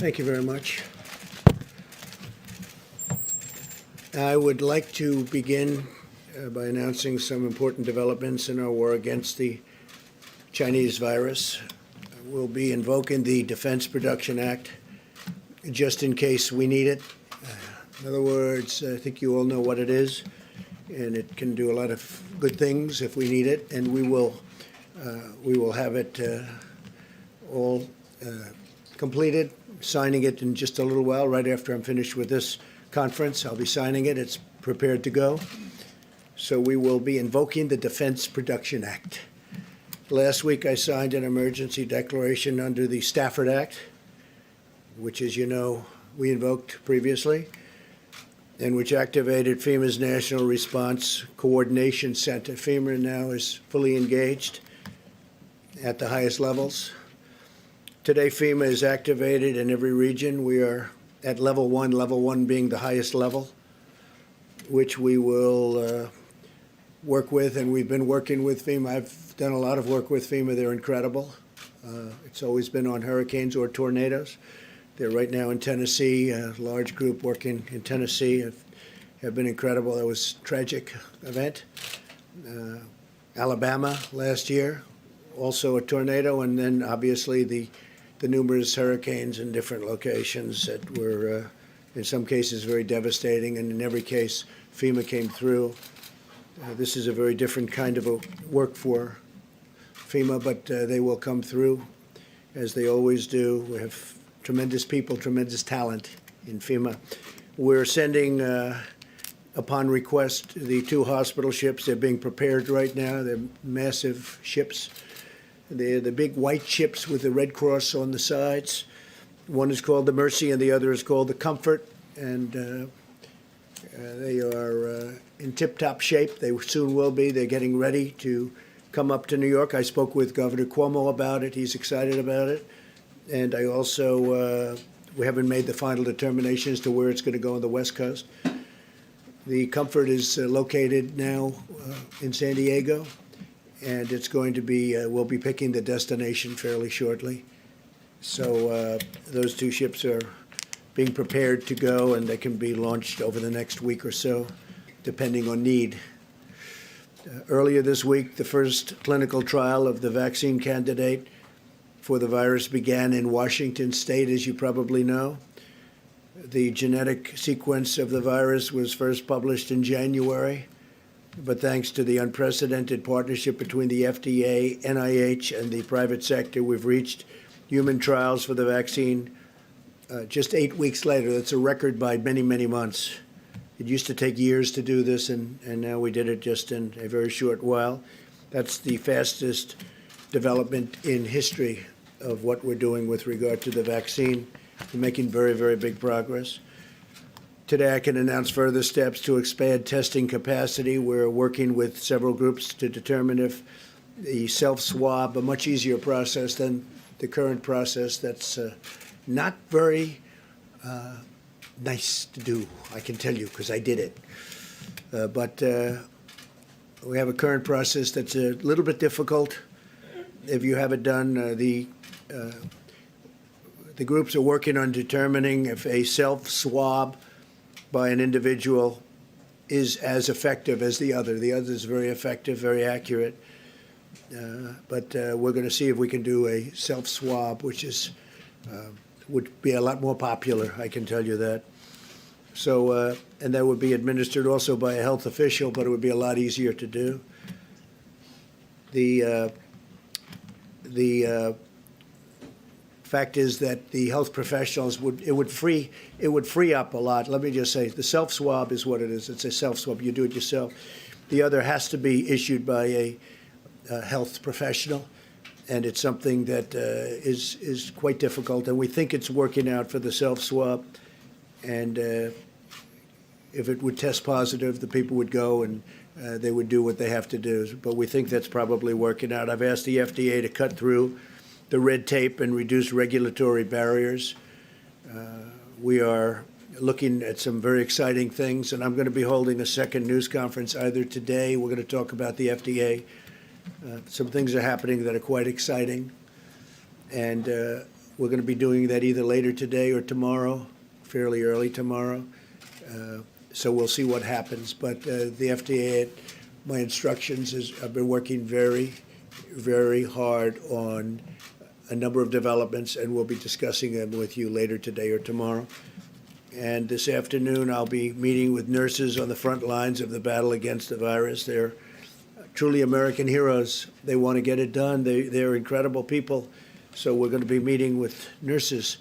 Thank you very much. I would like to begin by announcing some important developments in our war against the Chinese virus. We'll be invoking the Defense Production Act just in case we need it. In other words, I think you all know what it is, and it can do a lot of good things if we need it, and we will have it all completed, signing it in just a little while, right after I'm finished with this conference. I'll be signing it. It's prepared to go. So we will be invoking the Defense Production Act. Last week, I signed an emergency declaration under the Stafford Act, which, as you know, we invoked previously, and which activated FEMA's National Response Coordination Center. FEMA now is fully engaged at the highest levels. Today, FEMA is activated in every region. We are at level one being the highest level, which we will work with, and we've been working with FEMA. I've done a lot of work with FEMA. They're incredible. It's always been on hurricanes or tornadoes. They're right now in Tennessee, a large group working in Tennessee have been incredible. That was a tragic event. Alabama last year, also a tornado, and then obviously the numerous hurricanes in different locations that were, in some cases, very devastating, and in every case, FEMA came through. This is a very different kind of a work for FEMA, but they will come through, as they always do. We have tremendous people, tremendous talent in FEMA. We're sending, upon request, the 2 hospital ships. They're being prepared right now. They're massive ships. They're the big white ships with the Red Cross on the sides. One is called the Mercy and the other is called the Comfort. And they are in tip-top shape. They soon will be. They're getting ready to come up to New York. I spoke with Governor Cuomo about it. He's excited about it. And I also, we haven't made the final determination as to where it's going to go on the West Coast. The Comfort is located now in San Diego. And it's going to be, we'll be picking the destination fairly shortly. So those 2 ships are being prepared to go, and they can be launched over the next week or so, depending on need. Earlier this week, the first clinical trial of the vaccine candidate for the virus began in Washington State, as you probably know. The genetic sequence of the virus was first published in January. But thanks to the unprecedented partnership between the FDA, NIH, and the private sector, we've reached human trials for the vaccine just 8 weeks later. That's a record by many, many months. It used to take years to do this, and now we did it just in a very short while. That's the fastest development in history of what we're doing with regard to the vaccine. We're making very, very big progress. Today, I can announce further steps to expand testing capacity. We're working with several groups to determine if the self-swab, a much easier process than the current process that's not very nice to do, I can tell you, because I did it. But we have a current process that's a little bit difficult. If you have it done, the groups are working on determining if a self-swab by an individual is as effective as the other. The other is very effective, very accurate. But we're going to see if we can do a self-swab, which is would be a lot more popular, I can tell you that. So, and that would be administered also by a health official, but it would be a lot easier to do. The fact is that the health professionals would free up a lot. Let me just say, the self-swab is what it is. It's a self-swab. You do it yourself. The other has to be issued by a health professional, and it's something that is quite difficult. And we think it's working out for the self-swab. And if it would test positive, the people would go and they would do what they have to do. But we think that's probably working out. I've asked the FDA to cut through the red tape and reduce regulatory barriers. We are looking at some very exciting things, and I'm going to be holding a second news conference either today. We're going to talk about the FDA. Some things are happening that are quite exciting, and We're going to be doing that either later today or tomorrow, fairly early tomorrow. So we'll see what happens. But the FDA, my instructions is I've been working very, very hard on a number of developments, and we'll be discussing them with you later today or tomorrow. And this afternoon, I'll be meeting with nurses on the front lines of the battle against the virus. They're truly American heroes. They want to get it done. They're incredible people. So we're going to be meeting with nurses,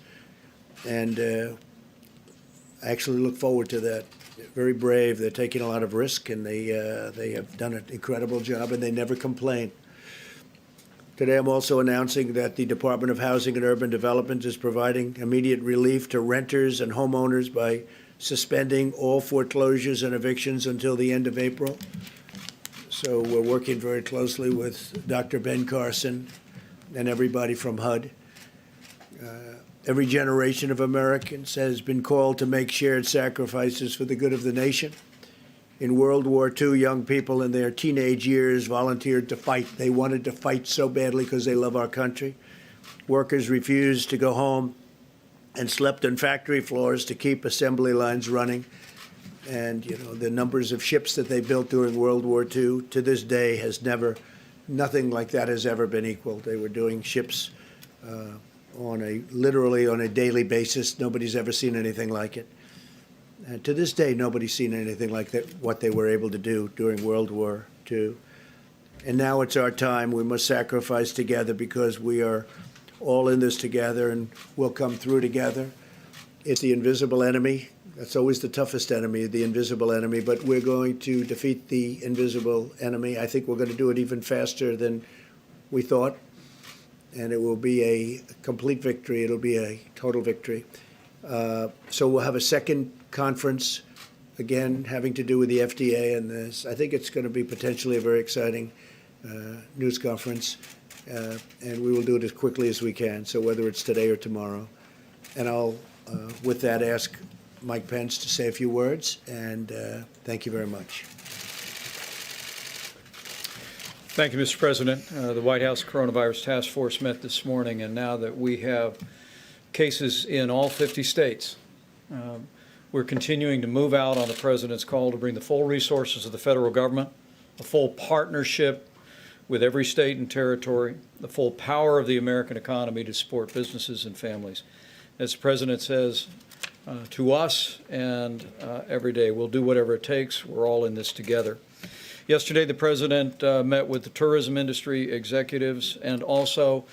and I actually look forward to that. They're very brave. They're taking a lot of risk, and they have done an incredible job, and they never complain. Today, I'm also announcing that the Department of Housing and Urban Development is providing immediate relief to renters and homeowners by suspending all foreclosures and evictions until the end of April. So we're working very closely with Dr. Ben Carson and everybody from HUD. Every generation of Americans has been called to make shared sacrifices for the good of the nation. In World War II, young people in their teenage years volunteered to fight. They wanted to fight so badly because they love our country. Workers refused to go home and slept on factory floors to keep assembly lines running. And, you know, the numbers of ships that they built during World War II to this day has nothing like that has ever been equaled. They were doing ships literally on a daily basis. Nobody's ever seen anything like it. And to this day, nobody's seen anything like that, what they were able to do during World War II. And now it's our time. We must sacrifice together because we are all in this together, and we'll come through together. It's the invisible enemy. That's always the toughest enemy, the invisible enemy. But we're going to defeat the invisible enemy. I think we're going to do it even faster than we thought. And it will be a complete victory. It'll be a total victory. So we'll have a second conference, again, having to do with the FDA and this. I think it's going to be potentially a very exciting news conference, and we will do it as quickly as we can, so whether it's today or tomorrow. And I'll, with that, ask Mike Pence to say a few words, and thank you very much. Thank you, Mr. President. The White House Coronavirus Task Force met this morning, and now that we have cases in all 50 states, we're continuing to move out on the President's call to bring the full resources of the federal government, a full partnership with every state and territory, the full power of the American economy to support businesses and families. As the President says to us and every day, we'll do whatever it takes. We're all in this together. Yesterday, the President met with the tourism industry executives and also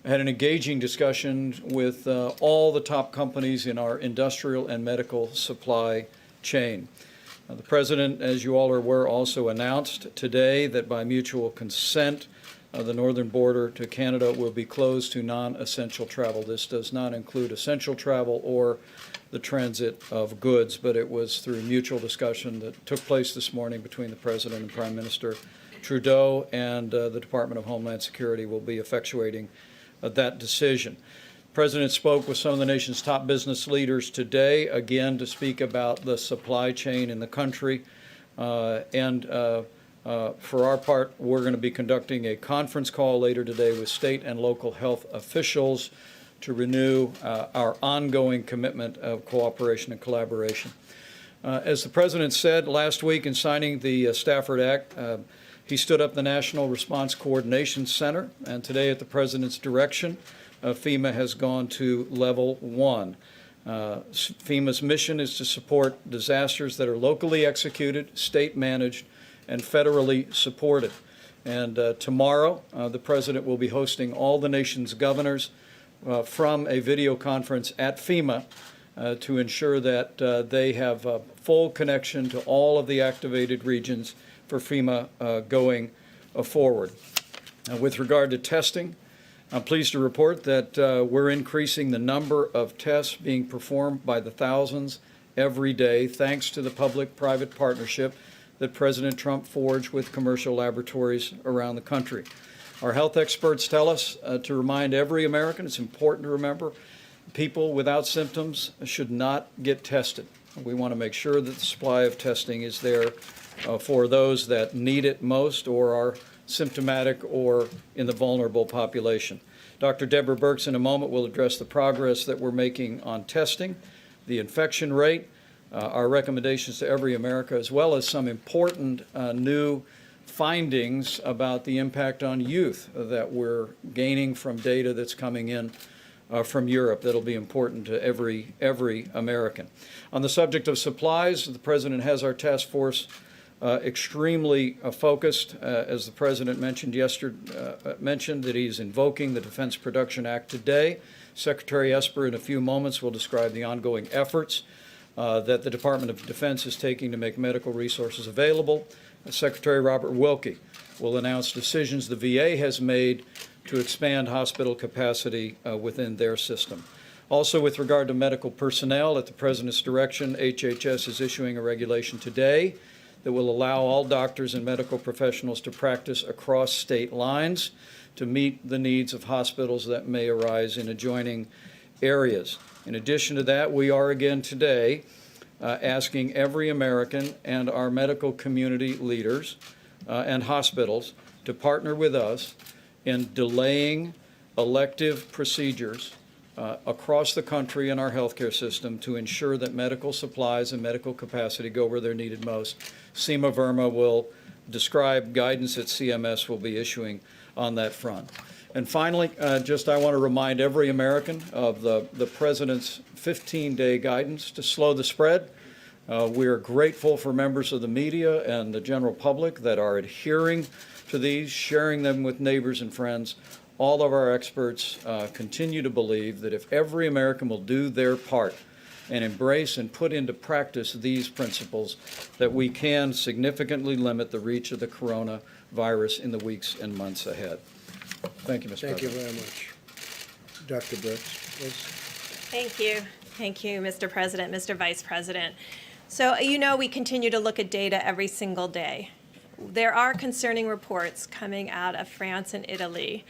had an engaging discussion with all the top companies in our industrial and medical supply chain. The President, as you all are aware, also announced today that by mutual consent, the northern border to Canada will be closed to non-essential travel. This does not include essential travel or the transit of goods, but it was through mutual discussion that took place this morning between the President and Prime Minister Trudeau, and the Department of Homeland Security will be effectuating that decision. The President spoke with some of the nation's top business leaders today, again, to speak about the supply chain in the country. For our part, we're going to be conducting a conference call later today with state and local health officials to renew our ongoing commitment of cooperation and collaboration. As the President said last week in signing the Stafford Act, he stood up the National Response Coordination Center, and today at the President's direction, FEMA has gone to level 1. FEMA's mission is to support disasters that are locally executed, state managed, and federally supported. And tomorrow, the President will be hosting all the nation's governors from a video conference at FEMA to ensure that they have a full connection to all of the activated regions for FEMA going forward. With regard to testing, I'm pleased to report that we're increasing the number of tests being performed by the thousands every day, thanks to the public-private partnership that President Trump forged with commercial laboratories around the country. Our health experts tell us to remind every American, it's important to remember, people without symptoms should not get tested. We want to make sure that the supply of testing is there for those that need it most or are symptomatic or in the vulnerable population. Dr. Deborah Birx in a moment will address the progress that we're making on testing, the infection rate, our recommendations to every America, as well as some important new findings about the impact on youth that we're gaining from data that's coming in from Europe that'll be important to every American. On the subject of supplies, the President has our task force extremely focused, as the President mentioned mentioned that he's invoking the Defense Production Act today. Secretary Esper in a few moments will describe the ongoing efforts that the Department of Defense is taking to make medical resources available. Secretary Robert Wilkie will announce decisions the VA has made to expand hospital capacity within their system. Also, with regard to medical personnel, at the President's direction, HHS is issuing a regulation today that will allow all doctors and medical professionals to practice across state lines to meet the needs of hospitals that may arise in adjoining areas. In addition to that, we are again today asking every American and our medical community leaders and hospitals to partner with us in delaying elective procedures across the country in our healthcare system to ensure that medical supplies and medical capacity go where they're needed most. Seema Verma will describe guidance that CMS will be issuing on that front. And finally, I want to remind every American of the President's 15-day guidance to slow the spread. We are grateful for members of the media and the general public that are adhering to these, sharing them with neighbors and friends. All of our experts continue to believe that if every American will do their part and embrace and put into practice these principles, that we can significantly limit the reach of the coronavirus in the weeks and months ahead. Thank you, Mr. President. Thank you very much. Dr. Birx, please. Thank you. Thank you, Mr. President, Mr. Vice President. So, we continue to look at data every single day. There are concerning reports coming out of France and Italy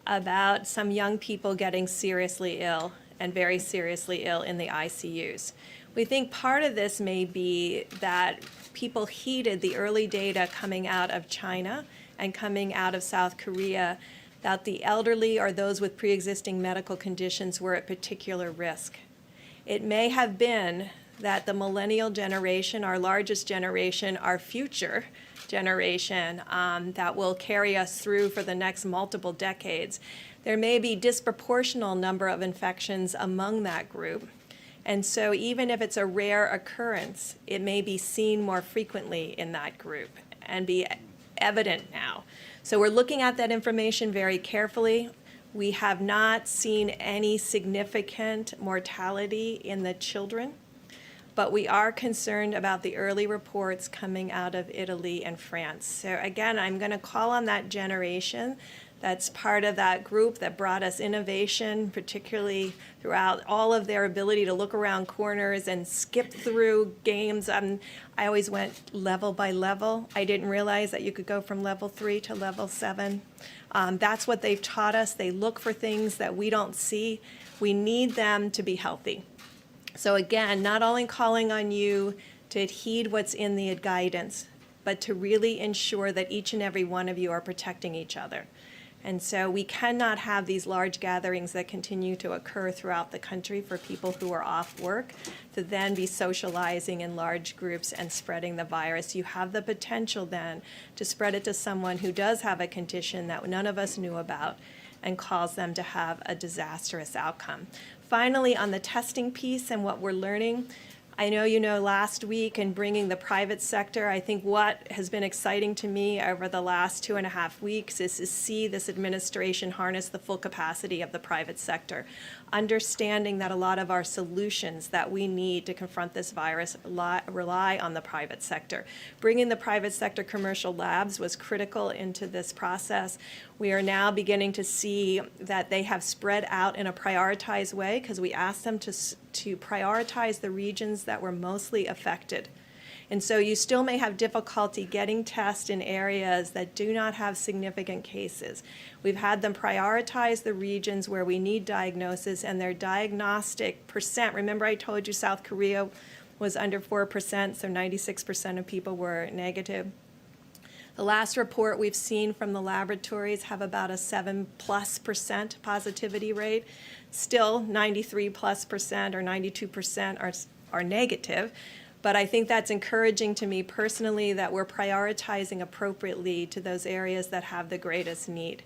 about some young people getting seriously ill and very seriously ill in the ICUs. We think part of this may be that people heeded the early data coming out of China and coming out of South Korea that the elderly or those with pre-existing medical conditions were at particular risk. It may have been that the millennial generation, our largest generation, our future generation that will carry us through for the next multiple decades, there may be disproportional number of infections among that group. And so even if it's a rare occurrence, it may be seen more frequently in that group and be evident now. So we're looking at that information very carefully. We have not seen any significant mortality in the children, but we are concerned about the early reports coming out of Italy and France. So again, I'm going to call on that generation that's part of that group that brought us innovation, particularly throughout all of their ability to look around corners and skip through games. I always went level by level. I didn't realize that you could go from level 3 to level 7. That's what they've taught us. They look for things that we don't see. We need them to be healthy. So again, not only calling on you to heed what's in the guidance, but to really ensure that each and every one of you are protecting each other. And so we cannot have these large gatherings that continue to occur throughout the country for people who are off work to then be socializing in large groups and spreading the virus. You have the potential then to spread it to someone who does have a condition that none of us knew about and cause them to have a disastrous outcome. Finally, on the testing piece and what we're learning, I know last week in bringing the private sector, I think what has been exciting to me over the last 2.5 weeks is to see this administration harness the full capacity of the private sector, understanding that a lot of our solutions that we need to confront this virus rely on the private sector. Bringing the private sector commercial labs was critical into this process. We are now beginning to see that they have spread out in a prioritized way because we asked them to prioritize the regions that were mostly affected. And so you still may have difficulty getting tests in areas that do not have significant cases. We've had them prioritize the regions where we need diagnosis and their diagnostic percent. Remember I told you South Korea was under 4%, so 96% of people were negative. The last report we've seen from the laboratories have about a 7+% positivity rate. Still 93+% or 92% are negative. But I think that's encouraging to me personally that we're prioritizing appropriately to those areas that have the greatest need.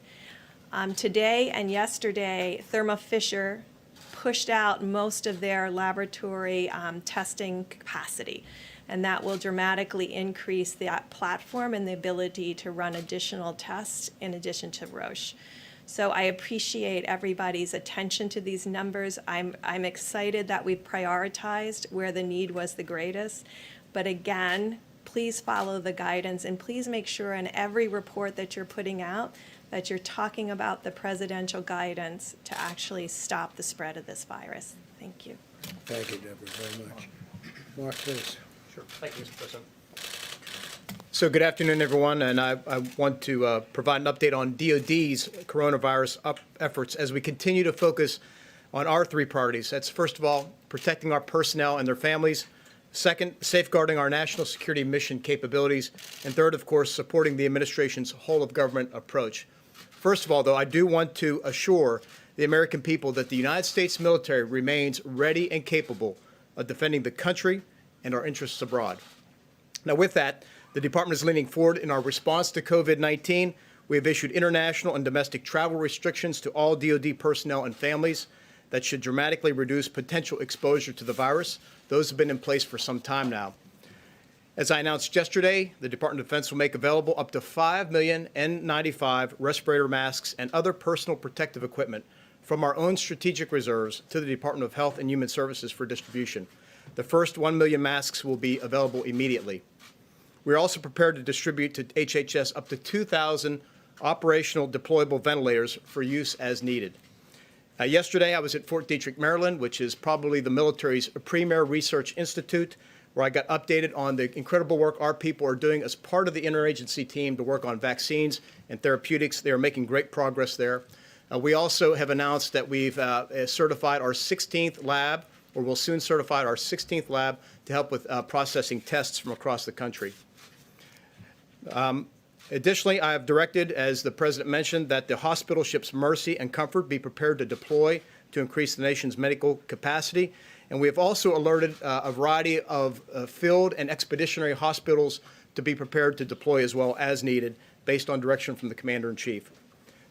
Today and yesterday, Thermo Fisher pushed out most of their laboratory testing capacity, and that will dramatically increase that platform and the ability to run additional tests in addition to Roche. So I appreciate everybody's attention to these numbers. I'm excited that we've prioritized where the need was the greatest. But again, please follow the guidance and please make sure in every report that you're putting out that you're talking about the presidential guidance to actually stop the spread of this virus. Thank you. Thank you, Deborah, very much. Mark, please. Sure. Thank you, Mr. President. So good afternoon, everyone, and I want to provide an update on DoD's coronavirus efforts as we continue to focus on our three priorities. That's, first of all, protecting our personnel and their families. Second, safeguarding our national security mission capabilities. And third, of course, supporting the administration's whole-of-government approach. First of all, though, I do want to assure the American people that the United States military remains ready and capable of defending the country and our interests abroad. Now, with that, the Department is leaning forward in our response to COVID-19. We have issued international and domestic travel restrictions to all DoD personnel and families that should dramatically reduce potential exposure to the virus. Those have been in place for some time now. As I announced yesterday, the Department of Defense will make available up to 5 million N95 respirator masks and other personal protective equipment from our own strategic reserves to the Department of Health and Human Services for distribution. The first 1 million masks will be available immediately. We are also prepared to distribute to HHS up to 2,000 operational deployable ventilators for use as needed. Yesterday, I was at Fort Detrick, Maryland, which is probably the military's premier research institute, where I got updated on the incredible work our people are doing as part of the interagency team to work on vaccines and therapeutics. They are making great progress there. We also have announced that we've certified our 16th lab, or will soon certify our 16th lab to help with processing tests from across the country. Additionally, I have directed, as the President mentioned, that the hospital ships Mercy and Comfort be prepared to deploy to increase the nation's medical capacity. And we have also alerted a variety of field and expeditionary hospitals to be prepared to deploy as well as needed, based on direction from the Commander-in-Chief.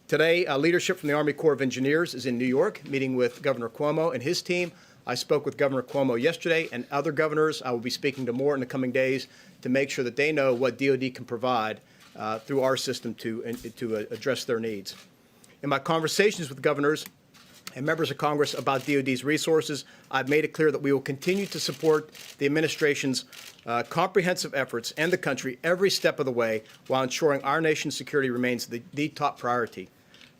Today, leadership from the Army Corps of Engineers is in New York, meeting with Governor Cuomo and his team. I spoke with Governor Cuomo yesterday, and other governors I will be speaking to more in the coming days to make sure that they know what DoD can provide through our system to address their needs. In my conversations with governors and members of Congress about DoD's resources, I've made it clear that we will continue to support the administration's comprehensive efforts and the country every step of the way while ensuring our nation's security remains the top priority.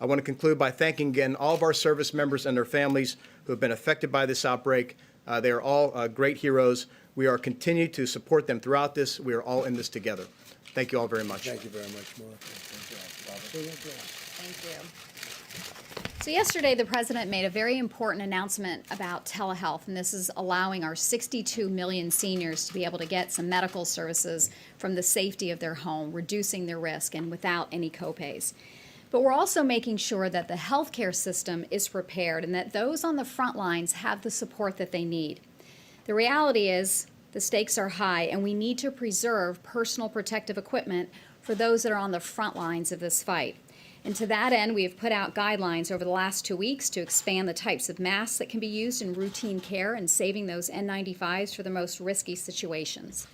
I want to conclude by thanking again all of our service members and their families who have been affected by this outbreak. They are all great heroes. We are continuing to support them throughout this. We are all in this together. Thank you all very much. Thank you very much, Mark. Thank you. So yesterday, the President made a very important announcement about telehealth, and this is allowing our 62 million seniors to be able to get some medical services from the safety of their home, reducing their risk and without any copays. But we're also making sure that the healthcare system is prepared and that those on the front lines have the support that they need. The reality is the stakes are high, and we need to preserve personal protective equipment for those that are on the front lines of this fight. And to that end, we have put out guidelines over the last 2 weeks to expand the types of masks that can be used in routine care and saving those N95s for the most risky situations.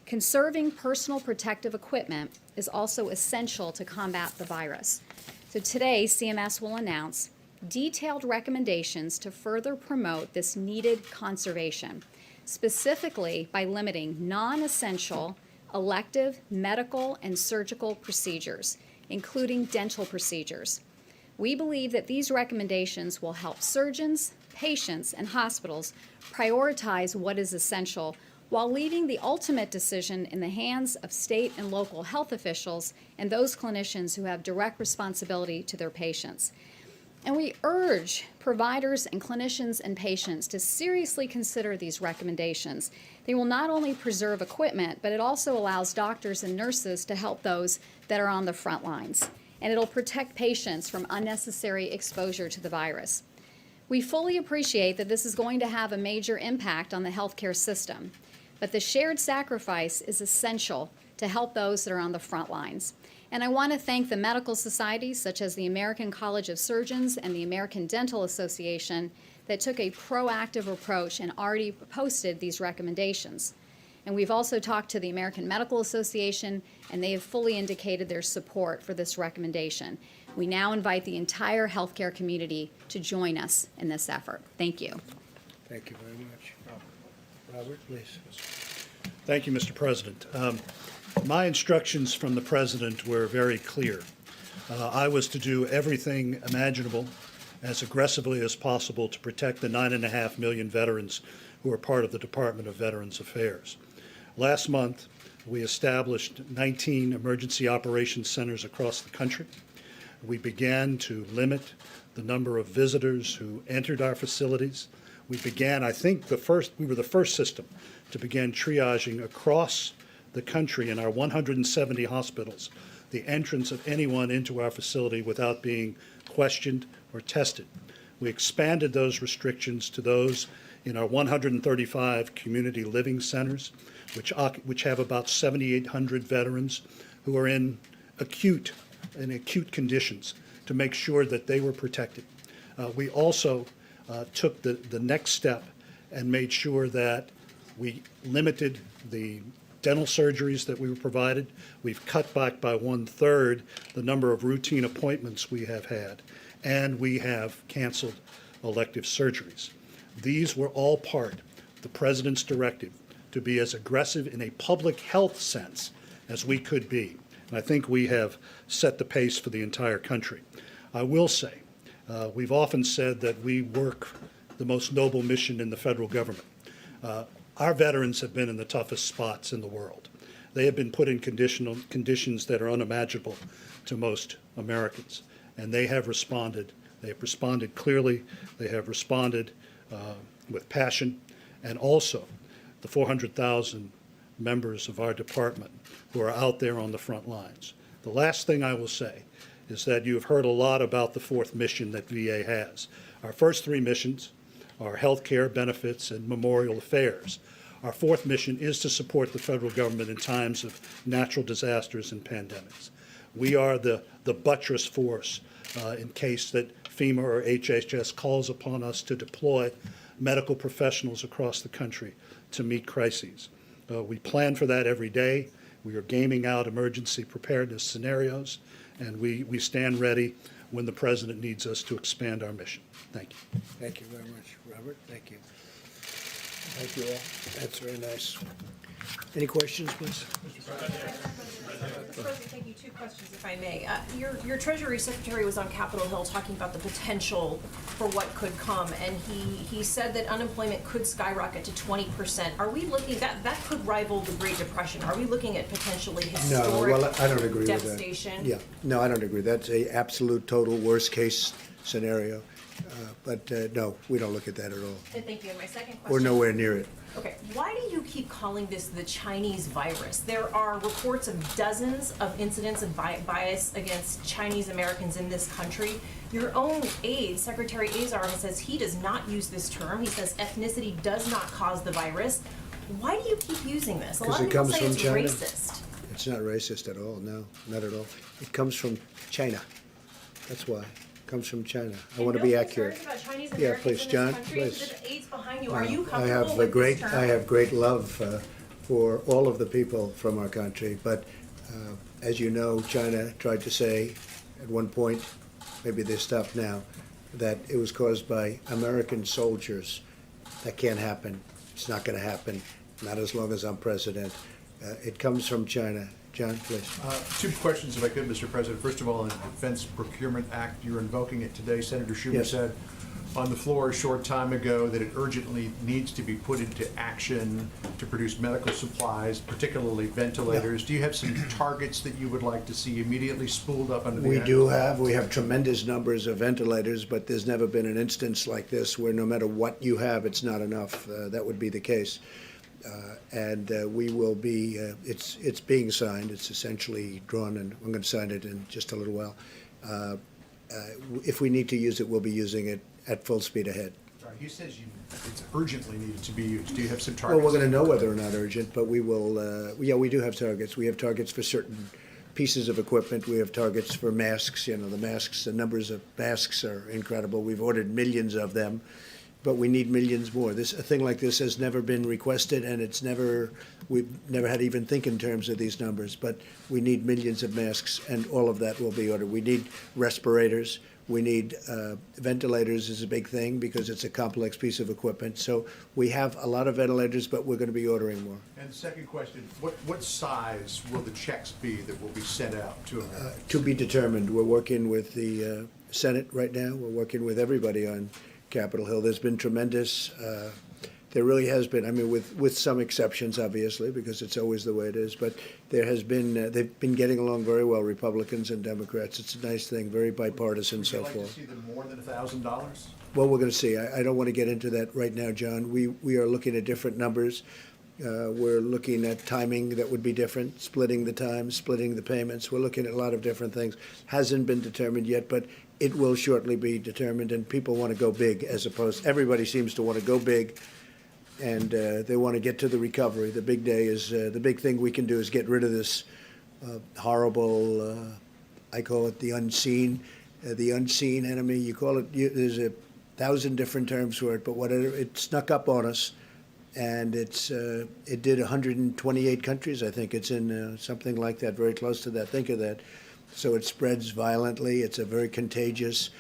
Conserving personal protective equipment is also essential to combat the virus. So today, CMS will announce detailed recommendations to further promote this needed conservation, specifically by limiting non-essential elective medical and surgical procedures, including dental procedures. We believe that these recommendations will help surgeons, patients, and hospitals prioritize what is essential while leaving the ultimate decision in the hands of state and local health officials and those clinicians who have direct responsibility to their patients. And we urge providers and clinicians and patients to seriously consider these recommendations. They will not only preserve equipment, but it also allows doctors and nurses to help those that are on the front lines. And it'll protect patients from unnecessary exposure to the virus. We fully appreciate that this is going to have a major impact on the healthcare system, but the shared sacrifice is essential to help those that are on the front lines. And I want to thank the medical societies such as the American College of Surgeons and the American Dental Association that took a proactive approach and already posted these recommendations. And we've also talked to the American Medical Association, and they have fully indicated their support for this recommendation. We now invite the entire healthcare community to join us in this effort. Thank you. Thank you very much. Robert, please. Thank you, Mr. President. My instructions from the President were very clear. I was to do everything imaginable as aggressively as possible to protect the 9.5 million veterans who are part of the Department of Veterans Affairs. Last month, we established 19 emergency operations centers across the country. We began to limit the number of visitors who entered our facilities. We began, I think, we were the first system to begin triaging across the country in our 170 hospitals the entrance of anyone into our facility without being questioned or tested. We expanded those restrictions to those in our 135 community living centers, which have about 7,800 veterans who are in acute conditions, to make sure that they were protected. We also took the next step and made sure that we limited the dental surgeries that we were provided. We've cut back by 1/3 the number of routine appointments we have had, and we have canceled elective surgeries. These were all part of the President's directive to be as aggressive in a public health sense as we could be. And I think we have set the pace for the entire country. I will say, we've often said that we work the most noble mission in the federal government. Our veterans have been in the toughest spots in the world. They have been put in conditions that are unimaginable to most Americans, and they have responded. They have responded clearly. They have responded with passion, and also the 400,000 members of our department who are out there on the front lines. The last thing I will say is that you have heard a lot about the fourth mission that VA has. Our first three missions are health care, benefits, and memorial affairs. Our fourth mission is to support the federal government in times of natural disasters and pandemics. We are the buttress force in case that FEMA or HHS calls upon us to deploy medical professionals across the country to meet crises. We plan for that every day. We are gaming out emergency preparedness scenarios, and we stand ready when the President needs us to expand our mission. Thank you. Thank you very much, Robert. Thank you. Thank you all. That's very nice. Any questions, please? Mr. President, thank you. Two questions, if I may. Your Treasury Secretary was on Capitol Hill talking about the potential for what could come, and he said that unemployment could skyrocket to 20%. Are we looking, that could rival the Great Depression? Are we looking at potentially No, historic well, I don't agree with that. devastation? Yeah, no, I don't agree. That's a absolute, total worst-case scenario. But no, we don't look at that at all. And thank you. And my second question. We're nowhere near it. Okay, why do you keep calling this the Chinese virus? There are reports of dozens of incidents of bias against Chinese Americans in this country. Your own aide, Secretary Azar, says he does not use this term. He says ethnicity does not cause the virus. Why do you keep using this? A lot of people say it's racist. It's not racist at all, no, not at all. It comes from China. That's why. It comes from China. I want to be accurate. About Chinese Yeah, Americans please, in John, this country? please. The aides behind you. Are you I comfortable have with great, this term? I have great love for all of the people from our country, but as you know, China tried to say at one point, maybe they stopped now, that it was caused by American soldiers. That can't happen. It's not going to happen, not as long as I'm president. It comes from China. John, please. Two questions, if I could, Mr. President. First of all, on the Defense Procurement Act, you're invoking it today. Senator Schumer Yes. said on the floor a short time ago that it urgently needs to be put into action to produce medical supplies, particularly ventilators. Do you have some targets that you would like to see immediately spooled up under the We act? do have, we have tremendous numbers of ventilators, but there's never been an instance like this where no matter what you have, it's not enough. That would be the case. And we will be, it's being signed, it's essentially drawn, and I'm going to sign it in just a little while. If we need to use it, we'll be using it at full speed ahead. Sorry, he says it's urgently needed to be used. Do you have some Well, targets? we're going to know whether or not urgent, but we will, yeah, we do have targets. We have targets for certain pieces of equipment. We have targets for masks. You know, the masks, the numbers of masks are incredible. We've ordered millions of them, but we need millions more. A thing like this has never been requested, and we've never had to even think in terms of these numbers, but we need millions of masks, and all of that will be ordered. We need respirators. We need ventilators is a big thing because it's a complex piece of equipment. So we have a lot of ventilators, but we're going to be ordering more. And the second question, what size will the checks be that will be sent out to Americans? To be determined. We're working with the Senate right now. We're working with everybody on Capitol Hill. There's been tremendous, there really has been, I mean, with some exceptions, obviously, because it's always the way it is, but there has been, they've been getting along very well, Republicans and Democrats. It's a nice thing, very bipartisan so Would you like forth. to see them more than $1,000? Well, we're going to see. I don't want to get into that right now, John. We are looking at different numbers. We're looking at timing that would be different, splitting the time, splitting the payments. We're looking at a lot of different things. Hasn't been determined yet, but it will shortly be determined, and people want to go big as opposed, everybody seems to want to go big, and they want to get to the recovery. The big day is, the big thing we can do is get rid of this horrible, I call it the unseen enemy. You call it, there's 1,000 different terms for it, but whatever, it snuck up on us, and it did 128 countries. I think it's in something like that, very close to that. Think of that. So it spreads violently. It's a very contagious,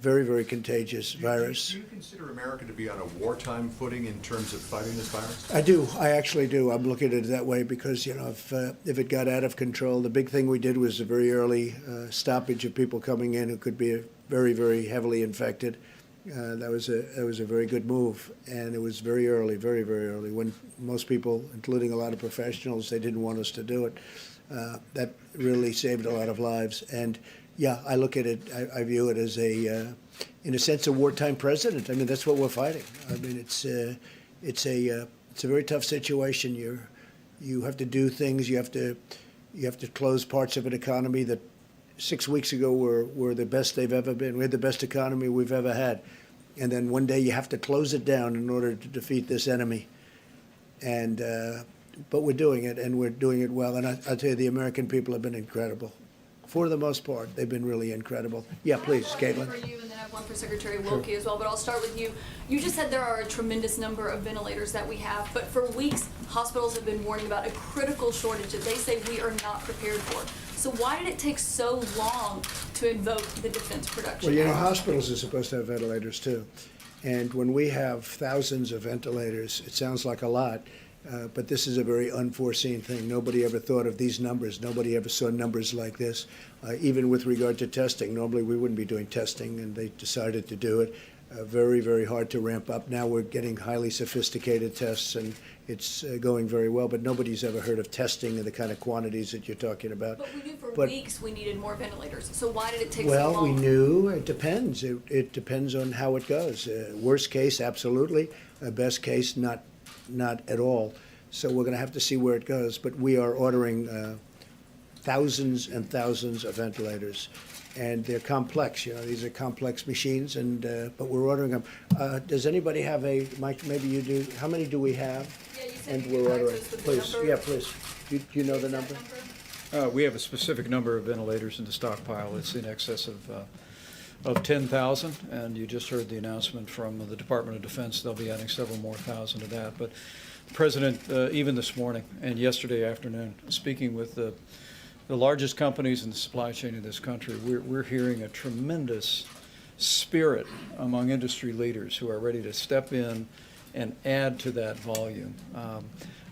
very, very contagious virus. Do you consider America to be on a wartime footing in terms of fighting this virus? I do. I actually do. I'm looking at it that way because, you know, if it got out of control, the big thing we did was a very early stoppage of people coming in who could be very, very heavily infected. That was a very good move, and it was very early, very, very early, when most people, including a lot of professionals, they didn't want us to do it. That really saved a lot of lives. And yeah, I look at it, I view it as in a sense, a wartime president. I mean, that's what we're fighting. I mean, it's a very tough situation. You have to do things. You have to close parts of an economy that 6 weeks ago were the best they've ever been. We had the best economy we've ever had. And then one day you have to close it down in order to defeat this enemy. And but we're doing it, and we're doing it well. And I'll tell you, the American people have been incredible. For the most part, they've been really incredible. Yeah, please, I have one Caitlin. for you, and then I have one for Secretary Wilkie as well, but I'll start with you. You just said there are a tremendous number of ventilators that we have, but for weeks, hospitals have been warning about a critical shortage that they say we are not prepared for. So why did it take so long to invoke the Defense Production Well, you know, Act? hospitals are supposed to have ventilators too. And when we have thousands of ventilators, it sounds like a lot, but this is a very unforeseen thing. Nobody ever thought of these numbers. Nobody ever saw numbers like this. Even with regard to testing, normally we wouldn't be doing testing, and they decided to do it. Very, very hard to ramp up. Now we're getting highly sophisticated tests, and it's going very well, but nobody's ever heard of testing in the kind of quantities that you're talking about. But we knew for But- weeks we needed more ventilators, so why did it take so Well, long? we knew. It depends. It depends on how it goes. Worst case, absolutely. Best case, not at all. So we're going to have to see where it goes. But we are ordering thousands and thousands of ventilators, and they're complex. You know, these are complex machines, and but we're ordering them. Does anybody have a, Mike? Maybe you do. How many do we have? Yeah, you said And you we're could ordering. access the Please, number. yeah, please. Do you know the number? We have a specific number of ventilators in the stockpile. It's in excess of 10,000, and you just heard the announcement from the Department of Defense. They'll be adding several more thousand to that. But the President, even this morning and yesterday afternoon, speaking with the largest companies in the supply chain in this country, we're hearing a tremendous spirit among industry leaders who are ready to step in and add to that volume.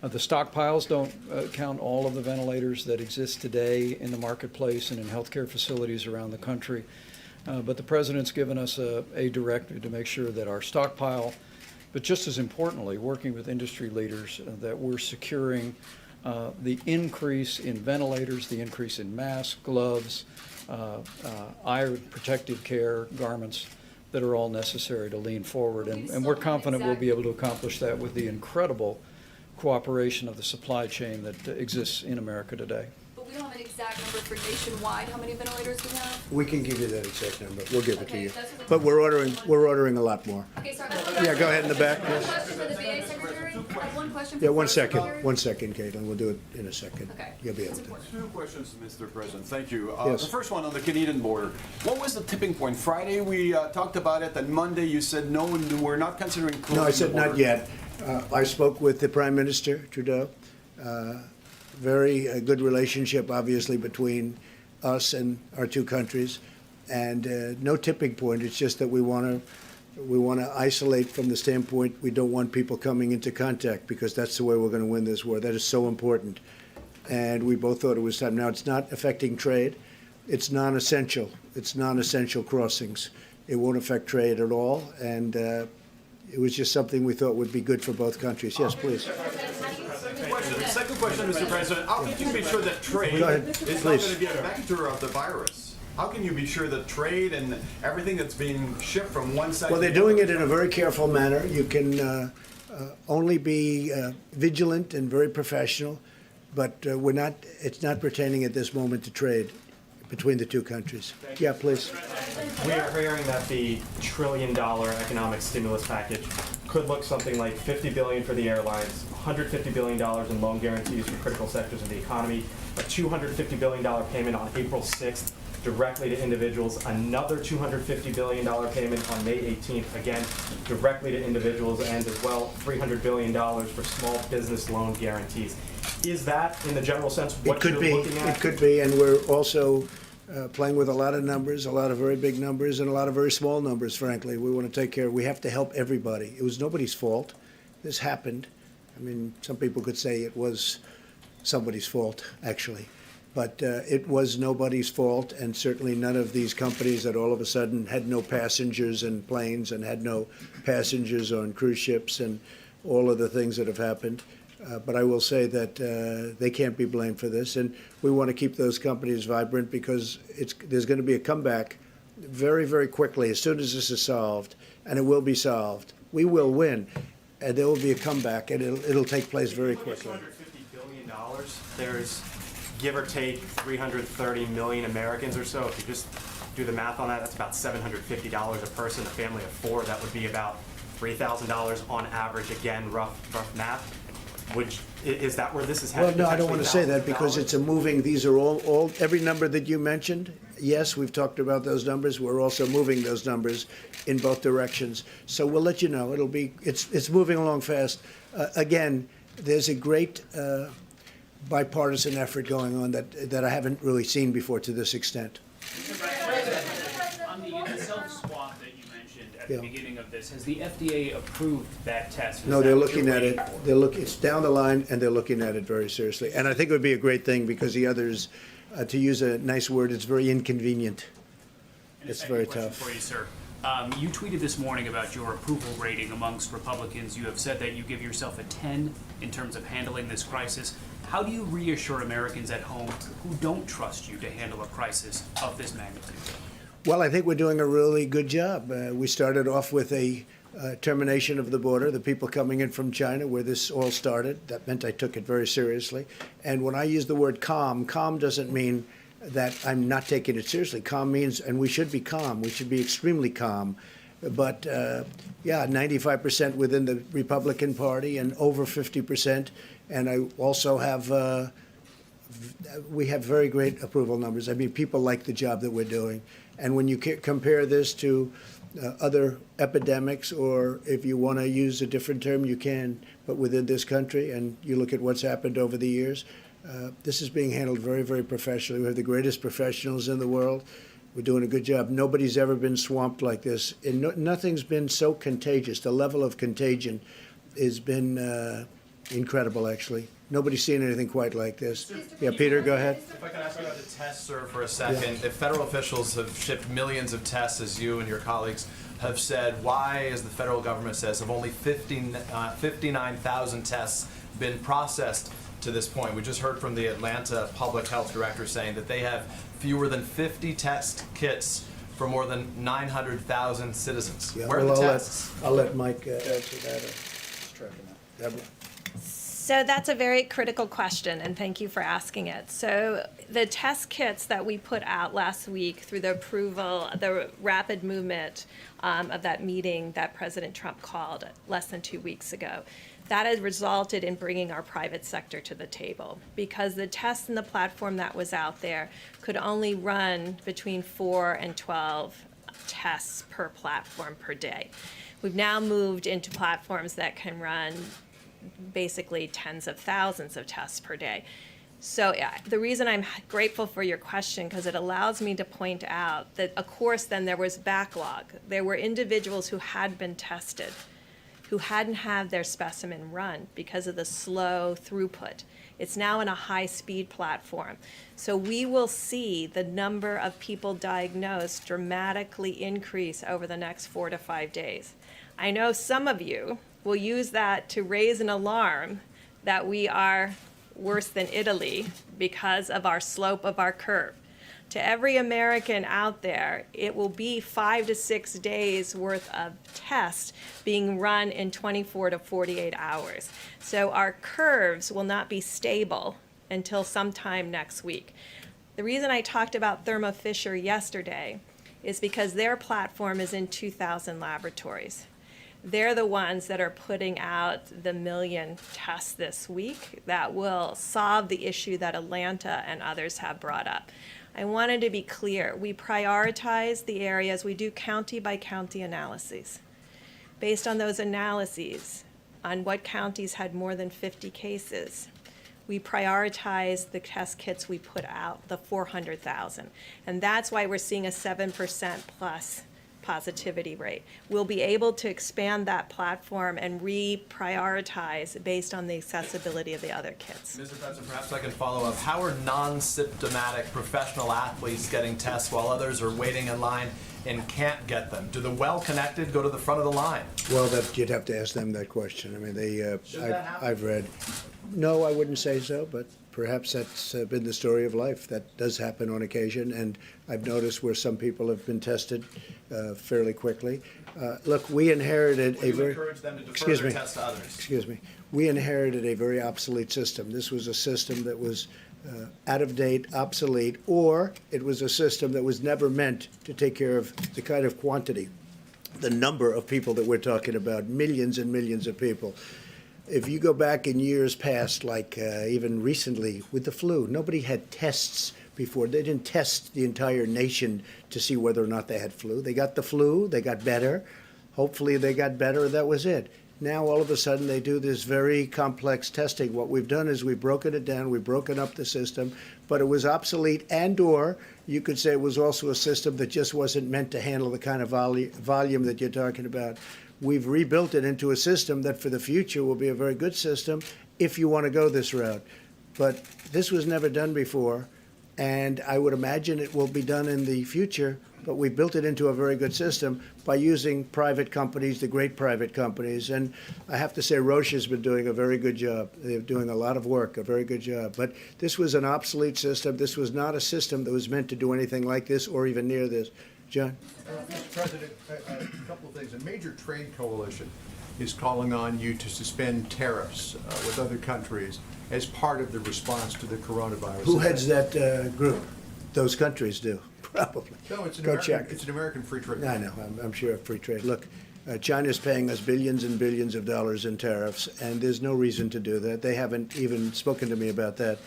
The stockpiles don't count all of the ventilators that exist today in the marketplace and in healthcare facilities around the country. But the President's given us a directive to make sure that our stockpile, but just as importantly, working with industry leaders, that we're securing the increase in ventilators, the increase in masks, gloves, eye protective care, garments that are all necessary to lean forward. And we're confident we'll be able to accomplish that with the incredible cooperation of the supply chain that exists in America today. But we don't have an exact number for nationwide, how many ventilators we have? We can give you that exact number. We'll give it to Okay, you. that's what But we're ordering a lot more. Okay, sorry. Yeah, go ahead in the back. One question for the VA secretary? I have one question for Yeah, the one first second, secretary. 1 second, Caitlin. We'll do it in a second. Okay. You'll be able That's to. important. Two questions, Mr. President. Thank you. Yes. The first one on the Canadian border. What was the tipping point? Friday we talked about it, and Monday you said no, we're not considering closing No, I said the border. not yet. I spoke with the Prime Minister, Trudeau. Very good relationship, obviously, between us and our two countries. And no tipping point. It's just that we want to isolate from the standpoint we don't want people coming into contact, because that's the way we're going to win this war. That is so important. And we both thought it was time. Now, it's not affecting trade. It's non-essential. It's non-essential crossings. It won't affect trade at all. And it was just something we thought would be good for both countries. Yes, please. Second question, Mr. President. How can you be sure that trade Go ahead, is not please. going to be a vector of the virus? How can you be sure that trade and everything that's being shipped from one side Well, to they're the doing other- it in a very careful manner. You can only be vigilant and very professional, but it's not pertaining at this moment to trade between the two countries. Yeah, please. We are hearing that the $1 trillion economic stimulus package could look something like $50 billion for the airlines, $150 billion in loan guarantees for critical sectors of the economy, a $250 billion payment on April 6th directly to individuals, another $250 billion payment on May 18th, again, directly to individuals, and as well, $300 billion for small business loan guarantees. Is that, in the general sense, It what could you're be. looking at? It could be, and we're also playing with a lot of numbers, a lot of very big numbers, and a lot of very small numbers, frankly. We want to take care. We have to help everybody. It was nobody's fault. This happened. I mean, some people could say it was somebody's fault, actually. But it was nobody's fault, and certainly none of these companies that all of a sudden had no passengers in planes and had no passengers on cruise ships and all of the things that have happened. But I will say that they can't be blamed for this, and we want to keep those companies vibrant, because there's going to be a comeback very, very quickly as soon as this is solved, and it will be solved. We will win, and there will be a comeback, and it'll take place very quickly. $250 billion, there's give or take 330 million Americans or so. If you just do the math on that, that's about $750 a person, a family of four. That would be about $3,000 on average. Again, rough math. Is that where this is Well, headed? no, I don't want to say that, because $1,000? it's a moving, these are all, every number that you mentioned, yes, we've talked about those numbers. We're also moving those numbers in both directions. So we'll let you know. It's moving along fast. Again, there's a great bipartisan effort going on that I haven't really seen before to this extent. On the self-swab that you mentioned at Yeah. the beginning of this, has the FDA approved that test? Is No, that they're what you're looking at it. waiting for? It's down the line, and they're looking at it very seriously. And I think it would be a great thing, because the others, to use a nice word, it's very inconvenient. And a It's second very question tough. For you, sir. You tweeted this morning about your approval rating amongst Republicans. You have said that you give yourself a 10 in terms of handling this crisis. How do you reassure Americans at home who don't trust you to handle a crisis of this magnitude? Well, I think we're doing a really good job. We started off with a termination of the border, the people coming in from China, where this all started. That meant I took it very seriously. And when I use the word calm doesn't mean that I'm not taking it seriously. Calm means, and we should be calm, we should be extremely calm. But yeah, 95% within the Republican Party and over 50%. And I also have, we have very great approval numbers. I mean, people like the job that we're doing. And when you compare this to other epidemics, or if you want to use a different term, you can, but within this country, and you look at what's happened over the years, this is being handled very, very professionally. We have the greatest professionals in the world. We're doing a good job. Nobody's ever been swamped like this. And nothing's been so contagious. The level of contagion has been incredible, actually. Nobody's seen anything quite like this. Yeah, Peter, go ahead. If I can ask about the tests, sir, for a second. If federal officials have shipped millions of tests, as you and your colleagues have said, why, as the federal government says, have only 59,000 tests been processed to this point? We just heard from the Atlanta public health director saying that they have fewer than 50 test kits for more than 900,000 citizens. Yeah, Where are well, the I'll tests? I'll let Mike answer that. Deborah? So that's a very critical question, and thank you for asking it. So the test kits that we put out last week through the approval, the rapid movement of that meeting that President Trump called less than 2 weeks ago, that has resulted in bringing our private sector to the table, because the test and the platform that was out there could only run between 4 and 12 tests per platform per day. We've now moved into platforms that can run basically tens of thousands of tests per day. So the reason I'm grateful for your question, because it allows me to point out that, of course, then there was backlog. There were individuals who had been tested, who hadn't had their specimen run because of the slow throughput. It's now in a high-speed platform. So we will see the number of people diagnosed dramatically increase over the next 4 to 5 days. I know some of you will use that to raise an alarm that we are worse than Italy because of our slope of our curve. To every American out there, it will be 5 to 6 days worth of tests being run in 24 to 48 hours. So our curves will not be stable until sometime next week. The reason I talked about Thermo Fisher yesterday is because their platform is in 2,000 laboratories. They're the ones that are putting out the 1 million tests this week that will solve the issue that Atlanta and others have brought up. I wanted to be clear. We prioritize the areas. We do county by county analyses. Based on those analyses, on what counties had more than 50 cases, we prioritize the test kits we put out, the 400,000. And that's why we're seeing a 7% plus positivity rate. We'll be able to expand that platform and reprioritize based on the accessibility of the other kits. Mr. President, perhaps I can follow up. How are non-symptomatic professional athletes getting tests while others are waiting in line and can't get them? Do the well-connected go to the front of the line? Well, you'd have to ask them that question. I mean, I've read. No, I wouldn't say so, but perhaps that's been the story of life. That does happen on occasion, and I've noticed where some people have been tested fairly quickly. Look, we inherited Would you encourage them to defer their tests to others? Excuse me. We inherited a very obsolete system. This was a system that was out of date, obsolete, or it was a system that was never meant to take care of the kind of quantity, the number of people that we're talking about, millions and millions of people. If you go back in years past, like even recently with the flu, nobody had tests before. They didn't test the entire nation to see whether or not they had flu. They got the flu, they got better. Hopefully they got better, that was it. Now all of a sudden they do this very complex testing. What we've done is we've broken it down, we've broken up the system, but it was obsolete, and or you could say it was also a system that just wasn't meant to handle the kind of volume that you're talking about. We've rebuilt it into a system that for the future will be a very good system if you want to go this route. But this was never done before, and I would imagine it will be done in the future, but we built it into a very good system by using private companies, the great private companies. And I have to say Roche has been doing a very good job. They're doing a lot of work, a very good job. But this was an obsolete system. This was not a system that was meant to do anything like this or even near this. John? Mr. President, a couple of things. A major trade coalition is calling on you to suspend tariffs with other countries as part of the response to the coronavirus. Who heads that group? Those countries do, probably. No, it's an Go American, check. it's an American free trade. I know, I'm sure of free trade. Look, China's paying us billions and billions of dollars in tariffs, and there's no reason to do that. They haven't even spoken to me about that.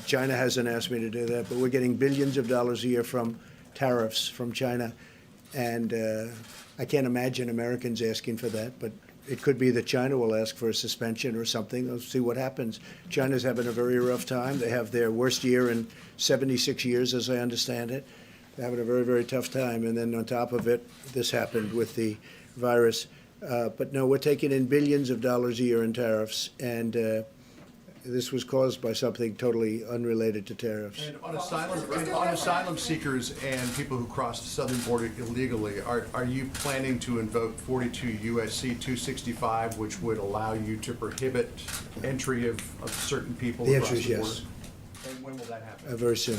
China hasn't asked me to do that, but we're getting billions of dollars a year from tariffs from China, and I can't imagine Americans asking for that, but it could be that China will ask for a suspension or something. Let's see what happens. China's having a very rough time. They have their worst year in 76 years, as I understand it. They're having a very, very tough time, and then on top of it, this happened with the virus. But no, we're taking in billions of dollars a year in tariffs, and this was caused by something totally unrelated to tariffs. And on asylum seekers and people who cross the southern border illegally, are you planning to invoke 42 U.S.C. 265, which would allow you to prohibit entry of certain people The across answer is the border? yes. And when will that happen? Very soon,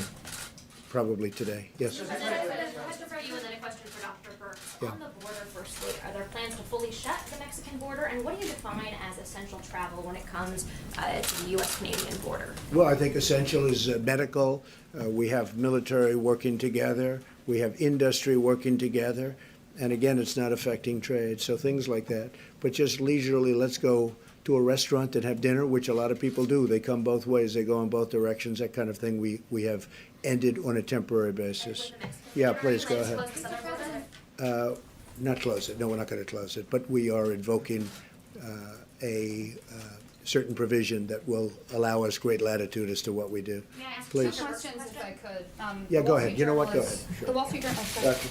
probably today. Yes. A question for you and then a question for Dr. Birx. Yeah. On the border, firstly, are there plans to fully shut the Mexican border? And what do you define as essential travel when it comes to the U.S.-Canadian border? Well, I think essential is medical. We have military working together. We have industry working together. And again, it's not affecting trade. So things like that. But just leisurely, let's go to a restaurant and have dinner, which a lot of people do. They come both ways. They go in both directions. That kind of thing we have ended on a temporary basis. Yeah, please go ahead. Not close it. No, we're not going to close it. But we are invoking a certain provision that will allow us great latitude as to what we do. May I ask Please. Dr. Birx Questions, if I could. Yeah, The go Wall ahead. Street You know what? Journal Go is- ahead. Sure. The Wall Street Journal. Doctor.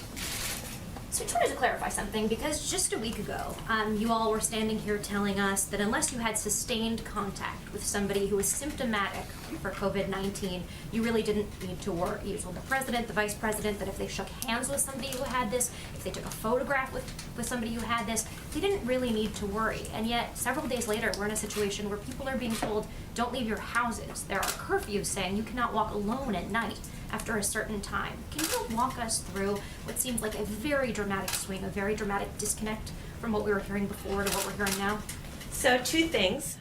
So I just wanted to clarify something, because just a week ago, you all were standing here telling us that unless you had sustained contact with somebody who was symptomatic for COVID-19, you really didn't need to worry. You told the president, the vice president, that if they shook hands with somebody who had this, if they took a photograph with somebody who had this, they didn't really need to worry. And yet, several days later, we're in a situation where people are being told, don't leave your houses. There are curfews saying you cannot walk alone at night after a certain time. Can you walk us through what seems like a very dramatic swing, a very dramatic disconnect from what we were hearing before to what we're hearing now? So two things.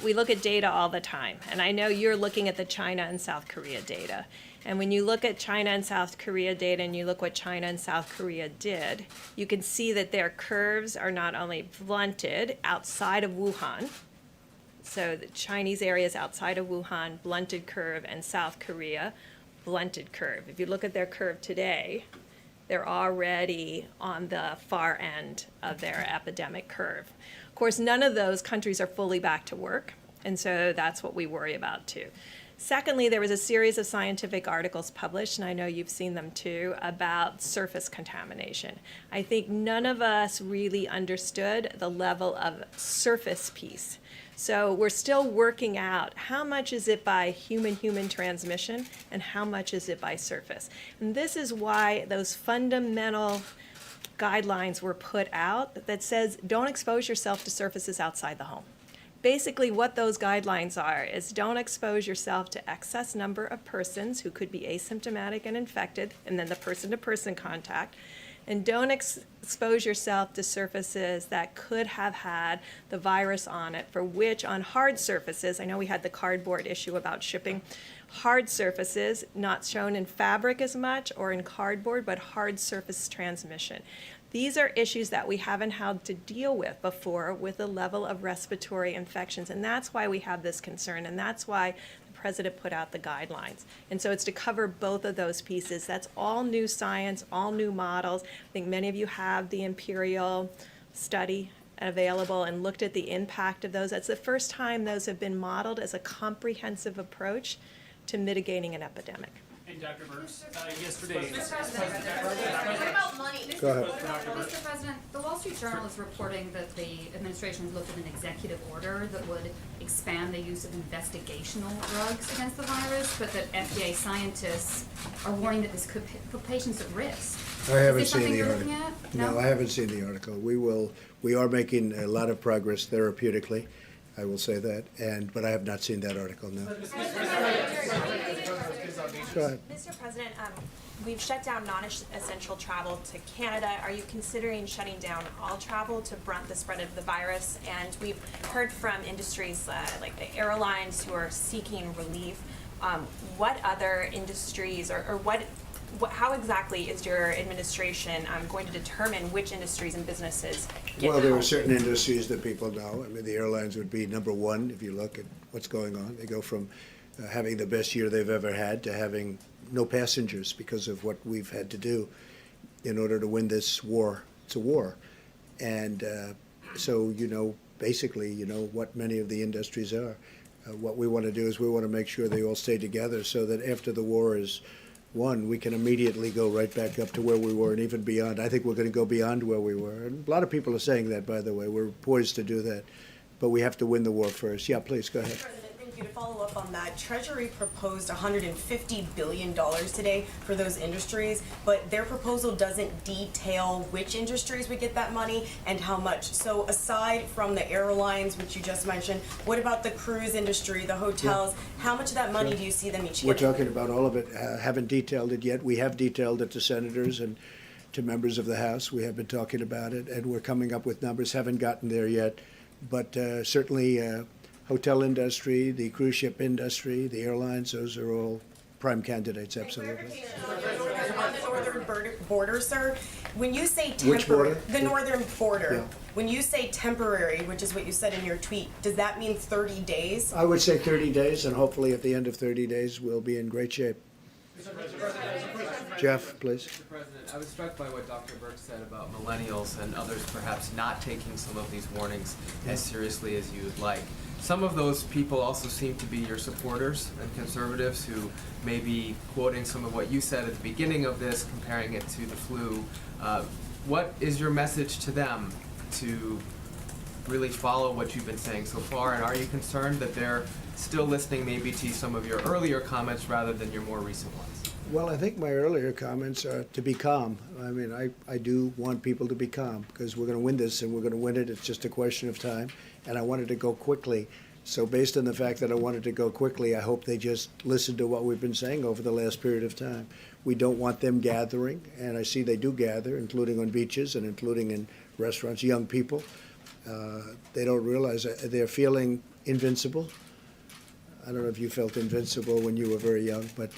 We look at data all the time, and I know you're looking at the China and South Korea data. And when you look at China and South Korea data and you look what China and South Korea did, you can see that their curves are not only blunted outside of Wuhan, so the Chinese areas outside of Wuhan, blunted curve, and South Korea, blunted curve. If you look at their curve today, they're already on the far end of their epidemic curve. Of course, none of those countries are fully back to work, and so that's what we worry about too. Secondly, there was a series of scientific articles published, and I know you've seen them too, about surface contamination. I think none of us really understood the level of surface piece. So we're still working out how much is it by human-human transmission and how much is it by surface. And this is why those fundamental guidelines were put out that says don't expose yourself to surfaces outside the home. Basically what those guidelines are is don't expose yourself to excess number of persons who could be asymptomatic and infected, and then the person-to-person contact, and don't expose yourself to surfaces that could have had the virus on it, for which on hard surfaces, I know we had the cardboard issue about shipping, hard surfaces, not shown in fabric as much or in cardboard, but hard surface transmission. These are issues that we haven't had to deal with before with the level of respiratory infections, and that's why we have this concern, and that's why the president put out the guidelines. And so it's to cover both of those pieces. That's all new science, all new models. I think many of you have the Imperial study available and looked at the impact of those. That's the first time those have been modeled as a comprehensive approach to mitigating an epidemic. And Dr. Birx, yesterday. What about money? Go ahead. Mr. President, the Wall Street Journal is reporting that the administration has looked at an executive order that would expand the use of investigational drugs against the virus, but that FDA scientists are warning that this could put patients at risk. I haven't Is this seen something the you're article. looking at? No, I haven't seen the article. We are making a lot of progress therapeutically, I will say that, but I have not seen that article, no. Go ahead. Mr. President, we've shut down non-essential travel to Canada. Are you considering shutting down all travel to blunt the spread of the virus? And we've heard from industries like the airlines who are seeking relief. What other industries or how exactly is your administration going to determine which industries and businesses get Well, there are help? certain industries that people know. I mean, the airlines would be number one if you look at what's going on. They go from having the best year they've ever had to having no passengers because of what we've had to do in order to win this war. It's a war. And so, basically, what many of the industries are. What we want to do is we want to make sure they all stay together so that after the war is one, we can immediately go right back up to where we were and even beyond. I think we're going to go beyond where we were. And a lot of people are saying that, by the way. We're poised to do that. But we have to win the war first. Yeah, please, go ahead. Thank you. To follow up on that, Treasury proposed $150 billion today for those industries, but their proposal doesn't detail which industries would get that money and how much. So aside from the airlines, which you just mentioned, what about the cruise industry, the hotels? How much of that money do you see them each We're getting? talking about all of it. Haven't detailed it yet. We have detailed it to senators and to members of the House. We have been talking about it, and we're coming up with numbers. Haven't gotten there yet, but certainly hotel industry, the cruise ship industry, the airlines, those are all prime candidates, absolutely. On the northern border, sir, when you say Which temporary, border? the northern border, Yeah. when you say temporary, which is what you said in your tweet, does that mean 30 days? I would say 30 days, and hopefully at the end of 30 days, we'll be in great shape. Jeff, please. Mr. President, I was struck by what Dr. Birx said about millennials and others perhaps not taking some of these warnings as seriously as you would like. Some of those people also seem to be your supporters and conservatives who may be quoting some of what you said at the beginning of this, comparing it to the flu. What is your message to them to really follow what you've been saying so far? And are you concerned that they're still listening maybe to some of your earlier comments rather than your more recent ones? Well, I think my earlier comments are to be calm. I mean, I do want people to be calm because we're going to win this and we're going to win it. It's just a question of time. And I wanted to go quickly. So based on the fact that I wanted to go quickly, I hope they just listen to what we've been saying over the last period of time. We don't want them gathering, and I see they do gather, including on beaches and including in restaurants, young people. They don't realize they're feeling invincible. I don't know if you felt invincible when you were very young, but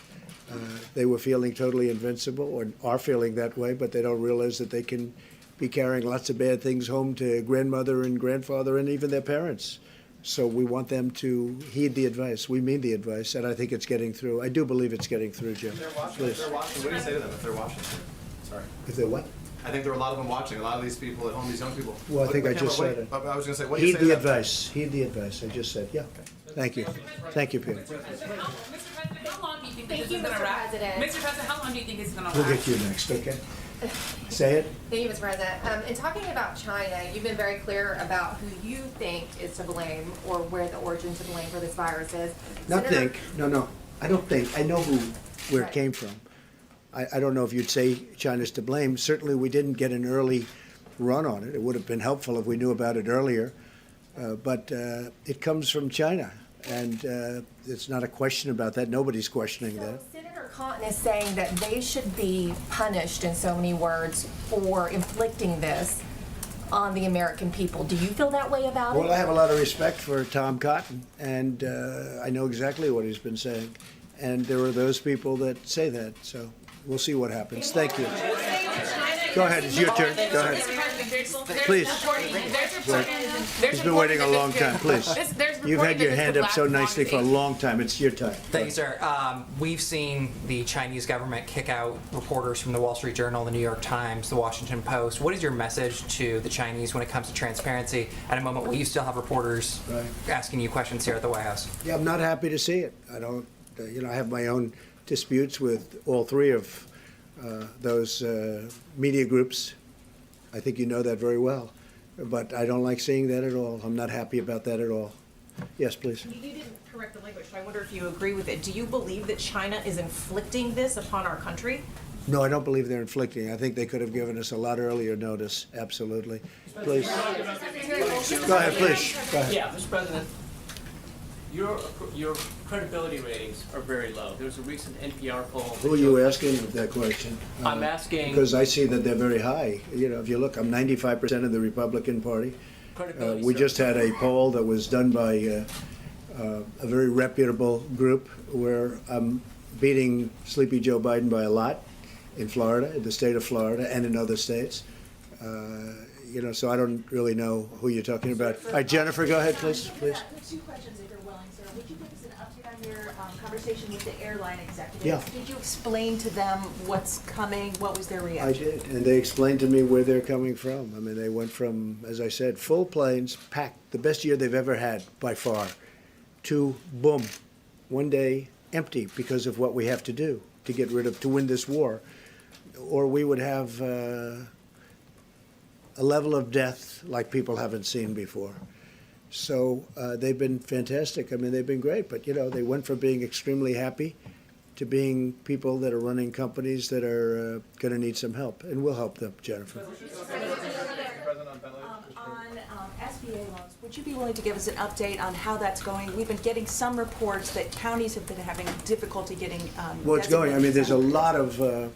they were feeling totally invincible or are feeling that way, but they don't realize that they can be carrying lots of bad things home to grandmother and grandfather and even their parents. So we want them to heed the advice. We mean the advice, and I think it's getting through. I do believe it's getting through, Jim. If they're watching, Please. what do you say to them if they're watching? Sorry. If they're what? I think there are a lot of them watching, a lot of these people at home, these young people. Well, I think I What just camera- said it. what- I was going to say, what do you Heed say to the them? advice. Heed the advice. I just said, yeah. Thank you. Thank you, Peter. Mr. President, how long do you think Thank this you, is going to Mr. wrap? President. Mr. President, how long do you think this is going to We'll last? get you next, okay? Say it. Thank you, Mr. President. In talking about China, you've been very clear about who you think is to blame or where the origin to blame for this virus is. Not Senator- think. No. I don't think. I know where it Right. came from. I don't know if you'd say China's to blame. Certainly, we didn't get an early run on it. It would have been helpful if we knew about it earlier. But it comes from China, and it's not a question about that. Nobody's questioning that. Senator Cotton is saying that they should be punished, in so many words, for inflicting this on the American people. Do you feel that way about it? Well, I have a lot of respect for Tom Cotton, and I know exactly what he's been saying. And there are those people that say that. So we'll see what happens. Thank you. Go ahead. It's your turn. Go ahead. Please. He's been waiting a long time. Please. You've had your hand up so nicely for a long time. It's your time. Thank you, sir. We've seen the Chinese government kick out reporters from the Wall Street Journal, the New York Times, the Washington Post. What is your message to the Chinese when it comes to transparency at a moment where you still have reporters asking you questions here at the White House? Yeah, I'm not happy to see it. I don't, I have my own disputes with all three of those media groups. I think you know that very well. But I don't like seeing that at all. I'm not happy about that at all. Yes, please. You didn't correct the language, so I wonder if you agree with it. Do you believe that China is inflicting this upon our country? No, I don't believe they're inflicting. I think they could have given us a lot earlier notice. Absolutely. Please. Go ahead, please. Go ahead. Yeah, Mr. President, your credibility ratings are very low. There was a recent NPR poll. Who are you asking that question? I'm asking. Because I see that they're very high. If you look, I'm 95% of the Republican Party. We just had a poll that was done by a very reputable group where I'm beating Sleepy Joe Biden by a lot in Florida, in the state of Florida, and in other states. So I don't really know who you're talking about. All right, Jennifer, go ahead, please. Please. Two questions, if you're willing, sir. Would you give us an update on your conversation with the airline executives? Yeah. Did you explain to them what's coming? What was their reaction? I did, and they explained to me where they're coming from. I mean, they went from, as I said, full planes, packed, the best year they've ever had by far, to boom, one day empty because of what we have to do. to get rid of, to win this war, or we would have a level of death like people haven't seen before. So they've been fantastic. I mean, they've been great, but you know, they went from being extremely happy to being people that are running companies that are going to need some help, and we'll help them, Jennifer. On SBA loans, would you be willing to give us an update on how that's going? We've been getting some reports that counties have been having difficulty getting Well, it's going. I mean, there's a designated lot of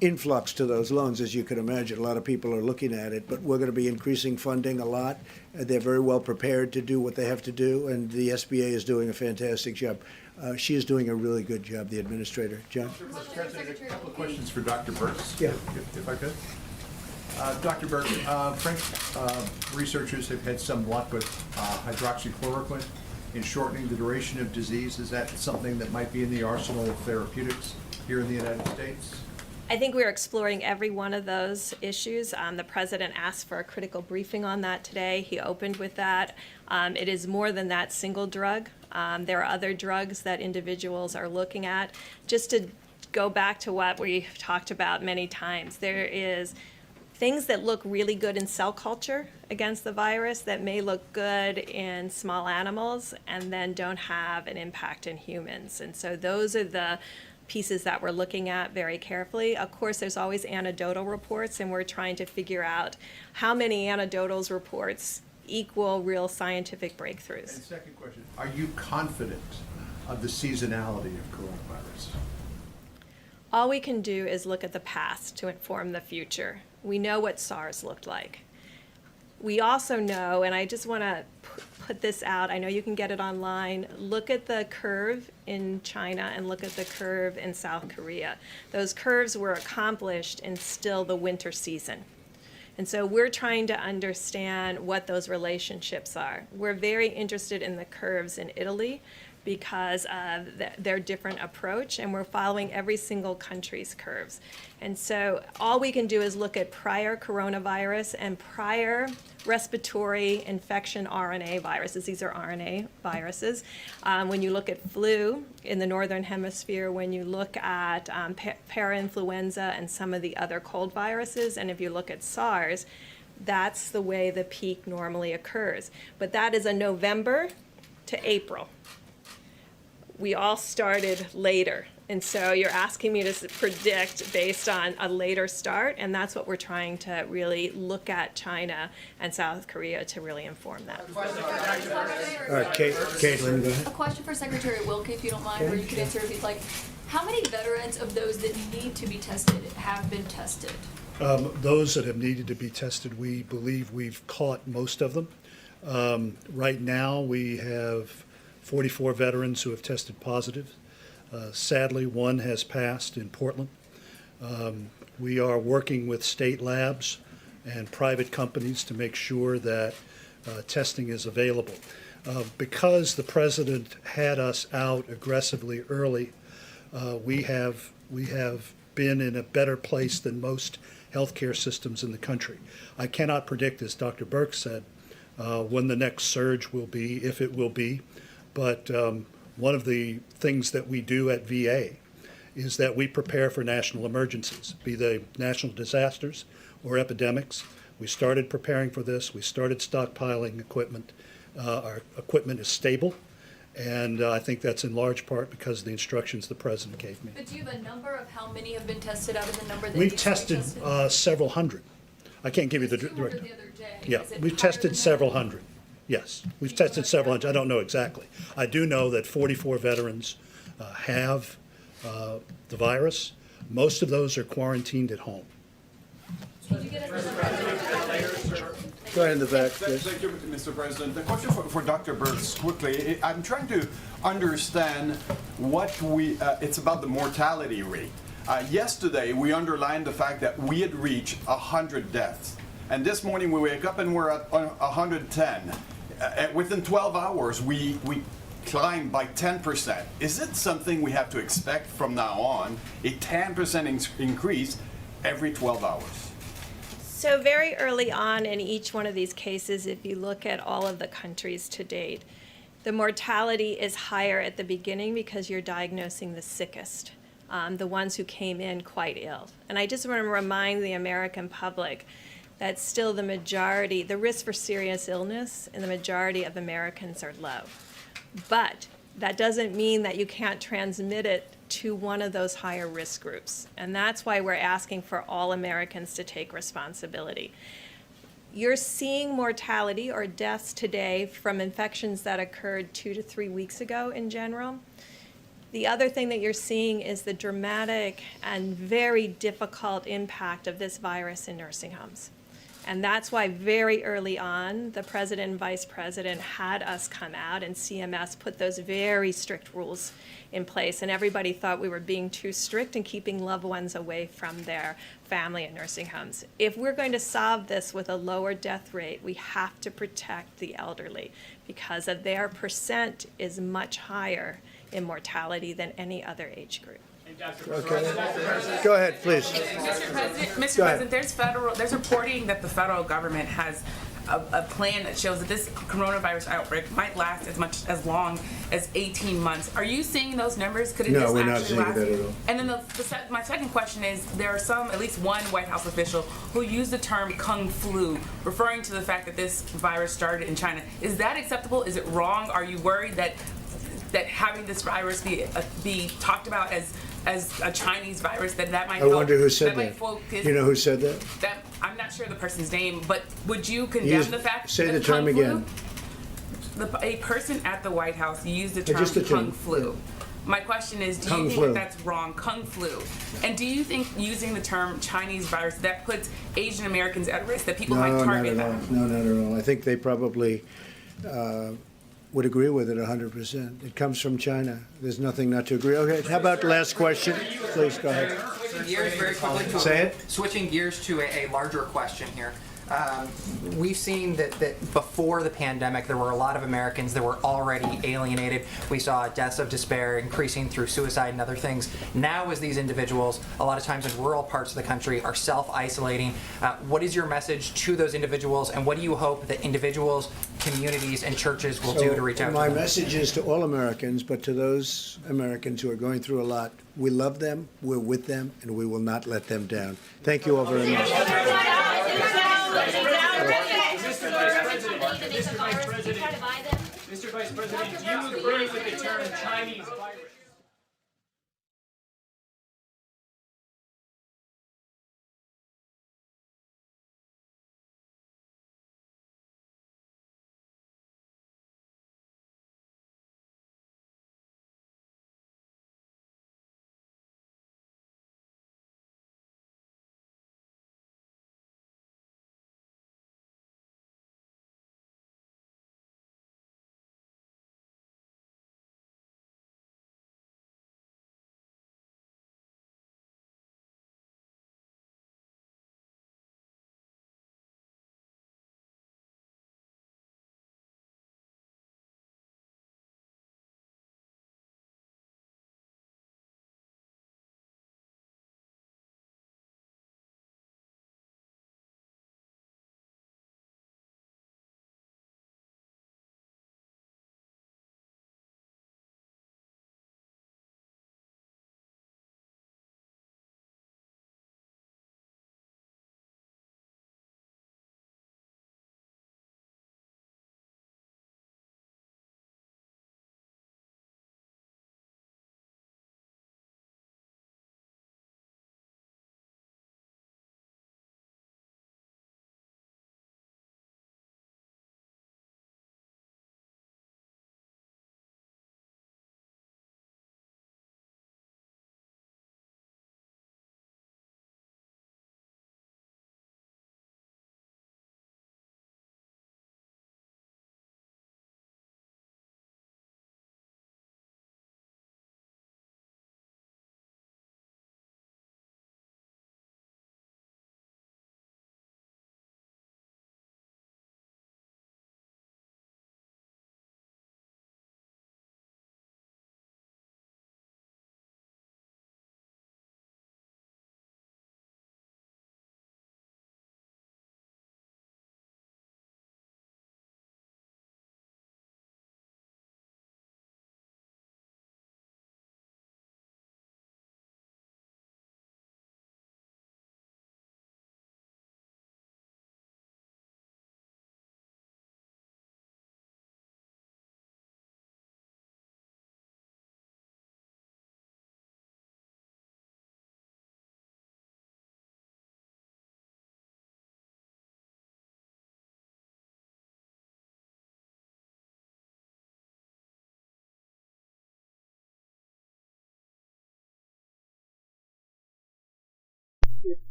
influx to those loans, as you can imagine. A lot of people are looking at it, but we're going to be increasing funding a lot. They're very well prepared to do what they have to do, and the SBA is doing a fantastic job. She is doing a really good job, the administrator. John? Mr. President, a couple of questions for Dr. Burks. Yeah. If I could. Dr. Burks, French researchers have had some luck with hydroxychloroquine in shortening the duration of disease. Is that something that might be in the arsenal of therapeutics here in the United States? I think we're exploring every one of those issues. The president asked for a critical briefing on that today. He opened with that. It is more than that single drug. There are other drugs that individuals are looking at. Just to go back to what we've talked about many times, there is things that look really good in cell culture against the virus that may look good in small animals and then don't have an impact in humans. And so those are the pieces that we're looking at very carefully. Of course, there's always anecdotal reports, and we're trying to figure out how many anecdotal reports equal real scientific breakthroughs. And second question, are you confident of the seasonality of coronavirus? All we can do is look at the past to inform the future. We know what SARS looked like. We also know, and I just want to put this out, I know you can get it online, look at the curve in China and look at the curve in South Korea. Those curves were accomplished in still the winter season. And so we're trying to understand what those relationships are. We're very interested in the curves in Italy because of their different approach, and we're following every single country's curves. And so all we can do is look at prior coronavirus and prior respiratory infection RNA viruses. These are RNA viruses. When you look at flu in the northern hemisphere, when you look at parainfluenza and some of the other cold viruses, and if you look at SARS, that's the way the peak normally occurs. But that is a November to April. We all started later. And so you're asking me to predict based on a later start, and that's what we're trying to really look at China and South Korea to really inform that. All right, Caitlin, go ahead. A question for Secretary Wilkie, if you don't mind, or you could answer if you'd like. How many veterans of those that need to be tested have been tested? Those that have needed to be tested, we believe we've caught most of them. Right now, we have 44 veterans who have tested positive. Sadly, one has passed in Portland. We are working with state labs and private companies to make sure that testing is available. Because the president had us out aggressively early, we have been in a better place than most healthcare systems in the country. I cannot predict, as Dr. Burke said, when the next surge will be, if it will be. But one of the things that we do at VA is that we prepare for national emergencies, be they national disasters or epidemics. We started preparing for this. We started stockpiling equipment. Our equipment is stable, and I think that's in large part because of the instructions the president gave me. But do you have a number of how many have been tested out of the number that We've needs to be tested tested? several hundred. I can't give you the direct. 200 the other day. Yeah, Is it we've higher tested than several that? hundred. Yes, we've tested several hundred. I don't know exactly. I do know that 44 veterans have the virus. Most of those are quarantined at home. Go ahead in the back, please. Thank you, Mr. President. The question for Dr. Burks, quickly. I'm trying to understand what it's about the mortality rate. Yesterday, we underlined the fact that we had reached 100 deaths. And this morning, we wake up and we're at 110. Within 12 hours, we climbed by 10%. Is it something we have to expect from now on, a 10% increase every 12 hours? So very early on in each one of these cases, if you look at all of the countries to date, the mortality is higher at the beginning because you're diagnosing the sickest. the ones who came in quite ill. And I just want to remind the American public that still the majority, the risk for serious illness in the majority of Americans are low. But that doesn't mean that you can't transmit it to one of those higher risk groups. And that's why we're asking for all Americans to take responsibility. You're seeing mortality or deaths today from infections that occurred 2 to 3 weeks ago in general. The other thing that you're seeing is the dramatic and very difficult impact of this virus in nursing homes. And that's why very early on, the president and vice president had us come out, and CMS put those very strict rules in place. And everybody thought we were being too strict and keeping loved ones away from their family in nursing homes. If we're going to solve this with a lower death rate, we have to protect the elderly because of their percent is much higher in mortality than any other age group. Okay. Go ahead, please. Mr. Go ahead. President, there's reporting that the federal government has a plan that shows that this coronavirus outbreak might last as long as 18 months. Are you seeing those numbers? Could it No, just we're not actually seeing last? that at all. And then my second question is, there are at least one White House official who used the term Kung flu, referring to the fact that this virus started in China. Is that acceptable? Is it wrong? Are you worried that having this virus be talked about as a Chinese virus, that might I wonder who said might that. focus, You know who said that? I'm not sure the person's name, but would you condemn Use- the fact say that the term Kung flu- again. A person at the White House used the term Just the Kung term, flu. My question is, do Kung you think flu. that's wrong, Kung flu? And do you think using the term Chinese virus, that puts Asian Americans at risk, that people might No, not target at all. them? No, not at all. I think they probably would agree with it 100%. It comes from China. There's nothing not to agree. Okay, how about last question? Please, go ahead. Switching gears very quickly to Say it. Switching gears to a larger question here. We've seen that before the pandemic, there were a lot of Americans that were already alienated. We saw deaths of despair increasing through suicide and other things. Now, as these individuals, a lot of times in rural parts of the country, are self-isolating, what is your message to those individuals, and what do you hope that individuals, communities, and churches will do to reach out to my them? message is to all Americans, but to those Americans who are going through a lot, we love them, we're with them, and we will not let them down. Thank you all very much. Mr. Vice President, do you agree with the term Chinese virus?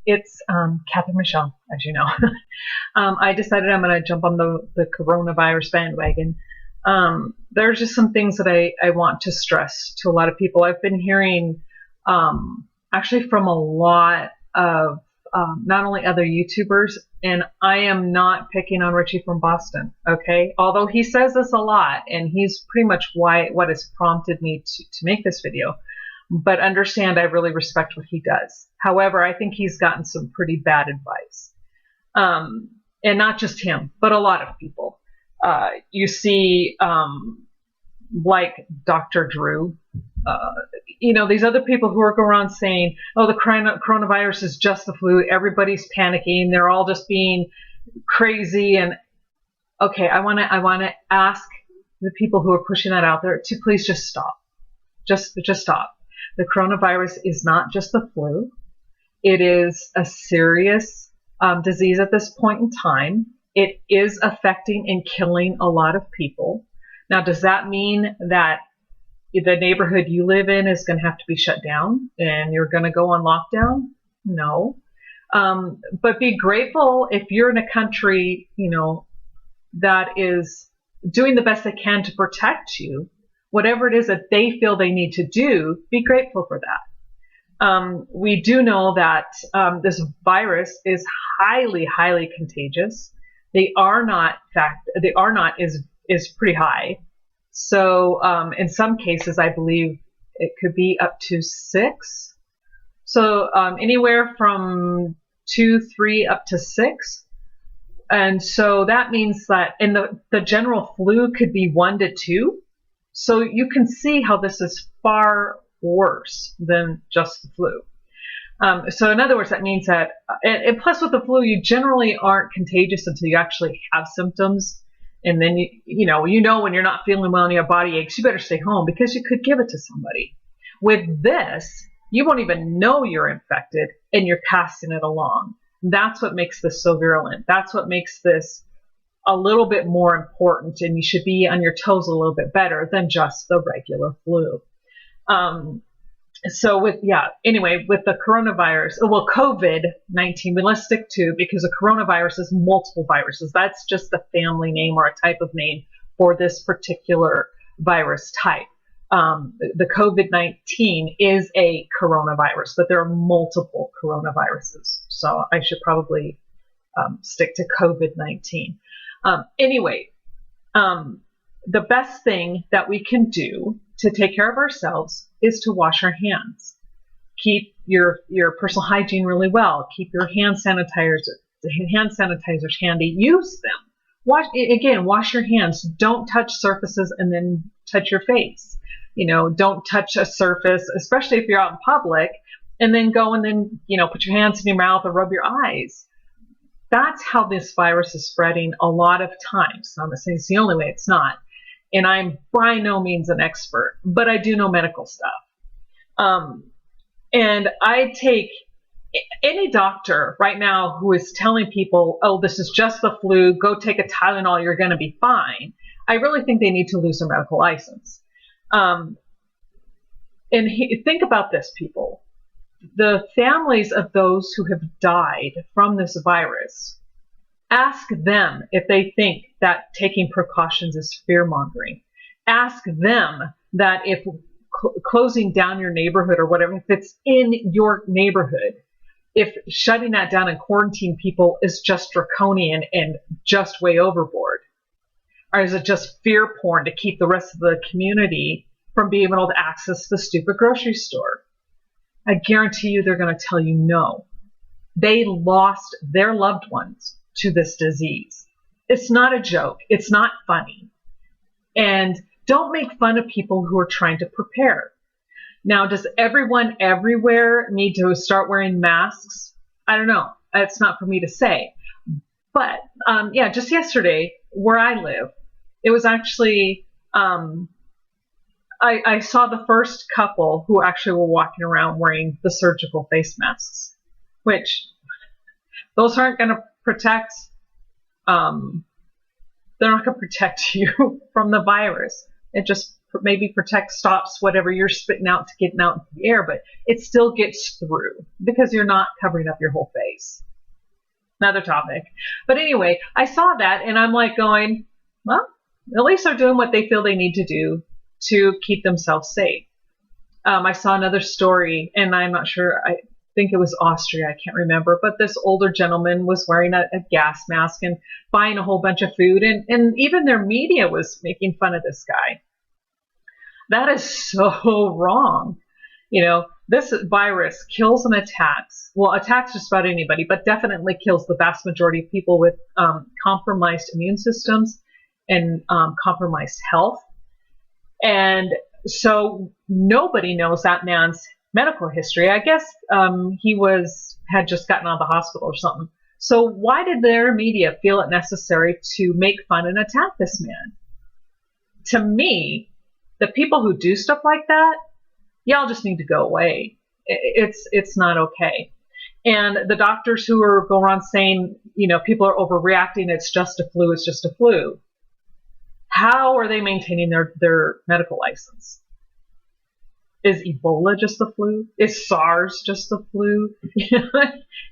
It's Catherine Michelle, as you know. I decided I'm going to jump on the coronavirus bandwagon. There's just some things that I want to stress to a lot of people. I've been hearing actually from a lot of not only other YouTubers, and I am not picking on Richie from Boston, okay? Although he says this a lot, and he's pretty much what has prompted me to make this video. But understand, I really respect what he does. However, I think he's gotten some pretty bad advice. And not just him, but a lot of people. You see, like Dr. Drew, these other people who are going around saying, oh, the coronavirus is just the flu. Everybody's panicking. They're all just being crazy. And okay, I want to ask the people who are pushing that out there to please just stop. Just stop. The coronavirus is not just the flu. It is a serious disease at this point in time. It is affecting and killing a lot of people. Now, does that mean that the neighborhood you live in is going to have to be shut down and you're going to go on lockdown? No. But be grateful if you're in a country, that is doing the best they can to protect you. Whatever it is that they feel they need to do, be grateful for that. We do know that this virus is highly, highly contagious. The R naught is pretty high. So in some cases, I believe it could be up to 6. So anywhere from 2, 3 up to 6. And so that means that in the general flu could be 1 to 2. So you can see how this is far worse than just the flu. So in other words, that means that, and plus with the flu, you generally aren't contagious until you actually have symptoms. And then, you know when you're not feeling well and you have body aches, you better stay home because you could give it to somebody. With this, you won't even know you're infected and you're passing it along. That's what makes this so virulent. That's what makes this a little bit more important, and you should be on your toes a little bit better than just the regular flu. With the coronavirus, COVID-19, let's stick to, because the coronavirus is multiple viruses. That's just a family name or a type of name for this particular virus type. The COVID-19 is a coronavirus, but there are multiple coronaviruses. So I should probably stick to COVID-19. The best thing that we can do to take care of ourselves is to wash our hands. Keep your personal hygiene really well. Keep your hand sanitizers handy. Use them. Wash your hands. Don't touch surfaces and then touch your face. Don't touch a surface, especially if you're out in public, and then go and then, put your hands in your mouth or rub your eyes. That's how this virus is spreading a lot of times. I'm not saying it's the only way, it's not. And I'm by no means an expert, but I do know medical stuff. And I take any doctor right now who is telling people, oh, this is just the flu, go take a Tylenol, you're going to be fine. I really think they need to lose their medical license. Think about this, people. The families of those who have died from this virus, ask them if they think that taking precautions is fear-mongering. Ask them that if closing down your neighborhood or whatever, if it's in your neighborhood, if shutting that down and quarantine people is just draconian and just way overboard. Or is it just fear porn to keep the rest of the community from being able to access the stupid grocery store? I guarantee you they're going to tell you no. They lost their loved ones to this disease. It's not a joke. It's not funny. And don't make fun of people who are trying to prepare. Now, does everyone everywhere need to start wearing masks? I don't know. It's not for me to say. But, just yesterday, where I live, it was actually, I saw the first couple who actually were walking around wearing the surgical face masks, which those aren't going to protect, they're not going to protect you from the virus. It just maybe stops whatever you're spitting out to getting out into the air, but it still gets through because you're not covering up your whole face. Another topic. But anyway, I saw that and I'm like going, well, at least they're doing what they feel they need to do to keep themselves safe. I saw another story, and I'm not sure, I think it was Austria, I can't remember, but this older gentleman was wearing a gas mask and buying a whole bunch of food, and even their media was making fun of this guy. That is so wrong. You know, this virus kills and attacks just about anybody, but definitely kills the vast majority of people with compromised immune systems and compromised health. And so nobody knows that man's medical history. I guess he had just gotten out of the hospital or something. So why did their media feel it necessary to make fun and attack this man? To me, the people who do stuff like that, y'all just need to go away. It's not okay. And the doctors who are going on saying, you know, people are overreacting, it's just a flu, it's just a flu. How are they maintaining their medical license? Is Ebola just the flu? Is SARS just the flu?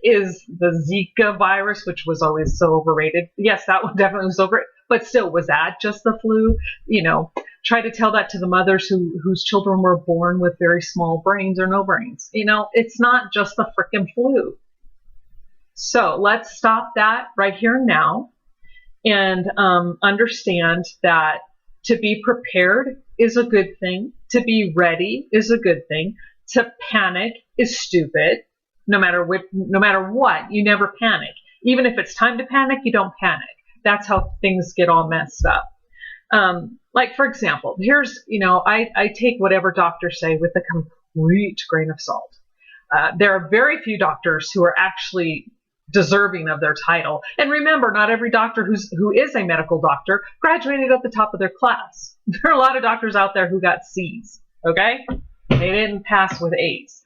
Is the Zika virus, which was always so overrated? Yes, that one definitely was overrated. But still, was that just the flu? You know, try to tell that to the mothers whose children were born with very small brains or no brains. You know, it's not just the frickin' flu. So let's stop that right here and now and understand that to be prepared is a good thing. To be ready is a good thing. To panic is stupid. No matter what, you never panic. Even if it's time to panic, you don't panic. That's how things get all messed up. Like, for example, here's, you know, I take whatever doctors say with a complete grain of salt. There are very few doctors who are actually deserving of their title. And remember, not every doctor who is a medical doctor graduated at the top of their class. There are a lot of doctors out there who got C's, okay? They didn't pass with A's.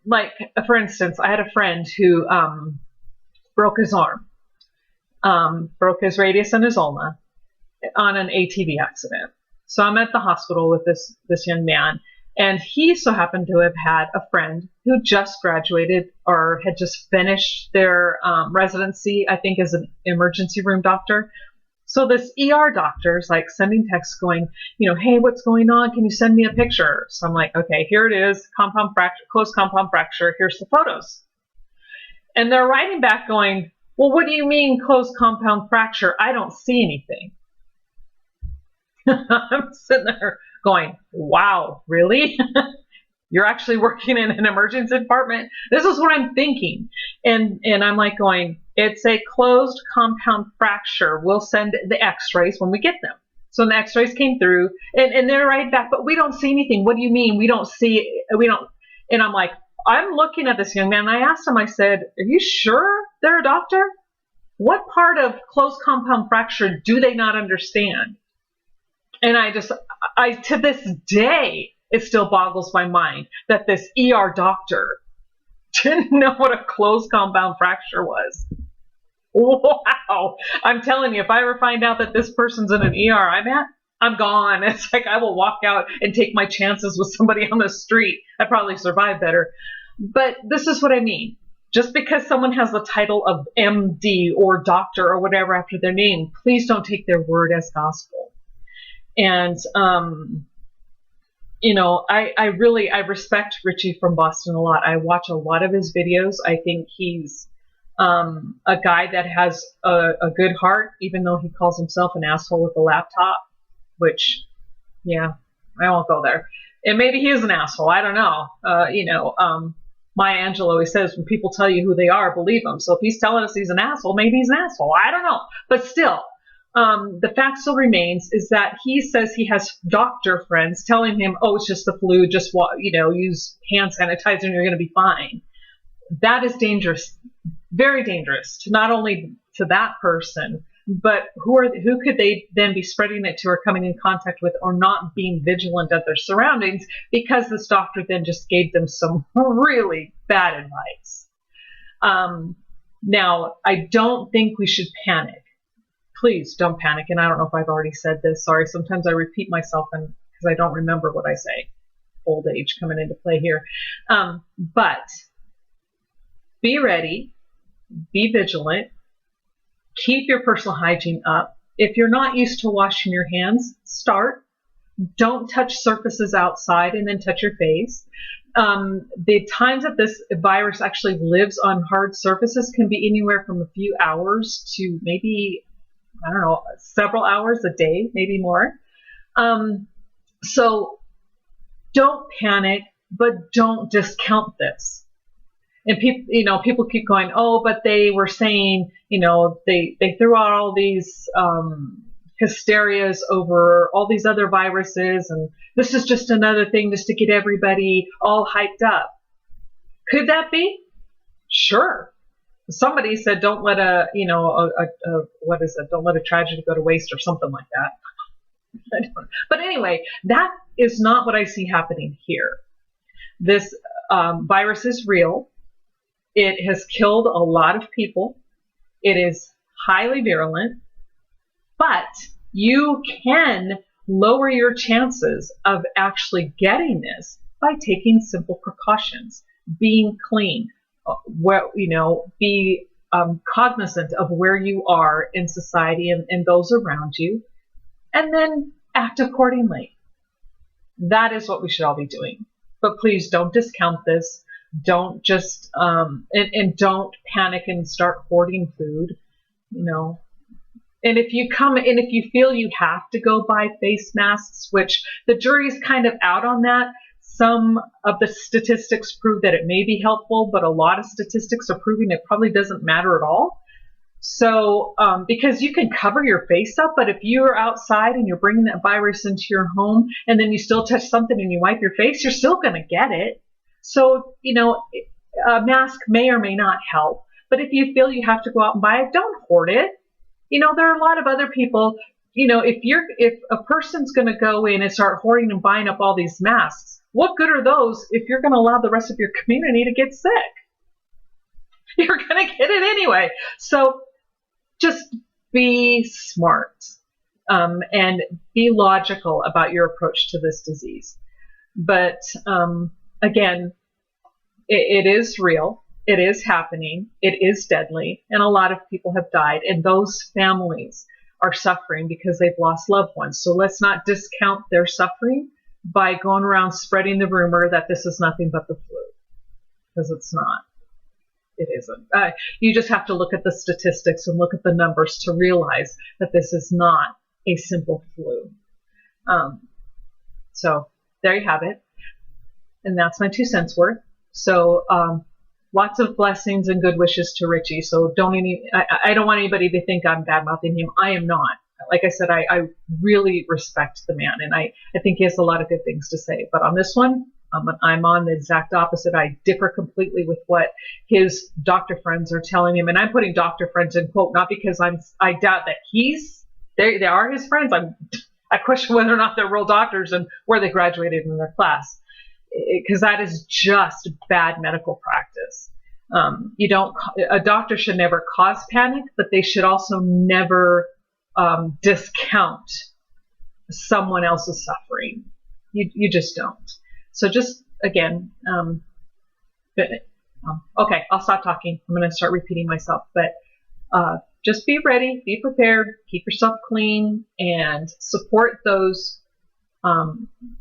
Like, for instance, I had a friend who broke his arm, broke his radius and his ulna on an ATV accident. So I'm at the hospital with this young man, and he so happened to have had a friend who just graduated or had just finished their residency, I think as an emergency room doctor. So this ER doctor is like sending texts going, you know, hey, what's going on? Can you send me a picture? So I'm like, okay, here it is, compound fracture, closed compound fracture. Here's the photos. And they're writing back going, well, what do you mean closed compound fracture? I don't see anything. I'm sitting there going, wow, really? You're actually working in an emergency department? This is what I'm thinking. And I'm like going, it's a closed compound fracture. We'll send the x-rays when we get them. So the x-rays came through and they're right back, but we don't see anything. What do you mean? We don't see, we don't. And I'm like, I'm looking at this young man and I asked him, I said, are you sure they're a doctor? What part of closed compound fracture do they not understand? And I to this day, it still boggles my mind that this ER doctor didn't know what a closed compound fracture was. Wow. I'm telling you, if I ever find out that this person's in an ER I'm gone. It's like I will walk out and take my chances with somebody on the street. I'd probably survive better. But this is what I mean. Just because someone has the title of MD or doctor or whatever after their name, please don't take their word as gospel. And, you know, I respect Richie from Boston a lot. I watch a lot of his videos. I think he's a guy that has a good heart, even though he calls himself an asshole with a laptop, which, yeah, I won't go there. And maybe he is an asshole. I don't know. You know, Maya Angelou always says, when people tell you who they are, believe them. So if he's telling us he's an asshole, maybe he's an asshole. I don't know. But still, the fact still remains is that he says he has doctor friends telling him, oh, it's just the flu, just, you know, use hand sanitizer and you're going to be fine. That is dangerous, very dangerous, to not only to that person, but who could they then be spreading it to or coming in contact with or not being vigilant of their surroundings because this doctor then just gave them some really bad advice. Now, I don't think we should panic. please don't panic. And I don't know if I've already said this. Sorry, sometimes I repeat myself and because I don't remember what I say. Old age coming into play here. But be ready, be vigilant, keep your personal hygiene up. If you're not used to washing your hands, start. Don't touch surfaces outside and then touch your face. The times that this virus actually lives on hard surfaces can be anywhere from a few hours to maybe, I don't know, several hours a day, maybe more. So don't panic, but don't discount this. And people keep going, oh, but they were saying, they threw out all these hysterias over all these other viruses, and this is just another thing just to get everybody all hyped up. Could that be? Sure. Somebody said, don't let don't let a tragedy go to waste or something like that. But anyway, that is not what I see happening here. This virus is real. It has killed a lot of people. It is highly virulent, but you can lower your chances of actually getting this by taking simple precautions, being clean, be cognizant of where you are in society and those around you, and then act accordingly. That is what we should all be doing. But please don't discount this. Don't just and don't panic and start hoarding food, And if you feel you have to go buy face masks, which the jury's kind of out on that, some of the statistics prove that it may be helpful, but a lot of statistics are proving it probably doesn't matter at all. So, because you can cover your face up, but if you're outside and you're bringing that virus into your home and then you still touch something and you wipe your face, you're still going to get it. So, a mask may or may not help, but if you feel you have to go out and buy it, don't hoard it. There are a lot of other people, if a person's going to go in and start hoarding and buying up all these masks, what good are those if you're going to allow the rest of your community to get sick? You're going to get it anyway. So just be smart and be logical about your approach to this disease. But again, it is real. It is happening. It is deadly. And a lot of people have died. And those families are suffering because they've lost loved ones. So let's not discount their suffering by going around spreading the rumor that this is nothing but the flu. Because it's not. It isn't. You just have to look at the statistics and look at the numbers to realize that this is not a simple flu. So there you have it. And that's my 2 cents worth. So lots of blessings and good wishes to Richie. So I don't want anybody to think I'm bad-mouthing him. I am not. Like I said, I really respect the man, and I think he has a lot of good things to say. But on this one, I'm on the exact opposite. I differ completely with what his doctor friends are telling him. And I'm putting doctor friends in quote, not because I doubt that they are his friends. I question whether or not they're real doctors and where they graduated in their class. Because that is just bad medical practice. A doctor should never cause panic, but they should also never discount someone else's suffering. You just don't. So just again, okay, I'll stop talking. I'm going to start repeating myself, but just be ready, be prepared, keep yourself clean, and support those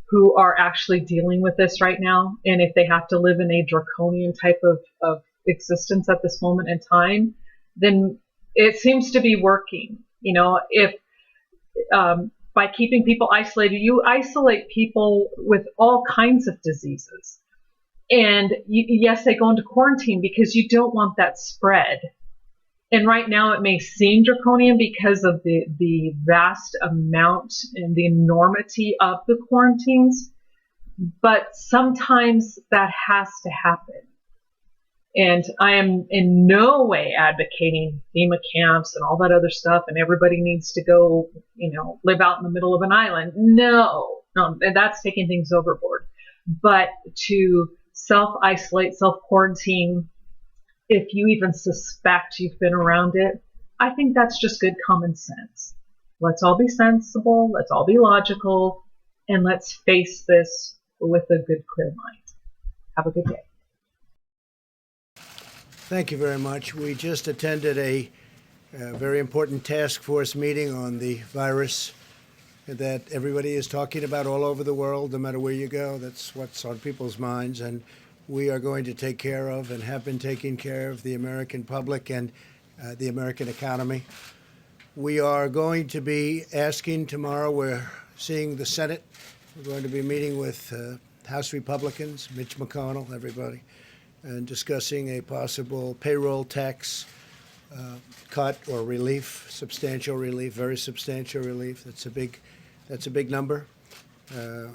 who are actually dealing with this right now. And if they have to live in a draconian type of existence at this moment in time, then it seems to be working. If by keeping people isolated, you isolate people with all kinds of diseases. And yes, they go into quarantine because you don't want that spread. And right now it may seem draconian because of the vast amount and the enormity of the quarantines, but sometimes that has to happen. And I am in no way advocating FEMA camps and all that other stuff and everybody needs to go, live out in the middle of an island. No, that's taking things overboard. But to self-isolate, self-quarantine, if you even suspect you've been around it, I think that's just good common sense. Let's all be sensible, let's all be logical, and let's face this with a good, clear mind. Have a good day. Thank you very much. We just attended a very important task force meeting on the virus that everybody is talking about all over the world, no matter where you go. That's what's on people's minds. And we are going to take care of and have been taking care of the American public and the American economy. We are going to be asking tomorrow, we're seeing the Senate. We're going to be meeting with House Republicans, Mitch McConnell, everybody, and discussing a possible payroll tax cut or relief, substantial relief, very substantial relief. That's a big number.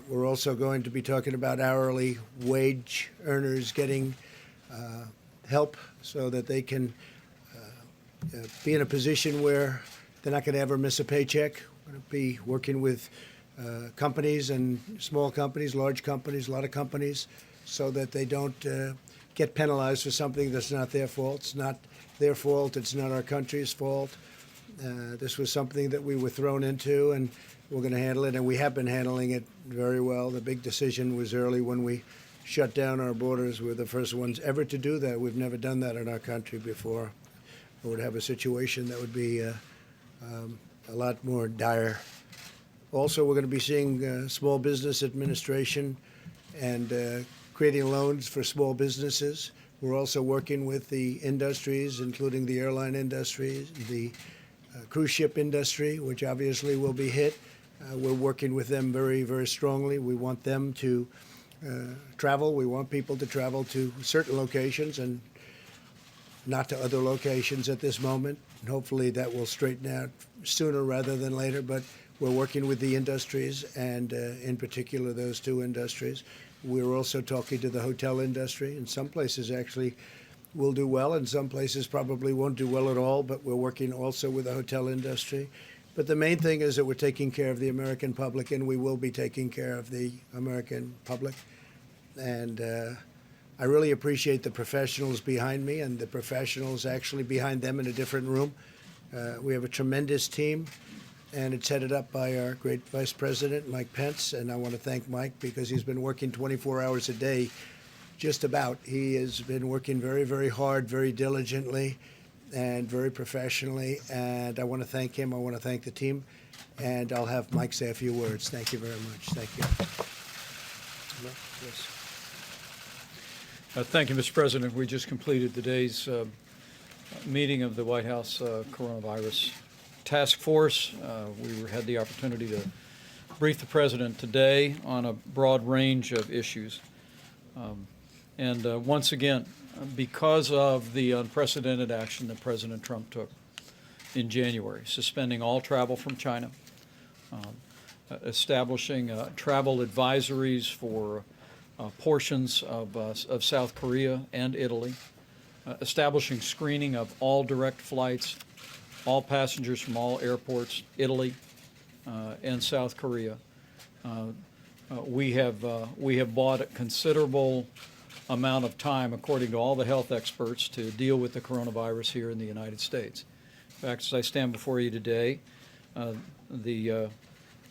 We're also going to be talking about hourly wage earners getting help so that they can be in a position where they're not going to ever miss a paycheck. We're going to be working with companies and small companies, large companies, a lot of companies, so that they don't get penalized for something that's not their fault. It's not their fault. It's not our country's fault. This was something that we were thrown into, and we're going to handle it, and we have been handling it very well. The big decision was early when we shut down our borders. We're the first ones ever to do that. We've never done that in our country before. We would have a situation that would be a lot more dire. Also, we're going to be seeing Small Business Administration and creating loans for small businesses. We're also working with the industries, including the airline industry, the cruise ship industry, which obviously will be hit. We're working with them very, very strongly. We want them to travel. We want people to travel to certain locations and not to other locations at this moment. And hopefully that will straighten out sooner rather than later. But we're working with the industries, and in particular those two industries. We're also talking to the hotel industry. In some places actually will do well, and some places probably won't do well at all, but we're working also with the hotel industry. But the main thing is that we're taking care of the American public, and we will be taking care of the American public. And I really appreciate the professionals behind me and the professionals actually behind them in a different room. We have a tremendous team, and it's headed up by our great Vice President, Mike Pence. And I want to thank Mike because he's been working 24 hours a day, just about. He has been working very, very hard, very diligently, and very professionally. And I want to thank him. I want to thank the team. And I'll have Mike say a few words. Thank you very much. Thank you. Yes. Thank you, Mr. President. We just completed today's meeting of the White House Coronavirus Task Force. We had the opportunity to brief the President today on a broad range of issues. And once again, because of the unprecedented action that President Trump took in January, suspending all travel from China, establishing travel advisories for portions of South Korea and Italy, establishing screening of all direct flights, all passengers from all airports, Italy and South Korea. We have bought a considerable amount of time, according to all the health experts, to deal with the coronavirus here in the United States. In fact, as I stand before you today, the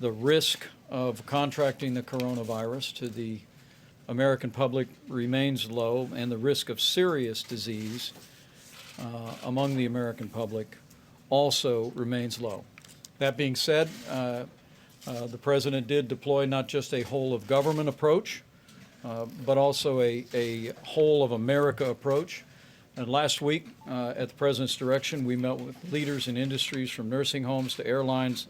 risk of contracting the coronavirus to the American public remains low, and the risk of serious disease among the American public also remains low. That being said, the President did deploy not just a whole-of-government approach, but also a whole-of-America approach. And last week, at the President's direction, we met with leaders in industries from nursing homes to airlines,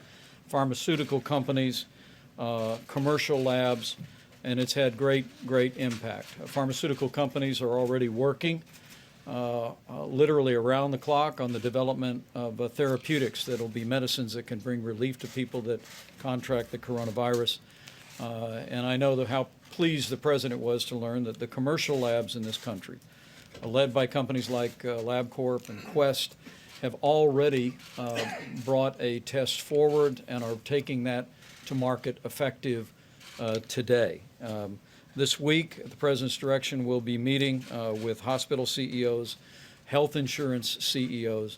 pharmaceutical companies, commercial labs, and it's had great impact. Pharmaceutical companies are already working literally around the clock on the development of therapeutics that will be medicines that can bring relief to people that contract the coronavirus. And I know how pleased the President was to learn that the commercial labs in this country, led by companies like LabCorp and Quest, have already brought a test forward and are taking that to market effective today. This week, at the President's direction, we'll be meeting with hospital CEOs, health insurance CEOs,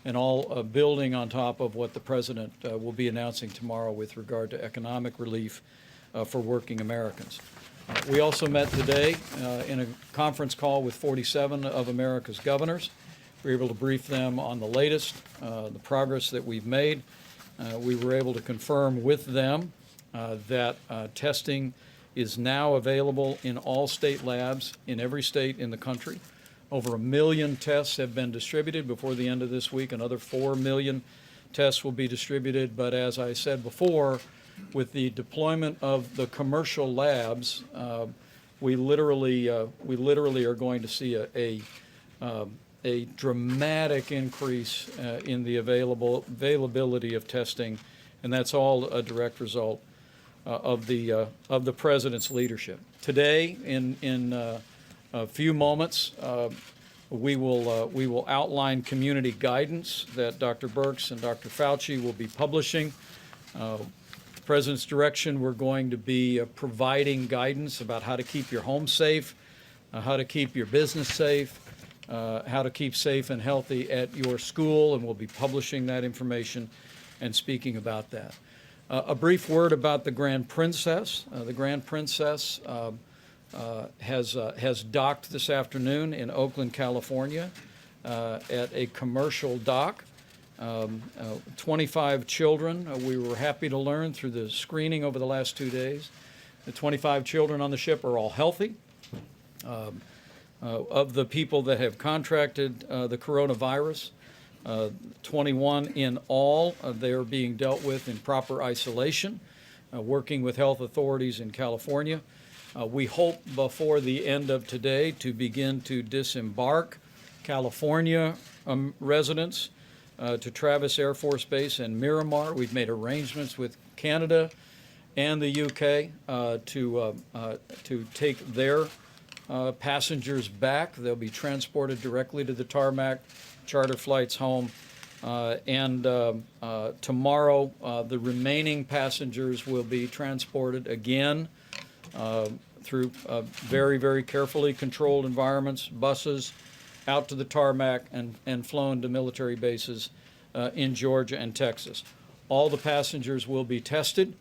and all building on top of what the President will be announcing tomorrow with regard to economic relief for working Americans. We also met today in a conference call with 47 of America's governors. We were able to brief them on the latest, the progress that we've made. We were able to confirm with them that testing is now available in all state labs in every state in the country. Over 1 million tests have been distributed before the end of this week. Another 4 million tests will be distributed. But as I said before, with the deployment of the commercial labs, we literally are going to see a dramatic increase in the availability of testing, and that's all a direct result of the President's leadership. Today, in a few moments, we will outline community guidance that Dr. Birx and Dr. Fauci will be publishing. The President's direction, we're going to be providing guidance about how to keep your home safe, how to keep your business safe, how to keep safe and healthy at your school, and we'll be publishing that information and speaking about that. A brief word about the Grand Princess. The Grand Princess has docked this afternoon in Oakland, California, at a commercial dock. 25 children, we were happy to learn through the screening over the last 2 days. The 25 children on the ship are all healthy. Of the people that have contracted the coronavirus, 21 in all, they are being dealt with in proper isolation, working with health authorities in California. We hope before the end of today to begin to disembark California residents to Travis Air Force Base and Miramar. We've made arrangements with Canada and the UK to take their passengers back. They'll be transported directly to the tarmac, charter flights home, and tomorrow the remaining passengers will be transported again through very, very carefully controlled environments, buses, out to the tarmac and flown to military bases in Georgia and Texas. All the passengers will be tested,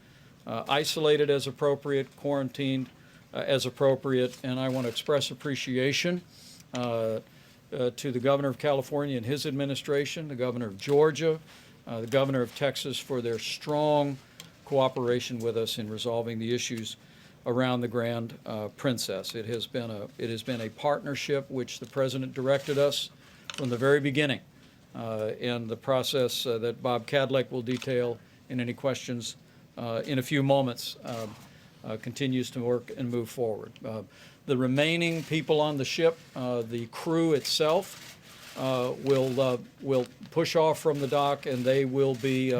isolated as appropriate, quarantined as appropriate, and I want to express appreciation to the Governor of California and his administration, the Governor of Georgia, the Governor of Texas for their strong cooperation with us in resolving the issues around the Grand Princess. It has been a partnership which the President directed us from the very beginning, and the process that Bob Kadlec will detail in any questions in a few moments continues to work and move forward. The remaining people on the ship, the crew itself, will push off from the dock, and they will be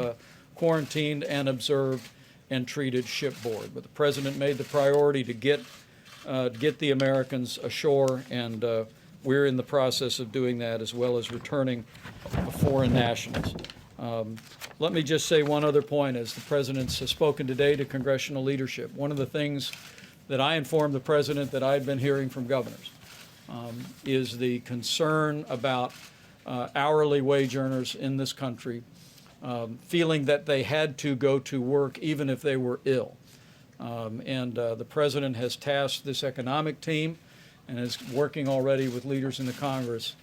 quarantined and observed and treated shipboard. But the President made the priority to get the Americans ashore, and we're in the process of doing that, as well as returning foreign nationals. Let me just say one other point, as the President's spoken today to congressional leadership. One of the things that I informed the President that I'd been hearing from governors is the concern about hourly wage earners in this country feeling that they had to go to work even if they were ill. The President has tasked this economic team and is working already with leaders in the Congress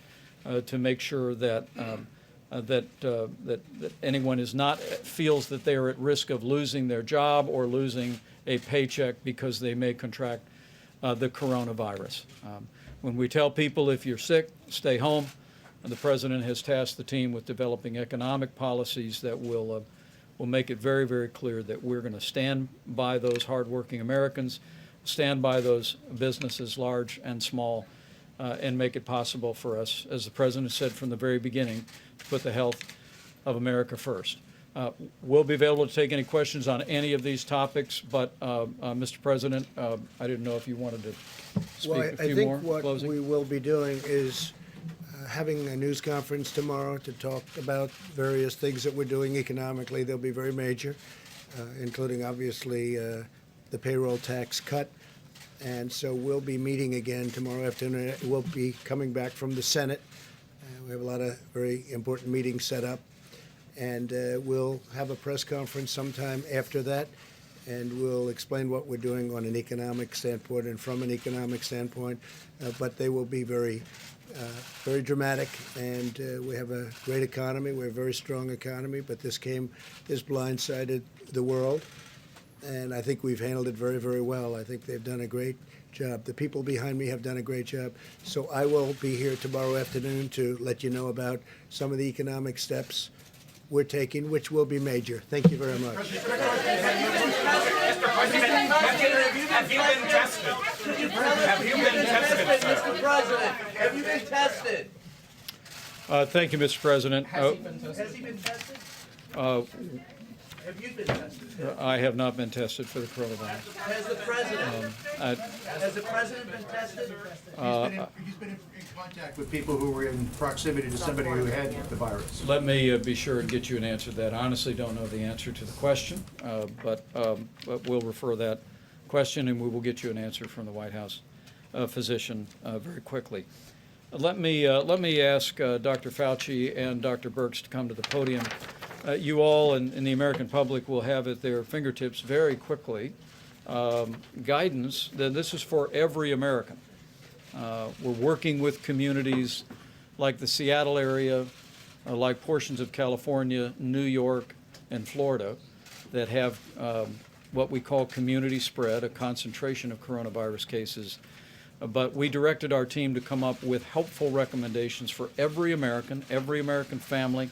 to make sure that that anyone feels that they are at risk of losing their job or losing a paycheck because they may contract the coronavirus. When we tell people, if you're sick, stay home, the President has tasked the team with developing economic policies that will make it very, very clear that we're going to stand by those hardworking Americans, stand by those businesses, large and small, and make it possible for us, as the President said from the very beginning, to put the health of America first. We'll be available to take any questions on any of these topics, but Mr. President, I didn't know if you wanted to speak a few more. I think what closing? we will be doing is having a news conference tomorrow to talk about various things that we're doing economically. They'll be very major, including obviously the payroll tax cut. And so we'll be meeting again tomorrow afternoon. We'll be coming back from the Senate. We have a lot of very important meetings set up, and we'll have a press conference sometime after that, and we'll explain what we're doing on an economic standpoint and from an economic standpoint. But they will be very dramatic, and we have a great economy. We have a very strong economy, but this blindsided the world, and I think we've handled it very, very well. I think they've done a great job. The people behind me have done a great job. So I will be here tomorrow afternoon to let you know about some of the economic steps we're taking, which will be major. Thank you very much. Mr. President, have you been tested? Have you been tested, sir? Mr. President, have you been tested? Thank you, Mr. President. Has he been tested? Have you been tested? I have not been tested for the coronavirus. Has the president? Has the president been tested? He's been in contact with people who were in proximity to somebody who had the virus. Let me be sure and get you an answer to that. I honestly don't know the answer to the question, but we'll refer that question, and we will get you an answer from the White House physician very quickly. Let me ask Dr. Fauci and Dr. Birx to come to the podium. You all and the American public will have at their fingertips very quickly guidance that this is for every American. We're working with communities like the Seattle area, like portions of California, New York, and Florida that have what we call community spread, a concentration of coronavirus cases. But we directed our team to come up with helpful recommendations for every American family,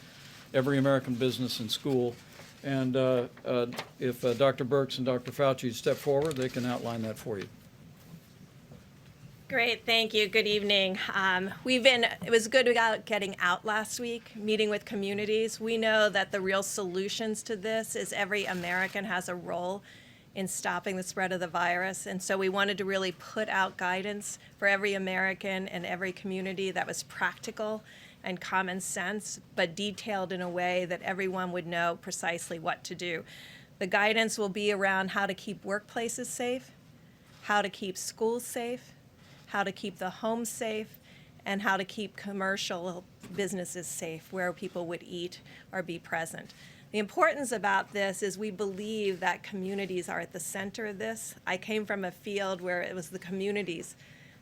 every American business and school. And if Dr. Birx and Dr. Fauci step forward, they can outline that for you. Great, thank you. Good evening. It was good about getting out last week, meeting with communities. We know that the real solutions to this is every American has a role in stopping the spread of the virus. And so we wanted to really put out guidance for every American and every community that was practical and common sense, but detailed in a way that everyone would know precisely what to do. The guidance will be around how to keep workplaces safe, how to keep schools safe, how to keep the home safe, and how to keep commercial businesses safe where people would eat or be present. The importance about this is we believe that communities are at the center of this. I came from a field where it was the communities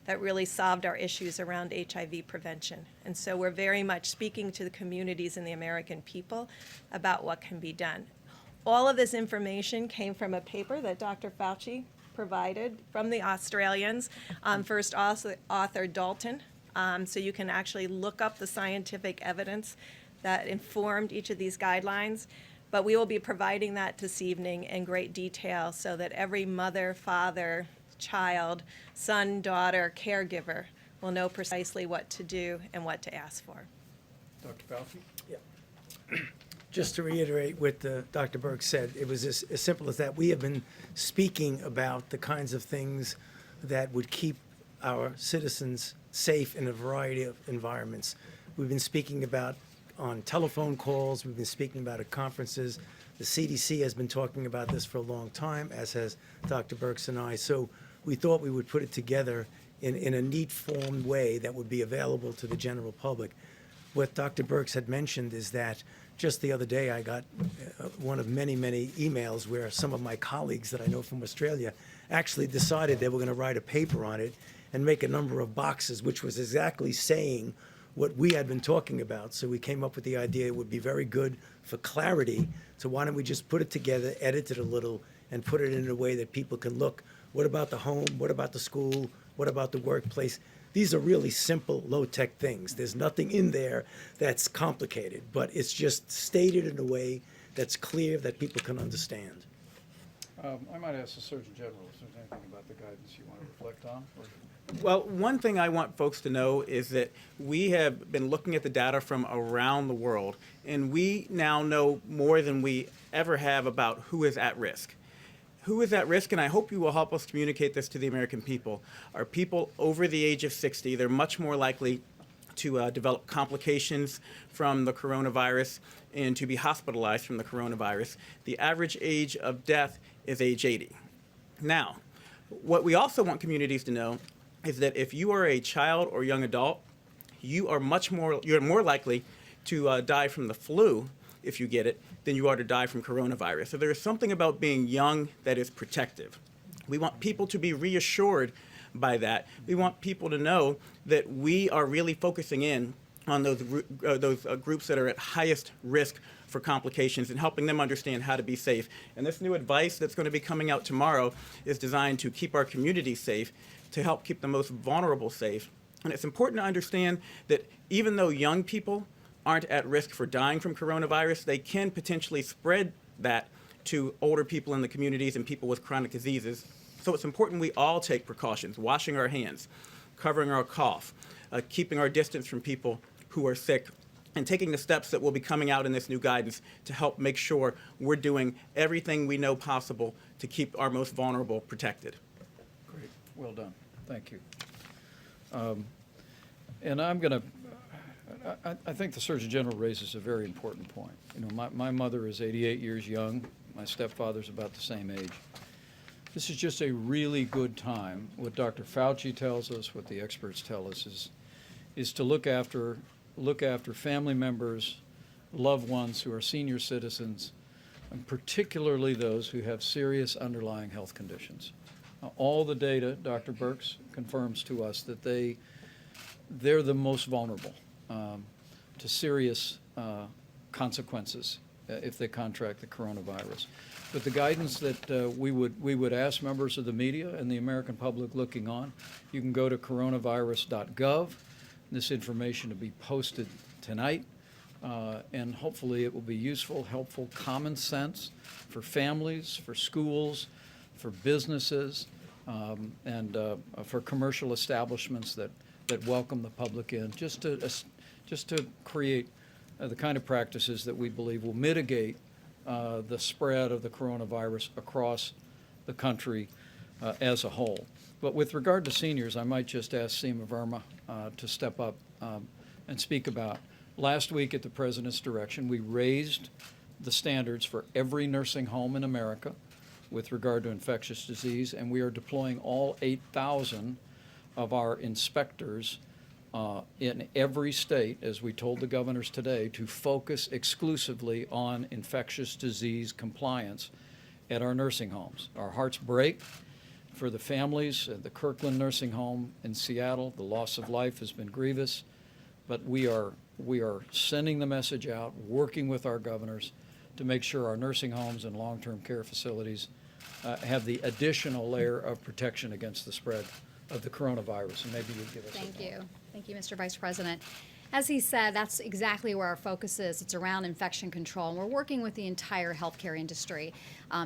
that really solved our issues around HIV prevention. And so we're very much speaking to the communities and the American people about what can be done. All of this information came from a paper that Dr. Fauci provided from the Australians, first author Dalton. So you can actually look up the scientific evidence that informed each of these guidelines. But we will be providing that this evening in great detail so that every mother, father, child, son, daughter, caregiver will know precisely what to do and what to ask for. Dr. Fauci? Yeah. Just to reiterate what Dr. Birx said, it was as simple as that. We have been speaking about the kinds of things that would keep our citizens safe in a variety of environments. We've been speaking about on telephone calls, we've been speaking about at conferences. The CDC has been talking about this for a long time, as has Dr. Birx and I. So we thought we would put it together in a neat formed way that would be available to the general public. What Dr. Birx had mentioned is that just the other day I got one of many, many emails where some of my colleagues that I know from Australia actually decided they were going to write a paper on it and make a number of boxes, which was exactly saying what we had been talking about. So we came up with the idea it would be very good for clarity. So why don't we just put it together, edit it a little, and put it in a way that people can look, what about the home? What about the school? What about the workplace? These are really simple, low-tech things. There's nothing in there that's complicated, but it's just stated in a way that's clear that people can understand. I might ask the Surgeon General if there's anything about the guidance you want to reflect on. Well, one thing I want folks to know is that we have been looking at the data from around the world, and we now know more than we ever have about who is at risk. Who is at risk, and I hope you will help us communicate this to the American people, are people over the age of 60. They're much more likely to develop complications from the coronavirus and to be hospitalized from the coronavirus. The average age of death is age 80. Now, what we also want communities to know is that if you are a child or young adult, you're more likely to die from the flu if you get it than you are to die from coronavirus. So there is something about being young that is protective. We want people to be reassured by that. We want people to know that we are really focusing in on those groups that are at highest risk for complications and helping them understand how to be safe. And this new advice that's going to be coming out tomorrow is designed to keep our community safe, to help keep the most vulnerable safe. And it's important to understand that even though young people aren't at risk for dying from coronavirus, they can potentially spread that to older people in the communities and people with chronic diseases. So it's important we all take precautions, washing our hands, covering our cough, keeping our distance from people who are sick, and taking the steps that will be coming out in this new guidance to help make sure we're doing everything we know possible to keep our most vulnerable protected. Great. Well done. Thank you. And I'm going to, I think the Surgeon General raises a very important point. You know, my mother is 88 years young. My stepfather's about the same age. This is just a really good time. What Dr. Fauci tells us, what the experts tell us is to look after family members, loved ones who are senior citizens, and particularly those who have serious underlying health conditions. All the data, Dr. Birx confirms to us that they're the most vulnerable to serious consequences if they contract the coronavirus. But the guidance that we would ask members of the media and the American public looking on, you can go to coronavirus.gov. This information will be posted tonight, and hopefully it will be useful, helpful, common sense for families, for schools, for businesses, and for commercial establishments that welcome the public in, just to create the kind of practices that we believe will mitigate the spread of the coronavirus across the country as a whole. But with regard to seniors, I might just ask Seema Verma to step up and speak about. Last week at the President's direction, we raised the standards for every nursing home in America with regard to infectious disease, and we are deploying all 8,000 of our inspectors in every state, as we told the governors today, to focus exclusively on infectious disease compliance at our nursing homes. Our hearts break for the families at the Kirkland Nursing Home in Seattle. The loss of life has been grievous, but we are sending the message out, working with our governors to make sure our nursing homes and long-term care facilities have the additional layer of protection against the spread of the coronavirus. And maybe you'd give us Thank you. Thank you, Mr. Vice President. As he said, that's exactly where our focus is. It's around infection control, and we're working with the entire healthcare industry.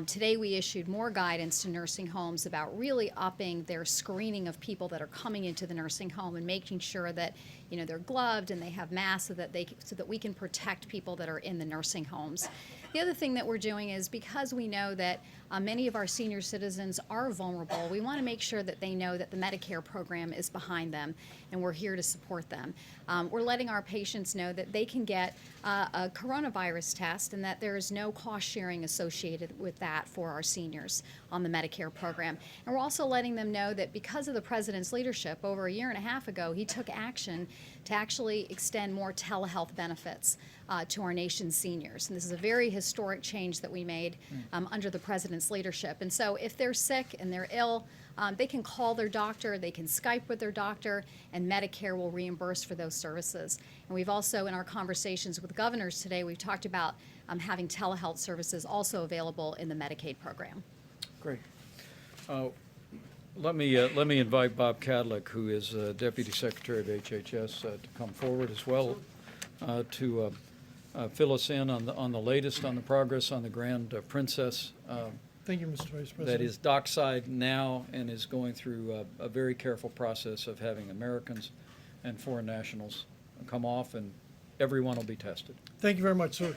Today, we issued more guidance to nursing homes about really upping their screening of people that are coming into the nursing home and making sure that, you know, they're gloved and they have masks so that we can protect people that are in the nursing homes. The other thing that we're doing is, because we know that many of our senior citizens are vulnerable, we want to make sure that they know that the Medicare program is behind them, and we're here to support them. We're letting our patients know that they can get a coronavirus test and that there is no cost sharing associated with that for our seniors on the Medicare program. And we're also letting them know that because of the President's leadership, over a year and a half ago, he took action to actually extend more telehealth benefits to our nation's seniors. And this is a very historic change that we made under the President's leadership. And so if they're sick and they're ill, they can call their doctor, they can Skype with their doctor, and Medicare will reimburse for those services. And we've also, in our conversations with governors today, we've talked about having telehealth services also available in the Medicaid program. Great. Let me invite Bob Kadlec, who is Deputy Secretary of HHS, to come forward as well to fill us in on the latest on the progress on the Grand Princess. Thank you, Mr. Vice President. That is dockside now and is going through a very careful process of having Americans and foreign nationals come off, and everyone will be tested. Thank you very much, sir.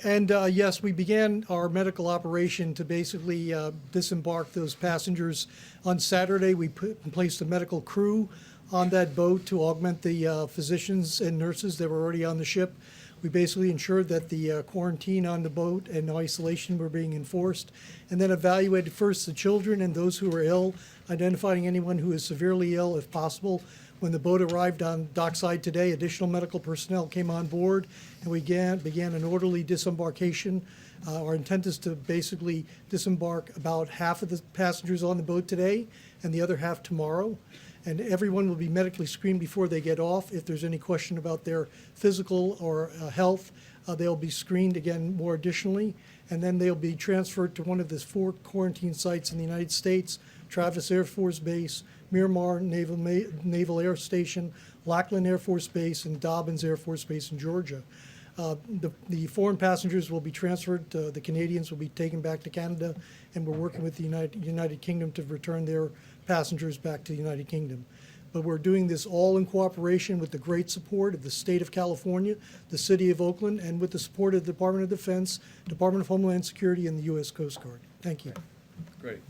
And yes, we began our medical operation to basically disembark those passengers on Saturday. We put in place a medical crew on that boat to augment the physicians and nurses that were already on the ship. We basically ensured that the quarantine on the boat and isolation were being enforced, and then evaluated first the children and those who were ill, identifying anyone who is severely ill if possible. When the boat arrived on dockside today, additional medical personnel came on board, and we began an orderly disembarkation. Our intent is to basically disembark about half of the passengers on the boat today and the other half tomorrow. And everyone will be medically screened before they get off. If there's any question about their physical or health, they'll be screened again more additionally. And then they'll be transferred to one of the 4 quarantine sites in the United States: Travis Air Force Base, Miramar Naval Air Station, Lackland Air Force Base, and Dobbins Air Force Base in Georgia. The foreign passengers will be transferred. The Canadians will be taken back to Canada, and we're working with the United Kingdom to return their passengers back to the United Kingdom. But we're doing this all in cooperation with the great support of the state of California, the city of Oakland, and with the support of the Department of Defense, Department of Homeland Security, and the U.S. Coast Guard. Thank you. Great.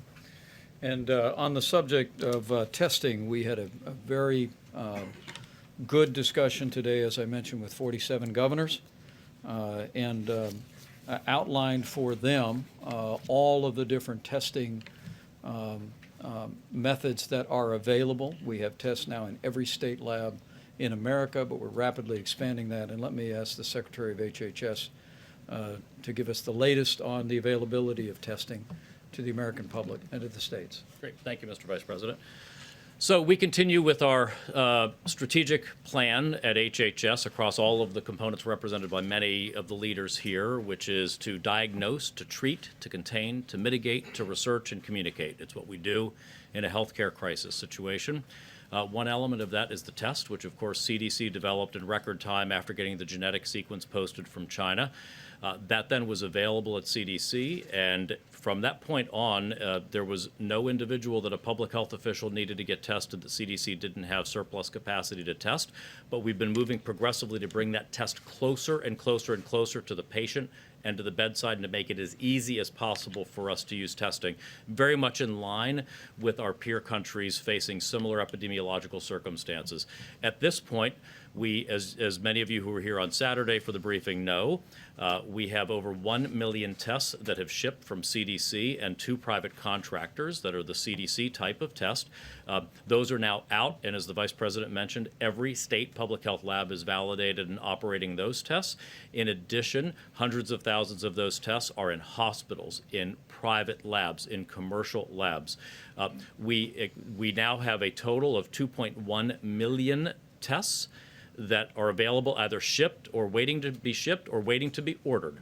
And on the subject of testing, we had a very good discussion today, as I mentioned, with 47 governors, and outlined for them all of the different testing methods that are available. We have tests now in every state lab in America, but we're rapidly expanding that. And let me ask the Secretary of HHS to give us the latest on the availability of testing to the American public and to the states. Great. Thank you, Mr. Vice President. So we continue with our strategic plan at HHS across all of the components represented by many of the leaders here, which is to diagnose, to treat, to contain, to mitigate, to research, and communicate. It's what we do in a healthcare crisis situation. One element of that is the test, which of course CDC developed in record time after getting the genetic sequence posted from China. That then was available at CDC, and from that point on, there was no individual that a public health official needed to get tested that CDC didn't have surplus capacity to test. But we've been moving progressively to bring that test closer and closer and closer to the patient and to the bedside, and to make it as easy as possible for us to use testing, very much in line with our peer countries facing similar epidemiological circumstances. At this point, we, as many of you who were here on Saturday for the briefing know, we have over 1 million tests that have shipped from CDC and 2 private contractors that are the CDC type of test. Those are now out, and as the Vice President mentioned, every state public health lab is validated and operating those tests. In addition, hundreds of thousands of those tests are in hospitals, in private labs, in commercial labs. We now have a total of 2.1 million tests that are available, either shipped or waiting to be shipped or waiting to be ordered.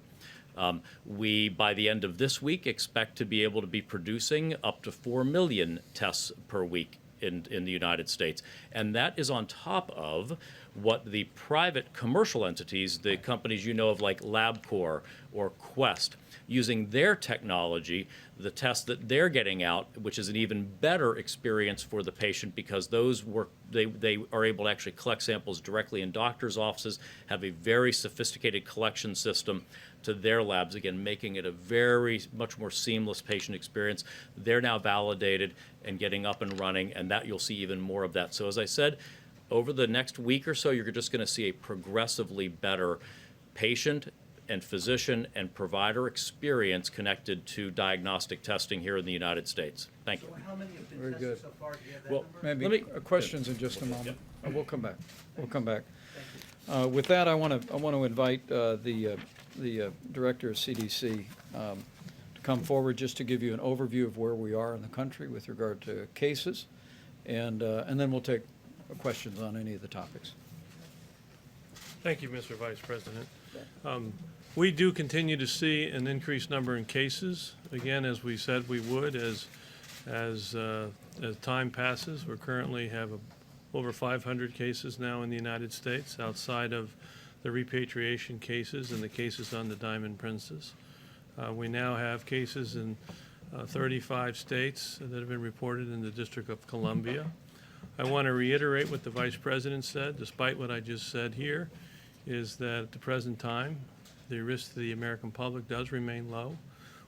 We, by the end of this week, expect to be able to be producing up to 4 million tests per week in the United States. And that is on top of what the private commercial entities, the companies you know of like LabCorp or Quest, using their technology, the tests that they're getting out, which is an even better experience for the patient because those work, they are able to actually collect samples directly in doctors' offices, have a very sophisticated collection system to their labs, again, making it a very much more seamless patient experience. They're now validated and getting up and running, and that you'll see even more of that. So as I said, over the next week or so, you're just going to see a progressively better patient and physician and provider experience connected to diagnostic testing here in the United States. Thank you. So how many have been Very tested good. so far? Do you have that Well, number? maybe questions in just a moment. We'll come back. We'll come back. With that, I want to invite the director of CDC to come forward just to give you an overview of where we are in the country with regard to cases, and then we'll take questions on any of the topics. Thank you, Mr. Vice President. We do continue to see an increased number in cases. Again, as we said we would, as time passes, we currently have over 500 cases now in the United States outside of the repatriation cases and the cases on the Diamond Princess. We now have cases in 35 states that have been reported in the District of Columbia. I want to reiterate what the Vice President said, despite what I just said here, is that at the present time, the risk to the American public does remain low.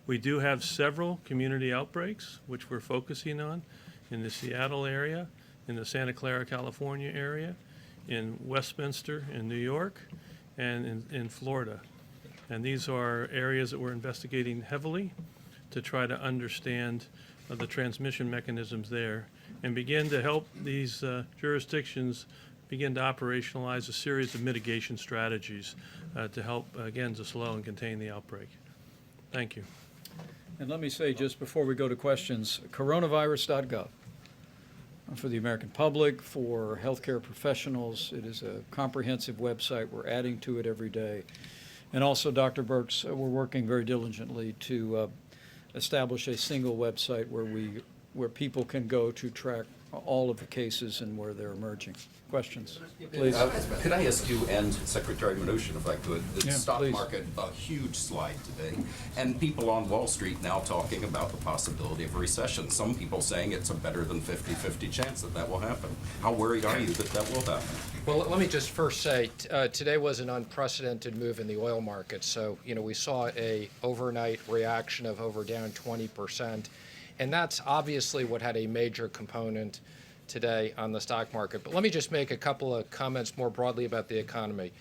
We do have several community outbreaks, which we're focusing on in the Seattle area, in the Santa Clara, California area, in Westminster in New York, and in Florida. And these are areas that we're investigating heavily to try to understand the transmission mechanisms there and begin to help these jurisdictions begin to operationalize a series of mitigation strategies to help, again, to slow and contain the outbreak. Thank you. And let me say, just before we go to questions, coronavirus.gov. For the American public, for healthcare professionals, it is a comprehensive website. We're adding to it every day. And also, Dr. Birx, we're working very diligently to establish a single website where people can go to track all of the cases and where they're emerging. Questions, please. Could I ask you and Secretary Mnuchin, if I could, the Yeah, stock please. market, a huge slide today, and people on Wall Street now talking about the possibility of a recession. Some people saying it's a better than 50-50 chance that that will happen. How worried are you that that will happen? Well, let me just first say, today was an unprecedented move in the oil market. So, we saw a overnight reaction of over down 20%. And that's obviously what had a major component today on the stock market. But let me just make a couple of comments more broadly about the economy.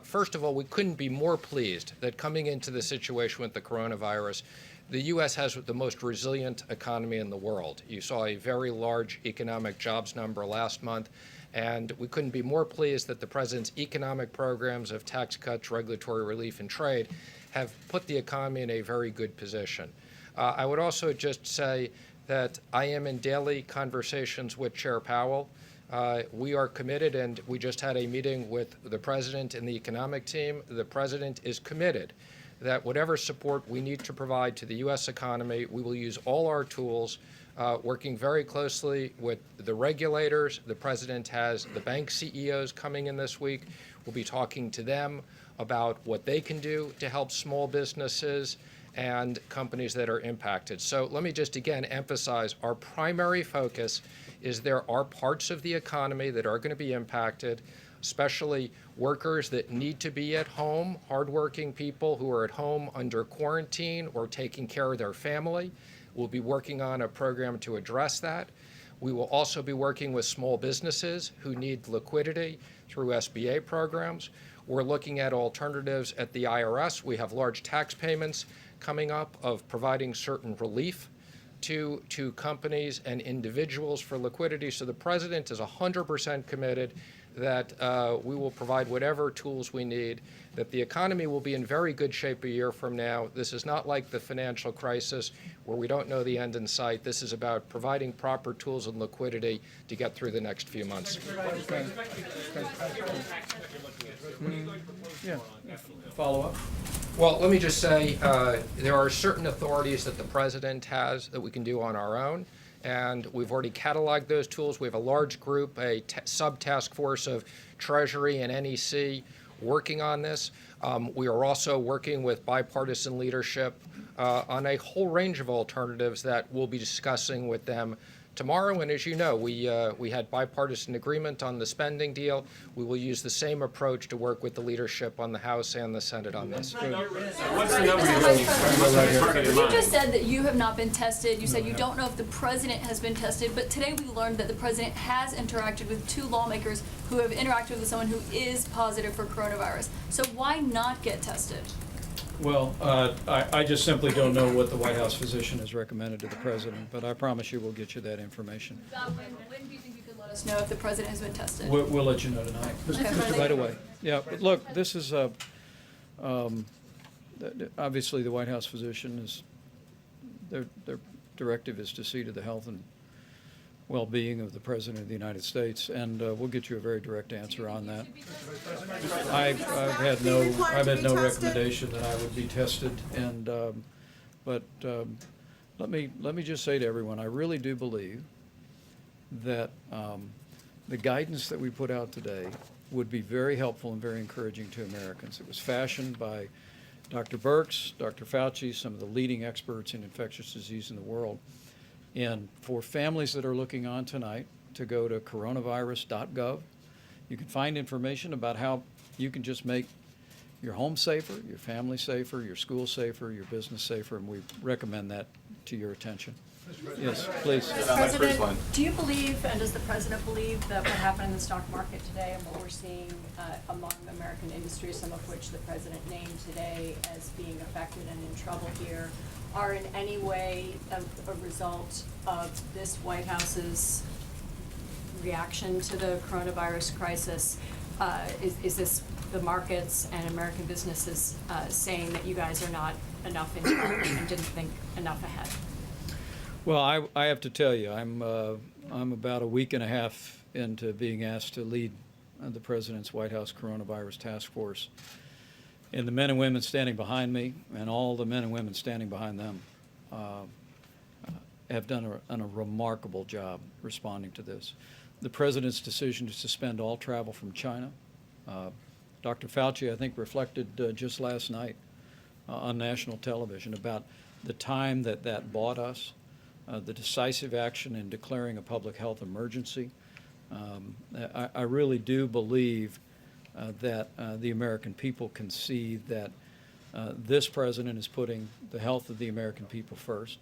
First of all, we couldn't be more pleased that coming into the situation with the coronavirus, the U.S. has the most resilient economy in the world. You saw a very large economic jobs number last month, and we couldn't be more pleased that the president's economic programs of tax cuts, regulatory relief, and trade have put the economy in a very good position. I would also just say that I am in daily conversations with Chair Powell. We are committed, and we just had a meeting with the president and the economic team. The president is committed that whatever support we need to provide to the U.S. economy, we will use all our tools, working very closely with the regulators. The president has the bank CEOs coming in this week. We'll be talking to them about what they can do to help small businesses and companies that are impacted. So let me just again emphasize our primary focus is there are parts of the economy that are going to be impacted, especially workers that need to be at home, hardworking people who are at home under quarantine or taking care of their family. We'll be working on a program to address that. We will also be working with small businesses who need liquidity through SBA programs. We're looking at alternatives at the IRS. We have large tax payments coming up of providing certain relief to companies and individuals for liquidity. So the president is 100% committed that we will provide whatever tools we need, that the economy will be in very good shape a year from now. This is not like the financial crisis where we don't know the end in sight. This is about providing proper tools and liquidity to get through the next few months. Yeah. Follow up? Well, let me just say there are certain authorities that the president has that we can do on our own, and we've already cataloged those tools. We have a large group, a sub-task force of Treasury and NEC working on this. We are also working with bipartisan leadership on a whole range of alternatives that we'll be discussing with them tomorrow. And as you know, we had bipartisan agreement on the spending deal. We will use the same approach to work with the leadership on the House and the Senate on this. What's the number You just said that you have not been tested. You said you don't know if the president has been tested, but today we learned that the president has interacted with two lawmakers who have interacted with someone who is positive for coronavirus. So why not get tested? Well, I just simply don't know what the White House physician has recommended to the president, but I promise you we'll get you that information. When do you think you could let us know if the president has been tested? We'll let you know tonight, Okay. right away. Yeah, but look, this is obviously the White House physician is, their directive is to see to the health and well-being of the President of the United States, and we'll get you a very direct answer on that. I've had no recommendation that I would be tested, and but let me just say to everyone, I really do believe that the guidance that we put out today would be very helpful and very encouraging to Americans. It was fashioned by Dr. Birx, Dr. Fauci, some of the leading experts in infectious disease in the world. And for families that are looking on tonight, to go to coronavirus.gov. You can find information about how you can just make your home safer, your family safer, your school safer, your business safer, and we recommend that to your attention. Yes, please. President, do you believe, and does the president believe, that what happened in the stock market today and what we're seeing among American industries, some of which the president named today as being affected and in trouble here, are in any way a result of this White House's reaction to the coronavirus crisis? Is this the markets and American businesses saying that you guys are not enough in charge and didn't think enough ahead? Well, I have to tell you, I'm about a week and a half into being asked to lead the President's White House Coronavirus Task Force. And the men and women standing behind me and all the men and women standing behind them have done a remarkable job responding to this. The President's decision to suspend all travel from China, Dr. Fauci, I think, reflected just last night on national television about the time that bought us, the decisive action in declaring a public health emergency. I really do believe that the American people can see that this president is putting the health of the American people first.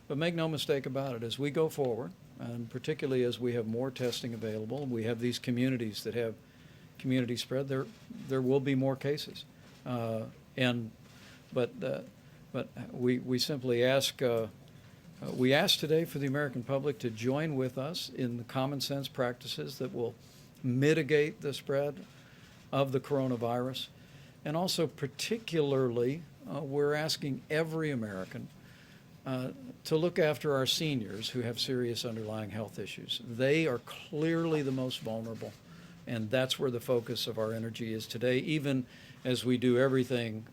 But make no mistake about it, as we go forward, and particularly as we have more testing available, we have these communities that have community spread, there will be more cases. But we simply ask, we ask today for the American public to join with us in the common sense practices that will mitigate the spread of the coronavirus. And also particularly, we're asking every American to look after our seniors who have serious underlying health issues. They are clearly the most vulnerable, and that's where the focus of our energy is today, even as we do everything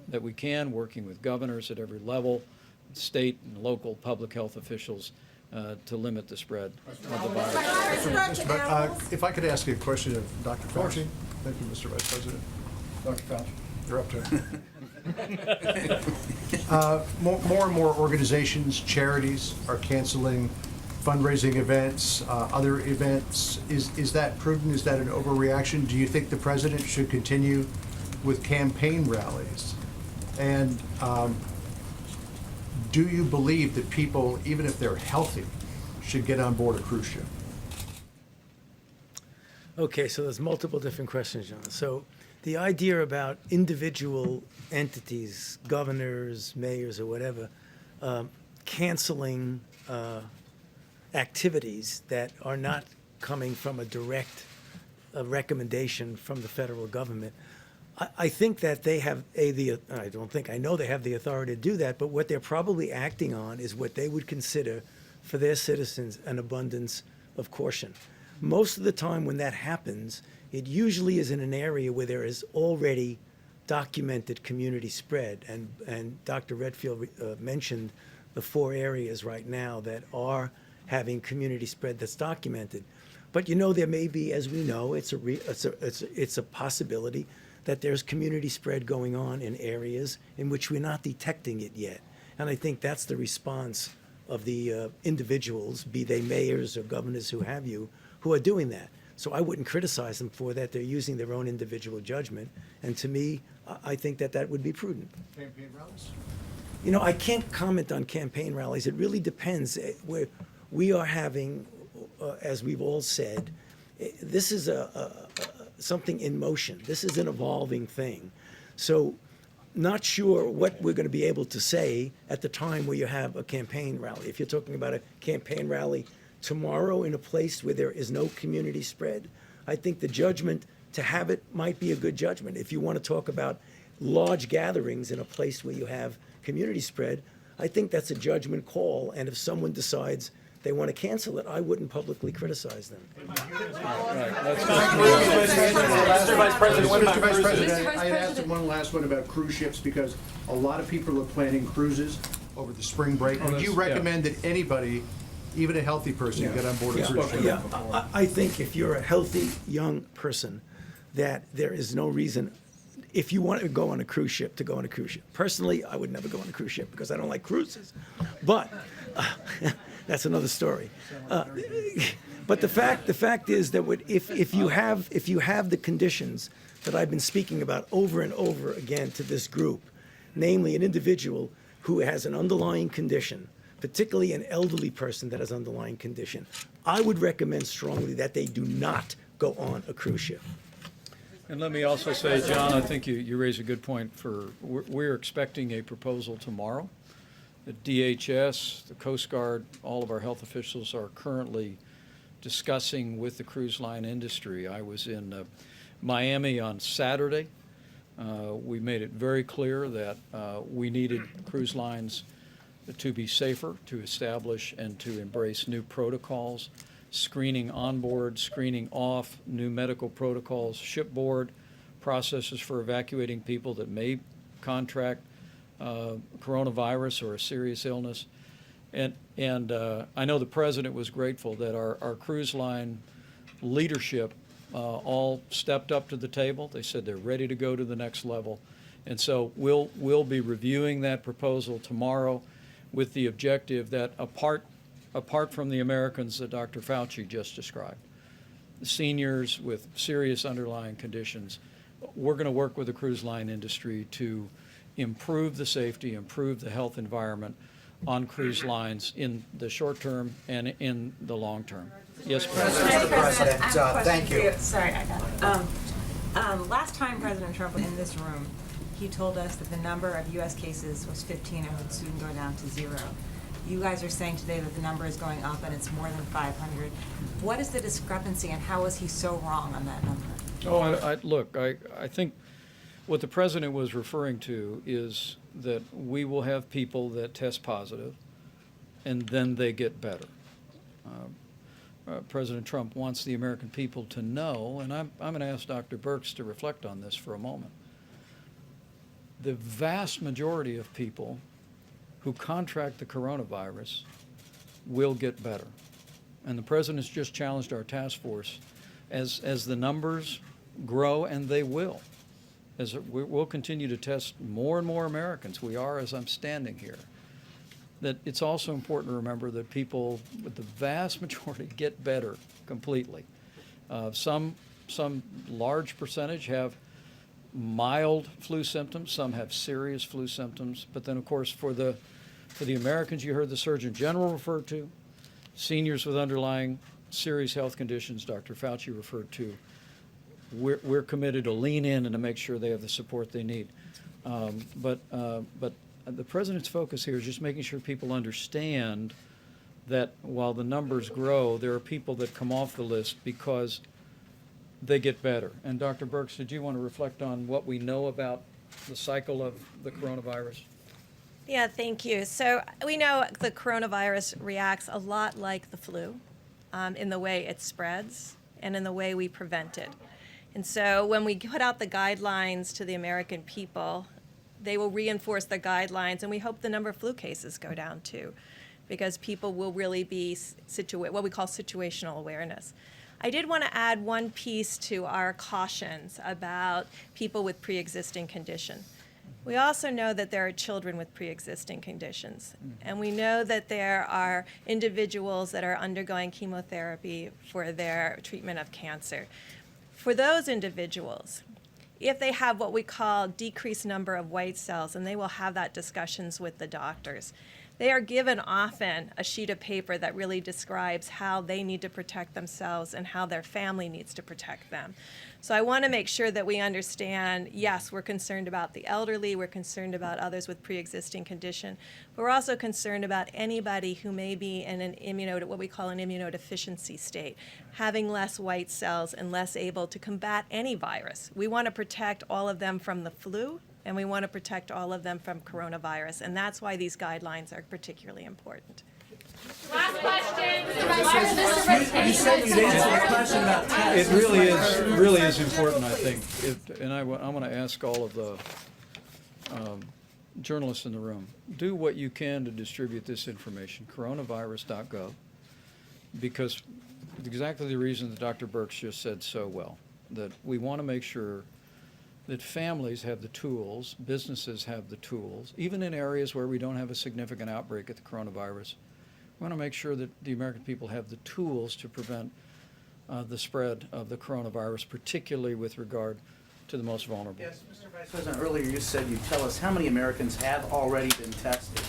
that we can, working with governors at every level, state and local public health officials to limit the spread of the virus. If I could ask you a question of Dr. Fauci. Thank you, Mr. Vice President. Dr. Fauci. You're up to it. More and more organizations, charities are canceling fundraising events, other events. Is that prudent? Is that an overreaction? Do you think the president should continue with campaign rallies? And do you believe that people, even if they're healthy, should get on board a cruise ship? Okay, so there's multiple different questions, John. So the idea about individual entities, governors, mayors, or whatever, canceling activities that are not coming from a direct recommendation from the federal government, I think that they have I know they have the authority to do that, but what they're probably acting on is what they would consider for their citizens an abundance of caution. Most of the time when that happens, it usually is in an area where there is already documented community spread. And Dr. Redfield mentioned the 4 areas right now that are having community spread that's documented. But there may be, as we know, it's a possibility that there's community spread going on in areas in which we're not detecting it yet. And I think that's the response of the individuals, be they mayors or governors who have you, who are doing that. So I wouldn't criticize them for that. They're using their own individual judgment. And to me, I think that would be prudent. Campaign rallies? I can't comment on campaign rallies. It really depends. We are having, as we've all said, this is something in motion. This is an evolving thing. So not sure what we're going to be able to say at the time where you have a campaign rally. If you're talking about a campaign rally tomorrow in a place where there is no community spread, I think the judgment to have it might be a good judgment. If you want to talk about large gatherings in a place where you have community spread, I think that's a judgment call. And if someone decides they want to cancel it, I wouldn't publicly criticize them. Mr. Vice President, I asked one last one about cruise ships because a lot of people are planning cruises over the spring break. Would you recommend that anybody, even a healthy person, get on board a cruise ship? Yeah, I think if you're a healthy young person, that there is no reason, if you want to go on a cruise ship, to go on a cruise ship. Personally, I would never go on a cruise ship because I don't like cruises. But that's another story. But the fact is that if you have the conditions that I've been speaking about over and over again to this group, namely an individual who has an underlying condition, particularly an elderly person that has underlying condition, I would recommend strongly that they do not go on a cruise ship. And let me also say, John, I think you raise a good point. We're expecting a proposal tomorrow. The DHS, the Coast Guard, all of our health officials are currently discussing with the cruise line industry. I was in Miami on Saturday. We made it very clear that we needed cruise lines to be safer, to establish and to embrace new protocols, screening on board, screening off, new medical protocols, shipboard processes for evacuating people that may contract coronavirus or a serious illness. And I know the President was grateful that our cruise line leadership all stepped up to the table. They said they're ready to go to the next level. And so we'll be reviewing that proposal tomorrow with the objective that apart from the Americans that Dr. Fauci just described, the seniors with serious underlying conditions, we're going to work with the cruise line industry to improve the safety, improve the health environment on cruise lines in the short term and in the long term. Yes, President. Mr. President, Thank you. Sorry, I got it. Last time President Trump was in this room, he told us that the number of U.S. cases was 15 and would soon go down to 0. You guys are saying today that the number is going up and it's more than 500. What is the discrepancy and how was he so wrong on that number? Oh, look, I think what the President was referring to is that we will have people that test positive and then they get better. President Trump wants the American people to know, and I'm going to ask Dr. Birx to reflect on this for a moment. The vast majority of people who contract the coronavirus will get better. And the President's just challenged our task force as the numbers grow, and they will. As we'll continue to test more and more Americans. We are, as I'm standing here. That it's also important to remember that people, with the vast majority, get better completely. Some large percentage have mild flu symptoms. Some have serious flu symptoms. But then, of course, for the Americans you heard the Surgeon General refer to, seniors with underlying serious health conditions Dr. Fauci referred to, we're committed to lean in and to make sure they have the support they need. But the President's focus here is just making sure people understand that while the numbers grow, there are people that come off the list because they get better. And Dr. Birx, did you want to reflect on what we know about the cycle of the coronavirus? Yeah, thank you. So we know the coronavirus reacts a lot like the flu in the way it spreads and in the way we prevent it. And so when we put out the guidelines to the American people, they will reinforce the guidelines, and we hope the number of flu cases go down too, because people will really be what we call situational awareness. I did want to add one piece to our cautions about people with pre-existing condition. We also know that there are children with pre-existing conditions, and we know that there are individuals that are undergoing chemotherapy for their treatment of cancer. For those individuals, if they have what we call decreased number of white cells, and they will have that discussions with the doctors, they are given often a sheet of paper that really describes how they need to protect themselves and how their family needs to protect them. So I want to make sure that we understand, yes, we're concerned about the elderly, we're concerned about others with pre-existing condition, but we're also concerned about anybody who may be in what we call an immunodeficiency state, having less white cells and less able to combat any virus. We want to protect all of them from the flu, and we want to protect all of them from coronavirus, and that's why these guidelines are particularly important. Last question. You said you'd answer the question about tests. It really is important, I think. And I want to ask all of the journalists in the room, do what you can to distribute this information, coronavirus.gov, because exactly the reason that Dr. Birx just said so well, that we want to make sure that families have the tools, businesses have the tools, even in areas where we don't have a significant outbreak of the coronavirus. We want to make sure that the American people have the tools to prevent the spread of the coronavirus, particularly with regard to the most vulnerable. Yes, Mr. Vice President, earlier you said you'd tell us how many Americans have already been tested.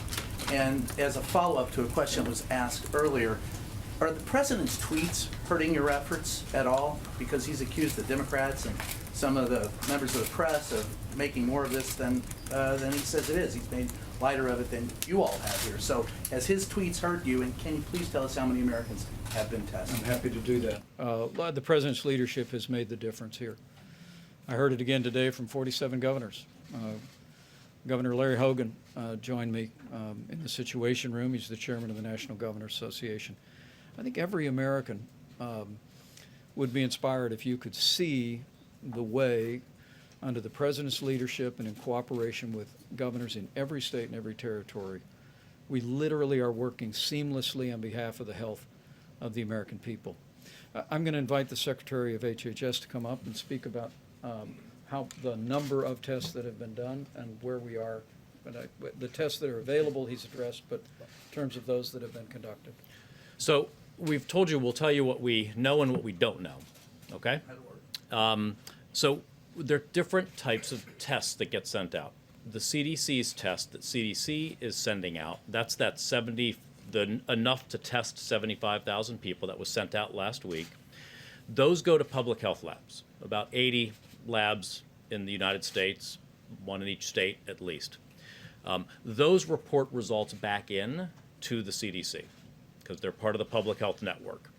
And as a follow-up to a question that was asked earlier, are the president's tweets hurting your efforts at all? Because he's accused the Democrats and some of the members of the press of making more of this than he says it is. He's made lighter of it than you all have here. So has his tweets hurt you, and can you please tell us how many Americans have been tested? I'm happy to do that. The president's leadership has made the difference here. I heard it again today from 47 governors. Governor Larry Hogan joined me in the Situation Room. He's the chairman of the National Governors Association. I think every American would be inspired if you could see the way, under the president's leadership and in cooperation with governors in every state and every territory, we literally are working seamlessly on behalf of the health of the American people. I'm going to invite the Secretary of HHS to come up and speak about how the number of tests that have been done and where we are. The tests that are available, he's addressed, but in terms of those that have been conducted. So we've told you, we'll tell you what we know and what we don't know, okay? So there are different types of tests that get sent out. The CDC's test that CDC is sending out, that's that enough to test 75,000 people that was sent out last week. Those go to public health labs, about 80 labs in the United States, one in each state at least. Those report results back in to the CDC because they're part of the public health network.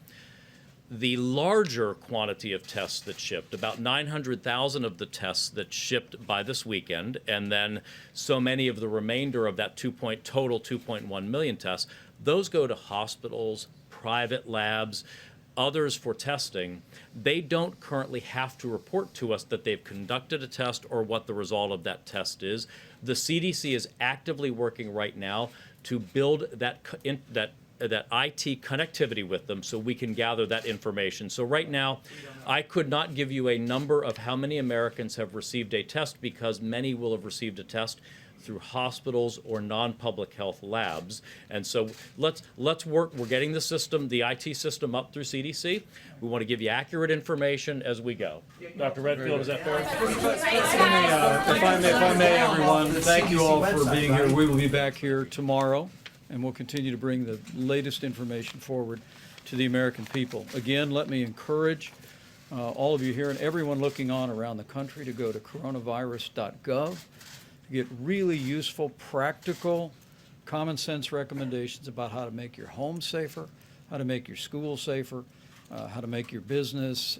The larger quantity of tests that shipped, about 900,000 of the tests that shipped by this weekend, and then so many of the remainder of that total 2.1 million tests, those go to hospitals, private labs, others for testing. They don't currently have to report to us that they've conducted a test or what the result of that test is. The CDC is actively working right now to build that IT connectivity with them so we can gather that information. So right now, I could not give you a number of how many Americans have received a test because many will have received a test through hospitals or non-public health labs. And so let's work. We're getting the system, the IT system up through CDC. We want to give you accurate information as we go. Dr. Redfield, is that fair? If I may, everyone, thank you all for being here. We will be back here tomorrow, and we'll continue to bring the latest information forward to the American people. Again, let me encourage all of you here and everyone looking on around the country to go to coronavirus.gov. Get really useful, practical, common sense recommendations about how to make your home safer, how to make your school safer, how to make your business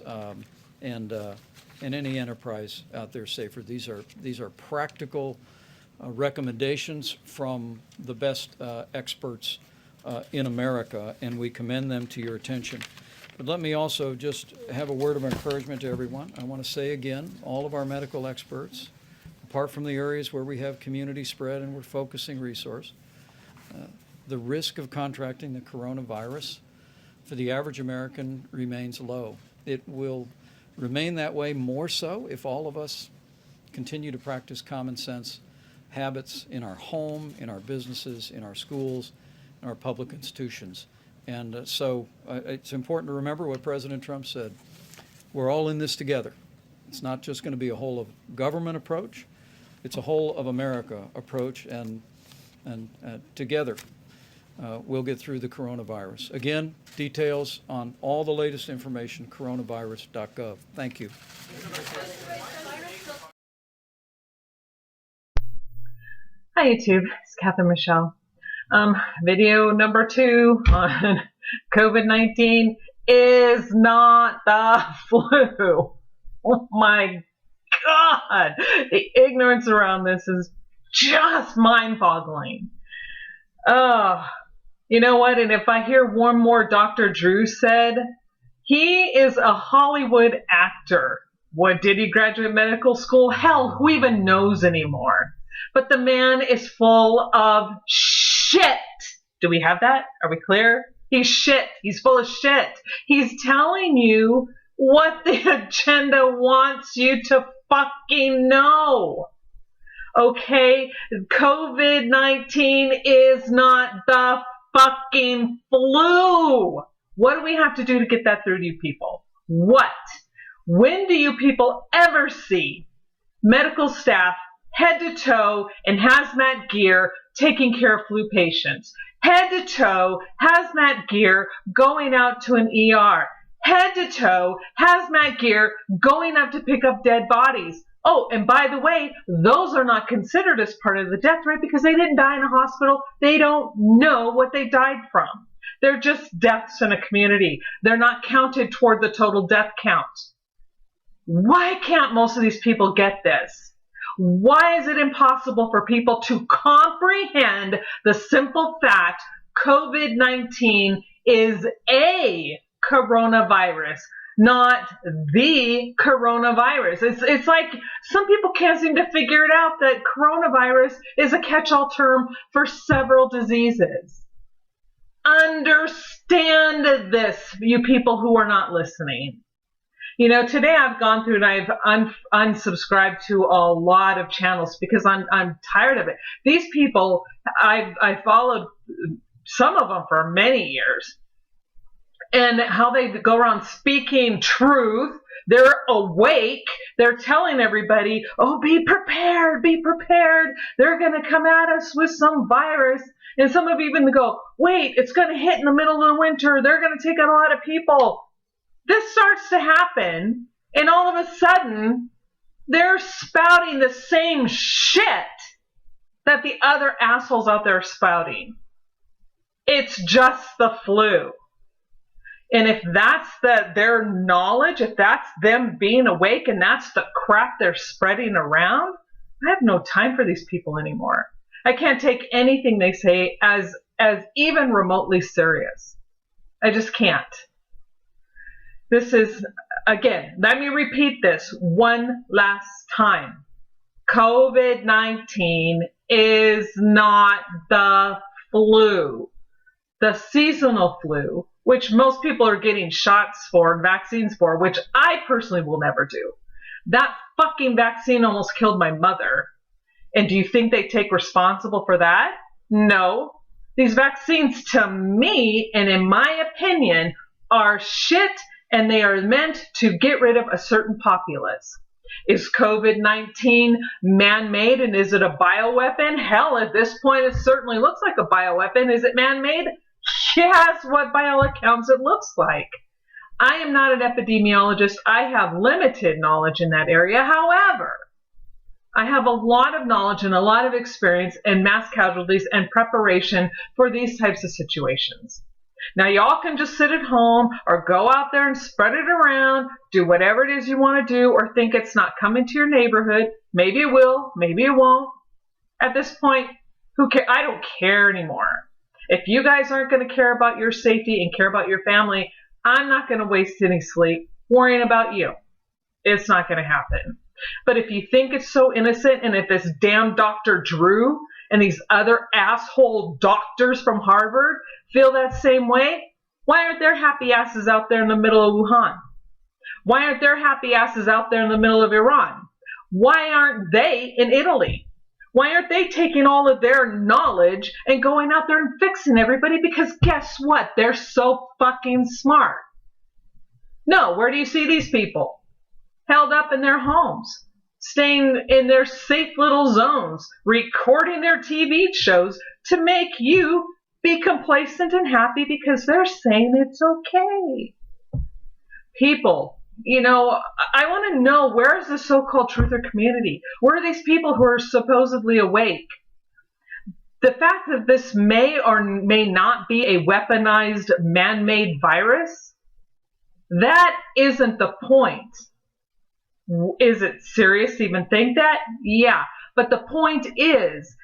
and any enterprise out there safer. These are practical recommendations from the best experts in America, and we commend them to your attention. But let me also just have a word of encouragement to everyone. I want to say again, all of our medical experts, apart from the areas where we have community spread and we're focusing resource, the risk of contracting the coronavirus for the average American remains low. It will remain that way more so if all of us continue to practice common sense habits in our home, in our businesses, in our schools, in our public institutions. And so it's important to remember what President Trump said. We're all in this together. It's not just going to be a whole of government approach. It's a whole of America approach, and together we'll get through the coronavirus. Again, details on all the latest information, coronavirus.gov. Thank you. Hi YouTube, it's Catherine Michelle. Video number 2 on COVID-19 is not the flu. Oh my God, the ignorance around this is just mind-boggling. You know what? And if I hear one more Dr. Drew said, he is a Hollywood actor. What, did he graduate medical school? Hell, who even knows anymore? But the man is full of shit. Do we have that? Are we clear? He's shit. He's full of shit. He's telling you what the agenda wants you to fucking know. Okay? COVID-19 is not the fucking flu. What do we have to do to get that through to you people? What? When do you people ever see medical staff head to toe in hazmat gear taking care of flu patients. Head to toe, hazmat gear, going out to an ER. Head to toe, hazmat gear, going up to pick up dead bodies. Oh, and by the way, those are not considered as part of the death rate because they didn't die in a hospital. They don't know what they died from. They're just deaths in a community. They're not counted toward the total death count. Why can't most of these people get this? Why is it impossible for people to comprehend the simple fact COVID-19 is a coronavirus, not the coronavirus? It's like some people can't seem to figure it out that coronavirus is a catch-all term for several diseases. Understand this, you people who are not listening. You know, today I've gone through and I've unsubscribed to a lot of channels because I'm tired of it. These people, I followed some of them for many years, and how they go around speaking truth. They're awake. They're telling everybody, oh, be prepared, be prepared. They're going to come at us with some virus. And some of you even go, wait, it's going to hit in the middle of the winter. They're going to take out a lot of people. This starts to happen, and all of a sudden, they're spouting the same shit that the other assholes out there are spouting. It's just the flu. And if that's their knowledge, if that's them being awake and that's the crap they're spreading around, I have no time for these people anymore. I can't take anything they say as even remotely serious. I just can't. This is, again, let me repeat this one last time. COVID-19 is not the flu. The seasonal flu, which most people are getting shots for and vaccines for, which I personally will never do. That fucking vaccine almost killed my mother. And do you think they take responsible for that? No. These vaccines, to me, and in my opinion, are shit, and they are meant to get rid of a certain populace. Is COVID-19 man-made, and is it a bioweapon? Hell, at this point, it certainly looks like a bioweapon. Is it man-made? Yes, what by all accounts it looks like. I am not an epidemiologist. I have limited knowledge in that area. However, I have a lot of knowledge and a lot of experience in mass casualties and preparation for these types of situations. Now, y'all can just sit at home or go out there and spread it around, do whatever it is you want to do, or think it's not coming to your neighborhood. Maybe it will, maybe it won't. At this point, who cares? I don't care anymore. If you guys aren't going to care about your safety and care about your family, I'm not going to waste any sleep worrying about you. It's not going to happen. But if you think it's so innocent, and if this damn Dr. Drew and these other asshole doctors from Harvard feel that same way, why aren't their happy asses out there in the middle of Wuhan? Why aren't their happy asses out there in the middle of Iran? Why aren't they in Italy? Why aren't they taking all of their knowledge and going out there and fixing everybody? Because guess what? They're so fucking smart. No, where do you see these people? Held up in their homes, staying in their safe little zones, recording their TV shows to make you be complacent and happy because they're saying it's okay. People, you know, I want to know, where is the so-called truther community? Where are these people who are supposedly awake? The fact that this may or may not be a weaponized man-made virus, that isn't the point. Is it serious to even think that? Yeah. But the point is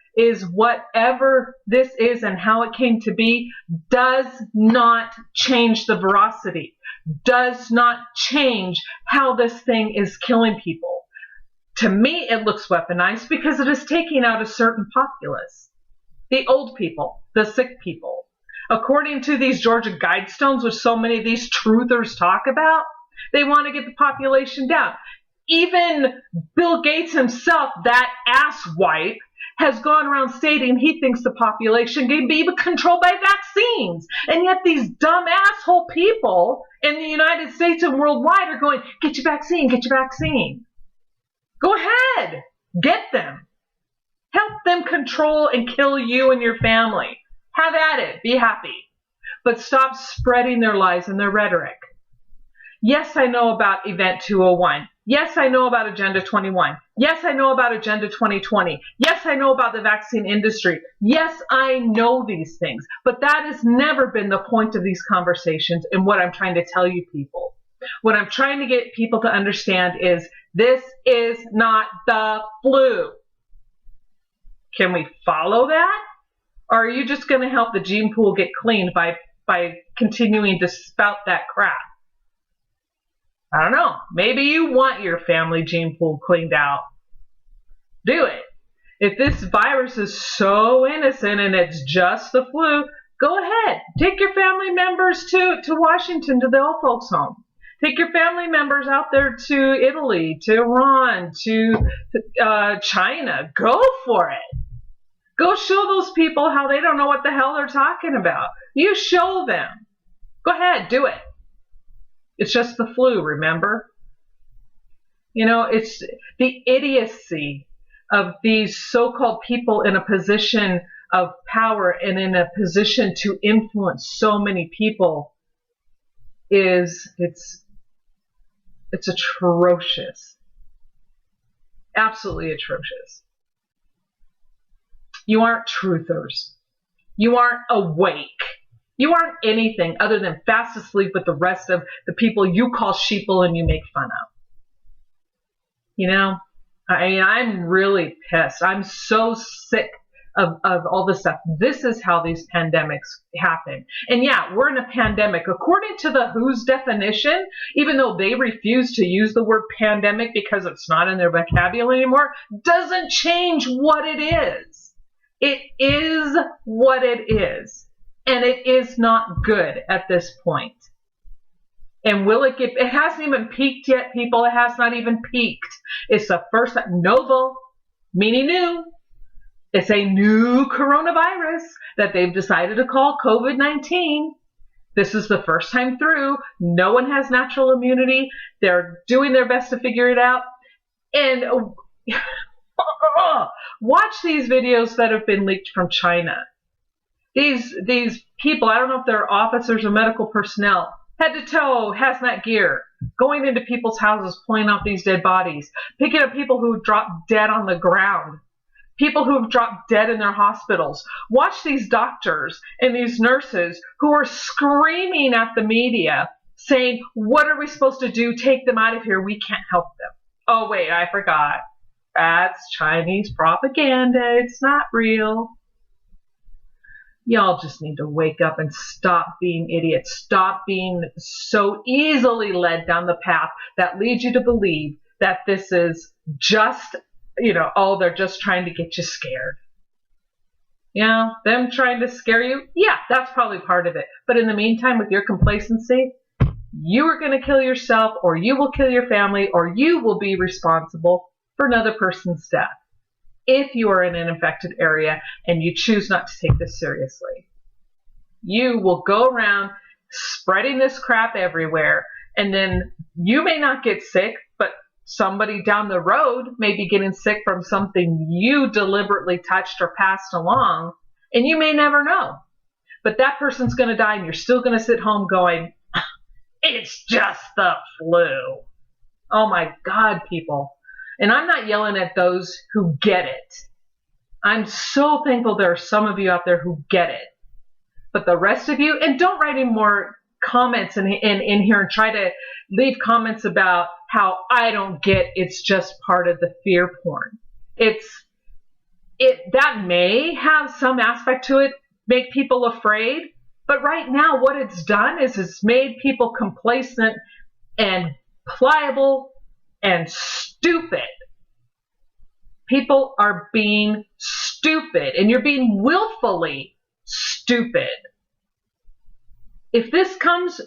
whatever this is and how it came to be does not change the veracity, does not change how this thing is killing people. To me, it looks weaponized because it is taking out a certain populace. The old people, the sick people. According to these Georgia Guidestones, which so many of these truthers talk about, they want to get the population down. Even Bill Gates himself, that asswipe, has gone around stating he thinks the population can be controlled by vaccines. And yet these dumb asshole people in the United States and worldwide are going, get your vaccine, get your vaccine. Go ahead, get them. Help them control and kill you and your family. Have at it. Be happy. But stop spreading their lies and their rhetoric. Yes, I know about Event 201. Yes, I know about Agenda 21. Yes, I know about Agenda 2020. Yes, I know about the vaccine industry. Yes, I know these things. But that has never been the point of these conversations and what I'm trying to tell you people. What I'm trying to get people to understand is this is not the flu. Can we follow that? Or are you just going to help the gene pool get cleaned by continuing to spout that crap? I don't know. Maybe you want your family gene pool cleaned out. Do it. If this virus is so innocent and it's just the flu, go ahead. Take your family members to Washington, to the old folks' home. Take your family members out there to Italy, to Iran, to China. Go for it. Go show those people how they don't know what the hell they're talking about. You show them. Go ahead, do it. It's just the flu, remember? You know, it's the idiocy of these so-called people in a position of power and in a position to influence so many people it's atrocious. Absolutely atrocious. You aren't truthers. You aren't awake. You aren't anything other than fast asleep with the rest of the people you call sheeple and you make fun of. You know, I'm really pissed. I'm so sick of all this stuff. This is how these pandemics happen. And yeah, we're in a pandemic. According to the WHO's definition, even though they refuse to use the word pandemic because it's not in their vocabulary anymore, doesn't change what it is. It is what it is. And it is not good at this point. And will it get, it hasn't even peaked yet, people. It has not even peaked. It's the first, novel, meaning new. It's a new coronavirus that they've decided to call COVID-19. This is the first time through. No one has natural immunity. They're doing their best to figure it out. And watch these videos that have been leaked from China. These people, I don't know if they're officers or medical personnel, head to toe, hazmat gear, going into people's houses, pulling off these dead bodies, picking up people who dropped dead on the ground, people who have dropped dead in their hospitals. Watch these doctors and these nurses who are screaming at the media, saying, what are we supposed to do? Take them out of here. We can't help them. Oh, wait, I forgot. That's Chinese propaganda. It's not real. Y'all just need to wake up and stop being idiots. Stop being so easily led down the path that leads you to believe that this is just, you know, oh, they're just trying to get you scared. You know, them trying to scare you, yeah, that's probably part of it. But in the meantime, with your complacency, you are going to kill yourself, or you will kill your family, or you will be responsible for another person's death if you are in an infected area and you choose not to take this seriously. You will go around spreading this crap everywhere, and then you may not get sick, but somebody down the road may be getting sick from something you deliberately touched or passed along, and you may never know. But that person's going to die, and you're still going to sit home going, it's just the flu. Oh my God, people. And I'm not yelling at those who get it. I'm so thankful there are some of you out there who get it. But the rest of you, and don't write any more comments in here and try to leave comments about how I don't get it's just part of the fear porn. That may have some aspect to it, make people afraid. But right now what it's done is it's made people complacent and pliable and stupid. People are being stupid, and you're being willfully stupid. If this comes,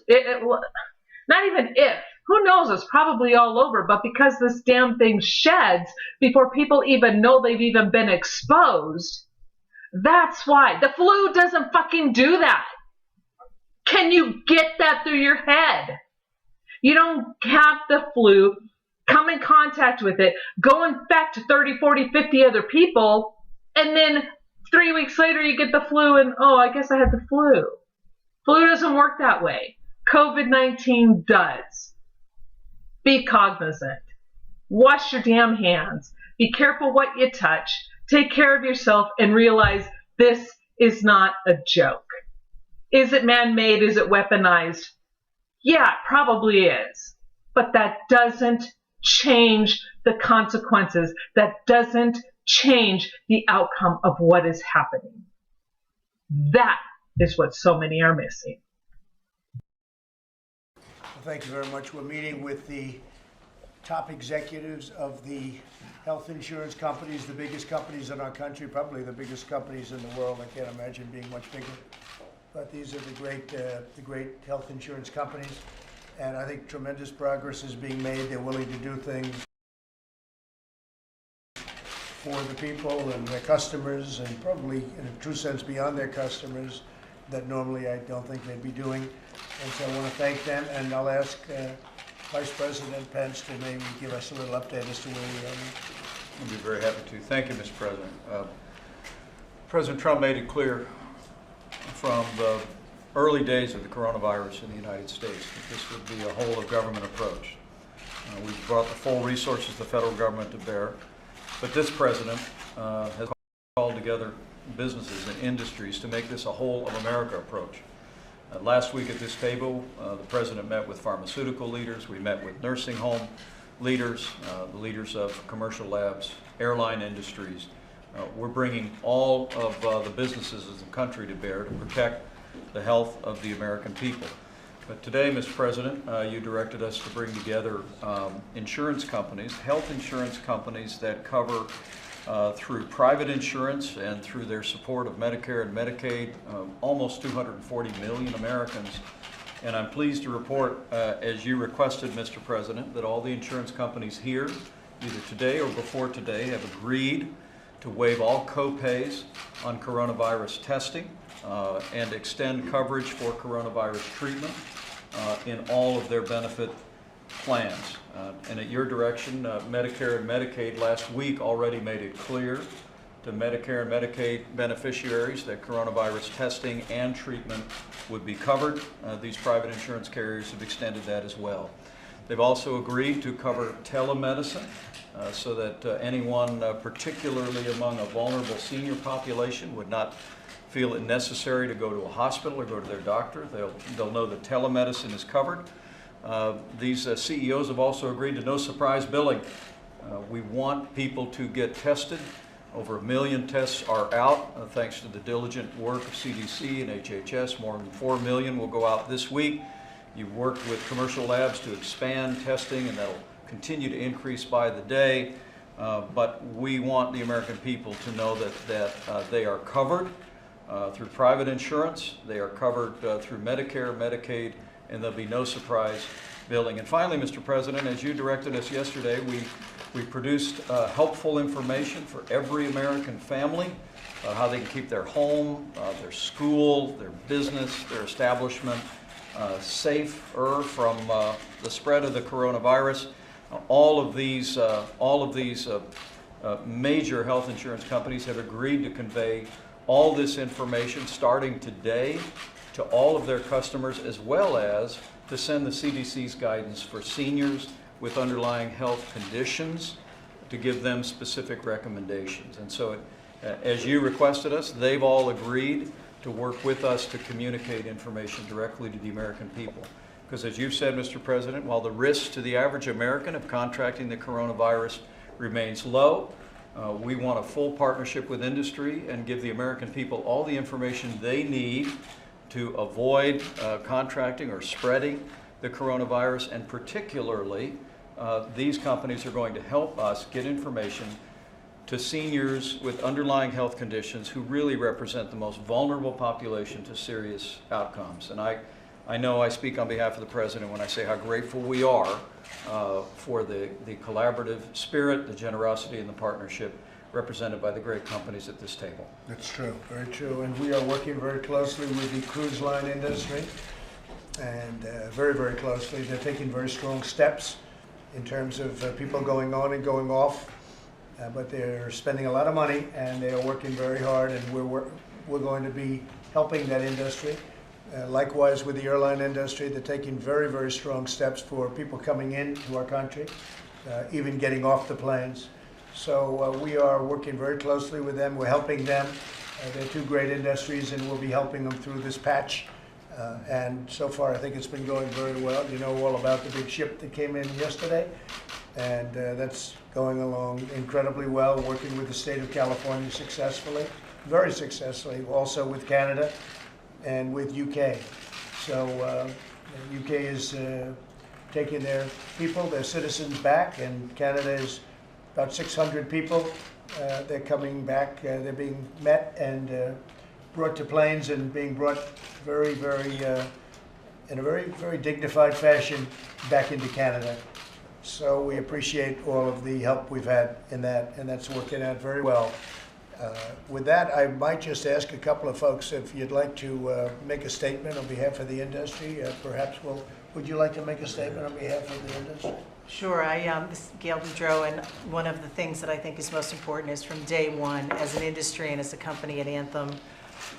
not even if, who knows, it's probably all over, but because this damn thing sheds before people even know they've even been exposed, that's why. The flu doesn't fucking do that. Can you get that through your head? You don't have the flu, come in contact with it, go infect 30, 40, 50 other people, And then 3 weeks later, you get the flu, and oh, I guess I had the flu. Flu doesn't work that way. COVID-19 does. Be cognizant. Wash your damn hands. Be careful what you touch. Take care of yourself and realize this is not a joke. Is it man-made? Is it weaponized? Yeah, it probably is. But that doesn't change the consequences. That doesn't change the outcome of what is happening. That is what so many are missing. Well, thank you very much. We're meeting with the top executives of the health insurance companies, the biggest companies in our country, probably the biggest companies in the world. I can't imagine being much bigger. But these are the great health insurance companies. And I think tremendous progress is being made. They're willing to do things for the people and their customers, and probably in a true sense beyond their customers that normally I don't think they'd be doing. And so I want to thank them, and I'll ask Vice President Pence to maybe give us a little update as to where we are. I'll be very happy to. Thank you, Mr. President. President Trump made it clear from the early days of the coronavirus in the United States that this would be a whole-of-government approach. We've brought the full resources of the federal government to bear, but this president has called together businesses and industries to make this a whole-of-America approach. Last week at this table, the president met with pharmaceutical leaders. We met with nursing home leaders, the leaders of commercial labs, airline industries. We're bringing all of the businesses of the country to bear to protect the health of the American people. But today, Mr. President, you directed us to bring together insurance companies, health insurance companies that cover through private insurance and through their support of Medicare and Medicaid, almost 240 million Americans. And I'm pleased to report, as you requested, Mr. President, that all the insurance companies here, either today or before today, have agreed to waive all co-pays on coronavirus testing and extend coverage for coronavirus treatment in all of their benefit plans. And at your direction, Medicare and Medicaid last week already made it clear to Medicare and Medicaid beneficiaries that coronavirus testing and treatment would be covered. These private insurance carriers have extended that as well. They've also agreed to cover telemedicine so that anyone, particularly among a vulnerable senior population, would not feel it necessary to go to a hospital or go to their doctor. They'll know that telemedicine is covered. These CEOs have also agreed to no surprise billing. We want people to get tested. Over 1 million tests are out thanks to the diligent work of CDC and HHS. More than 4 million will go out this week. You've worked with commercial labs to expand testing, and that'll continue to increase by the day. But we want the American people to know that they are covered through private insurance. They are covered through Medicare, Medicaid, and there'll be no surprise billing. And finally, Mr. President, as you directed us yesterday, we produced helpful information for every American family, how they can keep their home, their school, their business, their establishment safer from the spread of the coronavirus. All of these major health insurance companies have agreed to convey all this information starting today to all of their customers, as well as to send the CDC's guidance for seniors with underlying health conditions to give them specific recommendations. And so, as you requested us, they've all agreed to work with us to communicate information directly to the American people. Because as you've said, Mr. President, while the risk to the average American of contracting the coronavirus remains low, we want a full partnership with industry and give the American people all the information they need to avoid contracting or spreading the coronavirus. And particularly, these companies are going to help us get information to seniors with underlying health conditions who really represent the most vulnerable population to serious outcomes. And I know I speak on behalf of the President when I say how grateful we are for the collaborative spirit, the generosity, and the partnership represented by the great companies at this table. That's true, very true. And we are working very closely with the cruise line industry, and very, very closely. They're taking very strong steps in terms of people going on and going off. but they're spending a lot of money and they are working very hard, and we're going to be helping that industry. Likewise with the airline industry, they're taking very, very strong steps for people coming into our country, even getting off the planes. So we are working very closely with them. We're helping them. They're two great industries, and we'll be helping them through this patch. And so far, I think it's been going very well. You know all about the big ship that came in yesterday, and that's going along incredibly well, working with the state of California successfully, very successfully, also with Canada and with UK. So UK is taking their people, their citizens back, and Canada is about 600 people. They're coming back. They're being met and brought to planes and being brought very, very, in a very, very dignified fashion back into Canada. So we appreciate all of the help we've had in that, and that's working out very well. With that, I might just ask a couple of folks if you'd like to make a statement on behalf of the industry. Perhaps, would you like to make a statement on behalf of the industry? Sure. This is Gail Boudreau, and one of the things that I think is most important is from day one, as an industry and as a company at Anthem,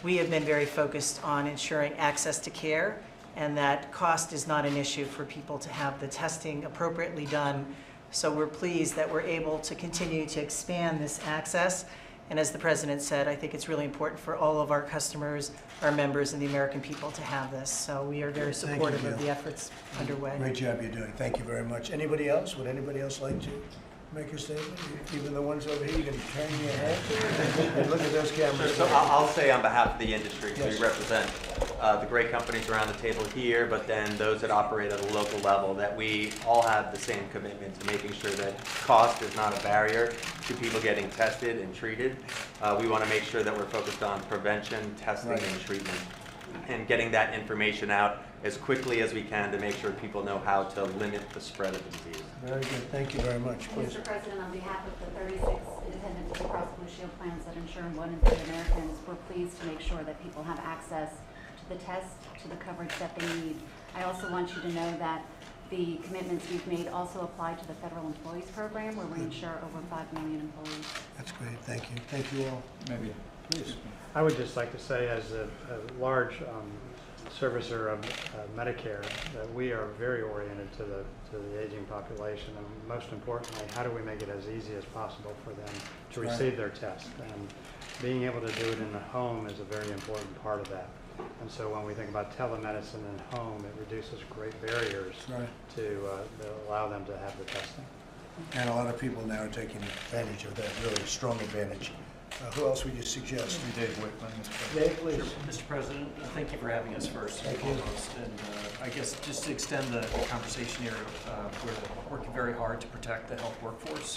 we have been very focused on ensuring access to care, and that cost is not an issue for people to have the testing appropriately done. So we're pleased that we're able to continue to expand this access. And as the President said, I think it's really important for all of our customers, our members, and the American people to have this. So we are very supportive of the efforts underway. Great job you're doing. Thank you very much. Anybody else? Would anybody else like to make a statement? Even the ones over here, you can turn your head and look at those cameras. So I'll say on behalf of the industry, Yes. we represent the great companies around the table here, but then those that operate at a local level, that we all have the same commitment to making sure that cost is not a barrier to people getting tested and treated. We want to make sure that we're focused on prevention, testing, and treatment, and getting that information out as quickly as we can to make sure people know how to limit the spread of the disease. Very good. Thank you very much. Please. Mr. President, on behalf of the 36 independent Blue Cross Blue Shield plans that insure 1 in 3 Americans, we're pleased to make sure that people have access to the test, to the coverage that they need. I also want you to know that the commitments we've made also apply to the Federal Employees Program, where we insure over 5 million employees. That's great. Thank you. Thank you all. Maybe. Please. I would just like to say, as a large servicer of Medicare, that we are very oriented to the aging population, and most importantly, how do we make it as easy as possible for them to Right. receive their test? And being able to do it in the home is a very important part of that. And so when we think about telemedicine and home, it reduces great barriers Right. to allow them to have the testing. And a lot of people now are taking advantage of that, really strong advantage. Who else would you suggest? Dave Wickman, Mr. President. Dave, please. Sure. Mr. President, thank you for having us first and Thank you. foremost. And I guess just to extend the conversation here, we're working very hard to protect the health workforce,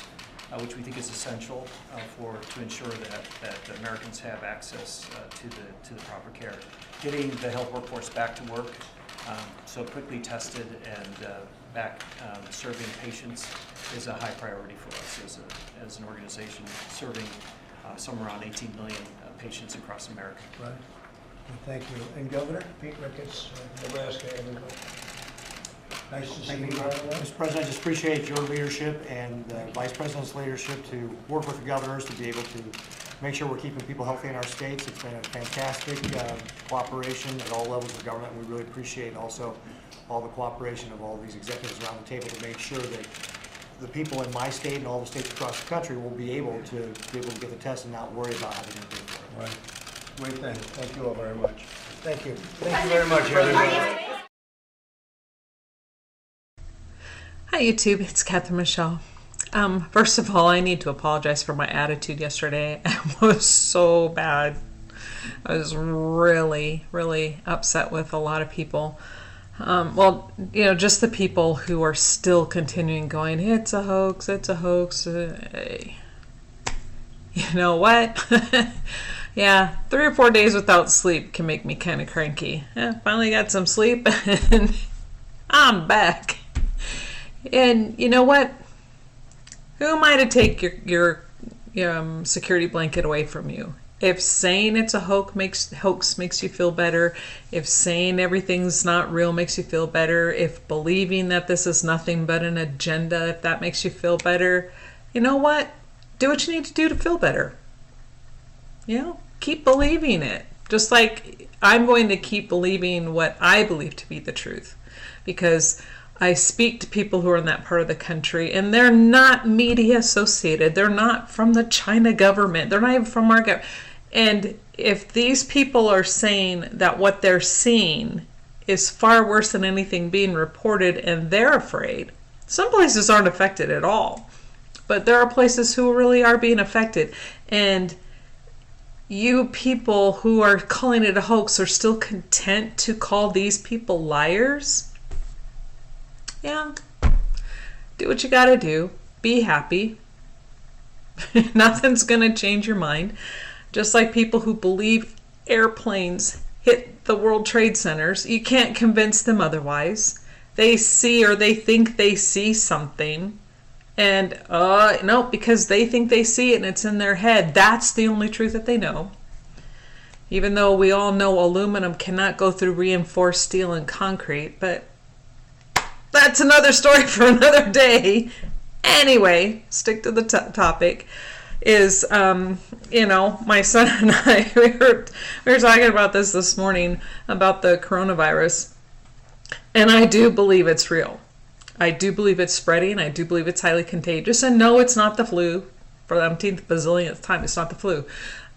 which we think is essential to ensure that Americans have access to the proper care. Getting the health workforce back to work, so quickly tested and back serving patients is a high priority for us as an organization serving somewhere around 18 million patients across America. Right. Well, thank you. And Governor Pete Ricketts, Nebraska, everybody. Nice to see you. Mr. President, I just appreciate your leadership and the Vice President's leadership to work with the governors to be able to make sure we're keeping people healthy in our states. It's been a fantastic cooperation at all levels of government. We really appreciate also all the cooperation of all these executives around the table to make sure that the people in my state and all the states across the country will be able to get the test and not worry about having to pay for it. Right. Great thing. Thank you all very much. Thank you. Thank you very much, everybody. Hi YouTube, it's Catherine Michelle. First of all, I need to apologize for my attitude yesterday. It was so bad. I was really, really upset with a lot of people. Well, you know, just the people who are still continuing going, it's a hoax, it's a hoax. You know what? Yeah, 3 or 4 days without sleep can make me kind of cranky. Finally got some sleep and I'm back. And you know what? Who am I to take your security blanket away from you? If saying it's a hoax makes you feel better, if saying everything's not real makes you feel better, if believing that this is nothing but an agenda, if that makes you feel better, you know what? do what you need to do to feel better. You know, keep believing it. Just like I'm going to keep believing what I believe to be the truth, because I speak to people who are in that part of the country and they're not media associated. They're not from the China government. They're not even from our government. And if these people are saying that what they're seeing is far worse than anything being reported and they're afraid, some places aren't affected at all. But there are places who really are being affected. And you people who are calling it a hoax are still content to call these people liars? Yeah. Do what you gotta do. Be happy. Nothing's gonna change your mind. Just like people who believe airplanes hit the World Trade Centers, you can't convince them otherwise. They see or they think they see something. And no, because they think they see it and it's in their head. That's the only truth that they know. Even though we all know aluminum cannot go through reinforced steel and concrete, but that's another story for another day. Anyway, stick to the topic. Is my son and I we were talking about this morning about the coronavirus, and I do believe it's real. I do believe it's spreading. I do believe it's highly contagious. And no, it's not the flu. For the umpteenth bazillionth time, it's not the flu.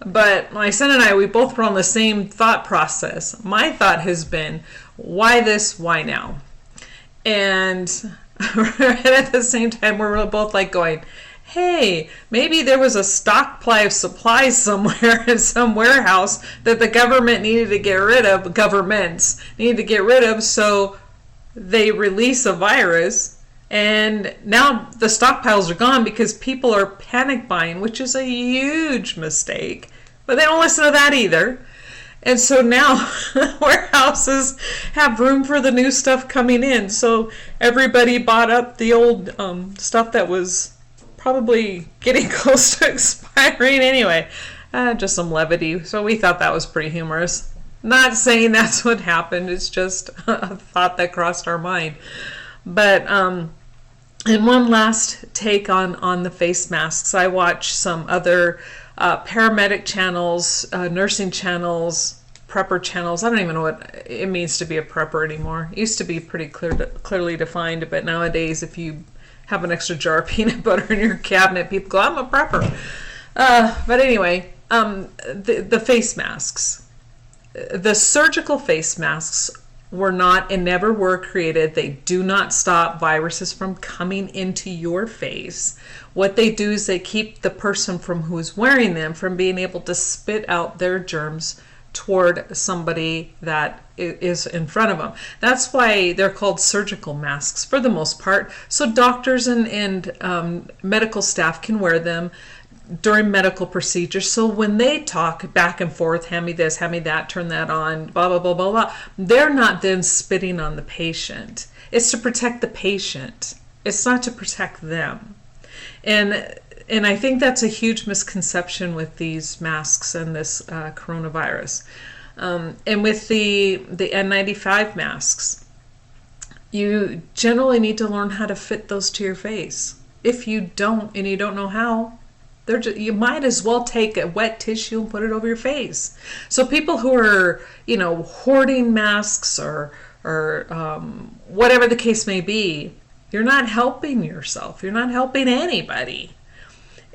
But my son and I, we both were on the same thought process. My thought has been, why this, why now? And at the same time, we're both like going, hey, maybe there was a stockpile of supplies somewhere in some warehouse that the government needed to get rid of, governments needed to get rid of, so they release a virus, and now the stockpiles are gone because people are panic buying, which is a huge mistake. But they don't listen to that either. And so now warehouses have room for the new stuff coming in. So everybody bought up the old stuff that was probably getting close to expiring anyway. Just some levity. So we thought that was pretty humorous. Not saying that's what happened. It's just a thought that crossed our mind. But and one last take on the face masks. I watch some other paramedic channels, nursing channels, prepper channels. I don't even know what it means to be a prepper anymore. It used to be pretty clearly defined, but nowadays if you have an extra jar of peanut butter in your cabinet, people go, I'm a prepper. But anyway, the face masks. The surgical face masks were not and never were created. They do not stop viruses from coming into your face. What they do is they keep the person from who's wearing them from being able to spit out their germs toward somebody that is in front of them. That's why they're called surgical masks for the most part. So doctors and medical staff can wear them during medical procedures. So when they talk back and forth, hand me this, hand me that, turn that on, blah, blah, blah, blah, blah, they're not then spitting on the patient. It's to protect the patient. It's not to protect them. And I think that's a huge misconception with these masks and this coronavirus. And with the N95 masks, you generally need to learn how to fit those to your face. If you don't, and you don't know how, you might as well take a wet tissue and put it over your face. So people who are, hoarding masks or whatever the case may be, you're not helping yourself. You're not helping anybody.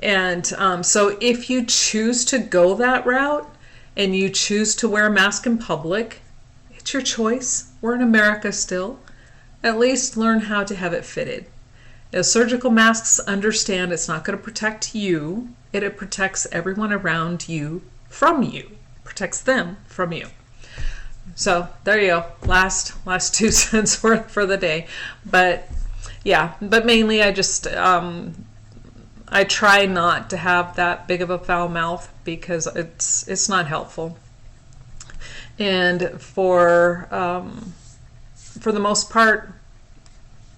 And so if you choose to go that route and you choose to wear a mask in public, it's your choice. We're in America still. At least learn how to have it fitted. As surgical masks, understand it's not going to protect you. It protects everyone around you from you. Protects them from you. So there you go. Last 2 cents worth for the day. But yeah, but mainly I just I try not to have that big of a foul mouth because it's not helpful. And for the most part,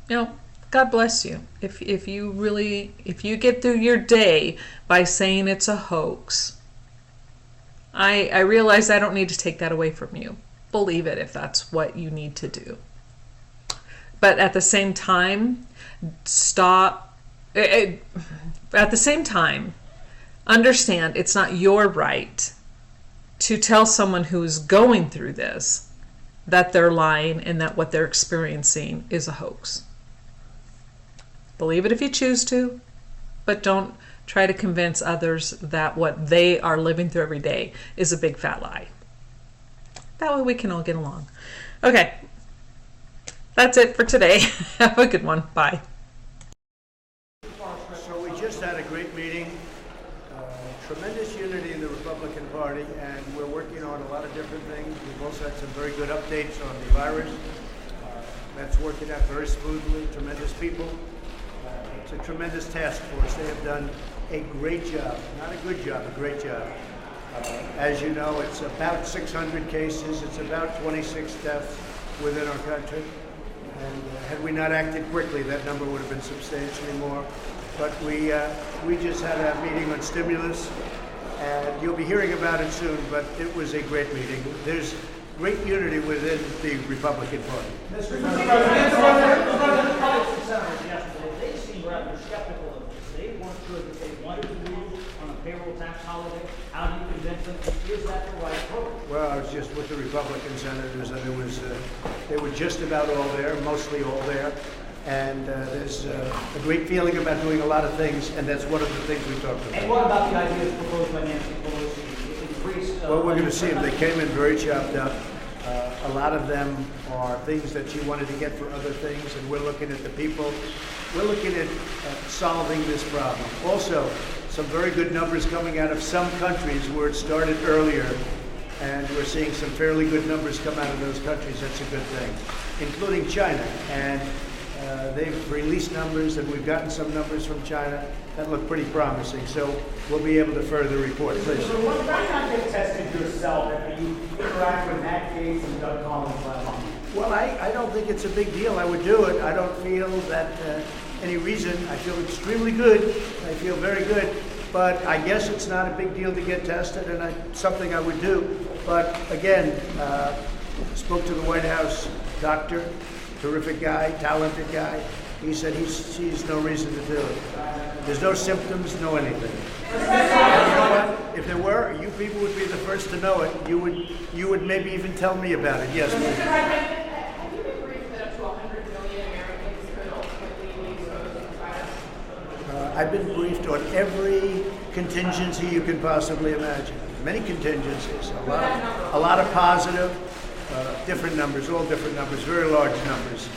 God bless you. If you get through your day by saying it's a hoax, I realize I don't need to take that away from you. Believe it if that's what you need to do. But at the same time, stop at the same time, understand it's not your right to tell someone who's going through this that they're lying and that what they're experiencing is a hoax. Believe it if you choose to, but don't try to convince others that what they are living through every day is a big fat lie. That way we can all get along. Okay, that's it for today. Have a good one. Bye. So we just had a great meeting, tremendous unity in the Republican Party, and we're working on a lot of different things. We've also had some very good updates on the virus. That's working out very smoothly, tremendous people. It's a tremendous task force. They have done a great job, not a good job, a great job. As you know, it's about 600 cases. It's about 26 deaths within our country. And had we not acted quickly, that number would have been substantially more. But we just had a meeting on stimulus, and you'll be hearing about it soon, but it was a great meeting. There's great unity within the Republican Party. Mr. President, they seem rather skeptical of this. They weren't sure that they wanted to move on a payroll tax holiday. How do you convince them? Is that the right approach? Well, I was just with the Republican senators, and they were just about all there, mostly all there. And there's a great feeling about doing a lot of things, and that's one of the things we talked about. And what about the ideas proposed by Nancy Pelosi? Increased. Well, we're going to see them. They came in very chopped up. A lot of them are things that she wanted to get for other things, and we're looking at the people. We're looking at solving this problem. Also, some very good numbers coming out of some countries where it started earlier, and we're seeing some fairly good numbers come out of those countries. That's a good thing, including China. And they've released numbers, and we've gotten some numbers from China that look pretty promising. So we'll be able to further report. Please. So why not get tested yourself after you interact with Matt Gaetz and Doug Collins last month? Well, I don't think it's a big deal. I would do it. I don't feel that any reason. I feel extremely good. I feel very good. But I guess it's not a big deal to get tested, and something I would do. But again, spoke to the White House doctor, terrific guy, talented guy. He said he sees no reason to do it. There's no symptoms, no anything. And you know what? If there were, you people would be the first to know it. You would maybe even tell me about it. Yes, please. Have you been briefed that up to 100 million Americans could ultimately be exposed to the virus? I've been briefed on every contingency you can possibly imagine. Many contingencies, a lot of positive, different numbers, all different numbers, very large numbers,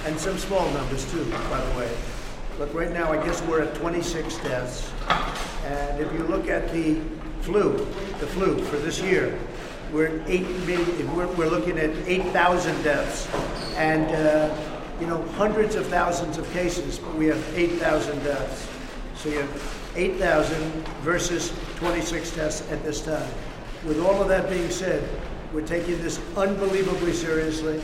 and some small numbers too, by the way. Look, right now, I guess we're at 26 deaths, and if you look at the flu for this year, we're at 8 million. We're looking at 8,000 deaths, and hundreds of thousands of cases, but we have 8,000 deaths. So you have 8,000 versus 26 deaths at this time. With all of that being said, we're taking this unbelievably seriously,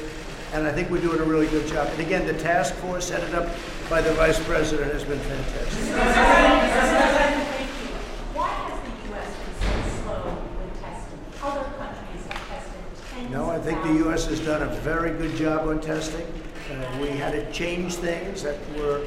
and I think we're doing a really good job. And again, the task force headed up by the Vice President has been fantastic. Why has the U.S. been so slow with testing? Other countries have tested tens No, I of think the U.S. has done a very good job on testing. We had to change things that were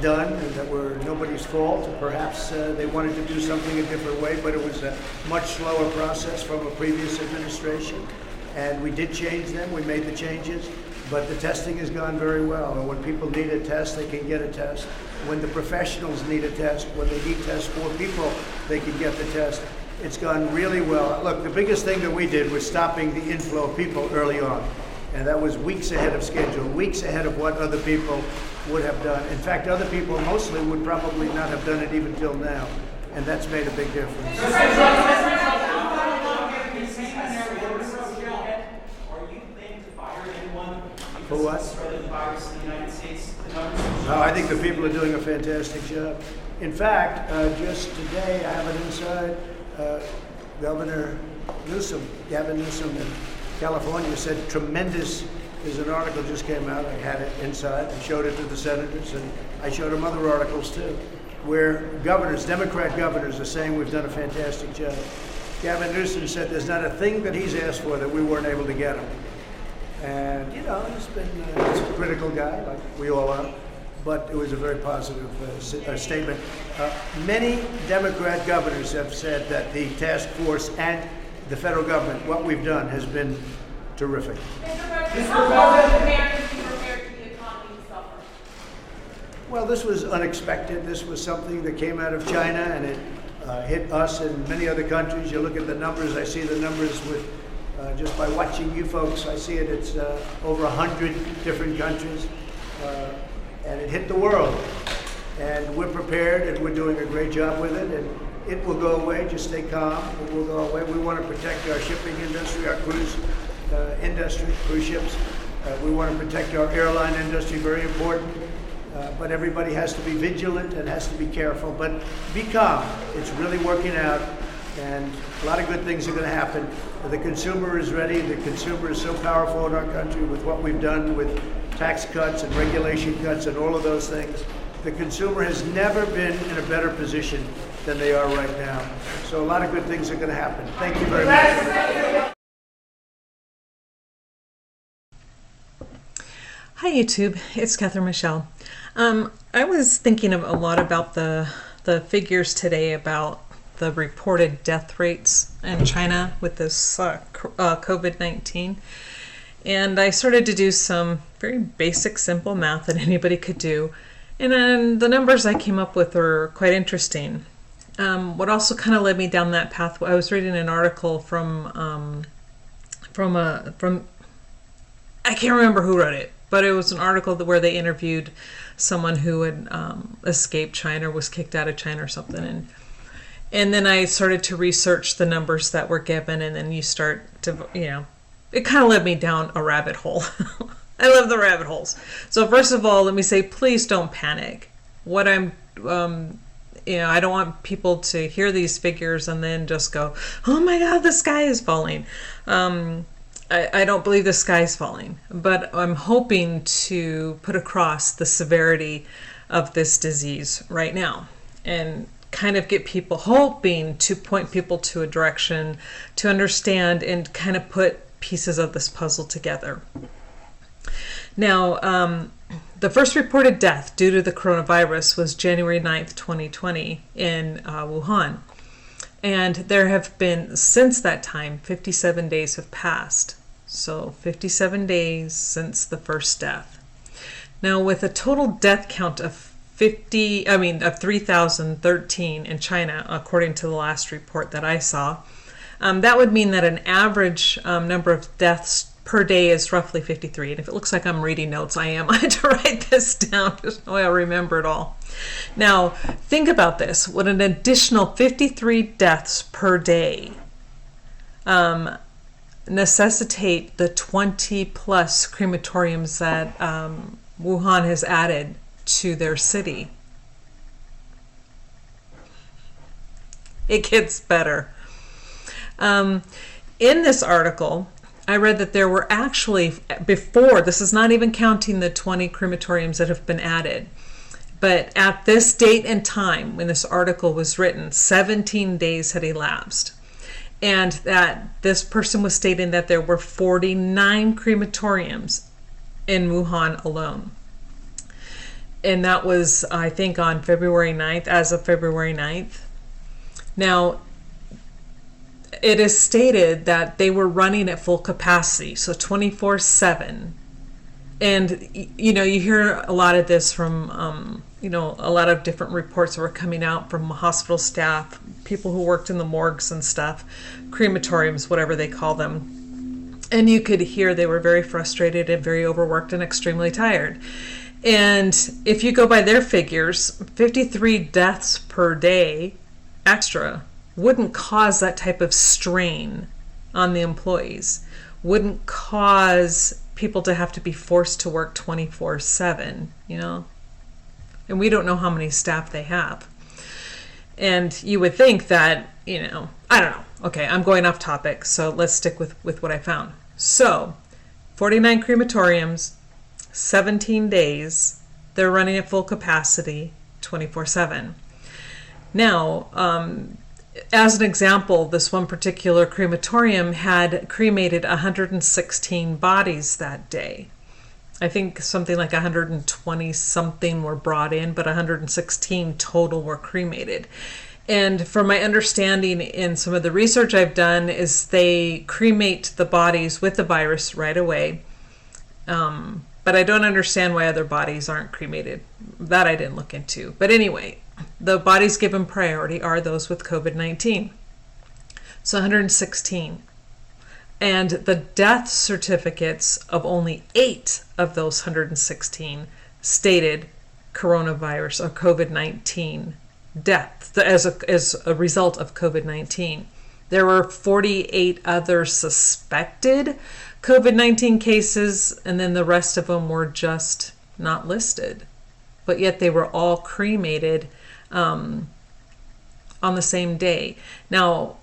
done and that were nobody's fault. Perhaps they wanted to do something a different way, but it was a much slower process from a previous administration. And we did change them. We made the changes. But the testing has gone very well. And when people need a test, they can get a test. When the professionals need a test, when they need tests for people, they can get the test. It's gone really well. Look, the biggest thing that we did was stopping the inflow of people early on. And that was weeks ahead of schedule, weeks ahead of what other people would have done. In fact, other people mostly would probably not have done it even till now. And that's made a big difference. For what? No, I think the people are doing a fantastic job. In fact, just today, I have it inside. Governor Newsom, Gavin Newsom in California said tremendous. There's an article just came out. I had it inside. I showed it to the senators, and I showed them other articles too, where governors, Democrat governors, are saying we've done a fantastic job. Gavin Newsom said there's not a thing that he's asked for that we weren't able to get him. And, he's been he's a critical guy, like we all are. but it was a very positive statement. Many Democrat governors have said that the task force and the federal government, what we've done, has been terrific. Well, this was unexpected. This was something that came out of China, and it hit us and many other countries. You look at the numbers, I see the numbers with, just by watching you folks, I see it, it's over 100 different countries, and it hit the world. And we're prepared, and we're doing a great job with it, and it will go away. Just stay calm. It will go away. We want to protect our shipping industry, our cruise industry, cruise ships. We want to protect our airline industry, very important. But everybody has to be vigilant and has to be careful. But be calm. It's really working out, and a lot of good things are going to happen. The consumer is ready. The consumer is so powerful in our country with what we've done with tax cuts and regulation cuts and all of those things. The consumer has never been in a better position than they are right now. So a lot of good things are going to happen. Thank you very much. Hi YouTube, it's Catherine Michelle. I was thinking a lot about the figures today about the reported death rates in China with this COVID-19. And I started to do some very basic, simple math that anybody could do. And then the numbers I came up with are quite interesting. What also kind of led me down that path, I was reading an article from I can't remember who wrote it, but it was an article where they interviewed someone who had escaped China or was kicked out of China or something. And then I started to research the numbers that were given, and then you start to, it kind of led me down a rabbit hole. I love the rabbit holes. So first of all, let me say, please don't panic. What I'm, I don't want people to hear these figures and then just go, oh my God, the sky is falling. I don't believe the sky is falling, but I'm hoping to put across the severity of this disease right now and kind of get people, hoping to point people to a direction to understand and kind of put pieces of this puzzle together. Now, the first reported death due to the coronavirus was January 9th, 2020 in Wuhan. And there have been, since that time, 57 days have passed. So 57 days since the first death. Now, with a total death count of 3,013 in China, according to the last report that I saw, that would mean that an average number of deaths per day is roughly 53. And if it looks like I'm reading notes, I am. I had to write this down. There's no way I'll remember it all. Now, think about this. Would an additional 53 deaths per day necessitate the 20 plus crematoriums that Wuhan has added to their city? It gets better. In this article, I read that there were actually, before, this is not even counting the 20 crematoriums that have been added, but at this date and time when this article was written, 17 days had elapsed. And that this person was stating that there were 49 crematoriums in Wuhan alone. And that was, I think, on February 9th, as of February 9th. Now, it is stated that they were running at full capacity, so 24/7. And, you hear a lot of this from, a lot of different reports that were coming out from hospital staff, people who worked in the morgues and stuff, crematoriums, whatever they call them. And you could hear they were very frustrated and very overworked and extremely tired. And if you go by their figures, 53 deaths per day extra wouldn't cause that type of strain on the employees, wouldn't cause people to have to be forced to work 24/7, and we don't know how many staff they have. And you would think that, I don't know. Okay, I'm going off topic, so let's stick with what I found. So, 49 crematoriums, 17 days, they're running at full capacity, 24/7. Now, as an example, this one particular crematorium had cremated 116 bodies that day. I think something like 120 something were brought in, but 116 total were cremated. And from my understanding in some of the research I've done is they cremate the bodies with the virus right away. But I don't understand why other bodies aren't cremated. That I didn't look into. But anyway, the bodies given priority are those with COVID-19. So 116. And the death certificates of only 8 of those 116 stated coronavirus or COVID-19 death as a result of COVID-19. There were 48 other suspected COVID-19 cases, and then the rest of them were just not listed. But yet they were all cremated on the same day. Now,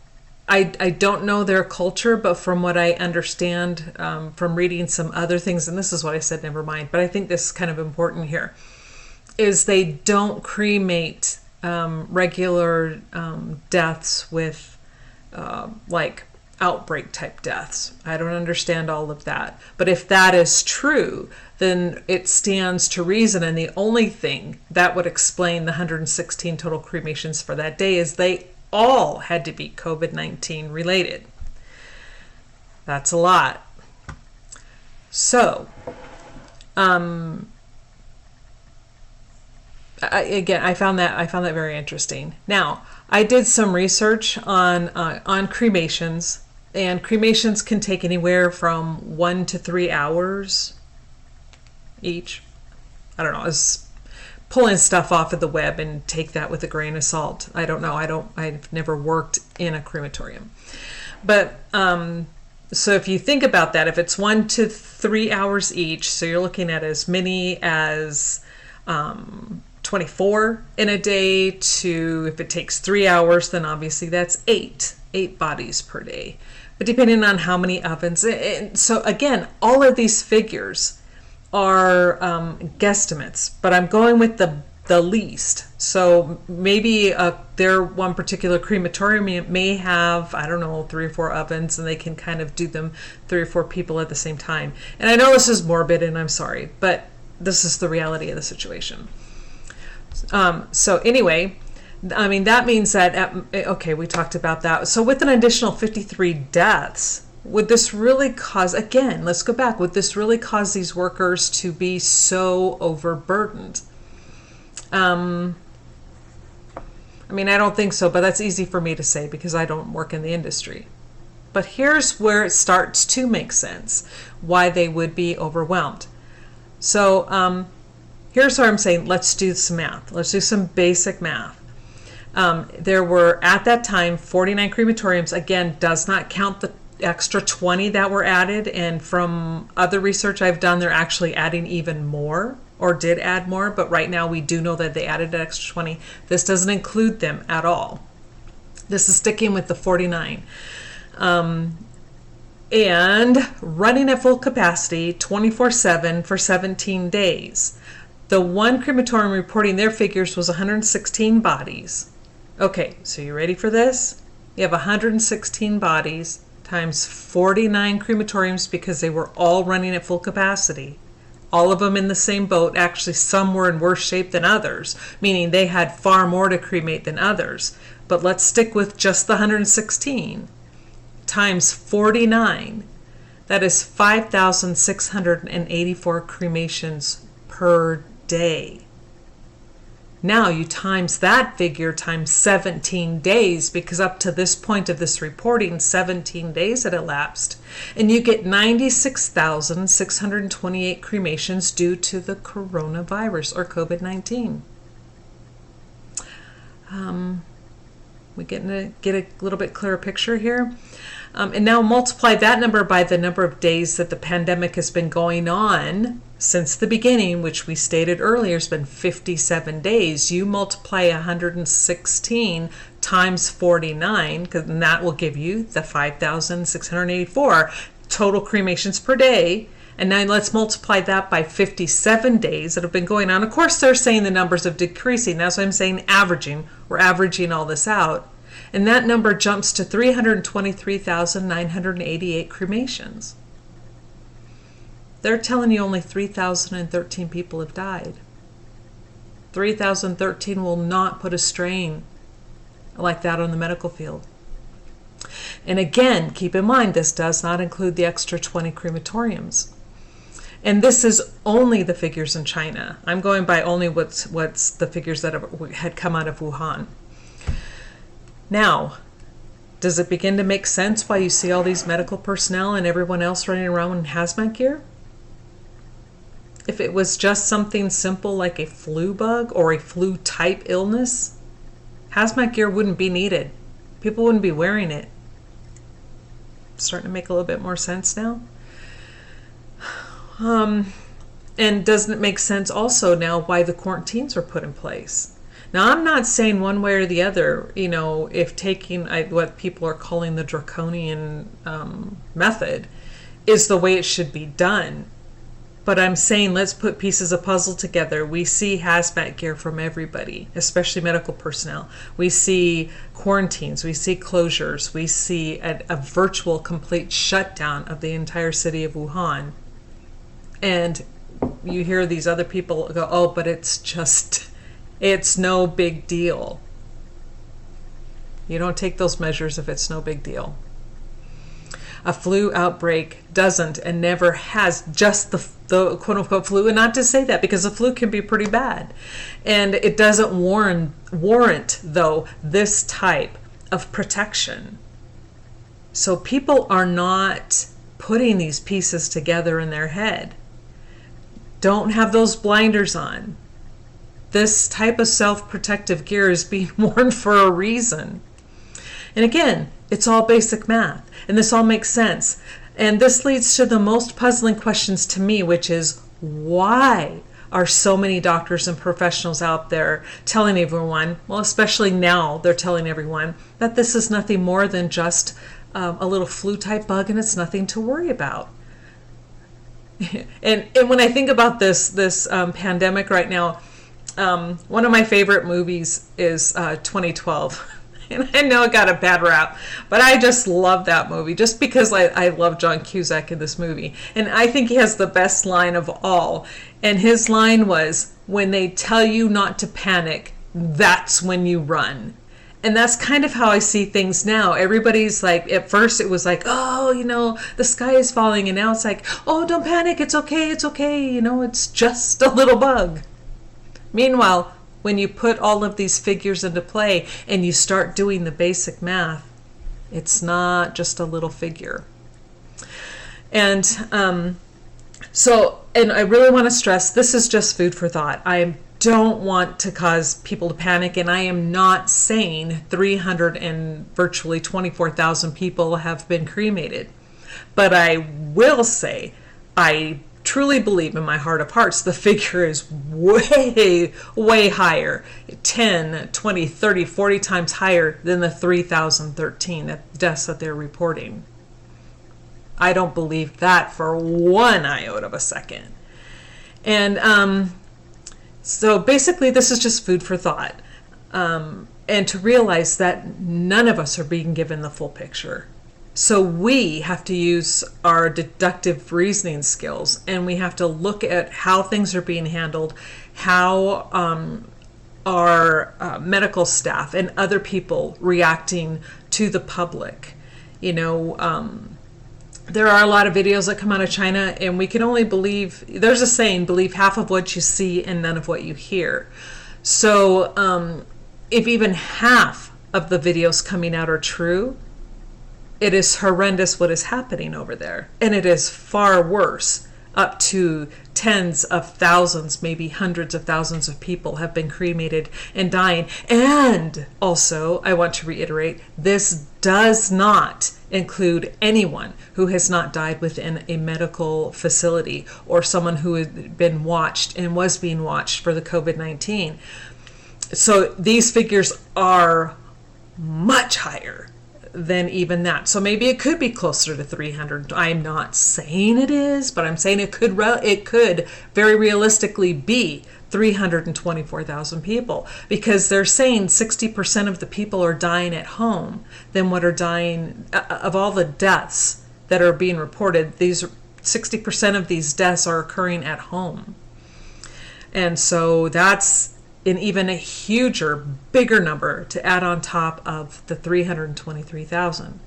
I don't know their culture, but from what I understand from reading some other things, and this is what I said, never mind, but I think this is kind of important here, is they don't cremate regular deaths with like outbreak type deaths. I don't understand all of that. But if that is true, then it stands to reason, and the only thing that would explain the 116 total cremations for that day is they all had to be COVID-19 related. That's a lot. So, I found that very interesting. Now, I did some research on cremations, and cremations can take anywhere from 1 to 3 hours each. I don't know. I was pulling stuff off of the web and take that with a grain of salt. I don't know. I've never worked in a crematorium. But so if you think about that, if it's 1 to 3 hours each, so you're looking at as many as 24 in a day, to if it takes 3 hours, then obviously that's eight bodies per day. But depending on how many ovens, so again, all of these figures are guesstimates, but I'm going with the least. So maybe their one particular crematorium may have, I don't know, 3 or 4 ovens, and they can kind of do them 3 or 4 people at the same time. And I know this is morbid, and I'm sorry, but this is the reality of the situation. So anyway, I mean, that means that, okay, we talked about that. So with an additional 53 deaths, would this really cause, again, let's go back, would this really cause these workers to be so overburdened? I mean, I don't think so, but that's easy for me to say because I don't work in the industry. But here's where it starts to make sense, why they would be overwhelmed. So here's where I'm saying, let's do some math. Let's do some basic math. There were, at that time, 49 crematoriums. Again, does not count the extra 20 that were added, and from other research I've done, they're actually adding even more, or did add more, but right now we do know that they added an extra 20. This doesn't include them at all. This is sticking with the 49. And running at full capacity 24/7 for 17 days. The one crematorium reporting their figures was 116 bodies. Okay, so you ready for this? You have 116 bodies times 49 crematoriums because they were all running at full capacity. All of them in the same boat. Actually, some were in worse shape than others, meaning they had far more to cremate than others. But let's stick with just the 116 times 49. That is 5,684 cremations per day. Now you times that figure times 17 days, because up to this point of this reporting, 17 days had elapsed, and you get 96,628 cremations due to the coronavirus or COVID-19. We get a little bit clearer picture here. And now multiply that number by the number of days that the pandemic has been going on since the beginning, which we stated earlier has been 57 days. You multiply 116 times 49, and that will give you the 5,684 total cremations per day. And now let's multiply that by 57 days that have been going on. Of course, they're saying the numbers are decreasing. That's why I'm saying averaging. We're averaging all this out. And that number jumps to 323,988 cremations. they're telling you only 3,013 people have died. 3,013 will not put a strain like that on the medical field. And again, keep in mind, this does not include the extra 20 crematoriums. And this is only the figures in China. I'm going by only what's the figures that had come out of Wuhan. Now, does it begin to make sense why you see all these medical personnel and everyone else running around in hazmat gear? If it was just something simple like a flu bug or a flu type illness, hazmat gear wouldn't be needed. People wouldn't be wearing it. Starting to make a little bit more sense now. And doesn't it make sense also now why the quarantines are put in place? Now, I'm not saying one way or the other, you know, if taking what people are calling the draconian method is the way it should be done. But I'm saying let's put pieces of puzzle together. We see hazmat gear from everybody, especially medical personnel. We see quarantines. We see closures. We see a virtual complete shutdown of the entire city of Wuhan. And you hear these other people go, oh, but it's no big deal. You don't take those measures if it's no big deal. A flu outbreak doesn't and never has just the quote-unquote flu, and not to say that because the flu can be pretty bad. And it doesn't warrant, though, this type of protection. So people are not putting these pieces together in their head. Don't have those blinders on. This type of self-protective gear is being worn for a reason. And again, it's all basic math, and this all makes sense. And this leads to the most puzzling questions to me, which is why are so many doctors and professionals out there telling everyone, well, especially now they're telling everyone, that this is nothing more than just a little flu-type bug and it's nothing to worry about. And when I think about this pandemic right now, one of my favorite movies is 2012. And I know it got a bad rap, but I just love that movie just because I love John Cusack in this movie. And I think he has the best line of all. And his line was, when they tell you not to panic, that's when you run. And that's kind of how I see things now. Everybody's like, at first it was like, oh, you know, the sky is falling. And now it's like, oh, don't panic. It's okay. It's okay. You know, it's just a little bug. Meanwhile, when you put all of these figures into play and you start doing the basic math, it's not just a little figure. And and I really want to stress, this is just food for thought. I don't want to cause people to panic, and I am not saying 300 and virtually 24,000 people have been cremated. But I will say, I truly believe in my heart of hearts the figure is way, way higher, 10, 20, 30, 40 times higher than the 3,013 deaths that they're reporting. I don't believe that for one iota of a second. And so basically this is just food for thought. And to realize that none of us are being given the full picture. So we have to use our deductive reasoning skills, and we have to look at how things are being handled, how our medical staff and other people reacting to the public. You know, there are a lot of videos that come out of China, and we can only believe, there's a saying, believe half of what you see and none of what you hear. So if even half of the videos coming out are true, it is horrendous what is happening over there. And it is far worse. Up to tens of thousands, maybe hundreds of thousands of people have been cremated and dying. And also, I want to reiterate, this does not include anyone who has not died within a medical facility or someone who had been watched and was being watched for the COVID-19. So these figures are much higher than even that. So maybe it could be closer to 300. I'm not saying it is, but I'm saying it could very realistically be 324,000 people, because they're saying 60% of the people are dying at home than what are dying of all the deaths that are being reported. These 60% of these deaths are occurring at home. And so that's an even a huger, bigger number to add on top of the 323,000.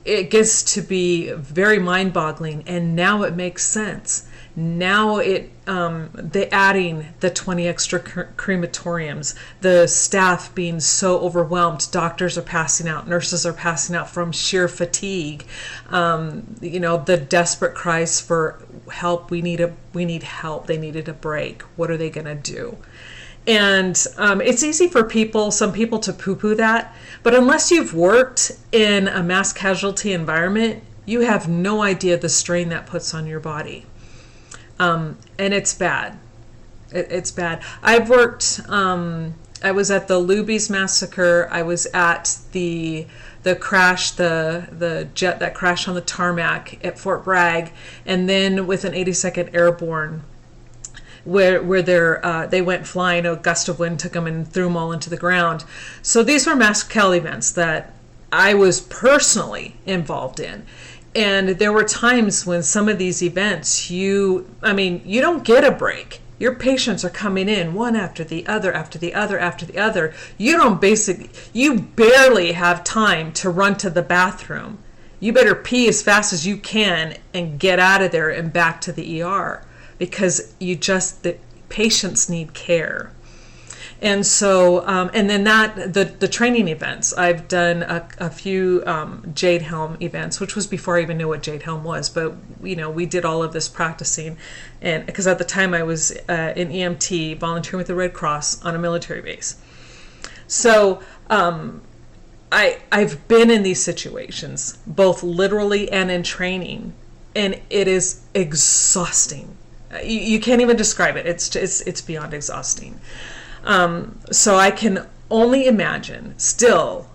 It gets to be very mind-boggling, and now it makes sense. Now they adding the 20 extra crematoriums, the staff being so overwhelmed, doctors are passing out, nurses are passing out from sheer fatigue. The desperate cries for help. We need help. They needed a break. What are they going to do? And it's easy for some people to poo-poo that, but unless you've worked in a mass casualty environment, you have no idea the strain that puts on your body. And it's bad. It's bad. I've worked, I was at the Luby's massacre. I was at the crash, the jet that crashed on the tarmac at Fort Bragg, and then with an 82nd Airborne, where they went flying, a gust of wind took them and threw them all into the ground. So these were mass kill events that I was personally involved in. And there were times when some of these events, you don't get a break. Your patients are coming in one after the other, after the other, after the other. You barely have time to run to the bathroom. You better pee as fast as you can and get out of there and back to the ER, because the patients need care. And so, and then the training events, I've done a few Jade Helm events, which was before I even knew what Jade Helm was, but we did all of this practicing, and because at the time I was in EMT, volunteering with the Red Cross on a military base. So I've been in these situations, both literally and in training, and it is exhausting. You can't even describe it. It's beyond exhausting. So I can only imagine still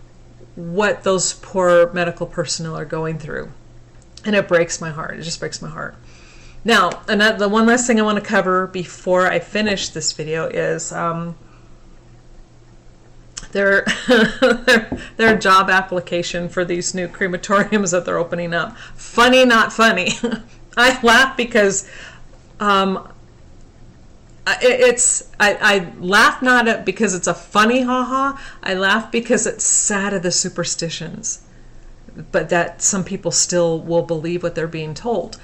what those poor medical personnel are going through. And it breaks my heart. It just breaks my heart. Now, the one last thing I want to cover before I finish this video is their job application for these new crematoriums that they're opening up. Funny, not funny. I laugh because I laugh not because it's a funny ha-ha. I laugh because it's sad of the superstitions, but that some people still will believe what they're being told.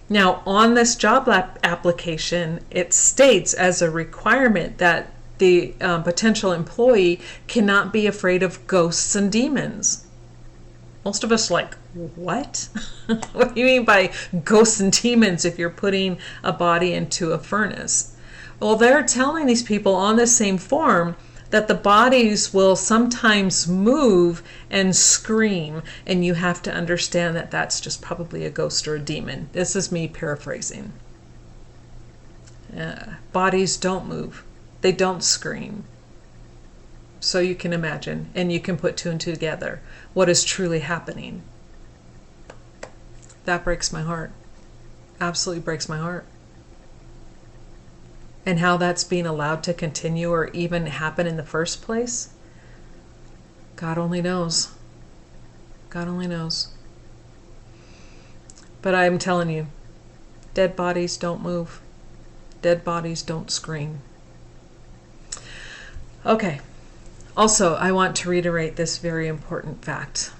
Now, on this job application, it states as a requirement that the potential employee cannot be afraid of ghosts and demons. Most of us are like, what? What do you mean by ghosts and demons if you're putting a body into a furnace? Well, they're telling these people on the same form that the bodies will sometimes move and scream, and you have to understand that that's just probably a ghost or a demon. This is me paraphrasing. Bodies don't move. They don't scream. So you can imagine, and you can put two and two together, what is truly happening. That breaks my heart. Absolutely breaks my heart. And how that's being allowed to continue or even happen in the first place, God only knows. God only knows. But I'm telling you, dead bodies don't move. Dead bodies don't scream. Okay. Also, I want to reiterate this very important fact.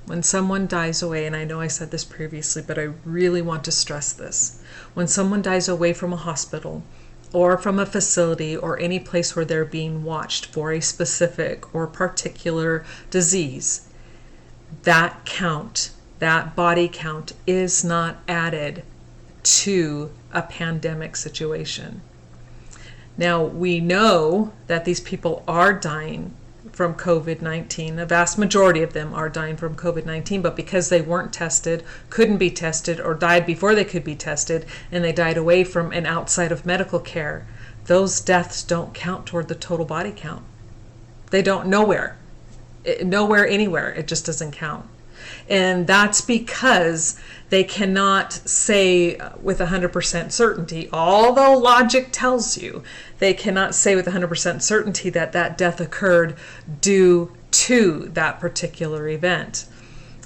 When someone dies away, and I know I said this previously, but I really want to stress this. When someone dies away from a hospital, or from a facility or any place where they're being watched for a specific or particular disease, that count, that body count is not added to a pandemic situation. Now, we know that these people are dying from COVID-19. The vast majority of them are dying from COVID-19, but because they weren't tested, couldn't be tested, or died before they could be tested, and they died away from and outside of medical care, those deaths don't count toward the total body count. They don't, nowhere, anywhere, it just doesn't count. And that's because they cannot say with 100% certainty, although logic tells you, they cannot say with 100% certainty that that death occurred due to that particular event.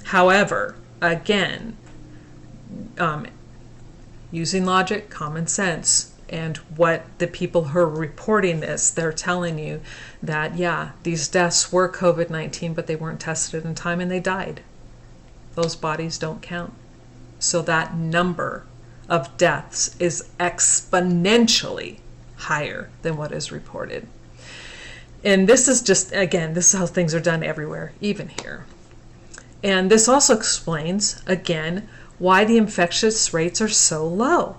However, again, using logic, common sense, and what the people who are reporting this, they're telling you that, yeah, these deaths were COVID-19, but they weren't tested in time and they died. Those bodies don't count. So that number of deaths is exponentially higher than what is reported. And this is just, again, this is how things are done everywhere, even here. And this also explains, again, why the infectious rates are so low.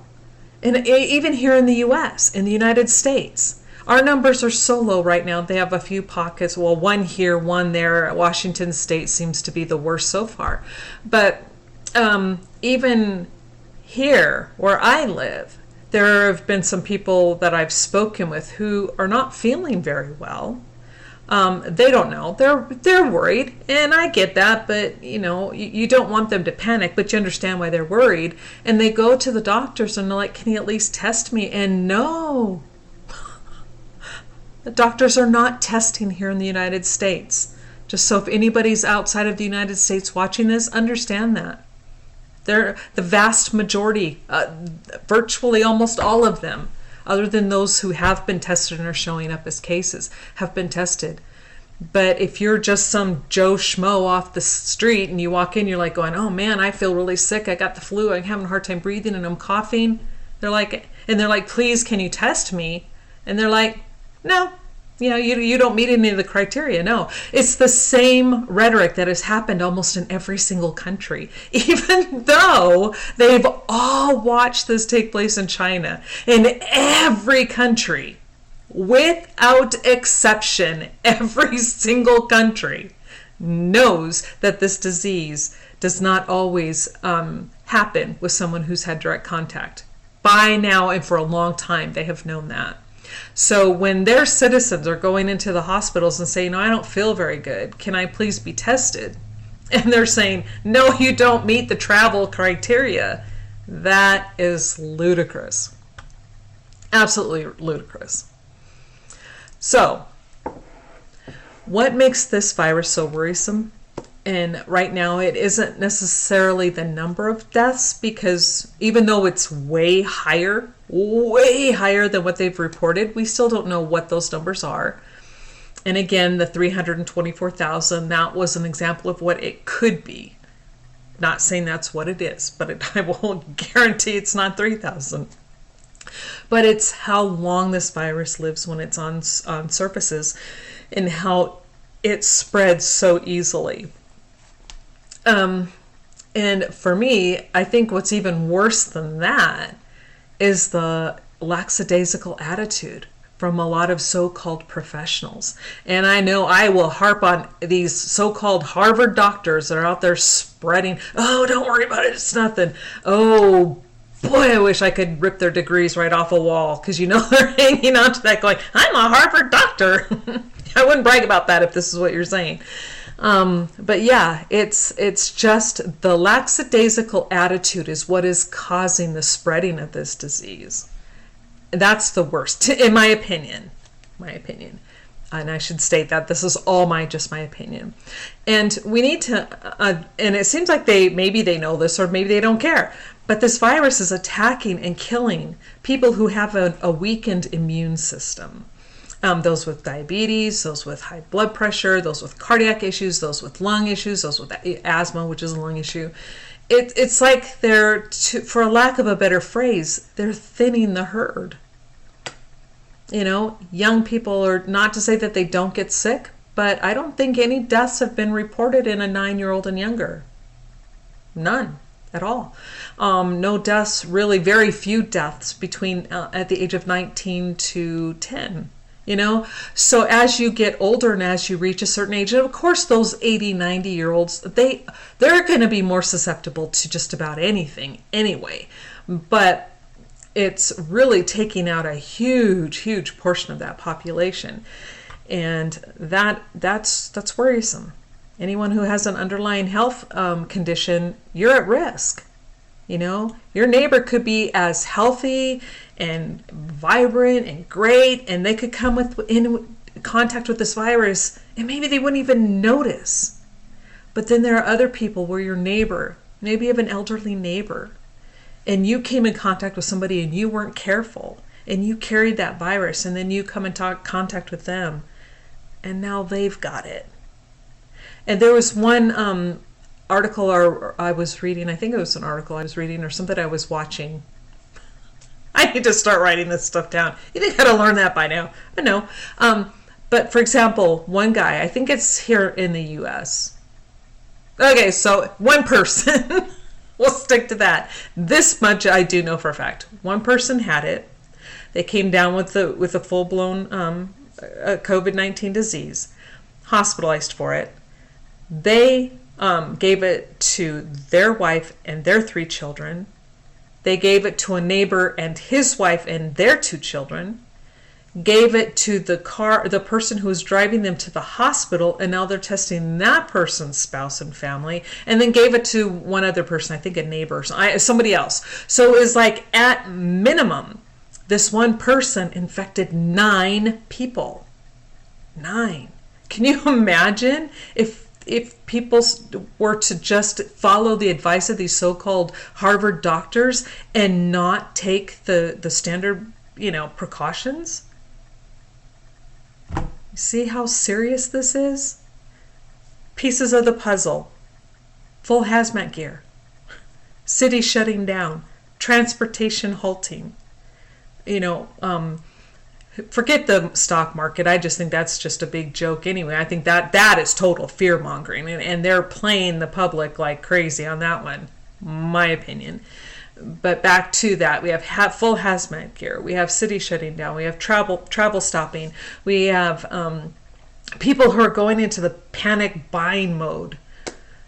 And even here in the US, in the United States, our numbers are so low right now. They have a few pockets, well, one here, one there. Washington State seems to be the worst so far. But even here, where I live, there have been some people that I've spoken with who are not feeling very well. They don't know. They're worried, and I get that, but you don't want them to panic, but you understand why they're worried. And they go to the doctors and they're like, "Can you at least test me?" And no, the doctors are not testing here in the United States. Just so if anybody's outside of the United States watching this, understand that. They're the vast majority, virtually almost all of them, other than those who have been tested and are showing up as cases, have been tested. But if you're just some Joe Schmo off the street and you walk in, you're like going, "Oh man, I feel really sick. I got the flu. I'm having a hard time breathing and I'm coughing." They're like, "Please, can you test me?" And they're like, "No, you don't meet any of the criteria." No, it's the same rhetoric that has happened almost in every single country, even though they've all watched this take place in China. In every country, without exception, every single country knows that this disease does not always happen with someone who's had direct contact. By now and for a long time, they have known that. So when their citizens are going into the hospitals and saying, "No, I don't feel very good. Can I please be tested?" And they're saying, "No, you don't meet the travel criteria," that is ludicrous. Absolutely ludicrous. So, what makes this virus so worrisome? And right now it isn't necessarily the number of deaths, because even though it's way higher than what they've reported, we still don't know what those numbers are. And again, the 324,000, that was an example of what it could be. Not saying that's what it is, but I will guarantee it's not 3,000. But it's how long this virus lives when it's on surfaces and how it spreads so easily. And for me, I think what's even worse than that is the lackadaisical attitude from a lot of so-called professionals. And I know I will harp on these so-called Harvard doctors that are out there spreading, "Oh, don't worry about it, it's nothing." Oh, boy, I wish I could rip their degrees right off a wall, because they're hanging on to that going, "I'm a Harvard doctor." I wouldn't brag about that if this is what you're saying. But yeah, it's just the lackadaisical attitude is what is causing the spreading of this disease. That's the worst, in my opinion. And I should state that this is all just my opinion. And we need to, and it seems like maybe they know this or maybe they don't care, but this virus is attacking and killing people who have a weakened immune system. Those with diabetes, those with high blood pressure, those with cardiac issues, those with lung issues, those with asthma, which is a lung issue. It's like they're, for a lack of a better phrase, they're thinning the herd. Young people are, not to say that they don't get sick, but I don't think any deaths have been reported in a 9-year-old and younger. None at all. No deaths, really very few deaths between at the age of 19 to 10. So as you get older and as you reach a certain age, and of course those 80, 90-year-olds, they're going to be more susceptible to just about anything anyway. But it's really taking out a huge portion of that population. And that's worrisome. Anyone who has an underlying health condition, you're at risk. Your neighbor could be as healthy and vibrant and great, and they could come in contact with this virus and maybe they wouldn't even notice. But then there are other people where your neighbor, maybe you have an elderly neighbor, and you came in contact with somebody and you weren't careful and you carried that virus, and then you come in contact with them and now they've got it. And there was one article I was reading, I think it was an article I was reading or something I was watching. I need to start writing this stuff down. You think I'd have learned that by now. I know. But for example, one guy, I think it's here in the US. Okay, so one person, we'll stick to that. This much I do know for a fact. One person had it. They came down with a full-blown COVID-19 disease, hospitalized for it. They gave it to their wife and their 3 children. They gave it to a neighbor and his wife and their 2 children. Gave it to the person who was driving them to the hospital, and now they're testing that person's spouse and family, and then gave it to one other person, I think a neighbor, somebody else. So it was like, at minimum, this one person infected 9 people. 9. Can you imagine if people were to just follow the advice of these so-called Harvard doctors and not take the standard, precautions? See how serious this is? Pieces of the puzzle. Full hazmat gear. City shutting down. Transportation halting. Forget the stock market. I just think that's just a big joke anyway. I think that is total fear mongering, and they're playing the public like crazy on that one, my opinion. But back to that, we have full hazmat gear. We have city shutting down. We have travel stopping. We have people who are going into the panic buying mode.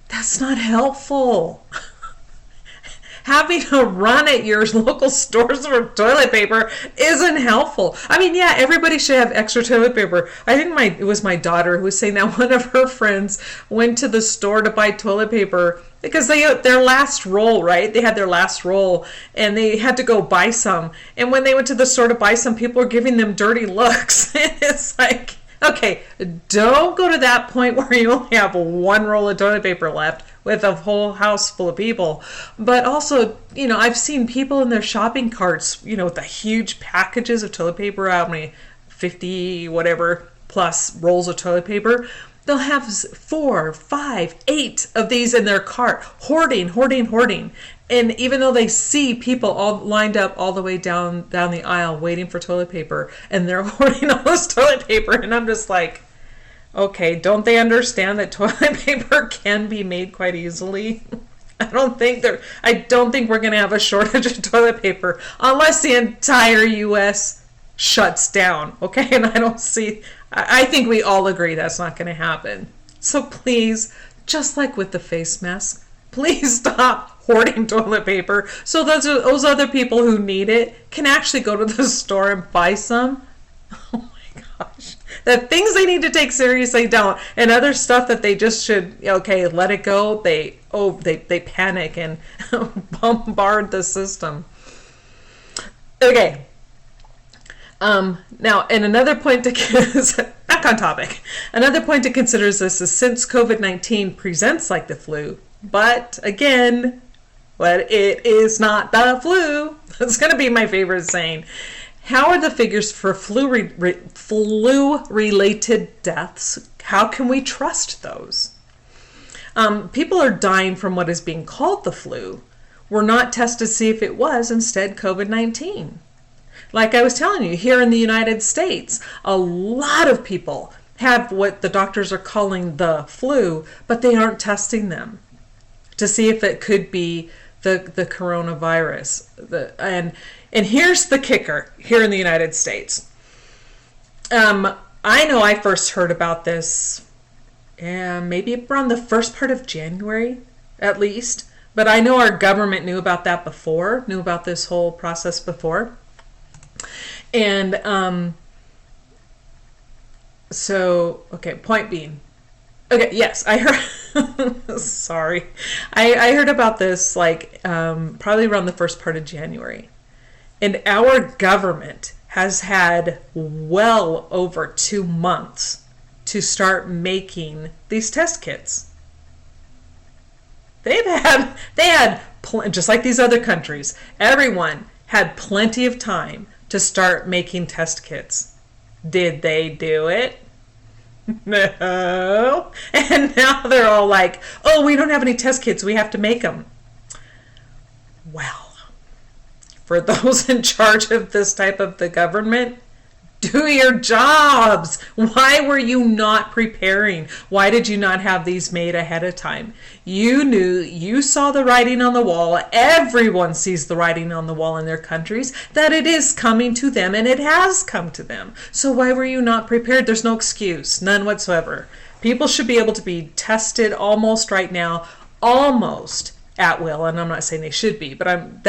That's not helpful. Having a run at your local stores for toilet paper isn't helpful. I mean, yeah, everybody should have extra toilet paper. I think it was my daughter who was saying that one of her friends went to the store to buy toilet paper because their last roll, right? They had their last roll and they had to go buy some. And when they went to the store to buy some, people were giving them dirty looks. It's like, okay, don't go to that point where you only have 1 roll of toilet paper left with a whole house full of people. But also, I've seen people in their shopping carts, with the huge packages of toilet paper, how many, 50 whatever plus rolls of toilet paper. They'll have 4, 5, 8 of these in their cart, hoarding. And even though they see people all lined up all the way down the aisle waiting for toilet paper, and they're hoarding all this toilet paper, and I'm just like, okay, don't they understand that toilet paper can be made quite easily? I don't think we're going to have a shortage of toilet paper unless the entire U.S. shuts down, okay? And I think we all agree that's not going to happen. So please, just like with the face mask, please stop hoarding toilet paper so those other people who need it can actually go to the store and buy some. Oh my gosh. The things they need to take seriously don't, and other stuff that they just should, let it go, they panic and bombard the system. Okay. Now, and another point to back on topic. Another point to consider is this: is since COVID-19 presents like the flu, but again, it is not the flu. That's going to be my favorite saying. How are the figures for flu-related deaths? How can we trust those? People are dying from what is being called the flu. We're not tested to see if it was instead COVID-19. Like I was telling you, here in the United States, a lot of people have what the doctors are calling the flu, but they aren't testing them to see if it could be the coronavirus. And here's the kicker here in the United States. I know I first heard about this maybe around the first part of January, at least. But I know our government knew about that before, knew about this whole process before. And point being. Okay, yes, I heard, sorry. I heard about this probably around the first part of January. And our government has had well over 2 months to start making these test kits. they had just like these other countries, everyone had plenty of time to start making test kits. Did they do it? No. And now they're all like, oh, we don't have any test kits, we have to make them. Well, for those in charge of this type of the government, do your jobs. Why were you not preparing? Why did you not have these made ahead of time? You knew, you saw the writing on the wall. Everyone sees the writing on the wall in their countries that it is coming to them, and it has come to them. So why were you not prepared? There's no excuse, none whatsoever. People should be able to be tested almost right now, almost at will, and I'm not saying they should be, but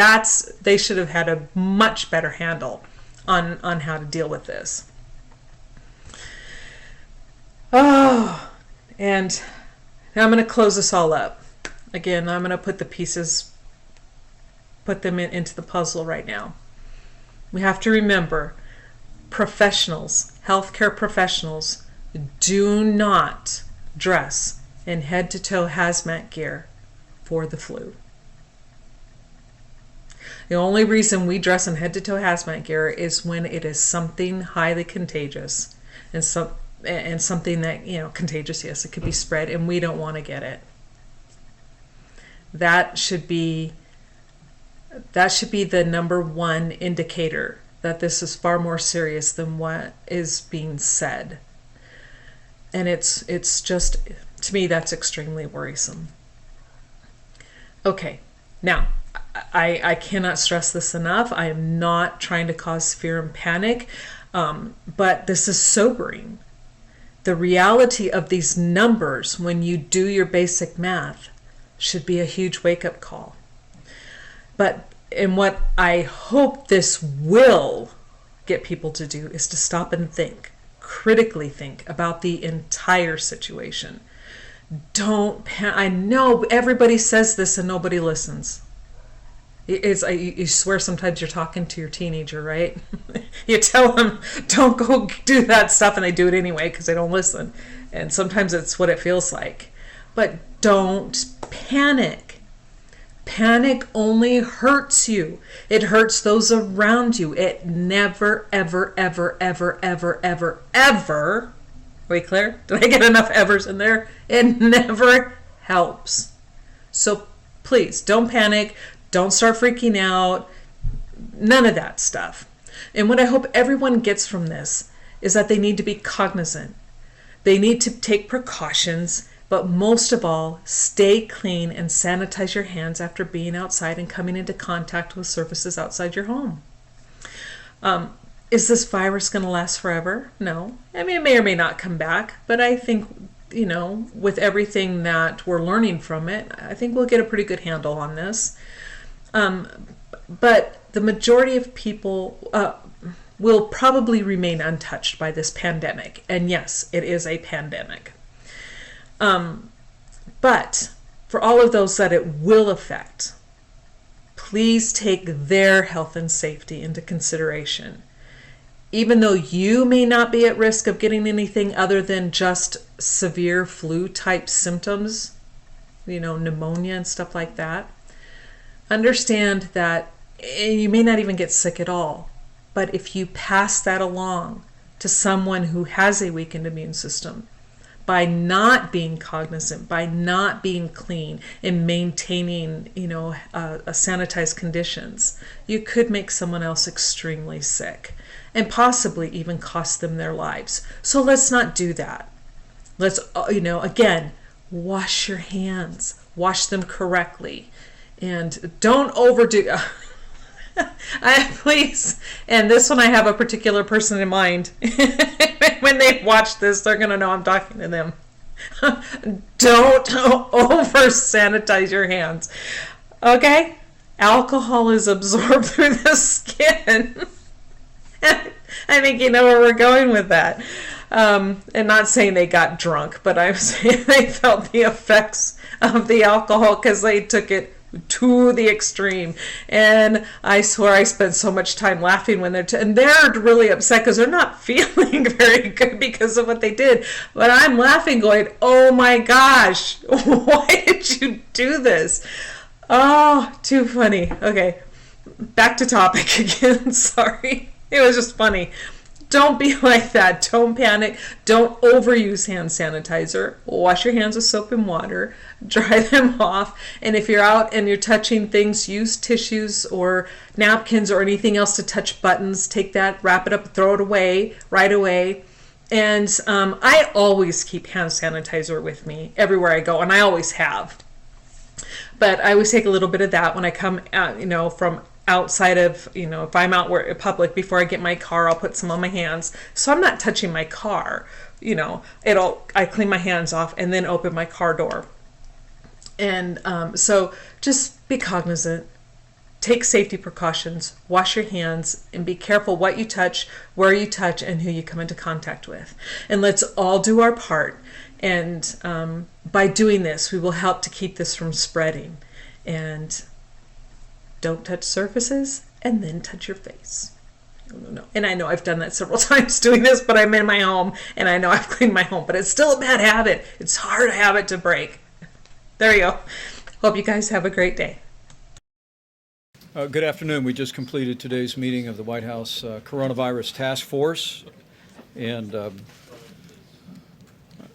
they should have had a much better handle on how to deal with this. Oh, and now I'm going to close this all up. Again, I'm going to put the pieces, put them into the puzzle right now. We have to remember, professionals, healthcare professionals, do not dress in head-to-toe hazmat gear for the flu. The only reason we dress in head-to-toe hazmat gear is when it is something highly contagious and something that, contagious, yes, it could be spread, and we don't want to get it. That should be the number one indicator that this is far more serious than what is being said. And it's just, to me, that's extremely worrisome. Okay, now, I cannot stress this enough. I am not trying to cause fear and panic, but this is sobering. The reality of these numbers, when you do your basic math, should be a huge wake-up call. And what I hope this will get people to do is to stop and think, critically think about the entire situation. I know everybody says this and nobody listens. You swear sometimes you're talking to your teenager, right? You tell them, don't go do that stuff, and they do it anyway because they don't listen. And sometimes it's what it feels like. But don't panic. Panic only hurts you. It hurts those around you. It never, ever, ever, ever, ever, ever, ever, are we clear? Did I get enough evers in there? It never helps. So please, don't panic. Don't start freaking out. None of that stuff. And what I hope everyone gets from this is that they need to be cognizant. They need to take precautions, but most of all, stay clean and sanitize your hands after being outside and coming into contact with surfaces outside your home. Is this virus going to last forever? No. I mean, it may or may not come back, but I think, with everything that we're learning from it, I think we'll get a pretty good handle on this. But the majority of people will probably remain untouched by this pandemic. And yes, it is a pandemic. But for all of those that it will affect, please take their health and safety into consideration. Even though you may not be at risk of getting anything other than just severe flu-type symptoms, pneumonia and stuff like that, understand that you may not even get sick at all. But if you pass that along to someone who has a weakened immune system, by not being cognizant, by not being clean and maintaining, sanitized conditions, you could make someone else extremely sick and possibly even cost them their lives. So let's not do that. Let's, again, wash your hands, wash them correctly, and don't overdo. Please, and this one I have a particular person in mind. When they watch this, they're going to know I'm talking to them. Don't over sanitize your hands. Okay? Alcohol is absorbed through the skin. I think you know where we're going with that. And not saying they got drunk, but I'm saying they felt the effects of the alcohol because they took it to the extreme. And I swear I spent so much time laughing when and they're really upset because they're not feeling very good because of what they did. But I'm laughing going, oh my gosh, why did you do this? Oh, too funny. Okay, back to topic again. Sorry. It was just funny. Don't be like that. Don't panic. Don't overuse hand sanitizer. Wash your hands with soap and water. Dry them off. And if you're out and you're touching things, use tissues or napkins or anything else to touch buttons. Take that, wrap it up, throw it away right away. And I always keep hand sanitizer with me everywhere I go, and I always have. But I always take a little bit of that when I come out, from outside of, if I'm out where public, before I get my car, I'll put some on my hands. So I'm not touching my car, I clean my hands off and then open my car door. And so just be cognizant, take safety precautions, wash your hands, and be careful what you touch, where you touch, and who you come into contact with. And let's all do our part. And by doing this, we will help to keep this from spreading. And don't touch surfaces, and then touch your face. No. And I know I've done that several times doing this, but I'm in my home, and I know I've cleaned my home, but it's still a bad habit. It's a hard habit to break. There you go. Hope you guys have a great day. Good afternoon. We just completed today's meeting of the White House Coronavirus Task Force, and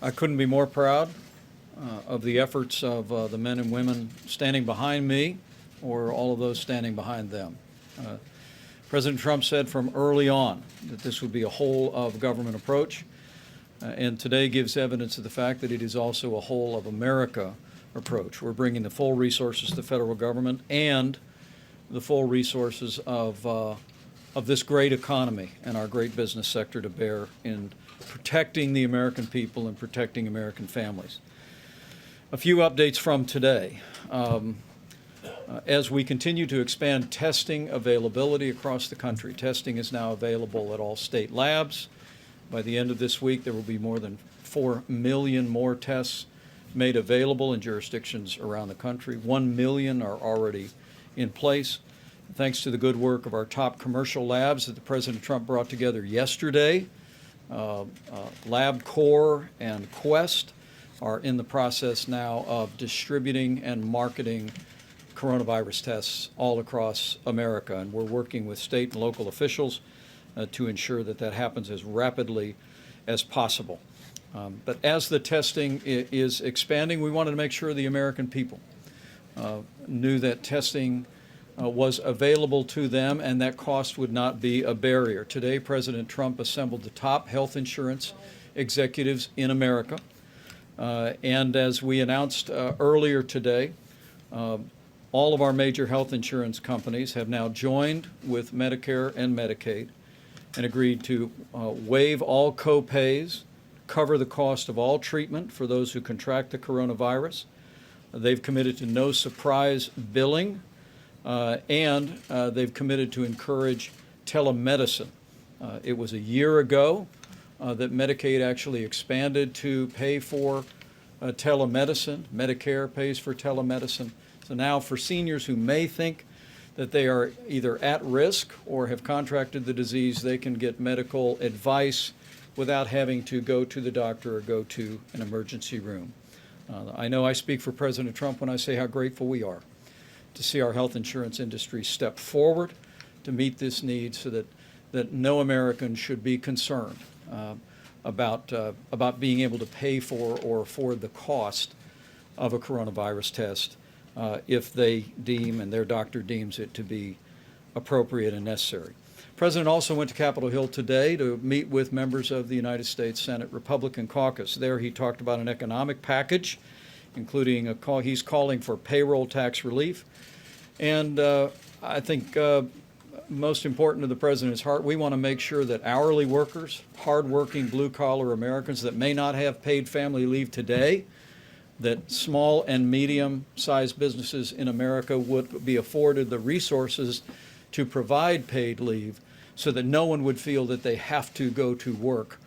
I couldn't be more proud of the efforts of the men and women standing behind me or all of those standing behind them. President Trump said from early on that this would be a whole-of-government approach, and today gives evidence of the fact that it is also a whole-of-America approach. We're bringing the full resources to the federal government and the full resources of this great economy and our great business sector to bear in protecting the American people and protecting American families. A few updates from today. As we continue to expand testing availability across the country, testing is now available at all state labs. By the end of this week, there will be more than 4 million more tests made available in jurisdictions around the country. 1 million are already in place. Thanks to the good work of our top commercial labs that the President Trump brought together yesterday, LabCorp and Quest are in the process now of distributing and marketing coronavirus tests all across America, and we're working with state and local officials to ensure that that happens as rapidly as possible. But as the testing is expanding, we wanted to make sure the American people knew that testing was available to them and that cost would not be a barrier. Today, President Trump assembled the top health insurance executives in America, and as we announced earlier today, all of our major health insurance companies have now joined with Medicare and Medicaid and agreed to waive all co-pays, cover the cost of all treatment for those who contract the coronavirus. They've committed to no surprise billing, and they've committed to encourage telemedicine. It was a year ago that Medicaid actually expanded to pay for telemedicine. Medicare pays for telemedicine. So now for seniors who may think that they are either at risk or have contracted the disease, they can get medical advice without having to go to the doctor or go to an emergency room. I know I speak for President Trump when I say how grateful we are to see our health insurance industry step forward to meet this need so that no American should be concerned about being able to pay for or afford the cost of a coronavirus test if they deem and their doctor deems it to be appropriate and necessary. The President also went to Capitol Hill today to meet with members of the United States Senate Republican caucus. There he talked about an economic package, including he's calling for payroll tax relief. And I think most important to the President's heart, we want to make sure that hourly workers, hardworking blue-collar Americans that may not have paid family leave today, that small and medium-sized businesses in America would be afforded the resources to provide paid leave so that no one would feel that they have to go to work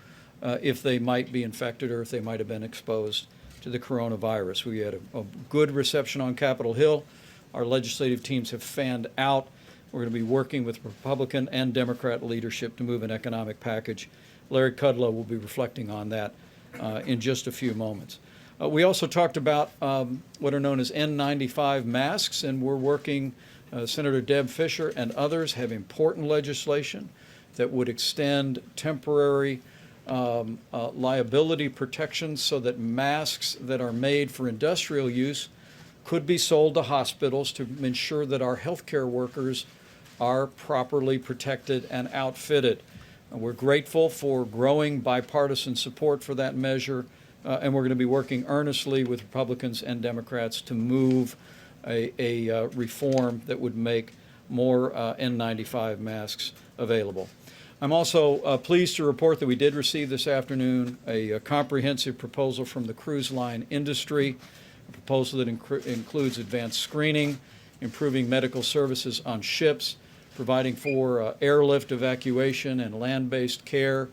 if they might be infected or if they might have been exposed to the coronavirus. We had a good reception on Capitol Hill. our legislative teams have fanned out. We're going to be working with Republican and Democrat leadership to move an economic package. Larry Kudlow will be reflecting on that in just a few moments. We also talked about what are known as N95 masks, and we're working, Senator Deb Fischer and others have important legislation that would extend temporary liability protections so that masks that are made for industrial use could be sold to hospitals to ensure that our healthcare workers are properly protected and outfitted. And we're grateful for growing bipartisan support for that measure, and we're going to be working earnestly with Republicans and Democrats to move a reform that would make more N95 masks available. I'm also pleased to report that we did receive this afternoon a comprehensive proposal from the cruise line industry, a proposal that includes advanced screening, improving medical services on ships, providing for airlift evacuation and land-based care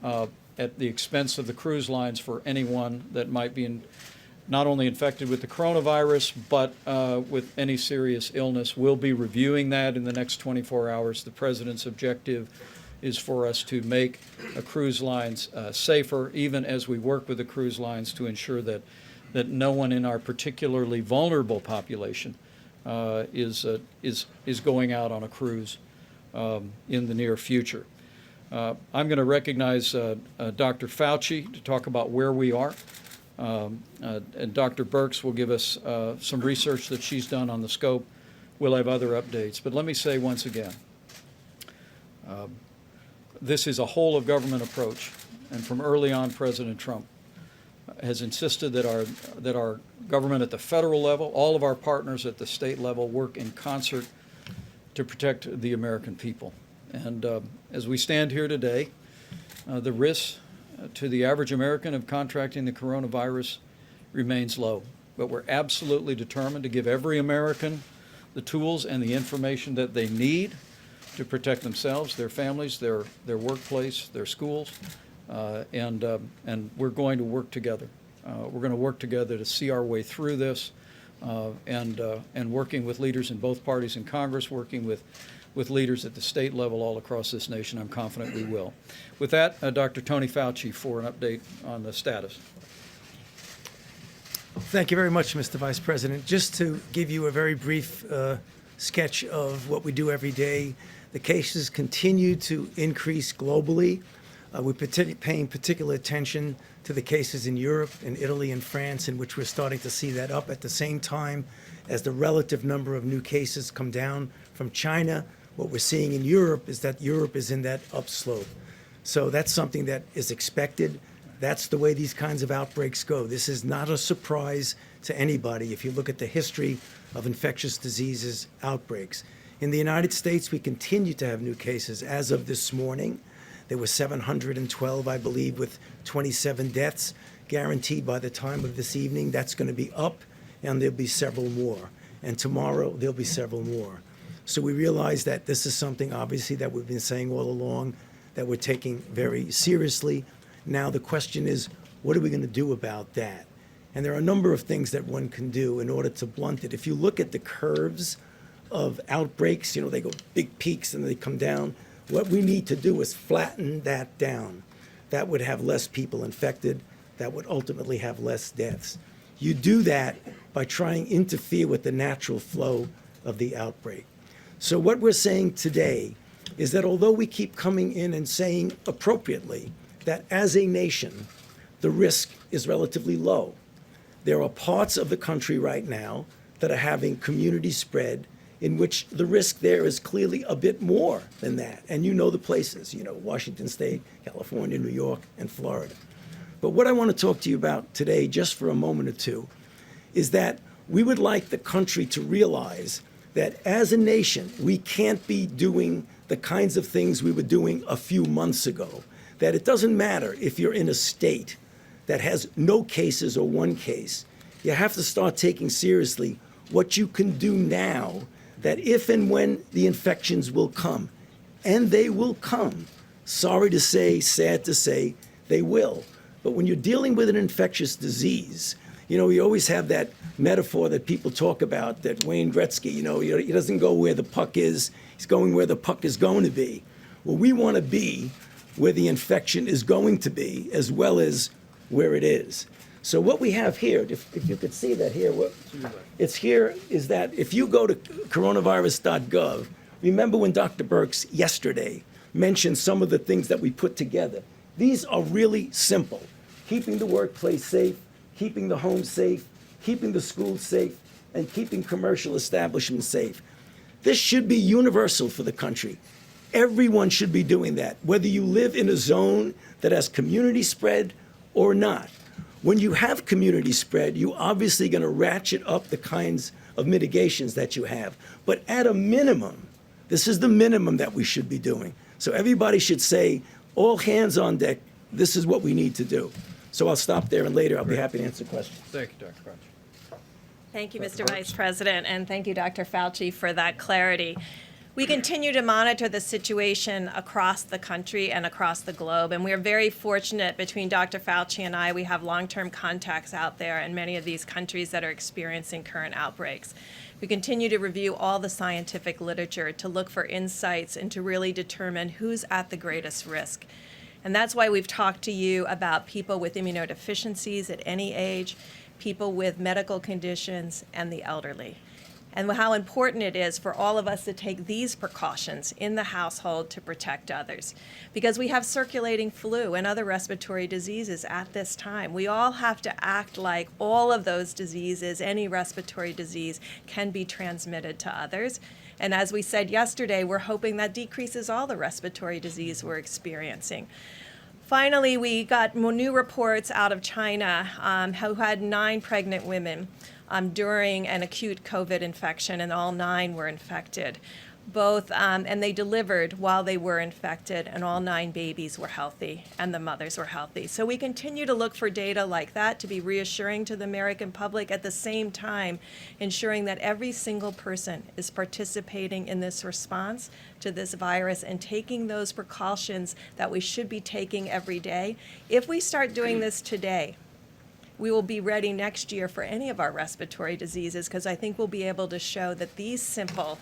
at the expense of the cruise lines for anyone that might be not only infected with the coronavirus, but with any serious illness. We'll be reviewing that in the next 24 hours. The President's objective is for us to make cruise lines safer, even as we work with the cruise lines to ensure that no one in our particularly vulnerable population is going out on a cruise in the near future. I'm going to recognize Dr. Fauci to talk about where we are. And Dr. Birx will give us some research that she's done on the scope. We'll have other updates. But let me say once again, this is a whole of government approach. And from early on, President Trump has insisted that our government at the federal level, all of our partners at the state level, work in concert to protect the American people. And as we stand here today, the risk to the average American of contracting the coronavirus remains low. But we're absolutely determined to give every American the tools and the information that they need to protect themselves, their families, their workplace, their schools, and we're going to work together. We're going to work together to see our way through this, and working with leaders in both parties in Congress, working with leaders at the state level all across this nation. I'm confident we will. With that, Dr. Tony Fauci for an update on the status. Thank you very much, Mr. Vice President. Just to give you a very brief sketch of what we do every day, the cases continue to increase globally. We're paying particular attention to the cases in Europe, in Italy, and France, in which we're starting to see that up at the same time as the relative number of new cases come down from China. What we're seeing in Europe is that Europe is in that upslope. So that's something that is expected. That's the way these kinds of outbreaks go. This is not a surprise to anybody if you look at the history of infectious diseases outbreaks. In the United States, we continue to have new cases. As of this morning, there were 712, I believe, with 27 deaths. Guaranteed by the time of this evening, that's going to be up, and there'll be several more. And tomorrow, there'll be several more. So we realize that this is something, obviously, that we've been saying all along, that we're taking very seriously. Now the question is, what are we going to do about that? And there are a number of things that one can do in order to blunt it. If you look at the curves of outbreaks, they go big peaks and they come down. What we need to do is flatten that down. That would have less people infected. That would ultimately have less deaths. You do that by trying to interfere with the natural flow of the outbreak. So what we're saying today is that although we keep coming in and saying appropriately that as a nation, the risk is relatively low, there are parts of the country right now that are having community spread in which the risk there is clearly a bit more than that. And you know the places, Washington State, California, New York, and Florida. But what I want to talk to you about today, just for a moment or two, is that we would like the country to realize that as a nation, we can't be doing the kinds of things we were doing a few months ago. That it doesn't matter if you're in a state that has no cases or one case. You have to start taking seriously what you can do now, that if and when the infections will come, and they will come, sorry to say, sad to say, they will. But when you're dealing with an infectious disease, You know, we always have that metaphor that people talk about, that Wayne Gretzky, you know, he doesn't go where the puck is, he's going where the puck is going to be. Well, we want to be where the infection is going to be, as well as where it is. So what we have here, if you could see that here, what it's here is that if you go to coronavirus.gov, remember when Dr. Birx yesterday mentioned some of the things that we put together. These are really simple. Keeping the workplace safe, keeping the home safe, keeping the schools safe, and keeping commercial establishments safe. This should be universal for the country. Everyone should be doing that, whether you live in a zone that has community spread or not. When you have community spread, you're obviously going to ratchet up the kinds of mitigations that you have. But at a minimum, this is the minimum that we should be doing. So everybody should say, all hands on deck, this is what we need to do. So I'll stop there, and later I'll be happy to answer questions. Thank you, Dr. Fauci. Thank you, Mr. Vice President, and thank you, Dr. Fauci, for that clarity. We continue to monitor the situation across the country and across the globe, and we are very fortunate between Dr. Fauci and I. We have long-term contacts out there in many of these countries that are experiencing current outbreaks. We continue to review all the scientific literature to look for insights and to really determine who's at the greatest risk. And that's why we've talked to you about people with immunodeficiencies at any age, people with medical conditions, and the elderly, and how important it is for all of us to take these precautions in the household to protect others. Because we have circulating flu and other respiratory diseases at this time. We all have to act like all of those diseases, any respiratory disease, can be transmitted to others. And as we said yesterday, we're hoping that decreases all the respiratory disease we're experiencing. Finally, we got new reports out of China who had 9 pregnant women during an acute COVID infection, and all 9 were infected. And they delivered while they were infected, and all 9 babies were healthy, and the mothers were healthy. So we continue to look for data like that to be reassuring to the American public, at the same time ensuring that every single person is participating in this response to this virus and taking those precautions that we should be taking every day. If we start doing this today, we will be ready next year for any of our respiratory diseases, because I think we'll be able to show that these simple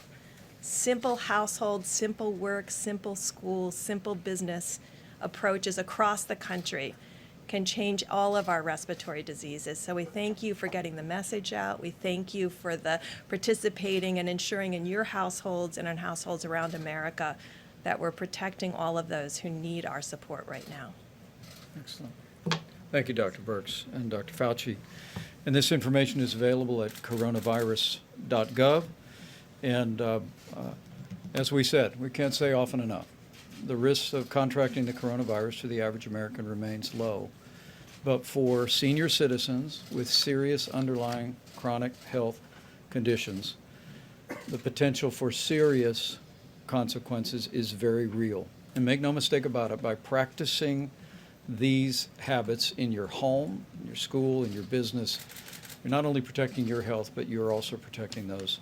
household, simple work, simple school, simple business approaches across the country can change all of our respiratory diseases. So we thank you for getting the message out. We thank you for the participating and ensuring in your households and in households around America that we're protecting all of those who need our support right now. Excellent. Thank you, Dr. Birx and Dr. Fauci. And this information is available at coronavirus.gov. And as we said, we can't say often enough, the risk of contracting the coronavirus to the average American remains low. But for senior citizens with serious underlying chronic health conditions, the potential for serious consequences is very real. And make no mistake about it, by practicing these habits in your home, in your school, in your business, you're not only protecting your health, but you're also protecting those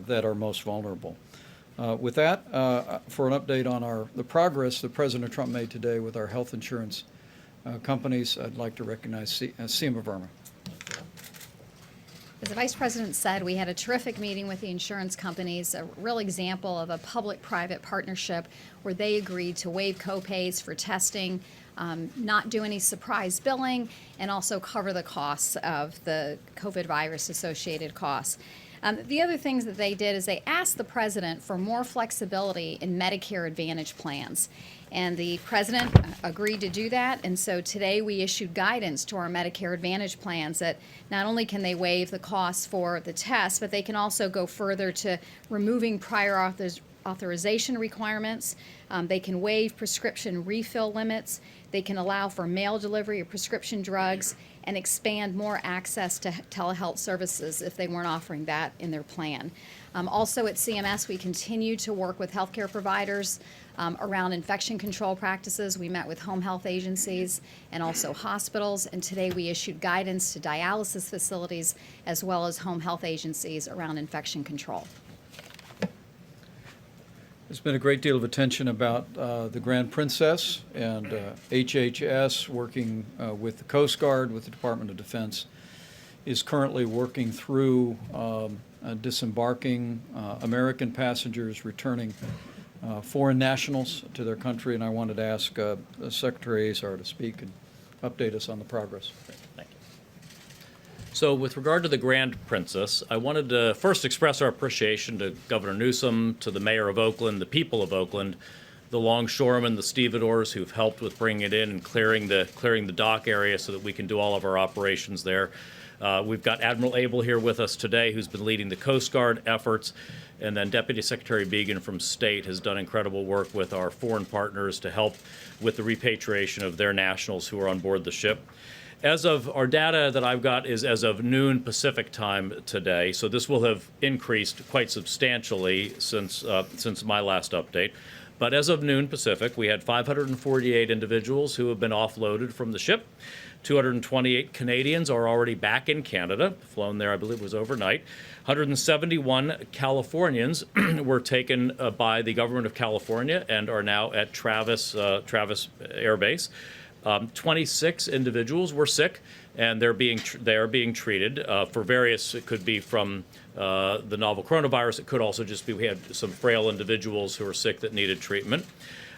that are most vulnerable. With that, for an update on the progress that President Trump made today with our health insurance companies, I'd like to recognize Seema Verma. As the Vice President said, we had a terrific meeting with the insurance companies, a real example of a public-private partnership where they agreed to waive copays for testing, not do any surprise billing, and also cover the costs of the COVID virus-associated costs. The other things that they did is they asked the President for more flexibility in Medicare Advantage plans. And the President agreed to do that, and so today we issued guidance to our Medicare Advantage plans that not only can they waive the costs for the test, but they can also go further to removing prior authorization requirements. They can waive prescription refill limits. They can allow for mail delivery of prescription drugs and expand more access to telehealth services if they weren't offering that in their plan. Also at CMS, we continue to work with healthcare providers around infection control practices. We met with home health agencies and also hospitals, and today we issued guidance to dialysis facilities as well as home health agencies around infection control. There's been a great deal of attention about the Grand Princess and HHS working with the Coast Guard, with the Department of Defense, is currently working through disembarking American passengers returning foreign nationals to their country, and I wanted to ask Secretary Azar to speak and update us on the progress. Thank you. So with regard to the Grand Princess, I wanted to first express our appreciation to Governor Newsom, to the Mayor of Oakland, the people of Oakland, the longshoremen, the stevedores who've helped with bringing it in and clearing the dock area so that we can do all of our operations there. We've got Admiral Abel here with us today, who's been leading the Coast Guard efforts, and then Deputy Secretary Began from State has done incredible work with our foreign partners to help with the repatriation of their nationals who are on board the ship. As of our data that I've got is as of noon Pacific time today, so this will have increased quite substantially since my last update. But as of noon Pacific, we had 548 individuals who have been offloaded from the ship. 228 Canadians are already back in Canada, flown there, I believe it was overnight. 171 Californians were taken by the government of California and are now at Travis Air Base. 26 individuals were sick, and they are being treated for various. It could be from the novel coronavirus. It could also just be we had some frail individuals who were sick that needed treatment.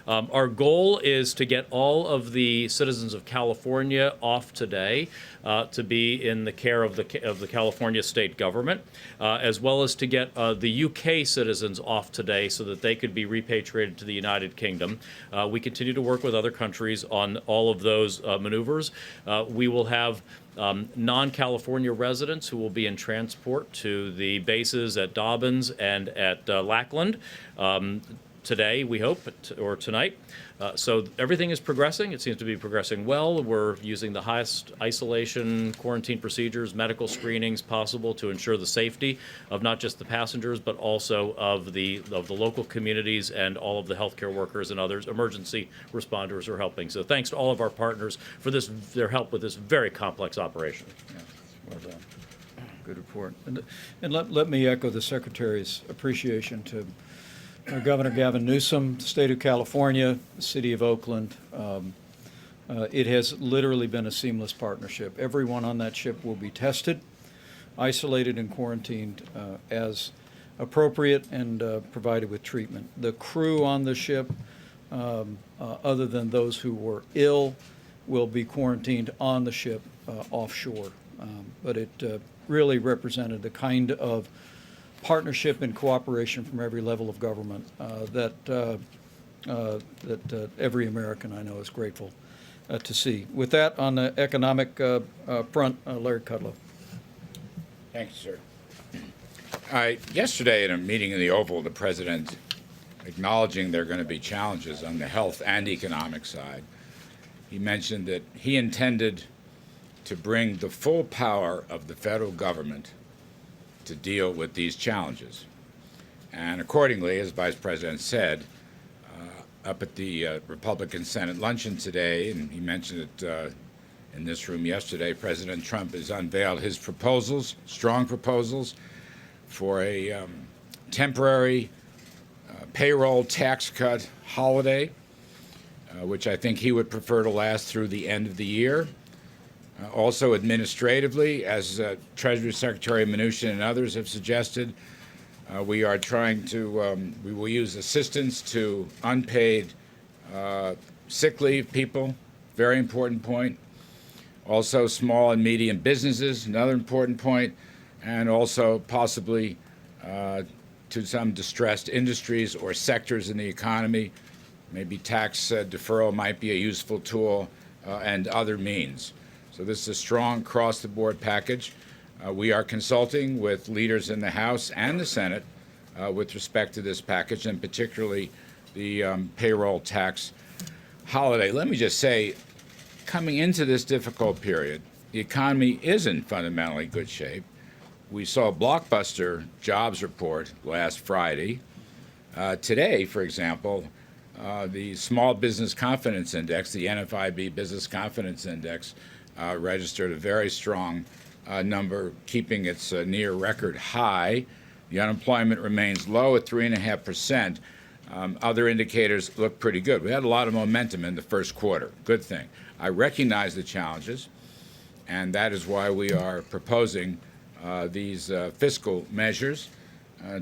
Our goal is to get all of the citizens of California off today to be in the care of the California state government, as well as to get the UK citizens off today so that they could be repatriated to the United Kingdom. We continue to work with other countries on all of those maneuvers. We will have non-California residents who will be in transport to the bases at Dobbins and at Lackland. Today, we hope, or tonight. So everything is progressing. It seems to be progressing well. We're using the highest isolation, quarantine procedures, medical screenings possible to ensure the safety of not just the passengers, but also of the local communities and all of the healthcare workers and others, emergency responders who are helping. So thanks to all of our partners for their help with this very complex operation. Yeah, well done. Good report. And let me echo the Secretary's appreciation to Governor Gavin Newsom, the state of California, the city of Oakland. It has literally been a seamless partnership. Everyone on that ship will be tested, isolated, and quarantined as appropriate and provided with treatment. The crew on the ship, other than those who were ill, will be quarantined on the ship offshore. But it really represented the kind of partnership and cooperation from every level of government that every American I know is grateful to see. With that, on the economic front, Larry Kudlow. Thank you, sir. Yesterday at a meeting in the Oval, the President, acknowledging there are going to be challenges on the health and economic side, he mentioned that he intended to bring the full power of the federal government to deal with these challenges. And accordingly, as Vice President said, up at the Republican Senate luncheon today, and he mentioned it in this room yesterday, President Trump has unveiled his proposals, strong proposals, for a temporary payroll tax cut holiday, which I think he would prefer to last through the end of the year. Also administratively, as Treasury Secretary Mnuchin and others have suggested, we are trying to, we will use assistance to unpaid sick leave people, very important point. Also small and medium businesses, another important point, and also possibly to some distressed industries or sectors in the economy. Maybe tax deferral might be a useful tool and other means. So this is a strong across-the-board package. We are consulting with leaders in the House and the Senate with respect to this package, and particularly the payroll tax holiday. Let me just say, coming into this difficult period, the economy is in fundamentally good shape. We saw a blockbuster jobs report last Friday. Today, for example, the Small Business Confidence Index, the NFIB Business Confidence Index, registered a very strong number, keeping its near record high. The unemployment remains low at 3.5%. Other indicators look pretty good. We had a lot of momentum in the first quarter. Good thing. I recognize the challenges. And that is why we are proposing these fiscal measures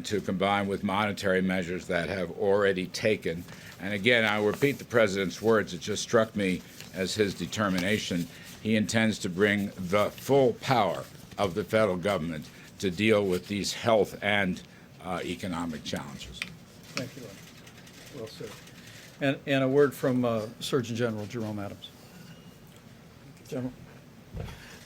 to combine with monetary measures that have already taken. And again, I repeat the President's words. It just struck me as his determination. He intends to bring the full power of the federal government to deal with these health and economic challenges. Thank you, Larry. Well said. And a word from Surgeon General Jerome Adams. General.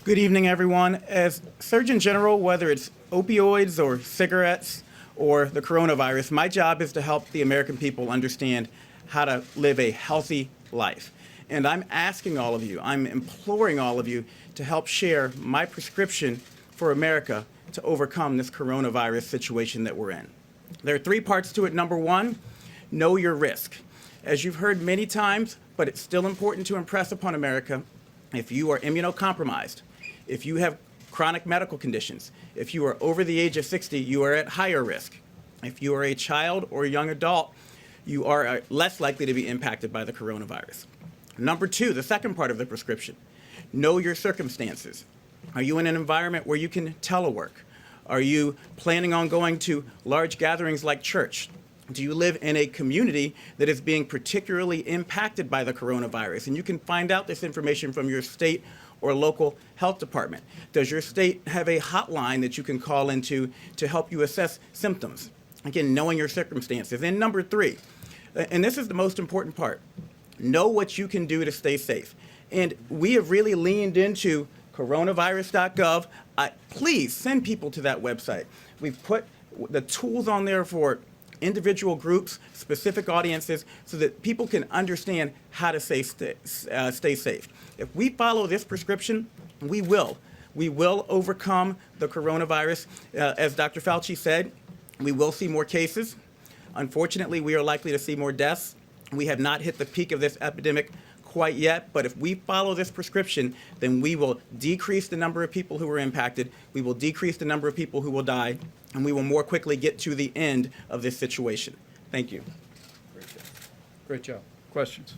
Good evening, everyone. As Surgeon General, whether it's opioids or cigarettes or the coronavirus, my job is to help the American people understand how to live a healthy life. And I'm asking all of you, I'm imploring all of you to help share my prescription for America to overcome this coronavirus situation that we're in. There are 3 parts to it. Number 1, know your risk. As you've heard many times, but it's still important to impress upon America, if you are immunocompromised, if you have chronic medical conditions, if you are over the age of 60, you are at higher risk. If you are a child or a young adult, you are less likely to be impacted by the coronavirus. Number 2, the second part of the prescription, know your circumstances. Are you in an environment where you can telework? Are you planning on going to large gatherings like church? Do you live in a community that is being particularly impacted by the coronavirus? And you can find out this information from your state or local health department. Does your state have a hotline that you can call into to help you assess symptoms? Again, knowing your circumstances. And number 3, and this is the most important part, know what you can do to stay safe. And we have really leaned into coronavirus.gov. Please send people to that website. We've put the tools on there for individual groups, specific audiences, so that people can understand how to stay safe. If we follow this prescription, we will overcome the coronavirus. As Dr. Fauci said, we will see more cases. Unfortunately, we are likely to see more deaths. We have not hit the peak of this epidemic quite yet, but if we follow this prescription, then we will decrease the number of people who are impacted, we will decrease the number of people who will die, and we will more quickly get to the end of this situation. Thank you. Great job. Questions?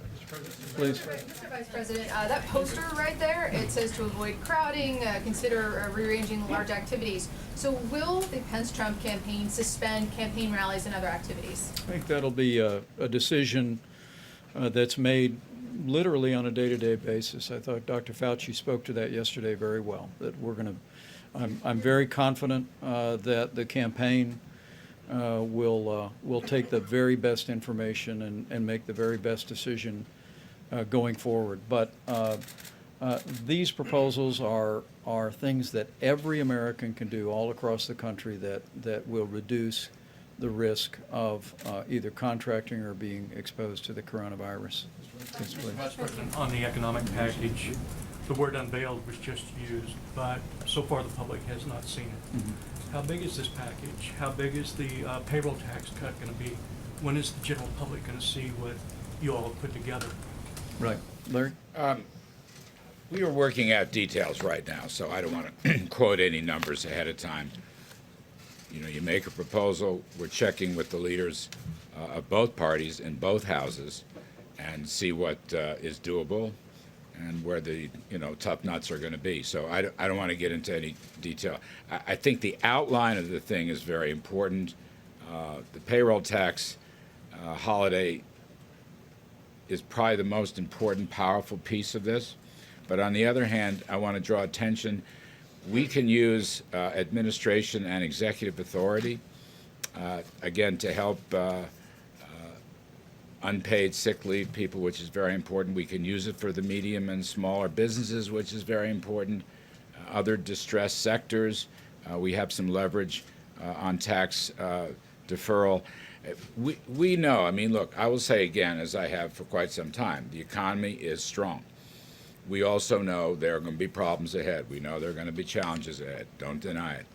Please. Mr. Vice President, that poster right there, it says to avoid crowding, consider rearranging large activities. So will the Pence-Trump campaign suspend campaign rallies and other activities? I think that'll be a decision that's made literally on a day-to-day basis. I thought Dr. Fauci spoke to that yesterday very well, that we're going to, I'm very confident that the campaign will take the very best information and make the very best decision going forward. But these proposals are things that every American can do all across the country that will reduce the risk of either contracting or being exposed to the coronavirus. Yes, please. Vice President, on the economic package, the word unveiled was just used, but so far the public has not seen it. Mm-hmm. How big is this package? How big is the payroll tax cut going to be? When is the general public going to see what you all have put together? Right. Larry? We are working out details right now, so I don't want to quote any numbers ahead of time. You know, you make a proposal, we're checking with the leaders of both parties in both houses and see what is doable and where the tough nuts are going to be. So I don't want to get into any detail. I think the outline of the thing is very important. The payroll tax holiday is probably the most important, powerful piece of this. But on the other hand, I want to draw attention. We can use administration and executive authority, again, to help unpaid sick leave people, which is very important. We can use it for the medium and smaller businesses, which is very important. Other distressed sectors, we have some leverage on tax deferral. We know, I mean, look, I will say again, as I have for quite some time, the economy is strong. We also know there are going to be problems ahead. We know there are going to be challenges ahead. Don't deny it.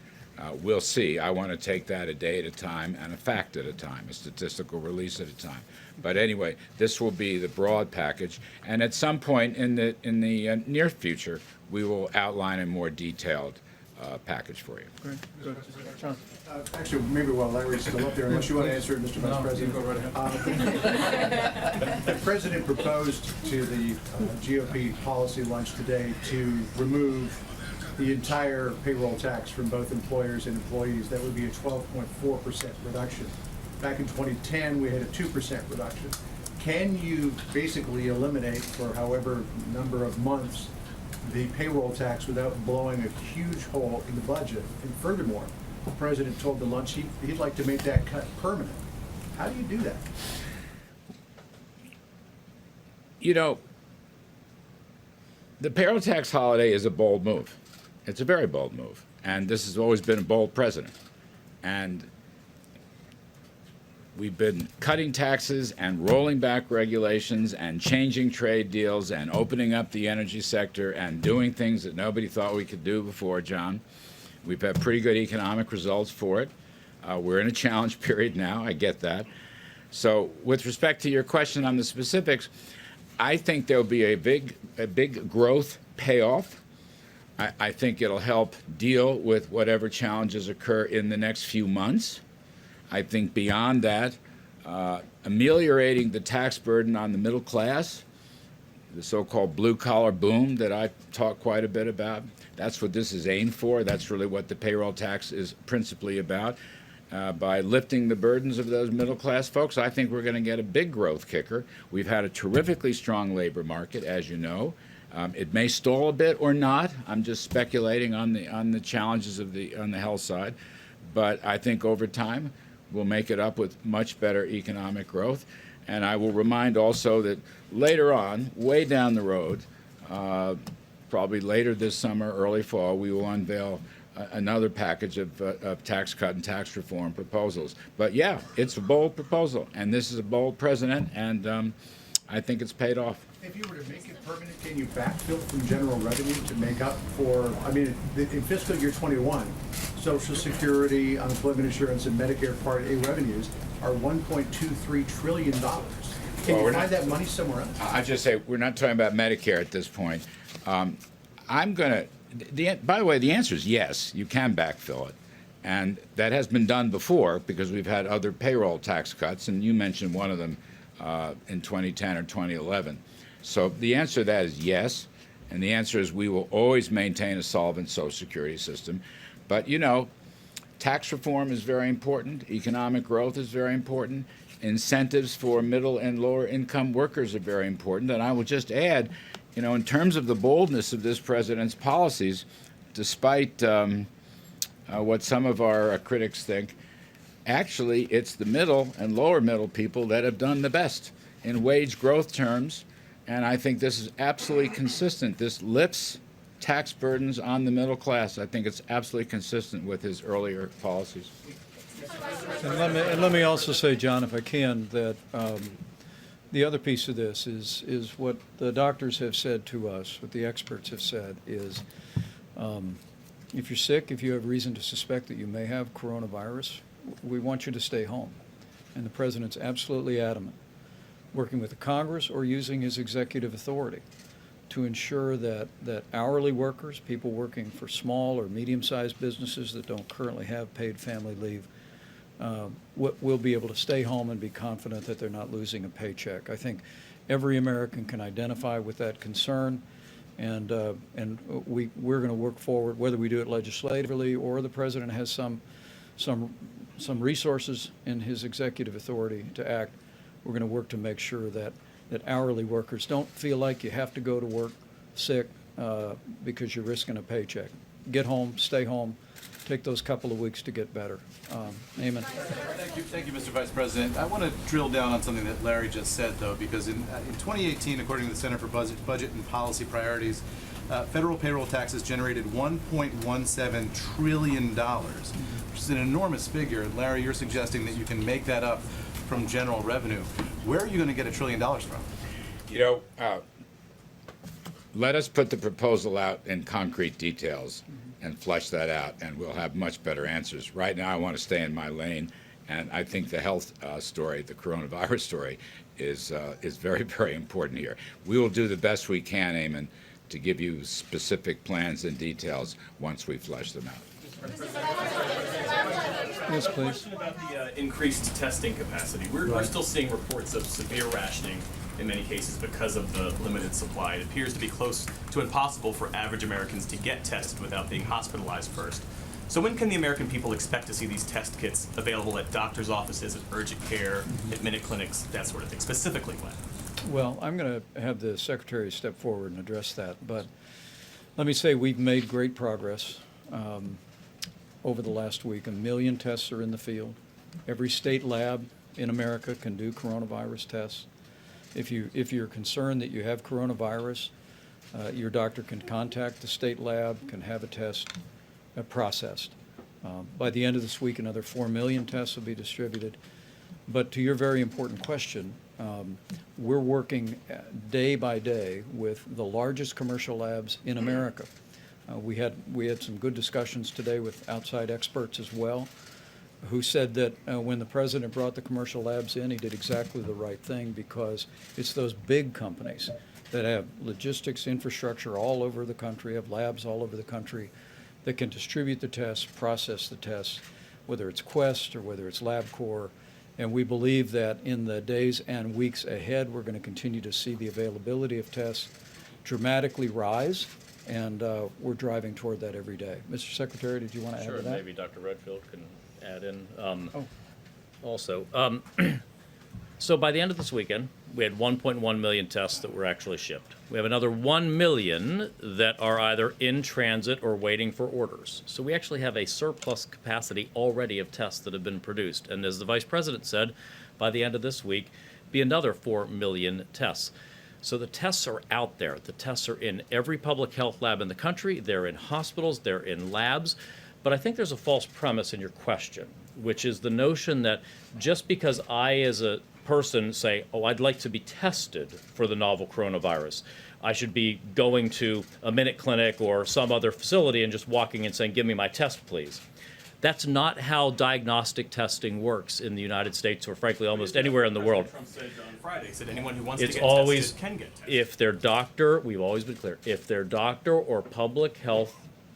We'll see. I want to take that a day at a time and a fact at a time, a statistical release at a time. But anyway, this will be the broad package, and at some point in the near future, we will outline a more detailed package for you. Great. Good. John. Actually, maybe while Larry's still up there, unless you want to answer it, Mr. Vice President. go right ahead. The President proposed to the GOP policy lunch today to remove the entire payroll tax from both employers and employees. That would be a 12.4% reduction. Back in 2010, we had a 2% reduction. Can you basically eliminate for however number of months the payroll tax without blowing a huge hole in the budget? And furthermore, the President told the lunch he'd like to make that cut permanent. How do you do that? You know, the payroll tax holiday is a bold move. It's a very bold move. And this has always been a bold president. And we've been cutting taxes and rolling back regulations and changing trade deals and opening up the energy sector and doing things that nobody thought we could do before, John. We've had pretty good economic results for it. We're in a challenge period now. I get that. So with respect to your question on the specifics, I think there'll be a big growth payoff. I think it'll help deal with whatever challenges occur in the next few months. I think beyond that, ameliorating the tax burden on the middle class, the so-called blue-collar boom that I talk quite a bit about, that's what this is aimed for. That's really what the payroll tax is principally about. By lifting the burdens of those middle-class folks, I think we're going to get a big growth kicker. We've had a terrifically strong labor market, as you know. It may stall a bit or not. I'm just speculating on the challenges on the health side. But I think over time, we'll make it up with much better economic growth. And I will remind also that later on, way down the road, probably later this summer, early fall, we will unveil another package of tax cut and tax reform proposals. But yeah, it's a bold proposal, and this is a bold president, and I think it's paid off. If you were to make it permanent, can you backfill from general revenue to make up for, I mean, in fiscal year 21, Social Security, unemployment insurance, and Medicare Part A revenues are $1.23 trillion. Can you find that money somewhere else? I just say we're not talking about Medicare at this point. I'm going to. By the way, the answer is yes. You can backfill it, and that has been done before because we've had other payroll tax cuts, and you mentioned one of them in 2010 or 2011. So the answer to that is yes, and the answer is we will always maintain a solvent Social Security system. But you know, tax reform is very important. Economic growth is very important. Incentives for middle and lower income workers are very important. And I will just add, you know, in terms of the boldness of this president's policies, despite what some of our critics think, actually it's the middle and lower middle people that have done the best in wage growth terms. And I think this is absolutely consistent. This lifts tax burdens on the middle class. I think it's absolutely consistent with his earlier policies. And let me also say, John, if I can, that the other piece of this is what the doctors have said to us, what the experts have said is, if you're sick, if you have reason to suspect that you may have coronavirus, we want you to stay home. And the president's absolutely adamant, working with the Congress or using his executive authority to ensure that hourly workers, people working for small or medium-sized businesses that don't currently have paid family leave, will be able to stay home and be confident that they're not losing a paycheck. I think every American can identify with that concern, and we're going to work forward, whether we do it legislatively or the president has some resources in his executive authority to act. We're going to work to make sure that hourly workers don't feel like you have to go to work sick because you're risking a paycheck. Get home, stay home, take those couple of weeks to get better. Eamon. Thank you, Mr. Vice President. I want to drill down on something that Larry just said, though, because in 2018, according to the Center for Budget and Policy Priorities, federal payroll taxes generated $1.17 trillion, which is an enormous figure. And Larry, you're suggesting that you can make that up from general revenue. Where are you going to get $1 trillion from? You know, let us put the proposal out in concrete details and flesh that out, and we'll have much better answers. Right now, I want to stay in my lane, and I think the health story, the coronavirus story, is very, very important here. We will do the best we can, Eamon, to give you specific plans and details once we flesh them out. Yes, please. Question about the increased testing capacity. We're still seeing reports of severe rationing in many cases because of the limited supply. It appears to be close to impossible for average Americans to get tested without being hospitalized first. So when can the American people expect to see these test kits available at doctors' offices, at urgent care, at minute clinics, that sort of thing? Specifically when? Well, I'm going to have the Secretary step forward and address that, but let me say we've made great progress over the last week. 1 million tests are in the field. Every state lab in America can do coronavirus tests. If you're concerned that you have coronavirus, your doctor can contact the state lab, can have a test processed. By the end of this week, another 4 million tests will be distributed. But to your very important question, we're working day by day with the largest commercial labs in America. We had some good discussions today with outside experts as well, who said that when the president brought the commercial labs in, he did exactly the right thing, because it's those big companies that have logistics infrastructure all over the country, have labs all over the country, that can distribute the tests, process the tests, whether it's Quest or whether it's LabCorp. And we believe that in the days and weeks ahead, we're going to continue to see the availability of tests dramatically rise, and we're driving toward that every day. Mr. Secretary, did you want to add to that? Sure, maybe Dr. Redfield can add in also. So by the end of this weekend, we had 1.1 million tests that were actually shipped. We have another 1 million that are either in transit or waiting for orders. So we actually have a surplus capacity already of tests that have been produced. And as the Vice President said, by the end of this week, be another 4 million tests. So the tests are out there. The tests are in every public health lab in the country. They're in hospitals. They're in labs. But I think there's a false premise in your question, which is the notion that just because I, as a person, say, oh, I'd like to be tested for the novel coronavirus, I should be going to a minute clinic or some other facility and just walking and saying, give me my test, please. That's not how diagnostic testing works in the United States, or frankly almost anywhere in the world. Trump said on Friday, said anyone who wants to It's get always, tested can get tested. if their doctor, we've always been clear, if their doctor or public health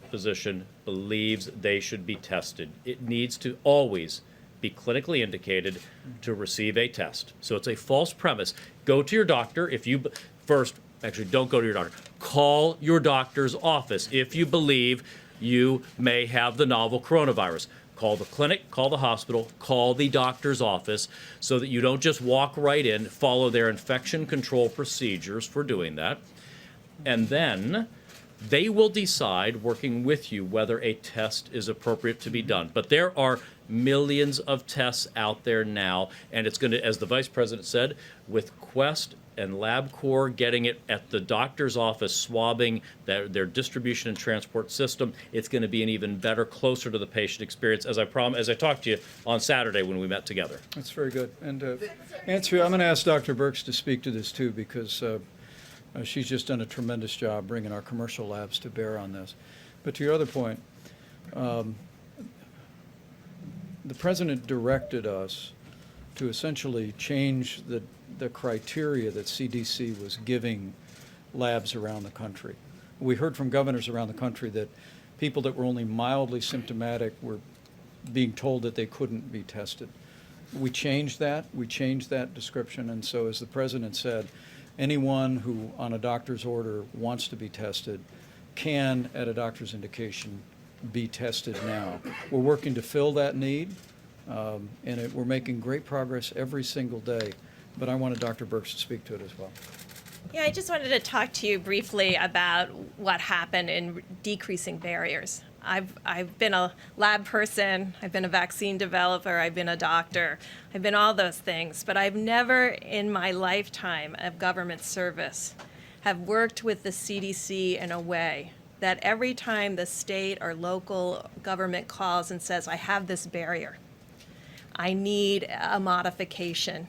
physician believes they should be tested, it needs to always be clinically indicated to receive a test. So it's a false premise. Go to your doctor if you, first, actually don't go to your doctor. Call your doctor's office if you believe you may have the novel coronavirus. Call the clinic, call the hospital, call the doctor's office, so that you don't just walk right in, follow their infection control procedures for doing that, and then they will decide, working with you, whether a test is appropriate to be done. But there are millions of tests out there now, and it's going to, as the Vice President said, with Quest and LabCorp getting it at the doctor's office, swabbing their distribution and transport system, it's going to be an even better, closer to the patient experience, as I talked to you on Saturday when we met together. That's very good. And Nancy, I'm going to ask Dr. Birx to speak to this too, because she's just done a tremendous job bringing our commercial labs to bear on this. But to your other point, the President directed us to essentially change the criteria that CDC was giving labs around the country. We heard from governors around the country that people that were only mildly symptomatic were being told that they couldn't be tested. We changed that. We changed that description. And so, as the President said, anyone who, on a doctor's order, wants to be tested can, at a doctor's indication, be tested now. We're working to fill that need, and we're making great progress every single day. But I wanted Dr. Birx to speak to it as well. Yeah, I just wanted to talk to you briefly about what happened in decreasing barriers. I've been a lab person, I've been a vaccine developer, I've been a doctor, I've been all those things, but I've never in my lifetime of government service have worked with the CDC in a way that every time the state or local government calls and says, I have this barrier, I need a modification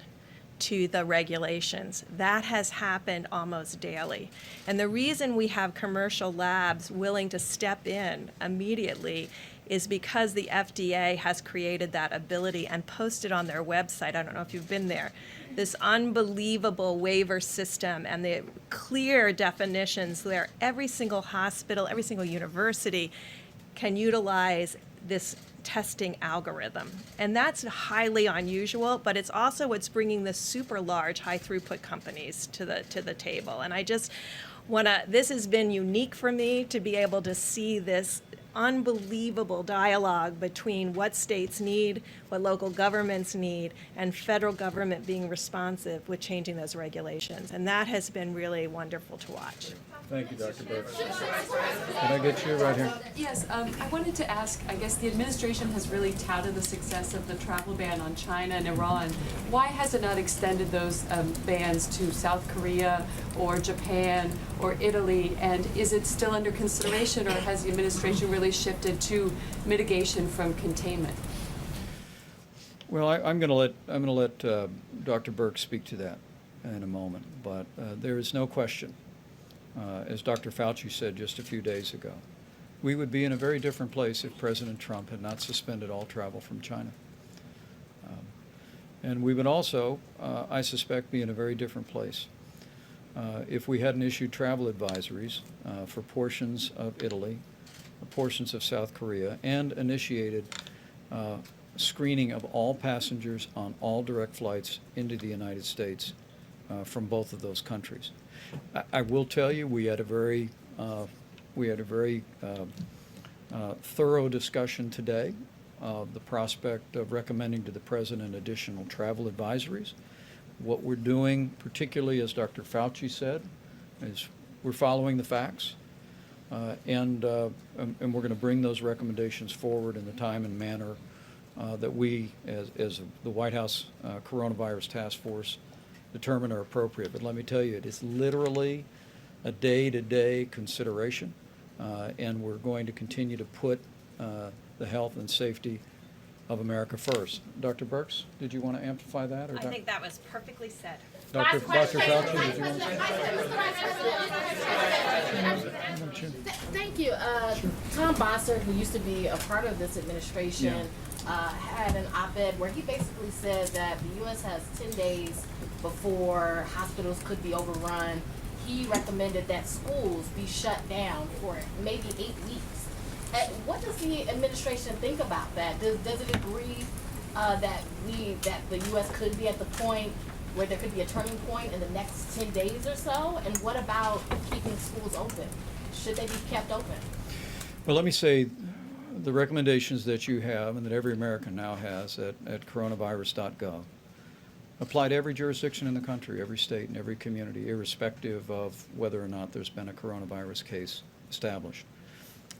to the regulations. That has happened almost daily. And the reason we have commercial labs willing to step in immediately is because the FDA has created that ability and posted on their website, I don't know if you've been there, this unbelievable waiver system and the clear definitions where every single hospital, every single university can utilize this testing algorithm. And that's highly unusual, but it's also what's bringing the super large high throughput companies to the table. And I just this has been unique for me to be able to see this unbelievable dialogue between what states need, what local governments need, and federal government being responsive with changing those regulations. And that has been really wonderful to watch. Thank you, Dr. Burks. Can I get you right here? Yes, I wanted to ask, I guess the administration has really touted the success of the travel ban on China and Iran. Why has it not extended those bans to South Korea or Japan or Italy? And is it still under consideration, or has the administration really shifted to mitigation from containment? Well, I'm going to let Dr. Burks speak to that in a moment, but there is no question, as Dr. Fauci said just a few days ago, we would be in a very different place if President Trump had not suspended all travel from China. And we would also, I suspect, be in a very different place if we hadn't issued travel advisories for portions of Italy, portions of South Korea, and initiated screening of all passengers on all direct flights into the United States from both of those countries. I will tell you, we had a very thorough discussion today of the prospect of recommending to the President additional travel advisories. What we're doing, particularly as Dr. Fauci said, is we're following the facts, and we're going to bring those recommendations forward in the time and manner that we, as the White House Coronavirus Task Force, determine are appropriate. But let me tell you, it is literally a day-to-day consideration, and we're going to continue to put the health and safety of America first. Dr. Burks, did you want to amplify that? Or I think that was perfectly said. Dr. Fauci, did you want to? Thank you. Tom Bossert, who used to be a part of this administration, had an op-ed where he basically said that the U.S. has 10 days before hospitals could be overrun. He recommended that schools be shut down for maybe 8 weeks. What does the administration think about that? Does it agree that the U.S. could be at the point where there could be a turning point in the next 10 days or so? And what about keeping schools open? Should they be kept open? Well, let me say the recommendations that you have and that every American now has at coronavirus.gov apply to every jurisdiction in the country, every state and every community, irrespective of whether or not there's been a coronavirus case established.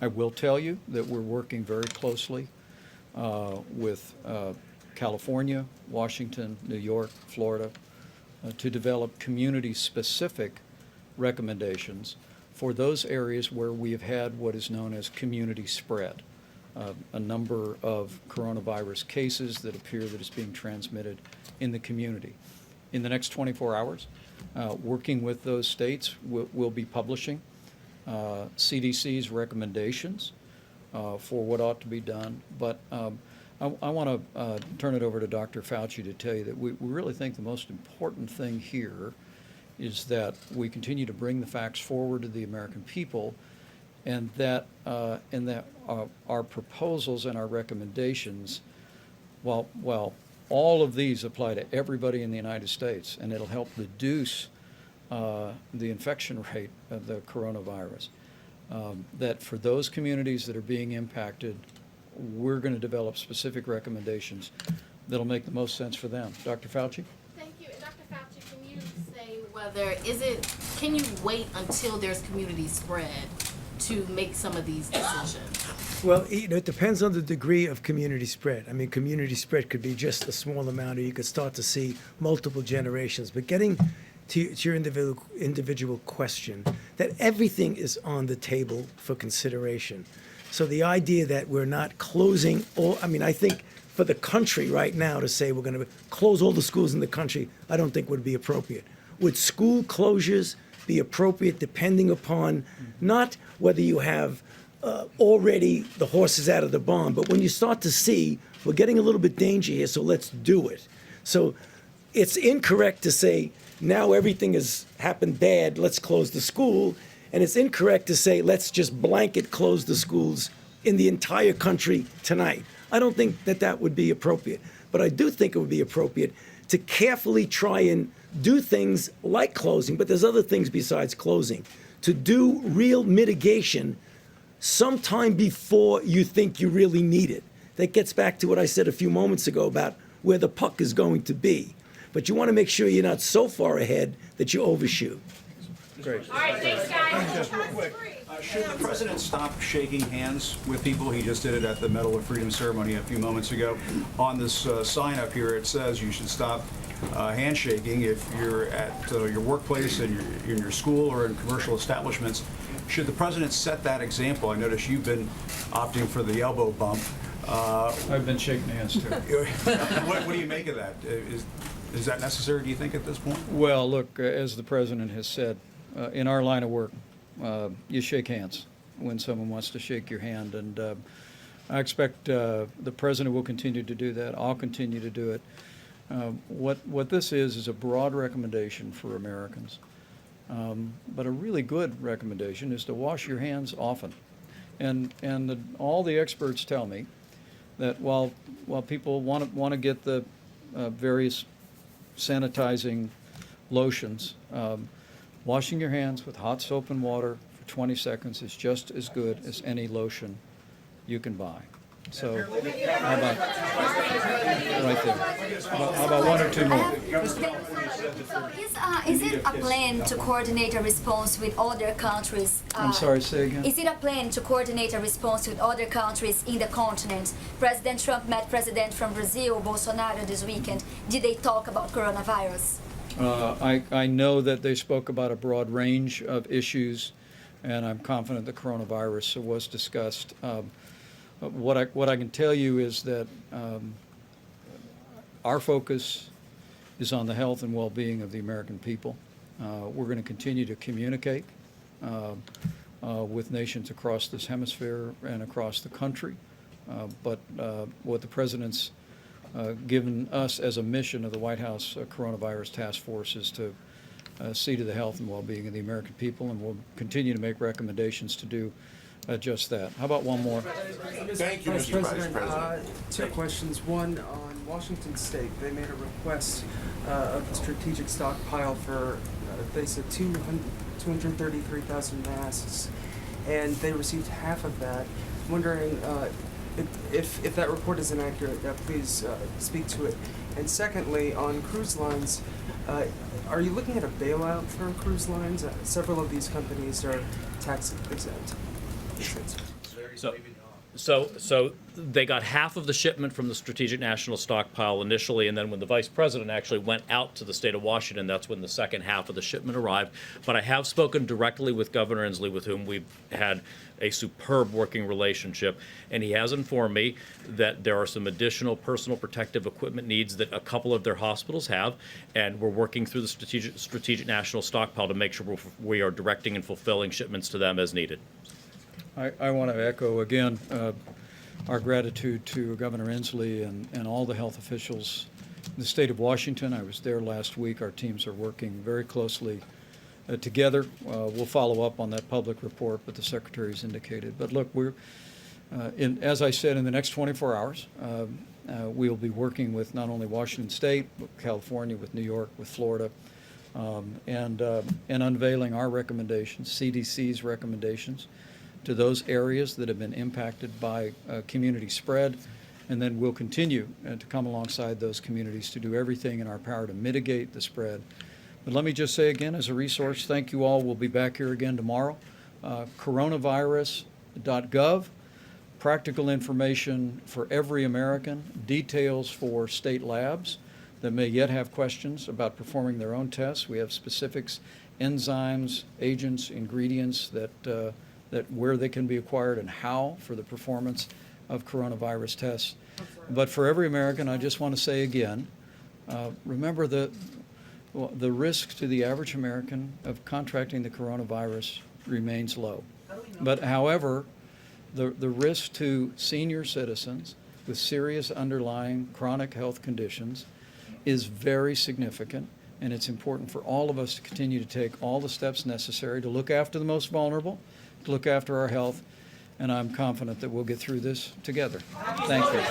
I will tell you that we're working very closely with California, Washington, New York, Florida, to develop community-specific recommendations for those areas where we have had what is known as community spread, a number of coronavirus cases that appear that it's being transmitted in the community. In the next 24 hours, working with those states, we'll be publishing CDC's recommendations for what ought to be done. But I want to turn it over to Dr. Fauci to tell you that we really think the most important thing here is that we continue to bring the facts forward to the American people, and that our proposals and our recommendations, while all of these apply to everybody in the United States, and it'll help reduce the infection rate of the coronavirus, that for those communities that are being impacted, we're going to develop specific recommendations that'll make the most sense for them. Dr. Fauci? Thank you. And Dr. Fauci, can you say can you wait until there's community spread to make some of these decisions? Well, it depends on the degree of community spread. I mean, community spread could be just a small amount, or you could start to see multiple generations. But getting to your individual question, that everything is on the table for consideration. So the idea that we're not closing all, I think for the country right now to say we're going to close all the schools in the country, I don't think would be appropriate. Would school closures be appropriate depending upon not whether you have already the horses out of the barn, but when you start to see we're getting a little bit dangerous here, so let's do it. So it's incorrect to say now everything has happened bad, let's close the school, and it's incorrect to say let's just blanket close the schools in the entire country tonight. I don't think that that would be appropriate, but I do think it would be appropriate to carefully try and do things like closing, but there's other things besides closing, to do real mitigation sometime before you think you really need it. That gets back to what I said a few moments ago about where the puck is going to be. But you want to make sure you're not so far ahead that you overshoot. Great. All right, thanks, guys. Just real quick, should the president stop shaking hands with people? He just did it at the Medal of Freedom ceremony a few moments ago. On this sign up here, it says you should stop handshaking if you're at your workplace, in your school, or in commercial establishments. Should the president set that example? I notice you've been opting for the elbow bump. I've been shaking hands too. What do you make of that? Is that necessary, do you think, at this point? Well, look, as the president has said, in our line of work, you shake hands when someone wants to shake your hand, and I expect the president will continue to do that. I'll continue to do it. What this is a broad recommendation for Americans, but a really good recommendation is to wash your hands often. And all the experts tell me that while people want to get the various sanitizing lotions, washing your hands with hot soap and water for 20 seconds is just as good as any lotion you can buy. So, how about right there? How about one or two more? Is it a plan to coordinate a response with other countries? I'm sorry, say again? Is it a plan to coordinate a response with other countries in the continent? President Trump met President from Brazil, Bolsonaro, this weekend. Did they talk about coronavirus? I know that they spoke about a broad range of issues, and I'm confident the coronavirus was discussed. What I can tell you is that our focus is on the health and well-being of the American people. We're going to continue to communicate with nations across this hemisphere and across the country. But what the President's given us as a mission of the White House Coronavirus Task Force is to see to the health and well-being of the American people, and we'll continue to make recommendations to do just that. How about one more? Thank you, Mr. Vice President. Two questions. One on Washington State. They made a request of the strategic stockpile for, they said, 233,000 masks, and they received half of that. Wondering if that report is inaccurate, please speak to it. And secondly, on cruise lines, are you looking at a bailout for cruise lines? Several of these companies are tax exempt. So they got half of the shipment from the Strategic National Stockpile initially, and then when the Vice President actually went out to the state of Washington, that's when the second half of the shipment arrived. But I have spoken directly with Governor Inslee, with whom we've had a superb working relationship, and he has informed me that there are some additional personal protective equipment needs that a couple of their hospitals have, and we're working through the Strategic National Stockpile to make sure we are directing and fulfilling shipments to them as needed. I want to echo again our gratitude to Governor Inslee and all the health officials in the state of Washington. I was there last week. Our teams are working very closely together. We'll follow up on that public report, but the Secretary's indicated. But look, we're, as I said, in the next 24 hours, we'll be working with not only Washington State, but California, with New York, with Florida, and unveiling our recommendations, CDC's recommendations, to those areas that have been impacted by community spread, and then we'll continue to come alongside those communities to do everything in our power to mitigate the spread. But let me just say again, as a resource, thank you all. We'll be back here again tomorrow. Coronavirus.gov, practical information for every American, details for state labs that may yet have questions about performing their own tests. We have specifics, enzymes, agents, ingredients that where they can be acquired and how for the performance of coronavirus tests. But for every American, I just want to say again, remember the risk to the average American of contracting the coronavirus remains low. But however, the risk to senior citizens with serious underlying chronic health conditions is very significant, and it's important for all of us to continue to take all the steps necessary to look after the most vulnerable, to look after our health, and I'm confident that we'll get through this together. Thank you.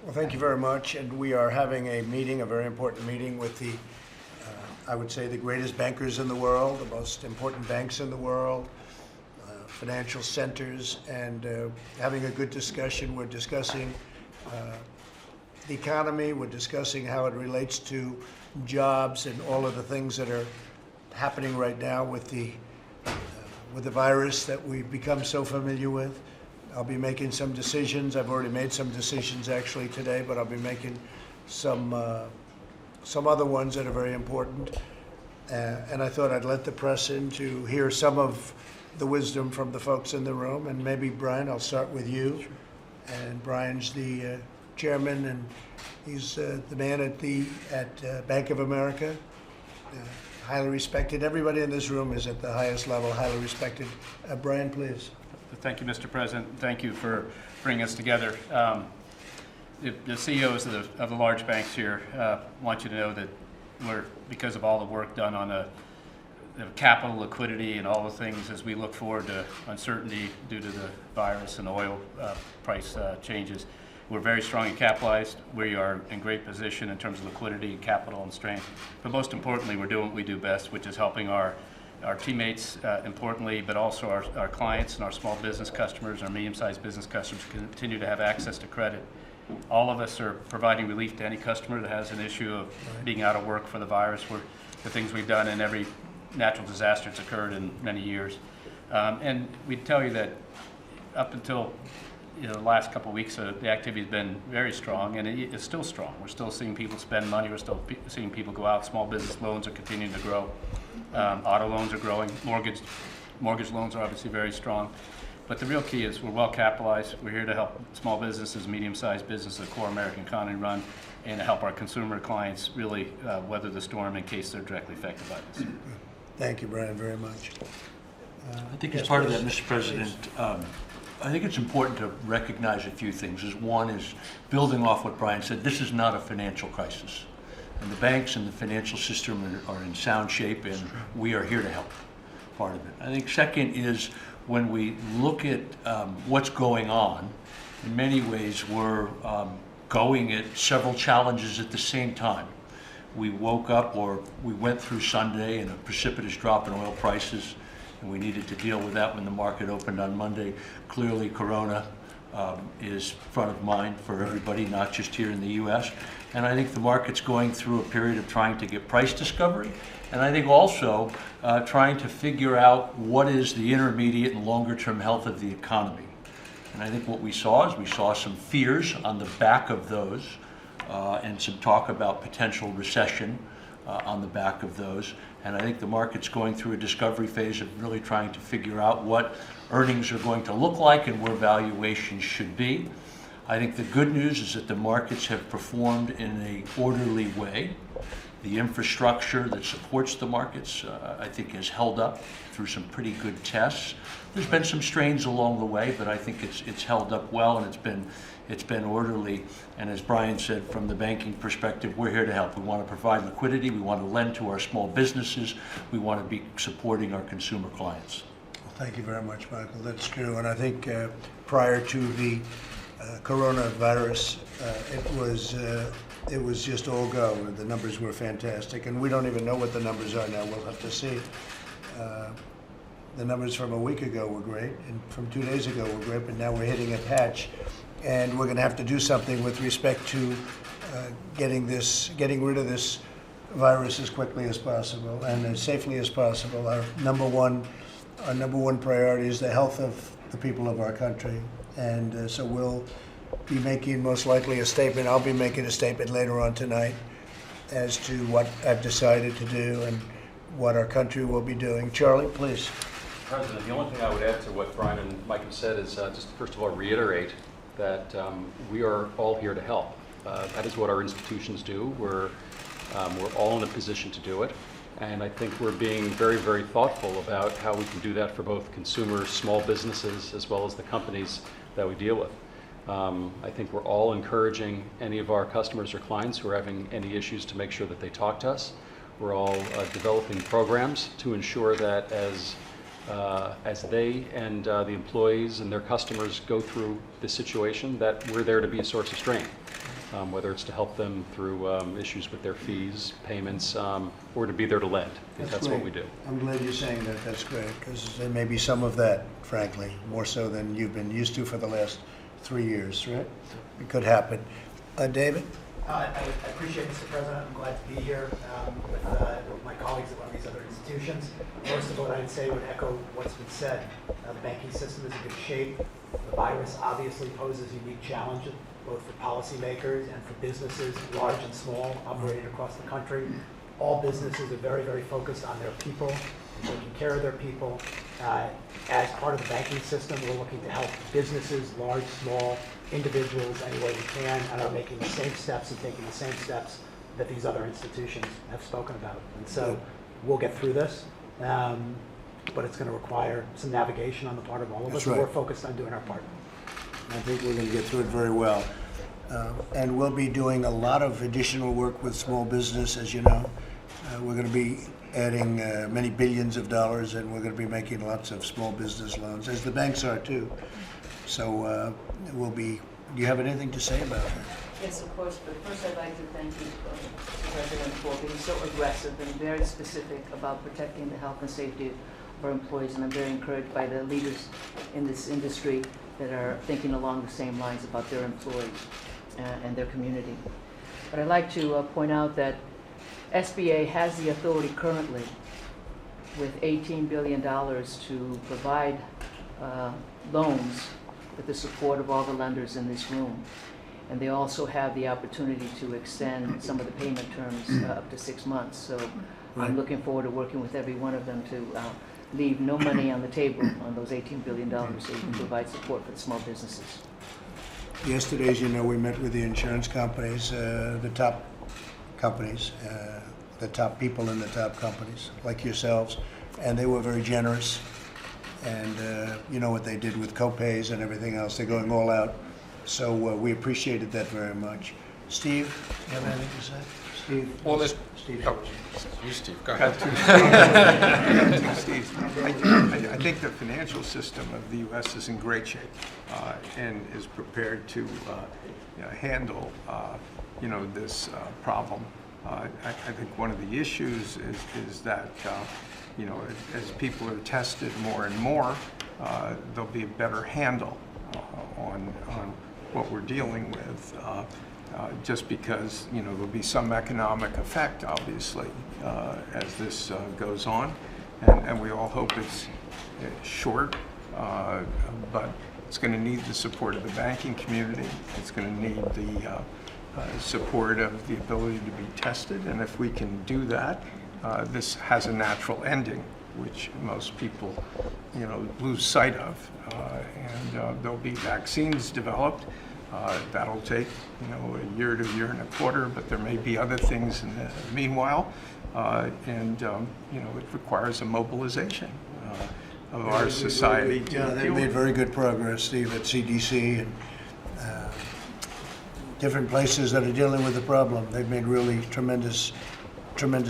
Well, thank you very much. And we are having a meeting, a very important meeting with the, I would say, the greatest bankers in the world, the most important banks in the world, financial centers, and having a good discussion. We're discussing the economy. We're discussing how it relates to jobs and all of the things that are happening right now with the virus that we've become so familiar with. I'll be making some decisions. I've already made some decisions actually today, but I'll be making some other ones that are very important. And I thought I'd let the press in to hear some of the wisdom from the folks in the room. And maybe, Brian, I'll start with you. And Brian's the chairman, and he's the man at Bank of America. Highly respected. Everybody in this room is at the highest level, highly respected. Brian, please. Thank you, Mr. President. Thank you for bringing us together. The CEOs of the large banks here want you to know that because of all the work done on the capital liquidity and all the things as we look forward to uncertainty due to the virus and oil price changes, we're very strongly capitalized. We are in great position in terms of liquidity, capital, and strength. But most importantly, we're doing what we do best, which is helping our teammates, importantly, but also our clients and our small business customers, our medium-sized business customers continue to have access to credit. All of us are providing relief to any customer that has an issue of being out of work for the virus. The things we've done in every natural disaster that's occurred in many years. And we'd tell you that up until the last couple of weeks, the activity has been very strong, and it's still strong. We're still seeing people spend money. We're still seeing people go out. Small business loans are continuing to grow. Auto loans are growing. Mortgage loans are obviously very strong. But the real key is we're well capitalized. We're here to help small businesses, medium-sized businesses, the core American economy run, and to help our consumer clients really weather the storm in case they're directly affected by this. Thank you, Brian, very much. I think as part of that, Mr. President, I think it's important to recognize a few things. One is building off what Brian said, this is not a financial crisis. And the banks and the financial system are in sound shape, and we are here to help, part of it. I think second is when we look at what's going on, in many ways we're going at several challenges at the same time. We woke up, or we went through Sunday in a precipitous drop in oil prices, and we needed to deal with that when the market opened on Monday. Clearly, Corona is front of mind for everybody, not just here in the U.S. And I think the market's going through a period of trying to get price discovery, and I think also trying to figure out what is the intermediate and longer-term health of the economy. And I think what we saw some fears on the back of those, and some talk about potential recession on the back of those. And I think the market's going through a discovery phase of really trying to figure out what earnings are going to look like and where valuations should be. I think the good news is that the markets have performed in an orderly way. The infrastructure that supports the markets, I think, has held up through some pretty good tests. There's been some strains along the way, but I think it's held up well, and it's been orderly. And as Brian said, from the banking perspective, we're here to help. We want to provide liquidity. We want to lend to our small businesses. We want to be supporting our consumer clients. Well, thank you very much, Michael. That's true. And I think prior to the coronavirus, it was just all go. The numbers were fantastic, and we don't even know what the numbers are now. We'll have to see. The numbers from a week ago were great, and from 2 days ago were great, but now we're hitting a patch, and we're going to have to do something with respect to getting rid of this virus as quickly as possible and as safely as possible. Our number one priority is the health of the people of our country, and so we'll be making most likely a statement. I'll be making a statement later on tonight as to what I've decided to do and what our country will be doing. Charlie, please. President, the only thing I would add to what Brian and Mike have said is just first of all reiterate that we are all here to help. That is what our institutions do. We're all in a position to do it. And I think we're being very, very thoughtful about how we can do that for both consumers, small businesses, as well as the companies that we deal with. I think we're all encouraging any of our customers or clients who are having any issues to make sure that they talk to us. We're all developing programs to ensure that as they and the employees and their customers go through this situation, that we're there to be a source of strength, whether it's to help them through issues with their fees, payments, or to be there to lend. That's what we do. I'm glad you're saying that. That's great, because there may be some of that, frankly, more so than you've been used to for the last 3 years, right? It could happen. David? I appreciate it, Mr. President. I'm glad to be here with my colleagues at one of these other institutions. First of all, I'd say would echo what's been said. The banking system is in good shape. The virus obviously poses unique challenges, both for policymakers and for businesses, large and small, operating across the country. All businesses are very, very focused on their people, taking care of their people. As part of the banking system, we're looking to help businesses, large, small, individuals, any way we can, and are making the same steps and taking the same steps that these other institutions have spoken about. And so we'll get through this, but it's going to require some navigation on the part of all of us. Right. We're focused on doing our part. I think we're going to get through it very well. And we'll be doing a lot of additional work with small business, as you know. We're going to be adding many billions of dollars, and we're going to be making lots of small business loans, as the banks are too. So we'll be, do you have anything to say about that? Yes, of course, but first I'd like to thank you, Mr. President, for being so aggressive and very specific about protecting the health and safety of our employees, and I'm very encouraged by the leaders in this industry that are thinking along the same lines about their employees and their community. But I'd like to point out that SBA has the authority currently with $18 billion to provide loans with the support of all the lenders in this room. And they also have the opportunity to extend some of the payment terms up to 6 months. So I'm looking forward to working with every one of them to leave no money on the table on those $18 billion so we can provide support for the small businesses. Yesterday, as you know, we met with the insurance companies, the top companies, the top people in the top companies, like yourselves, and they were very generous. And you know what they did with copays and everything else. They're going all out. So we appreciated that very much. Steve, you have anything to say? Steve? Well, this, Steve. oh, you, Steve, go ahead. Steve, I think the financial system of the U.S. is in great shape and is prepared to handle this problem. I think one of the issues is that as people are tested more and more, there'll be a better handle on what we're dealing with. Just because there'll be some economic effect, obviously, as this goes on, and we all hope it's short, but it's going to need the support of the banking community. It's going to need the support of the ability to be tested, and if we can do that, this has a natural ending, which most people, lose sight of, and there'll be vaccines developed. That'll take, a year to a year and a quarter, but there may be other things in the meanwhile, and it requires a mobilization of our society. Yeah, they've made very good progress, Steve, at CDC and different places that are dealing with the problem. They've made really tremendous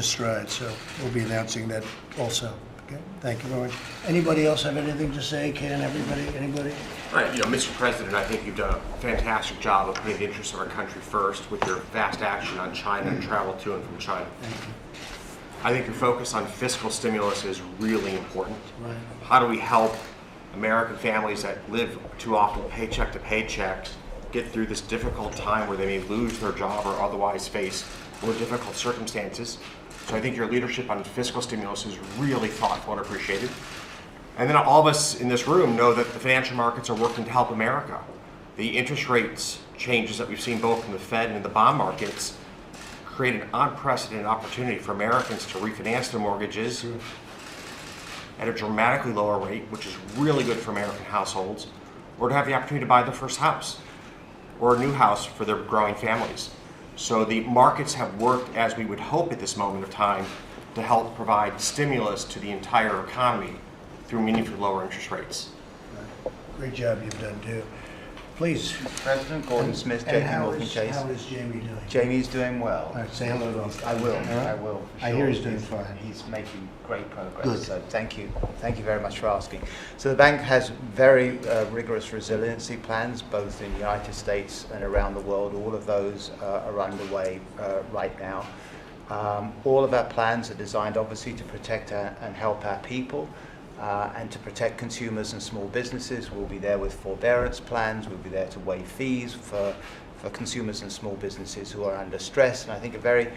strides. So we'll be announcing that also. Okay, thank you very much. Anybody else have anything to say? Can everybody? Anybody? Right, Mr. President, I think you've done a fantastic job of putting the interests of our country first with your fast action on China and travel to and from China. I think your focus on fiscal stimulus is really important. Right. How do we help American families that live too often paycheck to paycheck get through this difficult time where they may lose their job or otherwise face more difficult circumstances? So I think your leadership on fiscal stimulus is really thoughtful and appreciated. And then all of us in this room know that the financial markets are working to help America. The interest rates changes that we've seen both in the Fed and in the bond markets create an unprecedented opportunity for Americans to refinance their mortgages at a dramatically lower rate, which is really good for American households, or to have the opportunity to buy their first house or a new house for their growing families. So the markets have worked as we would hope at this moment of time to help provide stimulus to the entire economy through meaningfully lower interest rates. Great job you've done too. Please. Mr. President, Gordon Smith, And JP Morgan Chase. how is Jamie doing? Jamie's doing well. All right, say hello to him. I will. All right? I will. I hear he's doing fine. He's making great progress. Good. So thank you. Thank you very much for asking. So the bank has very rigorous resiliency plans, both in the United States and around the world. All of those are underway right now. All of our plans are designed, obviously, to protect and help our people. And to protect consumers and small businesses. We'll be there with forbearance plans. We'll be there to waive fees for consumers and small businesses who are under stress. And I think a very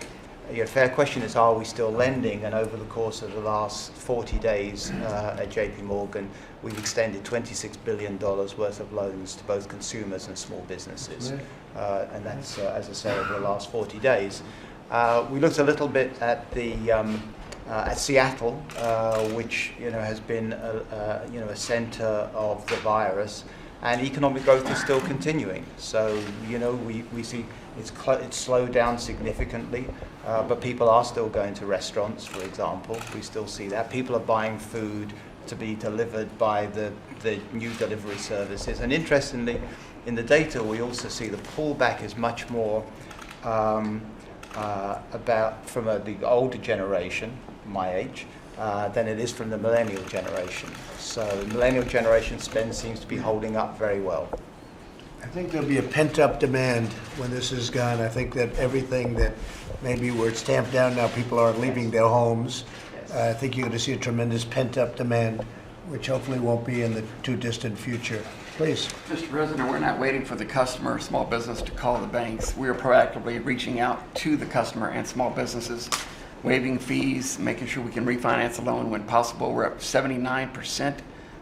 fair question is, are we still lending? And over the course of the last 40 days at JP Morgan, we've extended $26 billion worth of loans to both consumers and small businesses. And that's, as I say, over the last 40 days. We looked a little bit at the at Seattle, which has been a center of the virus, and economic growth is still continuing. So we see it's slowed down significantly, but people are still going to restaurants, for example. We still see that people are buying food to be delivered by the new delivery services. And interestingly, in the data, we also see the pullback is much more about from the older generation, my age, than it is from the millennial generation. So the millennial generation spend seems to be holding up very well. I think there'll be a pent-up demand when this is gone. I think that everything that maybe where it's tamped down now, people are leaving their homes. I think you're going to see a tremendous pent-up demand, which hopefully won't be in the too distant future. Please. Mr. President, we're not waiting for the customer or small business to call the banks. We are proactively reaching out to the customer and small businesses, waiving fees, making sure we can refinance a loan when possible. We're up 79%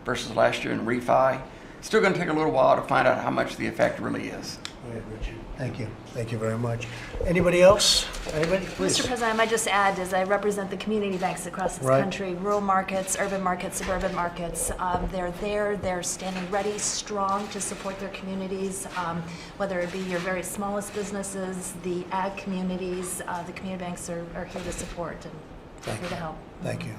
versus last year in refi. Still going to take a little while to find out how much the effect really is. Go ahead, Richard. Thank you. Thank you very much. Anybody else? Anybody? Please. Mr. President, I might just add, as I represent the community banks across this country, rural markets, urban markets, suburban markets, they're there, they're standing ready, strong to support their communities, whether it be your very smallest businesses, the ag communities, the community banks are here to support and here to help. Thank you.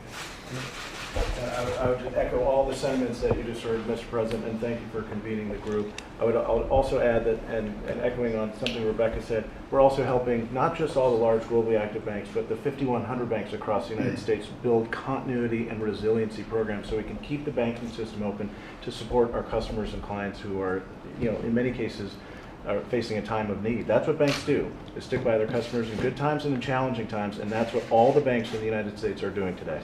I would just echo all the sentiments that you just heard, Mr. President, and thank you for convening the group. I would also add that, and echoing on something Rebecca said, we're also helping not just all the large globally active banks, but the 5,100 banks across the United States build continuity and resiliency programs so we can keep the banking system open to support our customers and clients who are, in many cases, are facing a time of need. That's what banks do, is stick by their customers in good times and in challenging times, and that's what all the banks in the United States are doing today.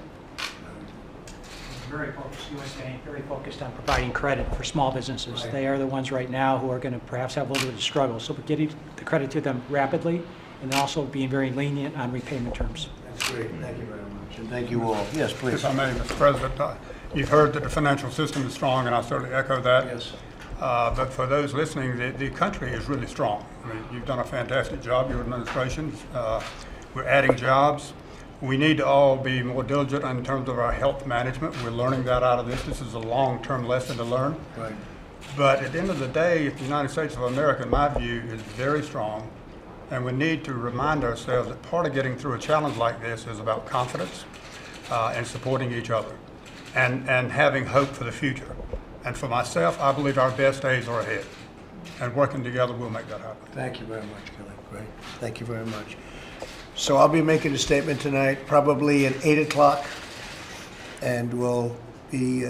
Very focused, U.S. Bank, very focused on providing credit for small businesses. Right. They are the ones right now who are going to perhaps have a little bit of struggle. So we're getting the credit to them rapidly and also being very lenient on repayment terms. That's great. Thank you very much. And thank you all. Yes, please. If I may, Mr. President, you've heard that the financial system is strong, and I certainly echo that. Yes. But for those listening, the country is really strong. I mean, you've done a fantastic job, your administration. We're adding jobs. We need to all be more diligent in terms of our health management. We're learning that out of this. This is a long-term lesson to learn. Right. But at the end of the day, the United States of America, in my view, is very strong. And we need to remind ourselves that part of getting through a challenge like this is about confidence and supporting each other and having hope for the future. And for myself, I believe our best days are ahead. And working together, we'll make that happen. Thank you very much, Kelly. Great. Thank you very much. So I'll be making a statement tonight, probably at 8 o'clock, and we'll be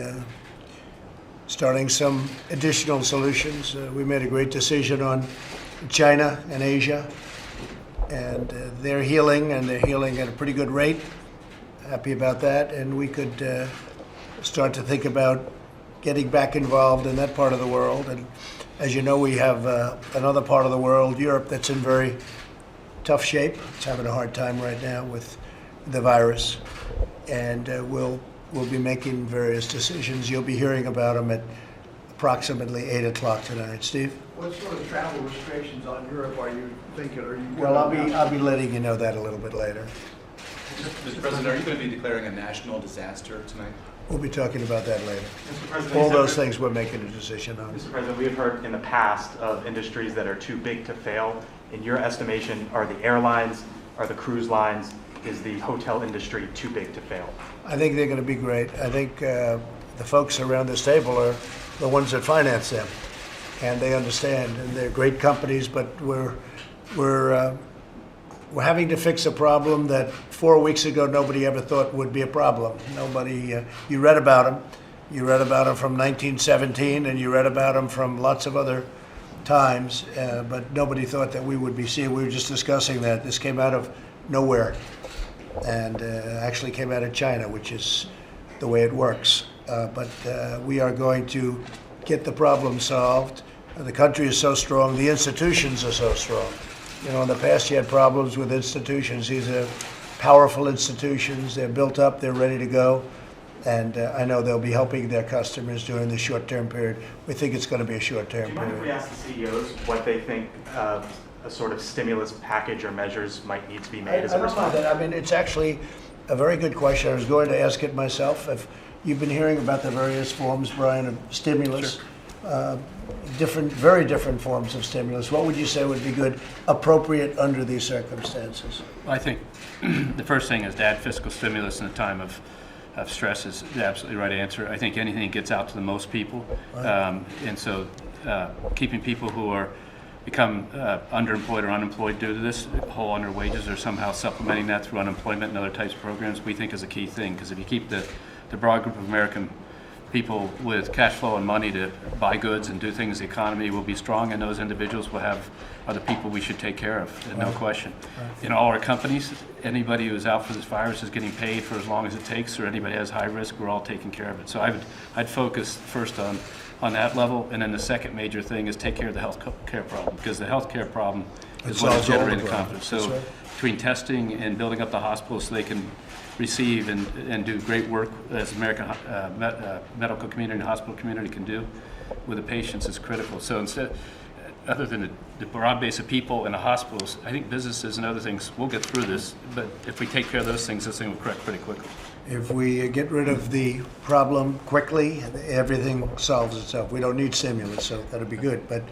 starting some additional solutions. We made a great decision on China and Asia, and they're healing, and they're healing at a pretty good rate. Happy about that, and we could start to think about getting back involved in that part of the world. And as you know, we have another part of the world, Europe, that's in very tough shape. It's having a hard time right now with the virus, and we'll be making various decisions. You'll be hearing about them at approximately 8 o'clock tonight. Steve? What sort of travel restrictions on Europe are you thinking? Are you? Well, I'll be letting you know that a little bit later. Mr. President, are you going to be declaring a national disaster tonight? We'll be talking about that later. Mr. President, all those things we're making a decision on. Mr. President, we have heard in the past of industries that are too big to fail. In your estimation, are the airlines, are the cruise lines, is the hotel industry too big to fail? I think they're going to be great. I think the folks around this table are the ones that finance them. and they understand, and they're great companies, but we're having to fix a problem that 4 weeks ago nobody ever thought would be a problem. Nobody, you read about them. You read about them from 1917, and you read about them from lots of other times, but nobody thought that we would be seeing. We were just discussing that. This came out of nowhere, and actually came out of China, which is the way it works. But we are going to get the problem solved. The country is so strong. The institutions are so strong. You know, in the past you had problems with institutions. These are powerful institutions. They're built up. They're ready to go. And I know they'll be helping their customers during the short-term period. We think it's going to be a short-term Do you mind if we period. ask the CEOs what they think a sort of stimulus package or measures might need to be made as a I don't know response? that. I mean, it's actually a very good question. I was going to ask it myself. If you've been hearing about the various forms, Brian, of stimulus, very different forms of stimulus. What would you say would be good, appropriate under these circumstances? I think the first thing is to add fiscal stimulus in a time of stress is the absolutely right answer. I think anything that gets out to the most people. And so keeping people who are become underemployed or unemployed due to this, whole on their wages, or somehow supplementing that through unemployment and other types of programs, we think is a key thing. Because if you keep the broad group of American people with cash flow and money to buy goods and do things, the economy will be strong, and those individuals will have other people we should take care of, no question. In all our companies, anybody who's out for this virus is getting paid for as long as it takes, or anybody has high risk, we're all taking care of it. So I'd focus first on that level, and then the second major thing is take care of the health care problem, because the health care problem is what is generating the confidence. So between testing and building up the hospitals so they can receive and do great work as American medical community and hospital community can do with the patients is critical. So instead, other than the broad base of people in the hospitals, I think businesses and other things, we'll get through this, but if we take care of those things, this thing will correct pretty quickly. If we get rid of the problem quickly, everything solves itself. We don't need stimulus, so that'll be good. But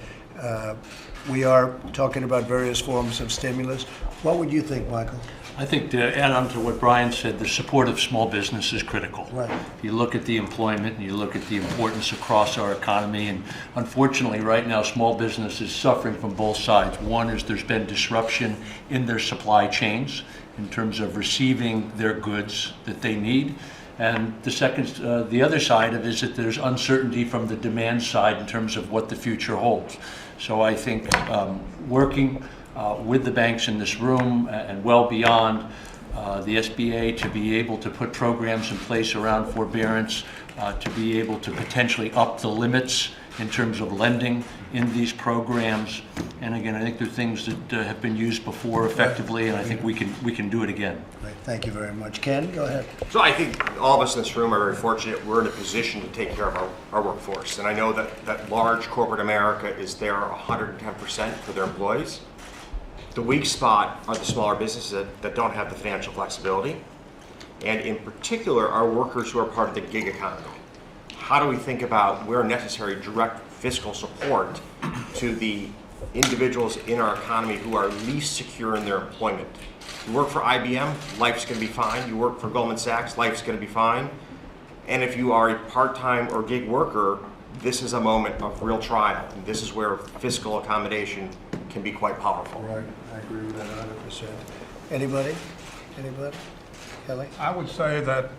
we are talking about various forms of stimulus. What would you think, Michael? I think to add on to what Brian said, the support of small business is critical. Right. You look at the employment and you look at the importance across our economy, and unfortunately right now small business is suffering from both sides. One is there's been disruption in their supply chains in terms of receiving their goods that they need. And the second, the other side of it is that there's uncertainty from the demand side in terms of what the future holds. So I think working with the banks in this room and well beyond, the SBA to be able to put programs in place around forbearance, to be able to potentially up the limits in terms of lending in these programs. And again, I think they're things that have been used before effectively, and I think we can do it again. Great. Thank you very much. Ken, go ahead. So I think all of us in this room are very fortunate we're in a position to take care of our workforce. And I know that large corporate America is there 110% for their employees. The weak spot are the smaller businesses that don't have the financial flexibility. And in particular, our workers who are part of the gig economy. How do we think about where necessary direct fiscal support to the individuals in our economy who are least secure in their employment? You work for IBM, life's going to be fine. You work for Goldman Sachs, life's going to be fine. And if you are a part-time or gig worker, this is a moment of real trial. And this is where fiscal accommodation can be quite powerful. Right, I agree with that 100%. Anybody? Anybody? Kelly? I would say that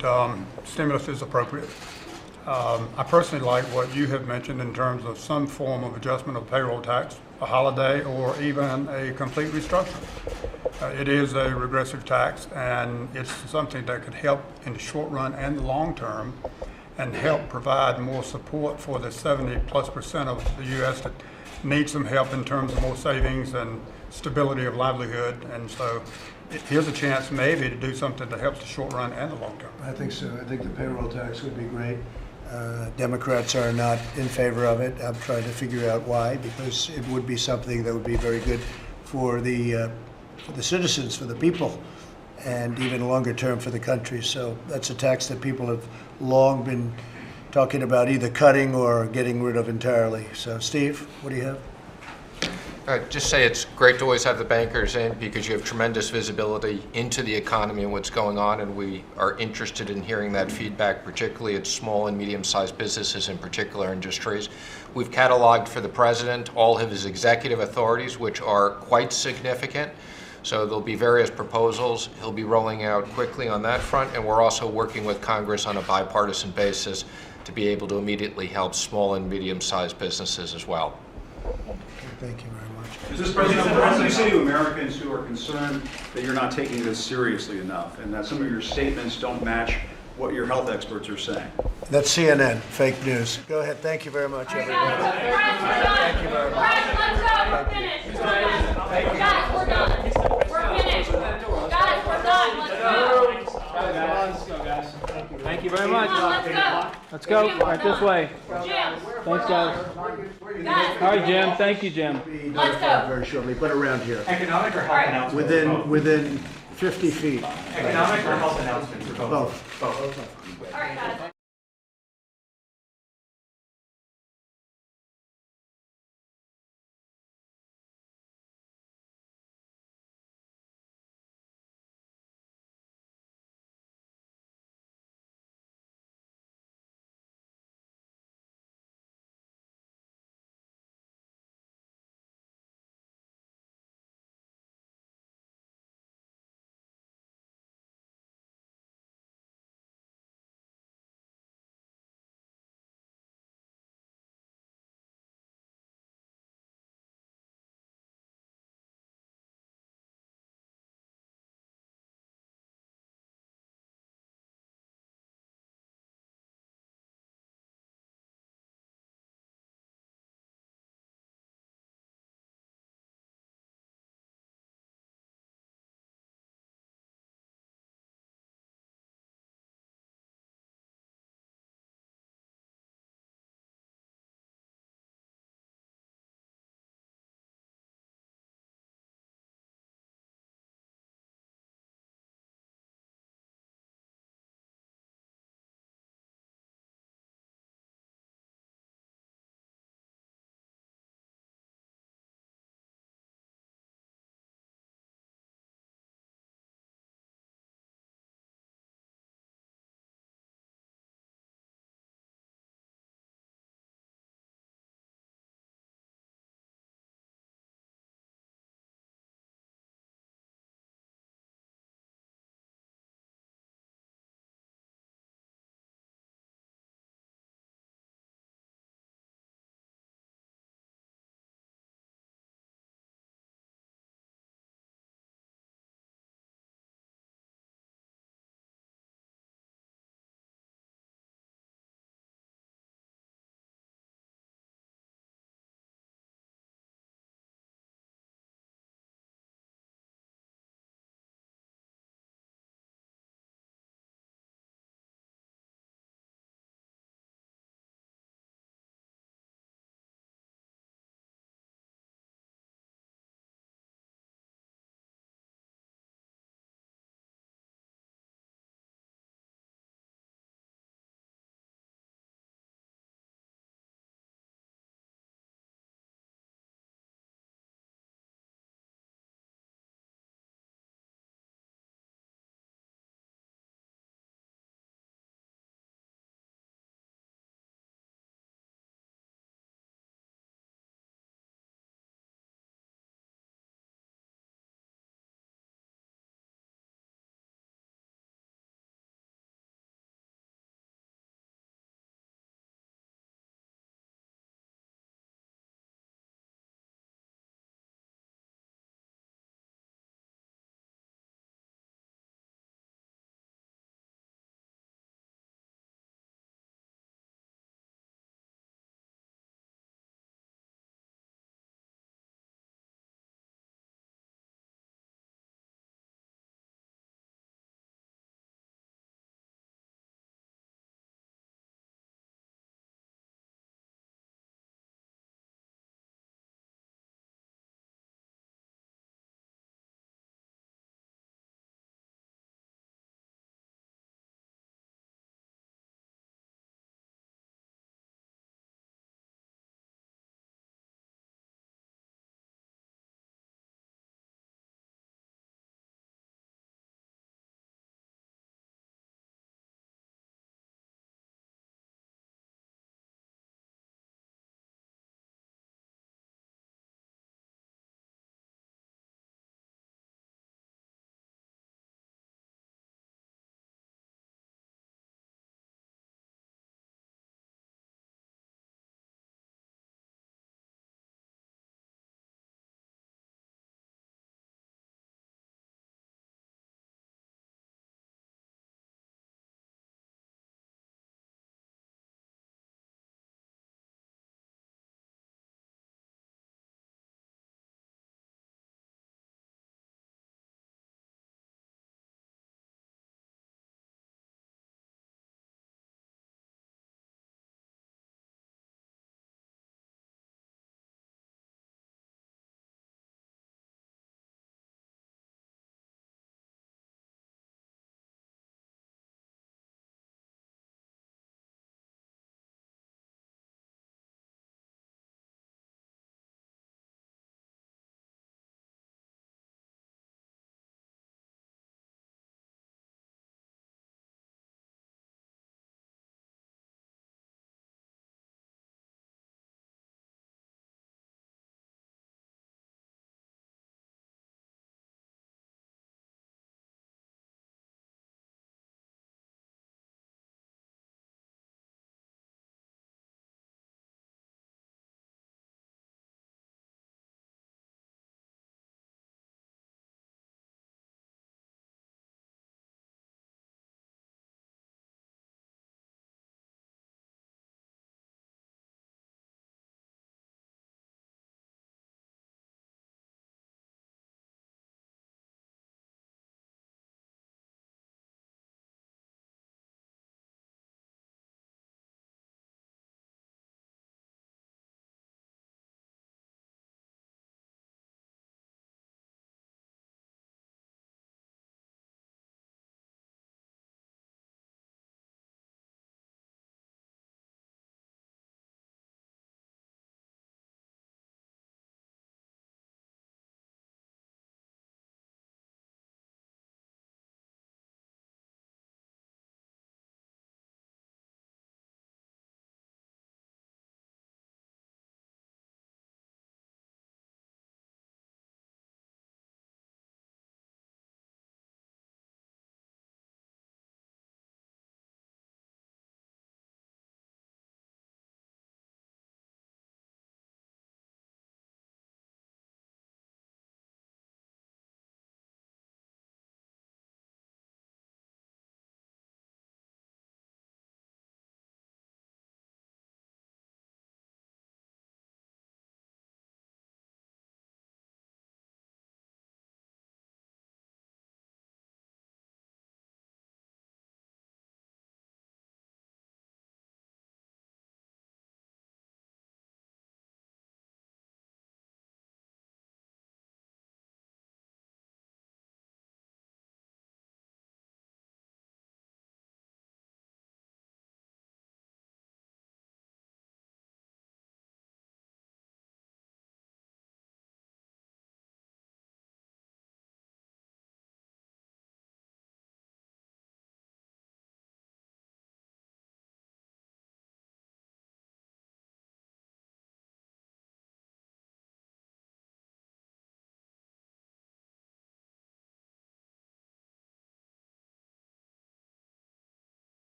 stimulus is appropriate. I personally like what you have mentioned in terms of some form of adjustment of payroll tax, a holiday, or even a complete restructuring. It is a regressive tax, and it's something that could help in the short run and the long term, and help provide more support for the 70+% of the U.S. that need some help in terms of more savings and stability of livelihood. And so here's a chance maybe to do something that helps the short run and the long term. I think so. I think the payroll tax would be great. Democrats are not in favor of it. I'm trying to figure out why, because it would be something that would be very good for the citizens, for the people, and even longer term for the country. So that's a tax that people have long been talking about either cutting or getting rid of entirely. So Steve, what do you have? I'd just say it's great to always have the bankers in because you have tremendous visibility into the economy and what's going on, and we are interested in hearing that feedback, particularly at small and medium-sized businesses in particular industries. We've cataloged for the president all of his executive authorities, which are quite significant. So there'll be various proposals he'll be rolling out quickly on that front, and we're also working with Congress on a bipartisan basis to be able to immediately help small and medium-sized businesses as well. Thank you very much. Mr. President, what do you say to Americans who are concerned that you're not taking this seriously enough and that some of your statements don't match what your health experts are saying? That's CNN, fake news. Go ahead. Thank you very much, everybody. Thank you very much. Guys, we're done. We're finished. Guys, we're done. Let's go. Thank you very much. Let's go. Let's go. Right this way. Jim. Thanks, guys. Guys. All right, Jim. Thank you, Jim. Let's go. Very shortly, but around here. Economic or health announcements? Within 50 feet. Economic or health announcements? Both. All right, guys.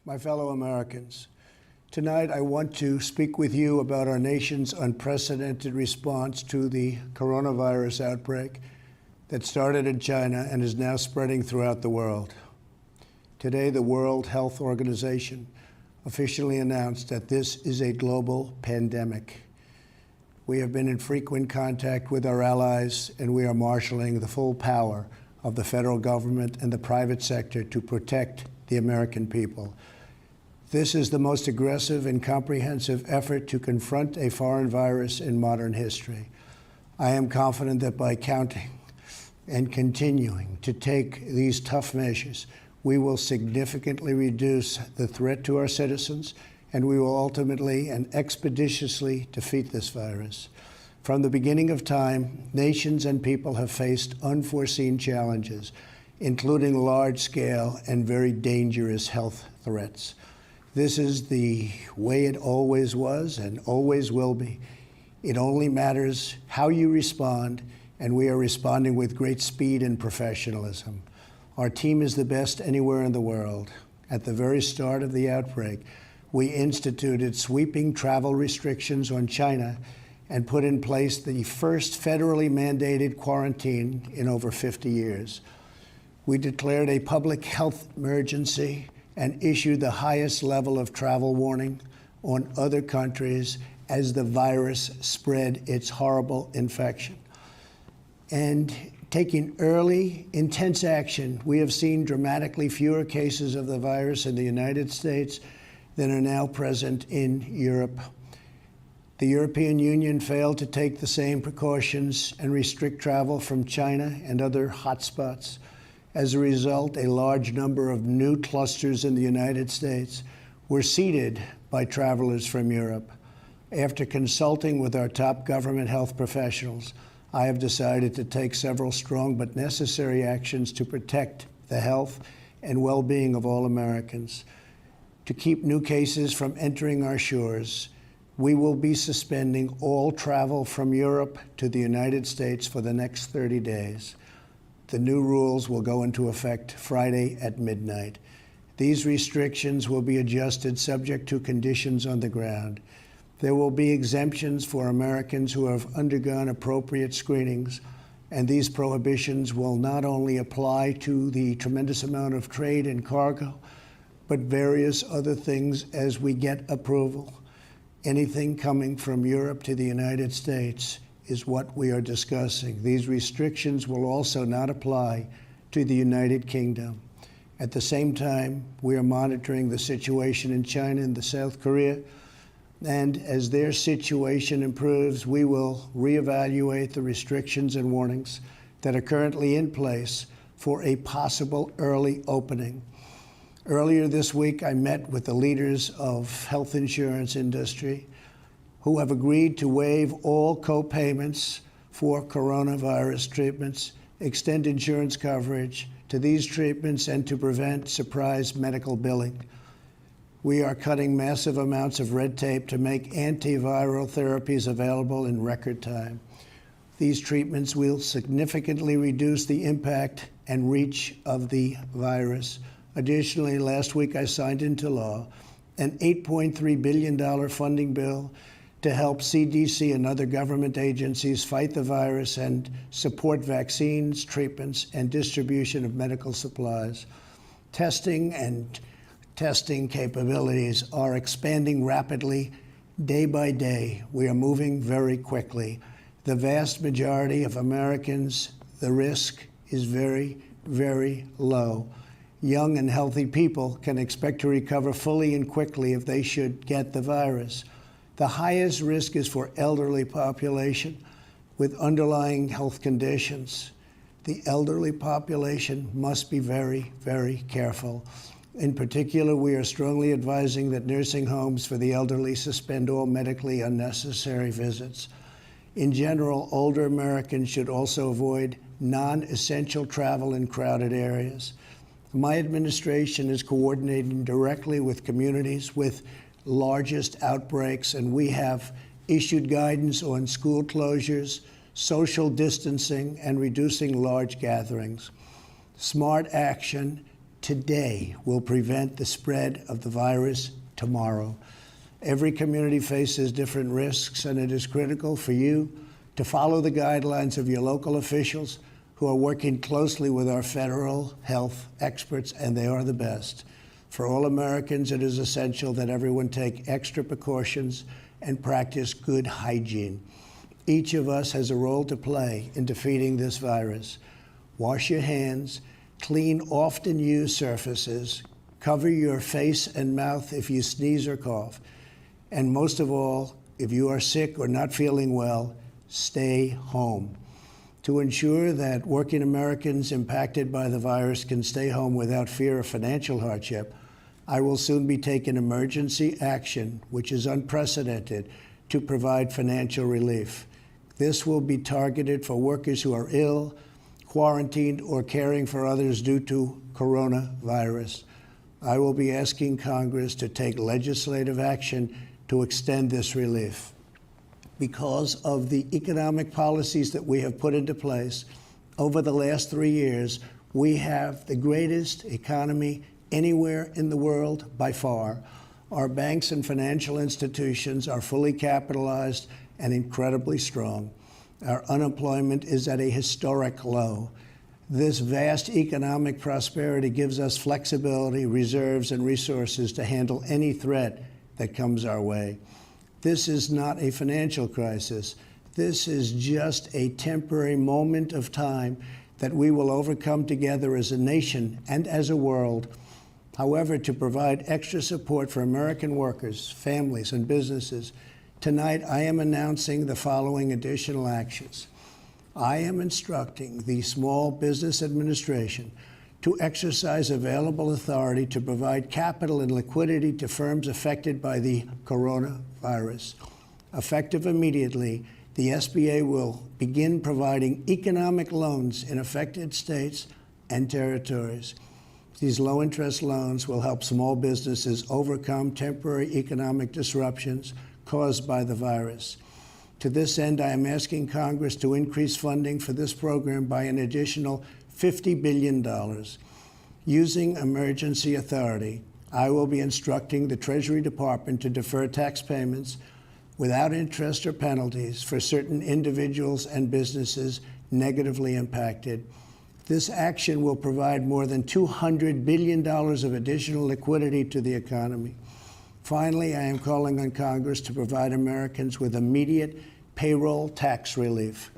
My fellow Americans, tonight I want to speak with you about our nation's unprecedented response to the coronavirus outbreak that started in China and is now spreading throughout the world. Today, the World Health Organization officially announced that this is a global pandemic. We have been in frequent contact with our allies, and we are marshaling the full power of the federal government and the private sector to protect the American people. This is the most aggressive and comprehensive effort to confront a foreign virus in modern history. I am confident that by counting and continuing to take these tough measures, we will significantly reduce the threat to our citizens, and we will ultimately and expeditiously defeat this virus. From the beginning of time, nations and people have faced unforeseen challenges, including large-scale and very dangerous health threats. This is the way it always was and always will be. It only matters how you respond, and we are responding with great speed and professionalism. Our team is the best anywhere in the world. At the very start of the outbreak, we instituted sweeping travel restrictions on China and put in place the first federally mandated quarantine in over 50 years. We declared a public health emergency and issued the highest level of travel warning on other countries as the virus spread its horrible infection. And taking early, intense action, we have seen dramatically fewer cases of the virus in the United States than are now present in Europe. The European Union failed to take the same precautions and restrict travel from China and other hotspots. As a result, a large number of new clusters in the United States were seeded by travelers from Europe. After consulting with our top government health professionals, I have decided to take several strong but necessary actions to protect the health and well-being of all Americans. To keep new cases from entering our shores, we will be suspending all travel from Europe to the United States for the next 30 days. The new rules will go into effect Friday at midnight. These restrictions will be adjusted subject to conditions on the ground. There will be exemptions for Americans who have undergone appropriate screenings, and these prohibitions will not only apply to the tremendous amount of trade and cargo, but various other things as we get approval. Anything coming from Europe to the United States is what we are discussing. These restrictions will also not apply to the United Kingdom. At the same time, we are monitoring the situation in China and South Korea, and as their situation improves, we will reevaluate the restrictions and warnings that are currently in place for a possible early opening. Earlier this week, I met with the leaders of health insurance industry who have agreed to waive all co-payments for coronavirus treatments, extend insurance coverage to these treatments, and to prevent surprise medical billing. We are cutting massive amounts of red tape to make antiviral therapies available in record time. These treatments will significantly reduce the impact and reach of the virus. Additionally, last week I signed into law an $8.3 billion funding bill to help CDC and other government agencies fight the virus and support vaccines, treatments, and distribution of medical supplies. Testing capabilities are expanding rapidly day by day. We are moving very quickly. The vast majority of Americans, the risk is very, very low. Young and healthy people can expect to recover fully and quickly if they should get the virus. The highest risk is for elderly population with underlying health conditions. The elderly population must be very, very careful. In particular, we are strongly advising that nursing homes for the elderly suspend all medically unnecessary visits. In general, older Americans should also avoid non-essential travel in crowded areas. My administration is coordinating directly with communities with largest outbreaks, and we have issued guidance on school closures, social distancing, and reducing large gatherings. Smart action today will prevent the spread of the virus tomorrow. Every community faces different risks, and it is critical for you to follow the guidelines of your local officials who are working closely with our federal health experts, and they are the best. For all Americans, it is essential that everyone take extra precautions and practice good hygiene. Each of us has a role to play in defeating this virus. Wash your hands, clean often used surfaces, cover your face and mouth if you sneeze or cough, and most of all, if you are sick or not feeling well, stay home. To ensure that working Americans impacted by the virus can stay home without fear of financial hardship, I will soon be taking emergency action, which is unprecedented, to provide financial relief. This will be targeted for workers who are ill, quarantined, or caring for others due to coronavirus. I will be asking Congress to take legislative action to extend this relief. Because of the economic policies that we have put into place over the last 3 years, we have the greatest economy anywhere in the world by far. Our banks and financial institutions are fully capitalized and incredibly strong. Our unemployment is at a historic low. This vast economic prosperity gives us flexibility, reserves, and resources to handle any threat that comes our way. This is not a financial crisis. This is just a temporary moment of time that we will overcome together as a nation and as a world. However, to provide extra support for American workers, families, and businesses, tonight I am announcing the following additional actions. I am instructing the Small Business Administration to exercise available authority to provide capital and liquidity to firms affected by the coronavirus. Effective immediately, the SBA will begin providing economic loans in affected states and territories. These low-interest loans will help small businesses overcome temporary economic disruptions caused by the virus. To this end, I am asking Congress to increase funding for this program by an additional $50 billion. Using emergency authority, I will be instructing the Treasury Department to defer tax payments without interest or penalties for certain individuals and businesses negatively impacted. This action will provide more than $200 billion of additional liquidity to the economy. Finally, I am calling on Congress to provide Americans with immediate payroll tax relief.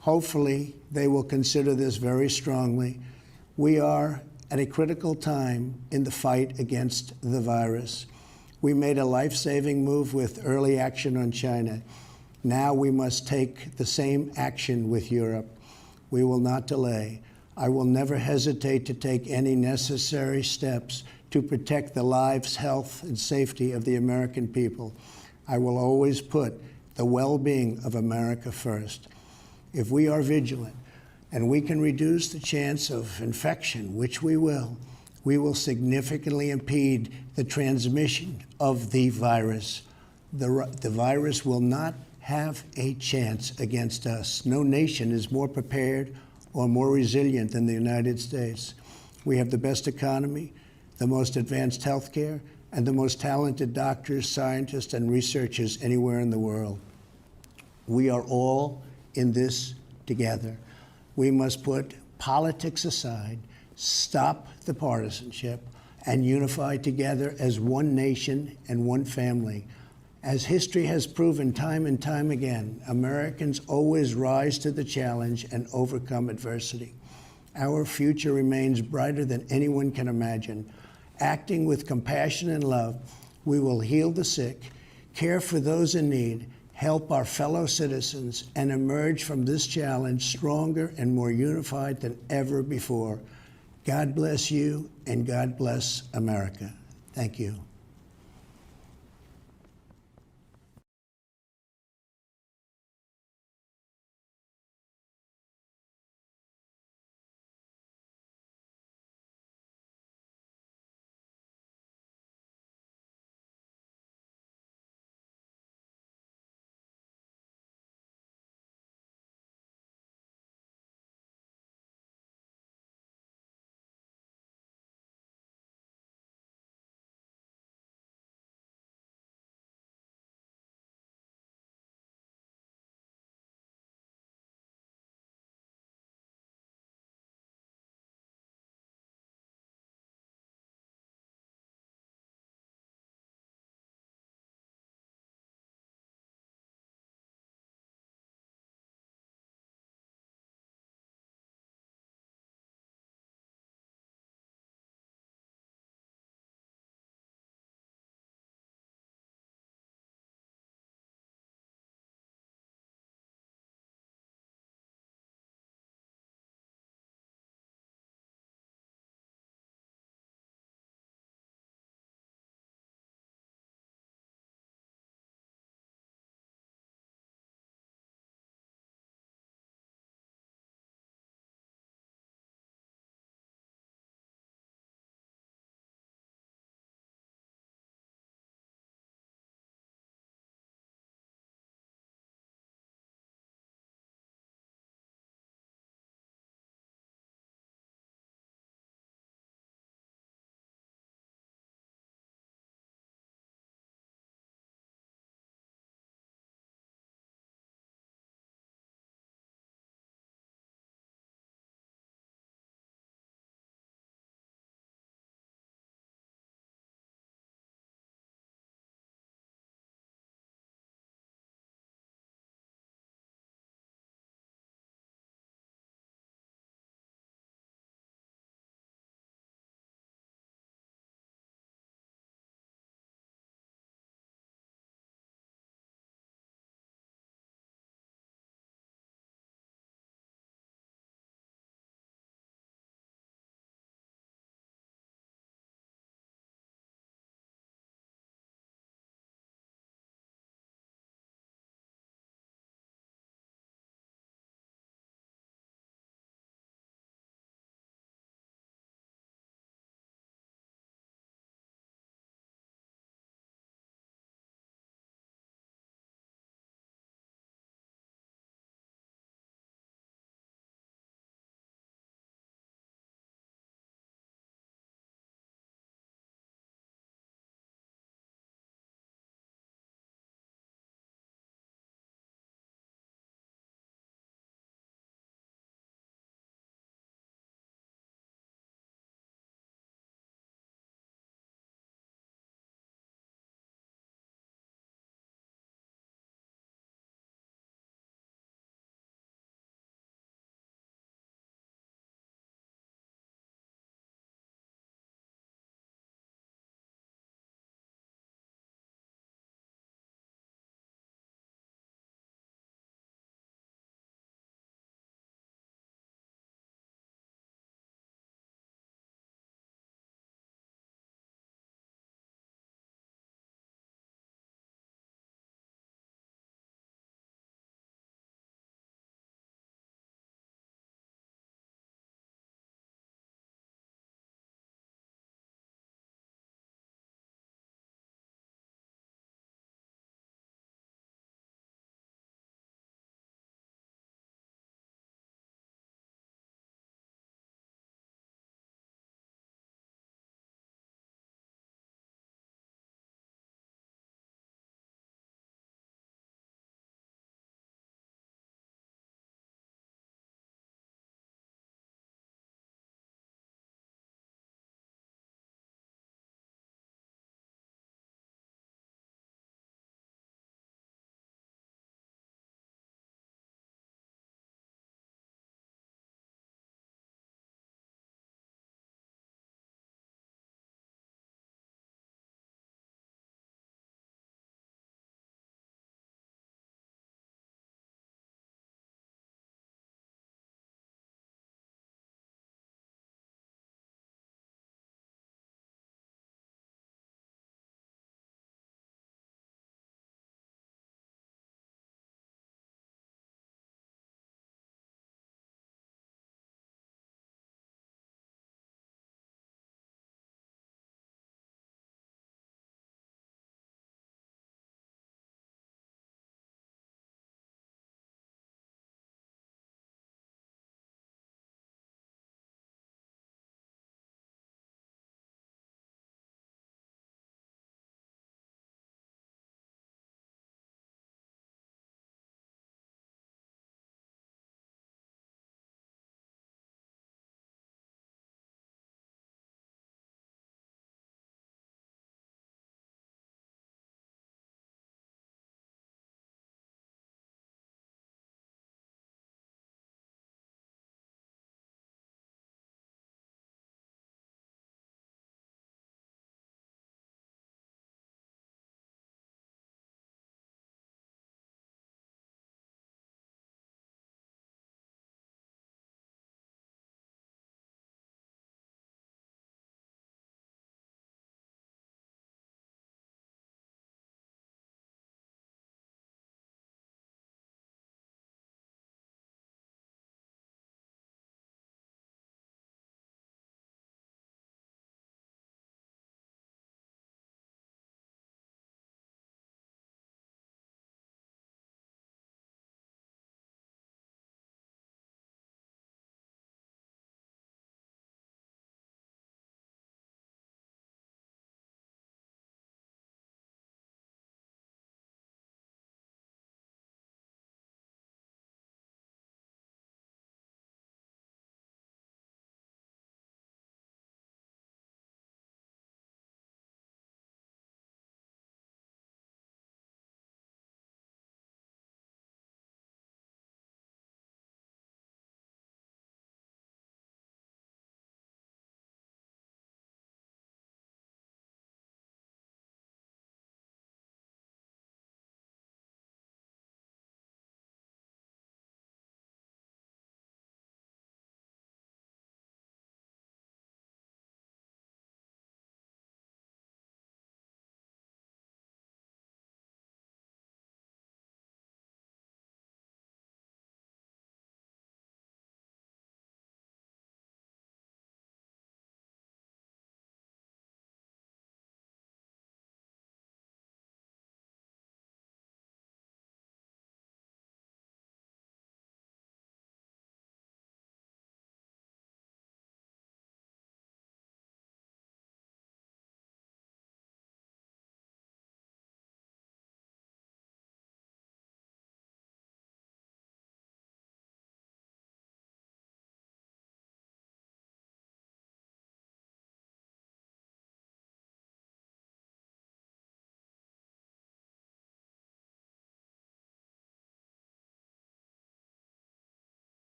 Hopefully, they will consider this very strongly. We are at a critical time in the fight against the virus. We made a life-saving move with early action on China. Now we must take the same action with Europe. We will not delay. I will never hesitate to take any necessary steps to protect the lives, health, and safety of the American people. I will always put the well-being of America first. If we are vigilant and we can reduce the chance of infection, which we will significantly impede the transmission of the virus. The virus will not have a chance against us. No nation is more prepared or more resilient than the United States. We have the best economy, the most advanced health care, and the most talented doctors, scientists, and researchers anywhere in the world. We are all in this together. We must put politics aside, stop the partisanship, and unify together as one nation and one family. As history has proven time and time again, Americans always rise to the challenge and overcome adversity. Our future remains brighter than anyone can imagine. Acting with compassion and love, we will heal the sick, care for those in need, help our fellow citizens, and emerge from this challenge stronger and more unified than ever before. God bless you, and God bless America. Thank you.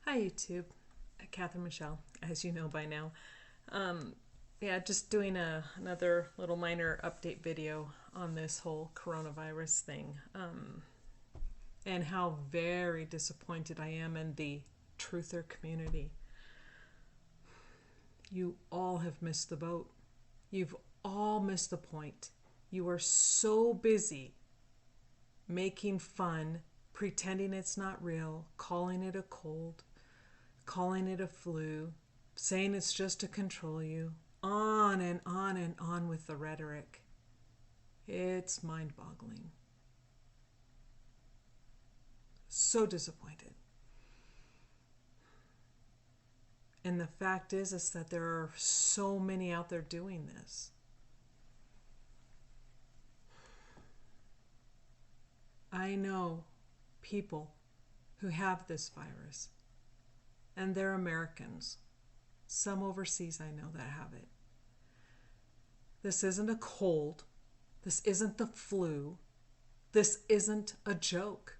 Hi, YouTube. Catherine Michelle, as you know by now. Yeah, just doing another little minor update video on this whole coronavirus thing, and how very disappointed I am in the truther community. You all have missed the boat. You've all missed the point. You are so busy making fun, pretending it's not real, calling it a cold, calling it a flu, saying it's just to control you, on and on and on with the rhetoric. It's mind-boggling. So disappointed. And the fact is that there are so many out there doing this. I know people who have this virus, and they're Americans. Some overseas I know that have it. This isn't a cold. This isn't the flu. This isn't a joke.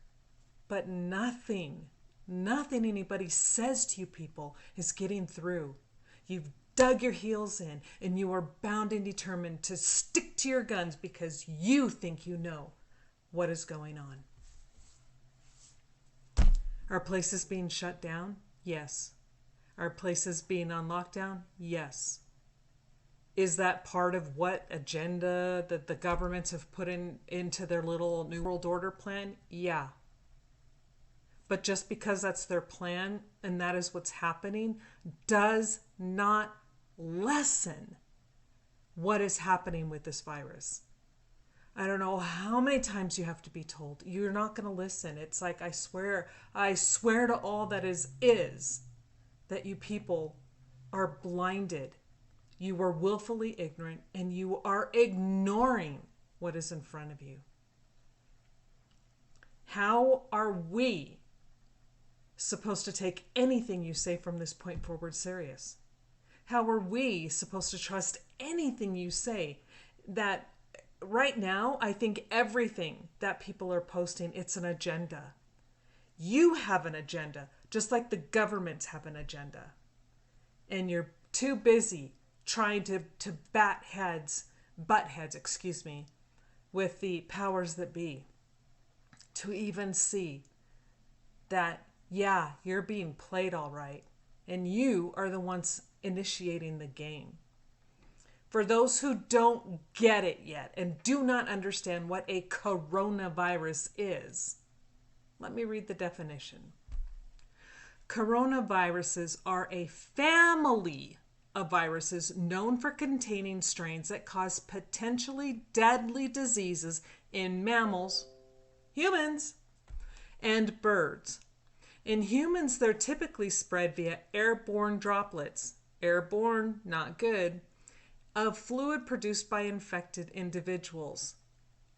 But nothing anybody says to you people is getting through. You've dug your heels in, and you are bound and determined to stick to your guns because you think you know what is going on. Are places being shut down? Yes. Are places being on lockdown? Yes. Is that part of what agenda that the governments have put into their little New World Order plan? Yeah. But just because that's their plan and that is what's happening does not lessen what is happening with this virus. I don't know how many times you have to be told. You're not going to listen. It's like, I swear to all that is that you people are blinded. You are willfully ignorant and you are ignoring what is in front of you. How are we supposed to take anything you say from this point forward serious? How are we supposed to trust anything you say? That right now, I think everything that people are posting, it's an agenda. You have an agenda, just like the governments have an agenda. And you're too busy trying to butt heads, with the powers that be to even see that, yeah, you're being played all right, and you are the ones initiating the game. For those who don't get it yet and do not understand what a coronavirus is, let me read the definition. Coronaviruses are a family of viruses known for containing strains that cause potentially deadly diseases in mammals, humans, and birds. In humans, they're typically spread via airborne droplets. Airborne, not good. Of fluid produced by infected individuals.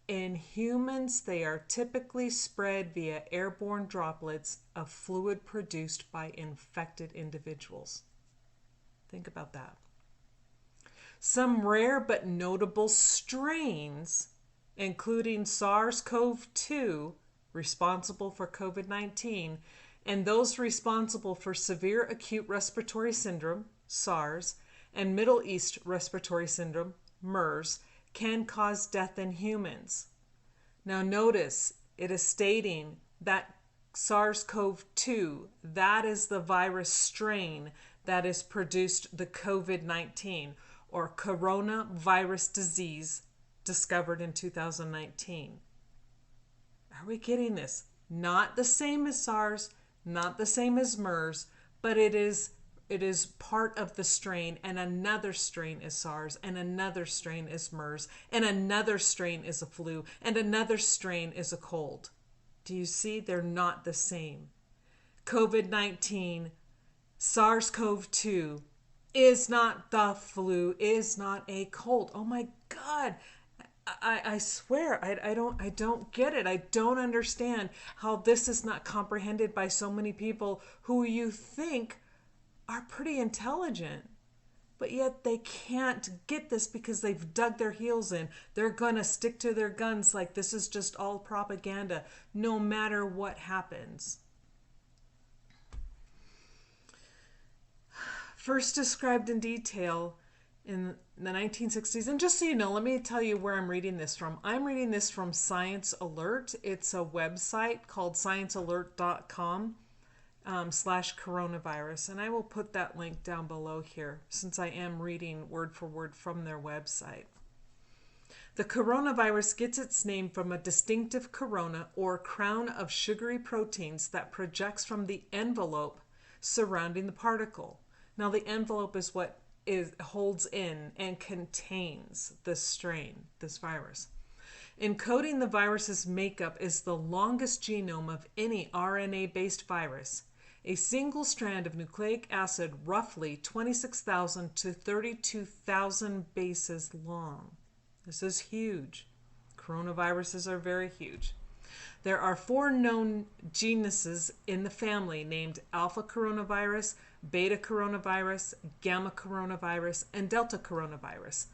In humans, they are typically spread via airborne droplets of fluid produced by infected individuals. Think about that. Some rare but notable strains, including SARS-CoV-2, responsible for COVID-19, and those responsible for severe acute respiratory syndrome, SARS, and Middle East respiratory syndrome, MERS, can cause death in humans. Now notice, it is stating that SARS-CoV-2, that is the virus strain that has produced the COVID-19, or coronavirus disease, discovered in 2019. Are we getting this? Not the same as SARS, not the same as MERS, but it is part of the strain, and another strain is SARS, and another strain is MERS, and another strain is a flu, and another strain is a cold. Do you see? They're not the same. COVID-19, SARS-CoV-2 is not the flu, is not a cold. Oh my God. I swear, I don't get it. I don't understand how this is not comprehended by so many people who you think are pretty intelligent, but yet they can't get this because they've dug their heels in. They're gonna stick to their guns like this is just all propaganda, no matter what happens. first described in detail in the 1960s. And just so you know, let me tell you where I'm reading this from. I'm reading this from Science Alert. It's a website called sciencealert.com /coronavirus. And I will put that link down below here since I am reading word for word from their website. The coronavirus gets its name from a distinctive corona or crown of sugary proteins that projects from the envelope surrounding the particle. Now the envelope is what holds in and contains this strain, this virus. Encoding the virus's makeup is the longest genome of any RNA-based virus. A single strand of nucleic acid, roughly 26,000 to 32,000 bases long. This is huge. Coronaviruses are very huge. There are 4 known genuses in the family named alpha coronavirus, beta coronavirus, gamma coronavirus, and delta coronavirus.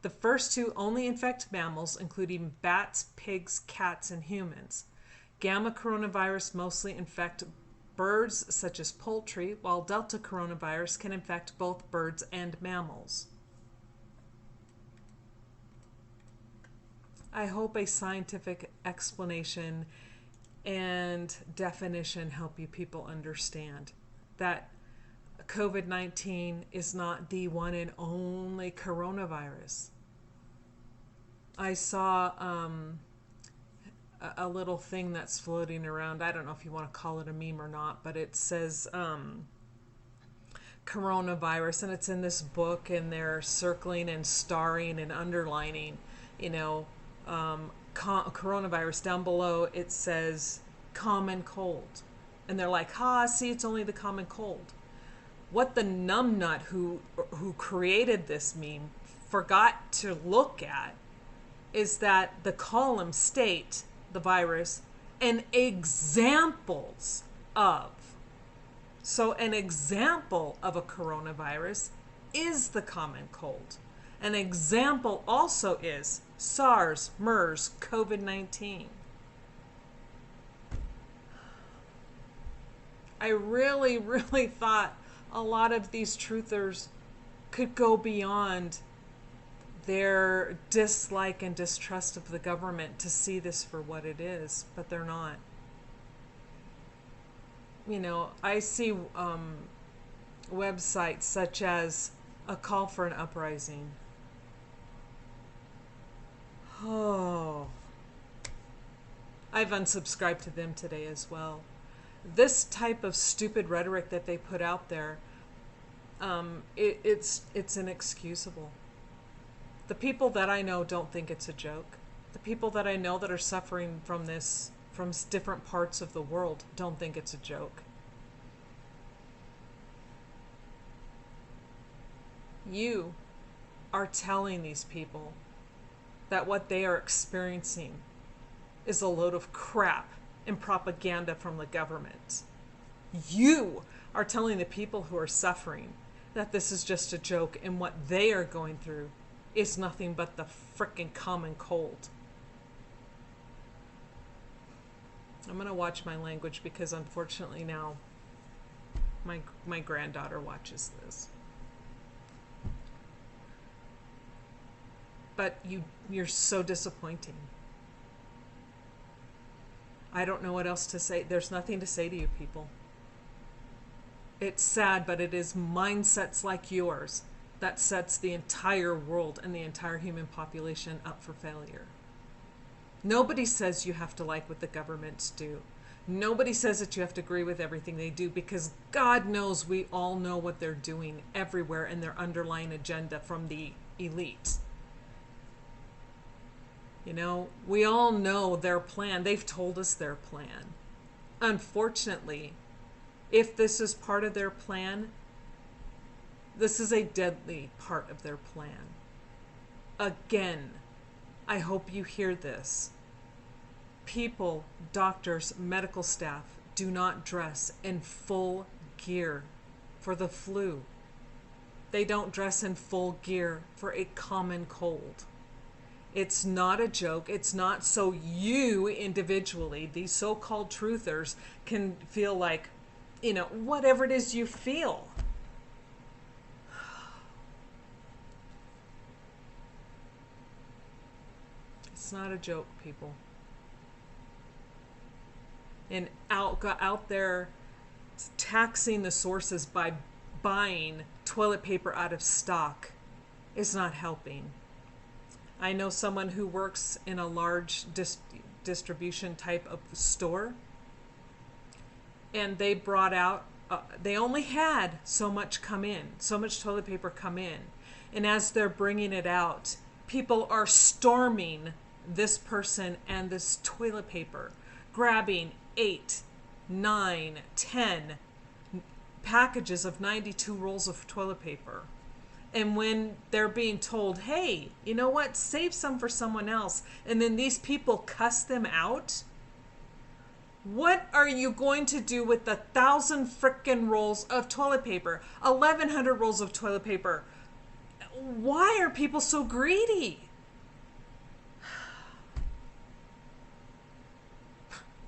The first 2 only infect mammals, including bats, pigs, cats, and humans. Gamma coronavirus mostly infect birds such as poultry, while delta coronavirus can infect both birds and mammals. I hope a scientific explanation and definition help you people understand that COVID-19 is not the one and only coronavirus. I saw a little thing that's floating around. I don't know if you want to call it a meme or not, but it says coronavirus, and it's in this book, and they're circling and starring and underlining, you know, coronavirus. Down below it says common cold, and they're like, see, it's only the common cold. What the numbnut who created this meme forgot to look at is that the columns state the virus and examples of. So an example of a coronavirus is the common cold. An example also is SARS, MERS, COVID-19. I really, really thought a lot of these truthers could go beyond their dislike and distrust of the government to see this for what it is, but they're not. You know, I see websites such as A Call for an Uprising. Oh, I've unsubscribed to them today as well. This type of stupid rhetoric that they put out there, it's inexcusable. The people that I know don't think it's a joke. The people that I know that are suffering from this, from different parts of the world, don't think it's a joke. You are telling these people that what they are experiencing is a load of crap and propaganda from the government. You are telling the people who are suffering that this is just a joke, and what they are going through is nothing but the frickin' common cold. I'm gonna watch my language because unfortunately now my granddaughter watches this. But you're so disappointing. I don't know what else to say. There's nothing to say to you people. It's sad, but it is mindsets like yours that sets the entire world and the entire human population up for failure. Nobody says you have to like what the governments do. Nobody says that you have to agree with everything they do, because God knows we all know what they're doing everywhere in their underlying agenda from the elite. You know, we all know their plan. They've told us their plan. Unfortunately, if this is part of their plan, this is a deadly part of their plan. Again, I hope you hear this. People, doctors, medical staff do not dress in full gear for the flu. They don't dress in full gear for a common cold. It's not a joke. It's not so you individually, these so-called truthers, can feel like, you know, whatever it is you feel. It's not a joke, people. And out there taxing the sources by buying toilet paper out of stock is not helping. I know someone who works in a large distribution type of store, and they brought out, they only had so much come in, so much toilet paper come in. And as they're bringing it out, people are storming this person and this toilet paper, grabbing 8, 9, 10 packages of 92 rolls of toilet paper. And when they're being told, hey, you know what, save some for someone else, and then these people cuss them out, what are you going to do with the 1,000 frickin' rolls of toilet paper, 1,100 rolls of toilet paper? Why are people so greedy?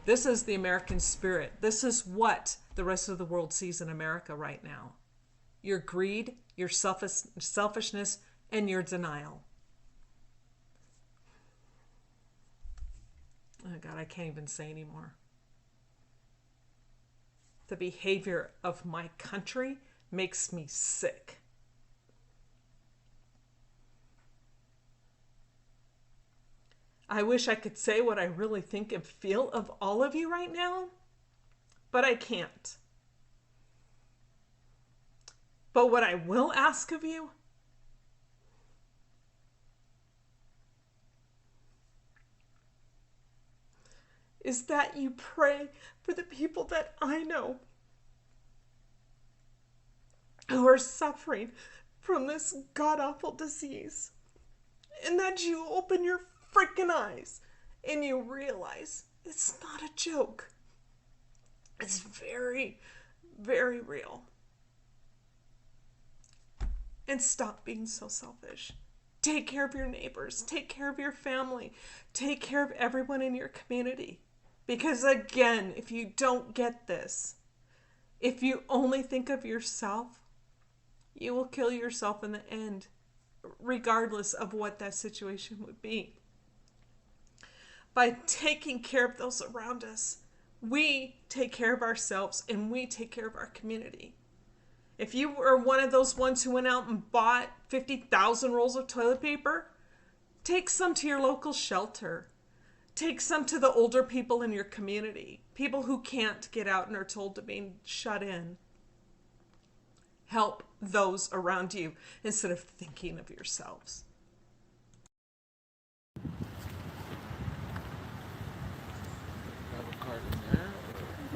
This is the American spirit. This is what the rest of the world sees in America right now. Your greed, your selfishness, and your denial. Oh God, I can't even say anymore. The behavior of my country makes me sick. I wish I could say what I really think and feel of all of you right now, but I can't. But what I will ask of you is that you pray for the people that I know who are suffering from this god-awful disease, and that you open your freaking eyes and you realize it's not a joke. It's very, very real. And stop being so selfish. Take care of your neighbors. Take care of your family. Take care of everyone in your community. Because again, if you don't get this, if you only think of yourself, you will kill yourself in the end, regardless of what that situation would be. By taking care of those around us, we take care of ourselves and we take care of our community. If you were one of those ones who went out and bought 50,000 rolls of toilet paper, take some to your local shelter. Take some to the older people in your community, people who can't get out and are told to be shut in. Help those around you instead of thinking of yourselves.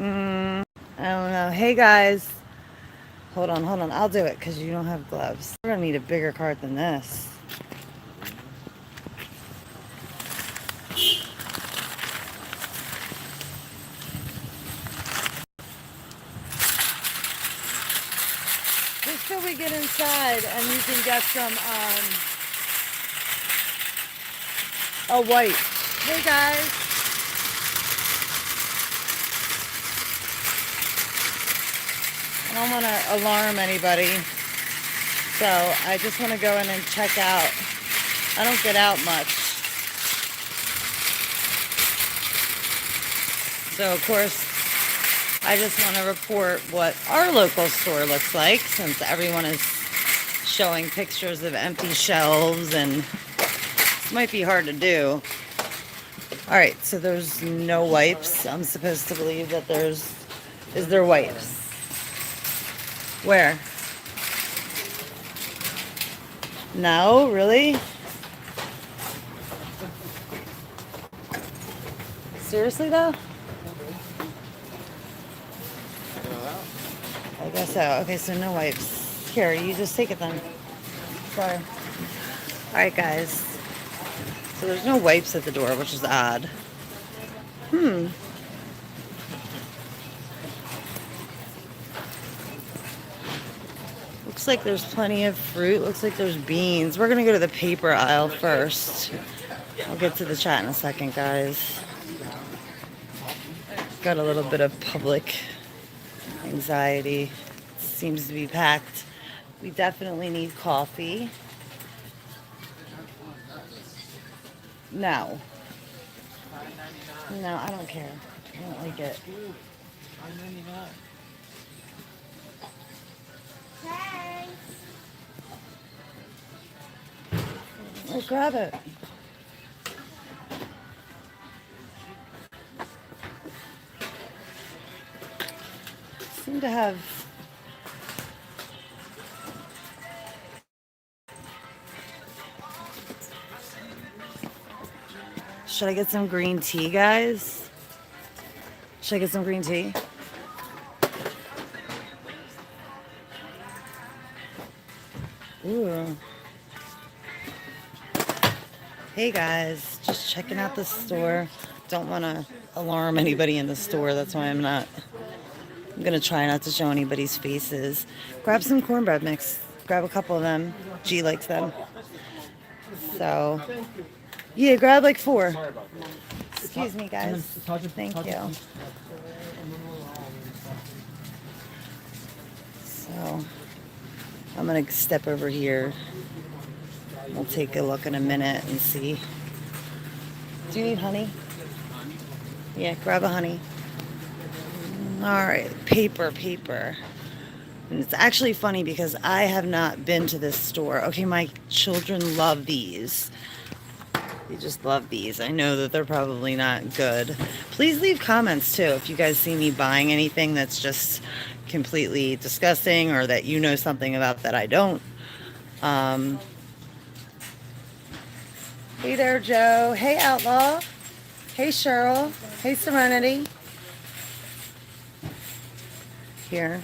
I don't know. Hey guys. Hold on. I'll do it because you don't have gloves. We're gonna need a bigger cart than this. Just till we get inside and you can get some a wipe. Hey guys. I don't want to alarm anybody, so I just want to go in and check out. I don't get out much. So of course, I just want to report what our local store looks like, since everyone is showing pictures of empty shelves, and this might be hard to do. All right, so there's no wipes. I'm supposed to believe that is there wipes? Where? No, really? Seriously though? I guess so. Okay, so no wipes. Here, you just take it then. Sorry. Alright guys. So there's no wipes at the door, which is odd. Looks like there's plenty of fruit. Looks like there's beans. We're gonna go to the paper aisle first. I'll get to the chat in a second, guys. Got a little bit of public anxiety. Seems to be packed. We definitely need coffee. No. No, I don't care. I don't like it. Oh, grab it. Seem to have Should I get some green tea, guys? Should I get some green tea? Ooh. Hey guys, just checking out the store. Don't want to alarm anybody in the store. That's why I'm going to try not to show anybody's faces. Grab some cornbread mix. Grab a couple of them. G likes them. So, yeah, grab like 4. Excuse me, guys. Thank you. So, I'm going to step over here. We'll take a look in a minute and see. Do you need honey? Yeah, grab a honey. All right, paper. And it's actually funny because I have not been to this store. Okay, my children love these. They just love these. I know that they're probably not good. Please leave comments too if you guys see me buying anything that's just completely disgusting or that you know something about that I don't. Hey there, Joe. Hey, Outlaw. Hey, Cheryl. Hey, Serenity. Here.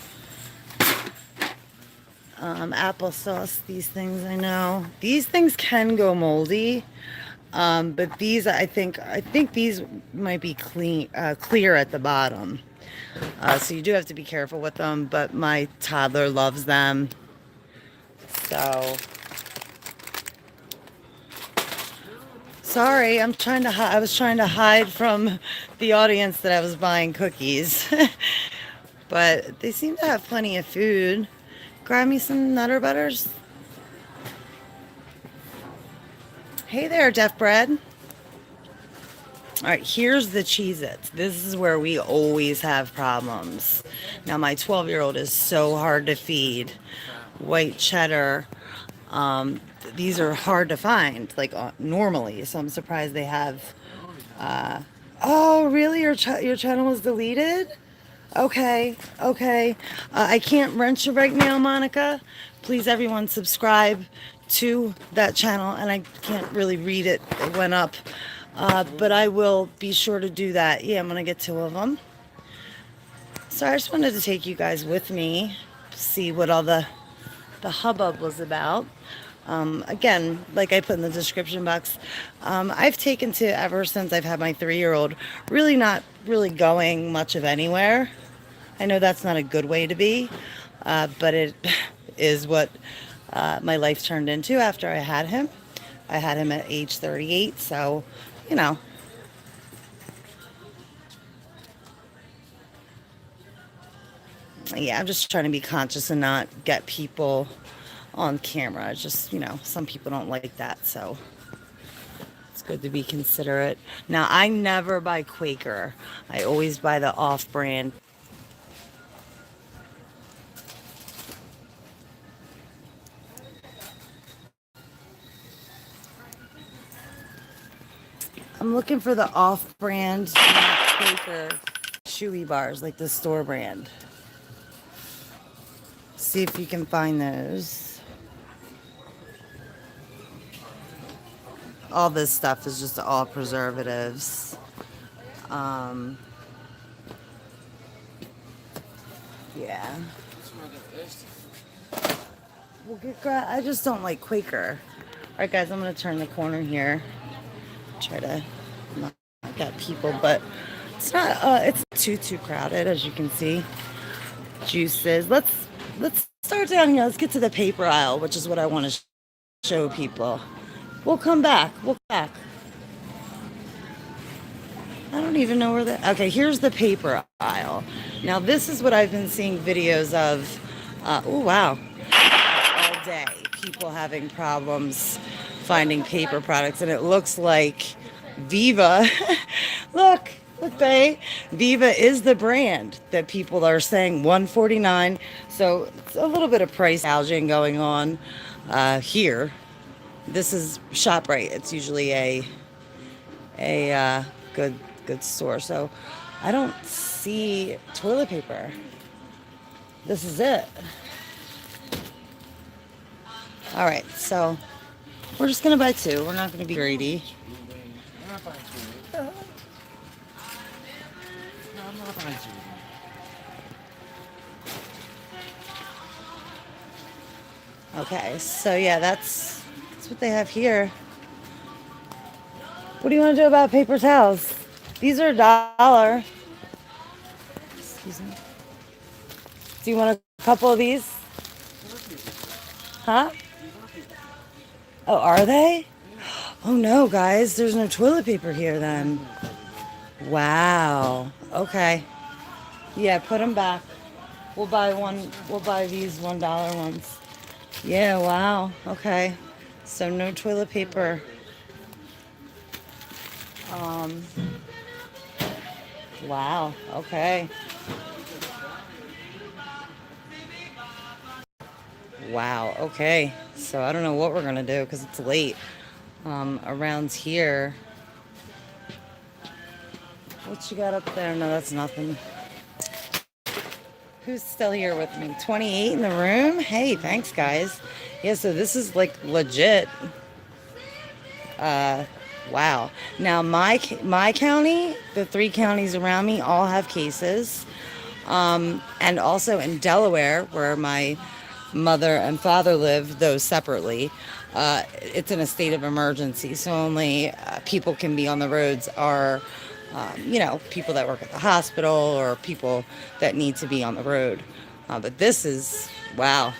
Applesauce. These things, I know. These things can go moldy. But these, I think these might be clear at the bottom. So you do have to be careful with them, but my toddler loves them. So, sorry, I was trying to hide from the audience that I was buying cookies. But they seem to have plenty of food. Grab me some Nutter Butters. Hey there, Deaf Bread. All right, here's the Cheez-Its. This is where we always have problems. Now, my 12-year-old is so hard to feed. White cheddar. These are hard to find, like normally. So I'm surprised they have. Oh, really? Your channel was deleted? Okay. I can't wrench you right now, Monica. Please, everyone, subscribe to that channel. And I can't really read it. It went up. But I will be sure to do that. Yeah, I'm going to get 2 of them. So I just wanted to take you guys with me, see what all the hubbub was about. Again, like I put in the description box, I've taken to, ever since I've had my 3-year-old, really not really going much of anywhere. I know that's not a good way to be, but it is what my life turned into after I had him. I had him at age 38, so, you know. Yeah, I'm just trying to be conscious and not get people on camera. Just, you know, some people don't like that, so it's good to be considerate. Now, I never buy Quaker. I always buy the off-brand. I'm looking for the off-brand, not Quaker chewy bars, like the store brand. See if you can find those. All this stuff is just all preservatives. Yeah. I just don't like Quaker. All right, guys, I'm going to turn the corner here. Try to not get people, but it's not, it's too crowded, as you can see. Juices. Let's start down here. Let's get to the paper aisle, which is what I want to show people. We'll come back. I don't even know where okay, here's the paper aisle. Now, this is what I've been seeing videos of, oh, wow, all day. People having problems finding paper products, and it looks like Viva. Look, Bay. Viva is the brand that people are saying $149. So it's a little bit of price gouging going on here. This is ShopRite. It's usually a good store. So I don't see toilet paper. This is it. All right, so we're just gonna buy two. We're not gonna be greedy. Okay, so yeah, that's what they have here. What do you want to do about paper towels? These are $1. Excuse me. Do you want a couple of these? Huh? Oh, are they? Oh no, guys, there's no toilet paper here then. Wow. Okay. Yeah, put them back. We'll buy these $1 ones. Yeah, wow. Okay. So no toilet paper. Wow. Okay. Wow. Okay. So I don't know what we're gonna do because it's late. Around here. What you got up there? No, that's nothing. Who's still here with me? 28 in the room? Hey, thanks, guys. Yeah, so this is like legit. Wow. Now, my county, the 3 counties around me all have cases. And also in Delaware, where my mother and father live, though separately, it's in a state of emergency. So only people can be on the roads are... people that work at the hospital or people that need to be on the road. But this is, wow.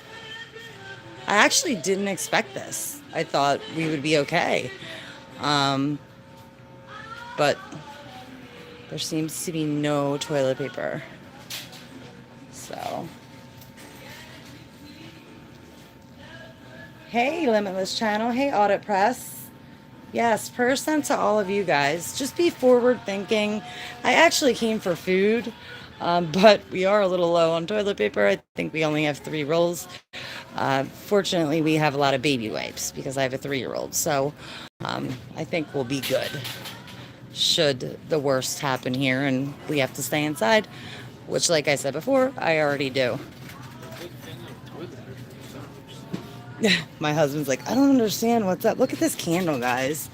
I actually didn't expect this. I thought we would be okay. But there seems to be no toilet paper. So. Hey, Limitless Channel. Hey, Audit Press. Yes, person to all of you guys. Just be forward thinking. I actually came for food, but we are a little low on toilet paper. I think we only have 3 rolls. Fortunately, we have a lot of baby wipes because I have a 3-year-old. So I think we'll be good should the worst happen here and we have to stay inside, which, like I said before, I already do. My husband's like, I don't understand what's up. Look at this candle, guys.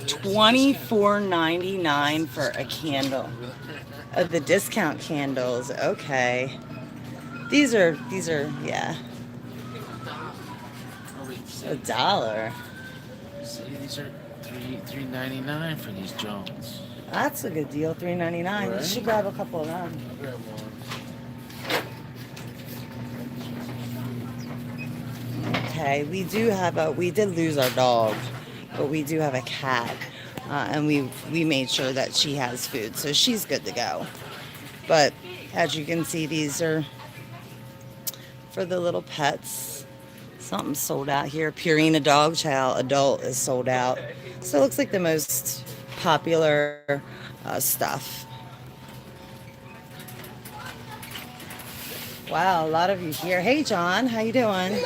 $24.99 for a candle. The discount candles. Okay. These are yeah. $1. See, these are $3.99 for these Jones. That's a good deal. $3.99. Right? You should grab a couple of them. I'll grab one. Okay, we did lose our dog, but we do have a cat, and we made sure that she has food, so she's good to go. But as you can see, these are for the little pets. Something's sold out here. Purina Dog Chow Adult is sold out. So it looks like the most popular stuff. Wow, a lot of you here. Hey, John, how you doing?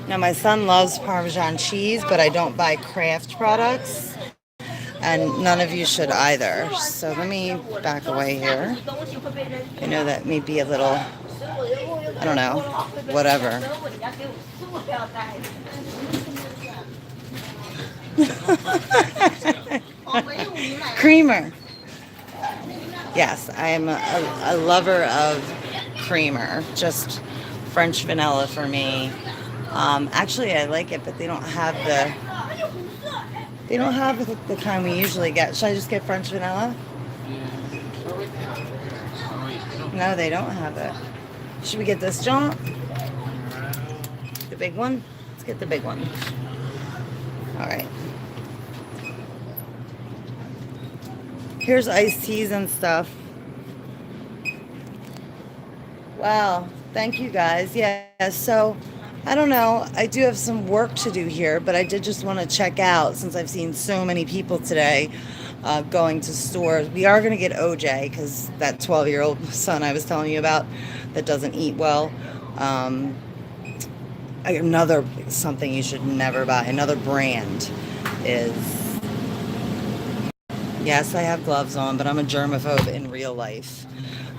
Now, my son loves Parmesan cheese, but I don't buy Kraft products, and none of you should either. So let me back away here. I know that may be a little... I don't know, whatever. Creamer. Yes, I am a lover of creamer. Just French vanilla for me. Actually, I like it, but they don't have the kind we usually get. Should I just get French vanilla? No, they don't have it. Should we get this, John? The big one? Let's get the big one. All right. Here's iced teas and stuff. Wow, thank you guys. Yeah, so I don't know. I do have some work to do here, but I did just want to check out since I've seen so many people today going to stores. We are going to get OJ because that 12-year-old son I was telling you about that doesn't eat well. Another something you should never buy, another brand is, yes, I have gloves on, but I'm a germaphobe in real life.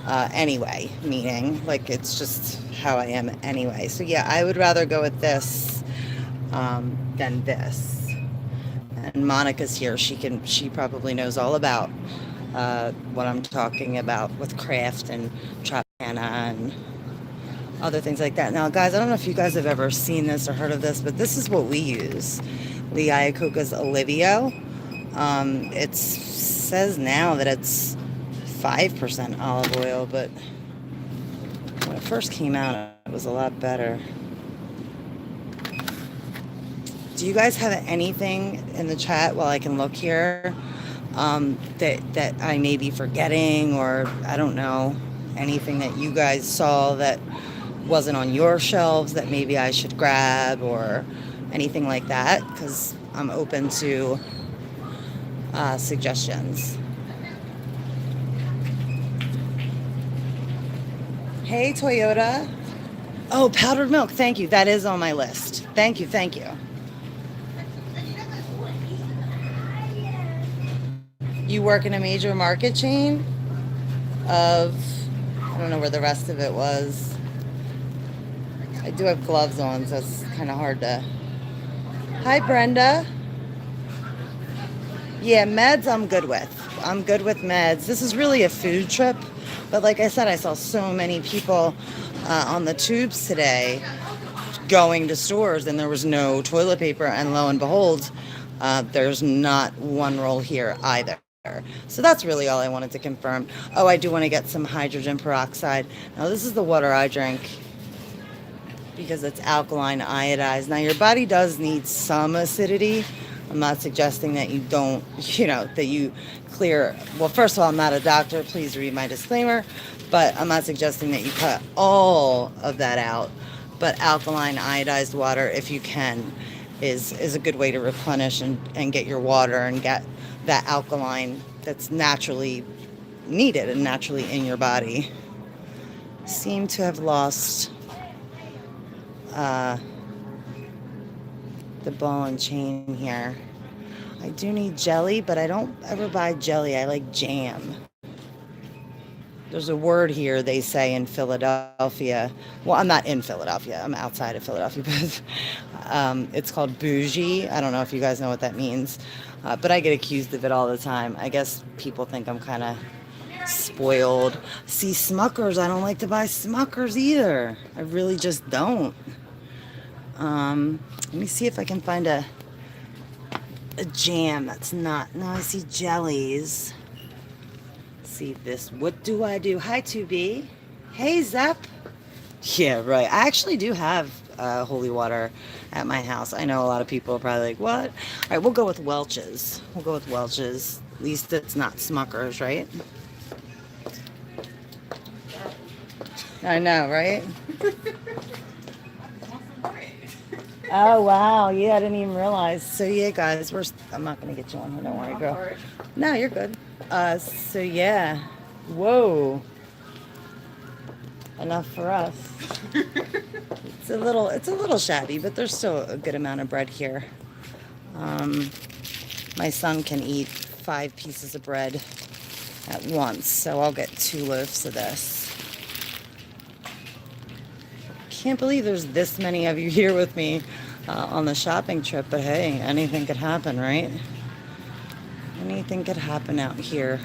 Anyway, meaning like it's just how I am anyway. So yeah, I would rather go with this than this. And Monica's here. She probably knows all about what I'm talking about with Kraft and Tropicana and other things like that. Now, guys, I don't know if you guys have ever seen this or heard of this, but this is what we use. The Iacocca's Olivio. It says now that it's 5% olive oil, but when it first came out, it was a lot better. Do you guys have anything in the chat while I can look here that I may be forgetting, or I don't know, anything that you guys saw that wasn't on your shelves that maybe I should grab or anything like that? Because I'm open to suggestions. Hey, Toyota. Oh, powdered milk. Thank you. That is on my list. Thank you. Thank you. You work in a major market chain of, I don't know where the rest of it was. I do have gloves on, so it's kind of hard to. Hi, Brenda. Yeah, meds I'm good with. I'm good with meds. This is really a food trip. But like I said, I saw so many people on the tubes today going to stores, and there was no toilet paper. And lo and behold, there's not one roll here either. So that's really all I wanted to confirm. Oh, I do want to get some hydrogen peroxide. Now, this is the water I drink because it's alkaline iodized. Now, your body does need some acidity. I'm not suggesting that you don't, that you clear. Well, first of all, I'm not a doctor. Please read my disclaimer. But I'm not suggesting that you cut all of that out. But alkaline iodized water, if you can, is a good way to replenish and get your water and get that alkaline that's naturally needed and naturally in your body. Seem to have lost the ball and chain here. I do need jelly, but I don't ever buy jelly. I like jam. There's a word here they say in Philadelphia. Well, I'm not in Philadelphia. I'm outside of Philadelphia, but it's called bougie. I don't know if you guys know what that means, but I get accused of it all the time. I guess people think I'm kind of spoiled. See, Smuckers, I don't like to buy Smuckers either. I really just don't. Let me see if I can find a jam that's not. No, I see jellies. Let's see this. What do I do? Hi, 2B. Hey, Zep. Yeah, right. I actually do have holy water at my house. I know a lot of people are probably like, what? All right, we'll go with Welch's. We'll go with Welch's. At least it's not Smuckers, right? I know, right? Oh, wow. Yeah, I didn't even realize. So, yeah, guys, I'm not going to get you on here. Don't worry, girl. No, you're good. So, yeah. Whoa. Enough for us. It's a little shabby, but there's still a good amount of bread here. My son can eat 5 pieces of bread at once, so I'll get 2 loaves of this. Can't believe there's this many of you here with me on the shopping trip, but hey, anything could happen, right? Anything could happen out here.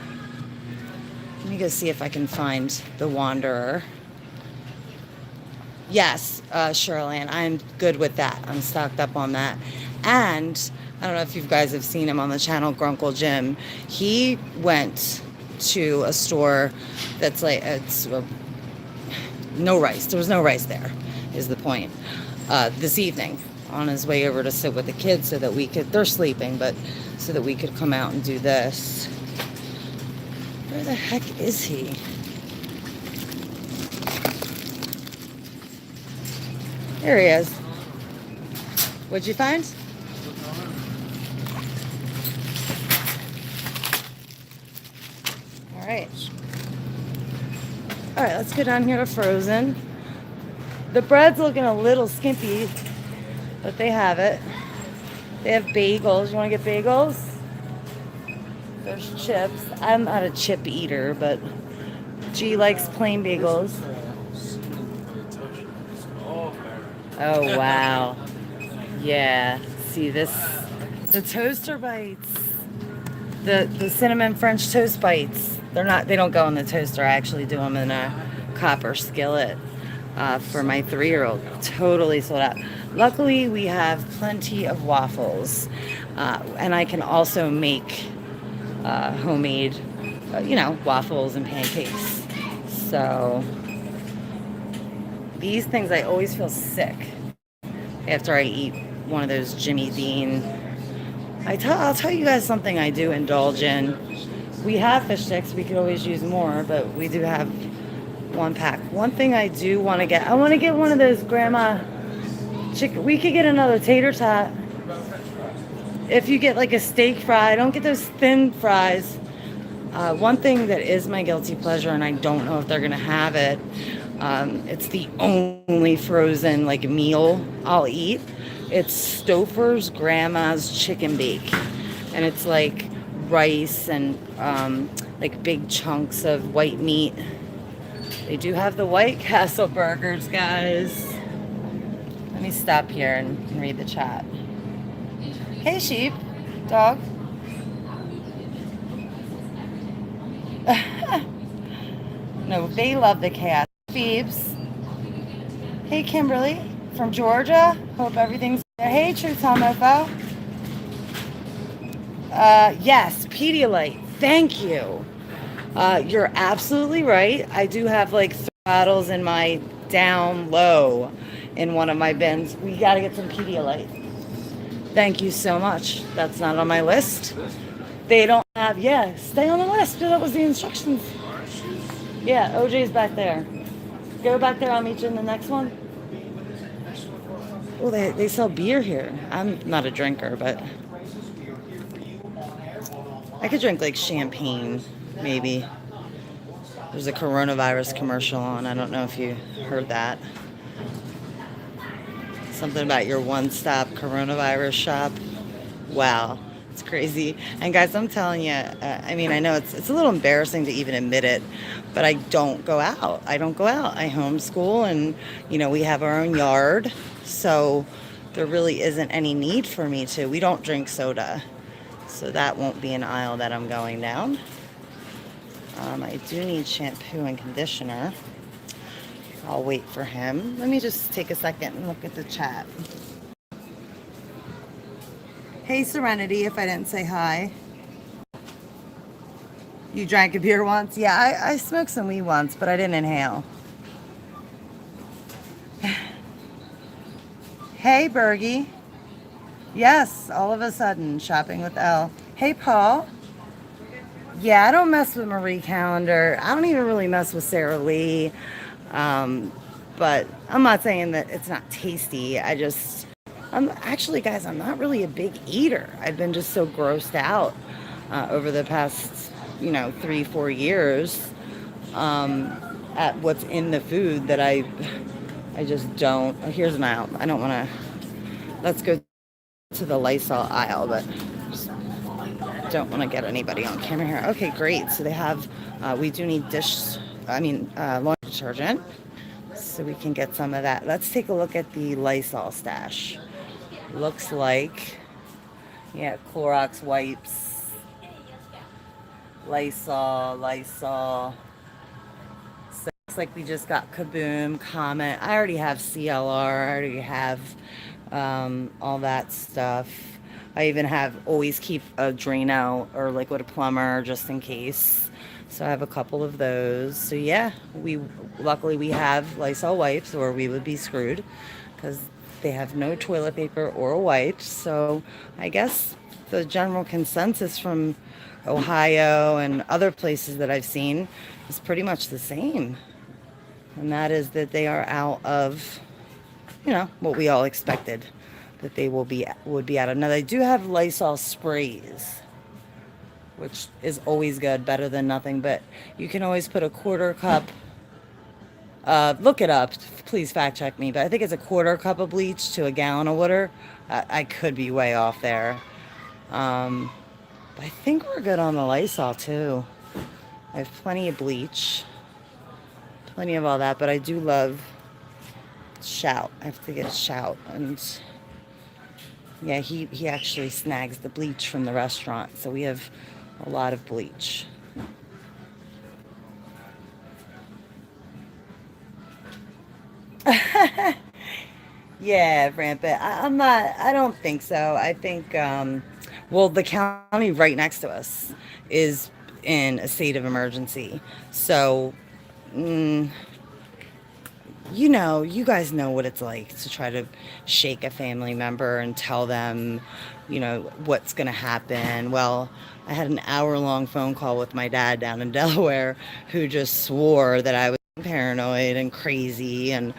Let me go see if I can find the Wanderer. Yes, Shirley, I'm good with that. I'm stocked up on that. And I don't know if you guys have seen him on the channel, Grunkle Jim. He went to a store that's like, no rice. There was no rice there, is the point. This evening, on his way over to sit with the kids so that we could, they're sleeping, but so that we could come out and do this. Where the heck is he? There he is. What'd you find? All right. All right, let's go down here to Frozen. The bread's looking a little skimpy, but they have it. They have bagels. You want to get bagels? There's chips. I'm not a chip eater, but G likes plain bagels. Oh, wow. Yeah. See this? The toaster bites. The cinnamon French toast bites. They don't go in the toaster. I actually do them in a copper skillet for my 3-year-old. Totally sold out. Luckily, we have plenty of waffles. And I can also make homemade, waffles and pancakes. So these things, I always feel sick after I eat one of those Jimmy Dean. I'll tell you guys something I do indulge in. We have fish sticks. We could always use more, but we do have 1 pack. One thing I do want to get, I want to get one of those grandma chicken. We could get another tater tot. If you get like a steak fry, don't get those thin fries. One thing that is my guilty pleasure, and I don't know if they're gonna have it, it's the only frozen like meal I'll eat. It's Stouffer's Grandma's Chicken Bake, and it's like rice and like big chunks of white meat. They do have the White Castle burgers, guys. Let me stop here and read the chat. Hey, sheep, dog. No, they love the chaos. Phoebes. Hey, Kimberly from Georgia. Hope everything's there. Hey, Truth Homofo. Yes, Pedialyte. Thank you. You're absolutely right. I do have like 3 bottles in my down low in one of my bins. We got to get some Pedialyte. Thank you so much. That's not on my list. They don't have, stay on the list. That was the instructions. Yeah, OJ's back there. Go back there. I'll meet you in the next one. Oh, they sell beer here. I'm not a drinker, but I could drink like champagne, maybe. There's a coronavirus commercial on. I don't know if you heard that. Something about your one-stop coronavirus shop. Wow, it's crazy. And guys, I'm telling you, I mean, I know it's a little embarrassing to even admit it, but I don't go out. I homeschool, and we have our own yard, so there really isn't any need for me to. We don't drink soda, so that won't be an aisle that I'm going down. I do need shampoo and conditioner. I'll wait for him. Let me just take a second and look at the chat. Hey, Serenity, if I didn't say hi. You drank a beer once? Yeah, I smoked some weed once, but I didn't inhale. Hey, Bergie. Yes, all of a sudden, shopping with Elle. Hey, Paul. Yeah, I don't mess with Marie Callender. I don't even really mess with Sarah Lee. But I'm not saying that it's not tasty. I'm actually, guys, I'm not really a big eater. I've been just so grossed out over the past, 3-4 years at what's in the food that I just don't. Here's an aisle. I don't want to. Let's go to the Lysol aisle, but don't want to get anybody on camera here. Okay, great. So they have. We do need laundry detergent, so we can get some of that. Let's take a look at the Lysol stash. Looks like, Clorox wipes, Lysol. So it looks like we just got Kaboom, Comet. I already have CLR. I already have all that stuff. I even always keep a Drano or Liquid Plumber just in case. So I have a couple of those. So luckily we have Lysol wipes, or we would be screwed, because They have no toilet paper or wipes. So I guess the general consensus from Ohio and other places that I've seen is pretty much the same. And that is that they are out of, what we all expected that they would be out of. Now they do have Lysol sprays, which is always good, better than nothing, but you can always put a quarter cup, look it up, please fact check me, but I think it's a quarter cup of bleach to a gallon of water. I could be way off there. But I think we're good on the Lysol too. I have plenty of bleach, plenty of all that, but I do love Shout. I have to get Shout. And yeah, he actually snags the bleach from the restaurant, so we have a lot of bleach. Yeah, Rampant. I don't think so. I think, well, the county right next to us is in a state of emergency. So, you guys know what it's like to try to shake a family member and tell them, what's going to happen. Well, I had an hour-long phone call with my dad down in Delaware who just swore that I was paranoid and crazy and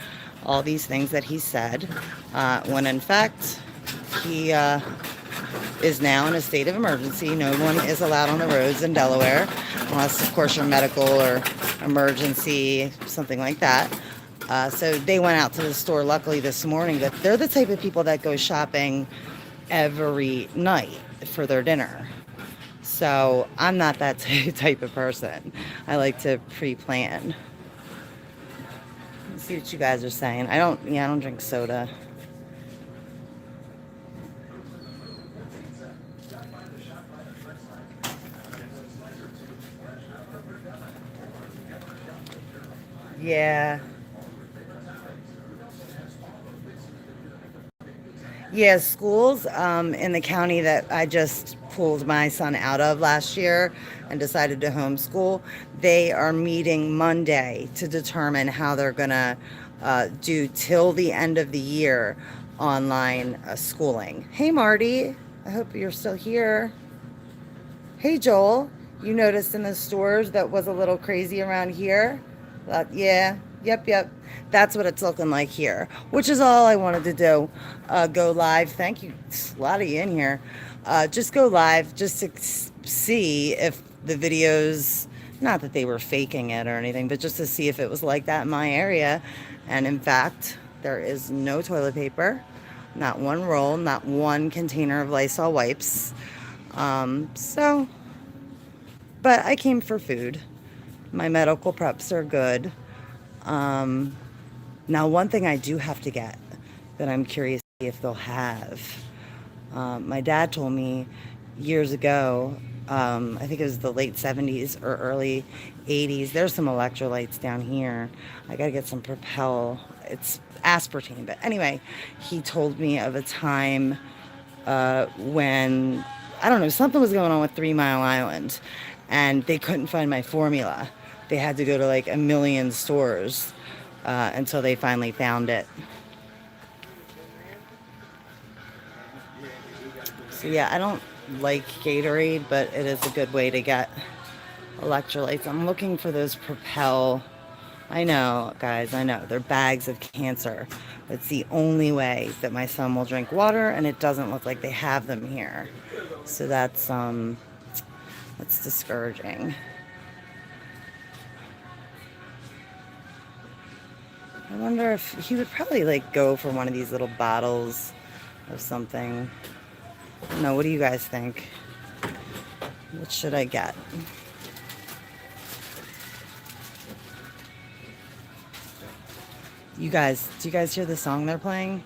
all these things that he said, when in fact he is now in a state of emergency. No one is allowed on the roads in Delaware unless, of course, you're medical or emergency, something like that. So they went out to the store, luckily, this morning, but they're the type of people that go shopping every night for their dinner. So I'm not that type of person. I like to pre-plan. Let's see what you guys are saying. I don't drink soda. Yeah. Yeah, schools in the county that I just pulled my son out of last year and decided to homeschool, they are meeting Monday to determine how they're going to do till the end of the year online schooling. Hey, Marty. I hope you're still here. Hey, Joel. You noticed in the stores that was a little crazy around here? Yeah. Yep. That's what it's looking like here, which is all I wanted to do. Go live. Thank you. A lot of you in here. Just go live just to see if the videos, not that they were faking it or anything, but just to see if it was like that in my area. And in fact, there is no toilet paper, not one roll, not one container of Lysol wipes. But I came for food. My medical preps are good. Now, one thing I do have to get that I'm curious to see if they'll have. My dad told me years ago, I think it was the late 70s or early 80s, there's some electrolytes down here. I got to get some Propel. It's aspartame. But anyway, he told me of a time when, I don't know, something was going on with 3 Mile Island, and they couldn't find my formula. They had to go to like a million stores until they finally found it. So yeah, I don't like Gatorade, but it is a good way to get electrolytes. I'm looking for those Propel. I know, guys, I know. They're bags of cancer. It's the only way that my son will drink water, and it doesn't look like they have them here. So that's discouraging. I wonder if he would probably like go for one of these little bottles of something. I don't know, what do you guys think? What should I get? You guys, do you guys hear the song they're playing?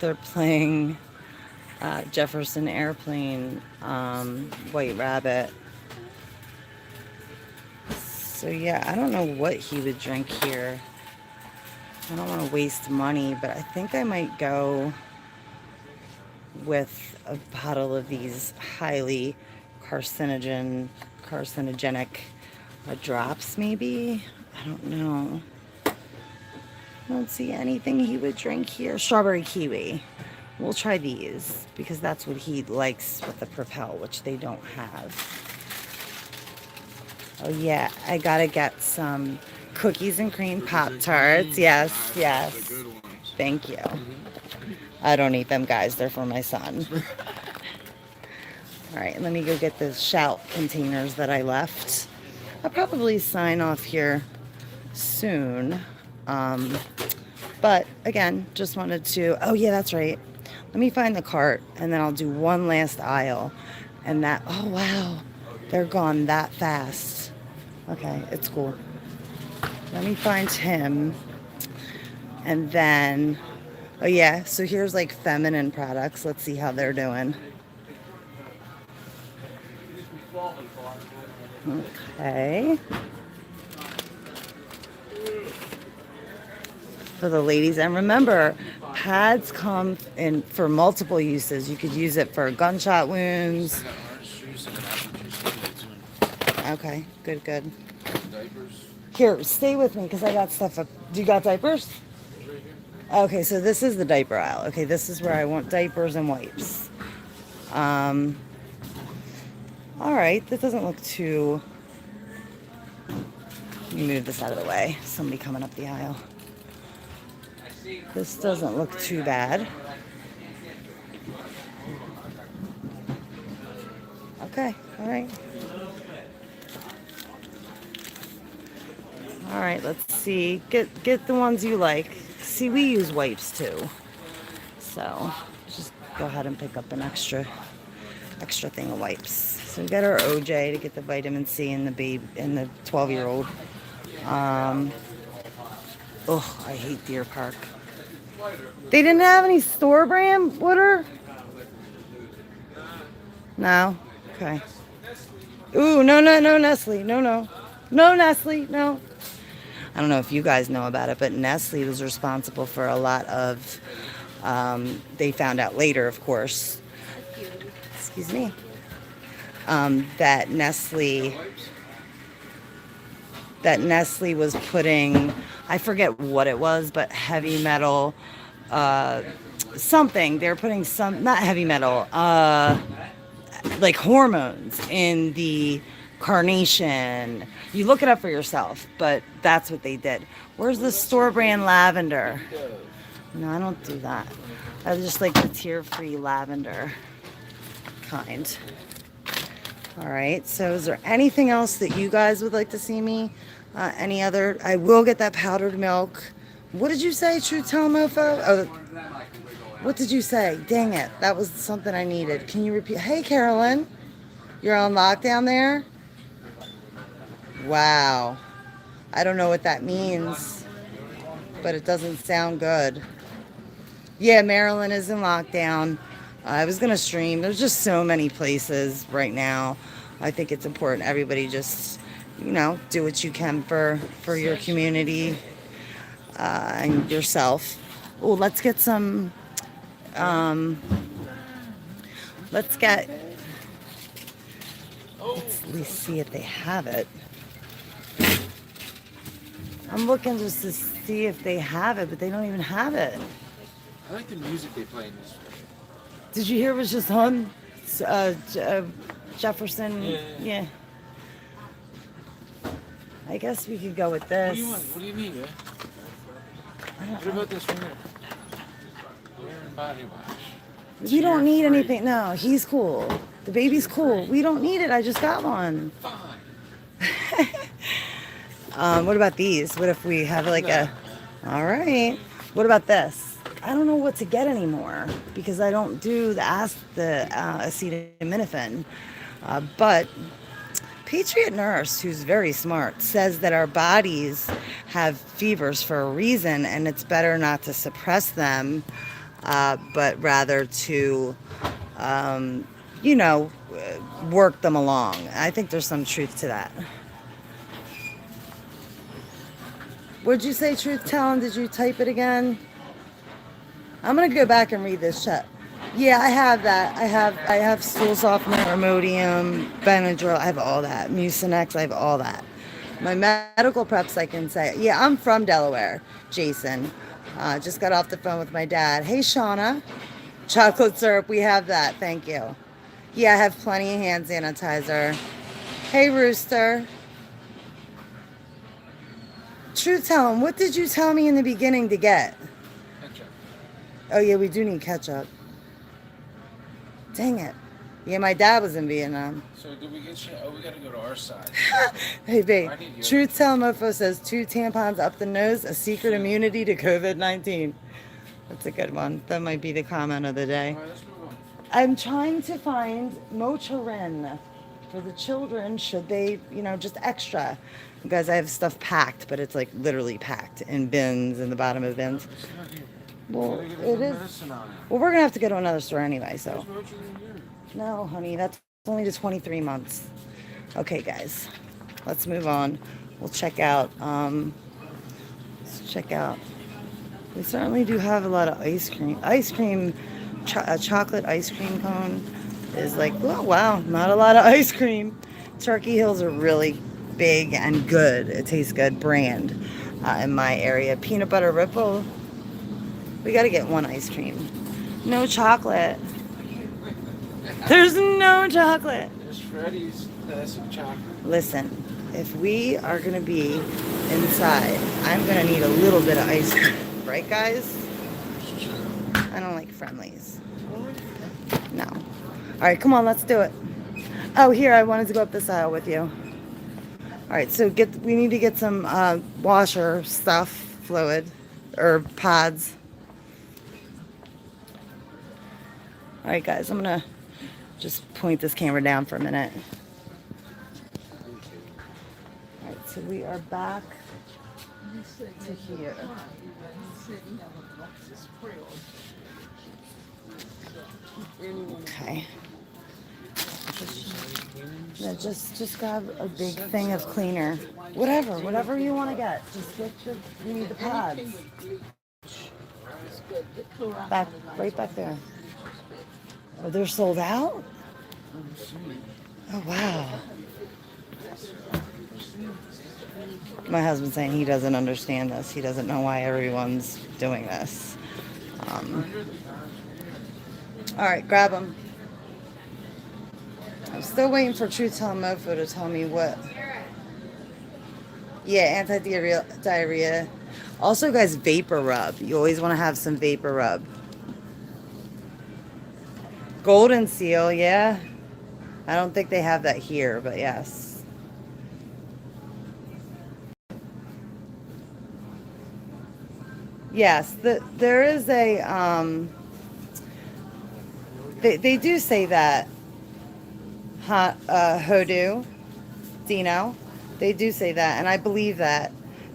They're playing Jefferson Airplane, White Rabbit. So yeah, I don't know what he would drink here. I don't want to waste money, but I think I might go with a bottle of these highly carcinogenic drops maybe? I don't know. I don't see anything he would drink here. Strawberry kiwi. We'll try these because that's what he likes with the Propel, which they don't have. Oh yeah, I gotta get some cookies and cream Pop-Tarts. Yes, yes. Thank you. I don't eat them, guys. They're for my son. All right, let me go get the Shout containers that I left. I'll probably sign off here soon. But again, just wanted to, oh yeah, that's right. Let me find the cart and then I'll do one last aisle. And that, oh wow, they're gone that fast. Okay, it's cool. Let me find him. And then, oh yeah, so here's like feminine products. Let's see how they're doing. Okay. For the ladies, and remember, pads come in for multiple uses. You could use it for gunshot wounds. Okay, good, good. Here, stay with me because I got stuff up. Do you got diapers? Okay, so this is the diaper aisle. Okay, this is where I want diapers and wipes. All right, that doesn't look too... Let me move this out of the way. Somebody coming up the aisle. This doesn't look too bad. Okay, all right. All right, let's see. Get the ones you like. See, we use wipes too. So just go ahead and pick up an extra thing of wipes. So we got our OJ to get the vitamin C in the baby and the 12-year-old. Oh, I hate Deer Park. They didn't have any store brand water? No? Okay. Ooh, no, Nestle. No, Nestle, no. I don't know if you guys know about it, but Nestle was responsible for a lot of, they found out later, of course, excuse me, that Nestle was putting, I forget what it was, but heavy metal, something. They're putting some, not heavy metal, like hormones in the carnation. You look it up for yourself, but that's what they did. Where's the store brand lavender? No, I don't do that. I just like the tear-free lavender kind. All right, so is there anything else that you guys would like to see me? Any other? I will get that powdered milk. What did you say, Truth Tell Mofo? Oh, what did you say? Dang it, that was something I needed. Can you repeat? Hey, Carolyn, you're on lockdown there? Wow. I don't know what that means, but it doesn't sound good. Yeah, Maryland is in lockdown. I was going to stream. There's just so many places right now. I think it's important everybody just, you know, do what you can for your community and yourself. Oh, let's get some, let's at least see if they have it. I'm looking just to see if they have it, but they don't even have it. I like the music they play in this. Did you hear it was just hum? Jefferson? Yeah. I guess we could go with this. What do you want? What do you need, man? What about this one here? Hair and body wash. You don't need anything. No, he's cool. The baby's cool. We don't need it. I just got one. What about these? What if we have like a... All right. What about this? I don't know what to get anymore because I don't do the acetaminophen. But Patriot Nurse, who's very smart, says that our bodies have fevers for a reason, and it's better not to suppress them, but rather to, you know, work them along. I think there's some truth to that. What'd you say, Truth Telling? Did you type it again? I'm gonna go back and read this chat. Yeah, I have that. I have stool softener, Imodium, Benadryl. I have all that. Mucinex. I have all that. My medical preps, I can say. Yeah, I'm from Delaware, Jason. Just got off the phone with my dad. Hey, Shauna. Chocolate syrup, we have that. Thank you. Yeah, I have plenty of hand sanitizer. Hey, Rooster. Truth tell him, what did you tell me in the beginning to get? Ketchup. Oh, yeah, we do need ketchup. Dang it. Yeah, my dad was in Vietnam. So did we get you? Oh, we gotta go to our side. Hey, babe. I need you. Truth Tell Mofo says 2 tampons up the nose, a secret immunity to COVID-19. That's a good one. That might be the comment of the day. All right, let's move on. I'm trying to find Motrin for the children, should they, just extra. Guys, I have stuff packed, but it's like literally packed in bins, in the bottom of bins. It's not here. Well, You gotta get it the is. medicine on it. Well, we're going to have to go to another store anyway, so. There's Motrin in here. No, honey, that's only to 23 months. Okay, guys, let's move on. We'll check out. Let's check out. We certainly do have a lot of ice cream. A chocolate ice cream cone is like, oh, wow, not a lot of ice cream. Turkey Hills are really big and good. It tastes good brand in my area. Peanut butter ripple. We got to get one ice cream. No chocolate. There's no chocolate. There's Freddy's classic chocolate. Listen, if we are going to be inside, I'm going to need a little bit of ice cream. Right, guys? I don't like Friendlies. No. All right, come on, let's do it. Oh, here, I wanted to go up this aisle with you. All right, so we need to get some washer stuff, fluid, or pods. All right, guys, I'm going to just point this camera down for a minute. All right, so we are back to here. Okay. Yeah, just grab a big thing of cleaner. Whatever you want to get. Just get you need the pods. Right back there. Oh, they're sold out? Oh, wow. My husband's saying he doesn't understand this. He doesn't know why everyone's doing this. All right, grab them. I'm still waiting for Truth Tell Mofo to tell me what. Yeah, anti-diarrhea. Also, guys, Vapor Rub. You always want to have some Vapor Rub. Golden Seal, yeah. I don't think they have that here, but yes. Yes, there is a, they do say that, Hoodoo, Dino, they do say that, and I believe that.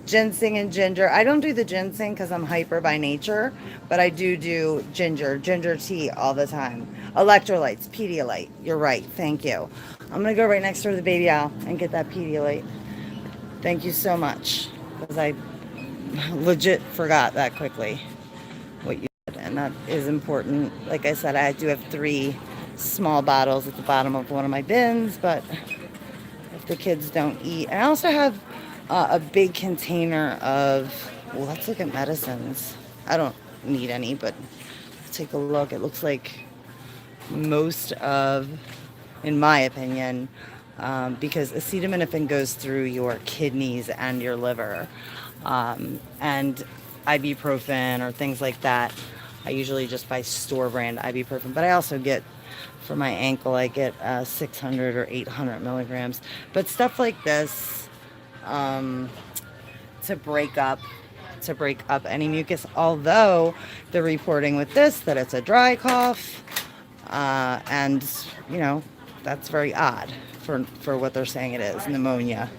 Ginseng and ginger. I don't do the ginseng because I'm hyper by nature, but I do ginger tea all the time. Electrolytes, Pedialyte. You're right. Thank you. I'm going to go right next door to the baby owl and get that Pedialyte. Thank you so much, because I legit forgot that quickly what you said, and that is important. Like I said, I do have 3 small bottles at the bottom of one of my bins, but if the kids don't eat. I also have a big container of, well, let's look at medicines. I don't need any, but take a look. It looks like most of, in my opinion, because acetaminophen goes through your kidneys and your liver, and ibuprofen or things like that. I usually just buy store brand ibuprofen, but I also get, for my ankle, I get 600 or 800 milligrams. But stuff like this, to break up any mucus, although they're reporting with this that it's a dry cough, and that's very odd for what they're saying it is, pneumonia.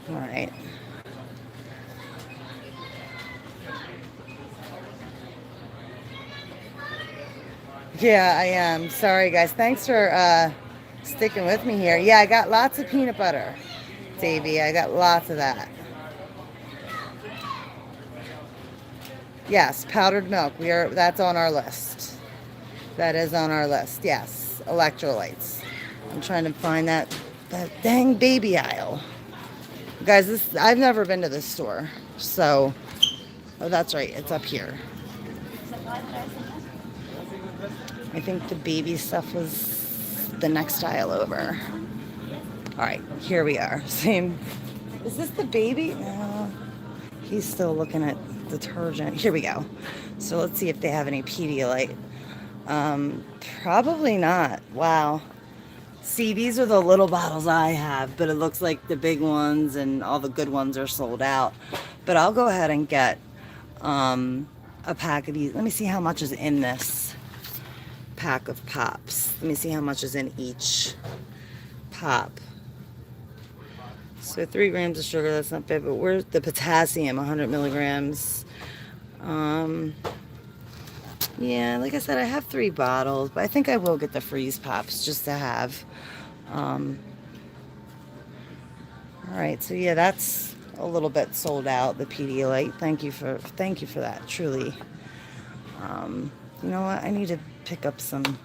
All right. Yeah, I am. Sorry, guys. Thanks for sticking with me here. Yeah, I got lots of peanut butter, Davey. I got lots of that. Yes, powdered milk. That's on our list. That is on our list. Yes, electrolytes. I'm trying to find that That dang baby aisle. Guys, I've never been to this store. So, oh, that's right. It's up here. I think the baby stuff was the next aisle over. All right, here we are. Same. Is this the baby? No. He's still looking at detergent. Here we go. So let's see if they have any Pedialyte. Probably not. Wow. See, these are the little bottles I have, but it looks like the big ones and all the good ones are sold out. But I'll go ahead and get a pack of these. Let me see how much is in this pack of pops. Let me see how much is in each pop. So 3 grams of sugar, that's not bad, but where's the potassium, 100 milligrams. Yeah, like I said, I have 3 bottles, but I think I will get the freeze pops just to have. All right, so yeah, that's a little bit sold out, the Pedialyte. Thank you for that, truly. You know what? I need to pick up some.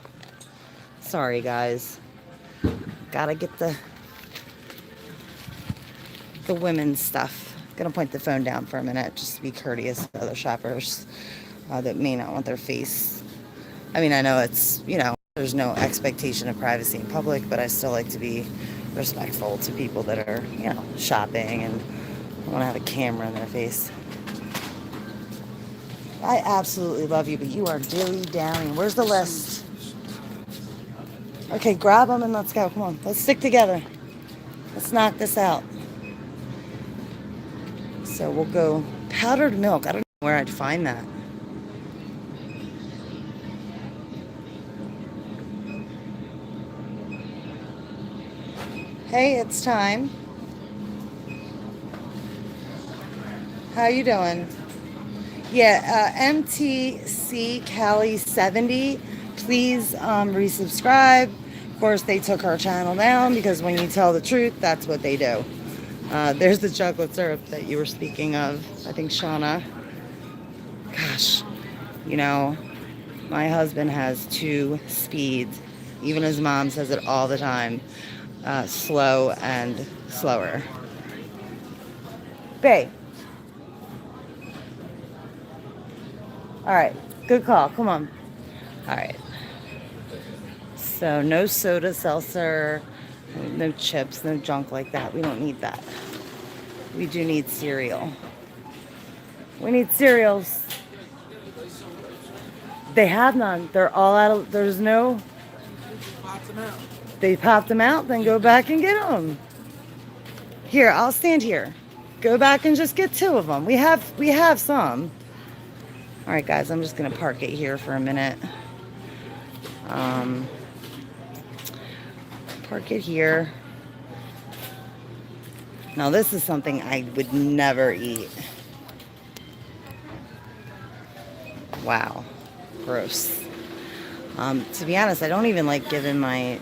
Sorry, guys. Gotta get the women's stuff. Gonna point the phone down for a minute just to be courteous to other shoppers that may not want their face. I mean, I know it's, you know, there's no expectation of privacy in public, but I still like to be respectful to people that are, you know, shopping and want to have a camera in their face. I absolutely love you, but you are dilly-dallying. Where's the list? Okay, grab them and let's go. Come on, let's stick together. Let's knock this out. So we'll go powdered milk. I don't know where I'd find that. Hey, it's time. How you doing? Yeah, MTC Cali 70. Please resubscribe. Of course, they took our channel down because when you tell the truth, that's what they do. There's the chocolate syrup that you were speaking of. I think Shauna. Gosh, you know, my husband has 2 speeds. Even his mom says it all the time. Slow and slower. Babe. All right, good call. Come on. All right. So no soda, seltzer, no chips, no junk like that. We don't need that. We do need cereal. We need cereals. They have none. They're all out of, there's no. They popped them out, then go back and get them. Here, I'll stand here. Go back and just get 2 of them. We have some. All right, guys, I'm just gonna park it here for a minute. Park it here. Now, this is something I would never eat. Wow, gross. To be honest, I don't even like giving my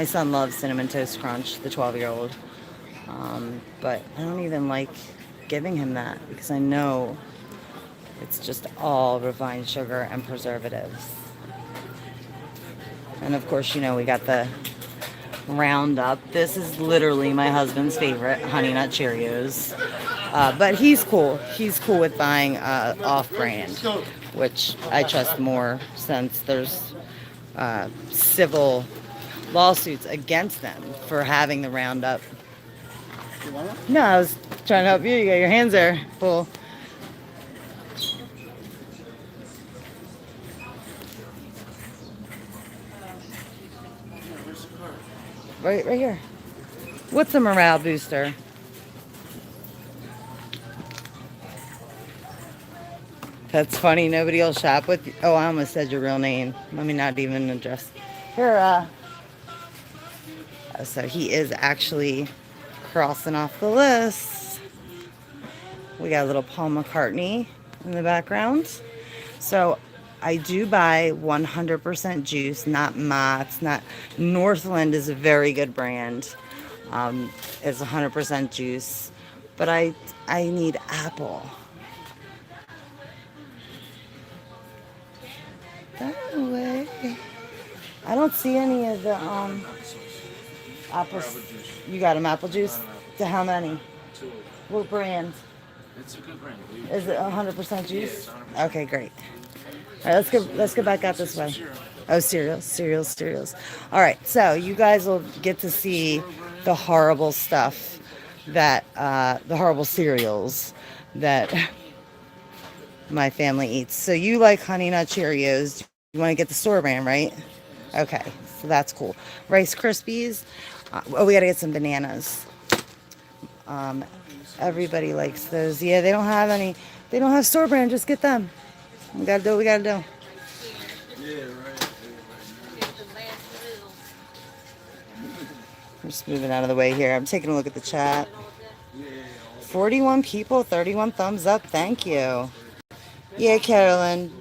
son loves Cinnamon Toast Crunch, the 12-year-old. But I don't even like giving him that because I know it's just all refined sugar and preservatives. And of course, you know, we got the Roundup. This is literally my husband's favorite, Honey Nut Cheerios. But he's cool. He's cool with buying off-brand, which I trust more since there's civil lawsuits against them for having the Roundup. No, I was trying to help you. You got your hands there full. Right here. What's a morale booster? That's funny. Nobody will shop with you. Oh, I almost said your real name. Let me not even address. Here, so he is actually crossing off the list. We got a little Paul McCartney in the background. So I do buy 100% juice, not Mott's, not Northland is a very good brand. It's 100% juice, but I need apple. That way. I don't see any of the Apple. You got them apple juice? To how many? 2. What brand? It's a good brand. Is it 100% juice? Yeah, it's 100%. Okay, great. All right, let's go back out this way. Oh, cereals. All right, so you guys will get to see the horrible stuff that the horrible cereals that my family eats. So you like Honey Nut Cheerios? You want to get the store brand, right? Okay, so that's cool. Rice Krispies. Oh, we gotta get some bananas. Everybody likes those. Yeah, they don't have any. They don't have store brand. Just get them. We gotta do what we gotta do. I'm just moving out of the way here. I'm taking a look at the chat. 41 people, 31 thumbs up. Thank you. Yeah, Carolyn.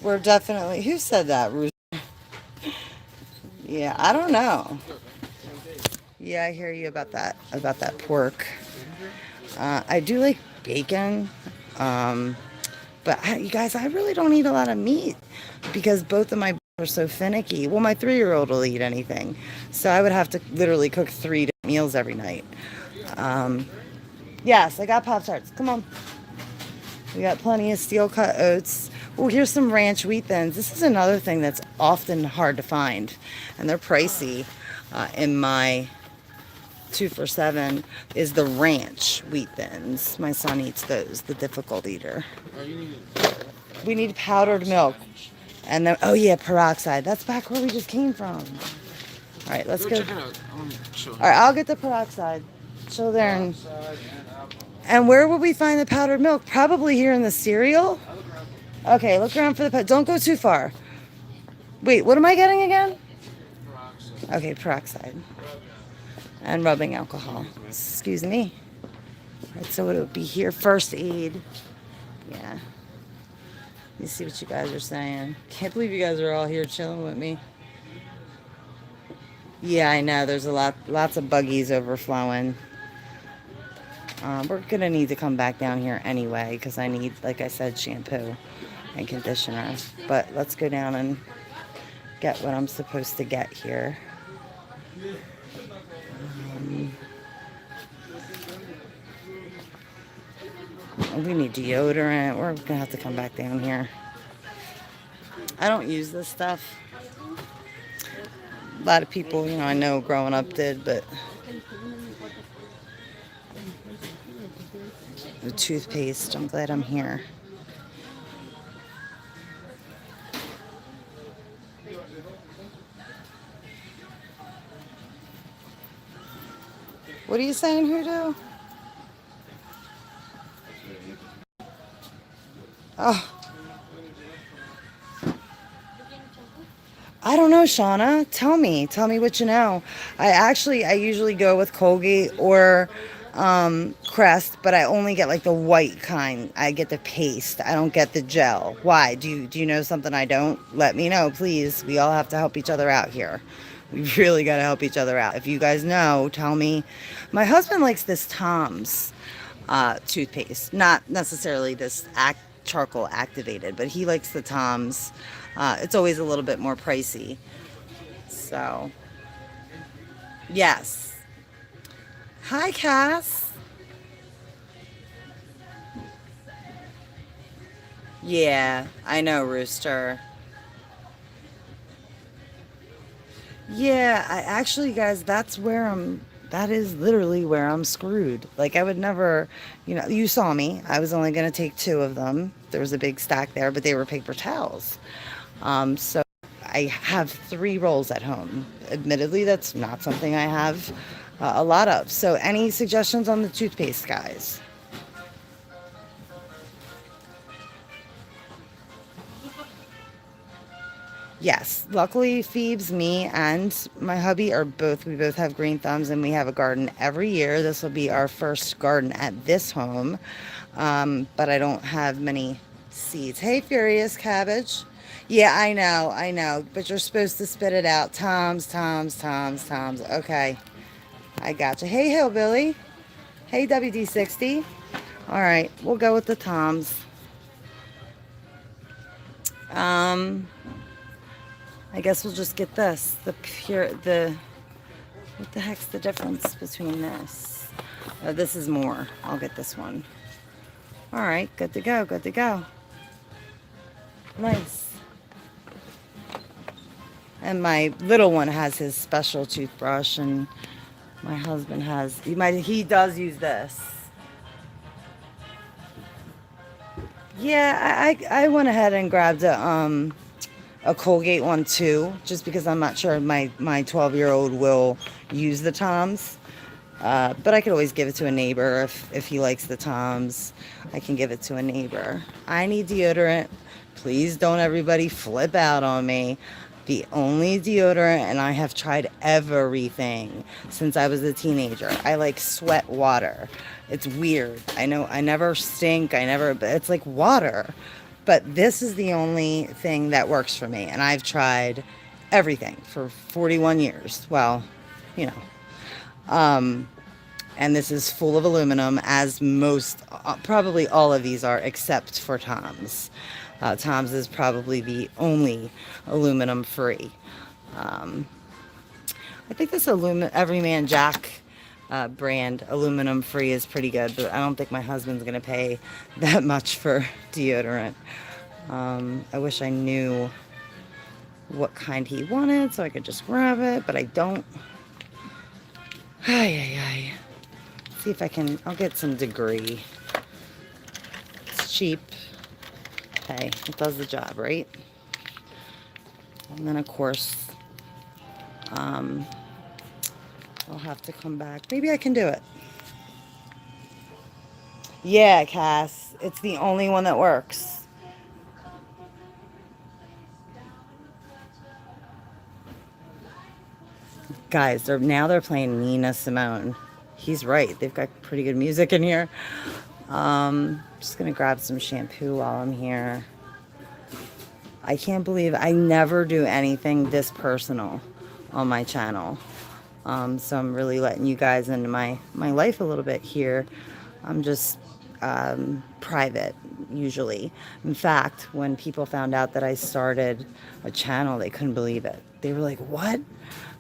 We're definitely. Who said that? Yeah, I don't know. Yeah, I hear you about that pork. I do like bacon, but you guys, I really don't eat a lot of meat because both of my boys are so finicky. Well, my 3-year-old will eat anything, so I would have to literally cook 3 different meals every night. Yes, I got Pop-Tarts. Come on. We got plenty of steel-cut oats. Oh, here's some ranch wheat thins. This is another thing that's often hard to find, and they're pricey. In my 2 for $7 is the ranch wheat thins. My son eats those, the difficult eater. We need powdered milk. And then, oh yeah, peroxide. That's back where we just came from. All right, let's go. Check it out. All right, I'll get the peroxide. Chill there. And where will we find the powdered milk? Probably here in the cereal. Okay, look around for the don't go too far. Wait, what am I getting again? Okay, peroxide. And rubbing alcohol. Excuse me. All right, so it would be here. First aid. Yeah. Let me see what you guys are saying. Can't believe you guys are all here chilling with me. Yeah, I know. There's lots of buggies overflowing. We're gonna need to come back down here anyway because I need, like I said, shampoo and conditioner. But let's go down and get what I'm supposed to get here. We need deodorant. We're gonna have to come back down here. I don't use this stuff. A lot of people, I know growing up did, but the toothpaste, I'm glad I'm here. What are you saying, Hoodoo? Oh. I don't know, Shauna. Tell me what you know. I usually go with Colgate or Crest, but I only get like the white kind. I get the paste. I don't get the gel. Why? Do you know something I don't? Let me know, please. We all have to help each other out here. We really got to help each other out. If you guys know, tell me. My husband likes this Tom's toothpaste. Not necessarily this charcoal activated, but he likes the Tom's. It's always a little bit more pricey. So, yes. Hi, Cass. Yeah, I know, Rooster. Yeah, guys, that is literally where I'm screwed. Like, I would never, you saw me. I was only going to take 2 of them. There was a big stack there, but they were paper towels. So I have 3 rolls at home. Admittedly, that's not something I have a lot of. So any suggestions on the toothpaste, guys? Yes, luckily Phoebes, me, and my hubby we both have green thumbs, and we have a garden every year. This will be our first garden at this home, but I don't have many seeds. Hey, Furious Cabbage. Yeah, I know, but you're supposed to spit it out. Toms. Okay, I gotcha. Hey, Hillbilly. Hey, WD-60. All right, we'll go with the Toms. I guess we'll just get this, the What the heck's the difference between this? Oh, this is more. I'll get this one. All right, good to go, good to go. Nice. And my little one has his special toothbrush, and my husband has, he does use this. Yeah, I went ahead and grabbed a Colgate one too, just because I'm not sure my 12-year-old will use the Toms. But I could always give it to a neighbor if he likes the Toms. I can give it to a neighbor. I need deodorant. Please don't everybody flip out on me. The only deodorant, and I have tried everything since I was a teenager. I like sweat water. It's weird. I know I never stink. But it's like water. But this is the only thing that works for me. And I've tried everything for 41 years. Well, you know. And this is full of aluminum, as most, probably all of these are, except for Tom's. Tom's is probably the only aluminum free. I think this Everyman Jack brand aluminum free is pretty good, but I don't think my husband's gonna pay that much for deodorant. I wish I knew what kind he wanted so I could just grab it, but I don't. Ay. See if I can, I'll get some Degree. It's cheap. Hey, it does the job, right? And then of course, I'll have to come back. Maybe I can do it. Yeah, Cass, it's the only one that works. Guys, they're playing Nina Simone. He's right. They've got pretty good music in here. Just gonna grab some shampoo while I'm here. I can't believe I never do anything this personal on my channel. So I'm really letting you guys into my life a little bit here. I'm just private usually. In fact, when people found out that I started a channel, they couldn't believe it. They were like, what?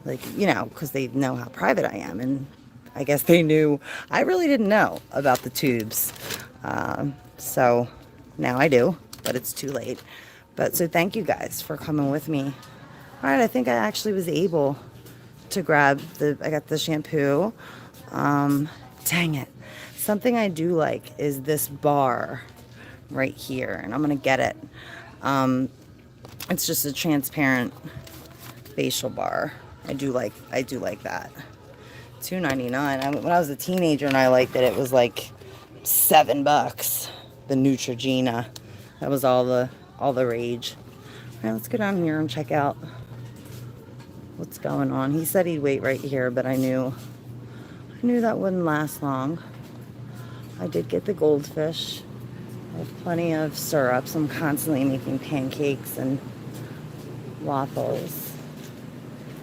Like, you know, because they know how private I am. And I guess they knew. I really didn't know about the tubes. So now I do, but it's too late. But so thank you guys for coming with me. All right, I think I actually was able to grab I got the shampoo. Dang it. Something I do like is this bar right here, and I'm gonna get it. It's just a transparent facial bar. I do like that. $2.99. When I was a teenager and I liked it, it was like $7. The Neutrogena. That was all the rage. All right, let's go down here and check out what's going on. He said he'd wait right here, but I knew that wouldn't last long. I did get the goldfish. I have plenty of syrups. I'm constantly making pancakes and waffles.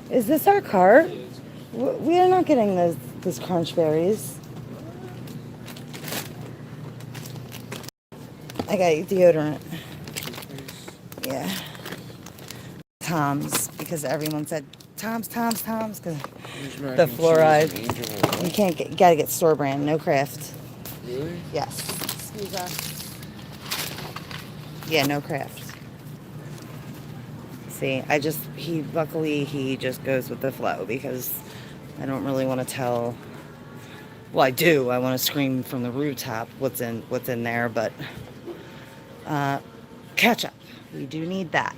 Is this our cart? We are not getting those crunch berries. I got deodorant. Yeah. Tom's, because everyone said Tom's, because the fluoride. You gotta get store brand, no Kraft. Really? Yes. Excuse us. Yeah, no Kraft. See, luckily he just goes with the flow, because I don't really want to tell. Well, I do. I want to scream from the rooftop what's in there, but ketchup. We do need that.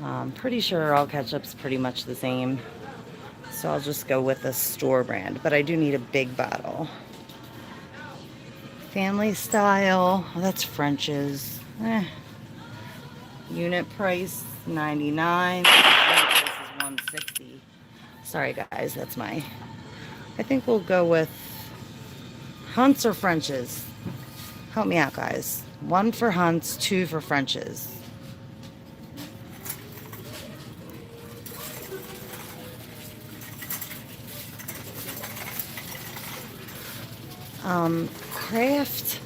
I'm pretty sure all ketchup's pretty much the same, so I'll just go with the store brand. But I do need a big bottle. Family style. Oh, that's French's. Unit price $99. Unit price is $160. Sorry guys, that's I think we'll go with Hunt's or French's. Help me out, guys. 1 for Hunt's, 2 for French's. Kraft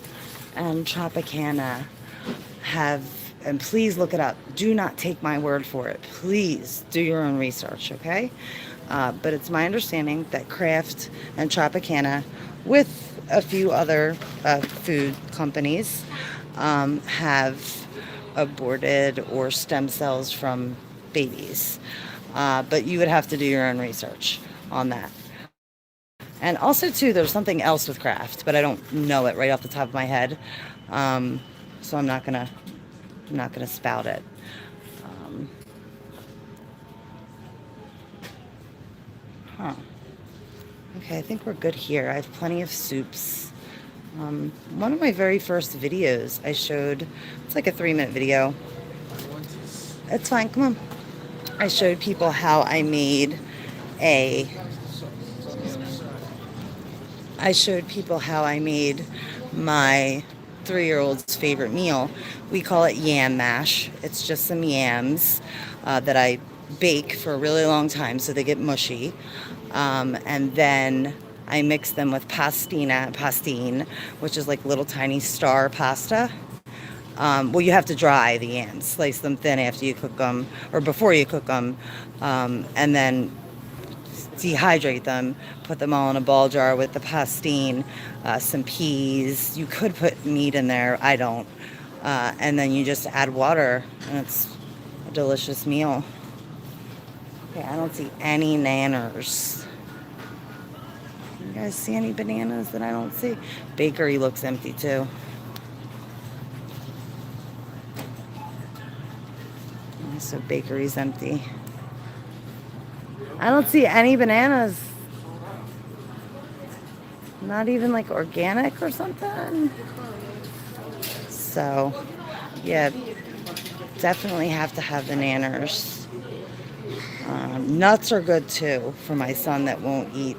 and Tropicana have, and please look it up. Do not take my word for it. Please do your own research, okay? But it's my understanding that Kraft and Tropicana, with a few other food companies, have aborted or stem cells from babies. But you would have to do your own research on that. And also, too, there's something else with Kraft, but I don't know it right off the top of my head. So I'm not gonna spout it. Okay, I think we're good here. I have plenty of soups. One of my very first videos I showed, it's like a 3-minute video. It's fine, come on. I showed people how I made my 3-year-old's favorite meal. We call it yam mash. It's just some yams that I bake for a really long time so they get mushy. And then I mix them with pastine, which is like little tiny star pasta. Well, you have to dry the yams, slice them thin after you cook them, or before you cook them, and then dehydrate them, put them all in a ball jar with the pastine, some peas. You could put meat in there, I don't. And then you just add water, and it's a delicious meal. Okay, I don't see any nanners. You guys see any bananas that I don't see? Bakery looks empty too. So bakery's empty. I don't see any bananas. Not even like organic or something. So, yeah, definitely have to have the nanners. Nuts are good too for my son that won't eat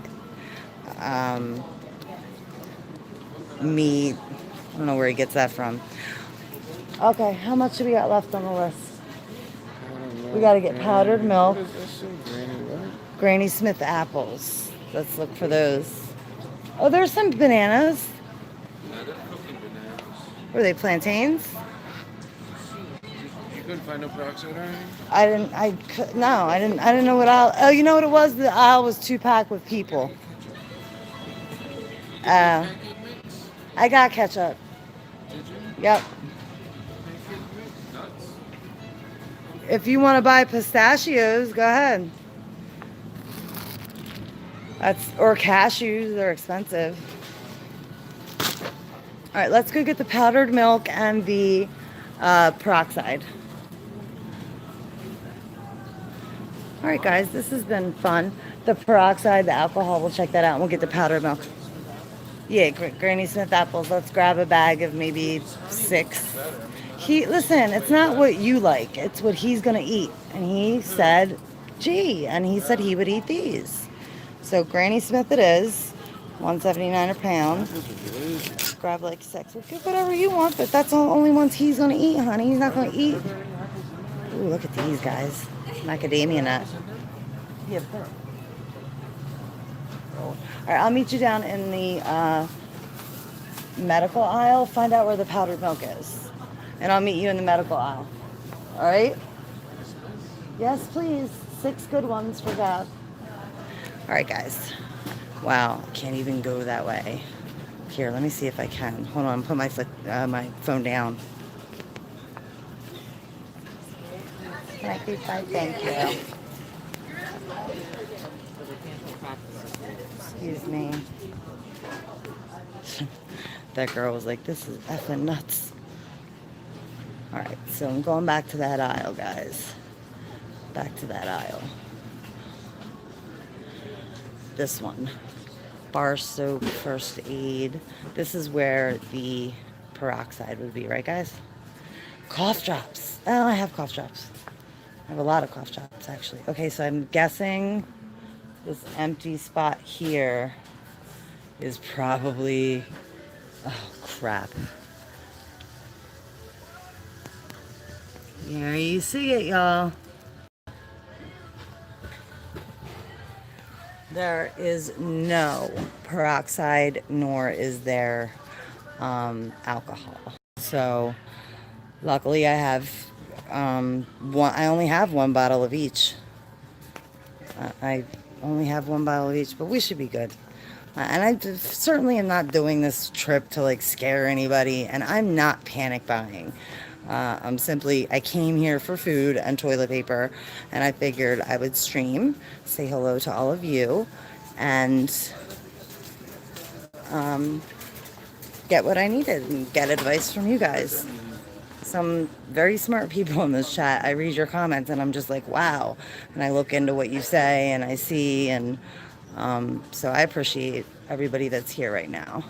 meat. I don't know where he gets that from. Okay, how much do we got left on the list? We got to get powdered milk. Granny Smith apples. Let's look for those. Oh, there's some bananas. Were they plantains? You couldn't find no peroxide or anything? I didn't know what aisle. Oh, you know what it was? The aisle was too packed with people. I got ketchup. Yep. If you want to buy pistachios, go ahead. Or cashews, they're expensive. All right, let's go get the powdered milk and the peroxide. All right, guys, this has been fun. The peroxide, the alcohol, we'll check that out. And we'll get the powdered milk. Yeah, Granny Smith apples. Let's grab a bag of maybe 6. Listen, it's not what you like. It's what he's going to eat. And he said, gee, and he said he would eat these. So Granny Smith it is. $1.79 a pound. Grab like 6. We'll get whatever you want, but that's the only ones he's going to eat, honey. He's not going to eat. Ooh, look at these guys. Macadamia nut. Yeah. All right, I'll meet you down in the medical aisle. Find out where the powdered milk is. And I'll meet you in the medical aisle. All right? Yes, please. 6 good ones for Dad. All right, guys. Wow, I can't even go that way. Here, let me see if I can. Hold on, put my phone down. Can I please buy? Thank you. Excuse me. That girl was like, this is effing nuts. All right, so I'm going back to that aisle, guys. Back to that aisle. This one. Bar soap, first aid. This is where the peroxide would be, right, guys? Cough drops. Oh, I have cough drops. I have a lot of cough drops, actually. Okay, so I'm guessing this empty spot here is probably... Oh, crap. There you see it, y'all. There is no peroxide, nor is there alcohol. So, luckily I have I only have 1 bottle of each. I only have one bottle of each, but we should be good. And I certainly am not doing this trip to like scare anybody, and I'm not panic buying. I came here for food and toilet paper, and I figured I would stream, say hello to all of you, and get what I needed and get advice from you guys. Some very smart people in this chat. I read your comments and I'm just like, wow. And I look into what you say and I see, and so I appreciate everybody that's here right now.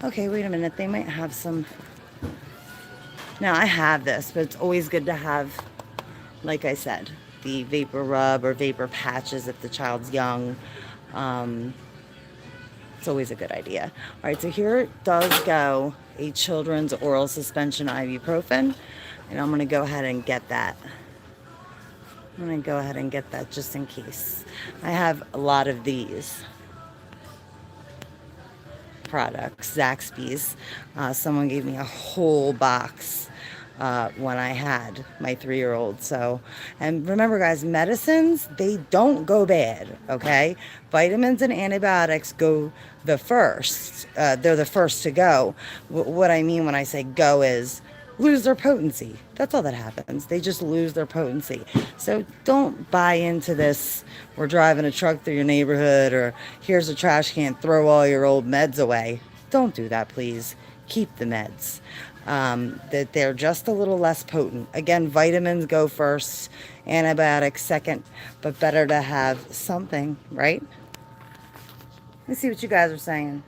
Okay, wait a minute. They might have some. Now I have this, but it's always good to have, like I said, the vapor rub or vapor patches if the child's young. It's always a good idea. All right, so here does go a children's oral suspension ibuprofen, and I'm going to go ahead and get that. I'm going to go ahead and get that just in case. I have a lot of these products, Zaxby's. Someone gave me a whole box when I had my 3-year-old. So, and remember guys, medicines, they don't go bad, okay? Vitamins and antibiotics go the first. They're the first to go. What I mean when I say go is lose their potency. That's all that happens. They just lose their potency. So don't buy into this, we're driving a truck through your neighborhood, or here's a trash can, throw all your old meds away. Don't do that, please. Keep the meds. That they're just a little less potent. Again, vitamins go first, antibiotics second, but better to have something, right? Let's see what you guys are saying.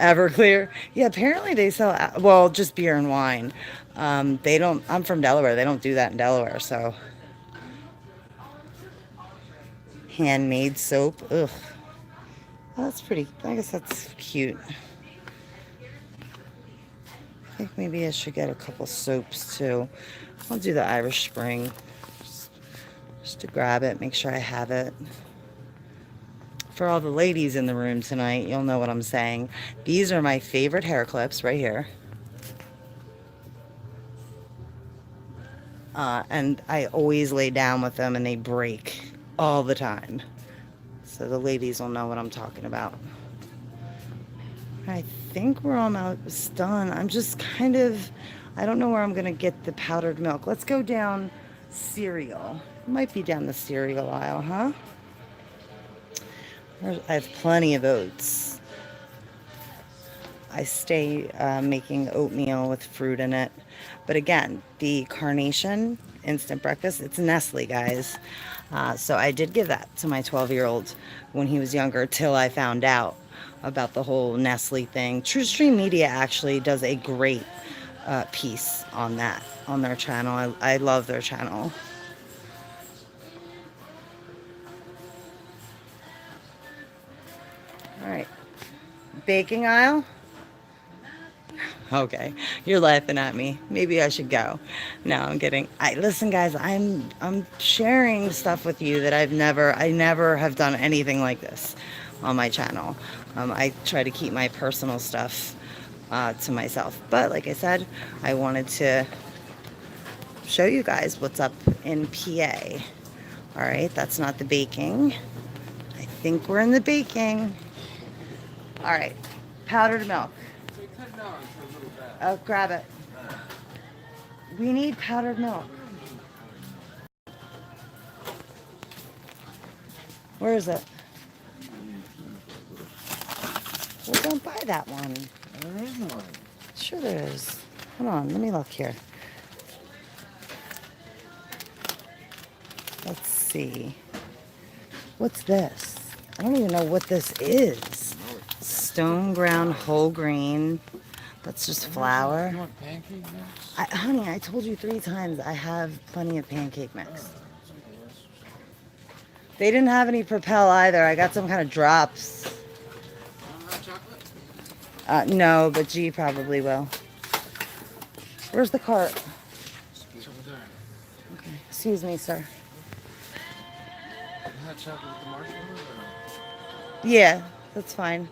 Everclear. Yeah, apparently they sell, well, just beer and wine. They don't, I'm from Delaware. They don't do that in Delaware, so. Handmade soap. Ugh. Well, that's pretty, I guess that's cute. I think maybe I should get a couple soaps too. I'll do the Irish Spring. Just to grab it, make sure I have it. For all the ladies in the room tonight, you'll know what I'm saying. These are my favorite hair clips right here. And I always lay down with them and they break all the time. So the ladies will know what I'm talking about. I think we're almost done. I'm just kind of, I don't know where I'm going to get the powdered milk. Let's go down cereal. It might be down the cereal aisle, huh? I have plenty of oats. I stay making oatmeal with fruit in it. But again, the Carnation instant breakfast, it's Nestle, guys. So I did give that to my 12-year-old when he was younger, till I found out about the whole Nestle thing. True Stream Media actually does a great piece on that, on their channel. I love their channel. All right, baking aisle. Okay, you're laughing at me. Maybe I should go. No, I'm kidding. Listen, guys, I'm sharing stuff with you that I never have done anything like this on my channel. I try to keep my personal stuff to myself. But like I said, I wanted to show you guys what's up in PA. All right, that's not the baking. I think we're in the baking. All right, powdered milk. Oh, grab it. We need powdered milk. Where is it? Well, don't buy that one. There is one. Sure there is. Hold on, let me look here. Let's see. What's this? I don't even know what this is. Stone ground whole grain. That's just flour. You want pancake mix? Honey, I told you 3 times I have plenty of pancake mix. They didn't have any Propel either. I got some kind of drops. No, but G probably will. Where's the cart? It's over there. Okay. Excuse me, sir. Hot chocolate with the marshmallows? Yeah, that's fine.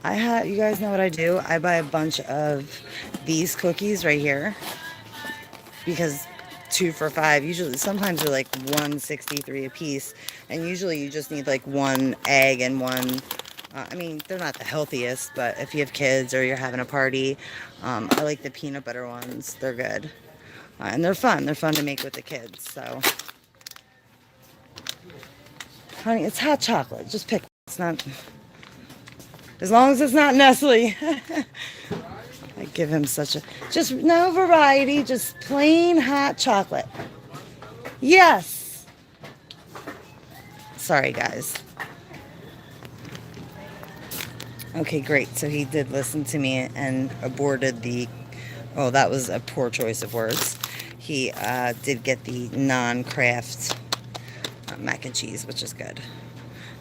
You guys know what I do? I buy a bunch of these cookies right here because 2 for $5. Usually, sometimes they're like $1.63 a piece, and usually you just need like 1 egg and 1. I mean, they're not the healthiest, but if you have kids or you're having a party, I like the peanut butter ones. They're good, and they're fun. They're fun to make with the kids. So, honey, it's hot chocolate. Just pick. It's not. As long as it's not Nestle. I give him such a, just no variety, just plain hot chocolate. Yes. Sorry, guys. Okay, great. So he did listen to me and aborted the, oh, that was a poor choice of words. He did get the non-Kraft mac and cheese, which is good.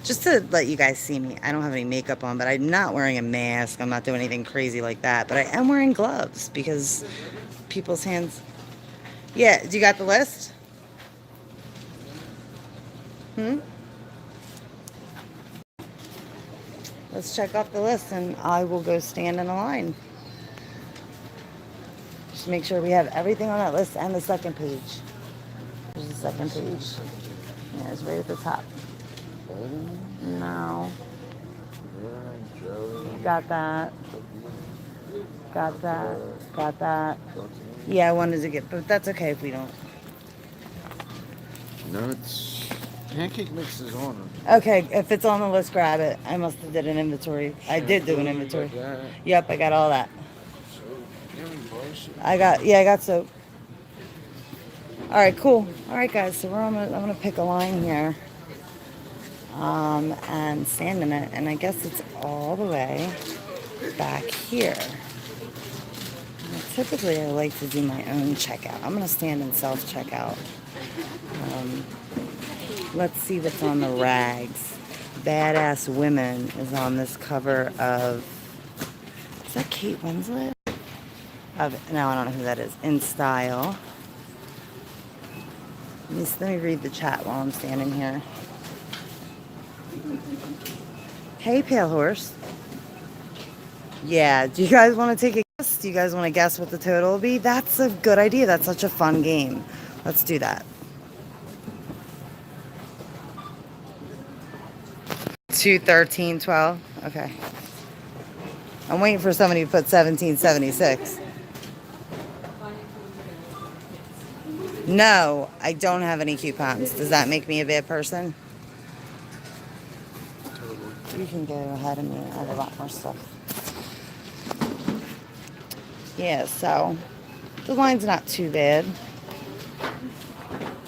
Just to let you guys see me, I don't have any makeup on, but I'm not wearing a mask. I'm not doing anything crazy like that. But I am wearing gloves because people's hands... Yeah, do you got the list? Let's check off the list and I will go stand in a line. Just make sure we have everything on that list and the second page. There's the second page. Yeah, it's right at the top. No. Got that. Got that. Got that. Yeah, I wanted to get, but that's okay if we don't. No, it's pancake mix is on them. Okay, if it's on the list, grab it. I must have did an inventory. I did do an inventory. Yep, I got all that. I got soap. All right, cool. All right, guys, so I'm gonna pick a line here. And stand in it, and I guess it's all the way back here. Now, typically, I like to do my own checkout. I'm gonna stand in self-checkout. Let's see what's on the rags. Badass Women is on this cover of, is that Kate Winslet? No, I don't know who that is. In Style. Let me read the chat while I'm standing here. Hey, Pale Horse. Yeah, do you guys want to take a guess? Do you guys want to guess what the total will be? That's a good idea. That's such a fun game. Let's do that. 213.12. Okay. I'm waiting for somebody to put 1776. No, I don't have any coupons. Does that make me a bad person? You can go ahead of me. I have a lot more stuff. Yeah, so the line's not too bad.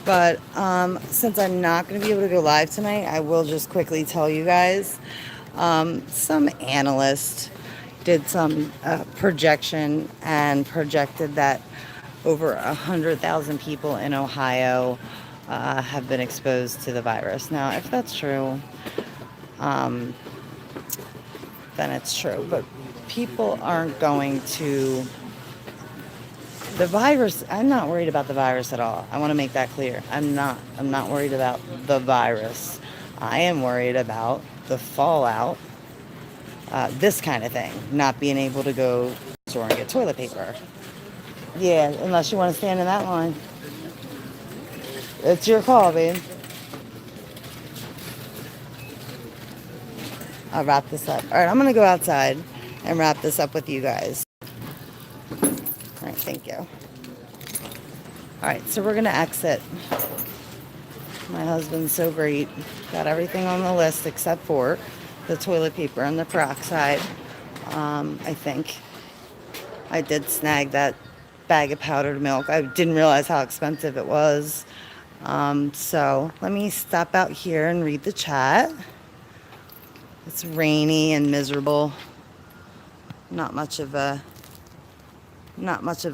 But since I'm not going to be able to go live tonight, I will just quickly tell you guys. Some analyst did some projection and projected that over 100,000 people in Ohio have been exposed to the virus. Now, if that's true, then it's true. But people aren't going to... The virus, I'm not worried about the virus at all. I want to make that clear. I'm not worried about the virus. I am worried about the fallout, this kind of thing. Not being able to go to the store and get toilet paper. Yeah, unless you want to stand in that line. It's your call, babe. I'll wrap this up. All right, I'm going to go outside and wrap this up with you guys. All right, thank you. All right, so we're going to exit. My husband's so great. Got everything on the list except for the toilet paper and the peroxide. I think I did snag that bag of powdered milk. I didn't realize how expensive it was. So let me stop out here and read the chat. It's rainy and miserable. Not much of a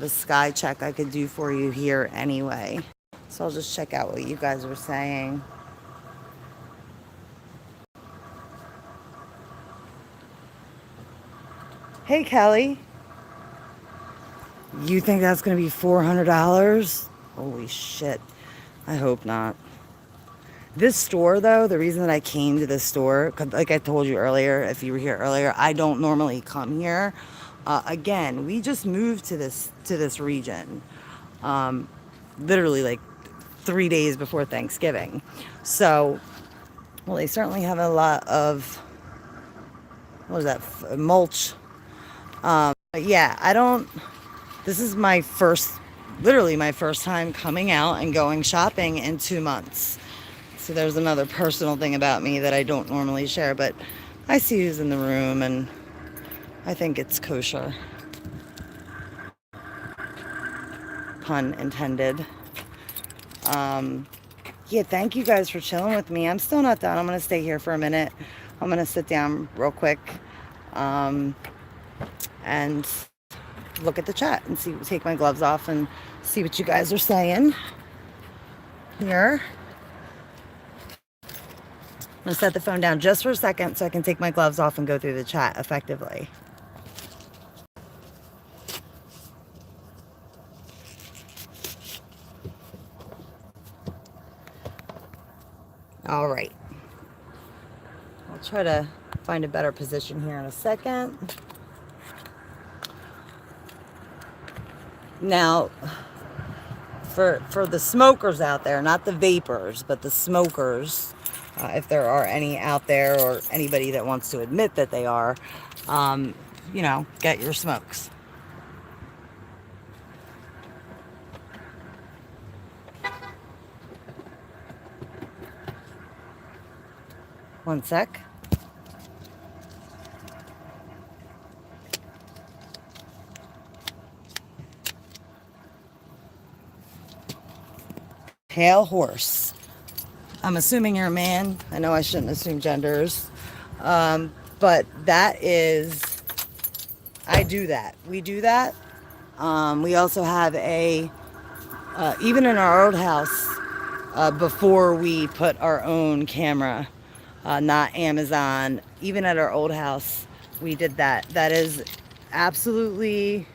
sky check I could do for you here anyway. So I'll just check out what you guys were saying. Hey, Kelly. You think that's going to be $400? Holy shit. I hope not. This store, though, the reason that I came to this store, like I told you earlier, if you were here earlier, I don't normally come here. Again, we just moved to this region. literally like 3 days before Thanksgiving. So, well, they certainly have a lot of, what is that, mulch. But yeah, this is literally my first time coming out and going shopping in 2 months. So there's another personal thing about me that I don't normally share, but I see who's in the room and I think it's kosher. Pun intended. Yeah, thank you guys for chilling with me. I'm still not done. I'm going to stay here for a minute. I'm going to sit down real quick and look at the chat and take my gloves off and see what you guys are saying here. I'm going to set the phone down just for a second so I can take my gloves off and go through the chat effectively. All right. I'll try to find a better position here in a second. Now, for the smokers out there, not the vapors, but the smokers, if there are any out there or anybody that wants to admit that they are, you know, get your smokes. One sec. Pale horse. I'm assuming you're a man. I know I shouldn't assume genders. But that is, I do that. We do that. We also have even in our old house, before we put our own camera, not Amazon, even at our old house, we did that. That is absolutely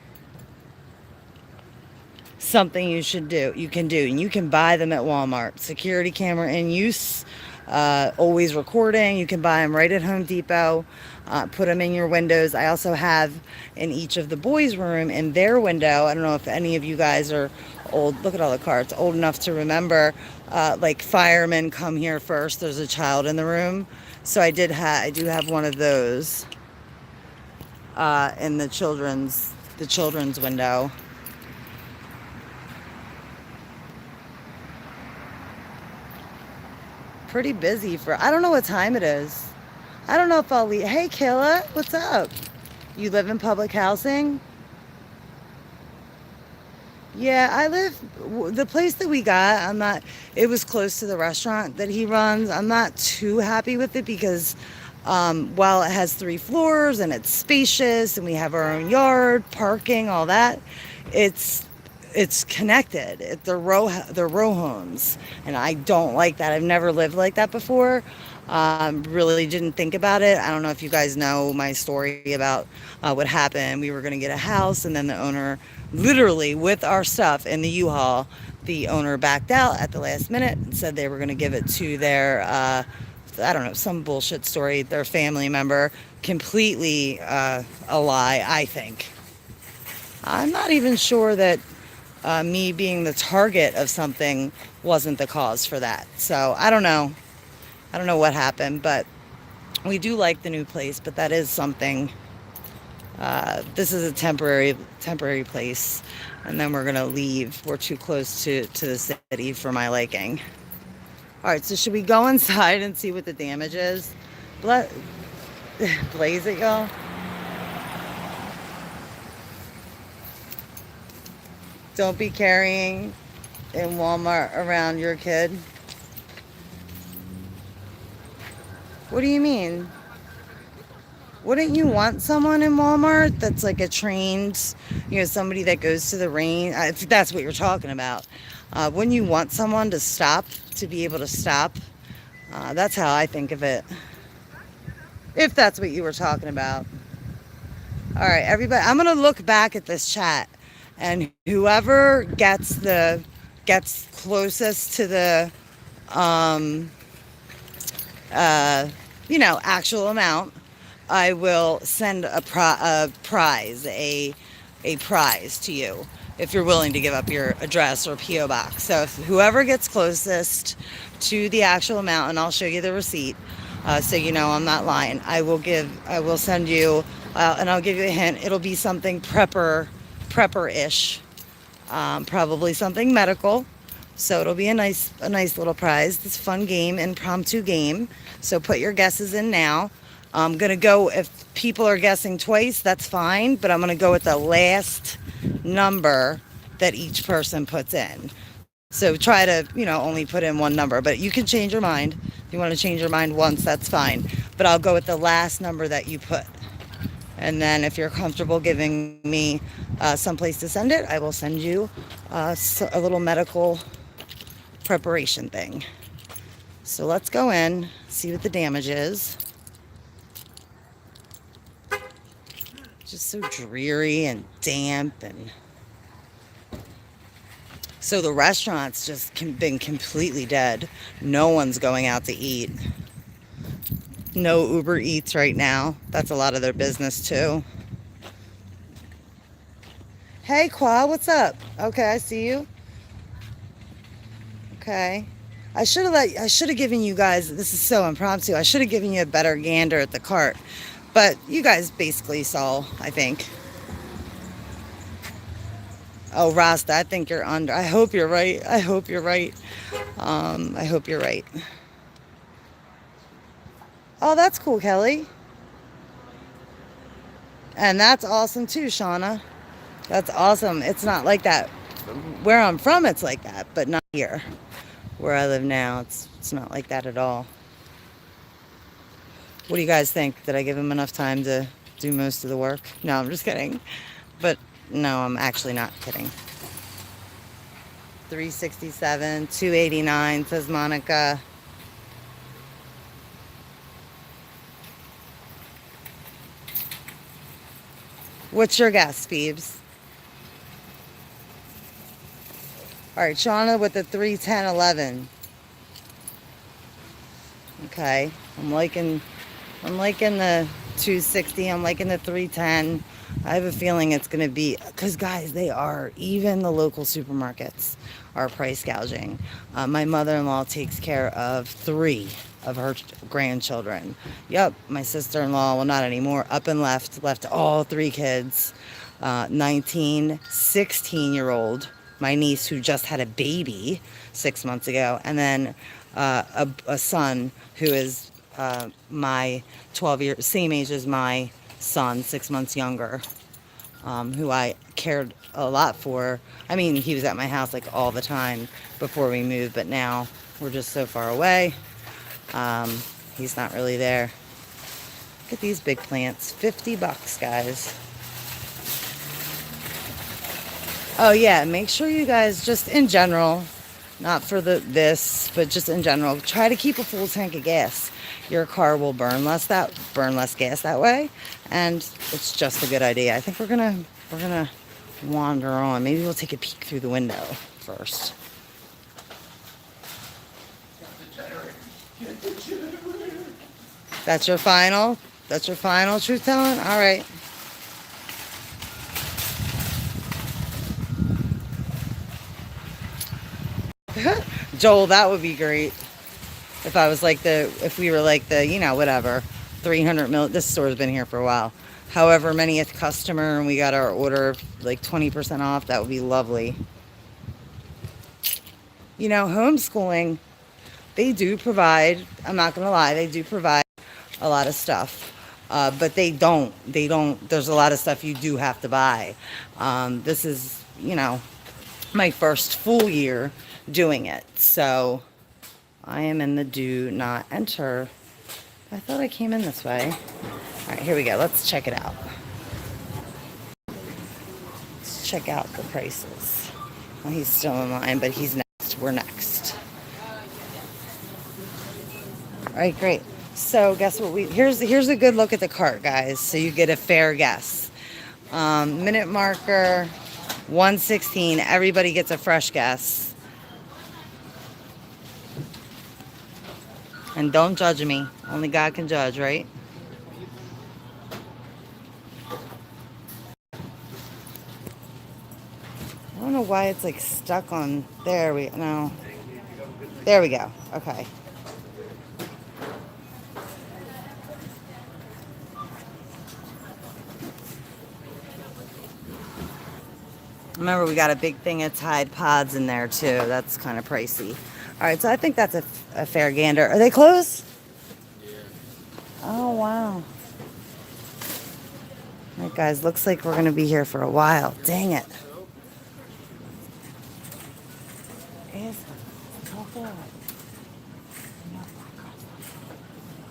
something you should do. You can do, and you can buy them at Walmart. Security camera in use, always recording. You can buy them right at Home Depot. Put them in your windows. I also have in each of the boys' room in their window. I don't know if any of you guys are old. Look at all the cards. Old enough to remember, like firemen come here first. There's a child in the room, so I do have one of those in the children's window. Pretty busy I don't know what time it is. I don't know if I'll leave. Hey, Kayla, what's up? You live in public housing? Yeah, I live, the place that we got, it was close to the restaurant that he runs. I'm not too happy with it because while it has 3 floors and it's spacious and we have our own yard, parking, all that, it's connected. They're row homes, and I don't like that. I've never lived like that before. Really didn't think about it. I don't know if you guys know my story about what happened. We were going to get a house, and then the owner, literally with our stuff in the U-Haul, the owner backed out at the last minute and said they were going to give it to their, I don't know, some bullshit story, their family member. Completely a lie, I think. I'm not even sure that me being the target of something wasn't the cause for that. So I don't know. I don't know what happened, but we do like the new place, but that is something. This is a temporary place, and then we're gonna leave. We're too close to the city for my liking. All right, so should we go inside and see what the damage is? Blaze it, y'all. Don't be carrying in Walmart around your kid. What do you mean? Wouldn't you want someone in Walmart that's like a trained, somebody that goes to the range, if that's what you're talking about? Wouldn't you want someone to be able to stop? That's how I think of it. If that's what you were talking about. All right, everybody, I'm going to look back at this chat, and whoever gets closest to the, actual amount, I will send a prize to you. if you're willing to give up your address or PO box. So if whoever gets closest to the actual amount, and I'll show you the receipt, so you know I'm not lying. I will send you, and I'll give you a hint. It'll be something prepper-ish, probably something medical. So it'll be a nice little prize. This fun game, impromptu game. So put your guesses in now. I'm gonna go, if people are guessing twice, that's fine, but I'm gonna go with the last number that each person puts in. So try to, only put in one number, but you can change your mind. If you want to change your mind once, that's fine. But I'll go with the last number that you put. And then if you're comfortable giving me someplace to send it, I will send you a little medical preparation thing. So let's go in, see what the damage is. Just so dreary and damp, and so the restaurant's just been completely dead. No one's going out to eat. No Uber Eats right now. That's a lot of their business too. Hey Qua, what's up? Okay, I see you. Okay. I should have given you guys, this is so impromptu, I should have given you a better gander at the cart. But you guys basically saw, I think. Oh, Rasta, I think you're under. I hope you're right. I hope you're right. I hope you're right. Oh, that's cool, Kelly. And that's awesome too, Shauna. That's awesome. It's not like that. Where I'm from, it's like that, but not here. Where I live now, it's not like that at all. What do you guys think? Did I give him enough time to do most of the work? No, I'm just kidding. But no, I'm actually not kidding. 367, 289, says Monica. What's your guess, Phoebes? All right, Shauna with the 31011. Okay, I'm liking the 260. I'm liking the 310. I have a feeling it's going to be, because guys, even the local supermarkets are price gouging. My mother-in-law takes care of 3 of her grandchildren. Yep, my sister-in-law, well, not anymore, up and left all 3 kids. 19, 16-year-old, my niece who just had a baby 6 months ago, and then a son who is my 12 years, same age as my son, 6 months younger, who I cared a lot for. I mean, he was at my house like all the time before we moved, but now we're just so far away. He's not really there. Look at these big plants, $50, guys. Oh yeah, make sure you guys, just in general, not for this, but just in general, try to keep a full tank of gas. Your car will burn less gas that way, and it's just a good idea. I think we're gonna wander on. Maybe we'll take a peek through the window first. That's your final? That's your final truth telling? All right. Joel, that would be great. If I was like if we were like whatever, 300 mil, this store's been here for a while. However many a customer, and we got our order like 20% off, that would be lovely. Homeschooling, they do provide, I'm not going to lie, they do provide a lot of stuff. But they don't, there's a lot of stuff you do have to buy. This is, my first full year doing it. So I am in the do not enter. I thought I came in this way. All right, here we go. Let's check it out. Let's check out the prices. Well, he's still in line, but he's next. We're next. All right, great. So guess what here's a good look at the cart, guys, so you get a fair guess. Minute marker, 116. Everybody gets a fresh guess. And don't judge me. Only God can judge, right? I don't know why it's like stuck on. There we no. There we go. Okay. Remember, we got a big thing of Tide Pods in there too. That's kind of pricey. All right, so I think that's a fair gander. Are they closed? Yeah. Oh wow. All right, guys. Looks like we're gonna be here for a while. Dang it.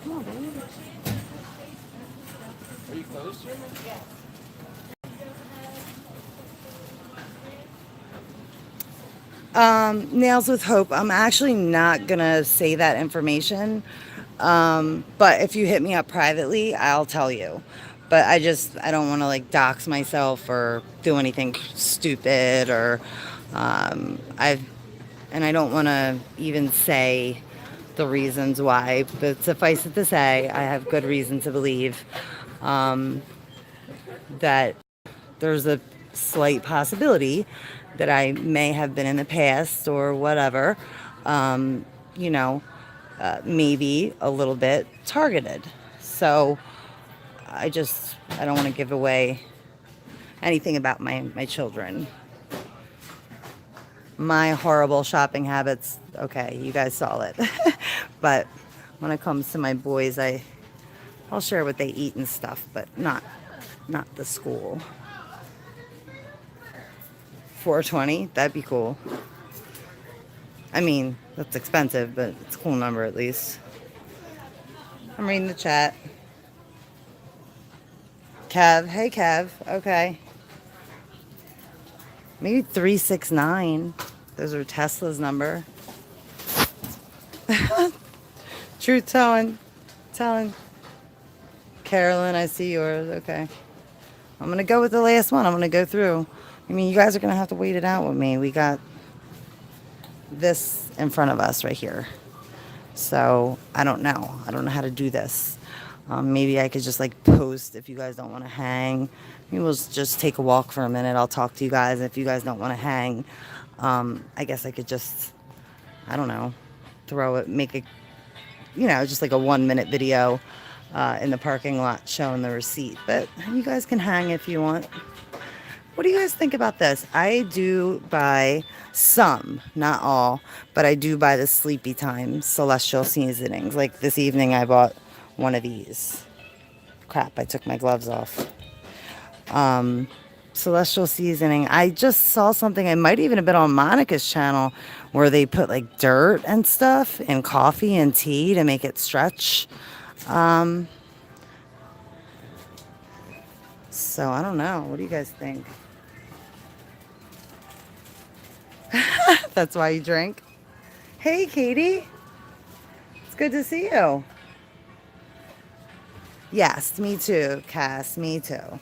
Come on, baby. Are you close, Jimmy? Yes. Nails with Hope. I'm actually not gonna say that information. But if you hit me up privately, I'll tell you. But I don't want to like dox myself or do anything stupid or I don't want to even say the reasons why. But suffice it to say, I have good reason to believe that there's a slight possibility that I may have been in the past or whatever, maybe a little bit targeted. So I don't want to give away anything about my children. My horrible shopping habits, okay, you guys saw it. But when it comes to my boys, I'll share what they eat and stuff, but not the school. 420, that'd be cool. I mean, that's expensive, but it's a cool number at least. I'm reading the chat. Kev, hey Kev, okay. Maybe 369. Those are Tesla's number. Truth telling. Carolyn, I see yours, okay. I'm gonna go with the last one. I'm gonna go through. I mean, you guys are going to have to wait it out with me. We got this in front of us right here. So, I don't know. I don't know how to do this. Maybe I could just like post if you guys don't want to hang. Maybe we'll just take a walk for a minute. I'll talk to you guys. If you guys don't want to hang, I guess I could just, I don't know, make it, just like a 1-minute video in the parking lot showing the receipt. But you guys can hang if you want. What do you guys think about this? I do buy some, not all, but I do buy the Sleepy Time Celestial Seasonings. Like this evening I bought one of these. Crap, I took my gloves off. Celestial Seasoning. I just saw something, it might even have been on Monica's channel, where they put like dirt and stuff in coffee and tea to make it stretch. So I don't know. What do you guys think? That's why you drink. Hey, Katie. It's good to see you. Yes, me too, Cass. Me too.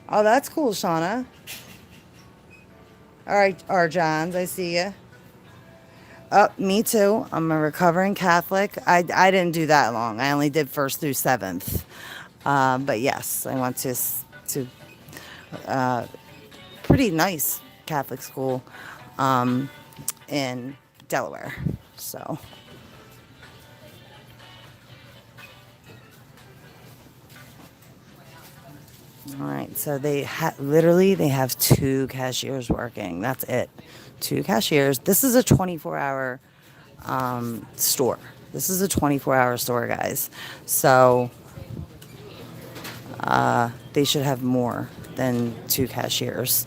Oh, that's cool, Shauna. All right, Arjans, I see you. Oh, me too. I'm a recovering Catholic. I didn't do that long. I only did 1st through 7th. But yes, I went to pretty nice Catholic school in Delaware. So. All right, so they literally have 2 cashiers working. That's it. 2 cashiers. This is a 24-hour store. This is a 24-hour store, guys. So they should have more than 2 cashiers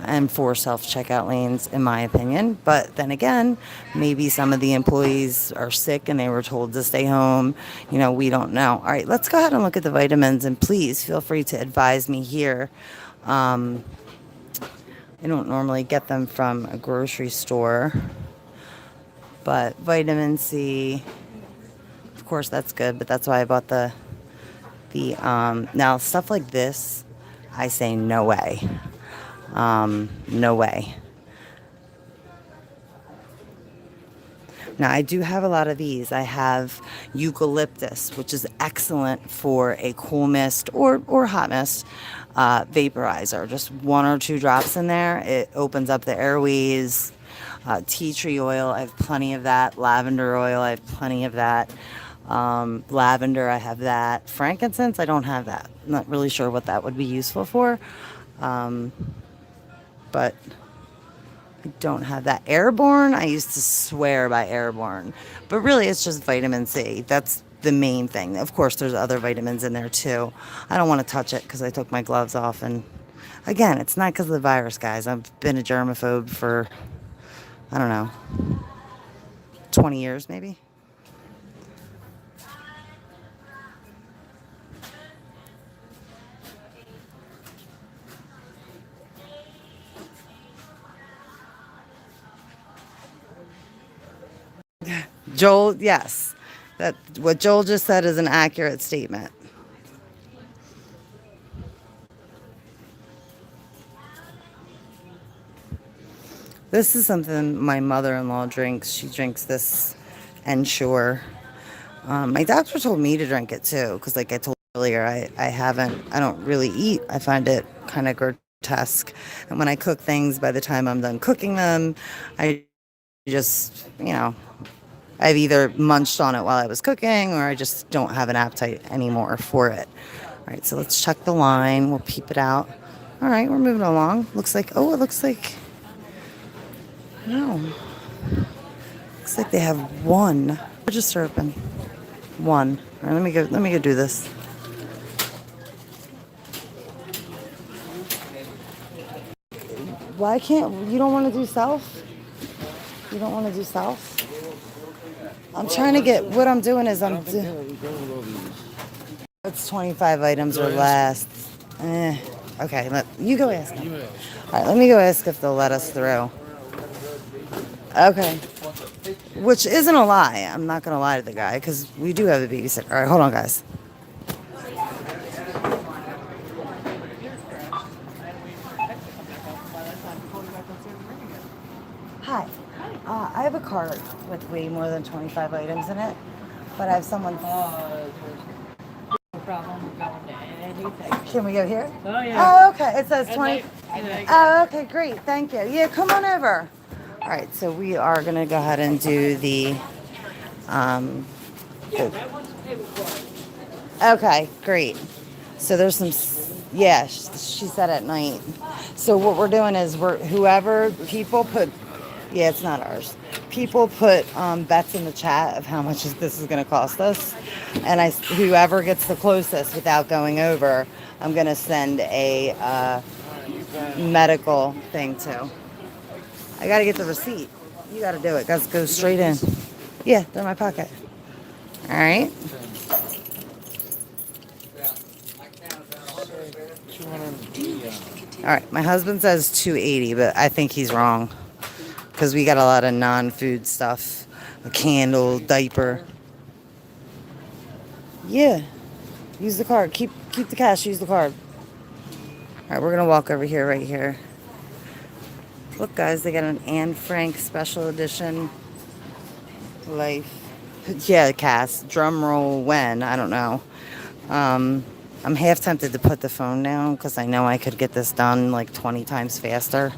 and 4 self-checkout lanes, in my opinion. But then again, maybe some of the employees are sick and they were told to stay home. We don't know. All right, let's go ahead and look at the vitamins, and please feel free to advise me here. I don't normally get them from a grocery store, but vitamin C, of course, that's good, but that's why I bought the now stuff like this, I say no way. No way. Now, I do have a lot of these. I have eucalyptus, which is excellent for a cool mist or hot mist vaporizer. Just 1 or 2 drops in there. It opens up the airways. Tea tree oil, I have plenty of that. Lavender oil, I have plenty of that. Lavender, I have that. Frankincense, I don't have that. I'm not really sure what that would be useful for. But I don't have that. Airborne, I used to swear by Airborne. But really, it's just vitamin C. That's the main thing. Of course, there's other vitamins in there too. I don't want to touch it because I took my gloves off. And again, it's not because of the virus, guys. I've been a germaphobe for, I don't know, 20 years maybe. Joel, yes. That what Joel just said is an accurate statement. This is something my mother-in-law drinks. She drinks this Ensure. My doctor told me to drink it too, because like I told you earlier, I don't really eat. I find it kind of grotesque. And when I cook things, by the time I'm done cooking them, I just, I've either munched on it while I was cooking or I just don't have an appetite anymore for it. All right, so let's check the line. We'll peep it out. All right, we're moving along. Looks like they have 1. Register open. 1. All right, let me go do this. Why can't you don't want to do self? You don't want to do self? I'm trying to get, what I'm doing is it's 25 items or less. Okay, you go ask them. All right, let me go ask if they'll let us through. Okay. Which isn't a lie. I'm not going to lie to the guy because we do have a babysitter. All right, hold on, guys. Hi. I have a cart with way more than 25 items in it, but I have someone. No problem. Can we go here? Oh, yeah. Oh, okay. It says 20. Oh, okay, great. Thank you. Yeah, come on over. All right, so we are going to go ahead and do the. Okay, great. So there's some. Yeah, she said at night. So what we're doing is whoever people put. Yeah, it's not ours. People put bets in the chat of how much this is going to cost us. And whoever gets the closest without going over, I'm going to send a medical thing to. I got to get the receipt. You got to do it. Guys, go straight in. Yeah, they're in my pocket. All right. All right. My husband says 280, but I think he's wrong. Because we got a lot of non-food stuff. A candle, diaper. Yeah. Use the card. Keep the cash. Use the card. All right, we're going to walk over here, right here. Look, guys, they got an Anne Frank special edition. Life. Yeah, cast. Drum roll when. I don't know. I'm half tempted to put the phone down because I know I could get this done like 20 times faster.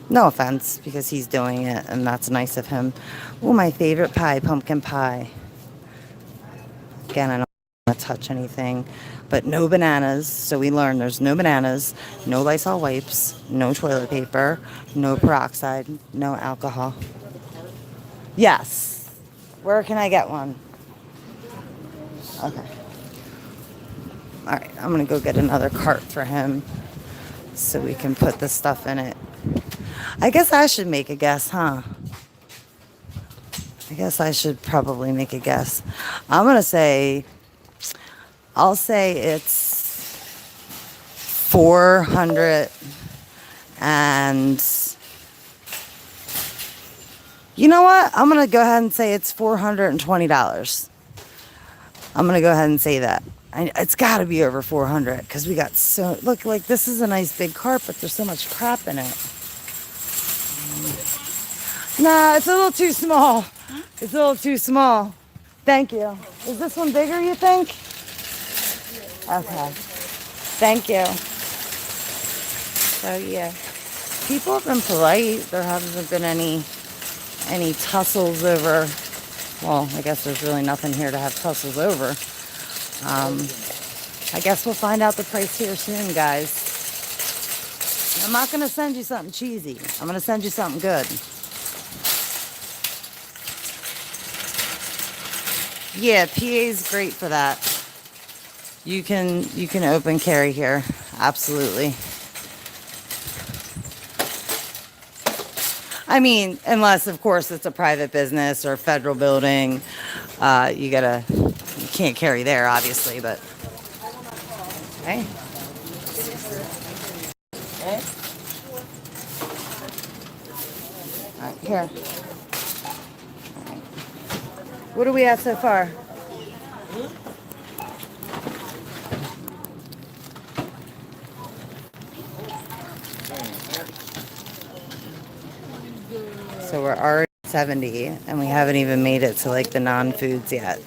No offense, because he's doing it, and that's nice of him. Oh, my favorite pie, pumpkin pie. Again, I don't want to touch anything, but no bananas. So we learned there's no bananas, no Lysol wipes, no toilet paper, no peroxide, no alcohol. Yes. Where can I get one? Okay. All right, I'm going to go get another cart for him so we can put the stuff in it. I guess I should make a guess, huh? I guess I should probably make a guess. I'll say it's 400 and you know what? I'm going to go ahead and say it's $420. I'm going to go ahead and say that. It's got to be over 400 because we got look, like this is a nice big cart, but there's so much crap in it. Nah, it's a little too small. It's a little too small. Thank you. Is this one bigger, you think? Okay. Thank you. So yeah, people have been polite. There hasn't been any tussles over. Well, I guess there's really nothing here to have tussles over. I guess we'll find out the price here soon, guys. I'm not gonna send you something cheesy. I'm gonna send you something good. Yeah, PA's great for that. You can open carry here, absolutely. I mean, unless of course it's a private business or a federal building, you can't carry there, obviously, but okay. Okay. All right, here. All right. What are we at so far? So we're already 70 and we haven't even made it to like the non-foods yet.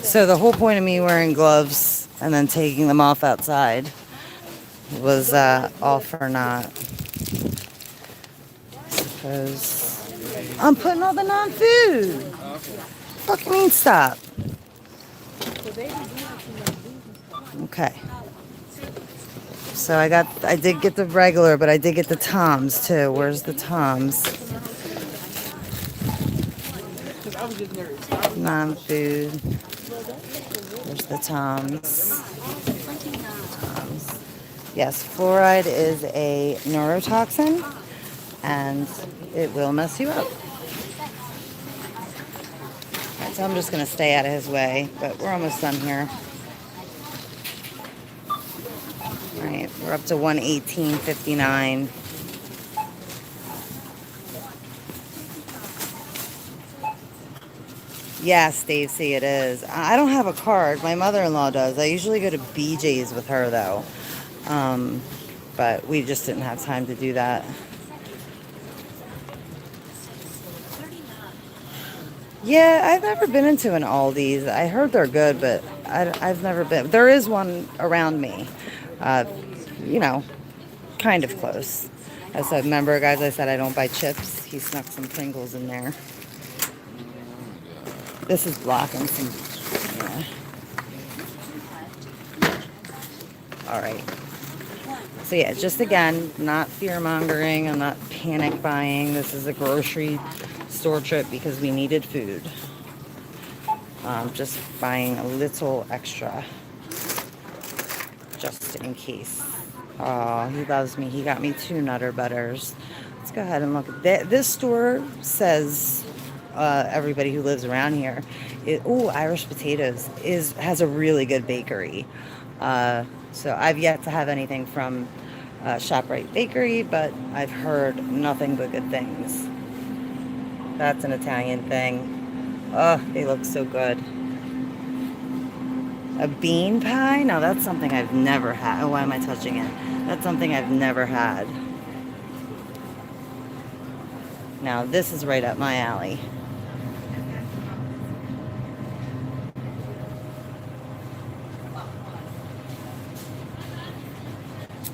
So the whole point of me wearing gloves and then taking them off outside was all for naught. Suppose I'm putting all the non-food. Fucking mean stop. Okay. So I did get the regular, but I did get the Toms too. Where's the Toms? Non-food. There's the Toms. Yes, fluoride is a neurotoxin and it will mess you up. Right, so I'm just going to stay out of his way, but we're almost done here. All right, we're up to 118.59. Yes, Stacy, it is. I don't have a card. My mother-in-law does. I usually go to BJ's with her, though. But we just didn't have time to do that. Yeah, I've never been into an Aldi's. I heard they're good, but I've never been. There is one around me. You know, kind of close. As I remember, guys, I said I don't buy chips. He snuck some Pringles in there. This is blocking some. Yeah. All right. So yeah, just again, not fear mongering. I'm not panic buying. This is a grocery store trip because we needed food. Just buying a little extra, just in case. Oh, he loves me. He got me 2 Nutter Butters. Let's go ahead and look at that. This store says everybody who lives around here. Irish Potatoes has a really good bakery. So I've yet to have anything from ShopRite Bakery, but I've heard nothing but good things. That's an Italian thing. Oh, they look so good. A bean pie? No, that's something I've never had. Oh, why am I touching it? That's something I've never had. Now, this is right up my alley.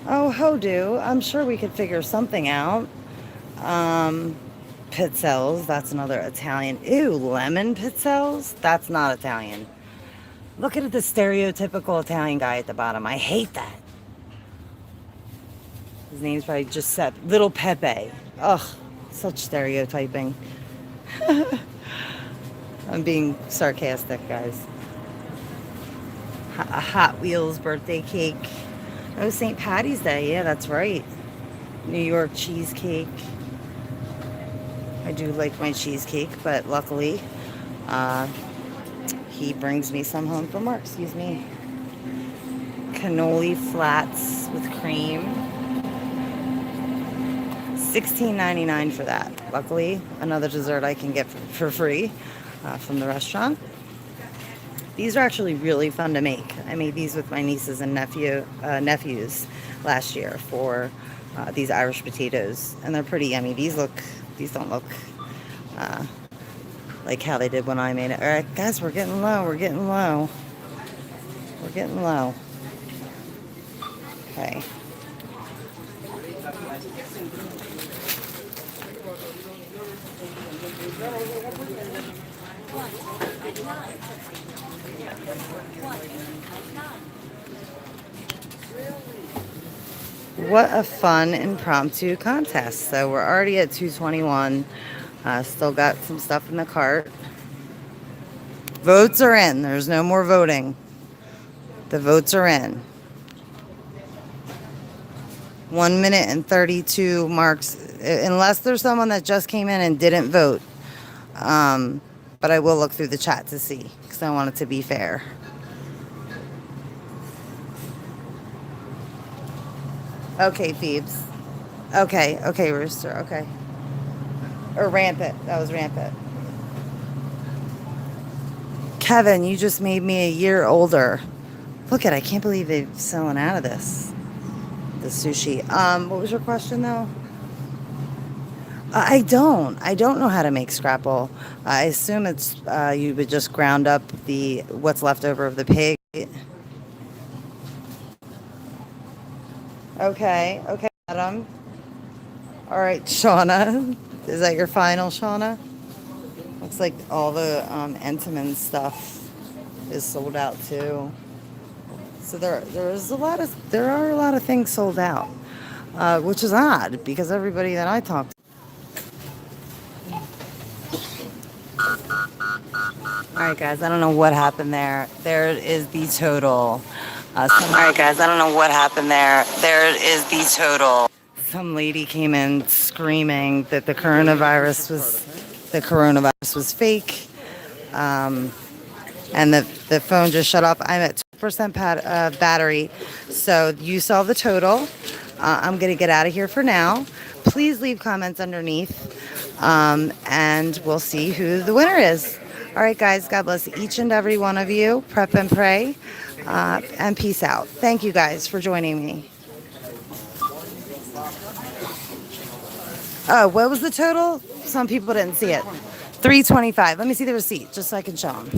Oh, Hodu. I'm sure we could figure something out. Pizzelles. That's another Italian. Ew, lemon pizzelles? That's not Italian. Look at the stereotypical Italian guy at the bottom. I hate that. His name's probably Giuseppe. Little Pepe. Ugh, such stereotyping. I'm being sarcastic, guys. A Hot Wheels birthday cake. Oh, St. Patty's Day. Yeah, that's right. New York cheesecake. I do like my cheesecake, but luckily, he brings me some home from work. Excuse me. Cannoli flats with cream. $16.99 for that. Luckily, another dessert I can get for free from the restaurant. These are actually really fun to make. I made these with my nieces and nephews last year for these Irish potatoes, and they're pretty yummy. These don't look like how they did when I made it. All right, guys, we're getting low. We're getting low. We're getting low. Okay. What a fun impromptu contest. So we're already at 2:21. Still got some stuff in the cart. Votes are in. There's no more voting. The votes are in. 1 minute and 32 marks, unless there's someone that just came in and didn't vote. But I will look through the chat to see, because I want it to be fair. Okay, Phoebes. Okay, Rooster, okay. Or Rampant, that was Rampant. Kevin, you just made me a year older. Look I can't believe they're selling out of this. The sushi. What was your question though? I don't know how to make scrapple. I assume it's you would just ground up what's left over of the pig. Okay, Adam. All right, Shauna. Is that your final, Shauna? Looks like all the Entenmann stuff is sold out too. So there are a lot of things sold out, which is odd because everybody that I talked to. All right, guys, I don't know what happened there. There is the total. All right, guys, I don't know what happened there. There is the total. Some lady came in screaming that the coronavirus was fake, and the phone just shut off. I'm at 2% battery, so you saw the total. I'm gonna get out of here for now. Please leave comments underneath, and we'll see who the winner is. All right, guys, God bless each and every one of you. Prep and pray, and peace out. Thank you guys for joining me. Oh, what was the total? Some people didn't see it. 325. Let me see the receipt, just so I can show them.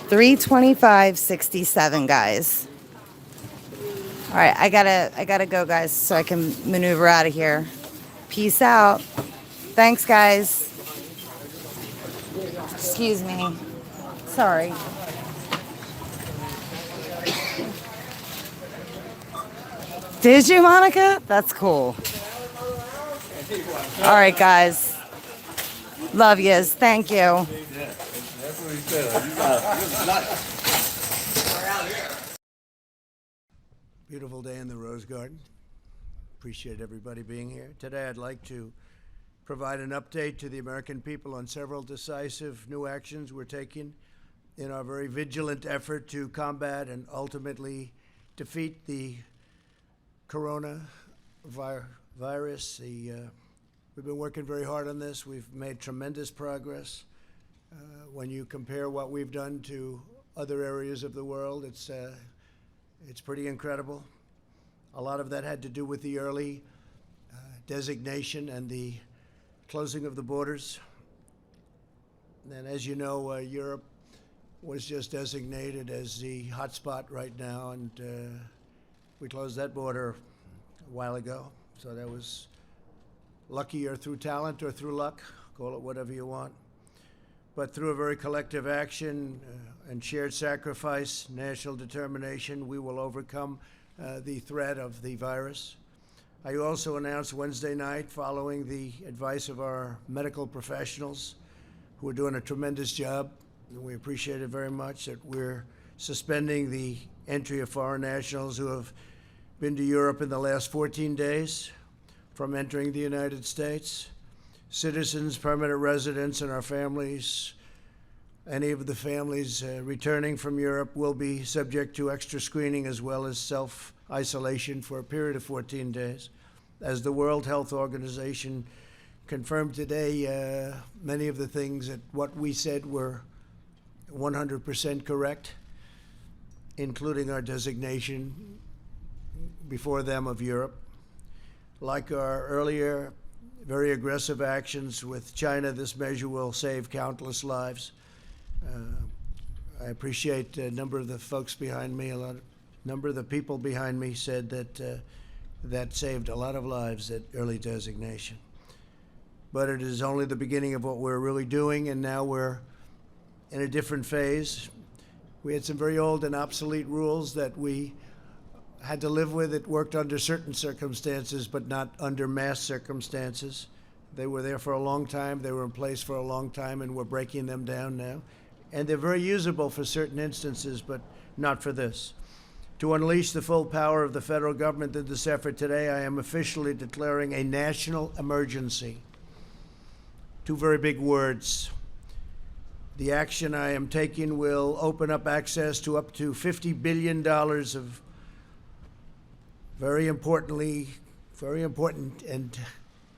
$325.67, guys. All right, I gotta go, guys, so I can maneuver out of here. Peace out. Thanks, guys. Excuse me. Sorry. Did you, Monica? That's cool. All right, guys. Love yous. Thank you. Beautiful day in the Rose Garden. Appreciate everybody being here. Today I'd like to provide an update to the American people on several decisive new actions we're taking in our very vigilant effort to combat and ultimately defeat the coronavirus. We've been working very hard on this. We've made tremendous progress. When you compare what we've done to other areas of the world, it's pretty incredible. A lot of that had to do with the early designation and the closing of the borders. And as you know, Europe was just designated as the hotspot right now, and we closed that border a while ago. So that was lucky, or through talent, or through luck, call it whatever you want. But through a very collective action and shared sacrifice, national determination, we will overcome the threat of the virus. I also announced Wednesday night, following the advice of our medical professionals, who are doing a tremendous job, and we appreciate it very much, that we're suspending the entry of foreign nationals who have been to Europe in the last 14 days from entering the United States. Citizens, permanent residents, and our families, any of the families returning from Europe, will be subject to extra screening as well as self-isolation for a period of 14 days. As the World Health Organization confirmed today many of the things that what we said were 100% correct, including our designation before them of Europe. Like our earlier very aggressive actions with China, this measure will save countless lives. I appreciate a number of the folks behind me, number of the people behind me said that that saved a lot of lives, that early designation. But it is only the beginning of what we're really doing, and now we're in a different phase. We had some very old and obsolete rules that we had to live with. It worked under certain circumstances, but not under mass circumstances. They were there for a long time, they were in place for a long time, and we're breaking them down now. And they're very usable for certain instances, but not for this. To unleash the full power of the federal government in this effort today, I am officially declaring a national emergency. Two very big words. The action I am taking will open up access to up to $50 billion of very important and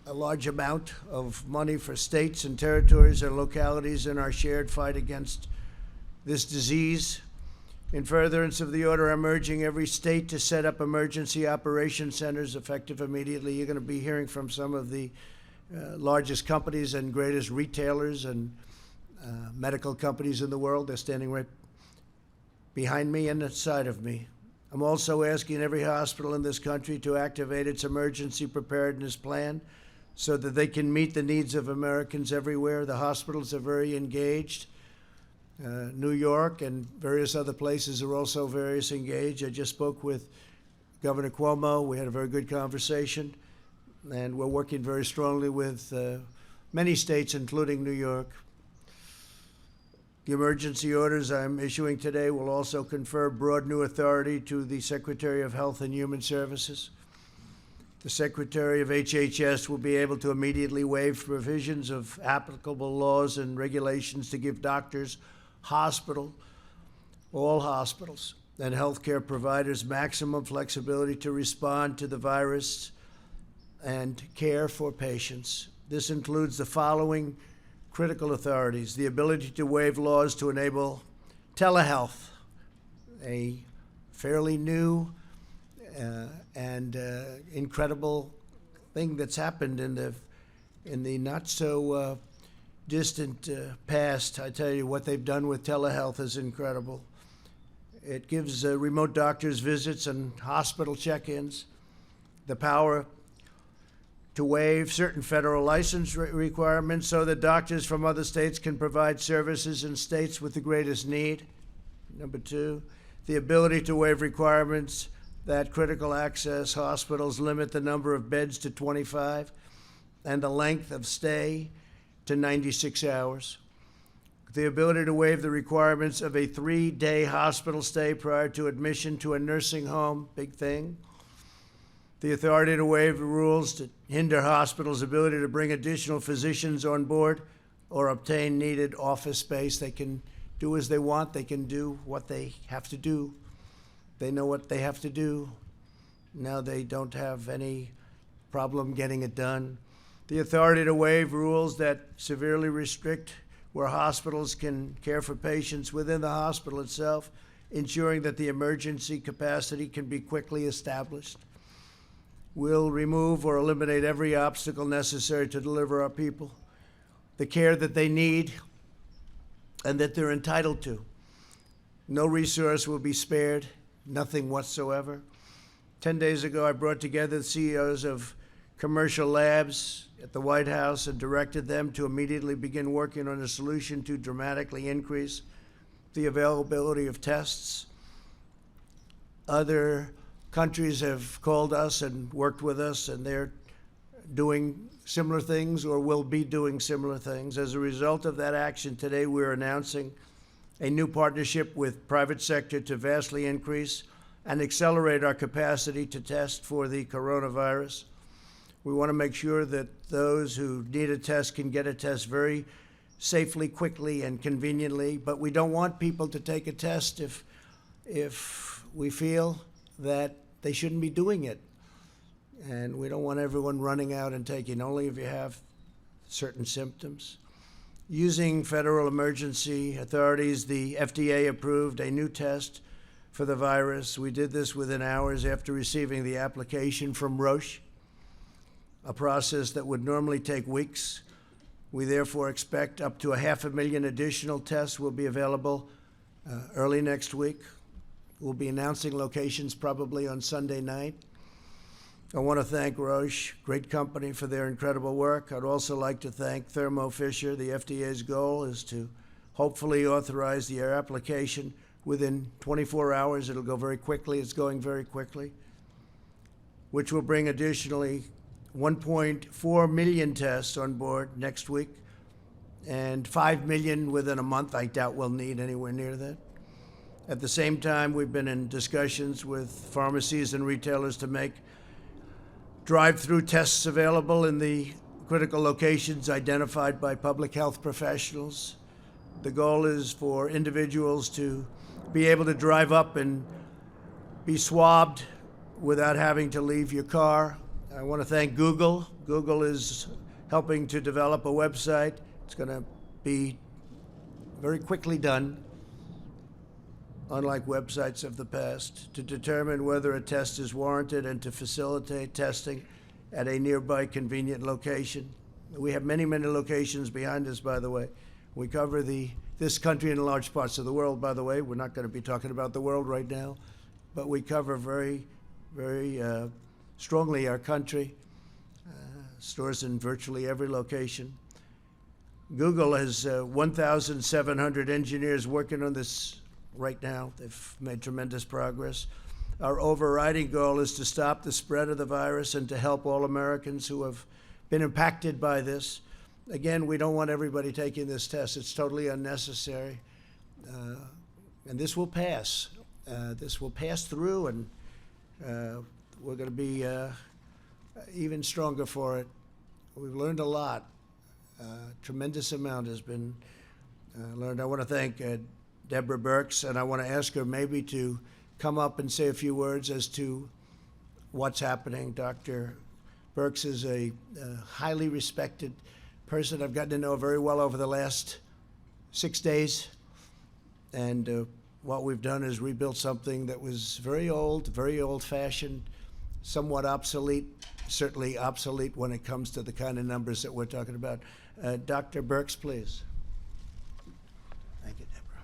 a large amount of money for states and territories and localities in our shared fight against this disease. In furtherance of the order, I'm urging every state to set up emergency operation centers effective immediately. You're going to be hearing from some of the largest companies and greatest retailers and medical companies in the world. They're standing right behind me and side of me. I'm also asking every hospital in this country to activate its emergency preparedness plan so that they can meet the needs of Americans everywhere. The hospitals are very engaged. New York and various other places are also very engaged. I just spoke with Governor Cuomo. We had a very good conversation, and we're working very strongly with many states, including New York. The emergency orders I'm issuing today will also confer broad new authority to the Secretary of Health and Human Services. The Secretary of HHS will be able to immediately waive provisions of applicable laws and regulations to give doctors, all hospitals, and healthcare providers maximum flexibility to respond to the virus and care for patients. This includes the following critical authorities: the ability to waive laws to enable telehealth, a fairly new and incredible thing that's happened in the not so distant past. I tell you, what they've done with telehealth is incredible. It gives remote doctors visits and hospital check-ins, the power to waive certain federal license requirements so that doctors from other states can provide services in states with the greatest need. Number two, the ability to waive requirements that critical access hospitals limit the number of beds to 25 and the length of stay to 96 hours. The ability to waive the requirements of a 3-day hospital stay prior to admission to a nursing home, big thing. The authority to waive the rules to hinder hospitals' ability to bring additional physicians on board or obtain needed office space. They can do as they want. They can do what they have to do. They know what they have to do. Now they don't have any problem getting it done. The authority to waive rules that severely restrict where hospitals can care for patients within the hospital itself, ensuring that the emergency capacity can be quickly established. We'll remove or eliminate every obstacle necessary to deliver our people the care that they need and that they're entitled to. No resource will be spared, nothing whatsoever. 10 days ago, I brought together the CEOs of commercial labs at the White House and directed them to immediately begin working on a solution to dramatically increase the availability of tests. Other countries have called us and worked with us, and they're doing similar things or will be doing similar things. As a result of that action today, we're announcing a new partnership with private sector to vastly increase and accelerate our capacity to test for the coronavirus. We want to make sure that those who need a test can get a test very safely, quickly, and conveniently, but we don't want people to take a test if we feel that they shouldn't be doing it. And we don't want everyone running out and taking, only if you have certain symptoms. Using federal emergency authorities, the FDA approved a new test for the virus. We did this within hours after receiving the application from Roche, a process that would normally take weeks. We therefore expect up to 500,000 additional tests will be available early next week. We'll be announcing locations probably on Sunday night. I want to thank Roche, great company, for their incredible work. I'd also like to thank Thermo Fisher. The FDA's goal is to hopefully authorize the application within 24 hours. It'll go very quickly. It's going very quickly, which will bring additionally 1.4 million tests on board next week and 5 million within a month. I doubt we'll need anywhere near that. At the same time, we've been in discussions with pharmacies and retailers to make drive-through tests available in the critical locations identified by public health professionals. The goal is for individuals to be able to drive up and be swabbed without having to leave your car. I want to thank Google. Google is helping to develop a website. It's going to be very quickly done, unlike websites of the past, to determine whether a test is warranted and to facilitate testing at a nearby convenient location. We have many, many locations behind us, by the way. We cover this country and large parts of the world, by the way. We're not going to be talking about the world right now, but we cover very, very strongly our country, stores in virtually every location. Google has 1,700 engineers working on this right now. They've made tremendous progress. Our overriding goal is to stop the spread of the virus and to help all Americans who have been impacted by this. Again, we don't want everybody taking this test. It's totally unnecessary. And this will pass. This will pass through, and we're going to be even stronger for it. We've learned a lot. Tremendous amount has been learned. I want to thank Deborah Birx, and I want to ask her maybe to come up and say a few words as to what's happening. Dr. Birx is a highly respected person I've gotten to know very well over the last 6 days. And what we've done is rebuilt something that was very old-fashioned, somewhat obsolete, certainly obsolete when it comes to the kind of numbers that we're talking about. Dr. Birx, please. Thank you, Deborah.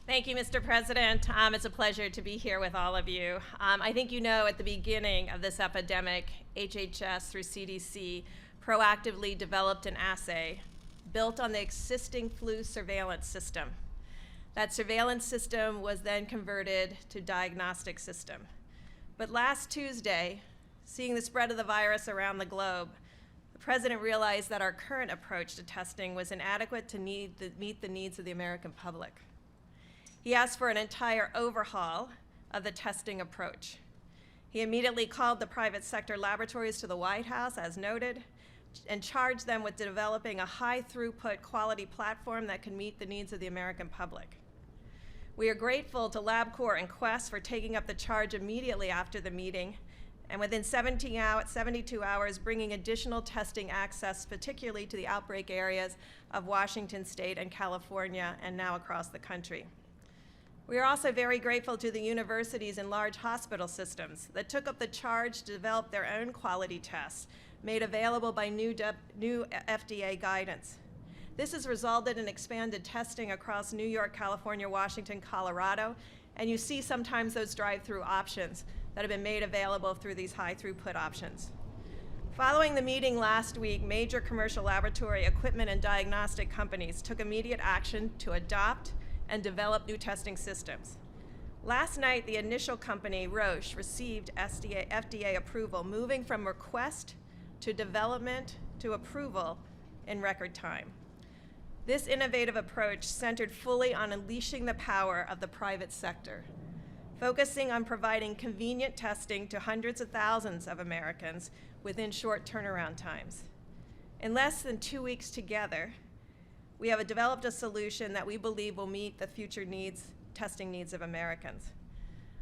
Thank you, Mr. President. It's a pleasure to be here with all of you. I think you know at the beginning of this epidemic, HHS through CDC proactively developed an assay built on the existing flu surveillance system. That surveillance system was then converted to diagnostic system. But last Tuesday, seeing the spread of the virus around the globe, the President realized that our current approach to testing was inadequate to meet the needs of the American public. He asked for an entire overhaul of the testing approach. He immediately called the private sector laboratories to the White House, as noted, and charged them with developing a high-throughput quality platform that can meet the needs of the American public. We are grateful to LabCorp and Quest for taking up the charge immediately after the meeting, and within 72 hours, bringing additional testing access, particularly to the outbreak areas of Washington State and California, and now across the country. We are also very grateful to the universities and large hospital systems that took up the charge to develop their own quality tests, made available by new FDA guidance. This has resulted in expanded testing across New York, California, Washington, Colorado, and you see sometimes those drive-through options that have been made available through these high-throughput options. Following the meeting last week, major commercial laboratory equipment and diagnostic companies took immediate action to adopt and develop new testing systems. Last night, the initial company, Roche, received FDA approval, moving from request to development to approval in record time. This innovative approach centered fully on unleashing the power of the private sector, focusing on providing convenient testing to hundreds of thousands of Americans within short turnaround times. In less than 2 weeks together, we have developed a solution that we believe will meet the future testing needs of Americans.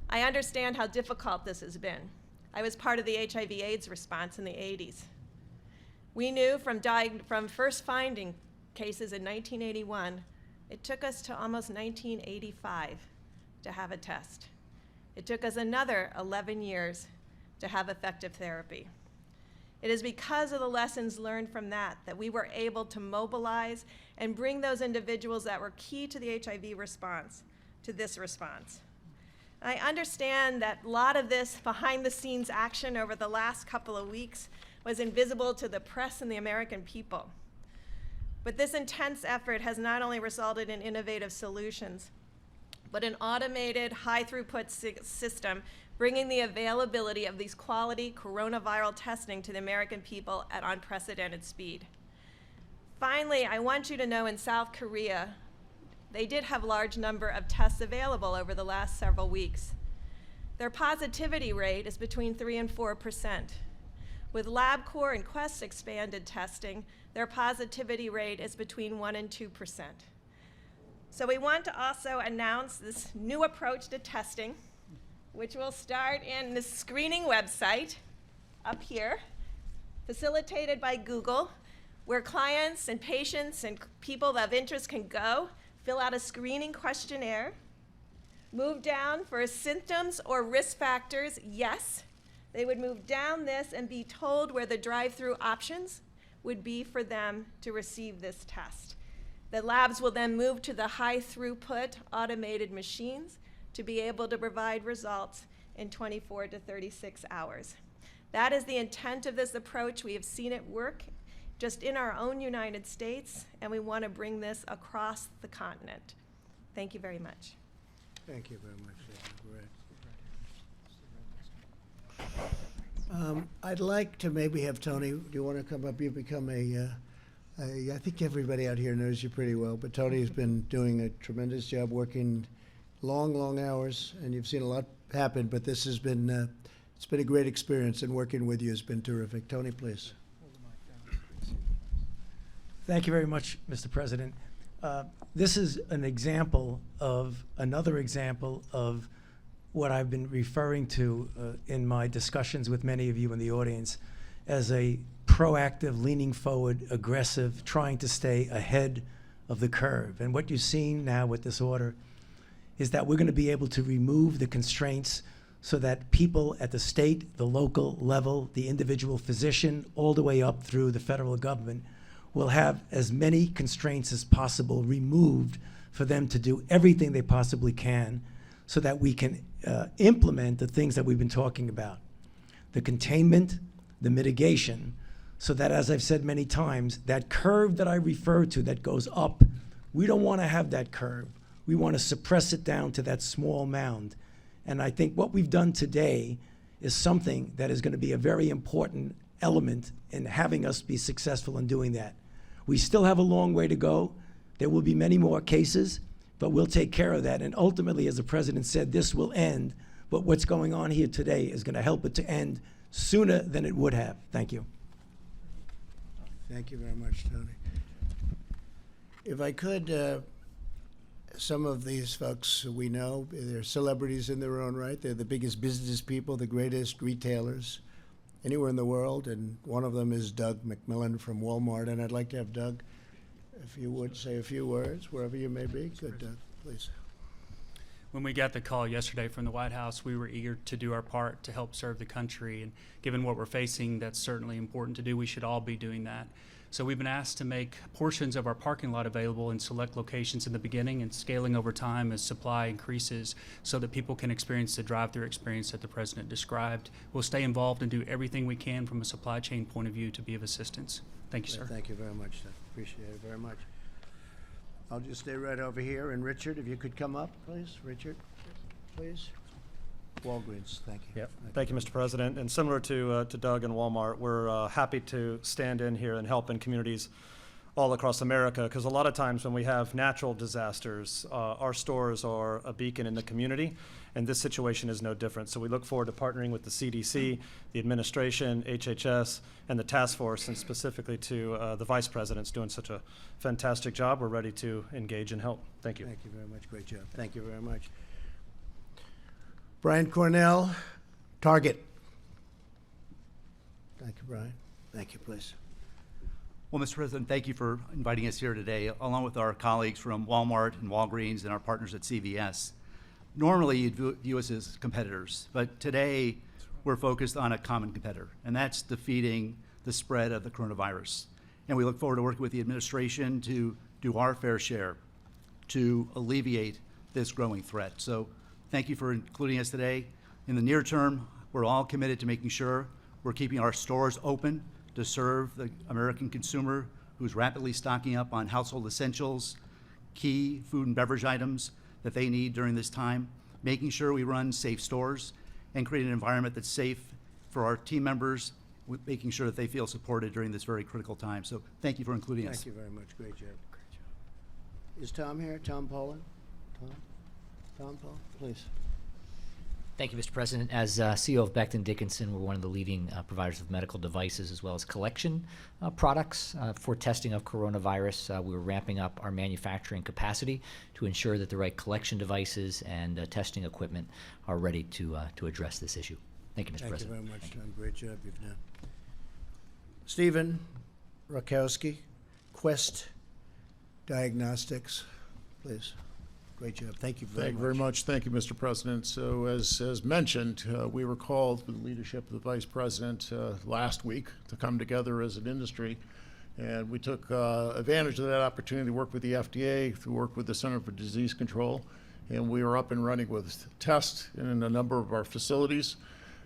I understand how difficult this has been. I was part of the HIV/AIDS response in the 80s. We knew from first finding cases in 1981, it took us to almost 1985 to have a test. It took us another 11 years to have effective therapy. It is because of the lessons learned from that we were able to mobilize and bring those individuals that were key to the HIV response to this response. I understand that a lot of this behind-the-scenes action over the last couple of weeks was invisible to the press and the American people. But this intense effort has not only resulted in innovative solutions, but an automated, high-throughput system bringing the availability of these quality coronavirus testing to the American people at unprecedented speed. Finally, I want you to know in South Korea, they did have a large number of tests available over the last several weeks. Their positivity rate is between 3 and 4%. With LabCorp and Quest expanded testing, their positivity rate is between 1 and 2%. So we want to also announce this new approach to testing, which will start in the screening website up here, facilitated by Google, where clients and patients and people of interest can go, fill out a screening questionnaire, move down for symptoms or risk factors, yes. They would move down this and be told where the drive-through options would be for them to receive this test. The labs will then move to the high-throughput automated machines to be able to provide results in 24 to 36 hours. That is the intent of this approach. We have seen it work just in our own United States, and we want to bring this across the continent. Thank you very much. Thank you very much. Great. I'd like to maybe have Tony, do you want to come up? You've become I think everybody out here knows you pretty well, but Tony has been doing a tremendous job working long hours, and you've seen a lot happen, but this has been, it's been a great experience, and working with you has been terrific. Tony, please. Thank you very much, Mr. President. This is an example of another example of what I've been referring to in my discussions with many of you in the audience as a proactive, leaning forward, aggressive, trying to stay ahead of the curve. And what you're seeing now with this order is that we're going to be able to remove the constraints so that people at the state, the local level, the individual physician, all the way up through the federal government will have as many constraints as possible removed for them to do everything they possibly can so that we can implement the things that we've been talking about. The containment, the mitigation, so that, as I've said many times, that curve that I refer to that goes up, we don't want to have that curve. We want to suppress it down to that small mound. And I think what we've done today is something that is going to be a very important element in having us be successful in doing that. We still have a long way to go. There will be many more cases, but we'll take care of that. And ultimately, as the President said, this will end. But what's going on here today is going to help it to end sooner than it would have. Thank you. Thank you very much, Tony. If I could, some of these folks we know, they're celebrities in their own right. They're the biggest business people, the greatest retailers anywhere in the world, and one of them is Doug McMillon from Walmart, and I'd like to have Doug, if you would, say a few words, wherever you may be. Good, Doug, please. When we got the call yesterday from the White House, we were eager to do our part to help serve the country, and given what we're facing, that's certainly important to do. We should all be doing that. So we've been asked to make portions of our parking lot available in select locations in the beginning and scaling over time as supply increases so that people can experience the drive-through experience that the President described. We'll stay involved and do everything we can from a supply chain point of view to be of assistance. Thank you, sir. Thank you very much, sir. Appreciate it very much. I'll just stay right over here. And Richard, if you could come up, please. Richard, please. Walgreens, thank you. Yep. Thank you, Mr. President. And similar to Doug and Walmart, we're happy to stand in here and help in communities all across America, because a lot of times when we have natural disasters, our stores are a beacon in the community, and this situation is no different. So we look forward to partnering with the CDC, the administration, HHS, and the task force, and specifically to the Vice President's doing such a fantastic job. We're ready to engage and help. Thank you. Thank you very much. Great job. Thank you very much. Brian Cornell, Target. Thank you, Brian. Thank you, please. Well, Mr. President, thank you for inviting us here today, along with our colleagues from Walmart and Walgreens and our partners at CVS. Normally, you'd view us as competitors, but today we're focused on a common competitor, and that's defeating the spread of the coronavirus. And we look forward to working with the administration to do our fair share to alleviate this growing threat. So thank you for including us today. In the near term, we're all committed to making sure we're keeping our stores open to serve the American consumer who's rapidly stocking up on household essentials, key food and beverage items that they need during this time, making sure we run safe stores and create an environment that's safe for our team members, making sure that they feel supported during this very critical time. So thank you for including us. Thank you very much. Great job. Is Tom here? Tom Poland? Tom Poland, please. Thank you, Mr. President. As CEO of Becton Dickinson, we're one of the leading providers of medical devices as well as collection products for testing of coronavirus. We're ramping up our manufacturing capacity to ensure that the right collection devices and testing equipment are ready to address this issue. Thank you, Mr. President. Thank you very much, Tom. Great job you've done. Stephen Rakowski, Quest Diagnostics, please. Great job. Thank you very much. Thank you very much. Thank you, Mr. President. So as mentioned, we were called with the leadership of the Vice President last week to come together as an industry. And we took advantage of that opportunity to work with the FDA, to work with the Center for Disease Control. And we are up and running with tests in a number of our facilities.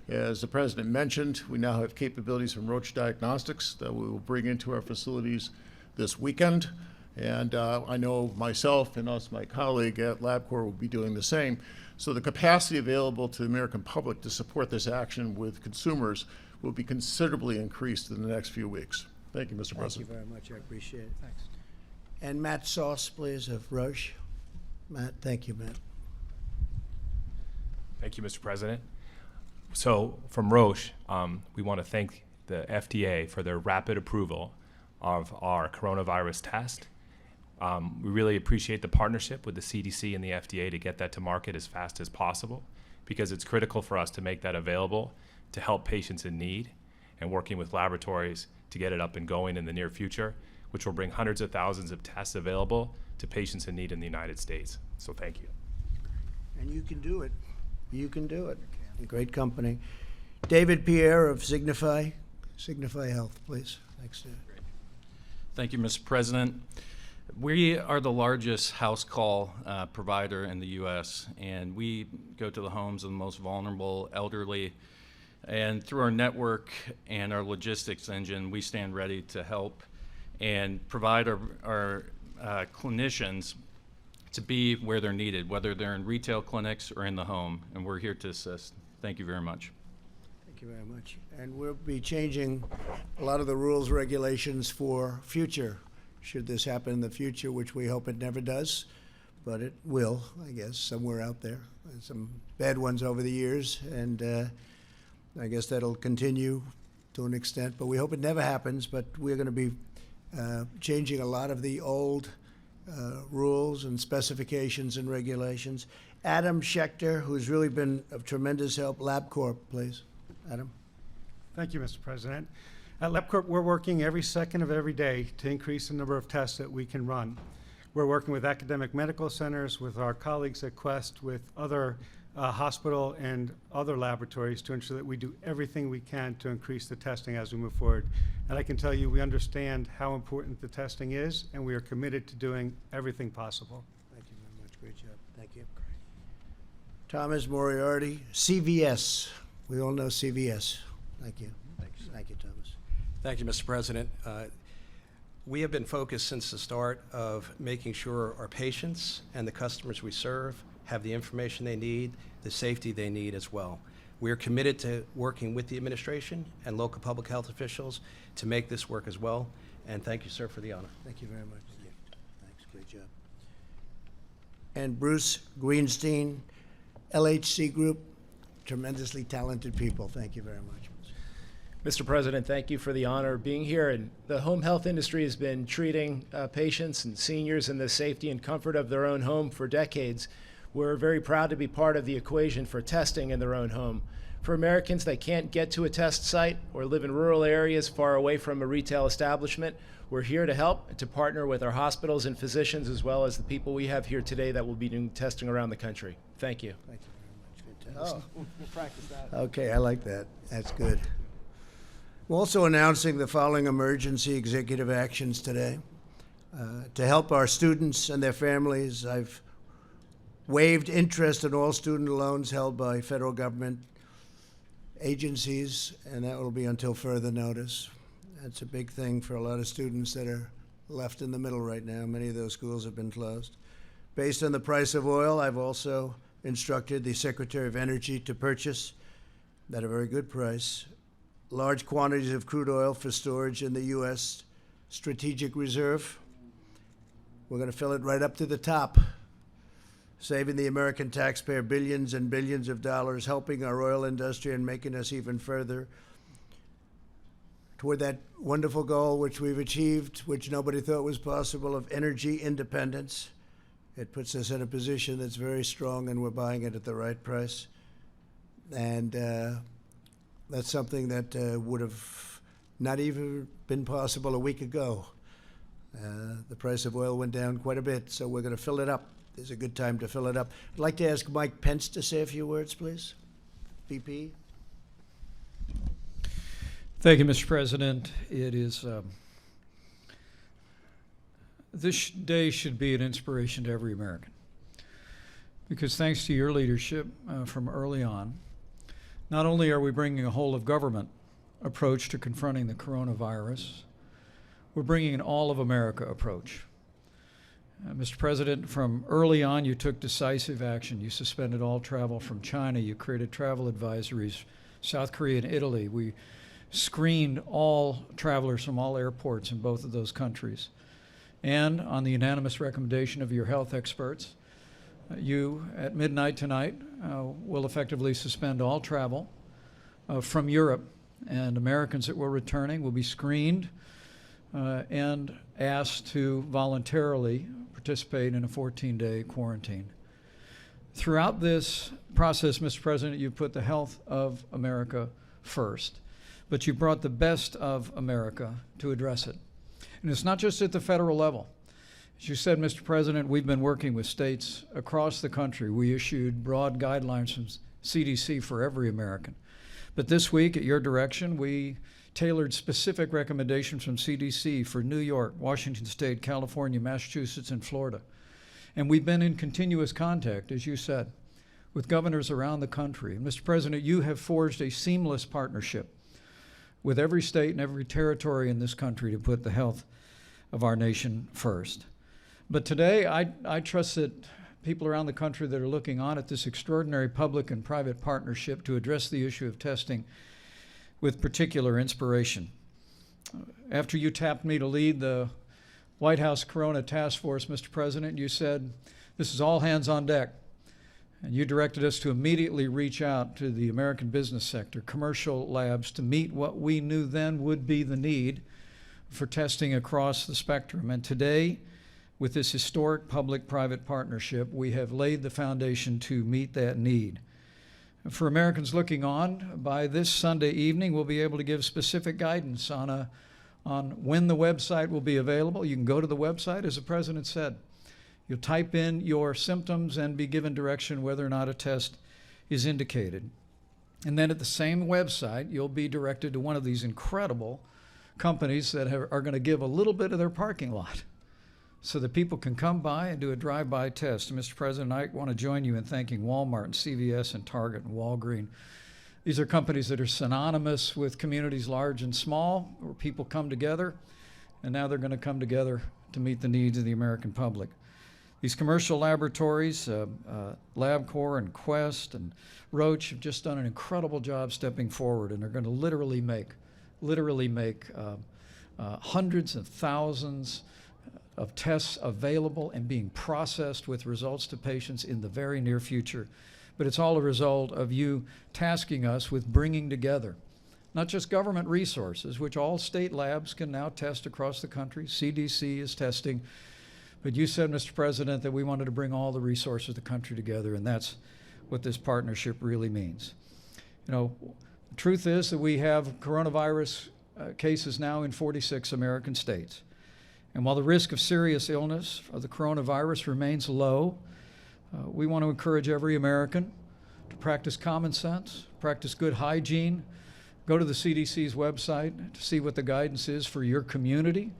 As the President mentioned, we now have capabilities from Roche Diagnostics that we will bring into our facilities this weekend. And I know myself and my colleague at LabCorp will be doing the same. So the capacity available to the American public to support this action with consumers will be considerably increased in the next few weeks. Thank you, Mr. President. Thank you very much. I appreciate it. Thanks. And Matt Sauce, please, of Roche. Matt, thank you, Matt. Thank you, Mr. President. So from Roche, we want to thank the FDA for their rapid approval of our coronavirus test. We really appreciate the partnership with the CDC and the FDA to get that to market as fast as possible, because it's critical for us to make that available to help patients in need, and working with laboratories to get it up and going in the near future, which will bring hundreds of thousands of tests available to patients in need in the United States. So thank you. And you can do it. You can do it. Great company. David Pierre of Signify Health, please. Thanks, David. Thank you, Mr. President. We are the largest house call provider in the U.S., and we go to the homes of the most vulnerable elderly. And through our network and our logistics engine, we stand ready to help and provide our clinicians to be where they're needed, whether they're in retail clinics or in the home, and we're here to assist. Thank you very much. Thank you very much. And we'll be changing a lot of the rules, regulations for future, should this happen in the future, which we hope it never does, but it will, I guess, somewhere out there. There's some bad ones over the years, and I guess that'll continue to an extent, but we hope it never happens. But we're going to be changing a lot of the old rules and specifications and regulations. Adam Schechter, who's really been of tremendous help. LabCorp, please. Adam. Thank you, Mr. President. At LabCorp, we're working every second of every day to increase the number of tests that we can run. We're working with academic medical centers, with our colleagues at Quest, with other hospital and other laboratories to ensure that we do everything we can to increase the testing as we move forward. And I can tell you, we understand how important the testing is, and we are committed to doing everything possible. Thank you very much. Great job. Thank you. Thomas Moriarty, CVS. We all know CVS. Thank you. Thanks. Thank you, Thomas. Thank you, Mr. President. We have been focused since the start of making sure our patients and the customers we serve have the information they need, the safety they need as well. We are committed to working with the administration and local public health officials to make this work as well. And thank you, sir, for the honor. Thank you very much. Thanks. Great job. And Bruce Greenstein, LHC Group, tremendously talented people. Thank you very much. Mr. President, thank you for the honor of being here. And the home health industry has been treating patients and seniors in the safety and comfort of their own home for decades. We're very proud to be part of the equation for testing in their own home. For Americans that can't get to a test site or live in rural areas far away from a retail establishment, we're here to help and to partner with our hospitals and physicians, as well as the people we have here today that will be doing testing around the country. Thank you. Thank you very much. Good test. We'll practice that. Okay, I like that. That's good. We're also announcing the following emergency executive actions today. To help our students and their families, I've waived interest on all student loans held by federal government agencies, and that will be until further notice. That's a big thing for a lot of students that are left in the middle right now. Many of those schools have been closed. Based on the price of oil, I've also instructed the Secretary of Energy to purchase, at a very good price, large quantities of crude oil for storage in the U.S. Strategic Reserve. We're going to fill it right up to the top, saving the American taxpayer billions and billions of dollars, helping our oil industry and making us even further toward that wonderful goal which we've achieved, which nobody thought was possible, of energy independence. It puts us in a position that's very strong, and we're buying it at the right price. And that's something that would have not even been possible a week ago. The price of oil went down quite a bit, so we're going to fill it up. It's a good time to fill it up. I'd like to ask Mike Pence to say a few words, please. VP. Thank you, Mr. President. It is, this day should be an inspiration to every American, because thanks to your leadership from early on, not only are we bringing a whole of government approach to confronting the coronavirus, we're bringing an all of America approach. Mr. President, from early on, you took decisive action. You suspended all travel from China. You created travel advisories, South Korea and Italy. We screened all travelers from all airports in both of those countries. And on the unanimous recommendation of your health experts, you, at midnight tonight, will effectively suspend all travel from Europe, and Americans that were returning will be screened and asked to voluntarily participate in a 14-day quarantine. Throughout this process, Mr. President, you put the health of America first, but you brought the best of America to address it. And it's not just at the federal level. As you said, Mr. President, we've been working with states across the country. We issued broad guidelines from CDC for every American. But this week, at your direction, we tailored specific recommendations from CDC for New York, Washington State, California, Massachusetts, and Florida. And we've been in continuous contact, as you said, with governors around the country. And Mr. President, you have forged a seamless partnership with every state and every territory in this country to put the health of our nation first. But today, I trust that people around the country that are looking on at this extraordinary public and private partnership to address the issue of testing with particular inspiration. After you tapped me to lead the White House Corona Task Force, Mr. President, you said, this is all hands on deck. And you directed us to immediately reach out to the American business sector, commercial labs, to meet what we knew then would be the need for testing across the spectrum. And today, with this historic public-private partnership, we have laid the foundation to meet that need. For Americans looking on, by this Sunday evening, we'll be able to give specific guidance on when the website will be available. You can go to the website, as the President said. You'll type in your symptoms and be given direction whether or not a test is indicated. And then at the same website, you'll be directed to one of these incredible companies that are going to give a little bit of their parking lot so that people can come by and do a drive-by test. And Mr. President, I want to join you in thanking Walmart and CVS and Target and Walgreens. These are companies that are synonymous with communities large and small, where people come together, and now they're going to come together to meet the needs of the American public. These commercial laboratories, LabCorp and Quest and Roche, have just done an incredible job stepping forward, and they're going to literally make hundreds of thousands of tests available and being processed with results to patients in the very near future. But it's all a result of you tasking us with bringing together not just government resources, which all state labs can now test across the country. CDC is testing, But you said, Mr. President, that we wanted to bring all the resources of the country together, and that's what this partnership really means. You know, the truth is that we have coronavirus cases now in 46 American states. And while the risk of serious illness of the coronavirus remains low, we want to encourage every American to practice common sense, practice good hygiene, go to the CDC's website to see what the guidance is for your community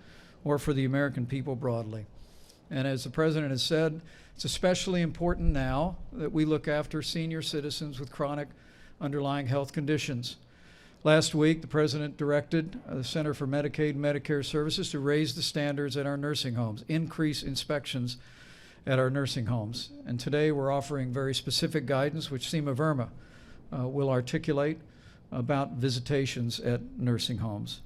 or for the American people broadly. And as the President has said, it's especially important now that we look after senior citizens with chronic underlying health conditions. Last week, the President directed the Center for Medicaid and Medicare Services to raise the standards at our nursing homes, increase inspections at our nursing homes. And today we're offering very specific guidance, which Seema Verma will articulate about visitations at nursing homes.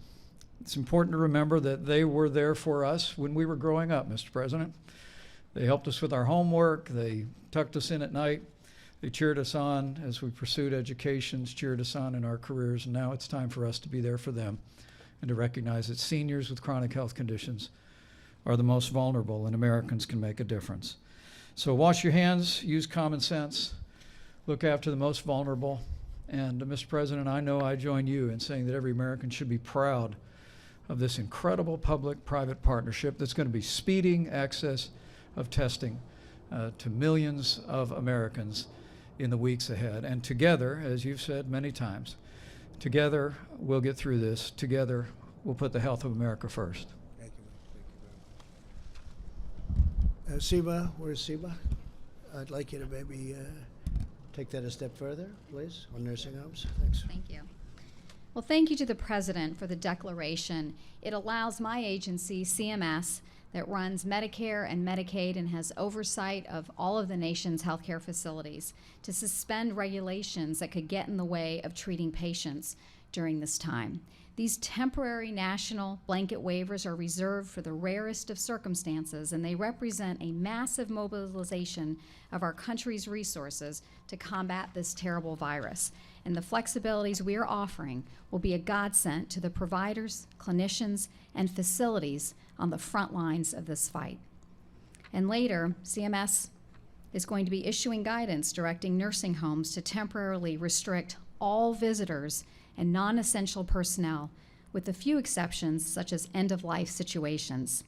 It's important to remember that they were there for us when we were growing up, Mr. President. They helped us with our homework. They tucked us in at night. They cheered us on as we pursued educations, cheered us on in our careers, and now it's time for us to be there for them and to recognize that seniors with chronic health conditions are the most vulnerable, and Americans can make a difference. So wash your hands, use common sense, look after the most vulnerable, and Mr. President, I know I join you in saying that every American should be proud of this incredible public-private partnership that's going to be speeding access of testing to millions of Americans in the weeks ahead. And together, as you've said many times, together we'll get through this. Together we'll put the health of America first. Seema, where's Seema? I'd like you to maybe take that a step further, please, on nursing homes. Thanks. Thank you. Well, thank you to the President for the declaration. It allows my agency, CMS, that runs Medicare and Medicaid and has oversight of all of the nation's healthcare facilities, to suspend regulations that could get in the way of treating patients during this time. These temporary national blanket waivers are reserved for the rarest of circumstances, and they represent a massive mobilization of our country's resources to combat this terrible virus. And the flexibilities we are offering will be a godsend to the providers, clinicians, and facilities on the front lines of this fight. And later, CMS is going to be issuing guidance directing nursing homes to temporarily restrict all visitors and non-essential personnel, with a few exceptions such as end-of-life situations.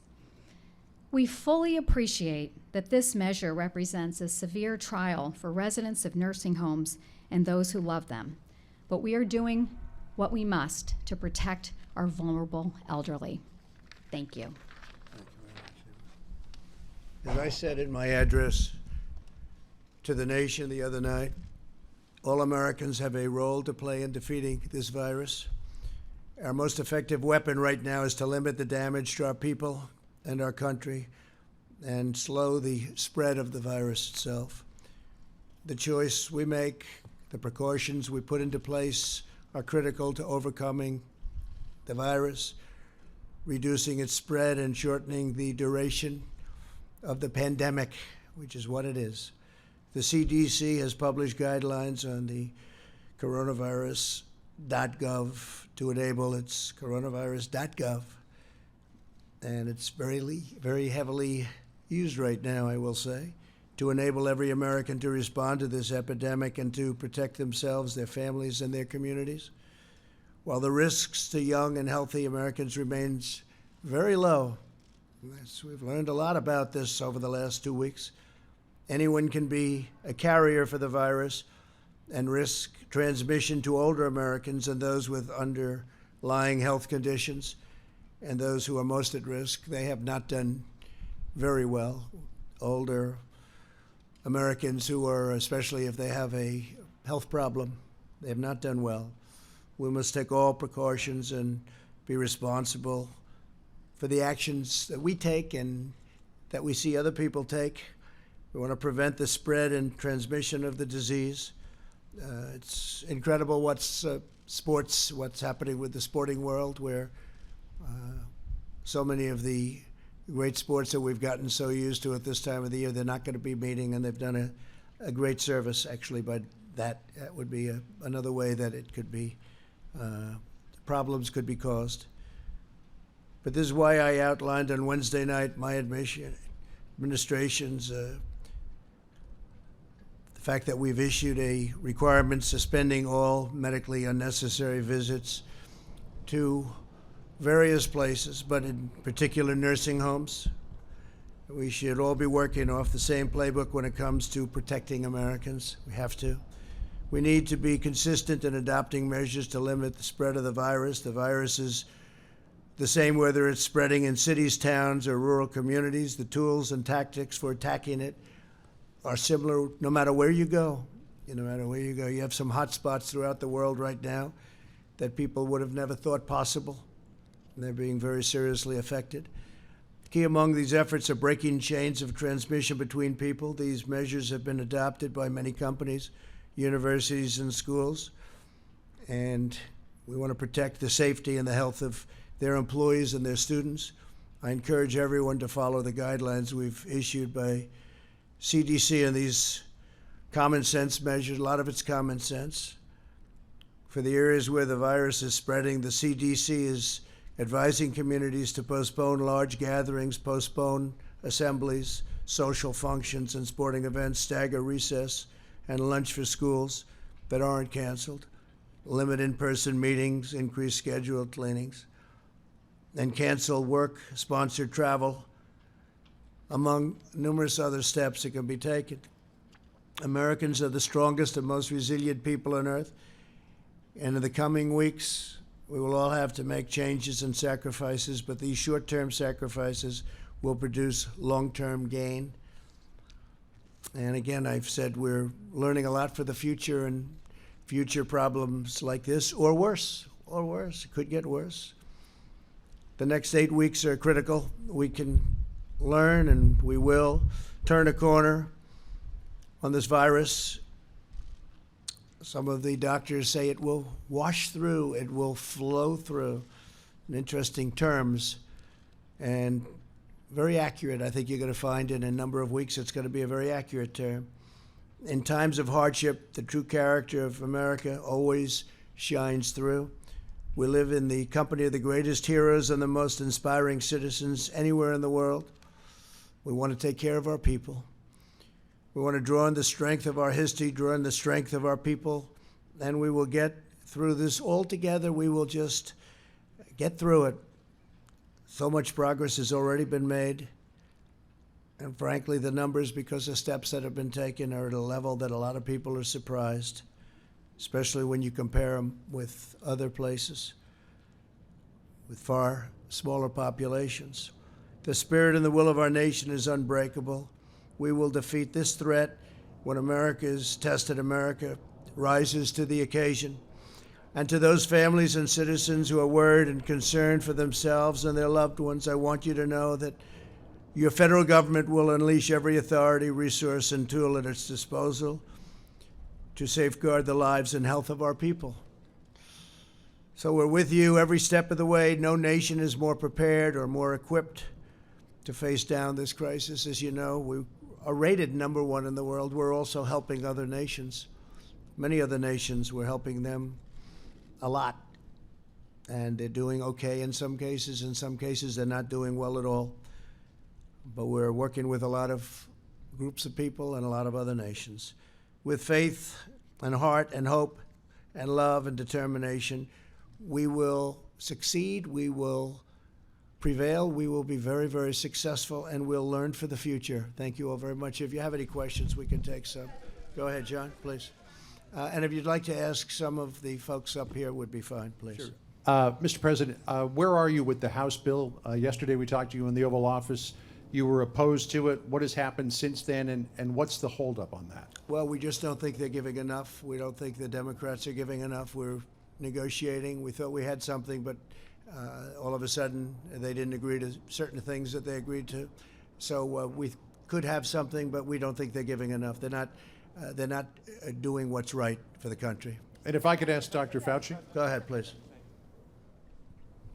We fully appreciate that this measure represents a severe trial for residents of nursing homes and those who love them, but we are doing what we must to protect our vulnerable elderly. Thank you. As I said in my address to the nation the other night, all Americans have a role to play in defeating this virus. Our most effective weapon right now is to limit the damage to our people and our country and slow the spread of the virus itself. The choice we make, the precautions we put into place are critical to overcoming the virus, reducing its spread, and shortening the duration of the pandemic, which is what it is. The CDC has published guidelines on the coronavirus.gov to enable its coronavirus.gov, and it's very heavily used right now, I will say, to enable every American to respond to this epidemic and to protect themselves, their families, and their communities. While the risks to young and healthy Americans remains very low, we've learned a lot about this over the last 2 weeks. Anyone can be a carrier for the virus and risk transmission to older Americans and those with underlying health conditions and those who are most at risk. They have not done very well. Older Americans who are, especially if they have a health problem, they have not done well. We must take all precautions and be responsible for the actions that we take and that we see other people take. We want to prevent the spread and transmission of the disease. It's incredible what's happening with the sporting world, where so many of the great sports that we've gotten so used to at this time of the year, they're not going to be meeting, and they've done a great service, actually, but that would be another way that it could be, problems could be caused. But this is why I outlined on Wednesday night my administrations, the fact that we've issued a requirement suspending all medically unnecessary visits to various places, but in particular nursing homes. We should all be working off the same playbook when it comes to protecting Americans. We have to. We need to be consistent in adopting measures to limit the spread of the virus. The virus is the same whether it's spreading in cities, towns, or rural communities. The tools and tactics for attacking it are similar no matter where you go. No matter where you go. You have some hot spots throughout the world right now that people would have never thought possible. And they're being very seriously affected. Key among these efforts are breaking chains of transmission between people. These measures have been adopted by many companies, universities, and schools. And we want to protect the safety and the health of their employees and their students. I encourage everyone to follow the guidelines we've issued by CDC and these common sense measures. A lot of it's common sense. For the areas where the virus is spreading, the CDC is advising communities to postpone large gatherings, postpone assemblies, social functions and sporting events, stagger recess and lunch for schools that aren't canceled, limit in-person meetings, increase scheduled cleanings, and cancel work-sponsored travel, among numerous other steps that can be taken. Americans are the strongest and most resilient people on earth, and in the coming weeks, we will all have to make changes and sacrifices, but these short-term sacrifices will produce long-term gain. And again, I've said we're learning a lot for the future, and future problems like this, or worse, it could get worse. The next 8 weeks are critical. We can learn, and we will turn a corner on this virus. Some of the doctors say it will wash through, it will flow through, in interesting terms, and very accurate. I think you're going to find in a number of weeks it's going to be a very accurate term. In times of hardship, the true character of America always shines through. We live in the company of the greatest heroes and the most inspiring citizens anywhere in the world. We want to take care of our people. We want to draw on the strength of our history, draw on the strength of our people, and we will get through this all together. We will just get through it. So much progress has already been made. And frankly, the numbers, because of steps that have been taken, are at a level that a lot of people are surprised, especially when you compare them with other places with far smaller populations. The spirit and the will of our nation is unbreakable. We will defeat this threat when America is tested. America rises to the occasion. And to those families and citizens who are worried and concerned for themselves and their loved ones, I want you to know that your federal government will unleash every authority, resource, and tool at its disposal to safeguard the lives and health of our people. So we're with you every step of the way. No nation is more prepared or more equipped to face down this crisis. As you know, we are rated #1 in the world. We're also helping other nations. Many other nations, we're helping them a lot. And they're doing okay in some cases. In some cases, they're not doing well at all. But we're working with a lot of groups of people and a lot of other nations. With faith and heart and hope and love and determination, we will succeed, we will prevail, we will be very, very successful, and we'll learn for the future. Thank you all very much. If you have any questions, we can take some. Go ahead, John, please. And if you'd like to ask some of the folks up here, would be fine, please. Sure. Mr. President, where are you with the House bill? Yesterday we talked to you in the Oval Office. You were opposed to it. What has happened since then, and what's the holdup on that? Well, we just don't think they're giving enough. We don't think the Democrats are giving enough. We're negotiating. We thought we had something, but all of a sudden they didn't agree to certain things that they agreed to. So we could have something, but we don't think they're giving enough. They're not doing what's right for the country. And if I could ask Dr. Fauci? Go ahead, please.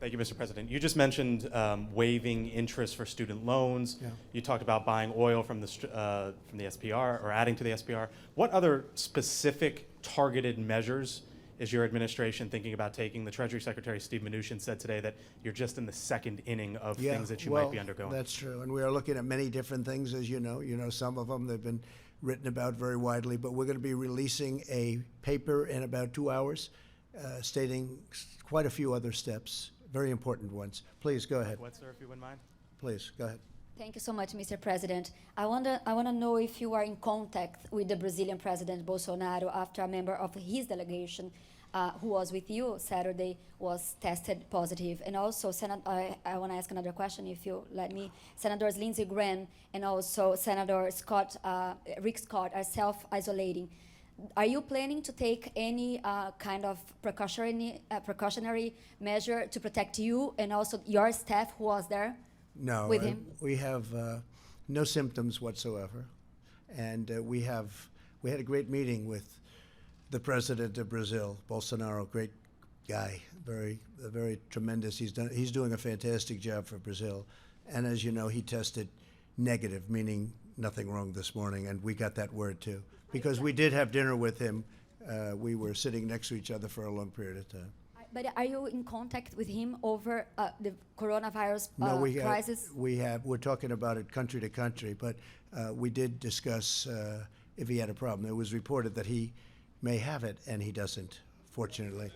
Thank you, Mr. President. You just mentioned waiving interest for student loans. Yeah. You talked about buying oil from the SPR or adding to the SPR. What other specific targeted measures is your administration thinking about taking? The Treasury Secretary, Steve Mnuchin, said today that you're just in the second inning of things that you might be undergoing. That's true. And we are looking at many different things, as you know. You know, some of them, they've been written about very widely, but we're going to be releasing a paper in about 2 hours stating quite a few other steps, very important ones. Please, go ahead. What, sir, if you wouldn't mind? Please, go ahead. Thank you so much, Mr. President. I want to know if you are in contact with the Brazilian President Bolsonaro after a member of his delegation who was with you Saturday was tested positive. And also, I want to ask another question, if you let me. Senators Lindsey Graham and also Senator Rick Scott are self-isolating. Are you planning to take any kind of precautionary measure to protect you and also your staff who was there? No, with him? We have no symptoms whatsoever, and we had a great meeting with the president of Brazil, Bolsonaro. Great guy, very tremendous. He's doing a fantastic job for Brazil, and as you know, he tested negative, meaning nothing wrong this morning, and we got that word too because we did have dinner with him. We were sitting next to each other for a long period of time. But are you in contact with him over the coronavirus crisis? We're talking about it country to country, but we did discuss if he had a problem. It was reported that he may have it, and he doesn't, fortunately.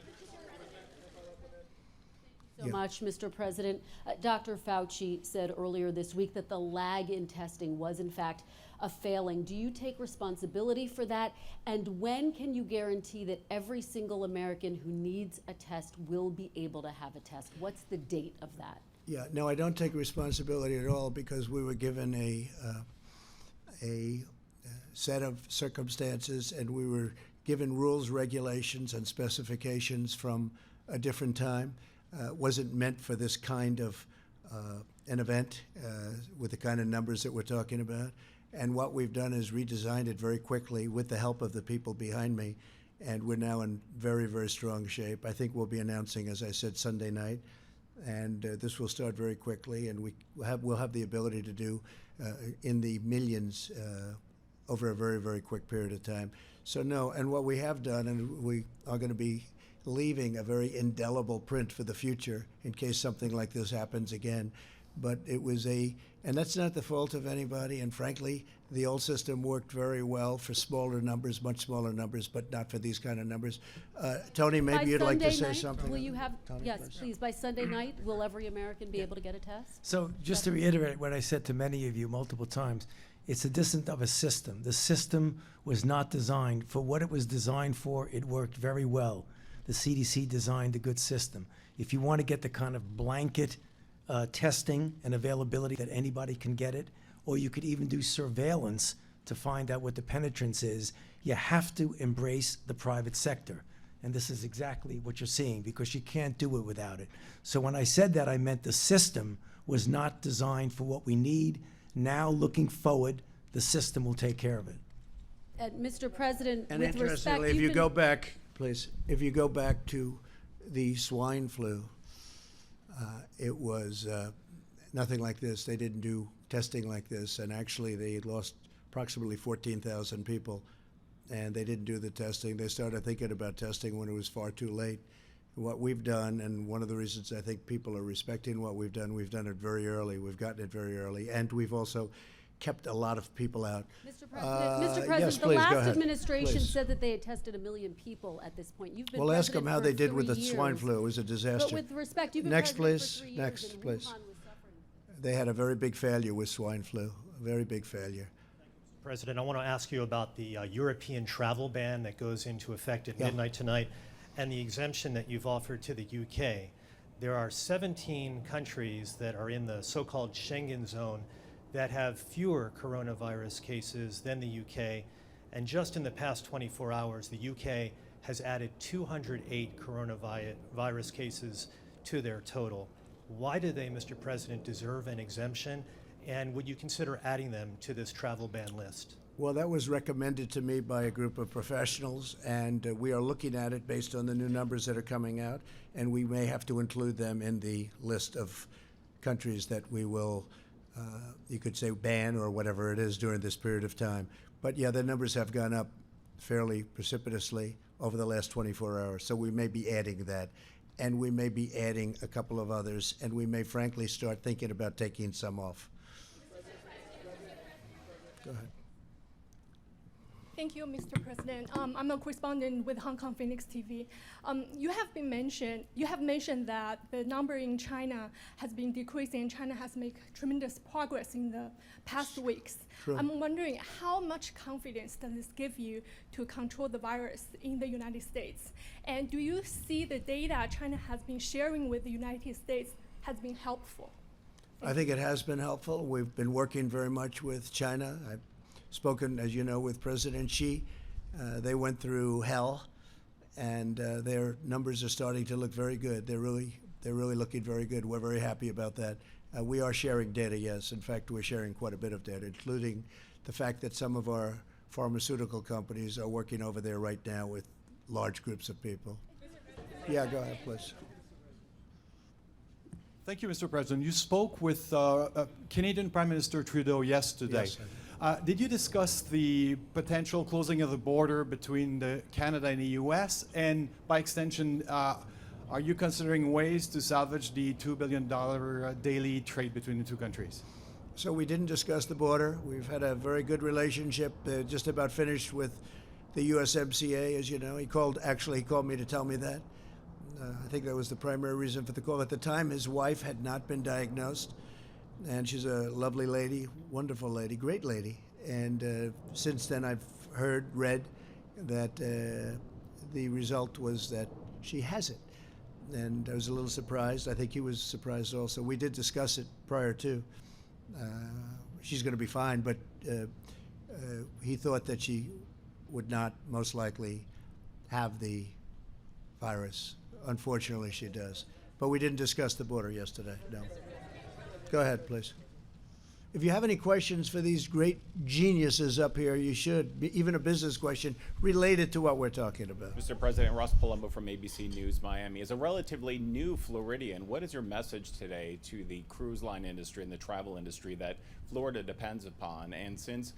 So much, Mr. President. Dr. Fauci said earlier this week that the lag in testing was, in fact, a failing. Do you take responsibility for that? And when can you guarantee that every single American who needs a test will be able to have a test? What's the date of that? Yeah, no, I don't take responsibility at all because we were given a set of circumstances and we were given rules, regulations, and specifications from a different time. Wasn't meant for this kind of an event with the kind of numbers that we're talking about. And what we've done is redesigned it very quickly with the help of the people behind me. And we're now in very, very strong shape. I think we'll be announcing, as I said, Sunday night. And this will start very quickly. And we'll have the ability to do in the millions over a very, very quick period of time. So no, and what we have done, and we are going to be leaving a very indelible print for the future in case something like this happens again. But it was and that's not the fault of anybody, and frankly, the old system worked very well for smaller numbers, much smaller numbers, but not for these kind of numbers. Tony, maybe you'd like to say something? Will you have, Tony, yes, please. by Sunday night, will every American be able to get a test? So just to reiterate what I said to many of you multiple times, it's a dissonance of a system. The system was not designed for what it was designed for. It worked very well. The CDC designed a good system. If you want to get the kind of blanket testing and availability that anybody can get it, or you could even do surveillance to find out what the penetrance is, you have to embrace the private sector. And this is exactly what you're seeing because you can't do it without it. So when I said that, I meant the system was not designed for what we need. Now, looking forward, the system will take care of it. Mr. President, And with respect, interestingly, if you go back, please, if you go back to the swine flu, it was nothing like this. They didn't do testing like this, and actually they lost approximately 14,000 people, and they didn't do the testing. They started thinking about testing when it was far too late. What we've done, and one of the reasons I think people are respecting what we've done it very early. We've gotten it very early, and we've also kept a lot of people out. Mr. President, yes, the please, go last ahead. administration Please. said that they had tested 1 million people at this point. You've been We'll ask them president how for they did with the 3 swine years. flu. It was a disaster. But with respect, you've been Next, president please. for 3 years, Next, and please. Wuhan was suffering. They had a very big failure with swine flu, a very big failure. President, I want to ask you about the European travel ban that goes into effect at midnight tonight and the exemption that you've offered to the UK. There are 17 countries that are in the so-called Schengen zone that have fewer coronavirus cases than the UK. And just in the past 24 hours, the UK has added 208 coronavirus cases to their total. Why do they, Mr. President, deserve an exemption? And would you consider adding them to this travel ban list? Well, that was recommended to me by a group of professionals, and we are looking at it based on the new numbers that are coming out, and we may have to include them in the list of countries that we will, you could say, ban or whatever it is during this period of time. But yeah, the numbers have gone up fairly precipitously. over the last 24 hours. So we may be adding that, and we may be adding a couple of others, and we may frankly start thinking about taking some off. Go ahead. Thank you, Mr. President. I'm a correspondent with Hong Kong Phoenix TV. You have mentioned that the number in China has been decreasing, and China has made tremendous progress in the past weeks. True. I'm wondering how much confidence does this give you to control the virus in the United States? And do you see the data China has been sharing with the United States has been helpful? I think it has been helpful. We've been working very much with China. I've spoken, as you know, with President Xi. They went through hell, and their numbers are starting to look very good. They're really looking very good. We're very happy about that. We are sharing data, yes. In fact, we're sharing quite a bit of data, including the fact that some of our pharmaceutical companies are working over there right now with large groups of people. Yeah, go ahead, please. Thank you, Mr. President. You spoke with Canadian Prime Minister Trudeau yesterday. Yes, did you discuss the potential closing of the border between Canada and the U.S.? And by extension, are you considering ways to salvage the $2 billion daily trade between the two countries? So we didn't discuss the border. We've had a very good relationship, just about finished with the USMCA, as you know. He called me to tell me that. I think that was the primary reason for the call. At the time, his wife had not been diagnosed, and she's a lovely lady, wonderful lady, great lady. And since then, I've read that the result was that she has it. And I was a little surprised. I think he was surprised also. We did discuss it prior to. She's going to be fine, but he thought that she would not most likely have the virus. Unfortunately, she does. But we didn't discuss the border yesterday, no. Go ahead, please. If you have any questions for these great geniuses up here, you should, even a business question related to what we're talking about. Mr. President, Ross Palumbo from ABC News Miami. As a relatively new Floridian, what is your message today to the cruise line industry and the travel industry that Florida depends upon? And since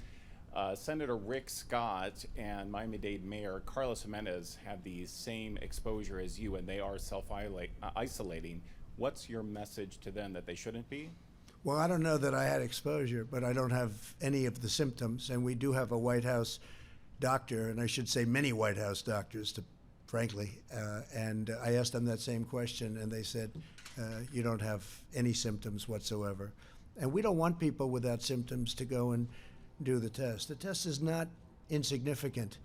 Senator Rick Scott and Miami-Dade Mayor Carlos Jimenez have the same exposure as you and they are self-isolating, what's your message to them that they shouldn't be? Well, I don't know that I had exposure, but I don't have any of the symptoms. And we do have a White House doctor, and I should say many White House doctors, frankly. And I asked them that same question, and they said, you don't have any symptoms whatsoever. And we don't want people without symptoms to go and do the test. The test is not insignificant.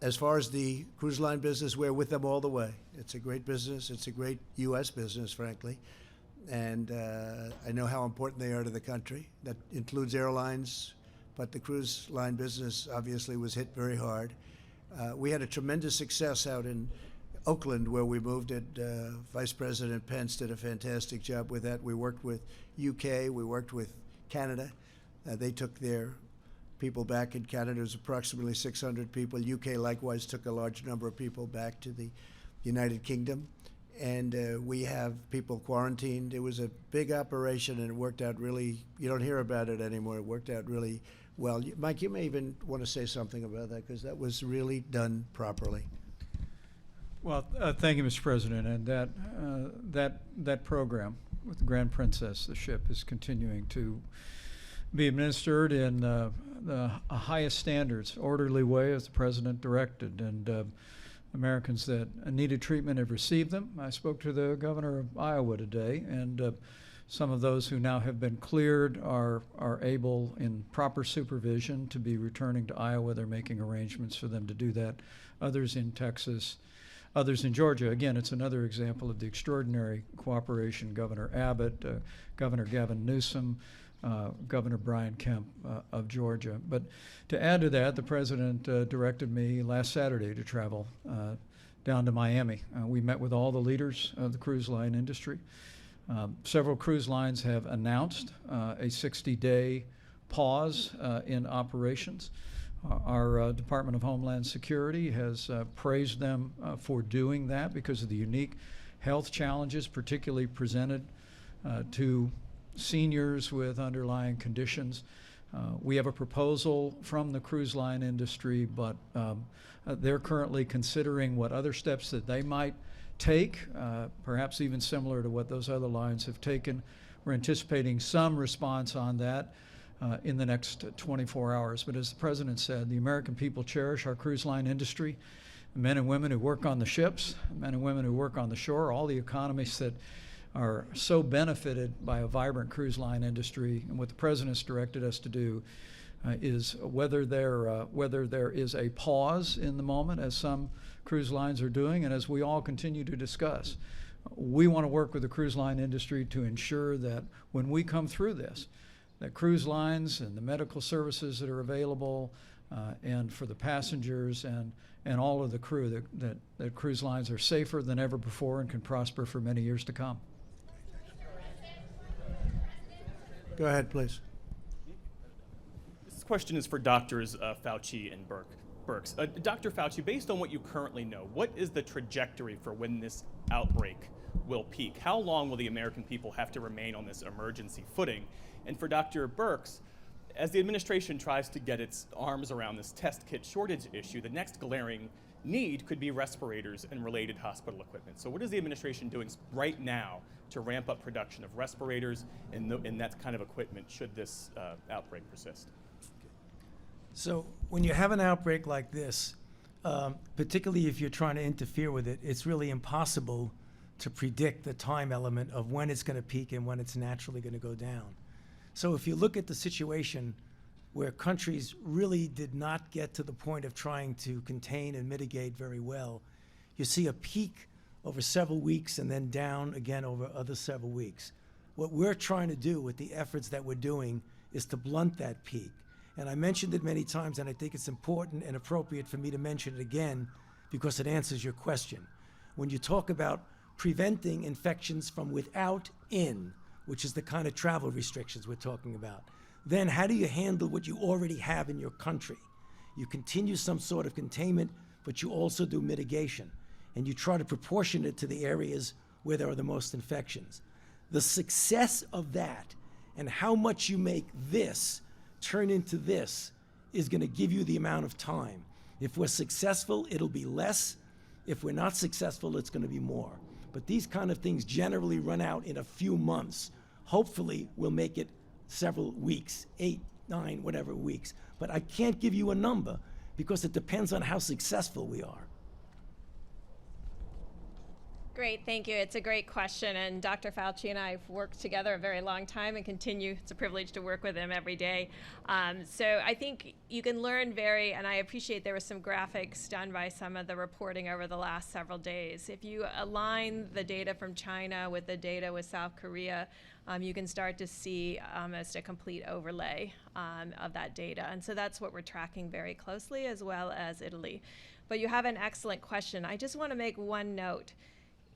As far as the cruise line business, we're with them all the way. It's a great business. It's a great U.S. business, frankly. And I know how important they are to the country. That includes airlines, but the cruise line business obviously was hit very hard. We had a tremendous success out in Oakland where we moved it. Vice President Pence did a fantastic job with that. We worked with UK, we worked with Canada. They took their people back in Canada. It was approximately 600 people. UK likewise took a large number of people back to the United Kingdom. And we have people quarantined. It was a big operation, and it worked out really, you don't hear about it anymore. It worked out really well. Mike, you may even want to say something about that, because that was really done properly. Well, thank you, Mr. President. And that program with the Grand Princess, the ship, is continuing to be administered in the highest standards, orderly way, as the President directed. And Americans that needed treatment have received them. I spoke to the governor of Iowa today, and some of those who now have been cleared are able, in proper supervision, to be returning to Iowa. They're making arrangements for them to do that. Others in Texas, others in Georgia. Again, it's another example of the extraordinary cooperation. Governor Abbott, Governor Gavin Newsom, Governor Brian Kemp of Georgia. But to add to that, the President directed me last Saturday to travel down to Miami. We met with all the leaders of the cruise line industry. Several cruise lines have announced a 60-day pause in operations. Our Department of Homeland Security has praised them for doing that because of the unique health challenges, particularly presented to seniors with underlying conditions. We have a proposal from the cruise line industry, but they're currently considering what other steps that they might take, perhaps even similar to what those other lines have taken. We're anticipating some response on that in the next 24 hours. But as the President said, the American people cherish our cruise line industry, the men and women who work on the ships, the men and women who work on the shore, all the economies that are so benefited by a vibrant cruise line industry. And what the President's directed us to do is whether there is a pause in the moment, as some cruise lines are doing, and as we all continue to discuss, we want to work with the cruise line industry to ensure that when we come through this, that cruise lines and the medical services that are available and for the passengers and all of the crew, that cruise lines are safer than ever before and can prosper for many years to come. Go ahead, please. This question is for Doctors Fauci and Birx. Dr. Fauci, based on what you currently know, what is the trajectory for when this outbreak will peak? How long will the American people have to remain on this emergency footing? And for Dr. Birx, as the administration tries to get its arms around this test kit shortage issue, the next glaring need could be respirators and related hospital equipment. So what is the administration doing right now to ramp up production of respirators and that kind of equipment should this outbreak persist? So when you have an outbreak like this, particularly if you're trying to interfere with it, it's really impossible to predict the time element of when it's going to peak and when it's naturally going to go down. So if you look at the situation where countries really did not get to the point of trying to contain and mitigate very well, you see a peak over several weeks and then down again over other several weeks. What we're trying to do with the efforts that we're doing is to blunt that peak. And I mentioned it many times, and I think it's important and appropriate for me to mention it again because it answers your question. When you talk about preventing infections from without in, which is the kind of travel restrictions we're talking about, then how do you handle what you already have in your country? You continue some sort of containment, but you also do mitigation, and you try to proportion it to the areas where there are the most infections. The success of that and how much you make this turn into this is going to give you the amount of time. If we're successful, it'll be less. If we're not successful, it's going to be more. But these kind of things generally run out in a few months. Hopefully, we'll make it several weeks, 8, 9, whatever weeks. But I can't give you a number because it depends on how successful we are. Great, thank you. It's a great question, and Dr. Fauci and I have worked together a very long time and continue. It's a privilege to work with him every day. So I think you can learn and I appreciate there were some graphics done by some of the reporting over the last several days. If you align the data from China with the data with South Korea, you can start to see almost a complete overlay of that data. And so that's what we're tracking very closely, as well as Italy. But you have an excellent question. I just want to make one note.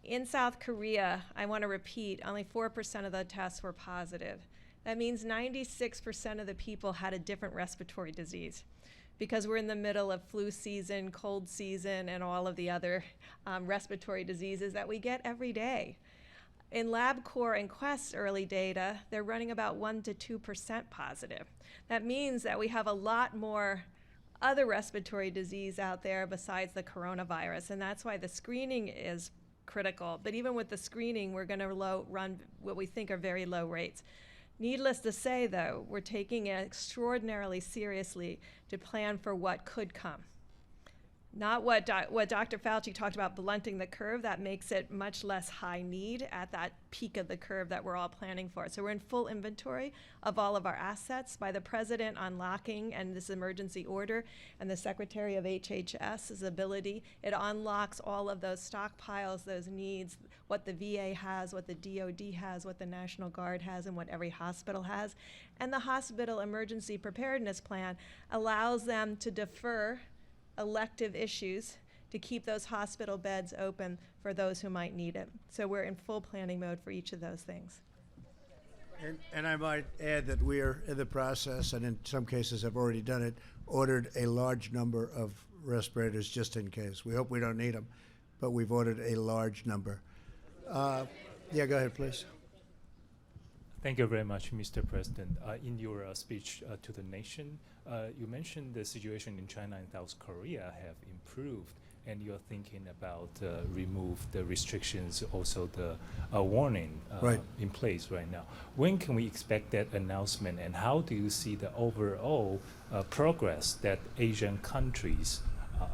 In South Korea, I want to repeat, only 4% of the tests were positive. That means 96% of the people had a different respiratory disease because we're in the middle of flu season, cold season, and all of the other respiratory diseases that we get every day. In LabCorp and Quest's early data, they're running about 1 to 2% positive. That means that we have a lot more other respiratory disease out there besides the coronavirus, and that's why the screening is critical. But even with the screening, we're going to run what we think are very low rates. Needless to say, though, we're taking it extraordinarily seriously to plan for what could come. Not what Dr. Fauci talked about, blunting the curve. That makes it much less high need at that peak of the curve that we're all planning for. So we're in full inventory of all of our assets by the President unlocking and this emergency order and the Secretary of HHS's ability. It unlocks all of those stockpiles, those needs, what the VA has, what the DOD has, what the National Guard has, and what every hospital has. And the hospital emergency preparedness plan allows them to defer elective issues to keep those hospital beds open for those who might need it. So we're in full planning mode for each of those things. And I might add that we are in the process, and in some cases have already done it, ordered a large number of respirators just in case. We hope we don't need them, but we've ordered a large number. Yeah, go ahead, please. Thank you very much, Mr. President. In your speech to the nation, you mentioned the situation in China and South Korea have improved, and you're thinking about remove the restrictions, also the warning Right. in place right now. When can we expect that announcement, and how do you see the overall progress that Asian countries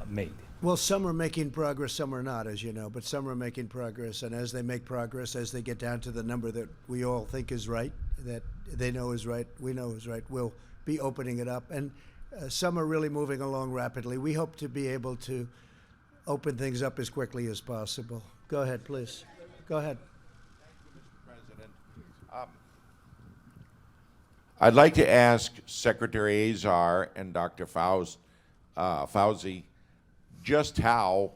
made? Well, some are making progress, some are not, as you know, but some are making progress. And as they make progress, as they get down to the number that we all think is right, that they know is right, we know is right, we'll be opening it up. And some are really moving along rapidly. We hope to be able to open things up as quickly as possible. Go ahead, please. Go ahead. President, I'd like to ask Secretary Azar and Dr. Fauci just how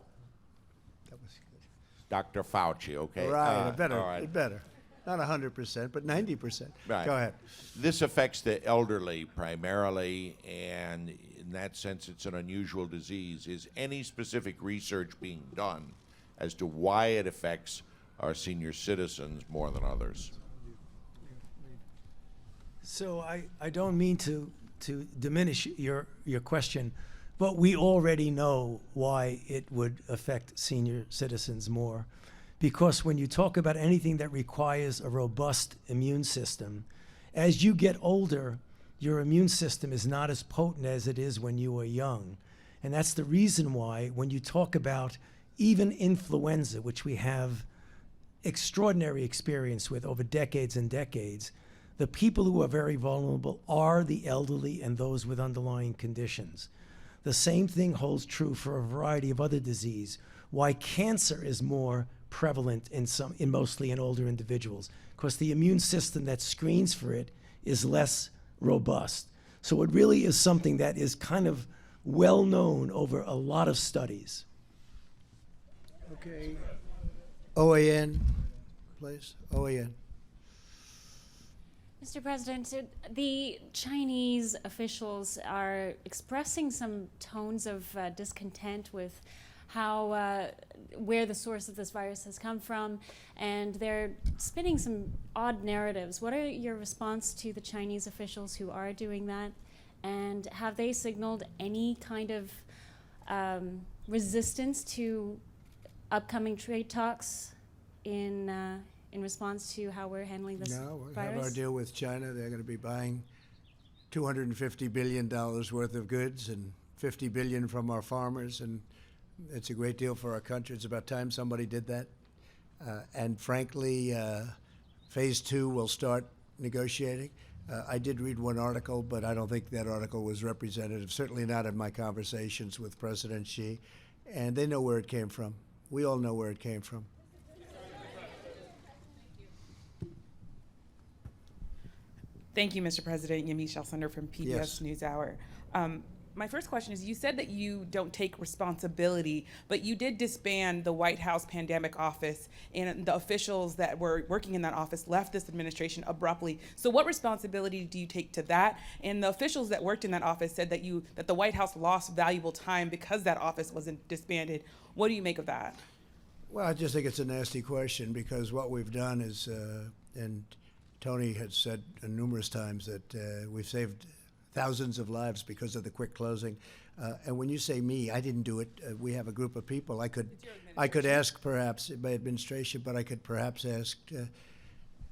Dr. Fauci, okay? Right, it better, all right. it better. Not 100%, but 90%. Right. Go ahead. This affects the elderly primarily, and in that sense, it's an unusual disease. Is any specific research being done as to why it affects our senior citizens more than others? So I don't mean to diminish your question, but we already know why it would affect senior citizens more. Because when you talk about anything that requires a robust immune system, as you get older, your immune system is not as potent as it is when you were young. And that's the reason why when you talk about even influenza, which we have extraordinary experience with over decades and decades, the people who are very vulnerable are the elderly and those with underlying conditions. The same thing holds true for a variety of other disease. Why cancer is more prevalent in mostly in older individuals, because the immune system that screens for it is less robust. So it really is something that is kind of well known over a lot of studies. Okay. OAN, please. OAN. Mr. President, so the Chinese officials are expressing some tones of discontent with how where the source of this virus has come from, and they're spinning some odd narratives. What are your response to the Chinese officials who are doing that, and have they signaled any kind of resistance to upcoming trade talks in response to how we're handling this No, we virus? have our deal with China. They're going to be buying $250 billion worth of goods and $50 billion from our farmers, and it's a great deal for our country. It's about time somebody did that. And frankly, phase 2 will start negotiating. I did read one article, but I don't think that article was representative, certainly not in my conversations with President Xi. And they know where it came from. We all know where it came from. Thank you, Mr. President. Yamiche Alcindor from PBS Yes. NewsHour. My first question is, you said that you don't take responsibility, but you did disband the White House Pandemic Office, and the officials that were working in that office left this administration abruptly. So what responsibility do you take to that? And the officials that worked in that office said that the White House lost valuable time because that office wasn't disbanded. What do you make of that? Well, I just think it's a nasty question, because what we've done is, and Tony had said numerous times that we've saved thousands of lives because of the quick closing. And when you say me, I didn't do it. We have a group of people. I could ask perhaps my administration, but I could perhaps ask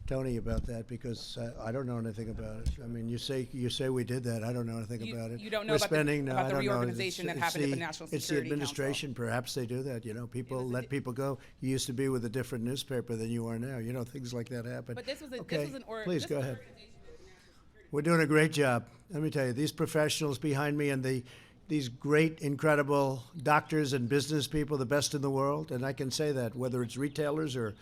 Tony about that, because I don't know anything about it. I mean, you say we did that. I don't know anything about it. You don't know We're about spending, the no, I don't know. reorganization that happened at the National It's the Security administration. Perhaps they do that. You know, people let people go. You used to be with a different newspaper than you are now. You know, things like that happen. But this was Okay, an please go ahead. We're doing a great job. Let me tell you, these professionals behind me and these great, incredible doctors and business people, the best in the world, and I can say that, whether it's retailers or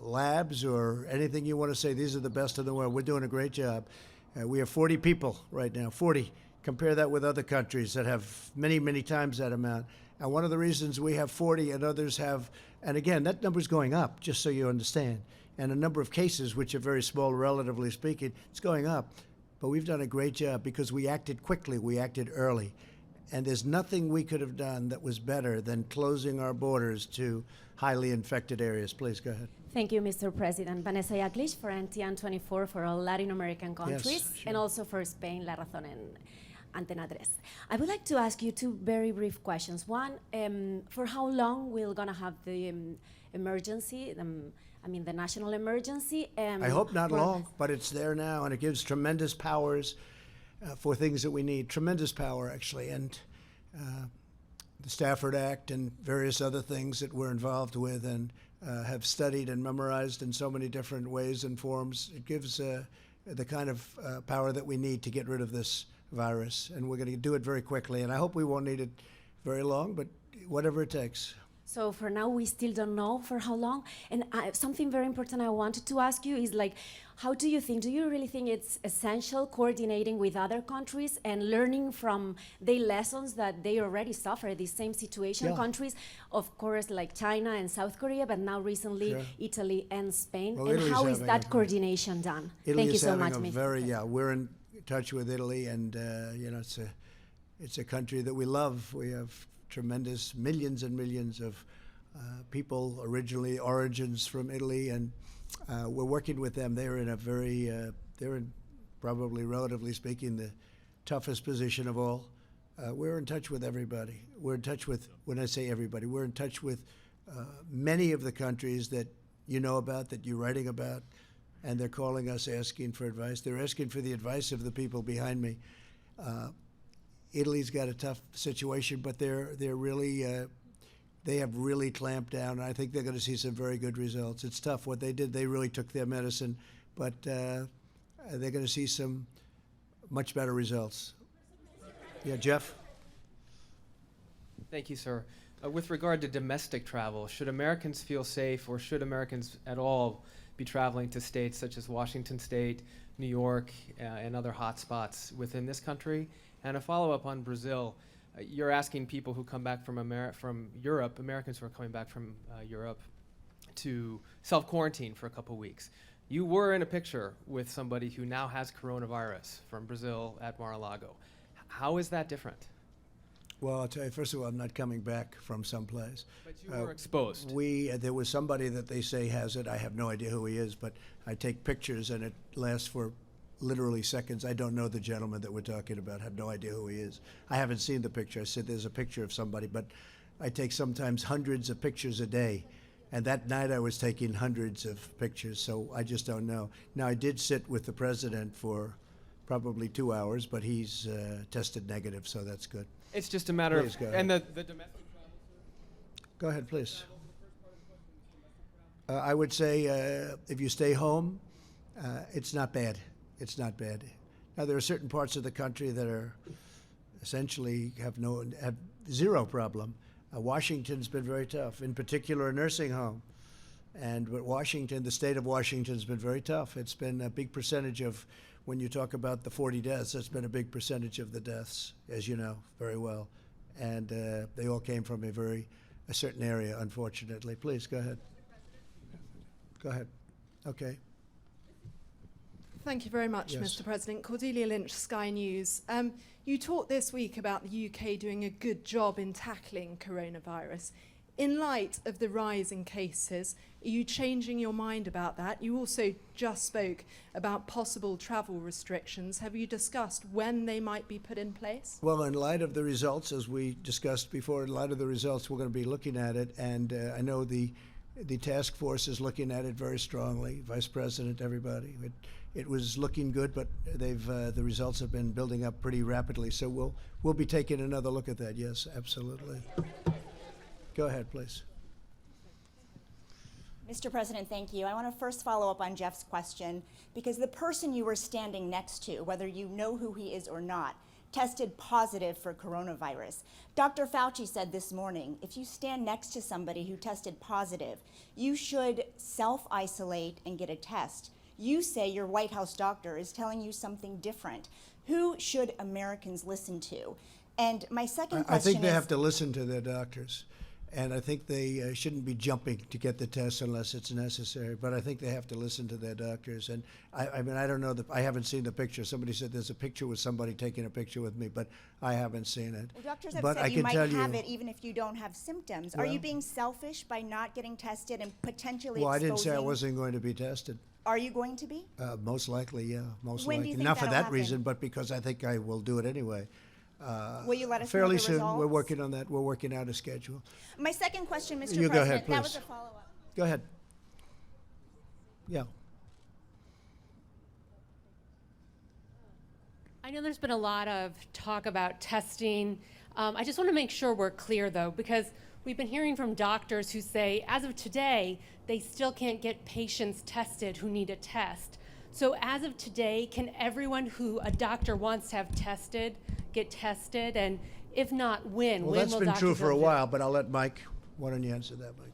labs or anything you want to say, these are the best in the world. We're doing a great job. We have 40 people right now, 40. Compare that with other countries that have many, many times that amount. And one of the reasons we have 40 and others have, and again, that number's going up, just so you understand. And a number of cases, which are very small, relatively speaking, it's going up. But we've done a great job because we acted quickly, we acted early. And there's nothing we could have done that was better than closing our borders to highly infected areas. Please go ahead. Thank you, Mr. President. Vanessa Yaklish for NTN24 for all Latin American countries, sure. and also for Spain, La Razón and Antena 3. I would like to ask you two very brief questions. One, for how long we're going to have the emergency, the national emergency? I hope not for- long, but it's there now, and it gives tremendous powers for things that we need. Tremendous power, actually. And the Stafford Act and various other things that we're involved with and have studied and memorized in so many different ways and forms. It gives the kind of power that we need to get rid of this virus. And we're going to do it very quickly. And I hope we won't need it very long, but whatever it takes. So for now, we still don't know for how long. And something very important I wanted to ask you is like, how do you really think it's essential coordinating with other countries and learning from their lessons that they already suffer the same situation? Yeah. Countries, of course, like China and South Korea, but now recently Sure. Italy and Spain. Well, and Italy's how is having that a- coordination done? Italy Thank you is so having much, a Mr. we're in touch with Italy, and it's a country that we love. We have tremendous millions and millions of people origins from Italy, and we're working with them. They're in they're in probably, relatively speaking, the toughest position of all. We're in touch with everybody. We're in touch with, when I say everybody, we're in touch with many of the countries that you know about, that you're writing about, and they're calling us asking for advice. They're asking for the advice of the people behind me. Italy's got a tough situation, but they're really they have really clamped down, and I think they're going to see some very good results. It's tough what they did. They really took their medicine, but they're going to see some much better results. Yeah, Jeff? Thank you, sir. With regard to domestic travel, should Americans feel safe, or should Americans at all be traveling to states such as Washington State, New York, and other hot spots within this country? And a follow-up on Brazil. You're asking people who come back from Europe, Americans who are coming back from Europe, to self-quarantine for a couple weeks. You were in a picture with somebody who now has coronavirus from Brazil at Mar-a-Lago. How is that different? Well, I'll tell you, first of all, I'm not coming back from someplace. But you were exposed. There was somebody that they say has it. I have no idea who he is, but I take pictures, and it lasts for literally seconds. I don't know the gentleman that we're talking about. I have no idea who he is. I haven't seen the picture. I said there's a picture of somebody, but I take sometimes hundreds of pictures a day. And that night I was taking hundreds of pictures, so I just don't know. Now, I did sit with the president for probably 2 hours, but he's tested negative, so that's good. It's just a matter Please, of, go and ahead. the domestic travel, sir? Go ahead, please. I would say if you stay home, it's not bad. It's not bad. Now, there are certain parts of the country that are essentially have zero problem. Washington's been very tough, in particular a nursing home. But Washington, the state of Washington's been very tough. It's been a big percentage of, when you talk about the 40 deaths, that's been a big percentage of the deaths, as you know very well. And they all came from a certain area, unfortunately. Please, go ahead. Go ahead. Okay. Thank you very much, Yes. Mr. President. Cordelia Lynch, Sky News. You talked this week about the UK doing a good job in tackling coronavirus. In light of the rise in cases, are you changing your mind about that? You also just spoke about possible travel restrictions. Have you discussed when they might be put in place? Well, in light of the results, as we discussed before, in light of the results, we're going to be looking at it. And I know the task force is looking at it very strongly, Vice President, everybody. It was looking good, but the results have been building up pretty rapidly. So we'll be taking another look at that. Yes, absolutely. Go ahead, please. Mr. President, thank you. I want to first follow up on Jeff's question, because the person you were standing next to, whether you know who he is or not, tested positive for coronavirus. Dr. Fauci said this morning, if you stand next to somebody who tested positive, you should self-isolate and get a test. You say your White House doctor is telling you something different. Who should Americans listen to? And my second question I think they is, have to listen to their doctors. And I think they shouldn't be jumping to get the test unless it's necessary. But I think they have to listen to their doctors. And I mean, I don't know, I haven't seen the picture. Somebody said there's a picture with somebody taking a picture with me, but I haven't seen it. Well, doctors have But said I you can might tell have you- it even if you don't have symptoms. Are you Well- being selfish by not getting tested and potentially Well, I exposing? didn't say I wasn't going to be tested. Are you going to be? Most likely, yeah, most When do likely. you think Not for that'll that happen? reason, but because I think I will do it anyway. Will you let us know fairly the soon. We're results? working on that. We're working out a schedule. My second question, Mr. You President, go ahead, that was please. a follow-up. Go ahead. Yeah. I know there's been a lot of talk about testing. I just want to make sure we're clear, though, because we've been hearing from doctors who say, as of today, they still can't get patients tested who need a test. So as of today, can everyone who a doctor wants to have tested get tested? And if not, when? Well, When that's will been doctors true for a be able to- while, but I'll let Mike. Why don't you answer that, Mike?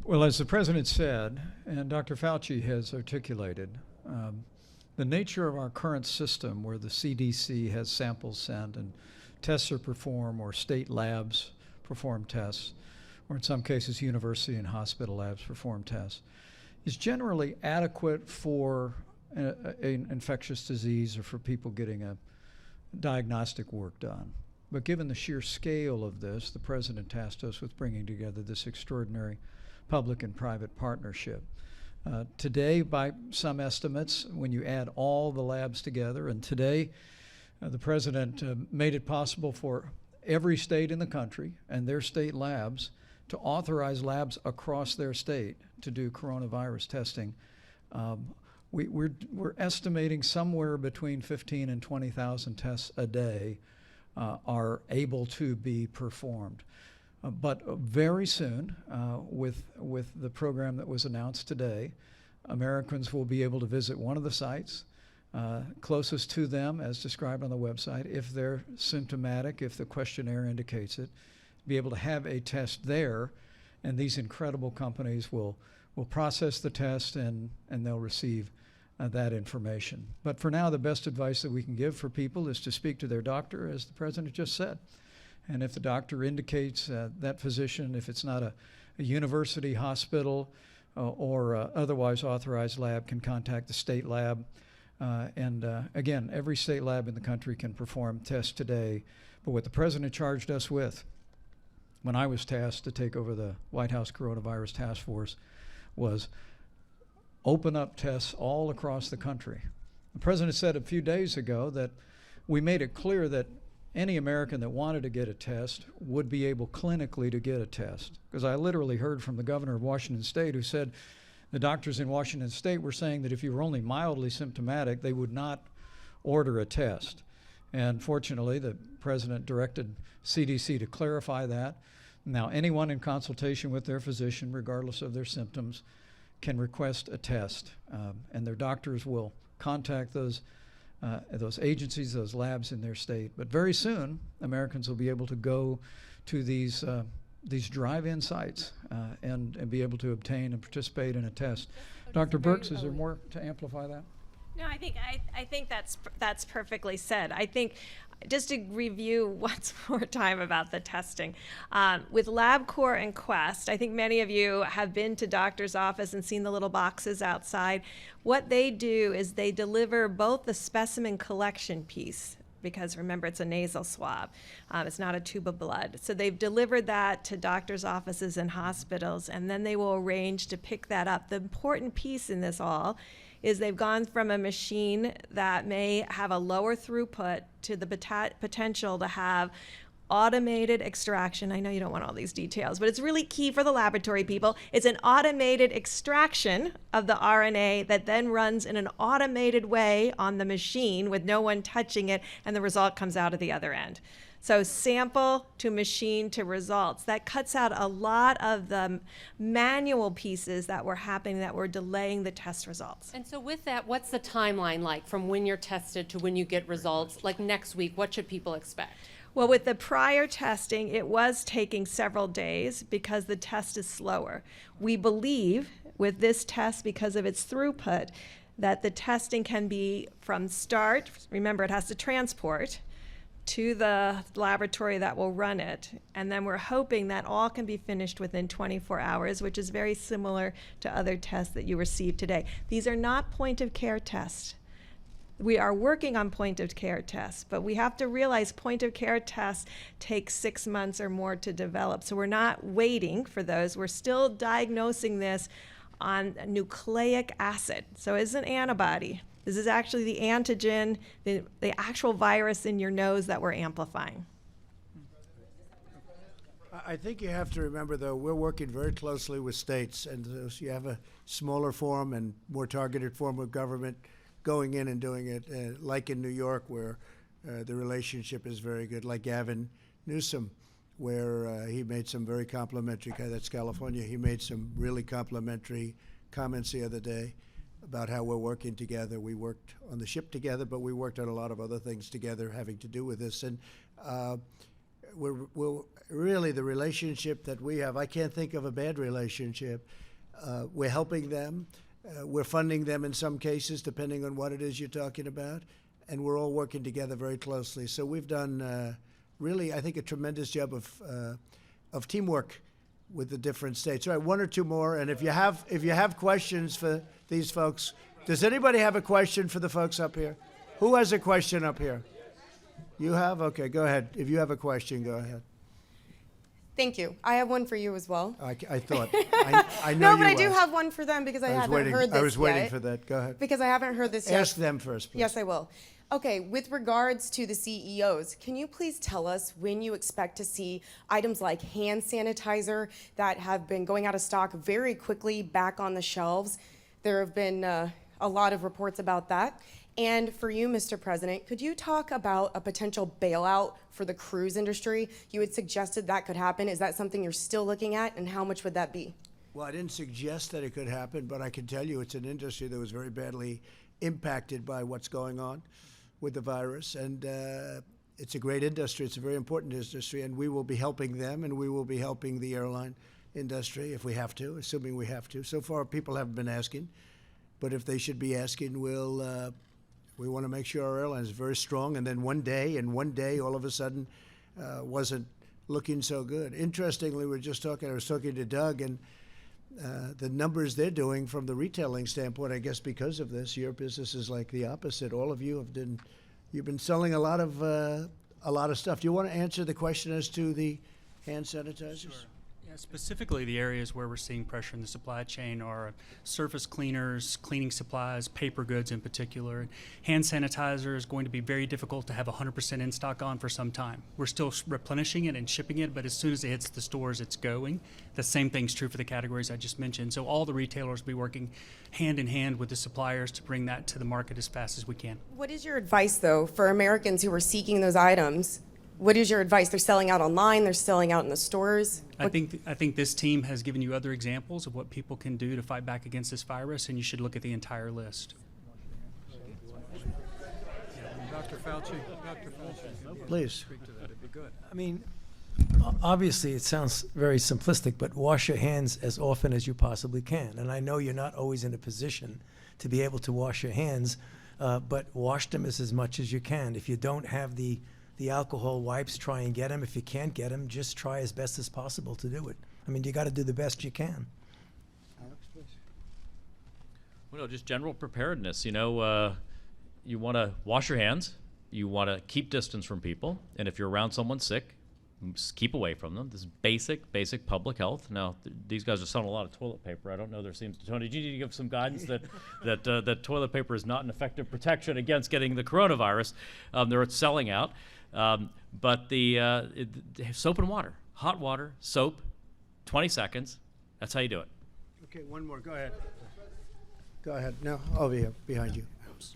Well, as the president said, and Dr. Fauci has articulated, the nature of our current system where the CDC has samples sent and tests are performed, or state labs perform tests, or in some cases university and hospital labs perform tests, is generally adequate for an infectious disease or for people getting a diagnostic work done. But given the sheer scale of this, the president tasked us with bringing together this extraordinary public and private partnership. Today, by some estimates, when you add all the labs together, and today the president made it possible for every state in the country and their state labs to authorize labs across their state to do coronavirus testing. We're estimating somewhere between 15 and 20,000 tests a day are able to be performed. But very soon, with the program that was announced today, Americans will be able to visit one of the sites closest to them, as described on the website, if they're symptomatic, if the questionnaire indicates it, be able to have a test there, and these incredible companies will process the test and they'll receive that information. But for now, the best advice that we can give for people is to speak to their doctor, as the president just said. And if the doctor indicates that physician, if it's not a university, hospital, or otherwise authorized lab, can contact the state lab. Again, every state lab in the country can perform tests today. But what the president charged us with when I was tasked to take over the White House Coronavirus Task Force was open up tests all across the country. The president said a few days ago that we made it clear that any American that wanted to get a test would be able clinically to get a test. Because I literally heard from the governor of Washington State who said the doctors in Washington State were saying that if you were only mildly symptomatic, they would not order a test. And fortunately, the president directed CDC to clarify that. Now, anyone in consultation with their physician, regardless of their symptoms, can request a test. And their doctors will contact those agencies, those labs in their state. But very soon, Americans will be able to go to these drive-in sites and be able to obtain and participate in a test. Dr. Birx, is there more to amplify that? No, I think that's perfectly said. I think just to review once more time about the testing, with LabCorp and Quest, I think many of you have been to doctor's office and seen the little boxes outside. What they do is they deliver both the specimen collection piece, because remember, it's a nasal swab. It's not a tube of blood. So they've delivered that to doctors' offices and hospitals, and then they will arrange to pick that up. The important piece in this all is they've gone from a machine that may have a lower throughput to the potential to have automated extraction. I know you don't want all these details, but it's really key for the laboratory people. It's an automated extraction of the RNA that then runs in an automated way on the machine with no one touching it, and the result comes out of the other end. So sample to machine to results. That cuts out a lot of the manual pieces that were happening that were delaying the test results. And so with that, what's the timeline like from when you're tested to when you get results? Like next week, what should people expect? Well, with the prior testing, it was taking several days because the test is slower. We believe with this test, because of its throughput, that the testing can be from start, remember it has to transport, to the laboratory that will run it. And then we're hoping that all can be finished within 24 hours, which is very similar to other tests that you received today. These are not point of care tests. We are working on point of care tests, but we have to realize point of care tests take 6 months or more to develop. So we're not waiting for those. We're still diagnosing this on nucleic acid. So it's an antibody. This is actually the antigen, the actual virus in your nose that we're amplifying. I think you have to remember, though, we're working very closely with states, and so you have a smaller form and more targeted form of government going in and doing it, like in New York, where the relationship is very good, like Gavin Newsom, where he made some very complimentary, that's California, he made some really complimentary comments the other day about how we're working together. We worked on the ship together, but we worked on a lot of other things together having to do with this. And we're really, the relationship that we have, I can't think of a bad relationship. We're helping them. We're funding them in some cases, depending on what it is you're talking about. And we're all working together very closely. So we've done really, I think, a tremendous job of teamwork with the different states. All right, one or two more. And if you have questions for these folks, does anybody have a question for the folks up here? Who has a question up here? You have? Okay, go ahead. If you have a question, go ahead. Thank you. I have one for you as well. I thought. I know no, but you I do asked. have one for them because I haven't heard this I was waiting yet. for that. Go ahead. Because I haven't heard this yet. Ask them first, please. Yes, I will. Okay, with regards to the CEOs, can you please tell us when you expect to see items like hand sanitizer that have been going out of stock very quickly back on the shelves? There have been a lot of reports about that. And for you, Mr. President, could you talk about a potential bailout for the cruise industry? You had suggested that could happen. Is that something you're still looking at, and how much would that be? Well, I didn't suggest that it could happen, but I can tell you it's an industry that was very badly impacted by what's going on with the virus. And it's a great industry. It's a very important industry, and we will be helping them, and we will be helping the airline industry if we have to, assuming we have to. So far, people haven't been asking, but if they should be asking, we want to make sure our airline is very strong. And then one day, all of a sudden, wasn't looking so good. Interestingly, I was talking to Doug, and the numbers they're doing from the retailing standpoint, I guess because of this, your business is like the opposite. All of you you've been selling a lot of stuff. Do you want to answer the question as to the hand sanitizers? Sure. Yeah, specifically, the areas where we're seeing pressure in the supply chain are surface cleaners, cleaning supplies, paper goods in particular. Hand sanitizer is going to be very difficult to have 100% in stock on for some time. We're still replenishing it and shipping it, but as soon as it hits the stores, it's going. The same thing's true for the categories I just mentioned. So all the retailers will be working hand in hand with the suppliers to bring that to the market as fast as we can. What is your advice, though, for Americans who are seeking those items? What is your advice? They're selling out online, they're selling out in the stores. I think this team has given you other examples of what people can do to fight back against this virus, and you should look at the entire list. Dr. Fauci, Please. Speak to that. It'd be good. I mean, obviously, it sounds very simplistic, but wash your hands as often as you possibly can. And I know you're not always in a position to be able to wash your hands, but wash them as much as you can. If you don't have the alcohol wipes, try and get them. If you can't get them, just try as best as possible to do it. I mean, you got to do the best you can. Alex, please. Well, just general preparedness. You know, you want to wash your hands. You want to keep distance from people. And if you're around someone sick, just keep away from them. This is basic public health. Now, these guys are selling a lot of toilet paper. I don't know. There seems to, Tony, do you need to give some guidance that toilet paper is not an effective protection against getting the coronavirus? They're selling out. But soap and water, hot water, soap, 20 seconds. That's how you do it. Okay, one more. Go ahead. Go ahead. No, over here, behind you.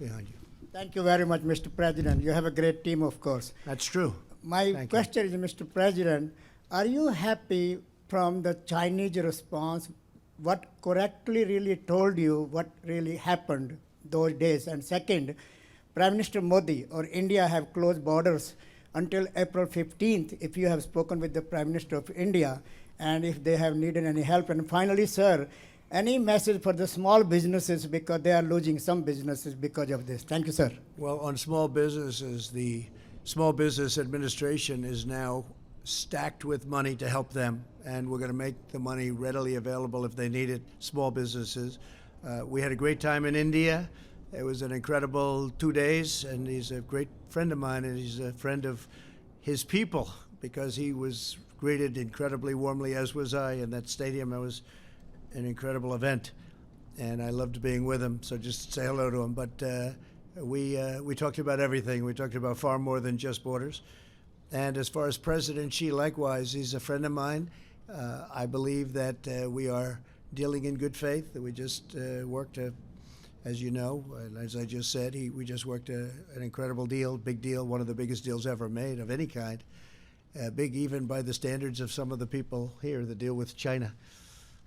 Behind you. Thank you very much, Mr. President. You have a great team, of course. That's true. My question is, Mr. President, are you happy from the Chinese response? What correctly really told you what really happened those days? And second, Prime Minister Modi or India have closed borders until April 15th, if you have spoken with the Prime Minister of India, and if they have needed any help. And finally, sir, any message for the small businesses, because they are losing some businesses because of this? Thank you, sir. Well, on small businesses, the Small Business Administration is now stacked with money to help them, and we're going to make the money readily available if they need it, small businesses. We had a great time in India. It was an incredible 2 days, and he's a great friend of mine, and he's a friend of his people because he was greeted incredibly warmly, as was I, in that stadium. It was an incredible event, and I loved being with him, so just say hello to him. But we talked about everything. We talked about far more than just borders. And as far as President Xi, likewise, he's a friend of mine. I believe that we are dealing in good faith, that we just worked as you know, and as I just said, we just worked an incredible deal, big deal, one of the biggest deals ever made of any kind. Big even by the standards of some of the people here that deal with China.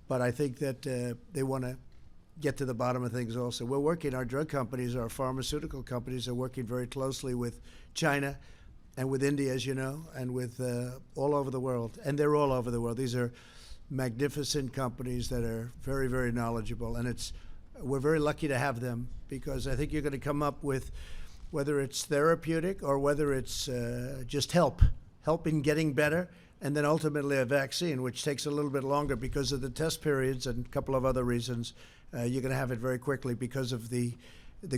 But I think that they want to get to the bottom of things also. We're working, our drug companies, our pharmaceutical companies are working very closely with China and with India, as you know, and with all over the world. And they're all over the world. These are magnificent companies that are very, very knowledgeable. And we're very lucky to have them because I think you're going to come up with, whether it's therapeutic or whether it's just help in getting better, and then ultimately a vaccine, which takes a little bit longer because of the test periods and a couple of other reasons. You're going to have it very quickly because of the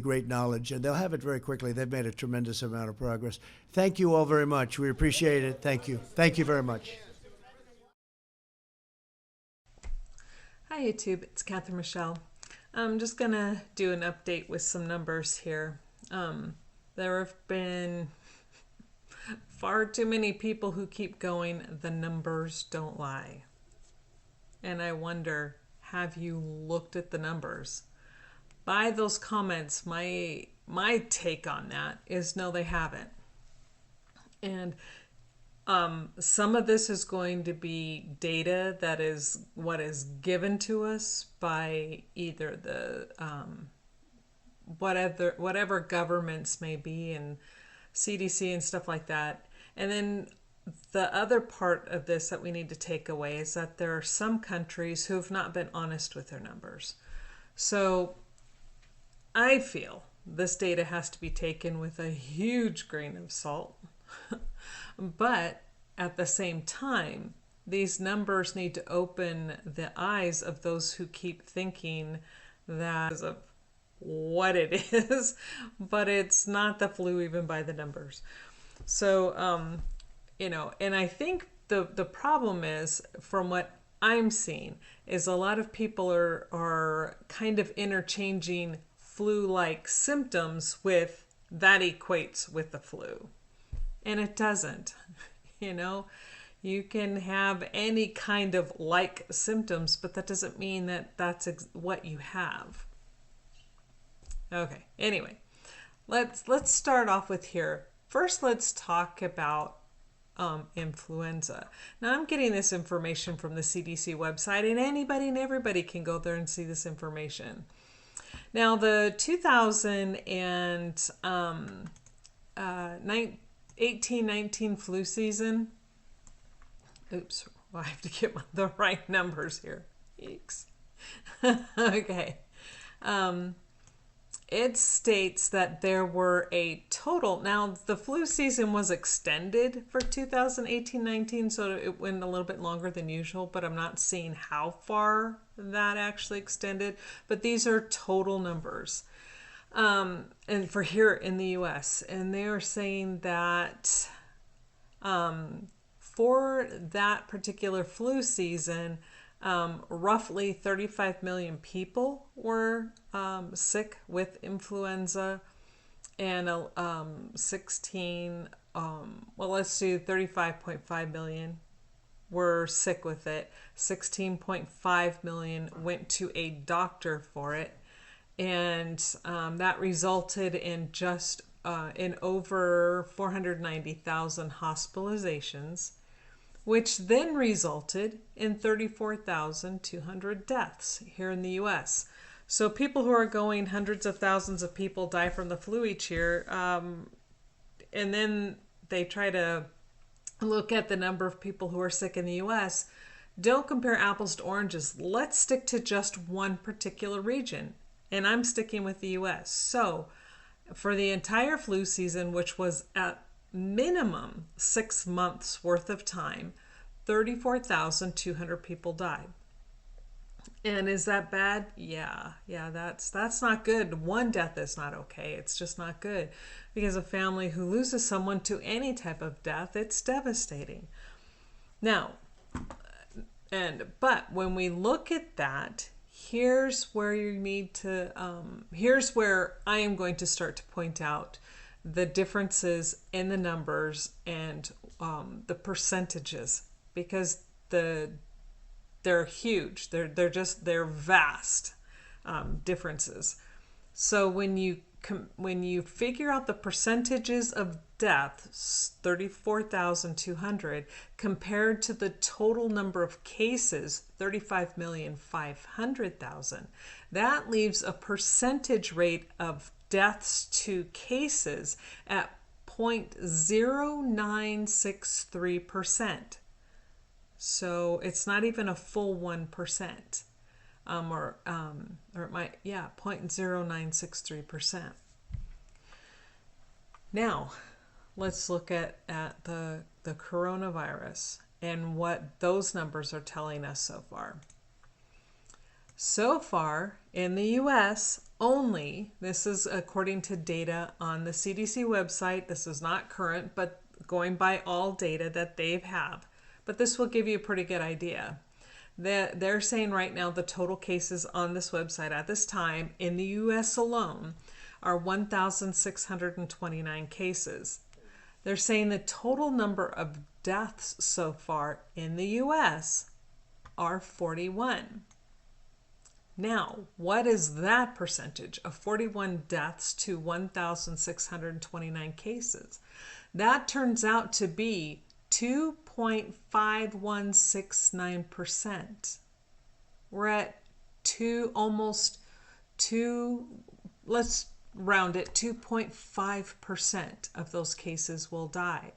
great knowledge, and they'll have it very quickly. They've made a tremendous amount of progress. Thank you all very much. We appreciate it. Thank you. Thank you very much. Hi, YouTube. It's Catherine Michelle. I'm just going to do an update with some numbers here. There have been far too many people who keep going, the numbers don't lie. And I wonder, have you looked at the numbers? By those comments, my take on that is no, they haven't. And some of this is going to be data that is what is given to us by either the whatever governments may be and CDC and stuff like that. And then the other part of this that we need to take away is that there are some countries who have not been honest with their numbers. So I feel this data has to be taken with a huge grain of salt. But at the same time, these numbers need to open the eyes of those who keep thinking that is of what it is, but it's not the flu even by the numbers. So, and I think the problem is, from what I'm seeing, is a lot of people are kind of interchanging flu-like symptoms with that equates with the flu. And it doesn't. You can have any kind of like symptoms, but that doesn't mean that that's what you have. Okay, anyway, let's start off with here. First, let's talk about influenza. Now, I'm getting this information from the CDC website, and anybody and everybody can go there and see this information. Now, the 2018-19 flu season, oops, well, I have to get the right numbers here. Eeks. Okay. It states that there were a total, now the flu season was extended for 2018-19, so it went a little bit longer than usual, but I'm not seeing how far that actually extended. But these are total numbers. And for here in the US, and they are saying that for that particular flu season, roughly 35 million people were sick with influenza, and 35.5 million were sick with it. 16.5 million went to a doctor for it, and that resulted in just in over 490,000 hospitalizations, which then resulted in 34,200 deaths here in the US. So people who are going, hundreds of thousands of people die from the flu each year, and then they try to look at the number of people who are sick in the US. Don't compare apples to oranges. Let's stick to just one particular region, and I'm sticking with the US. So for the entire flu season, which was at minimum 6 months worth of time, 34,200 people died. And is that bad? Yeah, that's not good. One death is not okay. It's just not good, because a family who loses someone to any type of death, it's devastating. Now, but when we look at that, here's where you need to, here's where I am going to start to point out the differences in the numbers and the percentages, because they're huge. They're vast differences. So when you figure out the percentages of deaths, 34,200, compared to the total number of cases, 35,500,000, that leaves a percentage rate of deaths to cases at 0.0963%. So it's not even a full 1%, or it might, 0.0963%. Now, let's look at the coronavirus and what those numbers are telling us so far. So far, in the US only, this is according to data on the CDC website, this is not current, but going by all data that they have, but this will give you a pretty good idea. They're saying right now the total cases on this website at this time in the US alone are 1,629 cases. They're saying the total number of deaths so far in the US are 41. Now, what is that percentage of 41 deaths to 1,629 cases? That turns out to be 2.5169%. We're at almost 2, let's round it, 2.5% of those cases will die.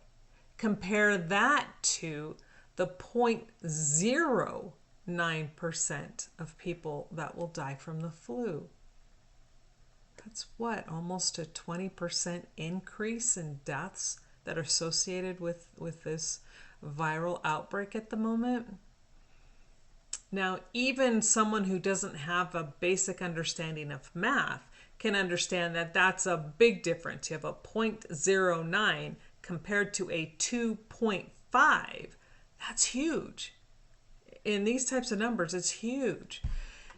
Compare that to the 0.09% of people that will die from the flu. That's what, almost a 20% increase in deaths that are associated with this viral outbreak at the moment. Now, even someone who doesn't have a basic understanding of math can understand that that's a big difference. You have a 0.09 compared to a 2.5. That's huge. In these types of numbers, it's huge.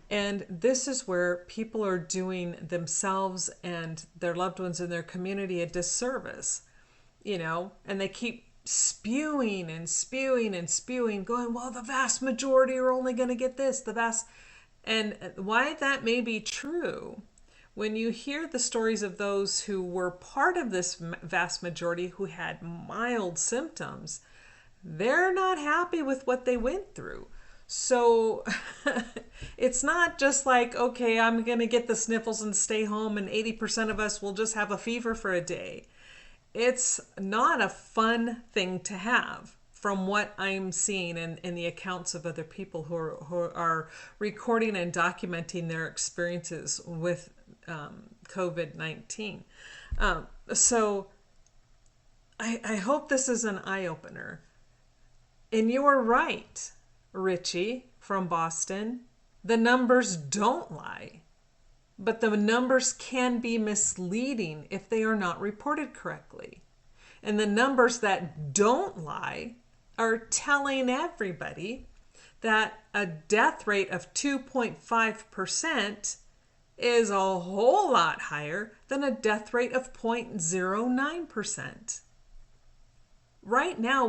And this is where people are doing themselves and their loved ones in their community a disservice, and they keep spewing and spewing and spewing, going, well, the vast majority are only going to get this, and why that may be true. When you hear the stories of those who were part of this vast majority who had mild symptoms, they're not happy with what they went through. So it's not just like, okay, I'm going to get the sniffles and stay home and 80% of us will just have a fever for a day. It's not a fun thing to have, from what I'm seeing in the accounts of other people who are recording and documenting their experiences with COVID-19. So I hope this is an eye-opener. And you are right, Richie from Boston. The numbers don't lie. But the numbers can be misleading if they are not reported correctly. And the numbers that don't lie are telling everybody that a death rate of 2.5% is a whole lot higher than a death rate of 0.09%. Right now,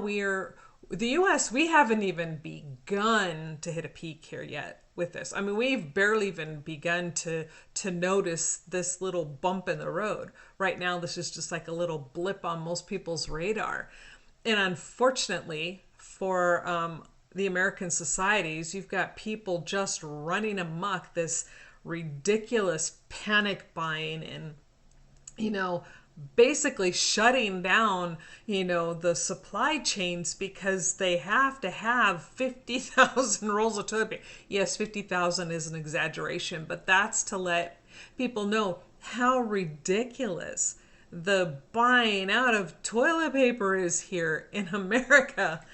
the US, we haven't even begun to hit a peak here yet with this. I mean, we've barely even begun to notice this little bump in the road. Right now, this is just like a little blip on most people's radar. And unfortunately for the American societies, you've got people just running amok, this ridiculous panic buying and, basically shutting down, the supply chains because they have to have 50,000 rolls of toilet paper. Yes, 50,000 is an exaggeration, but that's to let people know how ridiculous the buying out of toilet paper is here in America.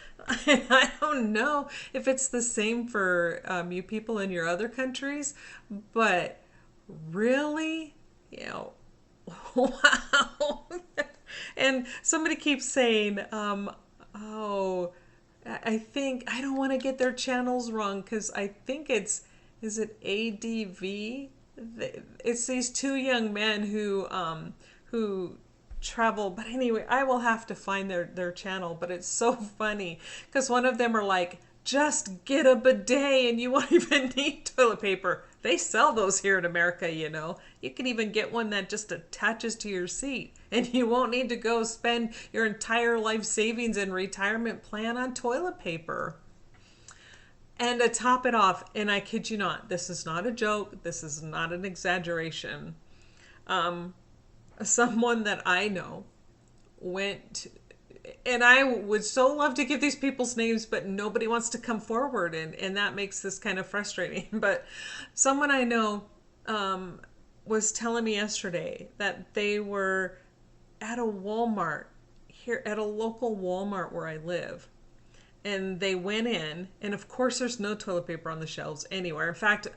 And I don't know if it's the same for you people in your other countries, but really, you know, wow. And somebody keeps saying, oh, I think, I don't want to get their channels wrong, because I think is it ADV? It's these two young men who travel, but anyway, I will have to find their channel, but it's so funny, because one of them are like, just get a bidet and you won't even need toilet paper. They sell those here in America, you know. You can even get one that just attaches to your seat, and you won't need to go spend your entire life savings and retirement plan on toilet paper. And to top it off, and I kid you not, this is not a joke, this is not an exaggeration. Someone that I know went, and I would so love to give these people's names, but nobody wants to come forward, and that makes this kind of frustrating. But someone I know was telling me yesterday that they were at a Walmart, here at a local Walmart where I live. And they went in, and of course there's no toilet paper on the shelves anywhere. In fact,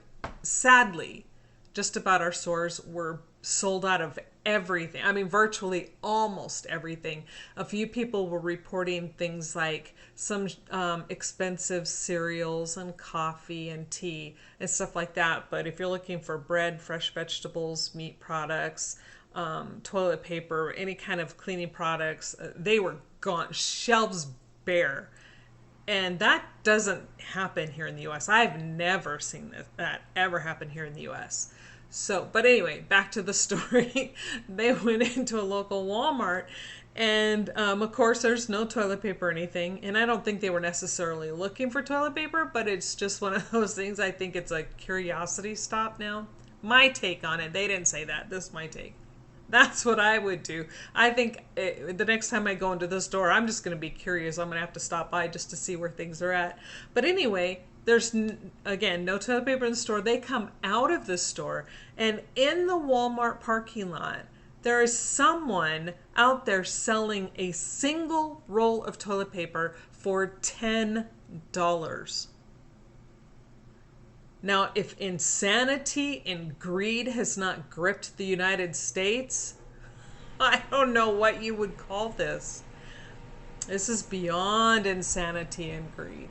sadly, just about our stores were sold out of everything. I mean, virtually almost everything. A few people were reporting things like some expensive cereals and coffee and tea and stuff like that. But if you're looking for bread, fresh vegetables, meat products, toilet paper, any kind of cleaning products, they were gone, shelves bare. And that doesn't happen here in the U.S. I've never seen that ever happen here in the U.S. So, but anyway, back to the story. They went into a local Walmart, and of course there's no toilet paper or anything. And I don't think they were necessarily looking for toilet paper, but it's just one of those things. I think it's a curiosity stop now. My take on it. They didn't say that. This is my take. That's what I would do. I think the next time I go into the store, I'm just going to be curious. I'm going to have to stop by just to see where things are at. But anyway, there's, again, no toilet paper in the store. They come out of the store, and in the Walmart parking lot, there is someone out there selling a single roll of toilet paper for $10. Now, if insanity and greed has not gripped the United States, I don't know what you would call this. This is beyond insanity and greed.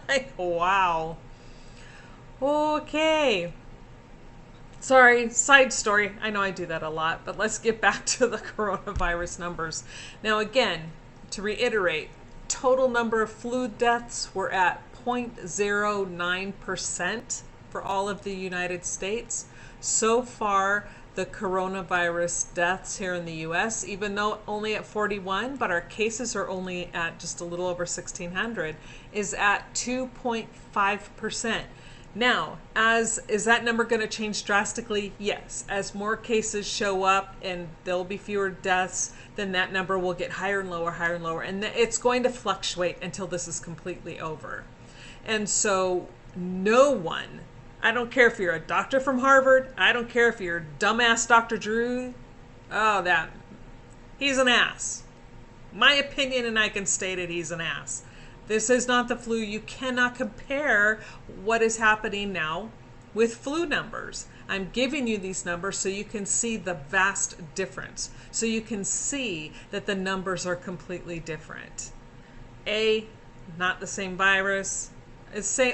Like, wow. Okay. Sorry, side story. I know I do that a lot, but let's get back to the coronavirus numbers. Now, again, to reiterate, total number of flu deaths were at 0.09% for all of the United States. So far, the coronavirus deaths here in the U.S., even though only at 41, but our cases are only at just a little over 1,600, is at 2.5%. Now, is that number going to change drastically? Yes. As more cases show up and there'll be fewer deaths, then that number will get higher and lower, higher and lower. And it's going to fluctuate until this is completely over. And so no one, I don't care if you're a doctor from Harvard, I don't care if you're dumbass Dr. Drew, he's an ass. My opinion, and I can state it, he's an ass. This is not the flu. You cannot compare what is happening now with flu numbers. I'm giving you these numbers so you can see the vast difference. So you can see that the numbers are completely different. Not the same virus.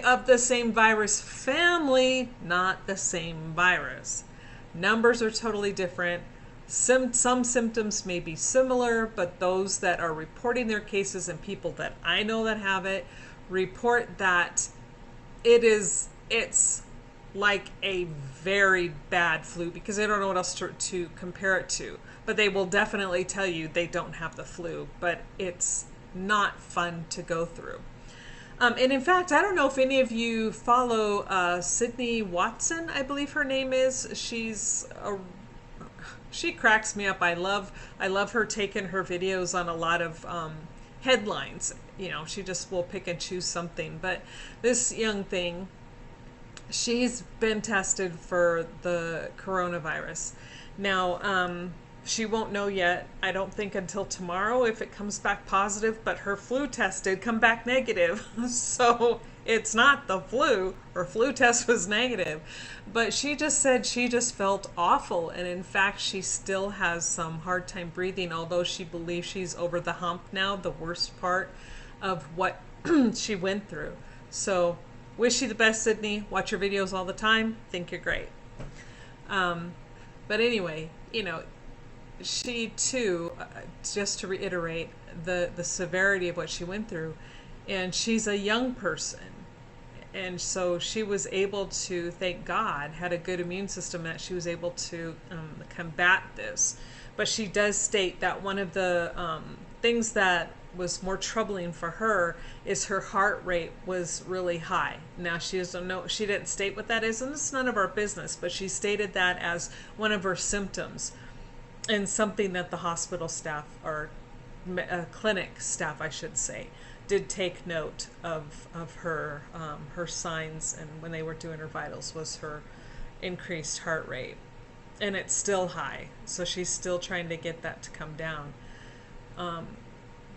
Of the same virus family, not the same virus. Numbers are totally different. Some symptoms may be similar, but those that are reporting their cases and people that I know that have it report that it's like a very bad flu, because they don't know what else to compare it to. But they will definitely tell you they don't have the flu, but it's not fun to go through. And in fact, I don't know if any of you follow Sydney Watson, I believe her name is. She cracks me up. I love her taking her videos on a lot of headlines. You know, she just will pick and choose something. But this young thing, she's been tested for the coronavirus. Now, She won't know yet, I don't think, until tomorrow if it comes back positive, but her flu test did come back negative. So it's not the flu. Her flu test was negative. But she just said she just felt awful. And in fact, she still has some hard time breathing, although she believes she's over the hump now, the worst part of what she went through. So wish you the best, Sydney. Watch your videos all the time. Think you're great. But anyway, you know, she too, just to reiterate the severity of what she went through, and she's a young person, and so she was able to, thank God, had a good immune system that she was able to combat this. But she does state that one of the things that was more troubling for her is her heart rate was really high. Now she doesn't know, she didn't state what that is, and it's none of our business, but she stated that as one of her symptoms. And something that the hospital staff, or clinic staff, I should say, did take note of her her signs, and when they were doing her vitals, was her increased heart rate, and it's still high. So she's still trying to get that to come down.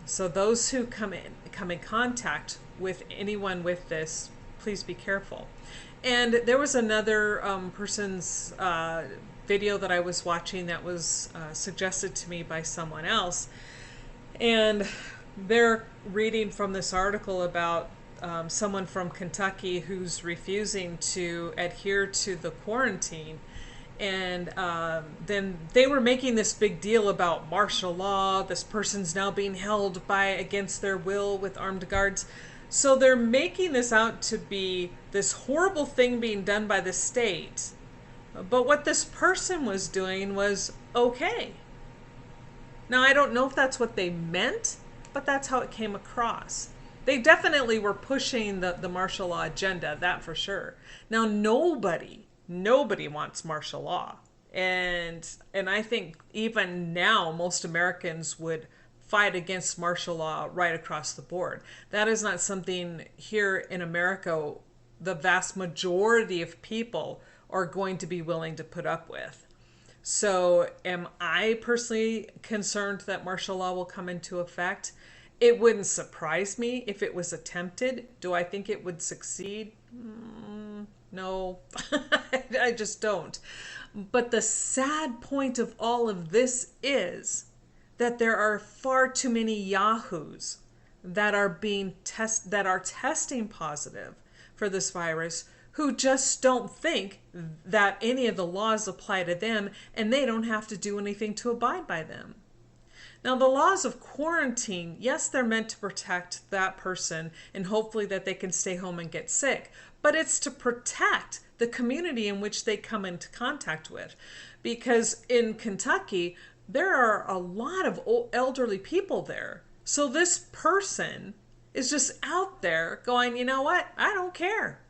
So those who come in contact with anyone with this, please be careful. And there was another person's video that I was watching that was suggested to me by someone else, and they're reading from this article about someone from Kentucky who's refusing to adhere to the quarantine, and then they were making this big deal about martial law. This person's now being held against their will with armed guards. So they're making this out to be this horrible thing being done by the state. But what this person was doing was okay. Now, I don't know if that's what they meant, but that's how it came across. They definitely were pushing the martial law agenda, that for sure. Now, nobody wants martial law. And I think even now, most Americans would fight against martial law right across the board. That is not something here in America the vast majority of people are going to be willing to put up with. So am I personally concerned that martial law will come into effect? It wouldn't surprise me if it was attempted. Do I think it would succeed? No, I just don't. But the sad point of all of this is that there are far too many yahoos that are testing positive for this virus, who just don't think that any of the laws apply to them, and they don't have to do anything to abide by them. Now, the laws of quarantine, yes, they're meant to protect that person and hopefully that they can stay home and get sick, but it's to protect the community in which they come into contact with. Because in Kentucky, there are a lot of elderly people there. So this person is just out there going, you know what, I don't care.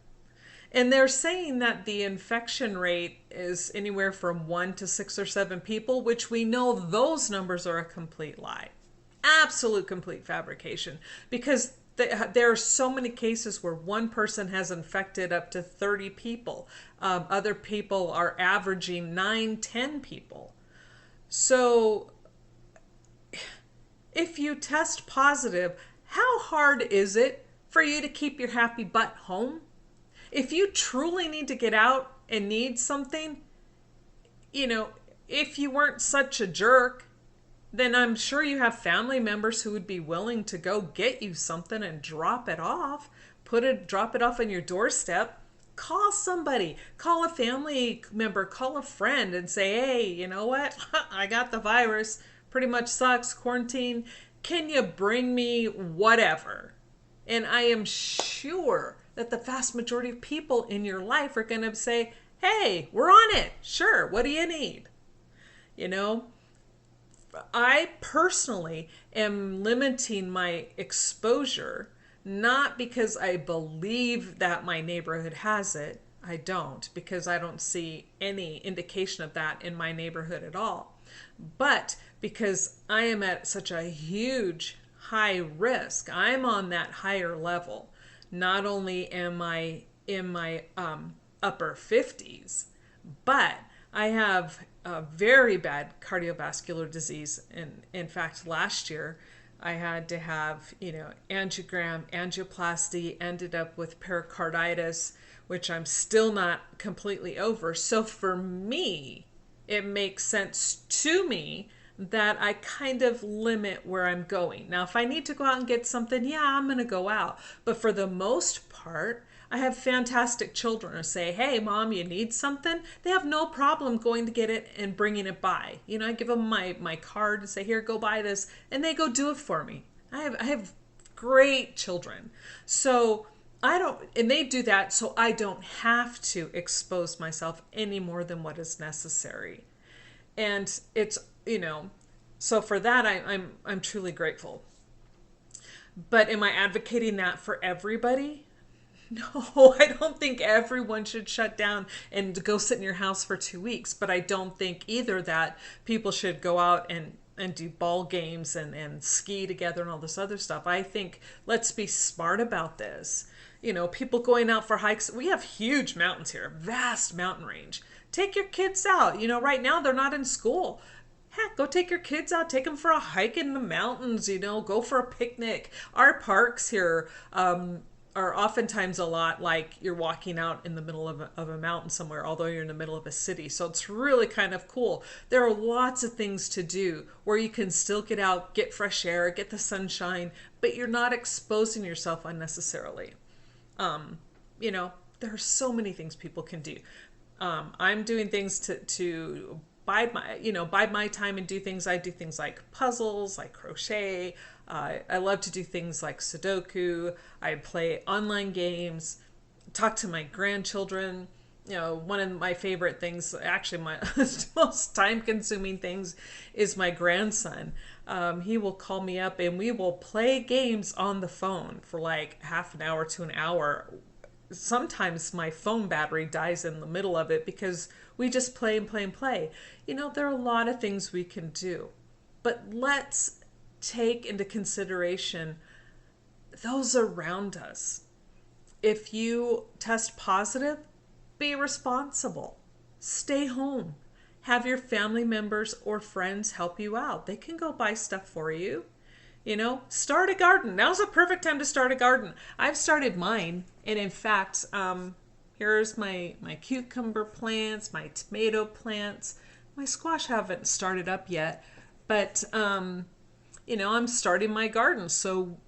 And they're saying that the infection rate is anywhere from 1 to 6 or 7 people, which we know those numbers are a complete lie. Absolute complete fabrication. Because there are so many cases where one person has infected up to 30 people. Other people are averaging 9, 10 people. So if you test positive, how hard is it for you to keep your happy butt home? If you truly need to get out and need something, you know, if you weren't such a jerk, then I'm sure you have family members who would be willing to go get you something and drop it off, drop it off on your doorstep. Call somebody, call a family member, call a friend and say, hey, you know what? I got the virus, pretty much sucks, quarantine. Can you bring me whatever? And I am sure that the vast majority of people in your life are going to say, hey, we're on it. Sure. What do you need? You know, I personally am limiting my exposure, not because I believe that my neighborhood has it. I don't, because I don't see any indication of that in my neighborhood at all. But because I am at such a huge high risk, I'm on that higher level. Not only am I in my upper 50s, but I have very bad cardiovascular disease. And in fact, last year I had to have, angiogram, angioplasty, ended up with pericarditis, which I'm still not completely over. So for me, it makes sense to me that I kind of limit where I'm going. Now, if I need to go out and get something, yeah, I'm going to go out. But for the most part, I have fantastic children who say, hey, Mom, you need something? They have no problem going to get it and bringing it by. I give them my card and say, here, go buy this. And they go do it for me. I have great children. So and they do that so I don't have to expose myself any more than what is necessary. And it's, so for that, I'm truly grateful. But am I advocating that for everybody? No, I don't think everyone should shut down and go sit in your house for 2 weeks. But I don't think either that people should go out and do ball games and ski together and all this other stuff. I think let's be smart about this. People going out for hikes. We have huge mountains here, vast mountain range. Take your kids out. Right now they're not in school. Heck, go take your kids out, take them for a hike in the mountains, go for a picnic. Our parks here are oftentimes a lot like you're walking out in the middle of a mountain somewhere, although you're in the middle of a city. So it's really kind of cool. There are lots of things to do where you can still get out, get fresh air, get the sunshine, but you're not exposing yourself unnecessarily. There are so many things people can do. I'm doing things to bide my time and do things. I do things like puzzles, like crochet. I love to do things like Sudoku. I play online games, talk to my grandchildren. One of my favorite things, actually my most time-consuming things, is my grandson. He will call me up and we will play games on the phone for like half an hour to an hour. Sometimes my phone battery dies in the middle of it because we just play and play and play. There are a lot of things we can do, but let's take into consideration those around us. If you test positive, be responsible. Stay home. Have your family members or friends help you out. They can go buy stuff for you. Start a garden. Now's the perfect time to start a garden. I've started mine. And in fact, here's my cucumber plants, my tomato plants. My squash haven't started up yet. But, I'm starting my garden. So,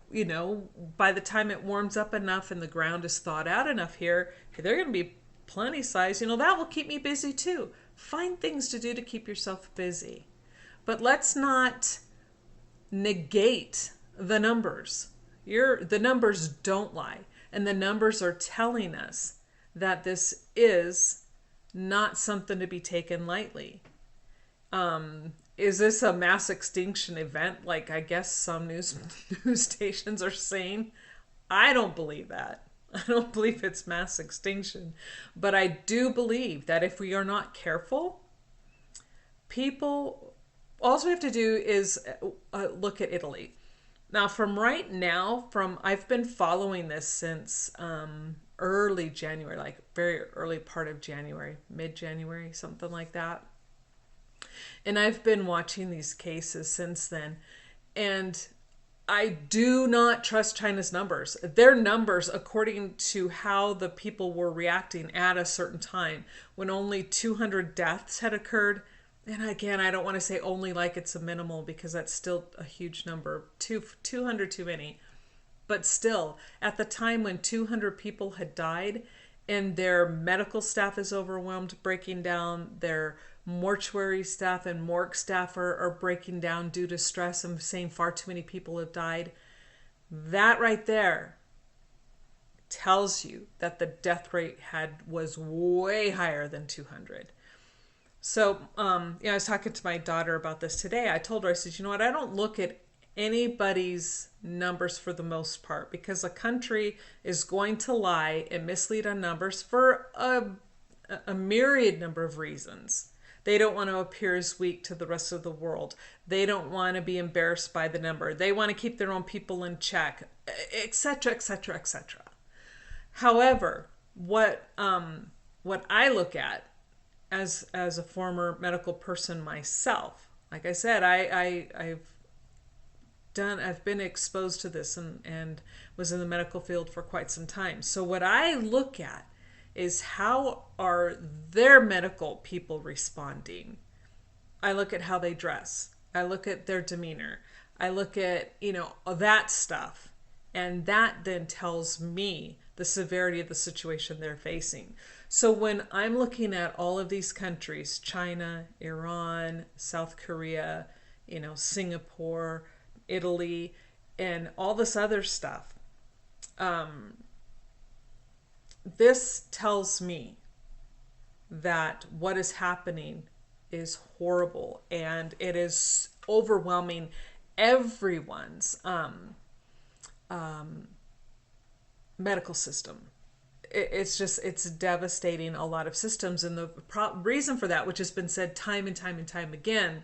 by the time it warms up enough and the ground is thawed out enough here, they're going to be plenty size. That will keep me busy too. Find things to do to keep yourself busy. But let's not negate the numbers. The numbers don't lie. And the numbers are telling us that this is not something to be taken lightly. Is this a mass extinction event like I guess some news stations are saying? I don't believe that. I don't believe it's mass extinction. But I do believe that if we are not careful, all we have to do is look at Italy. Now, I've been following this since early January, like very early part of January, mid-January, something like that. And I've been watching these cases since then. And I do not trust China's numbers. Their numbers, according to how the people were reacting at a certain time, when only 200 deaths had occurred. And again, I don't want to say only like it's a minimal because that's still a huge number. 200 too many. But still, at the time when 200 people had died and their medical staff is overwhelmed, breaking down, their mortuary staff and morgue staff are breaking down due to stress and saying far too many people have died. That right there tells you that the death rate was way higher than 200. So, I was talking to my daughter about this today. I told her, I said, I don't look at anybody's numbers for the most part because a country is going to lie and mislead on numbers for a myriad number of reasons. They don't want to appear as weak to the rest of the world. They don't want to be embarrassed by the number. They want to keep their own people in check, etc., etc., etc. However, what I look at as a former medical person myself, like I said, I've been exposed to this and was in the medical field for quite some time. So what I look at is how are their medical people responding. I look at how they dress. I look at their demeanor. I look at, that stuff. And that then tells me the severity of the situation they're facing. So when I'm looking at all of these countries, China, Iran, South Korea, Singapore, Italy, and all this other stuff, this tells me that what is happening is horrible, and it is overwhelming everyone's medical system. It's devastating a lot of systems, and the reason for that, which has been said time and time and time again,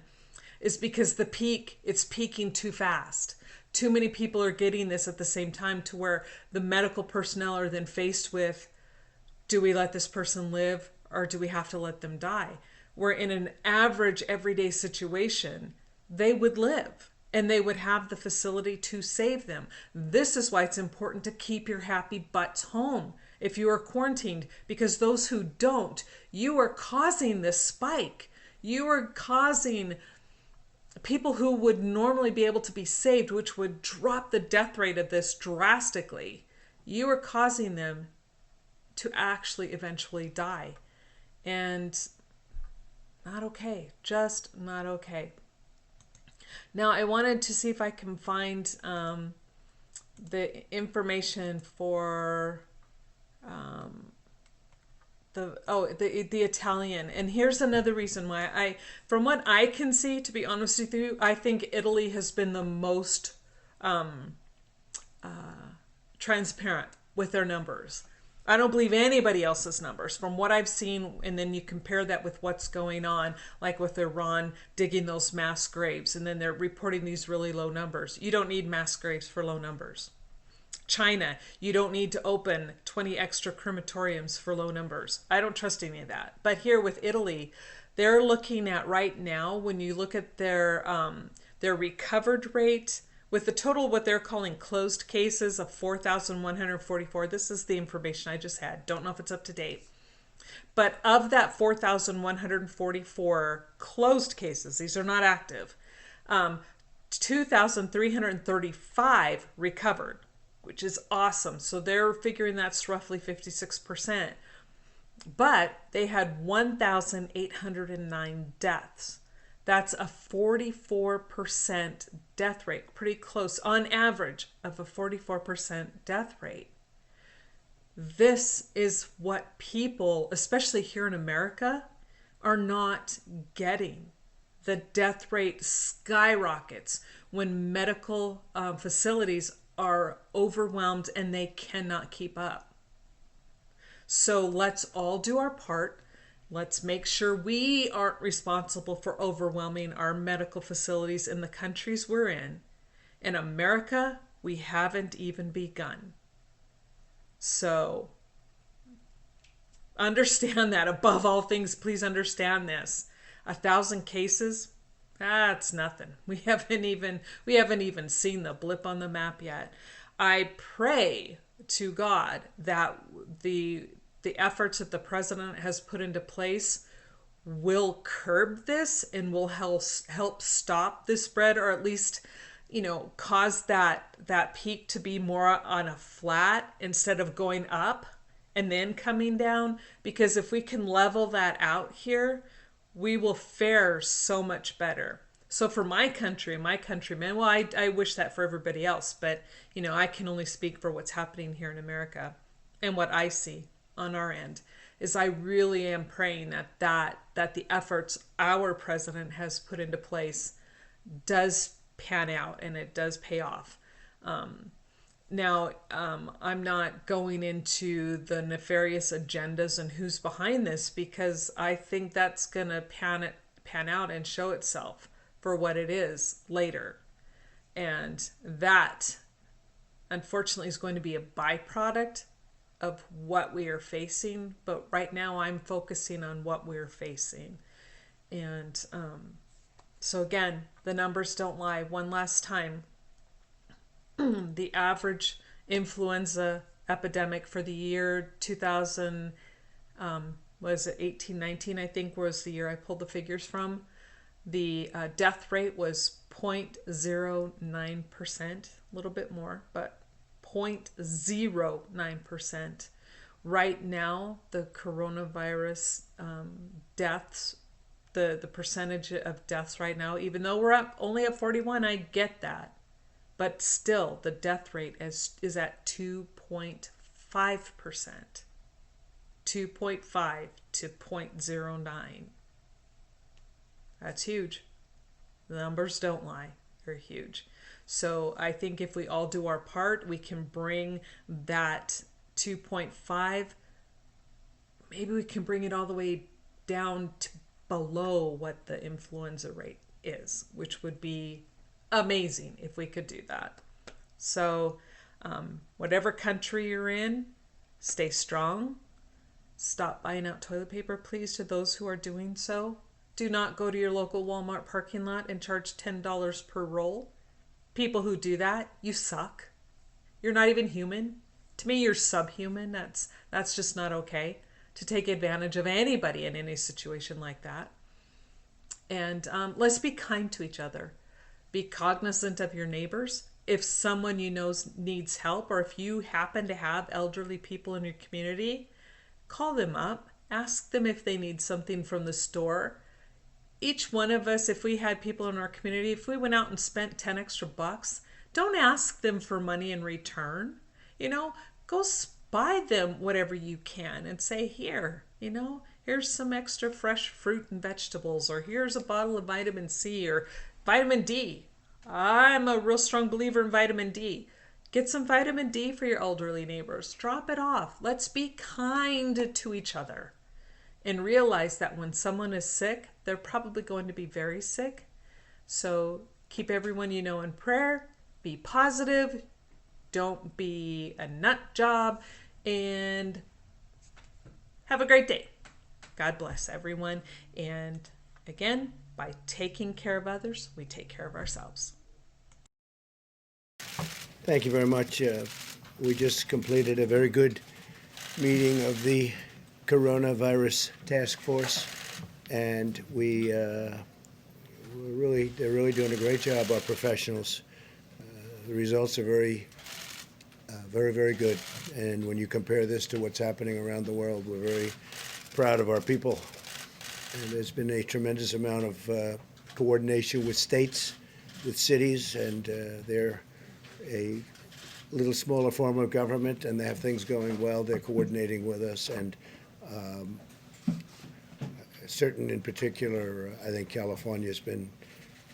is because it's peaking too fast. Too many people are getting this at the same time, to where the medical personnel are then faced with, do we let this person live or do we have to let them die? Where in an average everyday situation, they would live and they would have the facility to save them. This is why it's important to keep your happy butts home if you are quarantined, because those who don't, you are causing this spike. You are causing people who would normally be able to be saved, which would drop the death rate of this drastically. You are causing them to actually eventually die. And not okay. Just not okay. Now, I wanted to see if I can find the information for the Italian. And here's another reason why from what I can see, to be honest with you, I think Italy has been the most transparent with their numbers. I don't believe anybody else's numbers from what I've seen. And then you compare that with what's going on, like with Iran digging those mass graves, and then they're reporting these really low numbers. You don't need mass graves for low numbers. China, you don't need to open 20 extra crematoriums for low numbers. I don't trust any of that. But here with Italy, they're looking at right now, when you look at their recovered rate, with the total what they're calling closed cases of 4,144. This is the information I just had. Don't know if it's up to date. But of that 4,144 closed cases, these are not active, 2,335 recovered, which is awesome. So they're figuring that's roughly 56%. But they had 1,809 deaths. That's a 44% death rate, pretty close, on average, of a 44% death rate. This is what people, especially here in America, are not getting. The death rate skyrockets when medical facilities are overwhelmed and they cannot keep up. So let's all do our part. Let's make sure we aren't responsible for overwhelming our medical facilities in the countries we're in. In America, we haven't even begun. So understand that. Above all things, please understand this. 1,000 cases, that's nothing. We haven't even seen the blip on the map yet. I pray to God that the efforts that the president has put into place will curb this and will help stop the spread, or at least, cause that peak to be more on a flat instead of going up and then coming down. Because if we can level that out here, we will fare so much better. So for my country, my countrymen, well, I wish that for everybody else, but I can only speak for what's happening here in America and what I see on our end. Is I really am praying that the efforts our president has put into place does pan out and it does pay off. Now, I'm not going into the nefarious agendas and who's behind this, because I think that's going to pan out and show itself for what it is later. And that, unfortunately, is going to be a byproduct of what we are facing, but right now I'm focusing on what we're facing. And so again, the numbers don't lie. One last time, the average influenza epidemic for the year 2000, was it 1819, I think was the year I pulled the figures from. The death rate was 0.09%, a little bit more, but 0.09%. Right now, the coronavirus deaths, the percentage of deaths right now, even though we're only at 41, I get that. But still, the death rate is at 2.5%. 2.5 to 0.09. That's huge. The numbers don't lie. They're huge. So I think if we all do our part, we can bring that 2.5, maybe we can bring it all the way down to below what the influenza rate is, which would be amazing if we could do that. So whatever country you're in, stay strong. Stop buying out toilet paper, please, to those who are doing so. Do not go to your local Walmart parking lot and charge $10 per roll. People who do that, you suck. You're not even human. To me, you're subhuman. That's just not okay to take advantage of anybody in any situation like that. And let's be kind to each other. Be cognizant of your neighbors. If someone you know needs help, or if you happen to have elderly people in your community, call them up. Ask them if they need something from the store. Each one of us, if we had people in our community, if we went out and spent 10 extra bucks, don't ask them for money in return. Go buy them whatever you can and say, here, here's some extra fresh fruit and vegetables, or here's a bottle of vitamin C or vitamin D. I'm a real strong believer in vitamin D. Get some vitamin D for your elderly neighbors. Drop it off. Let's be kind to each other and realize that when someone is sick, they're probably going to be very sick. So keep everyone you know in prayer. Be positive. Don't be a nut job. And have a great day. God bless everyone. And again, by taking care of others, we take care of ourselves. Thank you very much. We just completed a very good meeting of the Coronavirus Task Force, and they're really doing a great job, our professionals. The results are very, very good. And when you compare this to what's happening around the world, we're very proud of our people. And there's been a tremendous amount of coordination with states, with cities, and they're a little smaller form of government, and they have things going well. They're coordinating with us, and certain in particular, I think California has been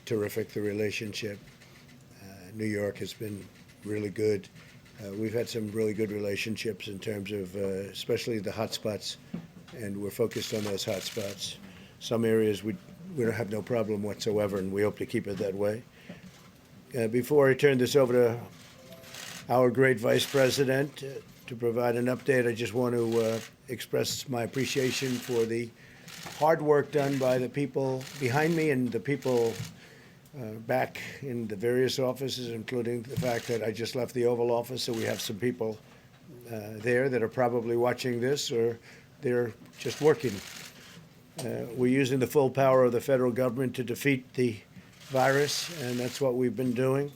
terrific, the relationship. New York has been really good. We've had some really good relationships in terms of especially the hotspots, and we're focused on those hotspots. Some areas we don't have no problem whatsoever, and we hope to keep it that way. Before I turn this over to our great Vice President to provide an update, I just want to express my appreciation for the hard work done by the people behind me and the people back in the various offices, including the fact that I just left the Oval Office, so we have some people there that are probably watching this, or they're just working. We're using the full power of the federal government to defeat the virus, and that's what we've been doing.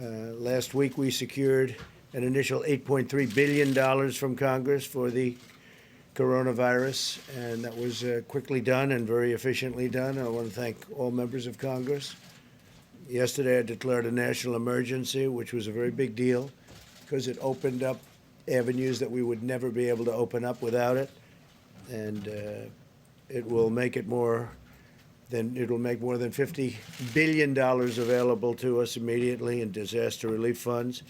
Last week, we secured an initial $8.3 billion from Congress for the coronavirus, and that was quickly done and very efficiently done. I want to thank all members of Congress. Yesterday, I declared a national emergency, which was a very big deal because it opened up avenues that we would never be able to open up without it, and it will make more than $50 billion available to us immediately in disaster relief funds,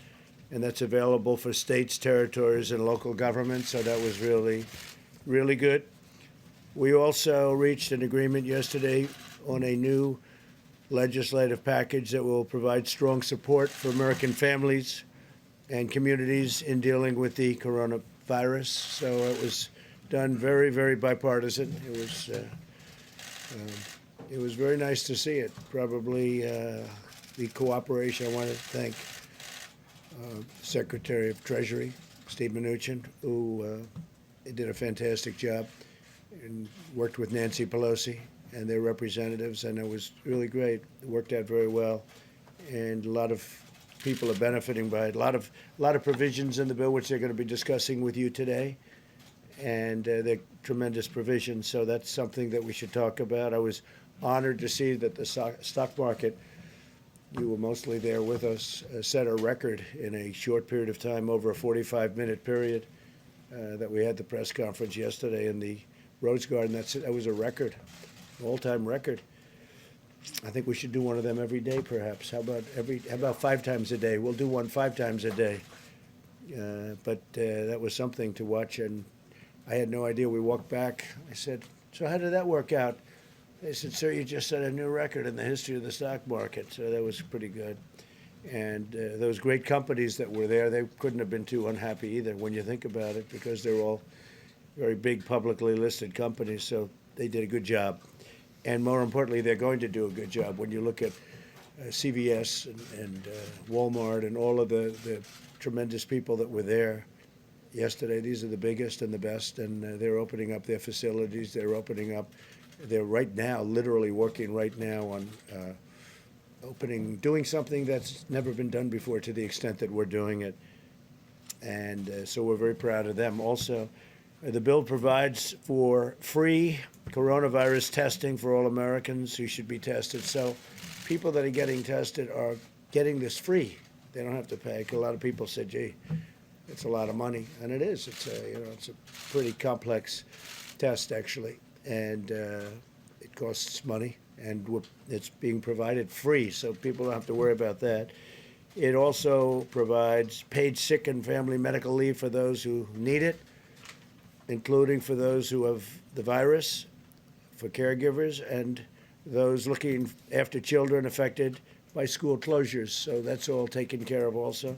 and that's available for states, territories, and local governments. So that was really, really good. We also reached an agreement yesterday on a new legislative package that will provide strong support for American families and communities in dealing with the virus. So it was done very, very bipartisan. It was very nice to see it. Probably the cooperation. I want to thank Secretary of Treasury, Steve Mnuchin, who did a fantastic job and worked with Nancy Pelosi and their representatives, and it was really great. It worked out very well, and a lot of people are benefiting by it. A lot of provisions in the bill which they're going to be discussing with you today, and they're tremendous provisions. So that's something that we should talk about. I was honored to see that the stock market, you were mostly there with us, set a record in a short period of time, over a 45-minute period, that we had the press conference yesterday in the Rose Garden. That was a record, all-time record. I think we should do one of them every day, perhaps. How about 5 times a day? We'll do one 5 times a day. But that was something to watch, and I had no idea. We walked back. I said, "So how did that work out?" They said, "Sir, you just set a new record in the history of the stock market." So that was pretty good. And those great companies that were there, they couldn't have been too unhappy either when you think about it, because they're all very big publicly listed companies. So they did a good job. And more importantly, they're going to do a good job. When you look at CVS and Walmart and all of the tremendous people that were there yesterday, these are the biggest and the best, and they're opening up their facilities. They're right now, literally working right now on doing something that's never been done before to the extent that we're doing it. And so we're very proud of them. Also, the bill provides for free coronavirus testing for all Americans who should be tested. So people that are getting tested are getting this free. They don't have to pay. A lot of people said, "Gee, it's a lot of money," and it is. It's a pretty complex test actually, and it costs money, and it's being provided free, so people don't have to worry about that. It also provides paid sick and family medical leave for those who need it, including for those who have the virus, for caregivers, and those looking after children affected by school closures. So that's all taken care of also.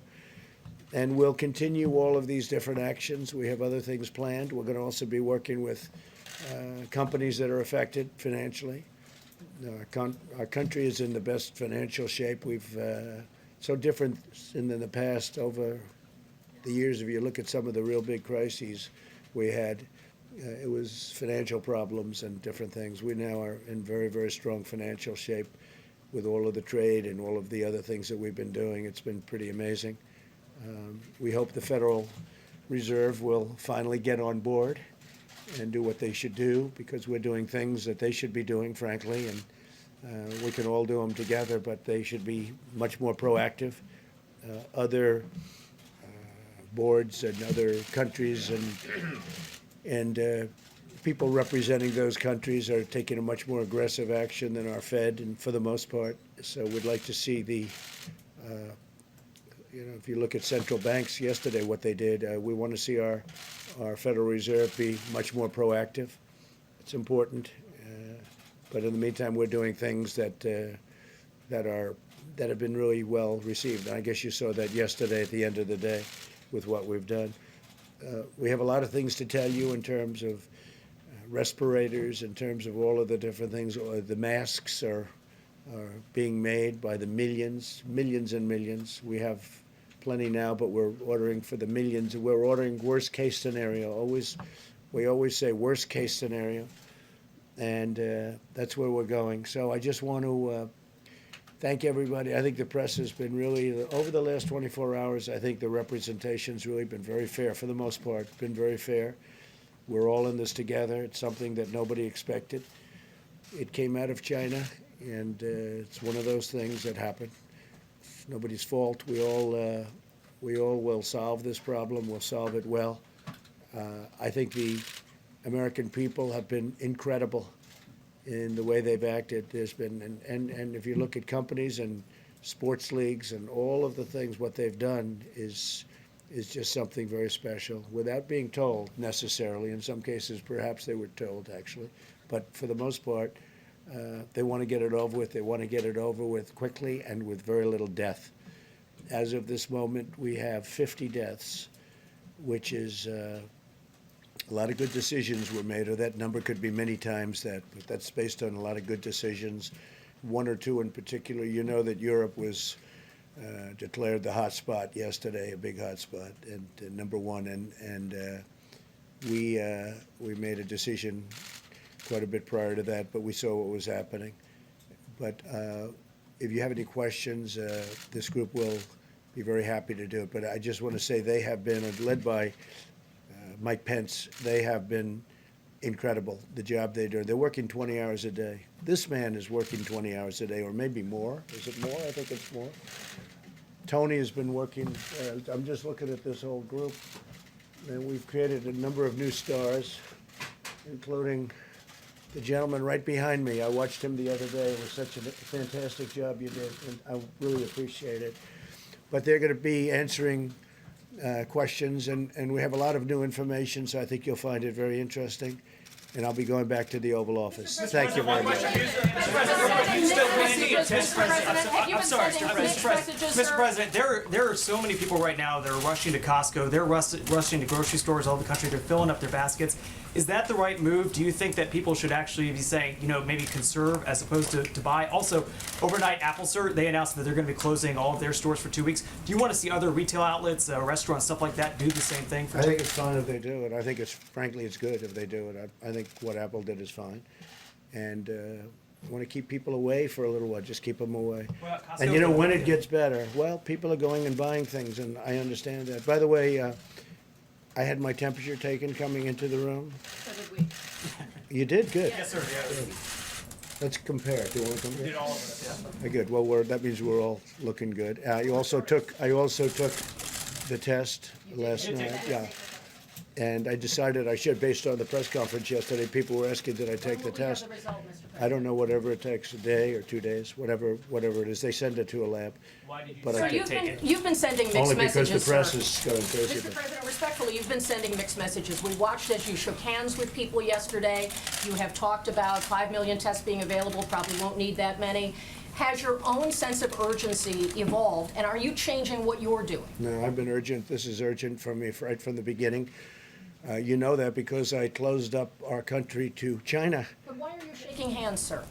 And we'll continue all of these different actions. We have other things planned. We're going to also be working with companies that are affected financially. Our country is in the best financial shape. We've so different than in the past over the years. If you look at some of the real big crises we had, it was financial problems and different things. We now are in very, very strong financial shape with all of the trade and all of the other things that we've been doing. It's been pretty amazing. We hope the Federal Reserve will finally get on board and do what they should do, because we're doing things that they should be doing, frankly, and we can all do them together, but they should be much more proactive. Other boards and other countries and people representing those countries are taking a much more aggressive action than our Fed, and for the most part. So we'd like to see if you look at central banks yesterday, what they did, we want to see our Federal Reserve be much more proactive. It's important. But in the meantime, we're doing things that have been really well received. And I guess you saw that yesterday at the end of the day with what we've done. We have a lot of things to tell you in terms of respirators, in terms of all of the different things. The masks are being made by the millions and millions. We have plenty now, but we're ordering for the millions. We're ordering worst case scenario. We always say worst case scenario, and that's where we're going. So I just want to thank everybody. I think the press has been really, over the last 24 hours, I think the representation's really been very fair for the most part, been very fair. We're all in this together. It's something that nobody expected. It came out of China, and it's one of those things that happen. It's nobody's fault. We all will solve this problem. We'll solve it well. I think the American people have been incredible in the way they've acted. There's been, and if you look at companies and sports leagues and all of the things, what they've done is just something very special without being told necessarily. In some cases, perhaps they were told, actually. But for the most part, they want to get it over with. They want to get it over with quickly and with very little death. As of this moment, we have 50 deaths which is a lot of good decisions were made, or that number could be many times that, but that's based on a lot of good decisions. One or two in particular. You know that Europe was declared the hot spot yesterday, a big hot spot, and number one, and we made a decision quite a bit prior to that, but we saw what was happening. But if you have any questions, this group will be very happy to do it. But I just want to say they have been, led by Mike Pence, they have been incredible, the job they do. They're working 20 hours a day. This man is working 20 hours a day, or maybe more. Is it more? I think it's more. Tony has been working, I'm just looking at this whole group, and we've created a number of new stars, including the gentleman right behind me. I watched him the other day. It was such a fantastic job you did, and I really appreciate it. But they're going to be answering questions, and we have a lot of new information, so I think you'll find it very interesting. And I'll be going back to the Oval Office. Thank you very much. Mr. President, there are so many people right now that are rushing to Costco. They're rushing to grocery stores all over the country. They're filling up their baskets. Is that the right move? Do you think that people should actually be saying, maybe conserve as opposed to buy? Also, overnight, Apple, sir, they announced that they're going to be closing all of their stores for 2 weeks. Do you want to see other retail outlets, restaurants, stuff like that do the same thing for I think it's fine if they do it. I think frankly, it's good if they do it. I think what Apple did is fine. And I want to keep people away for a little while, just keep them away. Well, And when it gets better, well, people are going and buying things, and I understand that. By the way, I had my temperature taken coming into the room. So did we. You did? Good. Yes, sir. Good. Let's compare. Do you want to compare? Did all of it, yeah. Good. Well, that means we're all looking good. I also took the test last night. Yeah. And I decided I should, based on the press conference yesterday. People were asking, did I take the test? I don't know, whatever it takes, a day or 2 days, whatever it is. They send it to a lab. Why did you But I decide to did take it? You've been sending mixed Only messages, because the press sir. is going crazy. Mr. President, respectfully, you've been sending mixed messages. We watched as you shook hands with people yesterday. You have talked about 5 million tests being available, probably won't need that many. Has your own sense of urgency evolved, and are you changing what you're doing? No, I've been urgent. This is urgent for me right from the beginning. You know that because I closed up our country to China. But why are you shaking hands, sir?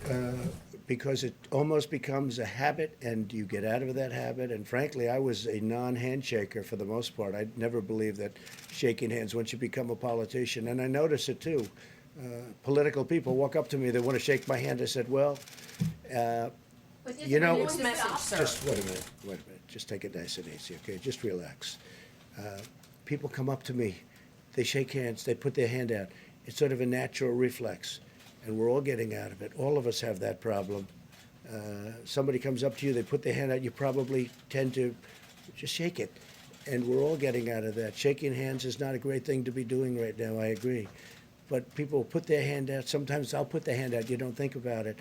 Because it almost becomes a habit, and you get out of that habit. And frankly, I was a non-handshaker for the most part. I never believed that shaking hands once you become a politician. And I notice it too. Political people walk up to me, they want to shake my hand. I said, well, Mixed message, sir. just wait a minute. Just take it nice and easy, okay? Just relax. People come up to me, they shake hands, they put their hand out. It's sort of a natural reflex, and we're all getting out of it. All of us have that problem. Somebody comes up to you, they put their hand out, you probably tend to just shake it. And we're all getting out of that. Shaking hands is not a great thing to be doing right now, I agree. But people put their hand out. Sometimes I'll put the hand out, you don't think about it.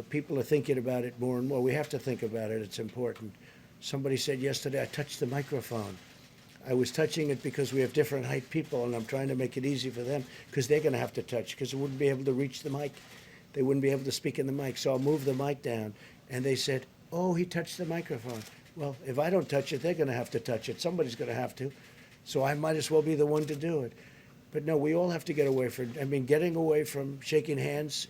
People are thinking about it more and more. We have to think about it, it's important. Somebody said yesterday, I touched the microphone. I was touching it because we have different height people, and I'm trying to make it easy for them, because they're gonna have to touch, because they wouldn't be able to reach the mic. They wouldn't be able to speak in the mic, so I'll move the mic down. And they said, oh, he touched the microphone. Well, if I don't touch it, they're gonna have to touch it. Somebody's gonna have to. So I might as well be the one to do it. But no, we all have to get away from, getting away from shaking hands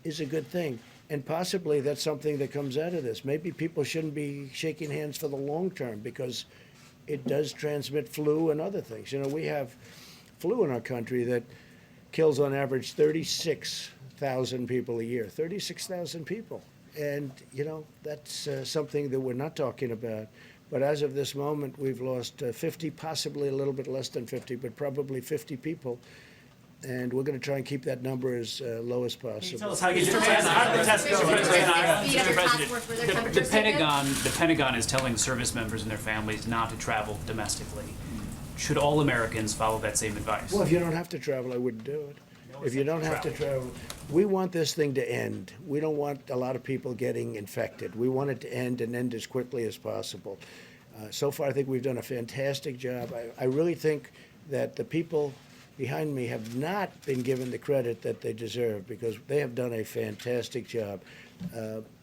is a good thing. And possibly that's something that comes out of this. Maybe people shouldn't be shaking hands for the long term, because it does transmit flu and other things. We have flu in our country that kills on average 36,000 people a year. 36,000 people. And, that's something that we're not talking about. But as of this moment, we've lost 50, possibly a little bit less than 50, but probably 50 people. And we're going to try and keep that number as low as possible. Tell us how you did the test. How did the test go? Mr. President, the Pentagon is telling service members and their families not to travel domestically. Should all Americans follow that same advice? Well, if you don't have to travel, I wouldn't do it. If you don't have to travel, we want this thing to end. We don't want a lot of people getting infected. We want it to end and end as quickly as possible. So far, I think we've done a fantastic job. I really think that the people behind me have not been given the credit that they deserve, because they have done a fantastic job.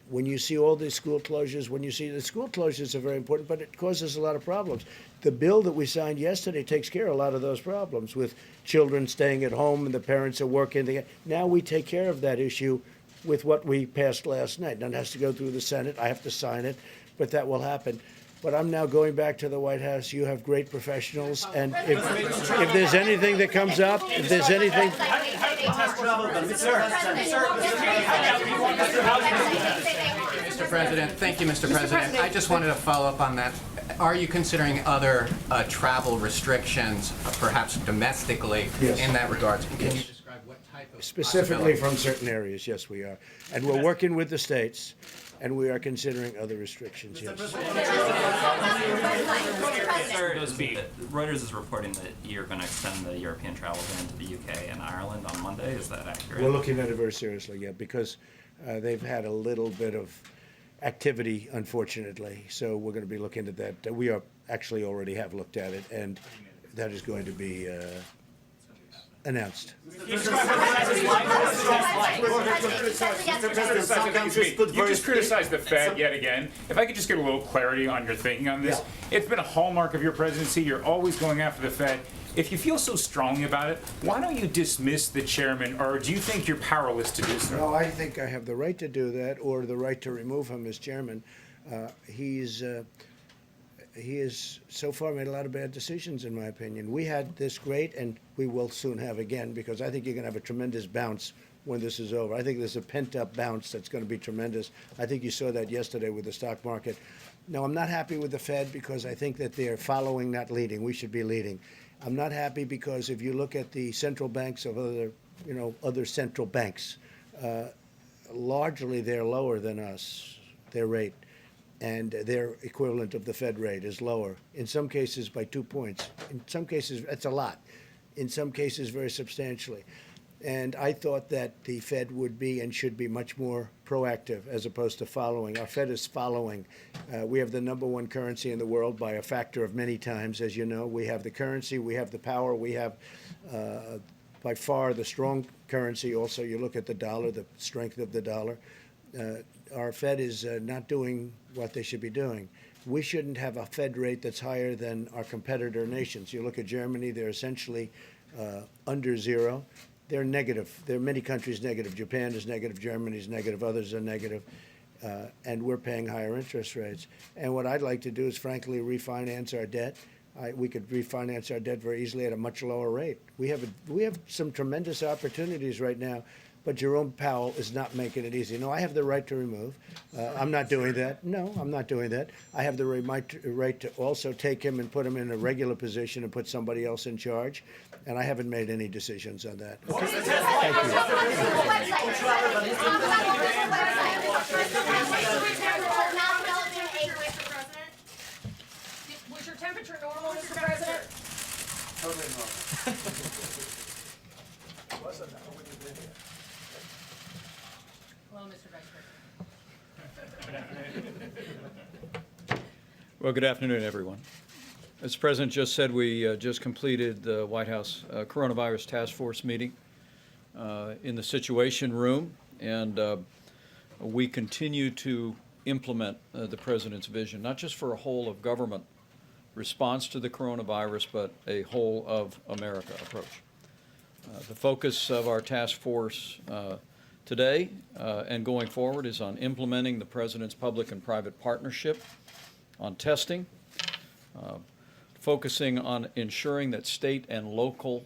when you see all these school closures, when you see the school closures are very important, but it causes a lot of problems. The bill that we signed yesterday takes care of a lot of those problems with children staying at home and the parents are working. Now we take care of that issue with what we passed last night. Now it has to go through the Senate. I have to sign it, but that will happen. But I'm now going back to the White House. You have great professionals, and if there's anything that comes up, if there's anything. Mr. President, thank you, Mr. President. I just wanted to follow up on that. Are you considering other travel restrictions, perhaps domestically, Yes. in that regard? Can Yes. you describe what type of Specifically possibility? from certain areas, yes, we are. And we're working with the states, and we are considering other restrictions, yes. Reuters is reporting that you're going to extend the European travel ban to the UK and Ireland on Monday. Is that accurate? We're looking at it very seriously, yeah, because they've had a little bit of activity, unfortunately. So we're going to be looking at that. We are actually already have looked at it, and that is going to be announced. You just criticized the Fed yet again. If I could just get a little clarity on your thinking on this. Yeah. It's been a hallmark of your presidency. You're always going after the Fed. If you feel so strongly about it, why don't you dismiss the chairman, or do you think you're powerless to do so? No, I think I have the right to do that, or the right to remove him as chairman. He has so far made a lot of bad decisions, in my opinion. We had this great, and we will soon have again, because I think you're going to have a tremendous bounce when this is over. I think there's a pent-up bounce that's going to be tremendous. I think you saw that yesterday with the stock market. No, I'm not happy with the Fed because I think that they're following, not leading. We should be leading. I'm not happy because if you look at the central banks of other central banks, largely they're lower than us, their rate, and their equivalent of the Fed rate is lower, in some cases by 2 points. In some cases, that's a lot. In some cases, very substantially. And I thought that the Fed would be and should be much more proactive as opposed to following. Our Fed is following. We have the #1 currency in the world by a factor of many times, as you know. We have the currency, we have the power, we have by far the strong currency. Also, you look at the dollar, the strength of the dollar. Our Fed is not doing what they should be doing. We shouldn't have a Fed rate that's higher than our competitor nations. You look at Germany, they're essentially under zero. They're negative. There are many countries negative. Japan is negative. Germany is negative. Others are negative. And we're paying higher interest rates. And what I'd like to do is, frankly, refinance our debt. We could refinance our debt very easily at a much lower rate. We have some tremendous opportunities right now, but Jerome Powell is not making it easy. No, I have the right to remove. I'm not doing that. No, I'm not doing that. I have the right to also take him and put him in a regular position and put somebody else in charge. And I haven't made any decisions on that. Okay. Thank you. Was your temperature normal, Mr. President? Totally normal. Wasn't that when you did it? Hello, Mr. Vice President. Well, good afternoon, everyone. As the President just said, we just completed the White House coronavirus task force meeting in the Situation Room, and we continue to implement the President's vision, not just for a whole of government response to the coronavirus, but a whole of America approach. The focus of our task force today and going forward is on implementing the President's public and private partnership on testing, focusing on ensuring that state and local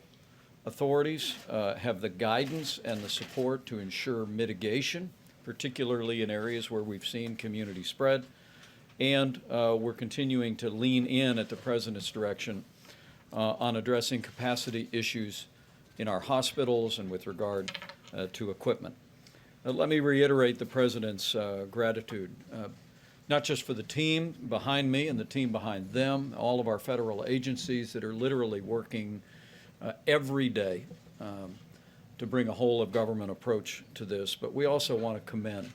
authorities have the guidance and the support to ensure mitigation, particularly in areas where we've seen community spread. And we're continuing to lean in at the President's direction on addressing capacity issues in our hospitals and with regard to equipment. Let me reiterate the President's gratitude. Not just for the team behind me and the team behind them, all of our federal agencies that are literally working every day to bring a whole of government approach to this, but we also want to commend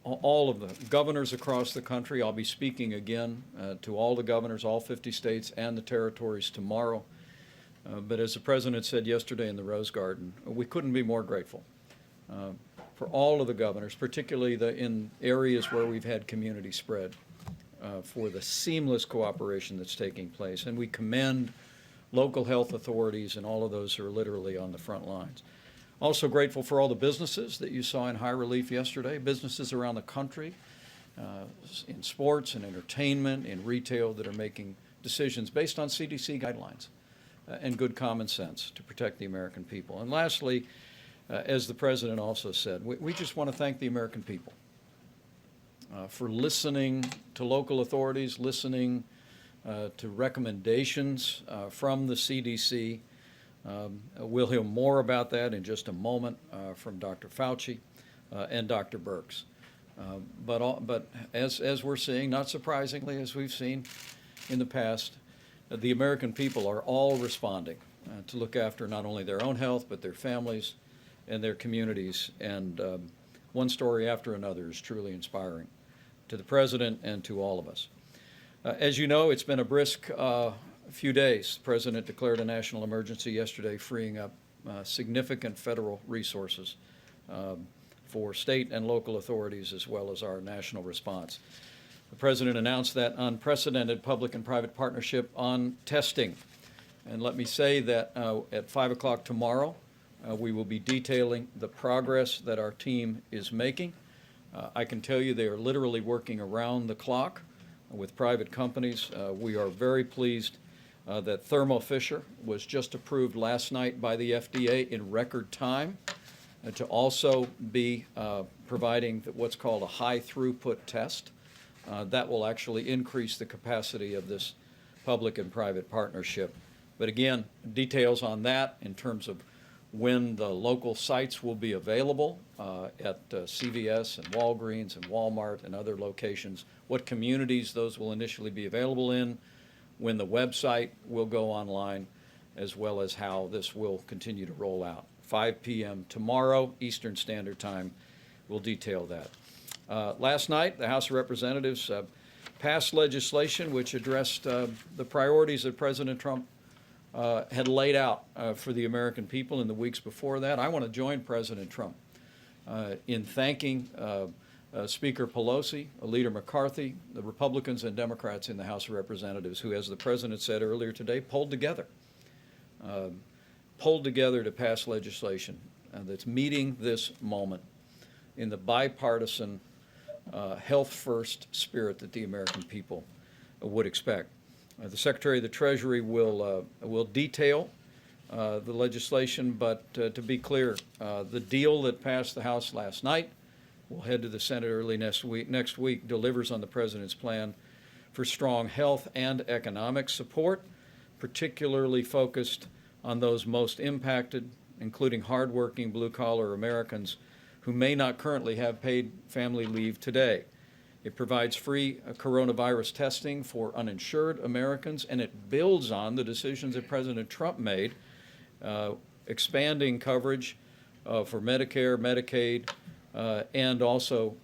all of the governors across the country. I'll be speaking again to all the governors, all 50 states and the territories tomorrow. But as the President said yesterday in the Rose Garden, we couldn't be more grateful for all of the governors, particularly in areas where we've had community spread, for the seamless cooperation that's taking place. And we commend local health authorities and all of those who are literally on the front lines. Also grateful for all the businesses that you saw in high relief yesterday, businesses around the country, in sports and entertainment, in retail, that are making decisions based on CDC guidelines and good common sense to protect the American people. And lastly, as the President also said, we just want to thank the American people for listening to local authorities, listening to recommendations from the CDC. We'll hear more about that in just a moment from Dr. Fauci and Dr. Birx. But as we're seeing, not surprisingly, as we've seen in the past, the American people are all responding to look after not only their own health, but their families and their communities. And one story after another is truly inspiring to the President and to all of us. As you know, it's been a brisk few days. The President declared a national emergency yesterday, freeing up significant federal resources for state and local authorities, as well as our national response. The President announced that unprecedented public and private partnership on testing. And let me say that at 5 o'clock tomorrow, we will be detailing the progress that our team is making. I can tell you they are literally working around the clock with private companies. We are very pleased that Thermo Fisher was just approved last night by the FDA in record time to also be providing what's called a high throughput test. That will actually increase the capacity of this public and private partnership. But again, details on that in terms of when the local sites will be available at CVS and Walgreens and Walmart and other locations, what communities those will initially be available in, when the website will go online, as well as how this will continue to roll out. 5 p.m. tomorrow, Eastern Standard Time, we'll detail that. Last night, the House of Representatives passed legislation which addressed the priorities that President Trump had laid out for the American people in the weeks before that. I want to join President Trump in thanking Speaker Pelosi, Leader McCarthy, the Republicans and Democrats in the House of Representatives who, as the President said earlier today, pulled together to pass legislation that's meeting this moment in the bipartisan health-first spirit that the American people would expect. The Secretary of the Treasury will detail the legislation, but to be clear, the deal that passed the House last night will head to the Senate early next week, delivers on the President's plan for strong health and economic support, particularly focused on those most impacted, including hardworking blue-collar Americans who may not currently have paid family leave today. It provides free coronavirus testing for uninsured Americans, and it builds on the decisions that President Trump made, expanding coverage for Medicare, Medicaid, and also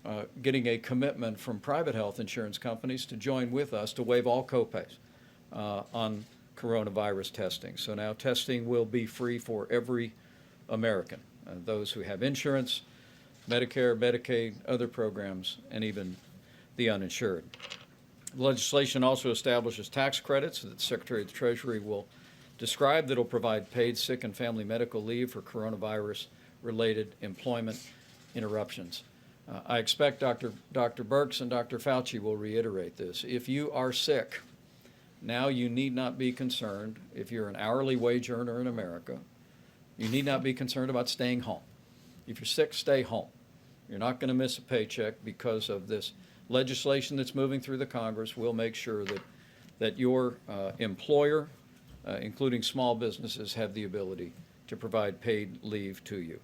getting a commitment from private health insurance companies to join with us to waive all copays on coronavirus testing. So now testing will be free for every American, those who have insurance, Medicare, Medicaid, other programs, and even the uninsured. The legislation also establishes tax credits that the Secretary of the Treasury will describe that will provide paid sick and family medical leave for coronavirus-related employment interruptions. I expect Dr. Birx and Dr. Fauci will reiterate this. If you are sick, now you need not be concerned. If you're an hourly wage earner in America, you need not be concerned about staying home. If you're sick, stay home. You're not going to miss a paycheck because of this legislation that's moving through the Congress. Will make sure that your employer, including small businesses, have the ability to provide paid leave to you.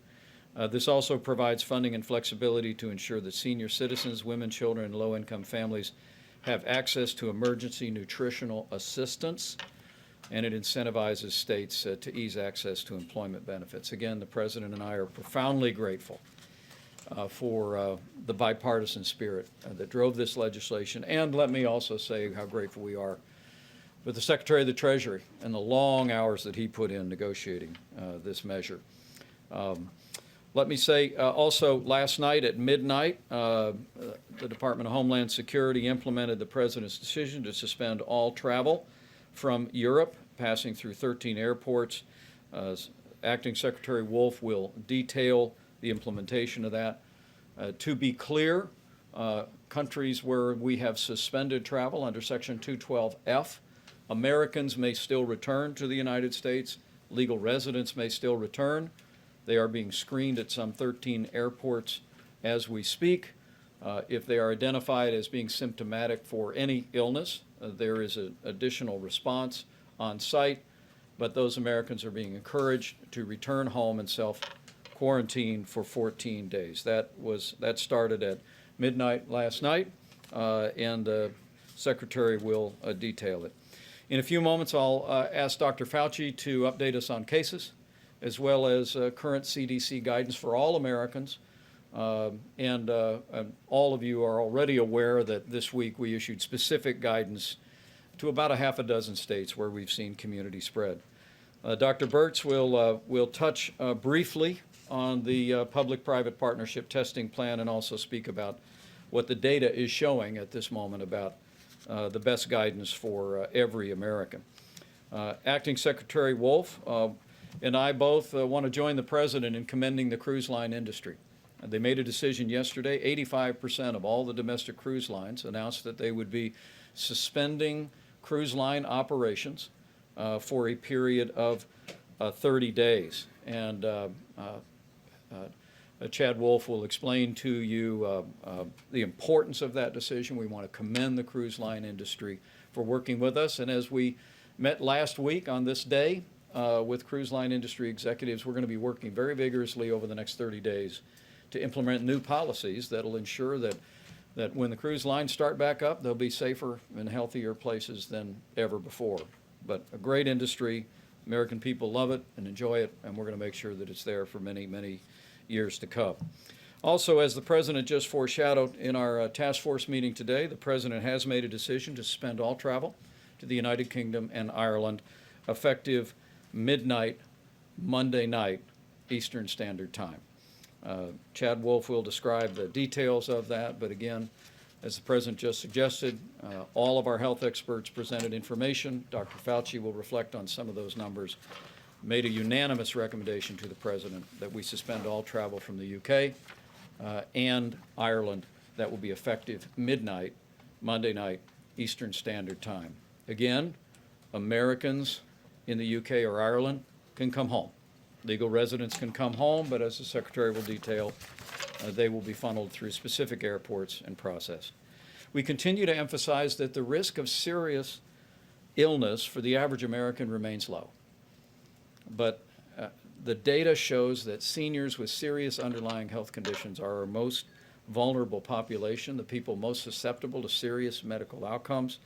This also provides funding and flexibility to ensure that senior citizens, women, children, and low-income families have access to emergency nutritional assistance, and it incentivizes states to ease access to employment benefits. Again, the President and I are profoundly grateful for the bipartisan spirit that drove this legislation. And let me also say how grateful we are with the Secretary of the Treasury and the long hours that he put in negotiating this measure. Let me say also last night at midnight, the Department of Homeland Security implemented the President's decision to suspend all travel from Europe, passing through 13 airports. Acting Secretary Wolf will detail the implementation of that. To be clear, countries where we have suspended travel under Section 212F, Americans may still return to the United States. Legal residents may still return. They are being screened at some 13 airports as we speak. If they are identified as being symptomatic for any illness, there is an additional response on site, but those Americans are being encouraged to return home and self-quarantine for 14 days. That started at midnight last night, and the Secretary will detail it. In a few moments, I'll ask Dr. Fauci to update us on cases, as well as current CDC guidance for all Americans. And all of you are already aware that this week we issued specific guidance to about a half a dozen states where we've seen community spread. Dr. Birx will touch briefly on the public-private partnership testing plan and also speak about what the data is showing at this moment about the best guidance for every American. Acting Secretary Wolf and I both want to join the President in commending the cruise line industry. They made a decision yesterday. 85% of all the domestic cruise lines announced that they would be suspending cruise line operations for a period of 30 days. And Chad Wolf will explain to you the importance of that decision. We want to commend the cruise line industry for working with us. And as we met last week on this day with cruise line industry executives, we're going to be working very vigorously over the next 30 days to implement new policies that will ensure that when the cruise lines start back up, they'll be safer and healthier places than ever before. But a great industry, American people love it and enjoy it, and we're going to make sure that it's there for many, many years to come. Also, as the President just foreshadowed in our task force meeting today, the President has made a decision to suspend all travel to the United Kingdom and Ireland effective midnight, Monday night, Eastern Standard Time. Chad Wolf will describe the details of that, but again, as the President just suggested, all of our health experts presented information. Dr. Fauci will reflect on some of those numbers, made a unanimous recommendation to the President that we suspend all travel from the UK and Ireland. That will be effective midnight, Monday night, Eastern Standard Time. Again, Americans in the UK or Ireland can come home. Legal residents can come home, but as the Secretary will detail, they will be funneled through specific airports and processed. We continue to emphasize that the risk of serious illness for the average American remains low. But the data shows that seniors with serious underlying health conditions are our most vulnerable population, the people most susceptible to serious medical outcomes.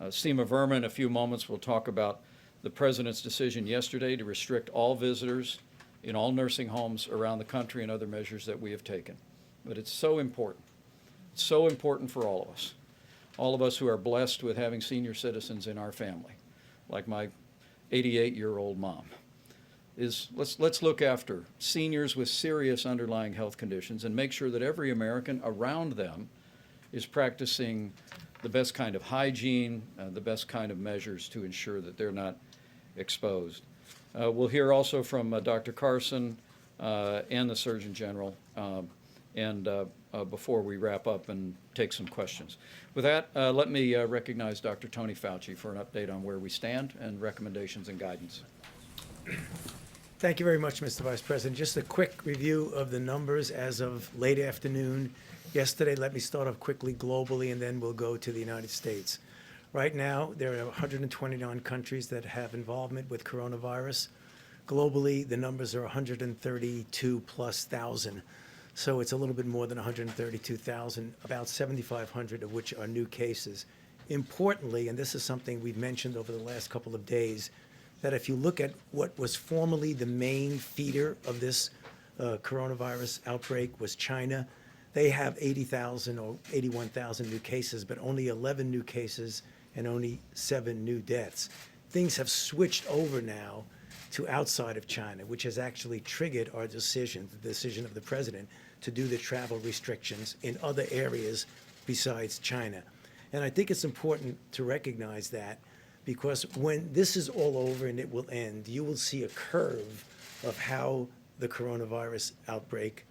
Seema Verma in a few moments will talk about the President's decision yesterday to restrict all visitors in all nursing homes around the country and other measures that we have taken. But it's so important. It's so important for all of us who are blessed with having senior citizens in our family, like my 88-year-old mom. Let's look after seniors with serious underlying health conditions and make sure that every American around them is practicing the best kind of hygiene, the best kind of measures to ensure that they're not exposed. We'll hear also from Dr. Carson and the Surgeon General before we wrap up and take some questions. With that, let me recognize Dr. Tony Fauci for an update on where we stand and recommendations and guidance. Thank you very much, Mr. Vice President. Just a quick review of the numbers as of late afternoon yesterday. Let me start off quickly globally, and then we'll go to the United States. Right now, there are 129 countries that have involvement with coronavirus. Globally, the numbers are 132,000+. So it's a little bit more than 132,000, about 7,500 of which are new cases. Importantly, and this is something we've mentioned over the last couple of days, that if you look at what was formerly the main feeder of this coronavirus outbreak was China, they have 80,000 or 81,000 new cases, but only 11 new cases and only 7 new deaths. Things have switched over now to outside of China, which has actually triggered our decision, the decision of the president, to do the travel restrictions in other areas besides China. And I think it's important to recognize that, because when this is all over and it will end, you will see a curve of how the coronavirus outbreak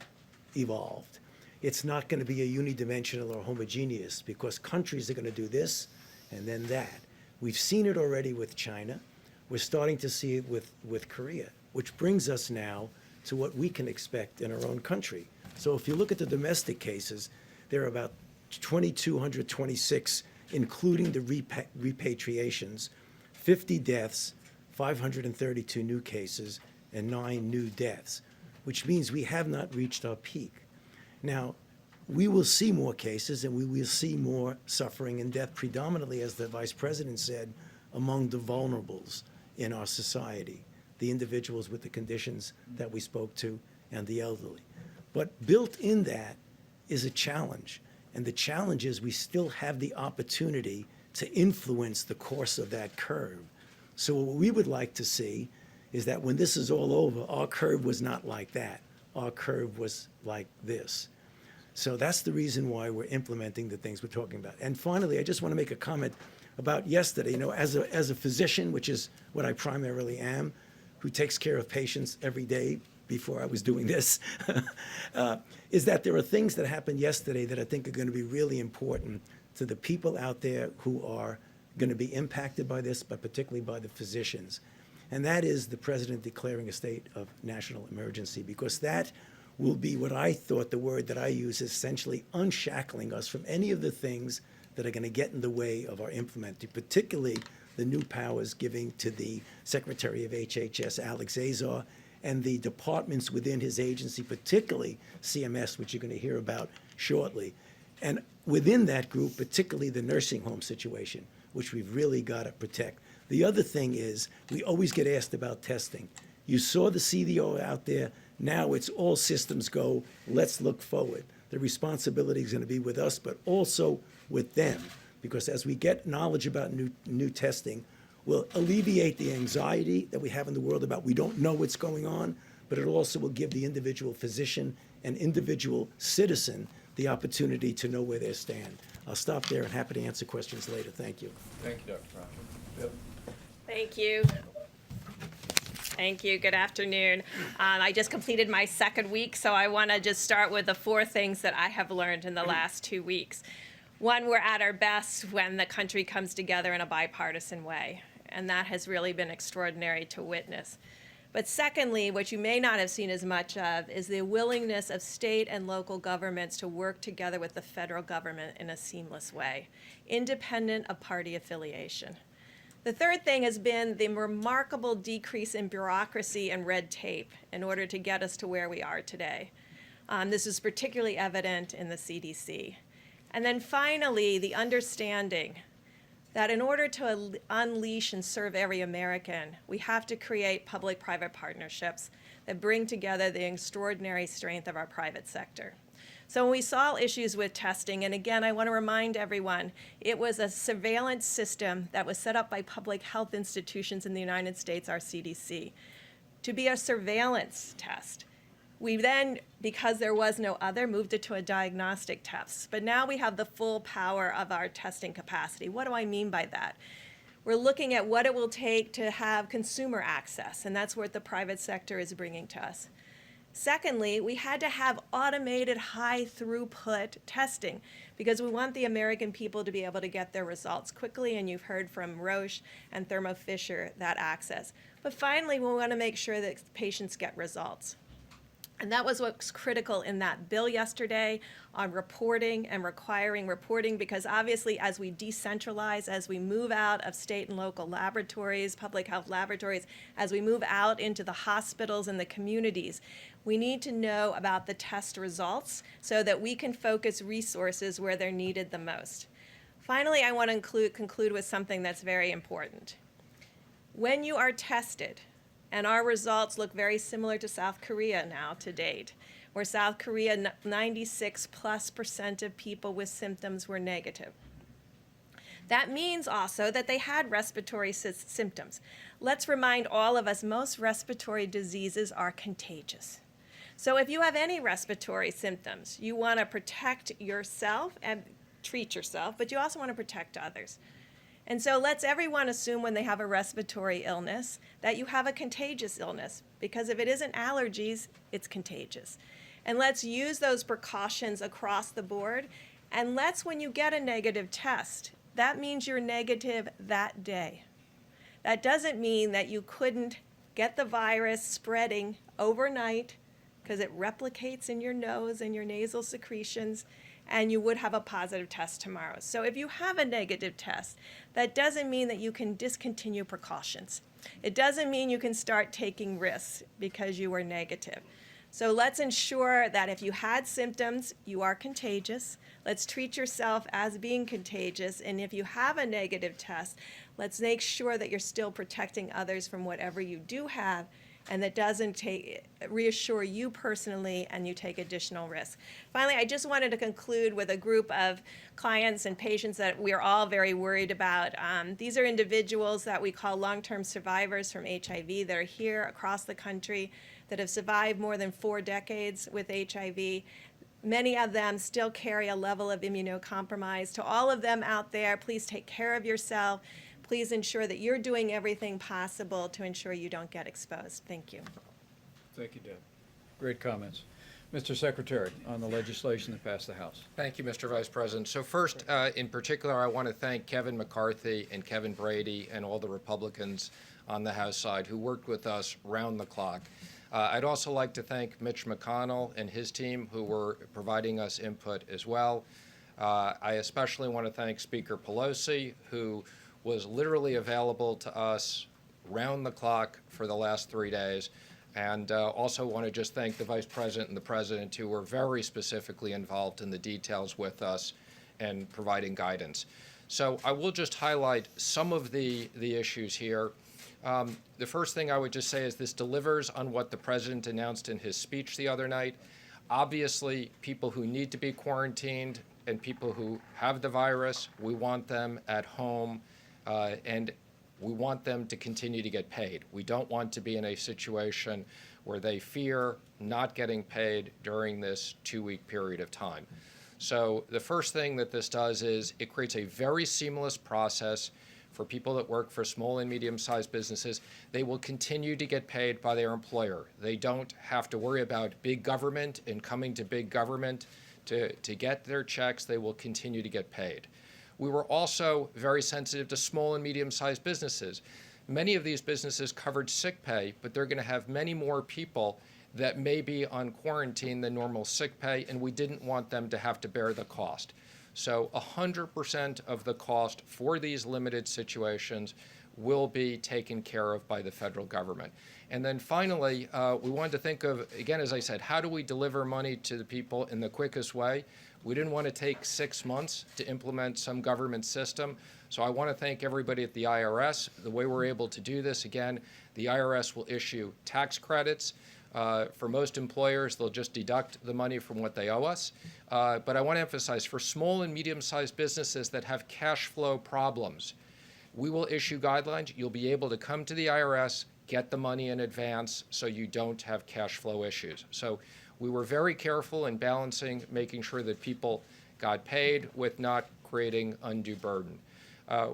evolved. It's not going to be a unidimensional or homogeneous, because countries are going to do this and then that. We've seen it already with China. We're starting to see it with Korea, which brings us now to what we can expect in our own country. So if you look at the domestic cases, there are about 2,226, including the repatriations, 50 deaths, 532 new cases, and 9 new deaths, which means we have not reached our peak. Now, we will see more cases and we will see more suffering and death, predominantly, as the Vice President said, among the vulnerables in our society, the individuals with the conditions that we spoke to and the elderly. But built in that is a challenge. And the challenge is we still have the opportunity to influence the course of that curve. So what we would like to see is that when this is all over, our curve was not like that. Our curve was like this. So that's the reason why we're implementing the things we're talking about. And finally, I just want to make a comment about yesterday. You know, as a physician, which is what I primarily am, who takes care of patients every day before I was doing this, is that there are things that happened yesterday that I think are going to be really important to the people out there who are going to be impacted by this, but particularly by the physicians. And that is the president declaring a state of national emergency, because that will be what I thought the word that I use is essentially unshackling us from any of the things that are going to get in the way of our implementing, particularly the new powers giving to the Secretary of HHS, Alex Azar, and the departments within his agency, particularly CMS, which you're going to hear about shortly. And within that group, particularly the nursing home situation, which we've really got to protect. The other thing is, we always get asked about testing. You saw the CDO out there. Now it's all systems go. Let's look forward. The responsibility is going to be with us, but also with them, because as we get knowledge about new testing, we'll alleviate the anxiety that we have in the world about we don't know what's going on, but it also will give the individual physician and individual citizen the opportunity to know where they stand. I'll stop there and happy to answer questions later. Thank you. Thank you, Dr. Fauci. Yep. Thank you. Thank you. Good afternoon. I just completed my second week, so I want to just start with the 4 things that I have learned in the last 2 weeks. One, we're at our best when the country comes together in a bipartisan way, and that has really been extraordinary to witness. But secondly, what you may not have seen as much of is the willingness of state and local governments to work together with the federal government in a seamless way, independent of party affiliation. The third thing has been the remarkable decrease in bureaucracy and red tape in order to get us to where we are today. This is particularly evident in the CDC. And then finally, the understanding that in order to unleash and serve every American, we have to create public-private partnerships that bring together the extraordinary strength of our private sector. So when we saw issues with testing, and again, I want to remind everyone, it was a surveillance system that was set up by public health institutions in the United States, our CDC, to be a surveillance test. We then, because there was no other, moved it to a diagnostic test. But now we have the full power of our testing capacity. What do I mean by that? We're looking at what it will take to have consumer access, and that's what the private sector is bringing to us. Secondly, we had to have automated high-throughput testing because we want the American people to be able to get their results quickly, and you've heard from Roche and Thermo Fisher that access. But finally, we want to make sure that patients get results. And that was what's critical in that bill yesterday on reporting and requiring reporting, because obviously as we decentralize, as we move out of state and local laboratories, public health laboratories, as we move out into the hospitals and the communities, we need to know about the test results so that we can focus resources where they're needed the most. Finally, I want to conclude with something that's very important. When you are tested, and our results look very similar to South Korea now to date, where South Korea, 96+% of people with symptoms were negative. That means also that they had respiratory symptoms. Let's remind all of us, most respiratory diseases are contagious. So if you have any respiratory symptoms, you want to protect yourself and treat yourself, but you also want to protect others. And so let's everyone assume when they have a respiratory illness that you have a contagious illness, because if it isn't allergies, it's contagious. And let's use those precautions across the board. And let's, when you get a negative test, that means you're negative that day. That doesn't mean that you couldn't get the virus spreading overnight, because it replicates in your nose and your nasal secretions, and you would have a positive test tomorrow. So if you have a negative test, that doesn't mean that you can discontinue precautions. It doesn't mean you can start taking risks because you were negative. So let's ensure that if you had symptoms, you are contagious. Let's treat yourself as being contagious. And if you have a negative test, let's make sure that you're still protecting others from whatever you do have, and that doesn't reassure you personally and you take additional risk. Finally, I just wanted to conclude with a group of clients and patients that we're all very worried about. These are individuals that we call long-term survivors from HIV that are here across the country that have survived more than 4 decades with HIV. Many of them still carry a level of immunocompromise. To all of them out there, please take care of yourself. Please ensure that you're doing everything possible to ensure you don't get exposed. Thank you. Thank you, Deb. Great comments. Mr. Secretary, on the legislation that passed the House. Thank you, Mr. Vice President. So first, in particular, I want to thank Kevin McCarthy and Kevin Brady and all the Republicans on the House side who worked with us round the clock. I'd also like to thank Mitch McConnell and his team who were providing us input as well. I especially want to thank Speaker Pelosi, who was literally available to us round the clock for the last 3 days. And also want to just thank the Vice President and the President, who were very specifically involved in the details with us and providing guidance. So I will just highlight some of the issues here. The first thing I would just say is this delivers on what the President announced in his speech the other night. Obviously, people who need to be quarantined and people who have the virus, we want them at home, and we want them to continue to get paid. We don't want to be in a situation where they fear not getting paid during this 2-week period of time. So the first thing that this does is it creates a very seamless process for people that work for small and medium-sized businesses. They will continue to get paid by their employer. They don't have to worry about big government and coming to big government to get their checks. They will continue to get paid. We were also very sensitive to small and medium-sized businesses. Many of these businesses covered sick pay, but they're going to have many more people that may be on quarantine than normal sick pay, and we didn't want them to have to bear the cost. So 100% of the cost for these limited situations will be taken care of by the federal government. And then finally, we wanted to think of, again, as I said, how do we deliver money to the people in the quickest way? We didn't want to take 6 months to implement some government system. So I want to thank everybody at the IRS. The way we're able to do this, again, the IRS will issue tax credits. For most employers, they'll just deduct the money from what they owe us. But I want to emphasize, for small and medium-sized businesses that have cash flow problems, we will issue guidelines. You'll be able to come to the IRS, get the money in advance so you don't have cash flow issues. So we were very careful in balancing, making sure that people got paid with not creating undue burden.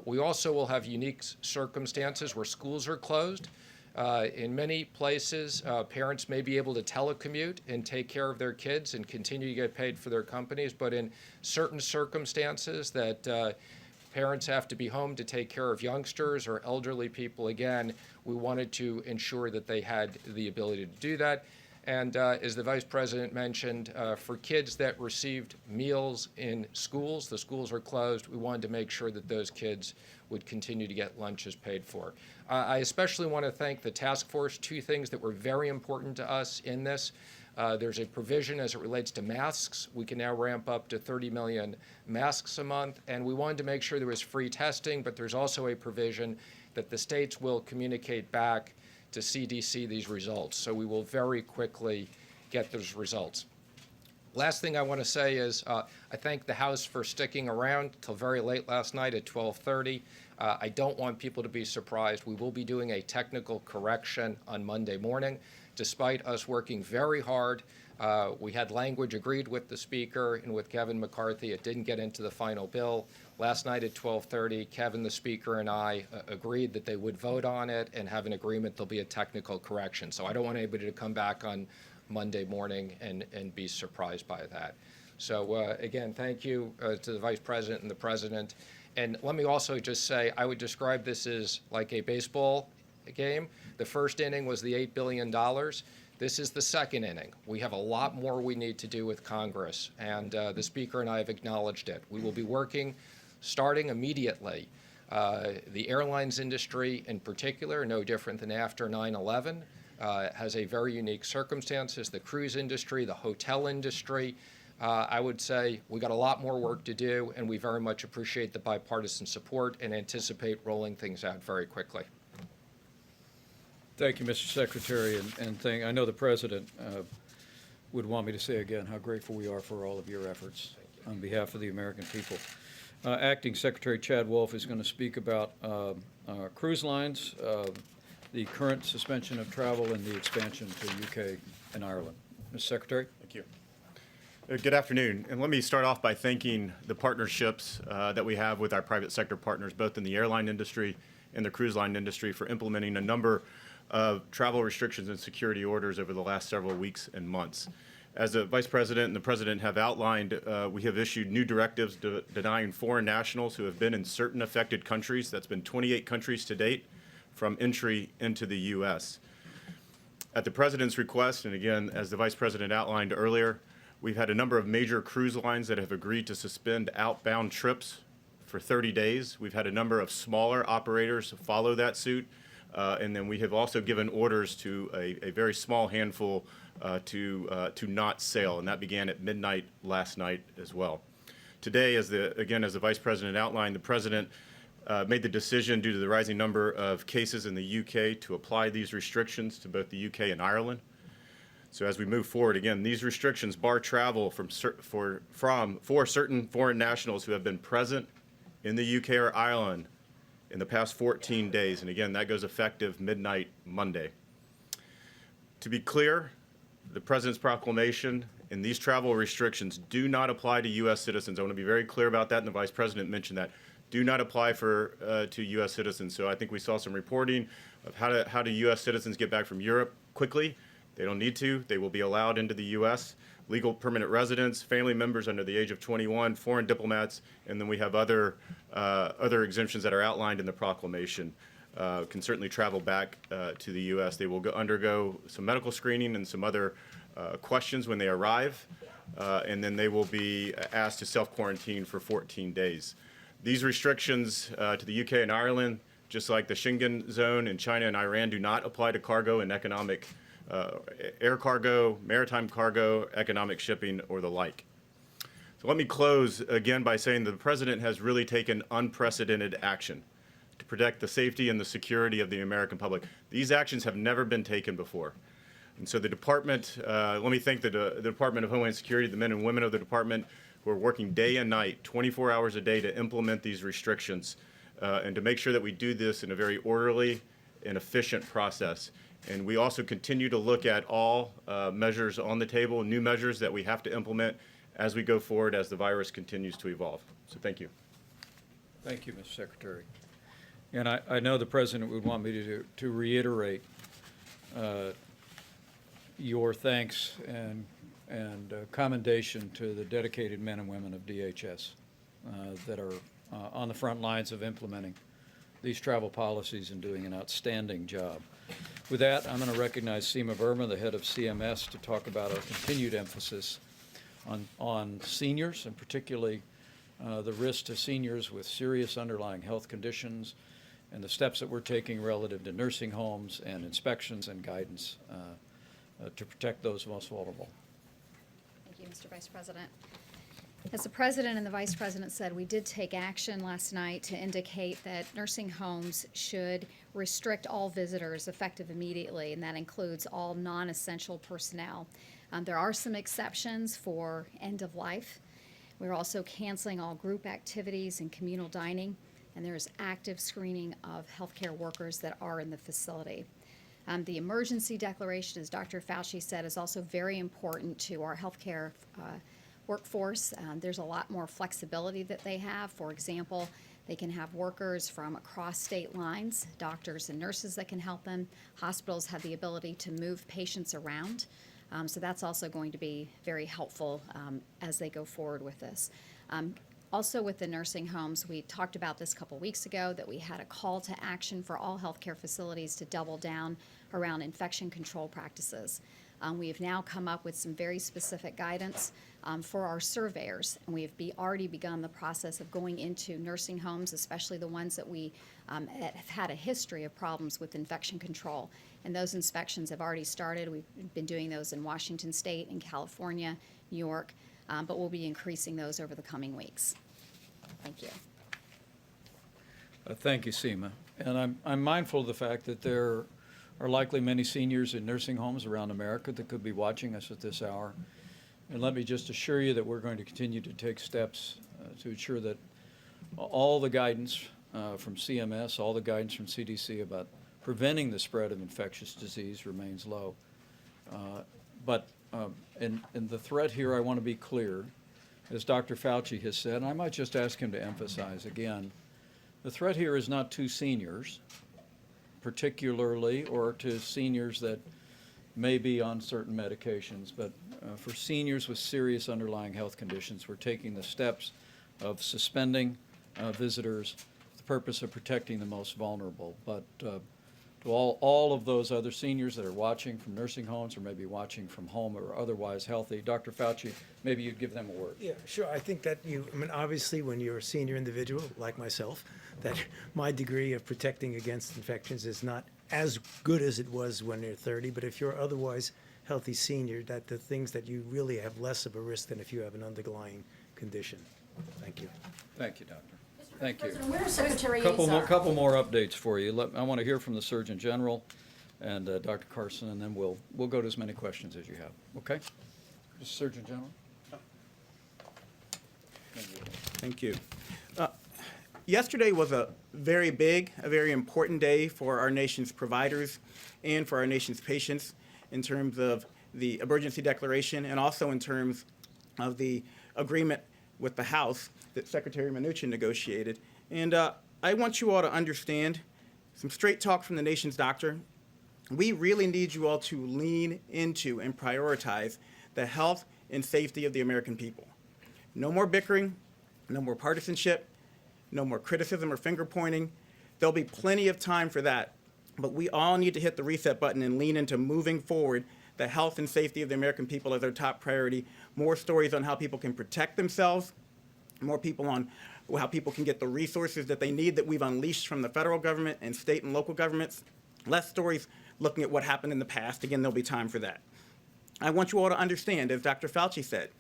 We also will have unique circumstances where schools are closed. In many places, parents may be able to telecommute and take care of their kids and continue to get paid for their companies, but in certain circumstances that parents have to be home to take care of youngsters or elderly people, again, we wanted to ensure that they had the ability to do that. And as the Vice President mentioned, for kids that received meals in schools, the schools are closed, we wanted to make sure that those kids would continue to get lunches paid for. I especially want to thank the task force. 2 things that were very important to us in this. There's a provision as it relates to masks. We can now ramp up to 30 million masks a month, and we wanted to make sure there was free testing, but there's also a provision that the states will communicate back to CDC these results. So we will very quickly get those results. Last thing I want to say is I thank the House for sticking around till very late last night at 12:30. I don't want people to be surprised. We will be doing a technical correction on Monday morning. Despite us working very hard, we had language agreed with the Speaker and with Kevin McCarthy. It didn't get into the final bill. Last night at 12:30, Kevin, the Speaker, and I agreed that they would vote on it and have an agreement there'll be a technical correction. So I don't want anybody to come back on Monday morning and be surprised by that. So again, thank you to the Vice President and the President. And let me also just say, I would describe this as like a baseball game. The first inning was the $8 billion. This is the second inning. We have a lot more we need to do with Congress, and the Speaker and I have acknowledged it. We will be working starting immediately. The airlines industry in particular, no different than after 9/11, has a very unique circumstances. The cruise industry, the hotel industry, I would say we got a lot more work to do, and we very much appreciate the bipartisan support and anticipate rolling things out very quickly. Thank you, Mr. Secretary, and I know the President would want me to say again how grateful we are for all of your efforts on behalf of the American people. Acting Secretary Chad Wolf is going to speak about cruise lines, the current suspension of travel, and the expansion to UK and Ireland. Mr. Secretary? Thank you. Good afternoon, and let me start off by thanking the partnerships that we have with our private sector partners, both in the airline industry and the cruise line industry, for implementing a number of travel restrictions and security orders over the last several weeks and months. As the Vice President and the President have outlined, we have issued new directives denying foreign nationals who have been in certain affected countries, that's been 28 countries to date, from entry into the U.S. At the President's request, and again, as the Vice President outlined earlier, we've had a number of major cruise lines that have agreed to suspend outbound trips for 30 days. We've had a number of smaller operators follow that suit. And then we have also given orders to a very small handful to not sail, and that began at midnight last night as well. Today, as the Vice President outlined, the President made the decision due to the rising number of cases in the UK to apply these restrictions to both the UK and Ireland. So as we move forward, again, these restrictions bar travel for certain foreign nationals who have been present in the UK or Ireland in the past 14 days. And again, that goes effective midnight Monday. To be clear, the President's proclamation and these travel restrictions do not apply to U.S. citizens. I want to be very clear about that, and the Vice President mentioned that. Do not apply to U.S. citizens. So I think we saw some reporting of how do U.S. citizens get back from Europe quickly. They don't need to. They will be allowed into the U.S. Legal permanent residents, family members under the age of 21, foreign diplomats, and then we have other exemptions that are outlined in the proclamation. Can certainly travel back to the U.S. They will undergo some medical screening and some other questions when they arrive, and then they will be asked to self-quarantine for 14 days. These restrictions to the UK and Ireland, just like the Schengen zone in China and Iran, do not apply to cargo and economic air cargo, maritime cargo, economic shipping, or the like. So let me close again by saying that the President has really taken unprecedented action to protect the safety and the security of the American public. These actions have never been taken before. And so the Department, let me thank the Department of Homeland Security, the men and women of the Department who are working day and night, 24 hours a day to implement these restrictions and to make sure that we do this in a very orderly and efficient process. And we also continue to look at all measures on the table, new measures that we have to implement as we go forward as the virus continues to evolve. So thank you. Thank you, Mr. Secretary. And I know the President would want me to reiterate your thanks and commendation to the dedicated men and women of DHS that are on the front lines of implementing these travel policies and doing an outstanding job. With that, I'm going to recognize Seema Verma, the head of CMS, to talk about our continued emphasis on seniors, and particularly the risk to seniors with serious underlying health conditions, and the steps that we're taking relative to nursing homes and inspections and guidance to protect those most vulnerable. Thank you, Mr. Vice President. As the President and the Vice President said, we did take action last night to indicate that nursing homes should restrict all visitors effective immediately, and that includes all non-essential personnel. There are some exceptions for end of life. We're also canceling all group activities and communal dining, and there is active screening of healthcare workers that are in the facility. The emergency declaration, as Dr. Fauci said, is also very important to our healthcare workforce. There's a lot more flexibility that they have. For example, they can have workers from across state lines, doctors and nurses that can help them. Hospitals have the ability to move patients around. So that's also going to be very helpful as they go forward with this. Also with the nursing homes, we talked about this a couple weeks ago, that we had a call to action for all healthcare facilities to double down around infection control practices. We have now come up with some very specific guidance for our surveyors, and we have already begun the process of going into nursing homes, especially the ones that we have had a history of problems with infection control. And those inspections have already started. We've been doing those in Washington State, in California, New York, but we'll be increasing those over the coming weeks. Thank you. Thank you, Seema. And I'm mindful of the fact that there are likely many seniors in nursing homes around America that could be watching us at this hour. And let me just assure you that we're going to continue to take steps to ensure that all the guidance from CMS, all the guidance from CDC about preventing the spread of infectious disease remains low. But in the threat here, I want to be clear, as Dr. Fauci has said, and I might just ask him to emphasize again, the threat here is not to seniors, particularly, or to seniors that may be on certain medications, but for seniors with serious underlying health conditions, we're taking the steps of suspending visitors for the purpose of protecting the most vulnerable. But to all of those other seniors that are watching from nursing homes or maybe watching from home or otherwise healthy, Dr. Fauci, maybe you'd give them a word. Yeah, sure. I think that obviously when you're a senior individual like myself, that my degree of protecting against infections is not as good as it was when you're 30, but if you're otherwise healthy senior, that the things that you really have less of a risk than if you have an underlying condition. Thank you. Thank you, Doctor. Thank you. President, where's Secretary Couple Azar? couple more updates for you. I want to hear from the Surgeon General and Dr. Carson, and then we'll go to as many questions as you have. Okay? Mr. Surgeon General. Thank you. Yesterday was a very big, a very important day for our nation's providers and for our nation's patients in terms of the emergency declaration and also in terms of the agreement with the House that Secretary Mnuchin negotiated. And I want you all to understand some straight talk from the nation's doctor. We really need you all to lean into and prioritize the health and safety of the American people. No more bickering, no more partisanship, no more criticism or finger pointing. There'll be plenty of time for that, but we all need to hit the reset button and lean into moving forward the health and safety of the American people as our top priority. More stories on how people can protect themselves, more people on how people can get the resources that they need that we've unleashed from the federal government and state and local governments. Less stories looking at what happened in the past. Again, there'll be time for that. I want you all to understand, as Dr. Fauci said,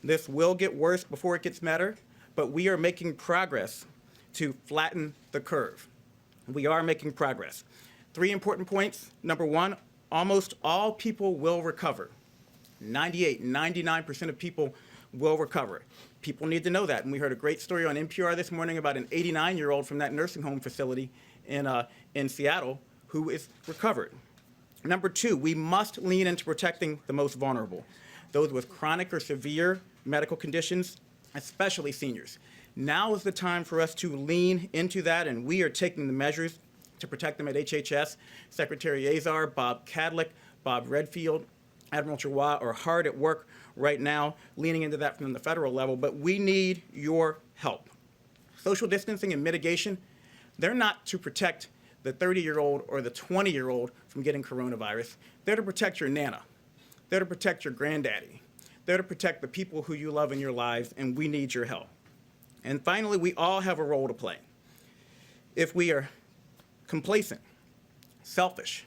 this will get worse before it gets better, but we are making progress to flatten the curve. We are making progress. 3 important points. Number 1, almost all people will recover. 98, 99% of people will recover. People need to know that. And we heard a great story on NPR this morning about an 89-year-old from that nursing home facility in Seattle who is recovered. Number 2, we must lean into protecting the most vulnerable, those with chronic or severe medical conditions, especially seniors. Now is the time for us to lean into that, and we are taking the measures to protect them at HHS. Secretary Azar, Bob Kadlec, Bob Redfield, Admiral Giroir are hard at work right now, leaning into that from the federal level, but we need your help. Social distancing and mitigation, they're not to protect the 30-year-old or the 20-year-old from getting coronavirus. They're to protect your Nana. They're to protect your granddaddy. They're to protect the people who you love in your lives, and we need your help. And finally, we all have a role to play. If we are complacent, selfish,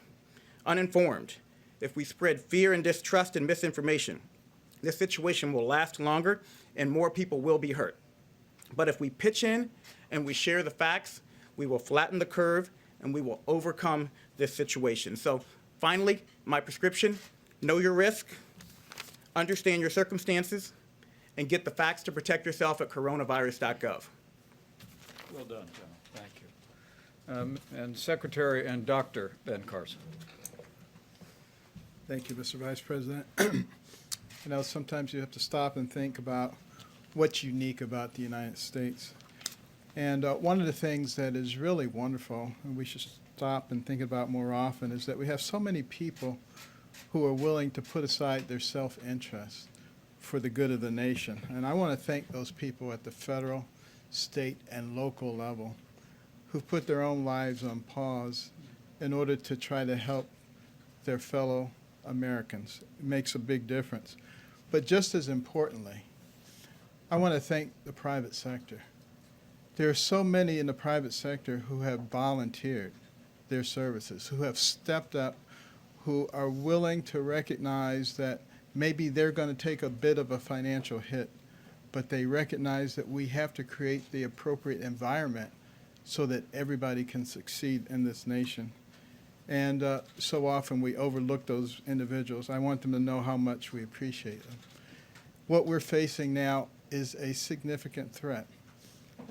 uninformed, if we spread fear and distrust and misinformation, this situation will last longer and more people will be hurt. But if we pitch in and we share the facts, we will flatten the curve and we will overcome this situation. So finally, my prescription, know your risk, understand your circumstances, and get the facts to protect yourself at coronavirus.gov. Well done, General. Thank you. And Secretary and Dr. Ben Carson. Thank you, Mr. Vice President. You know, sometimes you have to stop and think about what's unique about the United States. And one of the things that is really wonderful, and we should stop and think about more often, is that we have so many people who are willing to put aside their self-interest for the good of the nation. And I want to thank those people at the federal, state, and local level who've put their own lives on pause in order to try to help their fellow Americans. It makes a big difference. But just as importantly, I want to thank the private sector. There are so many in the private sector who have volunteered their services, who have stepped up, who are willing to recognize that maybe they're going to take a bit of a financial hit, but they recognize that we have to create the appropriate environment so that everybody can succeed in this nation. And so often we overlook those individuals. I want them to know how much we appreciate them. What we're facing now is a significant threat.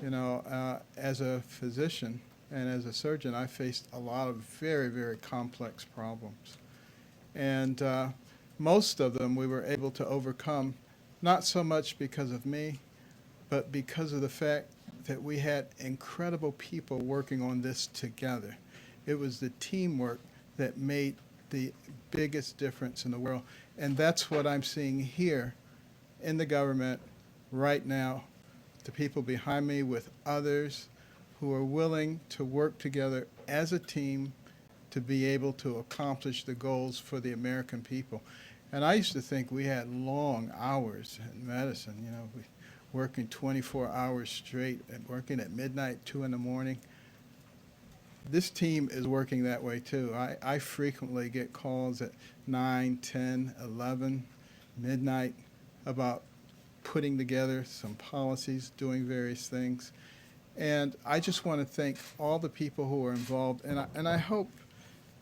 You know, as a physician and as a surgeon, I faced a lot of very, very complex problems. And most of them we were able to overcome, not so much because of me, but because of the fact that we had incredible people working on this together. It was the teamwork that made the biggest difference in the world. And that's what I'm seeing here in the government right now. The people behind me with others who are willing to work together as a team to be able to accomplish the goals for the American people. And I used to think we had long hours in medicine, you know, working 24 hours straight and working at midnight, 2 in the morning. This team is working that way too. I frequently get calls at 9, 10, 11, midnight about putting together some policies, doing various things. And I just want to thank all the people who are involved. And I hope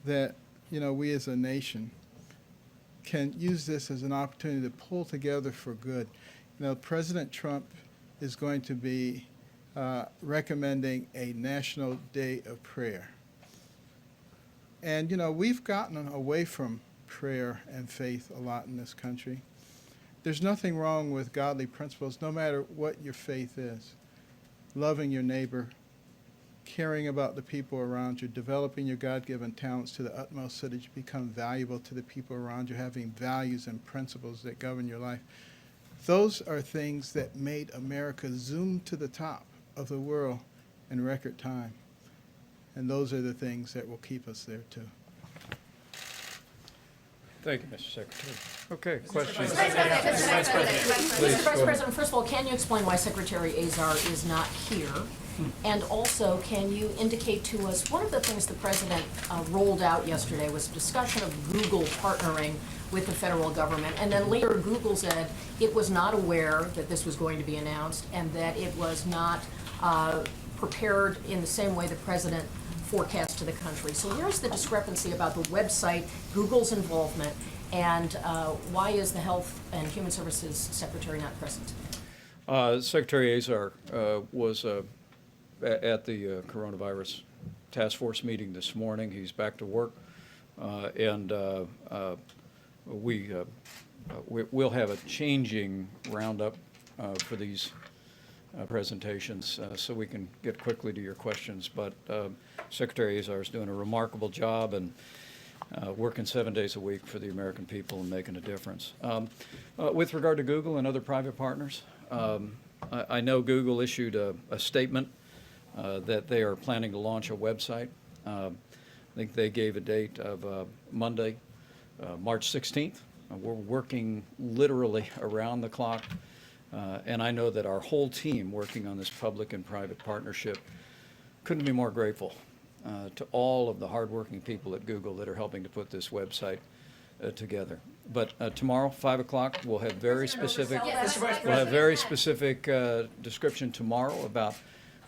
that, you know, we as a nation can use this as an opportunity to pull together for good. You know, President Trump is going to be recommending a National Day of Prayer. And, you know, we've gotten away from prayer and faith a lot in this country. There's nothing wrong with godly principles, no matter what your faith is. Loving your neighbor, caring about the people around you, developing your God-given talents to the utmost so that you become valuable to the people around you, having values and principles that govern your life. Those are things that made America zoom to the top of the world in record time. And those are the things that will keep us there too. Thank you, Mr. Secretary. Okay, question. Mr. Vice President, first of all, can you explain why Secretary Azar is not here? And also, can you indicate to us, one of the things the President rolled out yesterday was a discussion of Google partnering with the federal government, and then later Google said it was not aware that this was going to be announced and that it was not prepared in the same way the President forecast to the country. So where's the discrepancy about the website, Google's involvement, and why is the Health and Human Services Secretary not present? Secretary Azar was at the coronavirus task force meeting this morning. He's back to work, and we'll have a changing roundup for these presentations so we can get quickly to your questions. But Secretary Azar is doing a remarkable job and working 7 days a week for the American people and making a difference. With regard to Google and other private partners, I know Google issued a statement that they are planning to launch a website. I think they gave a date of Monday, March 16th. We're working literally around the clock. And I know that our whole team working on this public and private partnership couldn't be more grateful to all of the hardworking people at Google that are helping to put this website together. But tomorrow, 5 o'clock, we'll have very specific, Yes. we'll have very specific description tomorrow about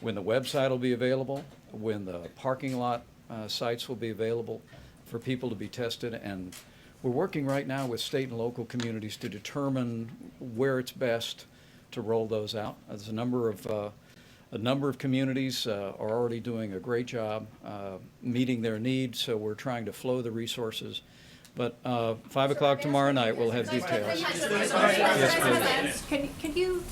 when the website will be available, when the parking lot sites will be available for people to be tested. And we're working right now with state and local communities to determine where it's best to roll those out. There's a number of communities are already doing a great job meeting their needs, so we're trying to flow the resources. But 5 o'clock tomorrow night, we'll have details. Yes, please. Can you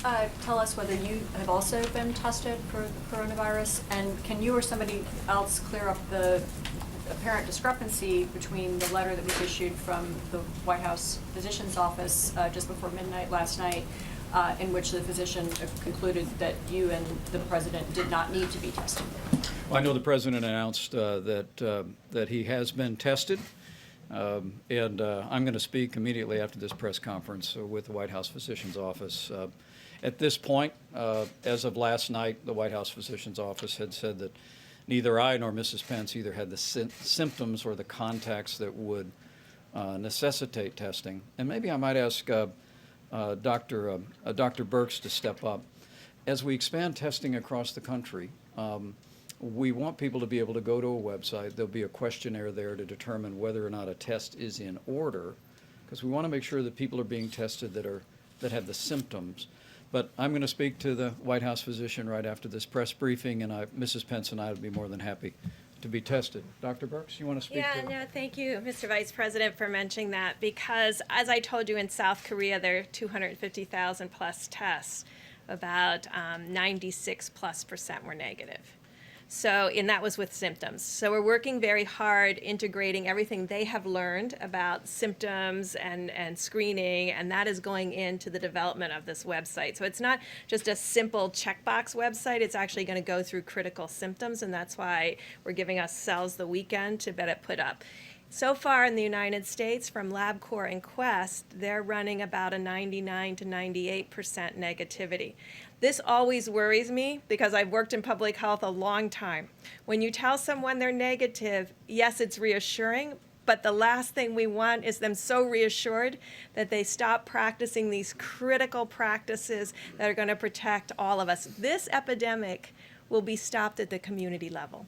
tell us whether you have also been tested for the coronavirus? And can you or somebody else clear up the apparent discrepancy between the letter that was issued from the White House physician's office just before midnight last night, in which the physician concluded that you and the president did not need to be tested? Well, I know the president announced that he has been tested. And I'm going to speak immediately after this press conference with the White House Physician's Office. At this point, as of last night, the White House Physician's Office had said that neither I nor Mrs. Pence either had the symptoms or the contacts that would necessitate testing. And maybe I might ask Dr. Birx to step up. As we expand testing across the country, we want people to be able to go to a website. There'll be a questionnaire there to determine whether or not a test is in order, because we want to make sure that people are being tested that have the symptoms. But I'm going to speak to the White House physician right after this press briefing, and Mrs. Pence and I would be more than happy to be tested. Dr. Birx, you want to speak Yeah, to no, thank you, Mr. Vice President, for mentioning that, because as I told you, in South Korea, there are 250,000 plus tests. About 96% were negative. So, and that was with symptoms. So we're working very hard integrating everything they have learned about symptoms and screening, and that is going into the development of this website. So it's not just a simple checkbox website, it's actually going to go through critical symptoms, and that's why we're giving ourselves the weekend to get it put up. So far in the United States, from LabCorp and Quest, they're running about a 99 to 98% negativity. This always worries me because I've worked in public health a long time. When you tell someone they're negative, yes, it's reassuring, but the last thing we want is them so reassured that they stop practicing these critical practices that are going to protect all of us. This epidemic will be stopped at the community level.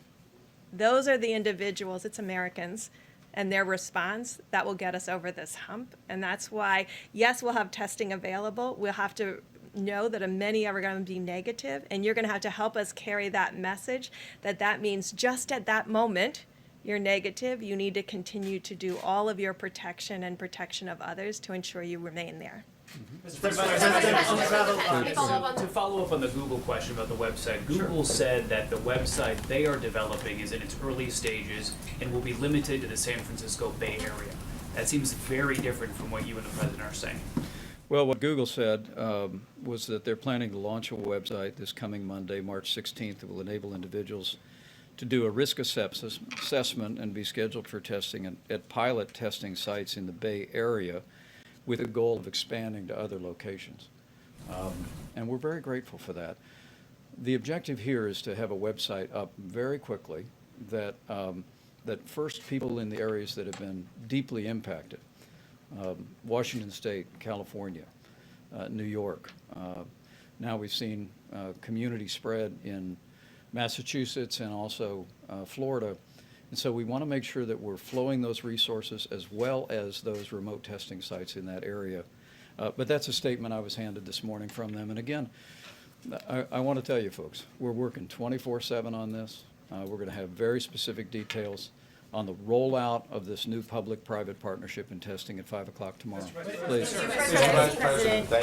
Those are the individuals, it's Americans, and their response that will get us over this hump. And that's why, yes, we'll have testing available. We'll have to know that many are going to be negative, and you're going to have to help us carry that message that means just at that moment you're negative, you need to continue to do all of your protection and protection of others to ensure you remain there. To follow up on the Google question about the website, Google said that the website they are developing is in its early stages and will be limited to the San Francisco Bay Area. That seems very different from what you and the president are saying. Well, what Google said was that they're planning to launch a website this coming Monday, March 16th, that will enable individuals to do a risk assessment and be scheduled for testing at pilot testing sites in the Bay Area with the goal of expanding to other locations. And we're very grateful for that. The objective here is to have a website up very quickly that first people in the areas that have been deeply impacted, Washington State, California, New York. Now we've seen community spread in Massachusetts and also Florida. And so we want to make sure that we're flowing those resources as well as those remote testing sites in that area. But that's a statement I was handed this morning from them. And again, I want to tell you folks, we're working 24/7 on this. We're going to have very specific details on the rollout of this new public-private partnership in testing at 5 o'clock tomorrow. Please. Thank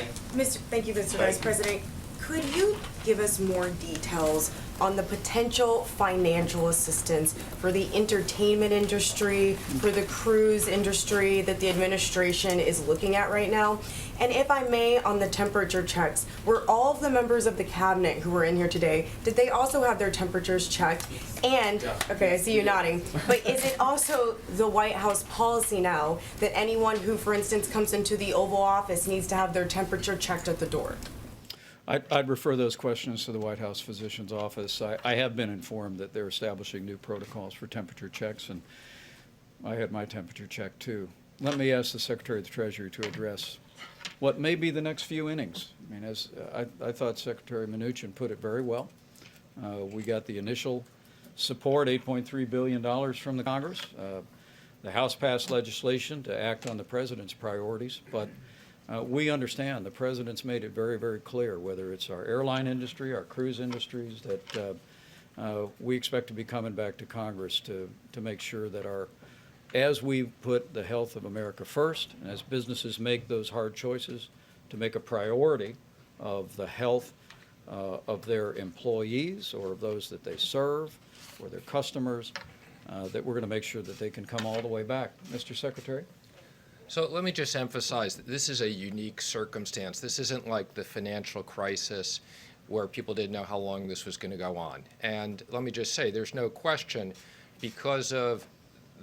you, Mr. Vice President. Could you give us more details on the potential financial assistance for the entertainment industry, for the cruise industry that the administration is looking at right now? And if I may, on the temperature checks, were all of the members of the cabinet who were in here today, did they also have their temperatures checked? And, okay, I see you nodding, but is it also the White House policy now that anyone who, for instance, comes into the Oval Office needs to have their temperature checked at the door? I'd refer those questions to the White House Physician's Office. I have been informed that they're establishing new protocols for temperature checks, and I had my temperature checked too. let me ask the Secretary of the Treasury to address what may be the next few innings. I mean, as I thought Secretary Mnuchin put it very well. We got the initial support, $8.3 billion from the Congress. The House passed legislation to act on the President's priorities, but we understand the President's made it very, very clear, whether it's our airline industry, our cruise industries, that we expect to be coming back to Congress to make sure that as we put the health of America first, and as businesses make those hard choices, to make a priority of the health of their employees or of those that they serve or their customers, that we're going to make sure that they can come all the way back. Mr. Secretary? So let me just emphasize that this is a unique circumstance. This isn't like the financial crisis where people didn't know how long this was going to go on. And let me just say, there's no question, because of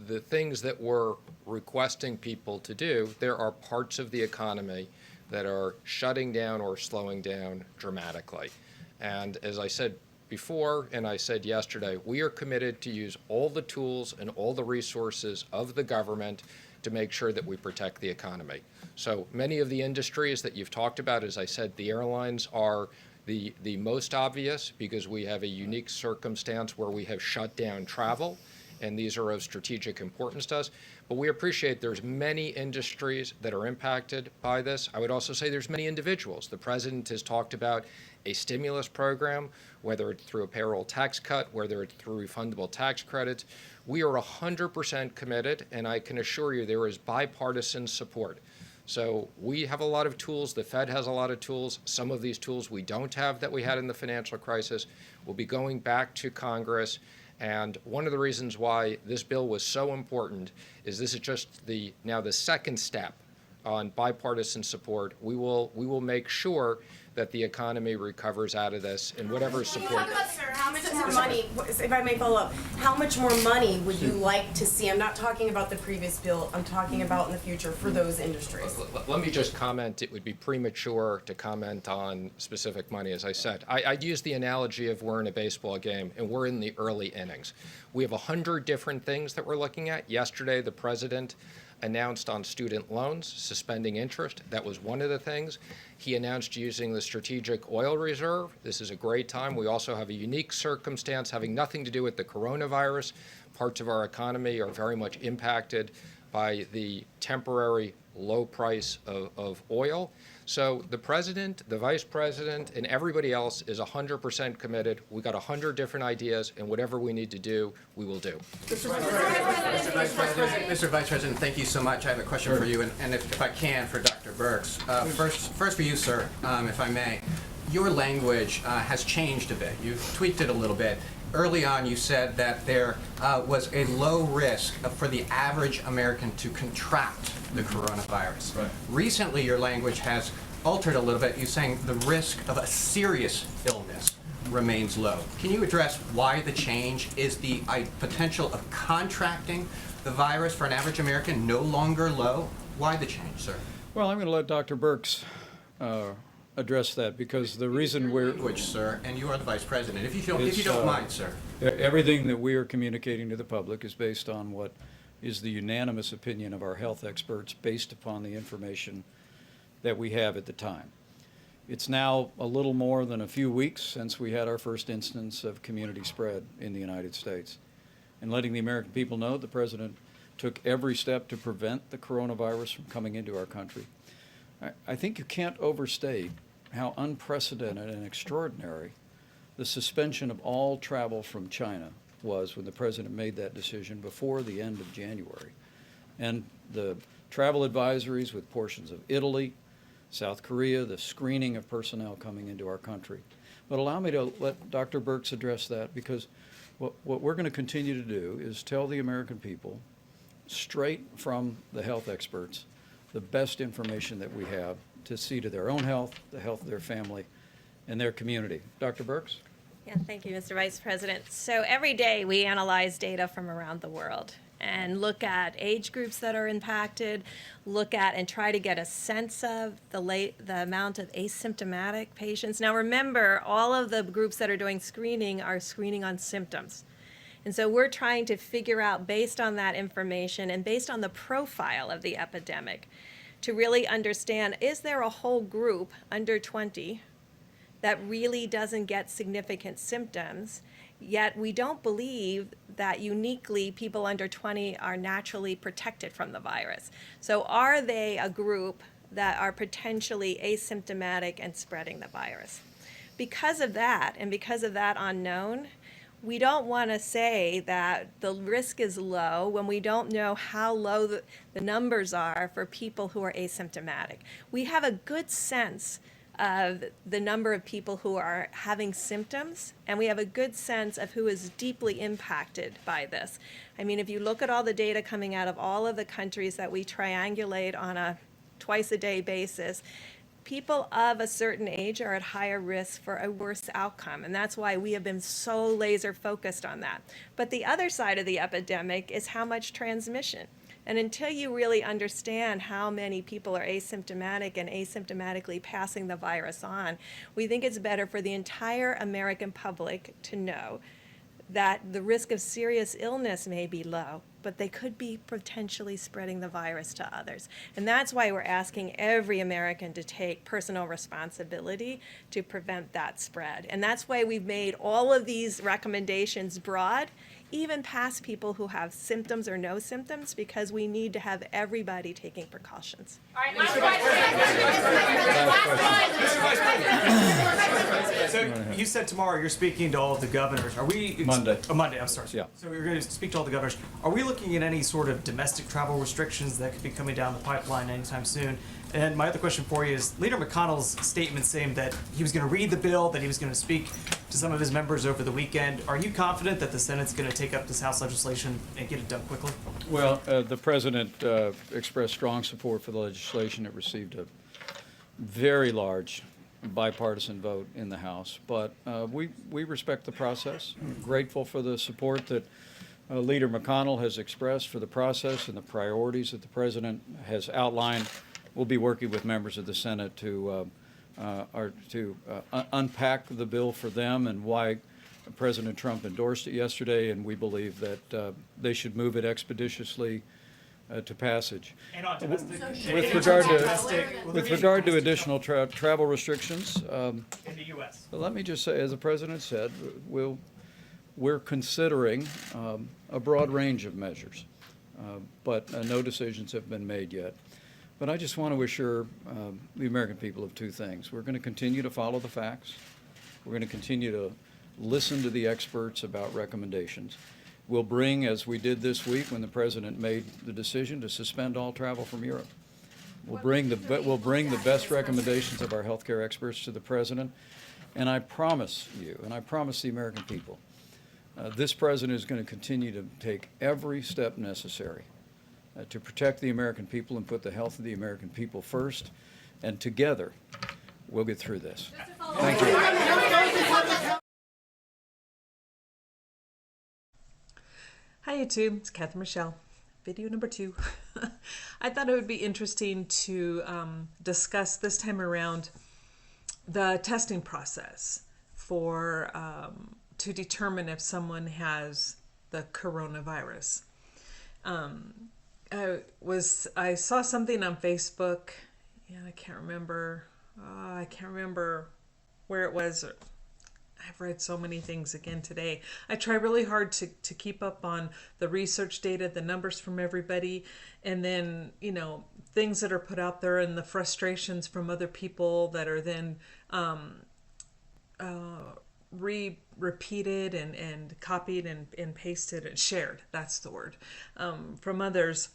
the things that we're requesting people to do, there are parts of the economy that are shutting down or slowing down dramatically. And as I said before, and I said yesterday, we are committed to use all the tools and all the resources of the government to make sure that we protect the economy. So many of the industries that you've talked about, as I said, the airlines are the most obvious because we have a unique circumstance where we have shut down travel, and these are of strategic importance to us. But we appreciate there's many industries that are impacted by this. I would also say there's many individuals. The President has talked about a stimulus program, whether it's through a payroll tax cut, whether it's through refundable tax credits. We are 100% committed, and I can assure you there is bipartisan support. So we have a lot of tools. The Fed has a lot of tools. Some of these tools we don't have that we had in the financial crisis. We'll be going back to Congress. And one of the reasons why this bill was so important is this is just now the second step on bipartisan support. We will make sure that the economy recovers out of this and whatever support. Sir, how much more money, if I may follow up, how much more money would you like to see? I'm not talking about the previous bill, I'm talking about in the future for those industries. Let me just comment. It would be premature to comment on specific money, as I said. I'd use the analogy of we're in a baseball game and we're in the early innings. We have 100 different things that we're looking at. Yesterday, the President announced on student loans, suspending interest. That was one of the things. He announced using the strategic oil reserve. This is a great time. We also have a unique circumstance having nothing to do with the coronavirus. Parts of our economy are very much impacted by the temporary low price of oil. So the President, the Vice President, and everybody else is 100% committed. We got 100 different ideas, and whatever we need to do, we will do. Mr. Vice President, thank you so much. I have a question for you, and if I can, for Dr. Birx. First for you, sir, if I may. Your language has changed a bit. You've tweaked it a little bit. Early on, you said that there was a low risk for the average American to contract the coronavirus. Right. Recently, your language has altered a little bit. You're saying the risk of a serious illness remains low. Can you address why the change? Is the potential of contracting the virus for an average American no longer low? Why the change, sir? Well, I'm going to let Dr. Birx address that, because the reason we're... Language, sir, and you are the Vice President. If you don't mind, sir. Everything that we are communicating to the public is based on what is the unanimous opinion of our health experts based upon the information that we have at the time. It's now a little more than a few weeks since we had our first instance of community spread in the United States. And letting the American people know the President took every step to prevent the coronavirus from coming into our country. I think you can't overstate how unprecedented and extraordinary the suspension of all travel from China was when the President made that decision before the end of January. And the travel advisories with portions of Italy, South Korea, the screening of personnel coming into our country. But allow me to let Dr. Birx address that, because what we're going to continue to do is tell the American people, straight from the health experts, the best information that we have to see to their own health, the health of their family, and their community. Dr. Birx? Yeah, thank you, Mr. Vice President. So every day we analyze data from around the world and look at age groups that are impacted, look at and try to get a sense of the amount of asymptomatic patients. Now remember, all of the groups that are doing screening are screening on symptoms. And so we're trying to figure out, based on that information and based on the profile of the epidemic, to really understand, is there a whole group under 20 that really doesn't get significant symptoms, yet we don't believe that uniquely people under 20 are naturally protected from the virus. So are they a group that are potentially asymptomatic and spreading the virus? Because of that, and because of that unknown, we don't want to say that the risk is low when we don't know how low the numbers are for people who are asymptomatic. We have a good sense of the number of people who are having symptoms, and we have a good sense of who is deeply impacted by this. I mean, if you look at all the data coming out of all of the countries that we triangulate on a twice-a-day basis, people of a certain age are at higher risk for a worse outcome, and that's why we have been so laser focused on that. But the other side of the epidemic is how much transmission. And until you really understand how many people are asymptomatic and asymptomatically passing the virus on, we think it's better for the entire American public to know that the risk of serious illness may be low, but they could be potentially spreading the virus to others. And that's why we're asking every American to take personal responsibility to prevent that spread. And that's why we've made all of these recommendations broad, even past people who have symptoms or no symptoms, because we need to have everybody taking precautions. All right, So you said tomorrow you're speaking to all of the governors. Are we Monday. Oh, Monday. I'm sorry. Yeah. So we're going to speak to all the governors. Are we looking at any sort of domestic travel restrictions that could be coming down the pipeline anytime soon? And my other question for you is Leader McConnell's statement saying that he was going to read the bill, that he was going to speak to some of his members over the weekend. Are you confident that the Senate's going to take up this House legislation and get it done quickly? Well, the president expressed strong support for the legislation. It received a very large bipartisan vote in the House, but we respect the process. We're grateful for the support that Leader McConnell has expressed for the process and the priorities that the president has outlined. We'll be working with members of the Senate to unpack the bill for them and why President Trump endorsed it yesterday, and we believe that they should move it expeditiously to passage. And on domestic, With regard to additional travel restrictions, in the U.S. let me just say, as the president said, we're considering a broad range of measures, but no decisions have been made yet. But I just want to assure the American people of two things. We're going to continue to follow the facts. We're going to continue to listen to the experts about recommendations. We'll bring, as we did this week when the president made the decision to suspend all travel from Europe, we'll bring the best recommendations of our healthcare experts to the president. And I promise you, and I promise the American people, this president is going to continue to take every step necessary to protect the American people and put the health of the American people first. And together, we'll get through this. Thank you. Hi YouTube, it's Catherine Michelle. Video number 2. I thought it would be interesting to discuss this time around the testing process for to determine if someone has the coronavirus. I saw something on Facebook, and I can't remember where it was. I've read so many things again today. I try really hard to keep up on the research data, the numbers from everybody, and then, things that are put out there and the frustrations from other people that are then repeated and copied and pasted and shared. That's the word, from others.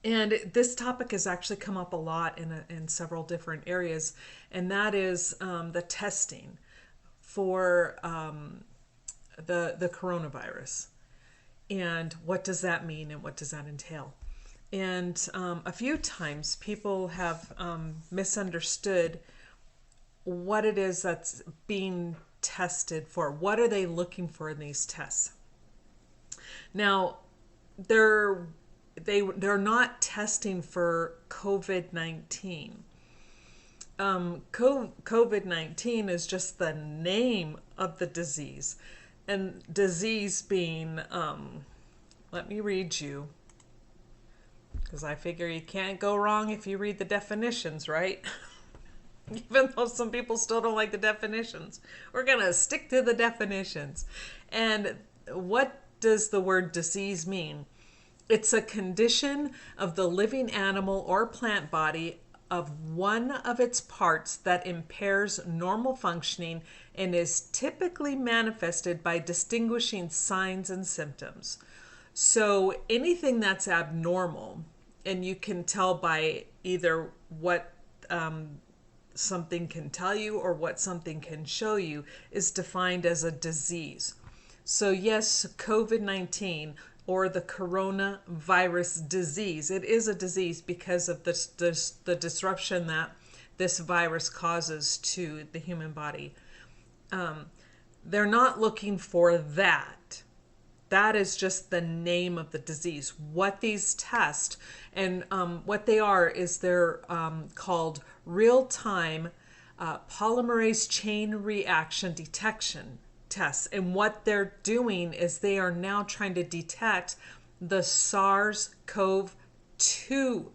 And this topic has actually come up a lot in several different areas, and that is the testing for the coronavirus. And what does that mean and what does that entail? And a few times people have misunderstood what it is that's being tested for. What are they looking for in these tests? Now, they're not testing for COVID-19. COVID-19 is just the name of the disease. and disease being, let me read you, because I figure you can't go wrong if you read the definitions, right? Even though some people still don't like the definitions. We're going to stick to the definitions. And what does the word disease mean? It's a condition of the living animal or plant body of one of its parts that impairs normal functioning and is typically manifested by distinguishing signs and symptoms. So anything that's abnormal, and you can tell by either what something can tell you or what something can show you, is defined as a disease. So yes, COVID-19 or the coronavirus disease, it is a disease because of the disruption that this virus causes to the human body. They're not looking for that. That is just the name of the disease. What these test and what they are is they're called real-time polymerase chain reaction detection tests. And what they're doing is they are now trying to detect the SARS-CoV-2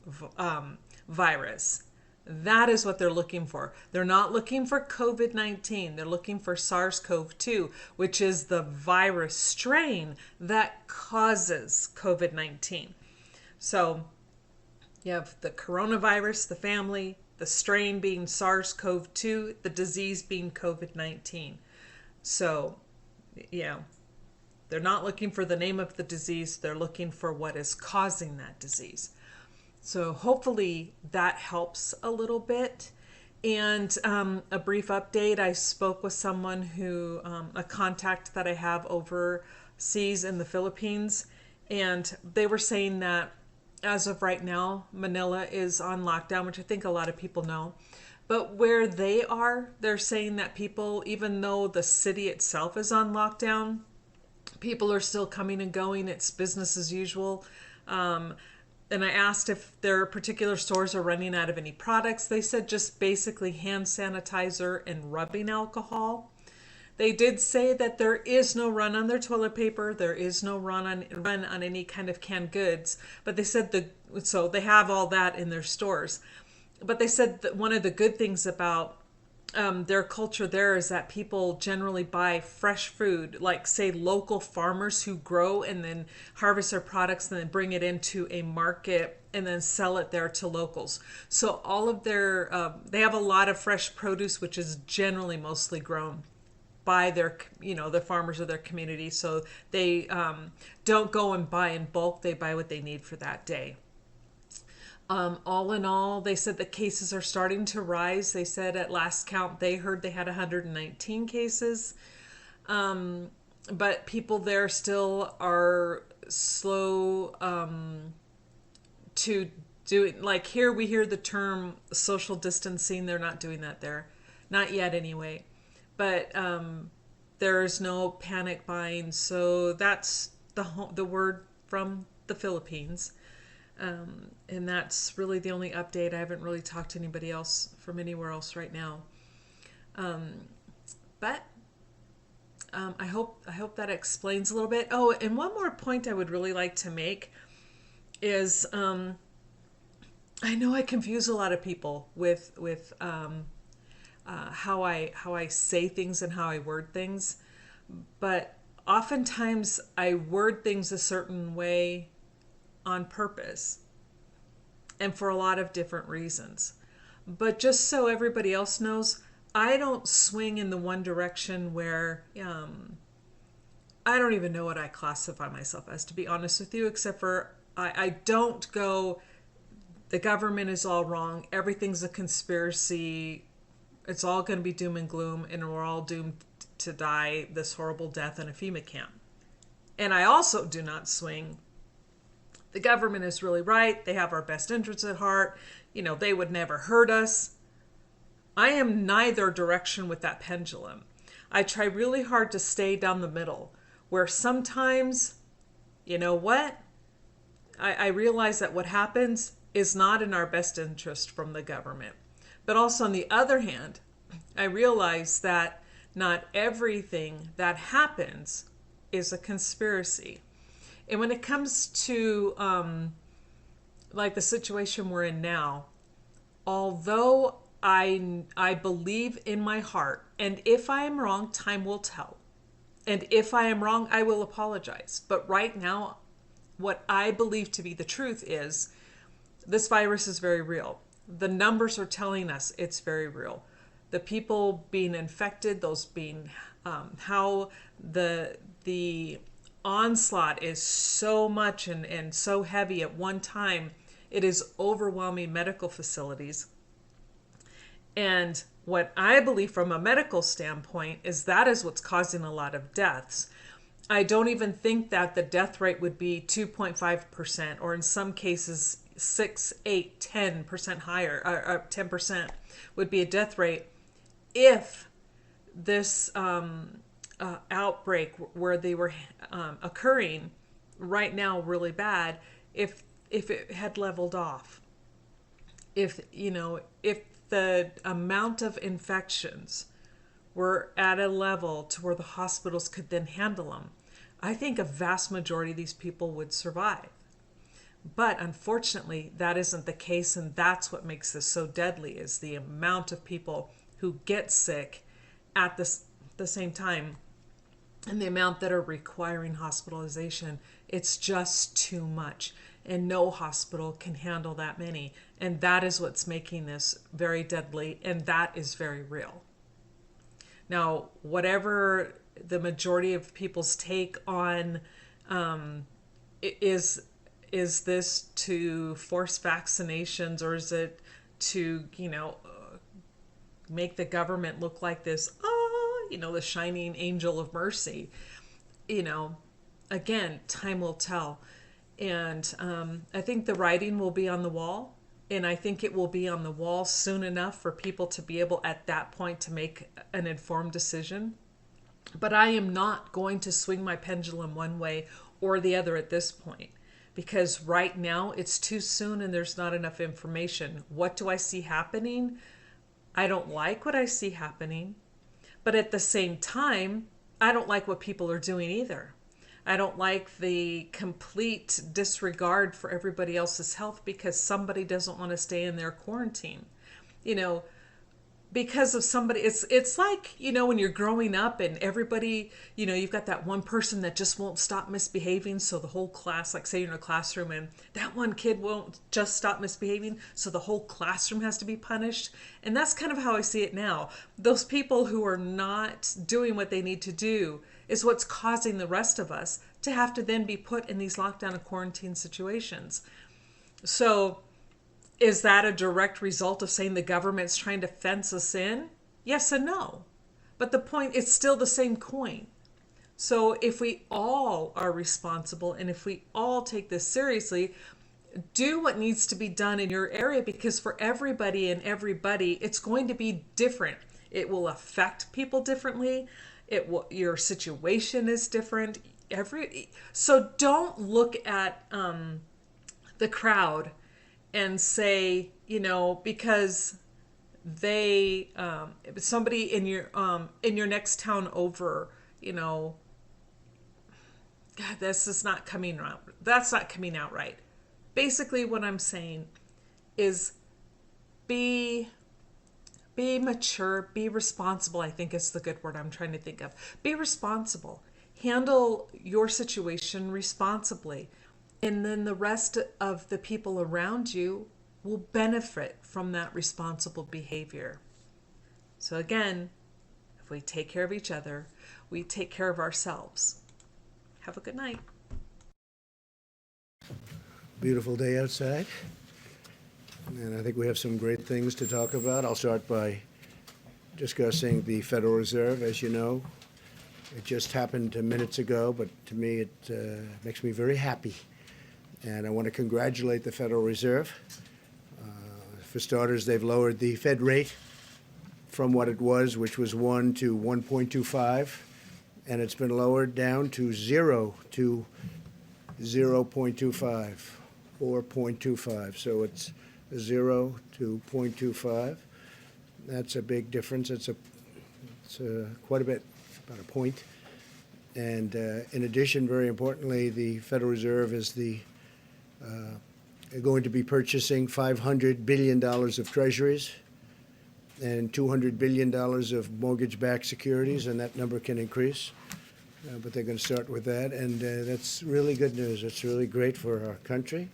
virus. That is what they're looking for. They're not looking for COVID-19. They're looking for SARS-CoV-2, which is the virus strain that causes COVID-19. So you have the coronavirus, the family, the strain being SARS-CoV-2, the disease being COVID-19. So, they're not looking for the name of the disease. They're looking for what is causing that disease. So hopefully that helps a little bit. And a brief update, I spoke with someone who, a contact that I have overseas in the Philippines, and they were saying that as of right now, Manila is on lockdown, which I think a lot of people know. But where they are, they're saying that people, even though the city itself is on lockdown, people are still coming and going. It's business as usual. And I asked if their particular stores are running out of any products. They said just basically hand sanitizer and rubbing alcohol. They did say that there is no run on their toilet paper. There is no run on any kind of canned goods. But they said so they have all that in their stores. But they said that one of the good things about their culture there is that people generally buy fresh food, like say local farmers who grow and then harvest their products and then bring it into a market and then sell it there to locals. So all of their, they have a lot of fresh produce, which is generally mostly grown by their, the farmers of their community. So they don't go and buy in bulk. They buy what they need for that day. All in all, they said the cases are starting to rise. They said at last count, they heard they had 119 cases. But people there still are slow to do it. Like here, we hear the term social distancing. They're not doing that there. Not yet anyway. But there's no panic buying. So that's the word from the Philippines. And that's really the only update. I haven't really talked to anybody else from anywhere else right now. But I hope that explains a little bit. Oh, and one more point I would really like to make is I know I confuse a lot of people with how I say things and how I word things, but oftentimes I word things a certain way on purpose and for a lot of different reasons. But just so everybody else knows, I don't swing in the one direction where I don't even know what I classify myself as, to be honest with you, except for I don't go, the government is all wrong, everything's a conspiracy, it's all going to be doom and gloom, and we're all doomed to die this horrible death in a FEMA camp. And I also do not swing, the government is really right, they have our best interests at heart, they would never hurt us. I am neither direction with that pendulum. I try really hard to stay down the middle, where sometimes, you know what? I realize that what happens is not in our best interest from the government. But also on the other hand, I realize that Not everything that happens is a conspiracy. And when it comes to like the situation we're in now, although I believe in my heart, and if I am wrong, time will tell. And if I am wrong, I will apologize. But right now, what I believe to be the truth is this virus is very real. The numbers are telling us it's very real. The people being infected, those being how the onslaught is so much and so heavy at one time, it is overwhelming medical facilities. And what I believe from a medical standpoint is that is what's causing a lot of deaths. I don't even think that the death rate would be 2.5%, or in some cases 6, 8, 10% higher, or 10% would be a death rate if this outbreak where they were occurring right now really bad, if it had leveled off, if the amount of infections were at a level to where the hospitals could then handle them, I think a vast majority of these people would survive. But unfortunately, that isn't the case, and that's what makes this so deadly, is the amount of people who get sick at the same time, and the amount that are requiring hospitalization. It's just too much, and no hospital can handle that many, and that is what's making this very deadly, and that is very real. Now, whatever the majority of people's take on is this to force vaccinations, or is it to, make the government look like this, the shining angel of mercy? Again, time will tell. And I think the writing will be on the wall, and I think it will be on the wall soon enough for people to be able at that point to make an informed decision. But I am not going to swing my pendulum one way or the other at this point, because right now it's too soon and there's not enough information. What do I see happening? I don't like what I see happening, but at the same time, I don't like what people are doing either. I don't like the complete disregard for everybody else's health because somebody doesn't want to stay in their quarantine. Because of somebody, it's like, when you're growing up and everybody, you've got that one person that just won't stop misbehaving. So the whole class, like say you're in a classroom and that one kid won't just stop misbehaving. So the whole classroom has to be punished. And that's kind of how I see it now. Those people who are not doing what they need to do is what's causing the rest of us to have to then be put in these lockdown and quarantine situations. So is that a direct result of saying the government's trying to fence us in? Yes and no. But the point, it's still the same coin. So if we all are responsible and if we all take this seriously, do what needs to be done in your area, because for everybody, it's going to be different. It will affect people differently. Your situation is different. So don't look at the crowd and say, because they, somebody in your next town over, God, this is not coming out. That's not coming out right. Basically, what I'm saying is be mature, be responsible, I think is the good word I'm trying to think of. Be responsible. Handle your situation responsibly. And then the rest of the people around you will benefit from that responsible behavior. So again, if we take care of each other, we take care of ourselves. Have a good night. Beautiful day outside. And I think we have some great things to talk about. I'll start by discussing the Federal Reserve. As you know, it just happened minutes ago, but to me it makes me very happy. And I want to congratulate the Federal Reserve. For starters, they've lowered the Fed rate from what it was, which was 1 to 1.25, and it's been lowered down to 0 to 0.25 or 0.25. So it's 0 to 0.25. That's a big difference. It's a It's quite a bit, about a point. And in addition, very importantly, the Federal Reserve is going to be purchasing $500 billion of treasuries and $200 billion of mortgage-backed securities, and that number can increase. But they're going to start with that, and that's really good news. It's really great for our country.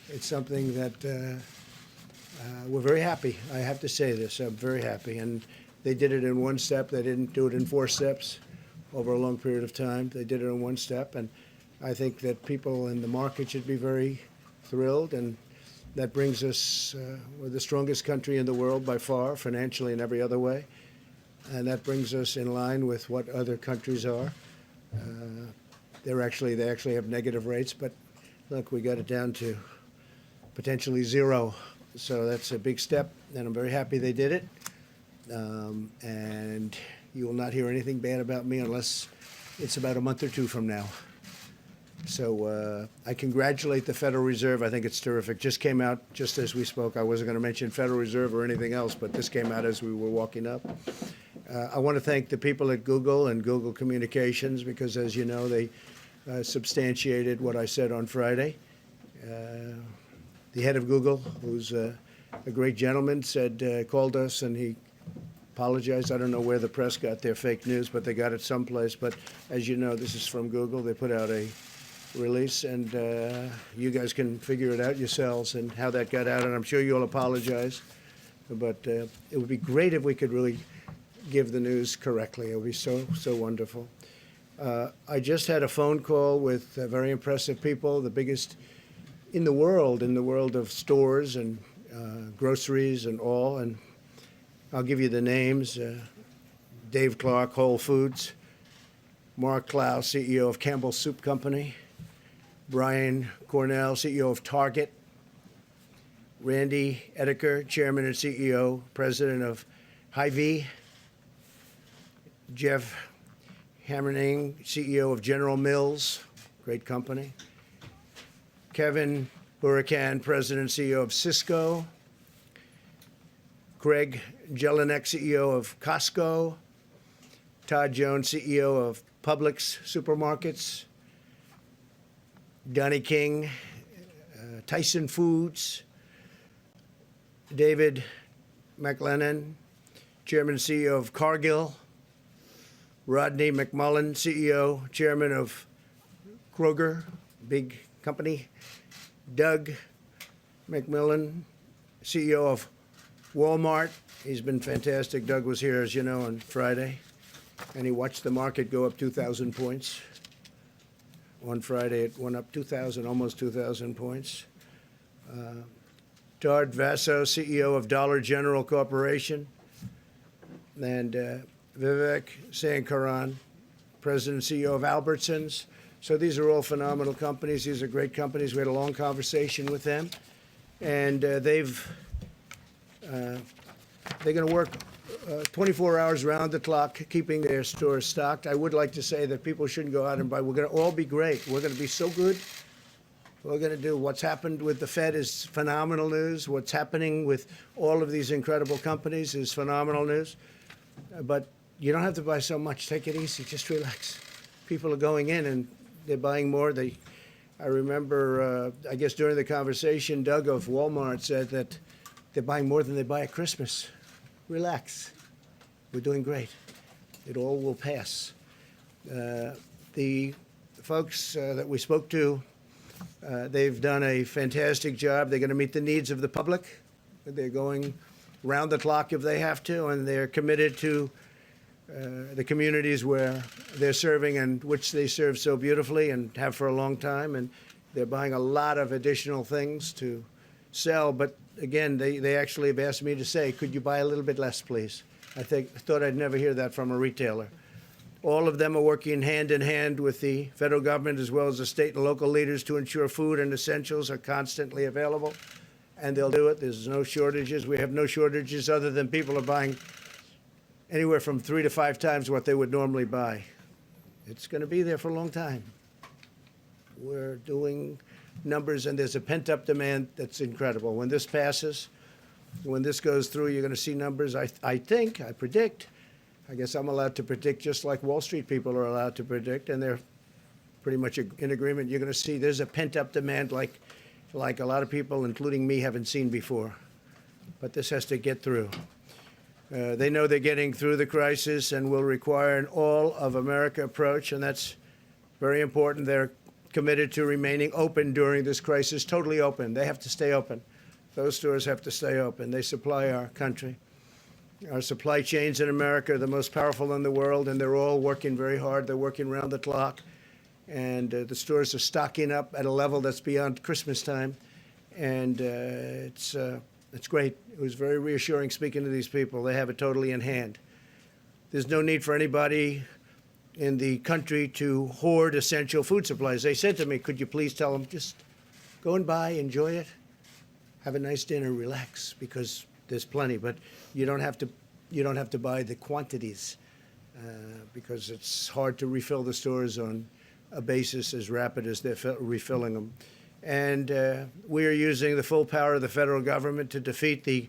It's something that we're very happy. I have to say this. I'm very happy. And they did it in one step. They didn't do it in 4 steps over a long period of time. They did it in one step, and I think that people in the market should be very thrilled, and that brings us, we're the strongest country in the world by far, financially and every other way, and that brings us in line with what other countries are. They actually have negative rates, but look, we got it down to potentially 0, so that's a big step, and I'm very happy they did it. And you will not hear anything bad about me unless it's about a month or 2 from now. So I congratulate the Federal Reserve. I think it's terrific. Just came out just as we spoke. I wasn't going to mention Federal Reserve or anything else, but this came out as we were walking up. I want to thank the people at Google and Google Communications because, as you know, they substantiated what I said on Friday. The head of Google, who's a great gentleman, called us and he apologized. I don't know where the press got their fake news, but they got it someplace. But as you know, this is from Google. They put out a release, and you guys can figure it out yourselves and how that got out, and I'm sure you'll apologize. But it would be great if we could really give the news correctly. It would be so wonderful. I just had a phone call with very impressive people, the biggest in the world of stores and groceries and all, and I'll give you the names. Dave Clark, Whole Foods. Mark Clow, CEO of Campbell's Soup Company. Brian Cornell, CEO of Target. Randy Edeker, Chairman and CEO, President of Hy-Vee. Jeff Hammerning, CEO of General Mills, great company. Kevin Huracan, President and CEO of Cisco. Craig Jelinek, CEO of Costco. Todd Jones, CEO of Publix Supermarkets. Donnie King, Tyson Foods. David McLennan, Chairman and CEO of Cargill. Rodney McMullen, CEO, Chairman of Kroger, big company. Doug McMillan, CEO of Walmart. He's been fantastic. Doug was here, as you know, on Friday, and he watched the market go up 2,000 points. On Friday, it went up 2,000, almost 2,000 points. Todd Vaso, CEO of Dollar General Corporation, and Vivek Sankaran, President and CEO of Albertsons. So these are all phenomenal companies. These are great companies. We had a long conversation with them, and they're going to work 24 hours round the clock, keeping their stores stocked. I would like to say that people shouldn't go out and buy. We're going to all be great. We're going to be so good. We're going to do what's happened with the Fed is phenomenal news. What's happening with all of these incredible companies is phenomenal news. But you don't have to buy so much. Take it easy. Just relax. People are going in and they're buying more. I remember, I guess during the conversation, Doug of Walmart said that they're buying more than they buy at Christmas. Relax. We're doing great. It all will pass. The folks that we spoke to, they've done a fantastic job. They're going to meet the needs of the public. They're going round the clock if they have to, and they're committed to the communities where they're serving and which they serve so beautifully and have for a long time. And they're buying a lot of additional things to sell. But again, they actually have asked me to say, could you buy a little bit less, please? I thought I'd never hear that from a retailer. All of them are working hand in hand with the federal government as well as the state and local leaders to ensure food and essentials are constantly available. And they'll do it. There's no shortages. We have no shortages other than people are buying anywhere from 3 to 5 times what they would normally buy. It's going to be there for a long time. We're doing numbers, and there's a pent-up demand that's incredible. When this passes, when this goes through, you're going to see numbers. I predict I guess I'm allowed to predict just like Wall Street people are allowed to predict, and they're pretty much in agreement. You're going to see there's a pent-up demand like a lot of people, including me, haven't seen before. But this has to get through. They know they're getting through the crisis and will require an all-of-America approach, and that's very important. They're committed to remaining open during this crisis, totally open. They have to stay open. Those stores have to stay open. They supply our country. Our supply chains in America are the most powerful in the world, and they're all working very hard. They're working around the clock. And the stores are stocking up at a level that's beyond Christmas time. And it's great. It was very reassuring speaking to these people. They have it totally in hand. There's no need for anybody in the country to hoard essential food supplies. They said to me, could you please tell them, just go and buy, enjoy it, have a nice dinner, relax, because there's plenty. But you don't have to buy the quantities because it's hard to refill the stores on a basis as rapid as they're refilling them. And we are using the full power of the federal government to defeat the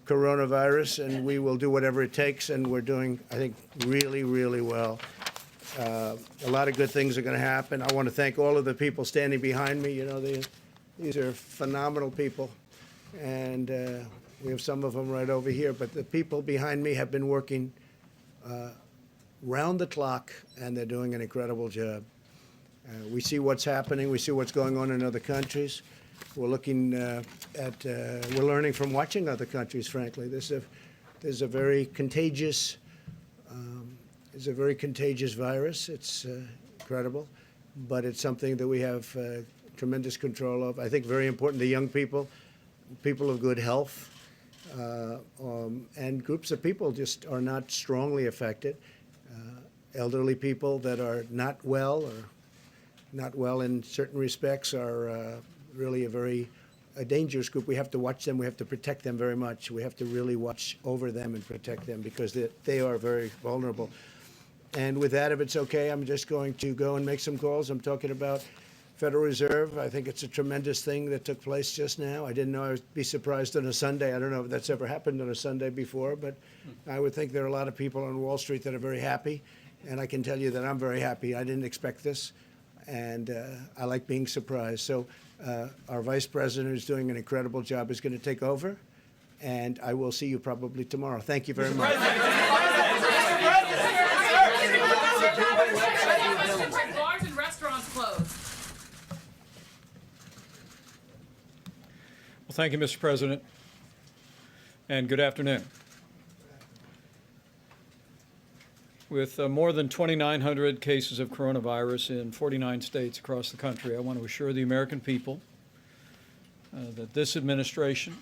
coronavirus, and we will do whatever it takes, and we're doing, I think, really, really well. A lot of good things are going to happen. I want to thank all of the people standing behind me. You know, these are phenomenal people, and we have some of them right over here, but the people behind me have been working round the clock, and they're doing an incredible job. We see what's happening. We see what's going on in other countries. We're looking we're learning from watching other countries, frankly. There's a very contagious virus. It's incredible, but it's something that we have tremendous control of. I think very important, the young people, people of good health, and groups of people just are not strongly affected. Elderly people that are not well or not well in certain respects are really a dangerous group. We have to watch them. We have to protect them very much. We have to really watch over them and protect them because they are very vulnerable. And with that, if it's okay, I'm just going to go and make some calls. I'm talking about Federal Reserve. I think it's a tremendous thing that took place just now. I didn't know I would be surprised on a Sunday. I don't know if that's ever happened on a Sunday before, but I would think there are a lot of people on Wall Street that are very happy. And I can tell you that I'm very happy. I didn't expect this. And I like being surprised. So our Vice President, who's doing an incredible job, is going to take over, and I will see you probably tomorrow. Thank you very much. Bars and restaurants closed. Well, thank you, Mr. President, and good afternoon. With more than 2,900 cases of coronavirus in 49 states across the country, I want to assure the American people that this administration,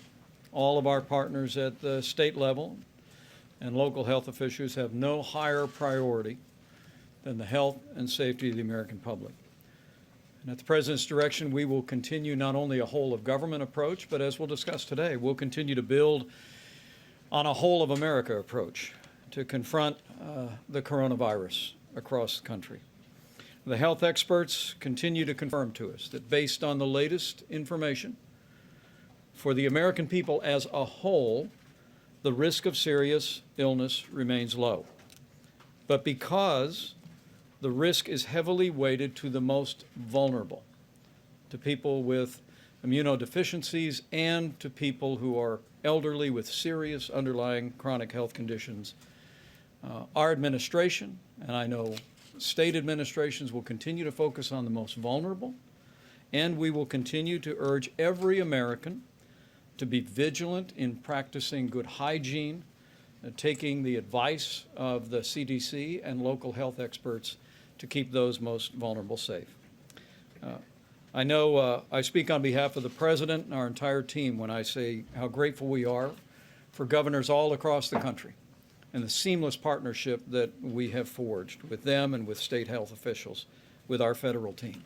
all of our partners at the state level, and local health officials have no higher priority than the health and safety of the American public. And at the President's direction, we will continue not only a whole-of-government approach, but as we'll discuss today, we'll continue to build on a whole-of-America approach to confront the coronavirus across the country. The health experts continue to confirm to us that based on the latest information, for the American people as a whole, the risk of serious illness remains low. But because the risk is heavily weighted to the most vulnerable, to people with immunodeficiencies and to people who are elderly with serious underlying chronic health conditions, our administration, and I know state administrations, will continue to focus on the most vulnerable, and we will continue to urge every American to be vigilant in practicing good hygiene, taking the advice of the CDC and local health experts to keep those most vulnerable safe. I know I speak on behalf of the President and our entire team when I say how grateful we are for governors all across the country and the seamless partnership that we have forged with them and with state health officials, with our federal team.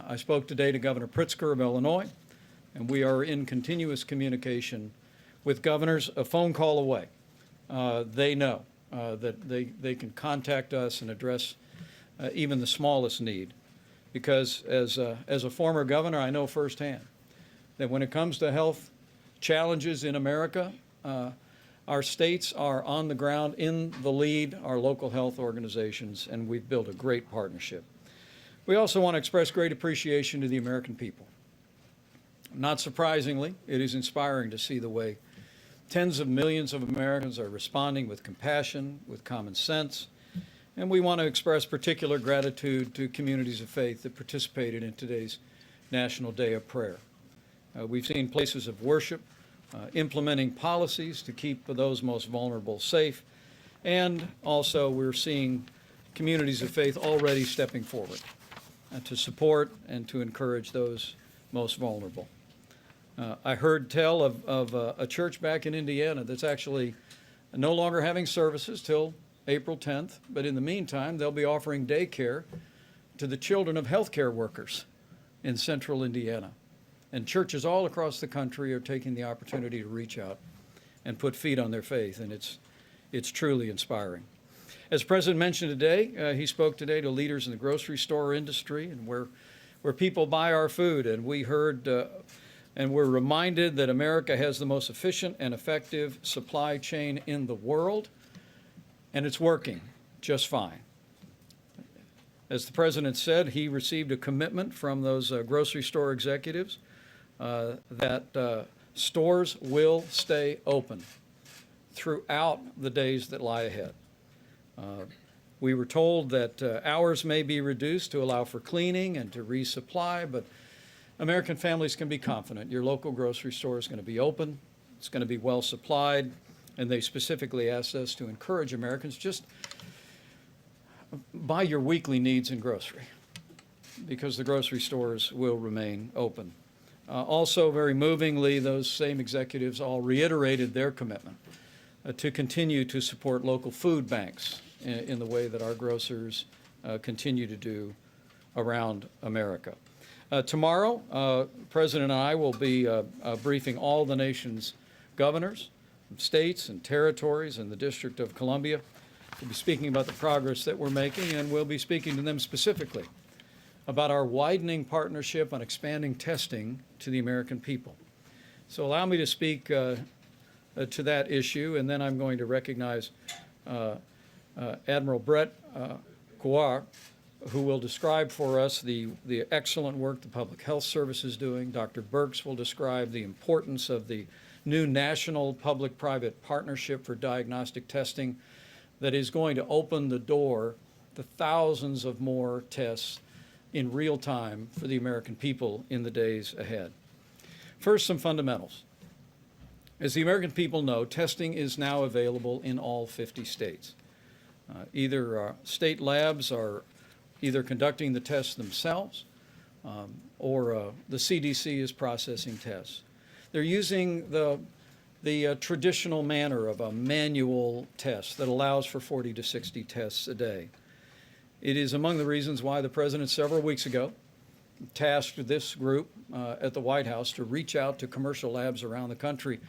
I spoke today to Governor Pritzker of Illinois, and we are in continuous communication with governors a phone call away. They know that they can contact us and address even the smallest need, because as a former governor, I know firsthand that when it comes to health challenges in America, Our states are on the ground in the lead, our local health organizations, and we've built a great partnership. We also want to express great appreciation to the American people. Not surprisingly, it is inspiring to see the way tens of millions of Americans are responding with compassion, with common sense, and we want to express particular gratitude to communities of faith that participated in today's National Day of Prayer. We've seen places of worship implementing policies to keep those most vulnerable safe, and also we're seeing communities of faith already stepping forward to support and to encourage those most vulnerable. I heard tell of a church back in Indiana that's actually no longer having services till April 10th, but in the meantime, they'll be offering daycare to the children of healthcare workers in central Indiana. And churches all across the country are taking the opportunity to reach out and put feet on their faith, and it's truly inspiring. As the President mentioned today, he spoke today to leaders in the grocery store industry and where people buy our food, and we heard and we're reminded that America has the most efficient and effective supply chain in the world, and it's working just fine. As the President said, he received a commitment from those grocery store executives that stores will stay open throughout the days that lie ahead. We were told that hours may be reduced to allow for cleaning and to resupply, but American families can be confident your local grocery store is going to be open, it's going to be well supplied, and they specifically asked us to encourage Americans just buy your weekly needs in grocery because the grocery stores will remain open. Also, very movingly, those same executives all reiterated their commitment to continue to support local food banks in the way that our grocers continue to do around America. Tomorrow, the President and I will be briefing all the nation's governors, states and territories, and the District of Columbia. We'll be speaking about the progress that we're making, and we'll be speaking to them specifically about our widening partnership on expanding testing to the American people. So allow me to speak to that issue, and then I'm going to recognize Admiral Brett Giroir, who will describe for us the excellent work the Public Health Service is doing. Dr. Birx will describe the importance of the new national public-private partnership for diagnostic testing that is going to open the door to thousands of more tests in real time for the American people in the days ahead. First, some fundamentals. As the American people know, testing is now available in all 50 states. Either state labs are either conducting the tests themselves or the CDC is processing tests. They're using the traditional manner of a manual test that allows for 40 to 60 tests a day. It is among the reasons why the President several weeks ago tasked this group at the White House to reach out to commercial labs around the country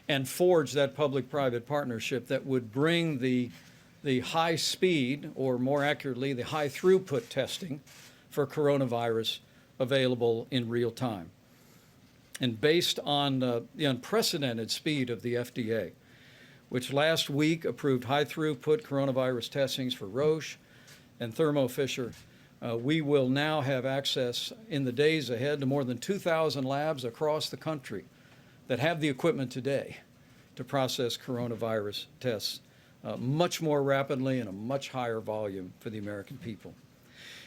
and forge that public-private partnership that would bring the high speed, or more accurately, the high throughput testing for coronavirus available in real time. And based on the unprecedented speed of the FDA, which last week approved high throughput coronavirus testings for Roche and Thermo Fisher, we will now have access in the days ahead to more than 2,000 labs across the country that have the equipment today to process coronavirus tests much more rapidly and a much higher volume for the American people.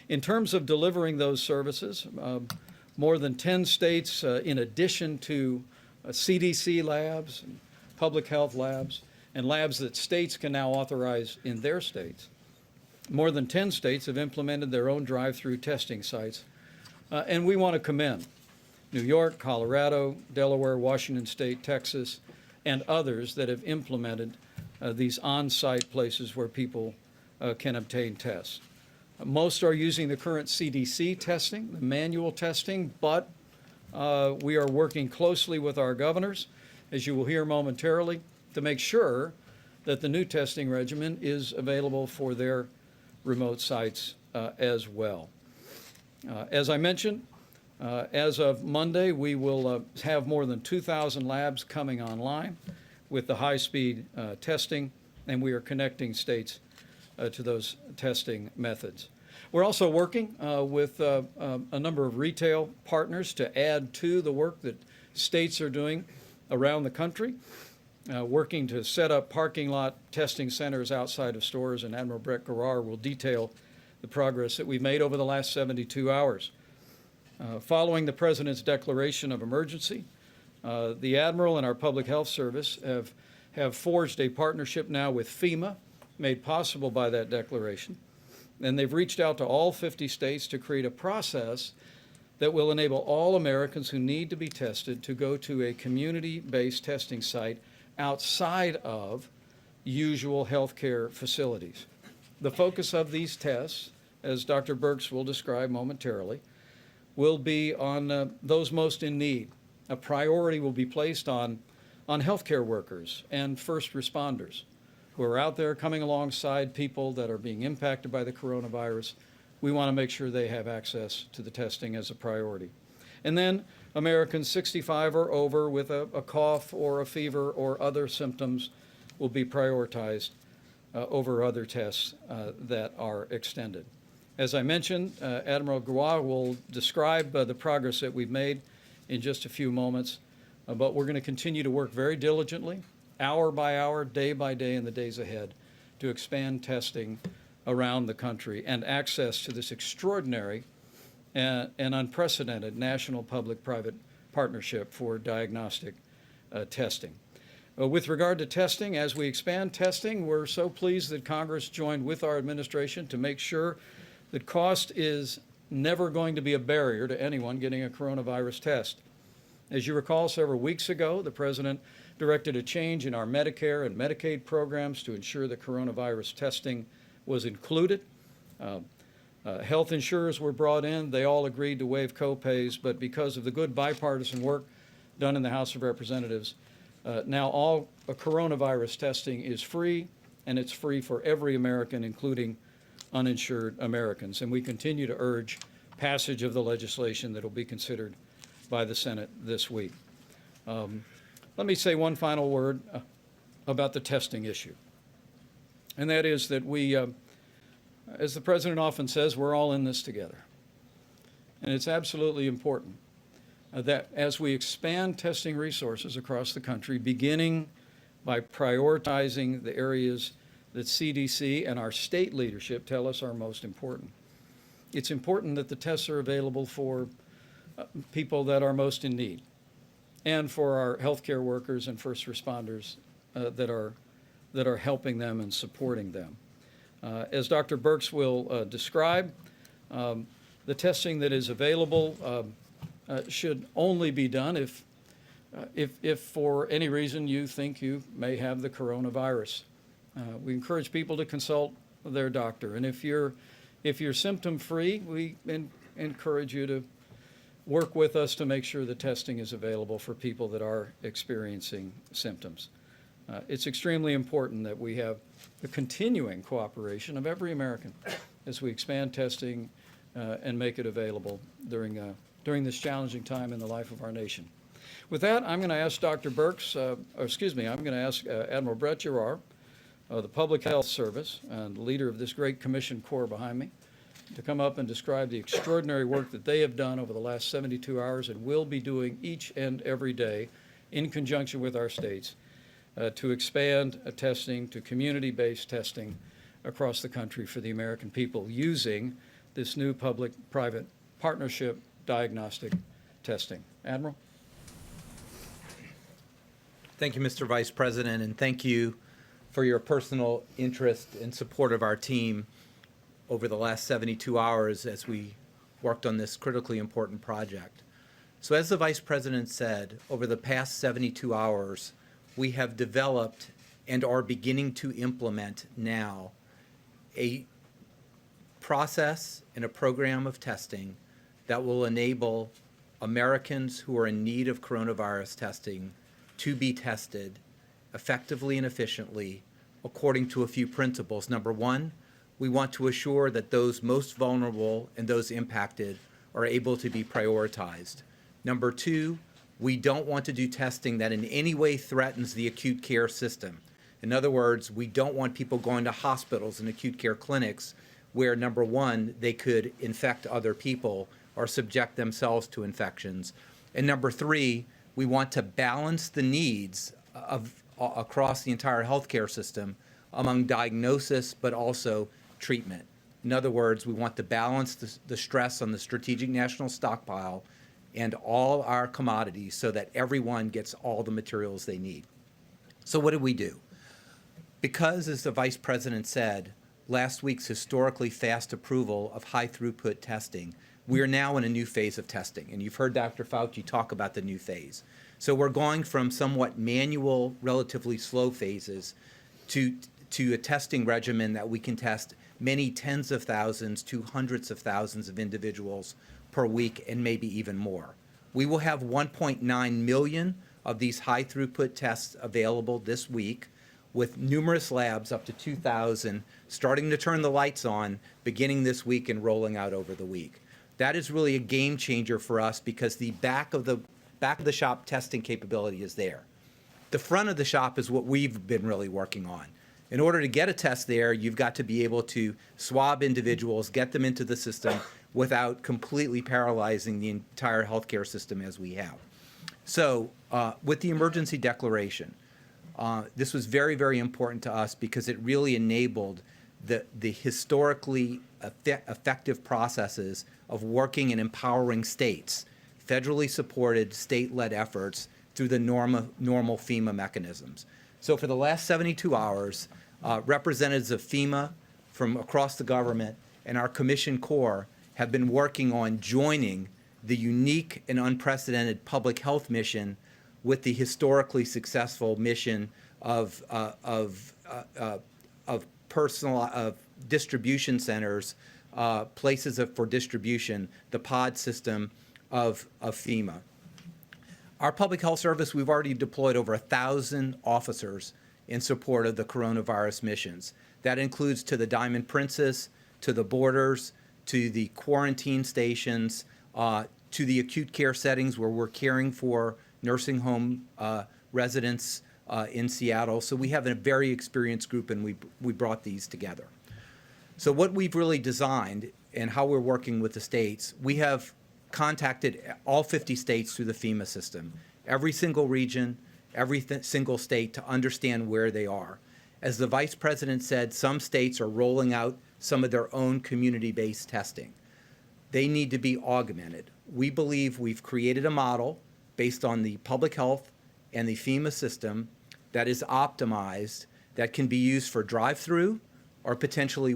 In terms of delivering those services, more than 10 states, in addition to CDC labs, and public health labs, and labs that states can now authorize in their states, more than 10 states have implemented their own drive-through testing sites, and we want to commend New York, Colorado, Delaware, Washington State, Texas, and others that have implemented these on-site places where people can obtain tests. Most are using the current CDC testing, the manual testing, but we are working closely with our governors, as you will hear momentarily, to make sure that the new testing regimen is available for their remote sites as well. As I mentioned, as of Monday, we will have more than 2,000 labs coming online. with the high-speed testing, and we are connecting states to those testing methods. We're also working with a number of retail partners to add to the work that states are doing around the country, working to set up parking lot testing centers outside of stores, and Admiral Brett Giroir will detail the progress that we've made over the last 72 hours. Following the President's declaration of emergency, the Admiral and our Public Health Service have forged a partnership now with FEMA, made possible by that declaration, and they've reached out to all 50 states to create a process that will enable all Americans who need to be tested to go to a community-based testing site outside of usual healthcare facilities. The focus of these tests, as Dr. Birx will describe momentarily, will be on those most in need. A priority will be placed on healthcare workers and first responders who are out there coming alongside people that are being impacted by the coronavirus. We want to make sure they have access to the testing as a priority. And then Americans 65 or over with a cough or a fever or other symptoms will be prioritized over other tests that are extended. As I mentioned, Admiral Giroir will describe the progress that we've made in just a few moments, but we're going to continue to work very diligently, hour by hour, day by day in the days ahead, to expand testing around the country and access to this extraordinary and unprecedented national public-private partnership for diagnostic testing. With regard to testing, as we expand testing, we're so pleased that Congress joined with our administration to make sure that cost is never going to be a barrier to anyone getting a coronavirus test. As you recall, several weeks ago, the President directed a change in our Medicare and Medicaid programs to ensure that coronavirus testing was included. Health insurers were brought in. They all agreed to waive co-pays, but because of the good bipartisan work done in the House of Representatives, now all coronavirus testing is free, and it's free for every American, including uninsured Americans. And we continue to urge passage of the legislation that will be considered by the Senate this week. Let me say one final word about the testing issue. And that is that we, as the President often says, we're all in this together. And it's absolutely important that as we expand testing resources across the country, beginning by prioritizing the areas that CDC and our state leadership tell us are most important, it's important that the tests are available for people that are most in need and for our healthcare workers and first responders that are helping them and supporting them. As Dr. Birx will describe, the testing that is available should only be done if for any reason you think you may have the coronavirus. We encourage people to consult their doctor, and if you're symptom-free, we encourage you to work with us to make sure the testing is available for people that are experiencing symptoms. It's extremely important that we have the continuing cooperation of every American as we expand testing and make it available during this challenging time in the life of our nation. With that, I'm going to ask Dr. Birx, I'm going to ask Admiral Brett Giroir, the Public Health Service and leader of this great commission corps behind me, to come up and describe the extraordinary work that they have done over the last 72 hours and will be doing each and every day in conjunction with our states to expand testing to community-based testing across the country for the American people using this new public-private partnership diagnostic testing. Admiral? Thank you, Mr. Vice President, and thank you for your personal interest and support of our team over the last 72 hours as we worked on this critically important project. So as the Vice President said, over the past 72 hours, we have developed and are beginning to implement now a process and a program of testing that will enable Americans who are in need of coronavirus testing to be tested effectively and efficiently according to a few principles. Number one, we want to assure that those most vulnerable and those impacted are able to be prioritized. Number two, We don't want to do testing that in any way threatens the acute care system. In other words, we don't want people going to hospitals and acute care clinics where, number one, they could infect other people or subject themselves to infections. And number three, we want to balance the needs across the entire healthcare system among diagnosis but also treatment. In other words, we want to balance the stress on the strategic national stockpile and all our commodities so that everyone gets all the materials they need. So what did we do? Because, as the Vice President said, last week's historically fast approval of high throughput testing, we are now in a new phase of testing. And you've heard Dr. Fauci talk about the new phase. So we're going from somewhat manual, relatively slow phases to a testing regimen that we can test many tens of thousands to hundreds of thousands of individuals per week and maybe even more. We will have 1.9 million of these high throughput tests available this week, with numerous labs, up to 2,000, starting to turn the lights on beginning this week and rolling out over the week. That is really a game changer for us because the back of the shop testing capability is there. The front of the shop is what we've been really working on. In order to get a test there, you've got to be able to swab individuals, get them into the system without completely paralyzing the entire healthcare system as we have. So with the emergency declaration, this was very, very important to us because it really enabled the historically effective processes of working and empowering states, federally supported state-led efforts through the normal FEMA mechanisms. So for the last 72 hours, representatives of FEMA from across the government and our Commission Corps have been working on joining the unique and unprecedented public health mission with the historically successful mission of distribution centers, places for distribution, the pod system of FEMA. Our public health service, we've already deployed over 1,000 officers in support of the coronavirus missions. That includes to the Diamond Princess, to the borders, to the quarantine stations, to the acute care settings where we're caring for nursing home residents in Seattle. So we have a very experienced group, and we brought these together. So what we've really designed and how we're working with the states, we have contacted all 50 states through the FEMA system, every single region, every single state, to understand where they are. As the Vice President said, some states are rolling out some of their own community-based testing. They need to be augmented. We believe we've created a model based on the public health and the FEMA system that is optimized, that can be used for drive-through or potentially